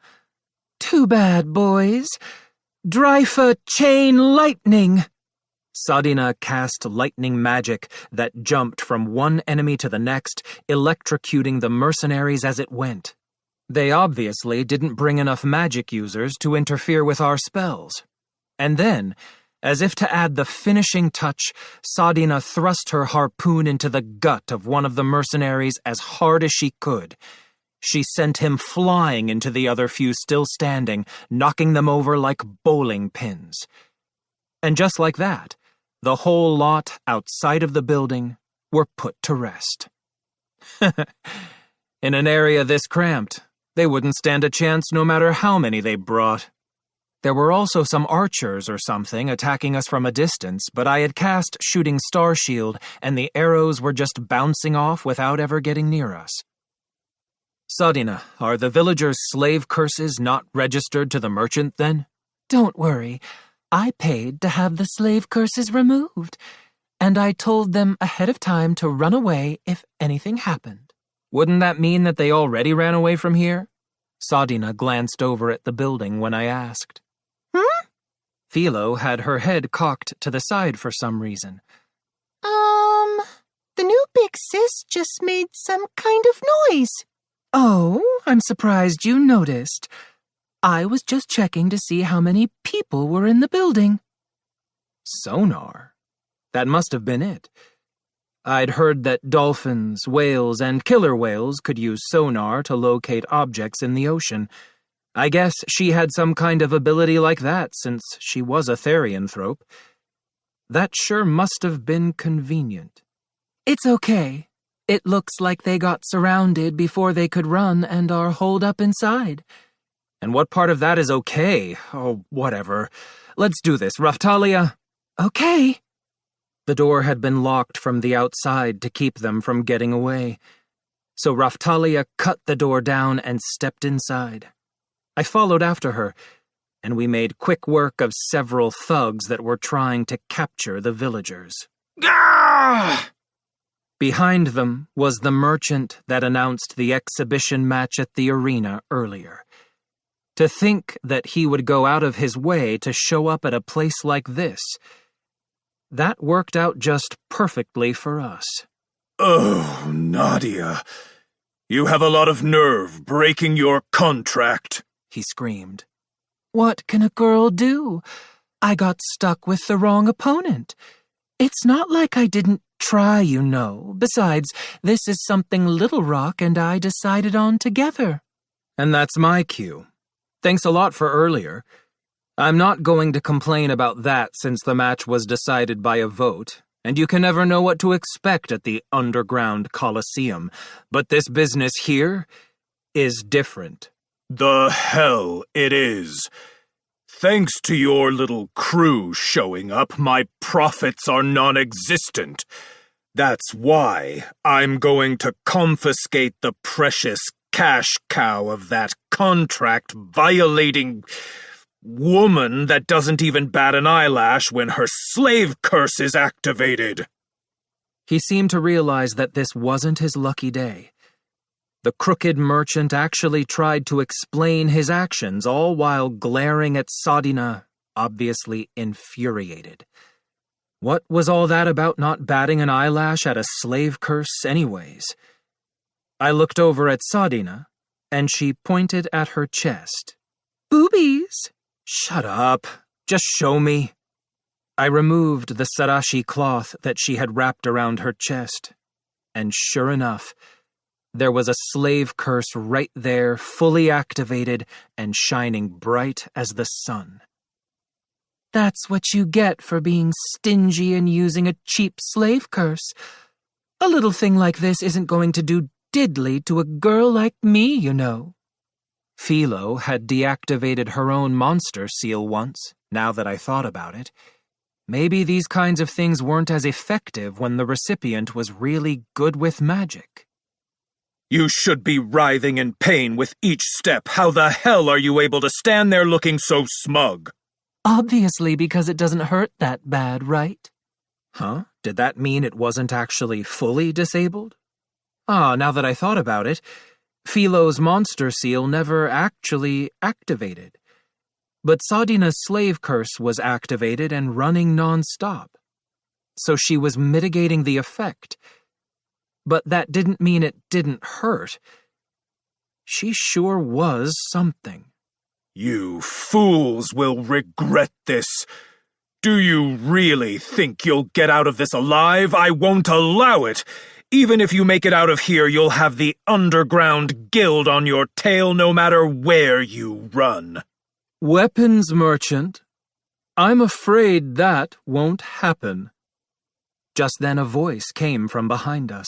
Too bad, boys. Dryfa Chain Lightning! Sadina cast lightning magic that jumped from one enemy to the next, electrocuting the mercenaries as it went. They obviously didn't bring enough magic users to interfere with our spells. And then, as if to add the finishing touch, Sadina thrust her harpoon into the gut of one of the mercenaries as hard as she could. She sent him flying into the other few still standing, knocking them over like bowling pins. And just like that, the whole lot outside of the building were put to rest. In an area this cramped, they wouldn't stand a chance no matter how many they brought. There were also some archers or something attacking us from a distance, but I had cast Shooting Star Shield, and the arrows were just bouncing off without ever getting near us. Sadina, are the villagers' slave curses not registered to the merchant, then? Don't worry. I paid to have the slave curses removed, and I told them ahead of time to run away if anything happened. Wouldn't that mean that they already ran away from here? Sadina glanced over at the building when I asked. Philo had her head cocked to the side for some reason. The new big sis just made some kind of noise. Oh, I'm surprised you noticed. I was just checking to see how many people were in the building. Sonar? That must have been it. I'd heard that dolphins, whales, and killer whales could use sonar to locate objects in the ocean. I guess she had some kind of ability like that since she was a therianthrope. That sure must have been convenient. It's okay. It looks like they got surrounded before they could run and are holed up inside. And what part of that is okay? Oh, whatever. Let's do this, Raphtalia. Okay. The door had been locked from the outside to keep them from getting away. So Raphtalia cut the door down and stepped inside. I followed after her, and we made quick work of several thugs that were trying to capture the villagers. Gah! Behind them was the merchant that announced the exhibition match at the arena earlier. To think that he would go out of his way to show up at a place like this, that worked out just perfectly for us. Oh, Nadia, you have a lot of nerve breaking your contract, he screamed. What can a girl do? I got stuck with the wrong opponent. It's not like I didn't try, you know. Besides, this is something Little Rock and I decided on together. And that's my cue. Thanks a lot for earlier. I'm not going to complain about that since the match was decided by a vote, and you can never know what to expect at the underground Coliseum, but this business here is different. The hell it is. Thanks to your little crew showing up, my profits are non-existent. That's why I'm going to confiscate the precious cash cow of that contract-violating woman that doesn't even bat an eyelash when her slave curse is activated. He seemed to realize that this wasn't his lucky day. The crooked merchant actually tried to explain his actions, all while glaring at Sadina, obviously infuriated. What was all that about not batting an eyelash at a slave curse anyways? I looked over at Sadina, and she pointed at her chest. Boobies! Shut up. Just show me. I removed the sarashi cloth that she had wrapped around her chest, and sure enough, there was a slave curse right there, fully activated and shining bright as the sun. That's what you get for being stingy and using a cheap slave curse. A little thing like this isn't going to do diddly to a girl like me, you know. Philo had deactivated her own monster seal once, now that I thought about it. Maybe these kinds of things weren't as effective when the recipient was really good with magic. You should be writhing in pain with each step. How the hell are you able to stand there looking so smug? Obviously because it doesn't hurt that bad, right? Huh? Did that mean it wasn't actually fully disabled? Now that I thought about it, Philo's monster seal never actually activated. But Sadina's slave curse was activated and running non-stop. So she was mitigating the effect. But that didn't mean it didn't hurt. She sure was something. You fools will regret this. Do you really think you'll get out of this alive? I won't allow it. Even if you make it out of here, you'll have the underground guild on your tail no matter where you run. Weapons merchant, I'm afraid that won't happen. Just then a voice came from behind us.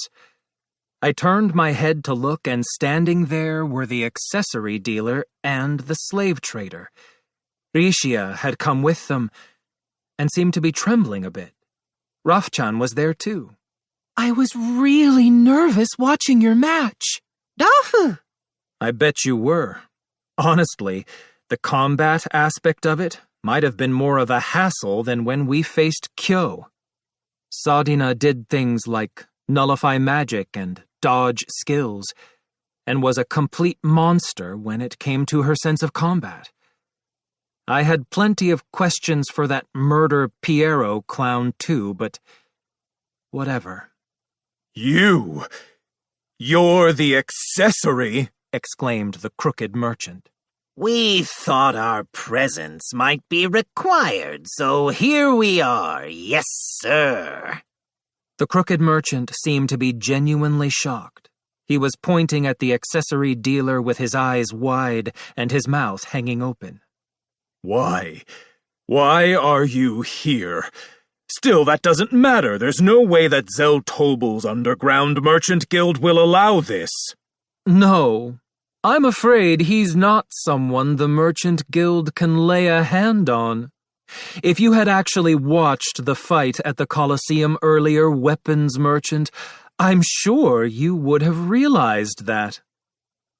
I turned my head to look, and standing there were the accessory dealer and the slave trader. Rishia had come with them and seemed to be trembling a bit. Rafchan was there too. I was really nervous watching your match. Dafu! I bet you were. Honestly, the combat aspect of it might have been more of a hassle than when we faced Kyo. Sadina did things like nullify magic and dodge skills, and was a complete monster when it came to her sense of combat. I had plenty of questions for that murder Piero clown too, but whatever. You're the accessory, exclaimed the crooked merchant. We thought our presence might be required, so here we are. Yes, sir. The crooked merchant seemed to be genuinely shocked. He was pointing at the accessory dealer with his eyes wide and his mouth hanging open. Why? Why are you here? Still, that doesn't matter. There's no way that Zeltobel's underground merchant guild will allow this. No. I'm afraid he's not someone the Merchant Guild can lay a hand on. If you had actually watched the fight at the Colosseum earlier, weapons merchant, I'm sure you would have realized that.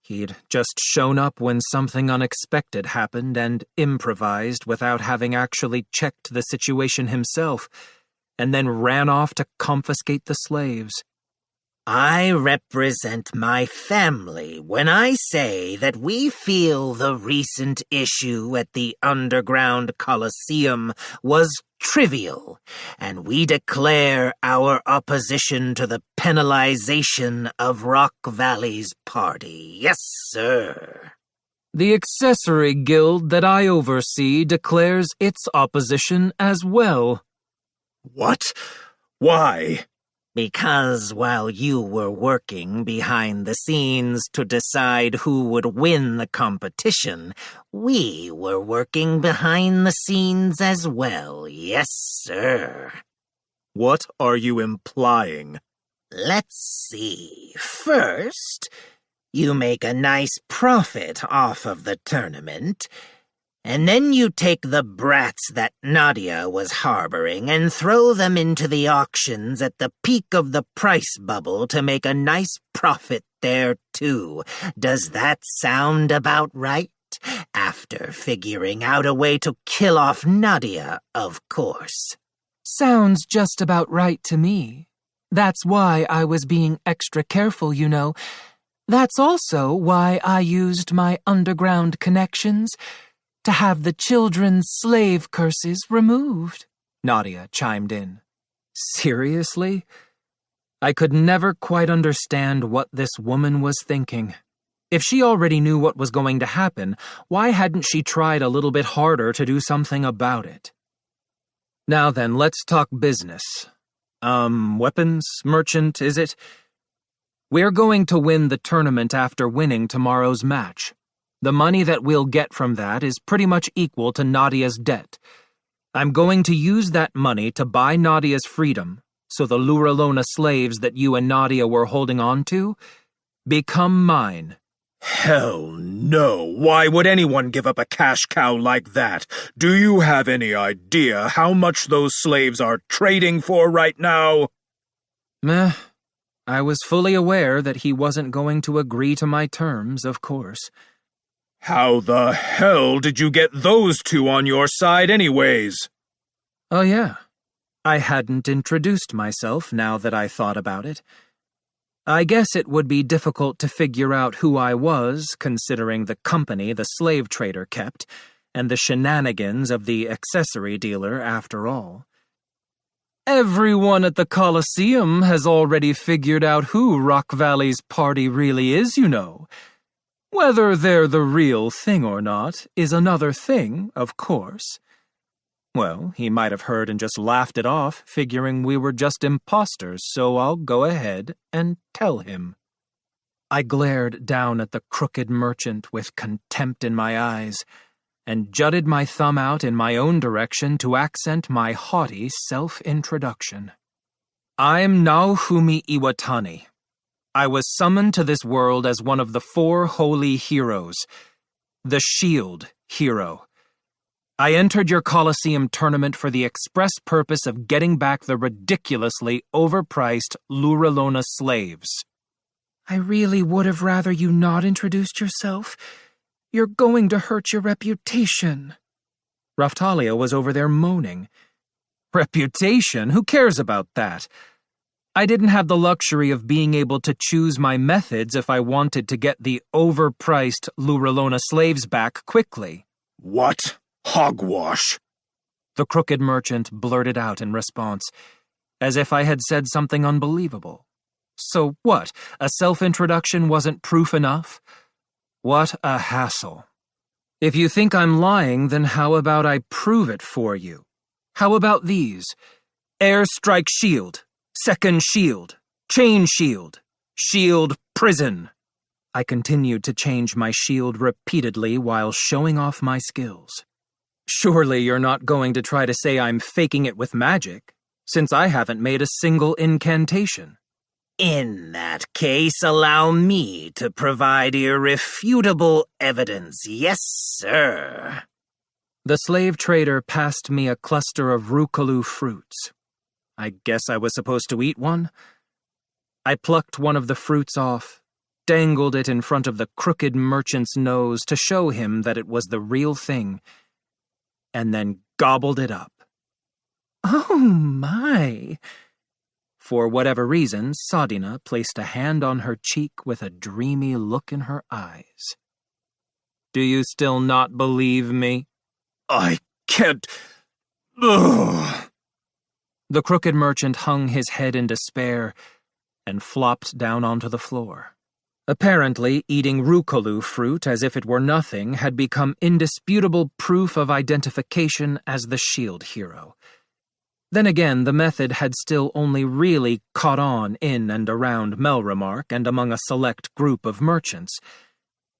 He'd just shown up when something unexpected happened and improvised without having actually checked the situation himself, and then ran off to confiscate the slaves. I represent my family when I say that we feel the recent issue at the Underground Colosseum was trivial, and we declare our opposition to the penalization of Rock Valley's party. Yes, sir. The accessory guild that I oversee declares its opposition as well. What? Why? Because while you were working behind the scenes to decide who would win the competition, we were working behind the scenes as well. Yes, sir. What are you implying? Let's see. First, you make a nice profit off of the tournament, and then you take the brats that Nadia was harboring and throw them into the auctions at the peak of the price bubble to make a nice profit there, too. Does that sound about right? After figuring out a way to kill off Nadia, of course. Sounds just about right to me. That's why I was being extra careful, you know. That's also why I used my underground connections to have the children's slave curses removed. Nadia chimed in. Seriously? I could never quite understand what this woman was thinking. If she already knew what was going to happen, why hadn't she tried a little bit harder to do something about it? Now then, let's talk business. Weapons merchant, is it? We're going to win the tournament after winning tomorrow's match. The money that we'll get from that is pretty much equal to Nadia's debt. I'm going to use that money to buy Nadia's freedom, so the Luralona slaves that you and Nadia were holding on to become mine. Hell no! Why would anyone give up a cash cow like that? Do you have any idea how much those slaves are trading for right now? Meh. I was fully aware that he wasn't going to agree to my terms, of course. How the hell did you get those two on your side anyways? Oh yeah. I hadn't introduced myself now that I thought about it. I guess it would be difficult to figure out who I was, considering the company the slave trader kept, and the shenanigans of the accessory dealer after all. Everyone at the Colosseum has already figured out who Rock Valley's party really is, you know. Whether they're the real thing or not is another thing, of course. Well, he might have heard and just laughed it off, figuring we were just imposters, so I'll go ahead and tell him. I glared down at the crooked merchant with contempt in my eyes, and jutted my thumb out in my own direction to accent my haughty self-introduction. I'm Naofumi Iwatani. I was summoned to this world as one of the 4 holy heroes, the Shield Hero. I entered your Colosseum tournament for the express purpose of getting back the ridiculously overpriced Luralona slaves. I really would have rather you not introduced yourself. You're going to hurt your reputation. Raftalia was over there moaning. Reputation? Who cares about that? I didn't have the luxury of being able to choose my methods if I wanted to get the overpriced Luralona slaves back quickly. What? Hogwash! The crooked merchant blurted out in response, as if I had said something unbelievable. So what, a self-introduction wasn't proof enough? What a hassle. If you think I'm lying, then how about I prove it for you? How about these? Airstrike shield, second shield, chain shield, shield prison. I continued to change my shield repeatedly while showing off my skills. Surely you're not going to try to say I'm faking it with magic, since I haven't made a single incantation. In that case, allow me to provide irrefutable evidence. Yes, sir. The slave trader passed me a cluster of Rukalu fruits. I guess I was supposed to eat one? I plucked one of the fruits off, dangled it in front of the crooked merchant's nose to show him that it was the real thing, and then gobbled it up. Oh my! For whatever reason, Sadina placed a hand on her cheek with a dreamy look in her eyes. Do you still not believe me? I can't... Ugh. The crooked merchant hung his head in despair and flopped down onto the floor. Apparently, eating Rukalu fruit as if it were nothing had become indisputable proof of identification as the Shield Hero. Then again, the method had still only really caught on in and around Melremark and among a select group of merchants.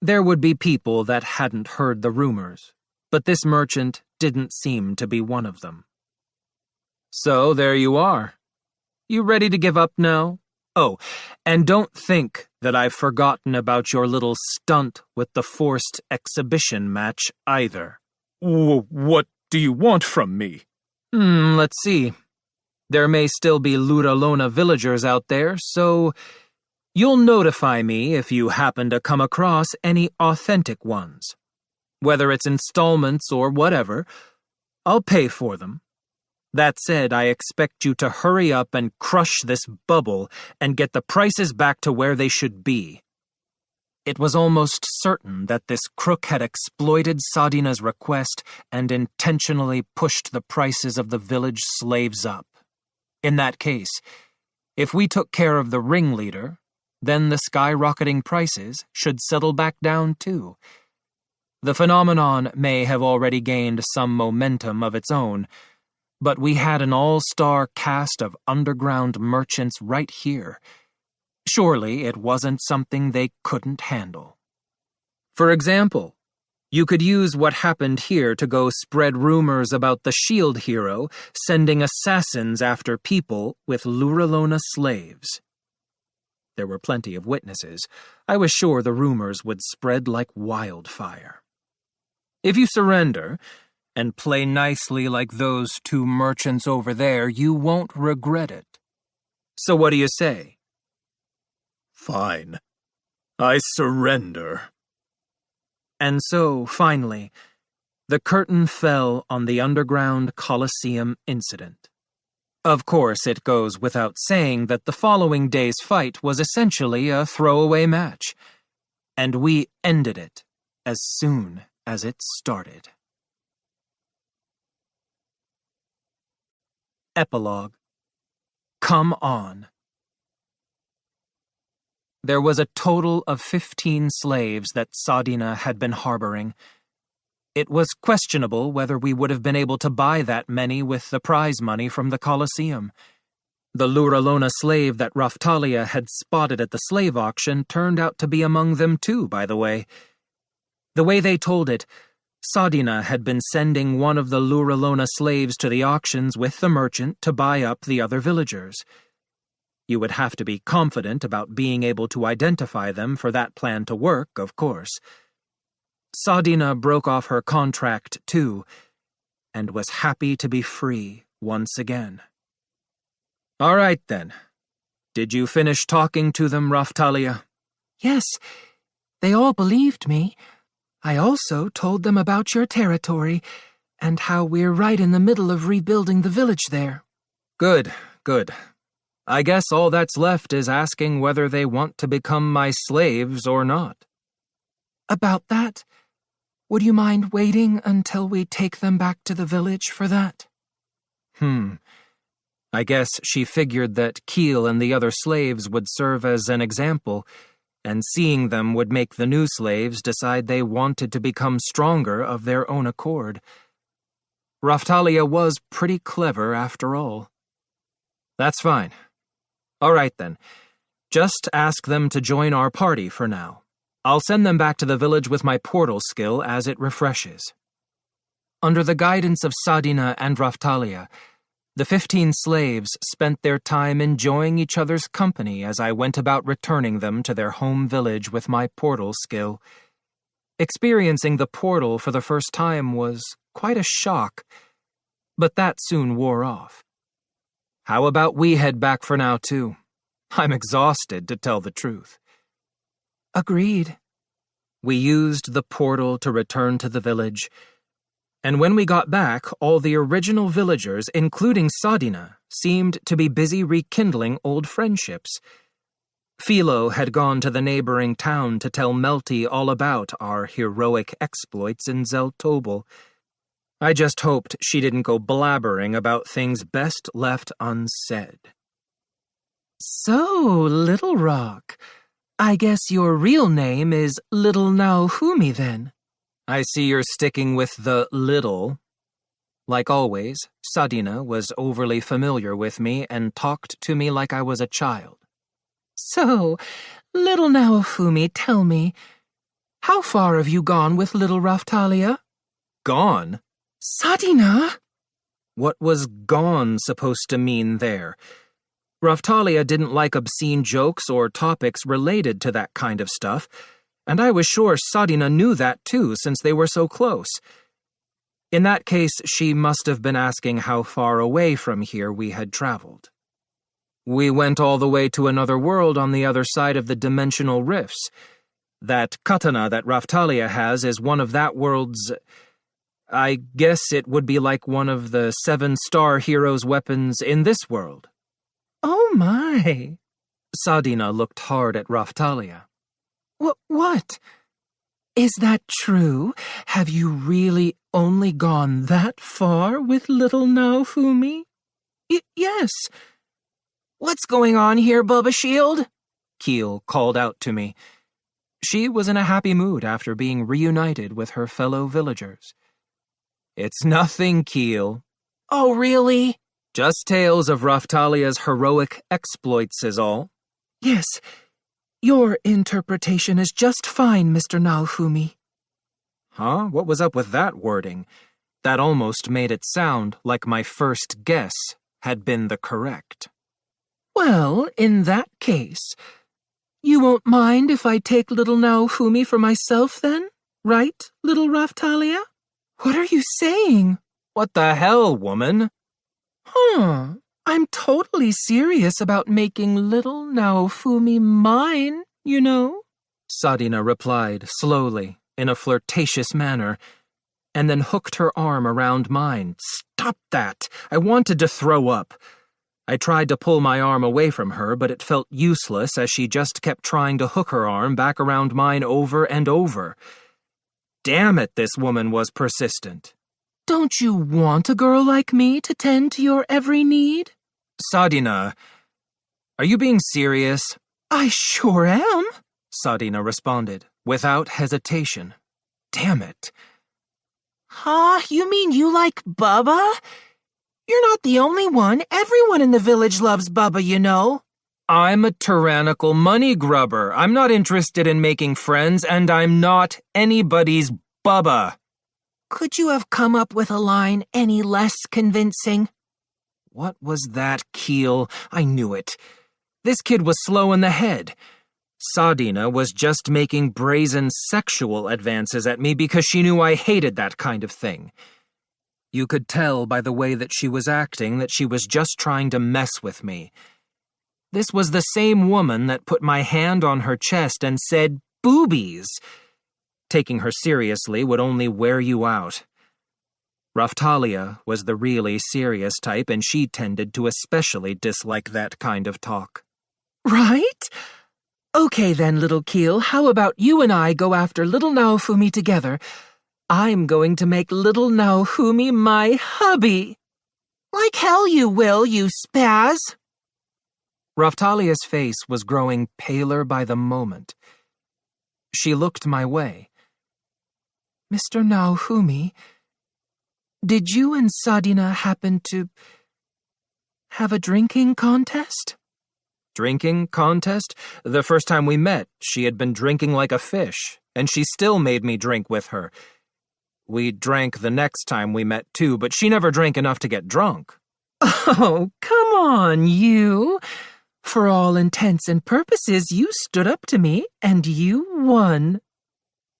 There would be people that hadn't heard the rumors, but this merchant didn't seem to be one of them. So there you are. You ready to give up now? Oh, and don't think that I've forgotten about your little stunt with the forced exhibition match either. What do you want from me? Let's see. There may still be Luralona villagers out there, so you'll notify me if you happen to come across any authentic ones. Whether it's installments or whatever, I'll pay for them. That said, I expect you to hurry up and crush this bubble and get the prices back to where they should be. It was almost certain that this crook had exploited Sadina's request and intentionally pushed the prices of the village slaves up. In that case, if we took care of the ringleader, then the skyrocketing prices should settle back down too. The phenomenon may have already gained some momentum of its own, but we had an all-star cast of underground merchants right here. Surely it wasn't something they couldn't handle. For example, you could use what happened here to go spread rumors about the shield hero sending assassins after people with Luralona slaves. There were plenty of witnesses. I was sure the rumors would spread like wildfire. If you surrender and play nicely like those two merchants over there, you won't regret it. So what do you say? Fine. I surrender. And so, finally, the curtain fell on the underground Colosseum incident. Of course, it goes without saying that the following day's fight was essentially a throwaway match, and we ended it as soon as it started. Epilogue. Come on. There was a total of 15 slaves that Sadina had been harboring. It was questionable whether we would have been able to buy that many with the prize money from the Colosseum. The Luralona slave that Raftalia had spotted at the slave auction turned out to be among them too, by the way. The way they told it, Sadina had been sending one of the Luralona slaves to the auctions with the merchant to buy up the other villagers. You would have to be confident about being able to identify them for that plan to work, of course. Sadina broke off her contract, too, and was happy to be free once again. All right, then. Did you finish talking to them, Raftalia? Yes, they all believed me. I also told them about your territory and how we're right in the middle of rebuilding the village there. Good, good. I guess all that's left is asking whether they want to become my slaves or not. About that, would you mind waiting until we take them back to the village for that? I guess she figured that Keel and the other slaves would serve as an example, and seeing them would make the new slaves decide they wanted to become stronger of their own accord. Raftalia was pretty clever after all. That's fine. All right, then. Just ask them to join our party for now. I'll send them back to the village with my portal skill as it refreshes. Under the guidance of Sadina and Raftalia, the 15 slaves spent their time enjoying each other's company as I went about returning them to their home village with my portal skill. Experiencing the portal for the first time was quite a shock, but that soon wore off. How about we head back for now, too? I'm exhausted, to tell the truth. Agreed. We used the portal to return to the village, and when we got back, all the original villagers, including Sadina, seemed to be busy rekindling old friendships. Philo had gone to the neighboring town to tell Melty all about our heroic exploits in Zeltobel. I just hoped she didn't go blabbering about things best left unsaid. So, Little Rock, I guess your real name is Little Naofumi then. I see you're sticking with the little. Like always, Sadina was overly familiar with me and talked to me like I was a child. So, Little Naofumi, tell me, how far have you gone with Little Raftalia? Gone? Sadina? What was gone supposed to mean there? Raftalia didn't like obscene jokes or topics related to that kind of stuff, and I was sure Sadina knew that too since they were so close. In that case, she must have been asking how far away from here we had traveled. We went all the way to another world on the other side of the dimensional rifts. That katana that Raftalia has is one of that world's... I guess it would be like one of the 7-star heroes' weapons in this world. Oh my! Sadina looked hard at Raftalia. What? Is that true? Have you really only gone that far with Little Naofumi? Yes. What's going on here, Bubba Shield? Keel called out to me. She was in a happy mood after being reunited with her fellow villagers. It's nothing, Keel. Oh, really? Just tales of Raftalia's heroic exploits is all. Yes, your interpretation is just fine, Mr. Naofumi. Huh? What was up with that wording? That almost made it sound like my first guess had been the correct. Well, in that case, you won't mind if I take little Naofumi for myself then? Right, little Raftalia? What are you saying? What the hell, woman? I'm totally serious about making little Naofumi mine, you know? Sadina replied slowly, in a flirtatious manner, and then hooked her arm around mine. Stop that! I wanted to throw up. I tried to pull my arm away from her, but it felt useless as she just kept trying to hook her arm back around mine over and over. Damn it, this woman was persistent. Don't you want a girl like me to tend to your every need? Sadina, are you being serious? I sure am, Sadina responded, without hesitation. Damn it. Huh? You mean you like Bubba? You're not the only one. Everyone in the village loves Bubba, you know. I'm a tyrannical money grubber. I'm not interested in making friends, and I'm not anybody's Bubba. Could you have come up with a line any less convincing? What was that, Keel? I knew it. This kid was slow in the head. Sadina was just making brazen sexual advances at me because she knew I hated that kind of thing. You could tell by the way that she was acting that she was just trying to mess with me. This was the same woman that put my hand on her chest and said, "Boobies." Taking her seriously would only wear you out. Raftalia was the really serious type, and she tended to especially dislike that kind of talk. Right? Okay then, little Keel, how about you and I go after little Naofumi together? I'm going to make little Naofumi my hubby. Like hell you will, you spaz. Raftalia's face was growing paler by the moment. She looked my way. Mr. Naofumi, did you and Sadina happen to have a drinking contest? Drinking contest? The first time we met, she had been drinking like a fish, and she still made me drink with her. We drank the next time we met too, but she never drank enough to get drunk. Oh, come on, you. For all intents and purposes, you stood up to me, and you won.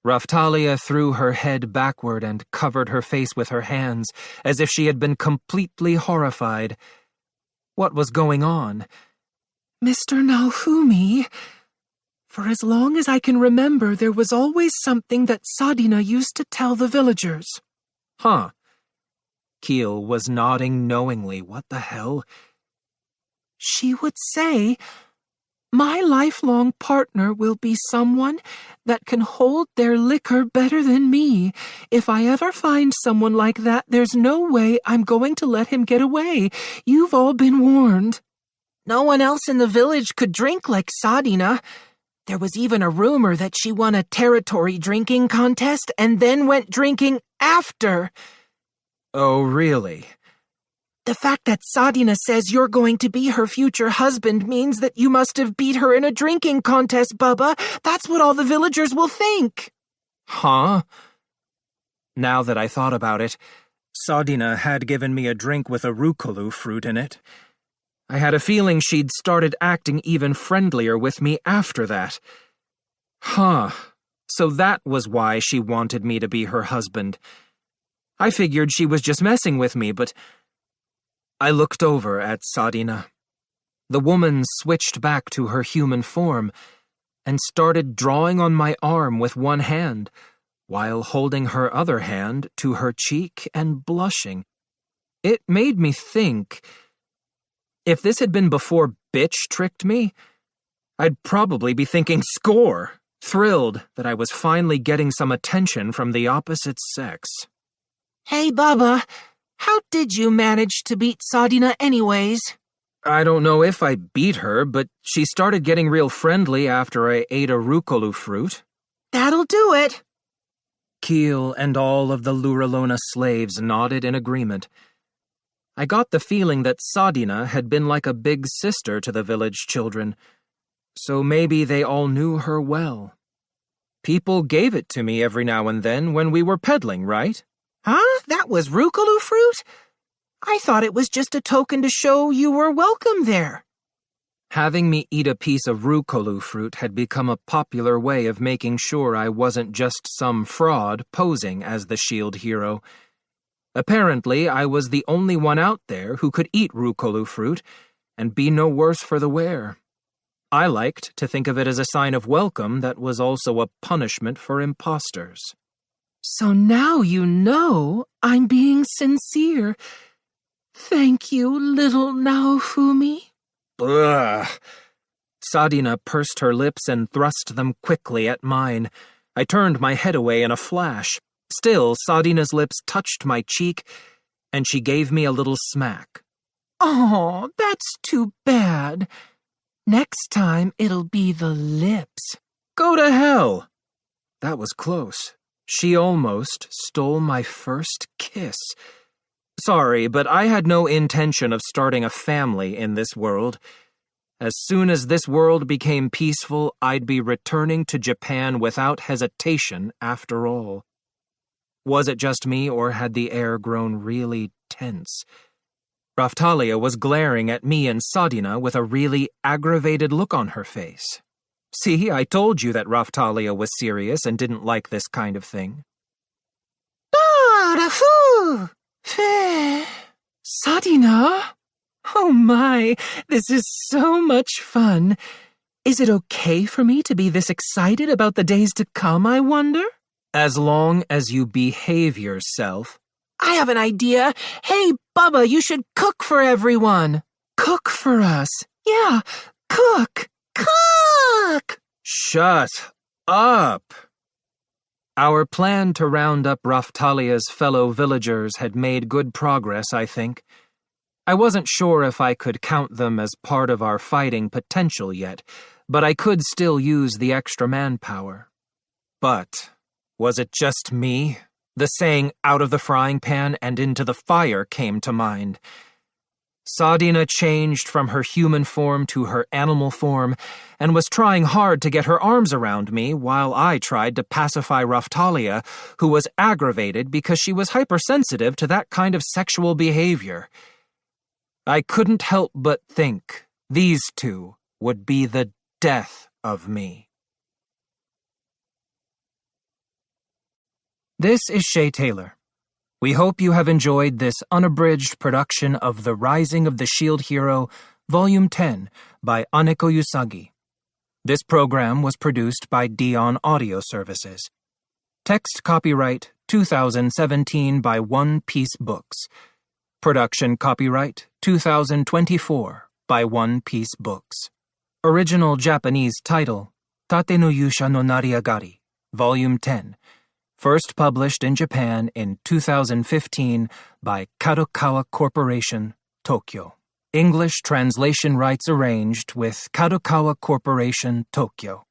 Raftalia threw her head backward and covered her face with her hands, as if she had been completely horrified. What was going on? Mr. Naofumi, for as long as I can remember, there was always something that Sadina used to tell the villagers. Huh. Keel was nodding knowingly. What the hell? She would say, "My lifelong partner will be someone that can hold their liquor better than me. If I ever find someone like that, there's no way I'm going to let him get away. You've all been warned." No one else in the village could drink like Sadina. There was even a rumor that she won a territory drinking contest and then went drinking after. Oh, really? The fact that Sadina says you're going to be her future husband means that you must have beat her in a drinking contest, Bubba. That's what all the villagers will think. Huh? Now that I thought about it, Sadina had given me a drink with a rucolu fruit in it. I had a feeling she'd started acting even friendlier with me after that. Huh. So that was why she wanted me to be her husband. I figured she was just messing with me, but I looked over at Sadina. The woman switched back to her human form and started drawing on my arm with one hand, while holding her other hand to her cheek and blushing. It made me think, if this had been before bitch tricked me, I'd probably be thinking score, thrilled that I was finally getting some attention from the opposite sex. Hey, Bubba, how did you manage to beat Sadina anyways? I don't know if I beat her, but she started getting real friendly after I ate a Rukolu fruit. That'll do it. Keel and all of the Luralona slaves nodded in agreement. I got the feeling that Sadina had been like a big sister to the village children, so maybe they all knew her well. People gave it to me every now and then when we were peddling, right? Huh? That was Rukolu fruit? I thought it was just a token to show you were welcome there. Having me eat a piece of Rukolu fruit had become a popular way of making sure I wasn't just some fraud posing as the shield hero. Apparently, I was the only one out there who could eat Rukolu fruit and be no worse for the wear. I liked to think of it as a sign of welcome that was also a punishment for imposters. So now you know I'm being sincere. Thank you, little Naofumi. Ugh. Sadina pursed her lips and thrust them quickly at mine. I turned my head away in a flash. Still, Sadina's lips touched my cheek, and she gave me a little smack. Oh, that's too bad. Next time it'll be the lips. Go to hell! That was close. She almost stole my first kiss. Sorry, but I had no intention of starting a family in this world. As soon as this world became peaceful, I'd be returning to Japan without hesitation after all. Was it just me, or had the air grown really tense? Raftalia was glaring at me and Sadina with a really aggravated look on her face. See, I told you that Raftalia was serious and didn't like this kind of thing. Ba-da-foo! Sadina? Oh my, this is so much fun. Is it okay for me to be this excited about the days to come, I wonder? As long as you behave yourself. I have an idea. Hey, Bubba, you should cook for everyone. Cook for us. Yeah, cook. Cook! Shut up. Our plan to round up Raftalia's fellow villagers had made good progress, I think. I wasn't sure if I could count them as part of our fighting potential yet, but I could still use the extra manpower. But was it just me? The saying, out of the frying pan and into the fire, came to mind. Sadina changed from her human form to her animal form and was trying hard to get her arms around me while I tried to pacify Raftalia, who was aggravated because she was hypersensitive to that kind of sexual behavior. I couldn't help but think these two would be the death of me. This is Shay Taylor. We hope you have enjoyed this unabridged production of The Rising of the Shield Hero, Volume 10 by Aneko Usagi. This program was produced by Dion Audio Services. Text copyright 2017 by One Piece Books. Production copyright 2024 by One Piece Books. Original Japanese title, Tate no Yusha no Nariagari, Volume 10. First published in Japan in 2015 by Kadokawa Corporation, Tokyo. English translation rights arranged with Kadokawa Corporation, Tokyo.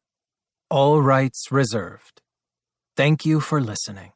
All rights reserved. Thank you for listening.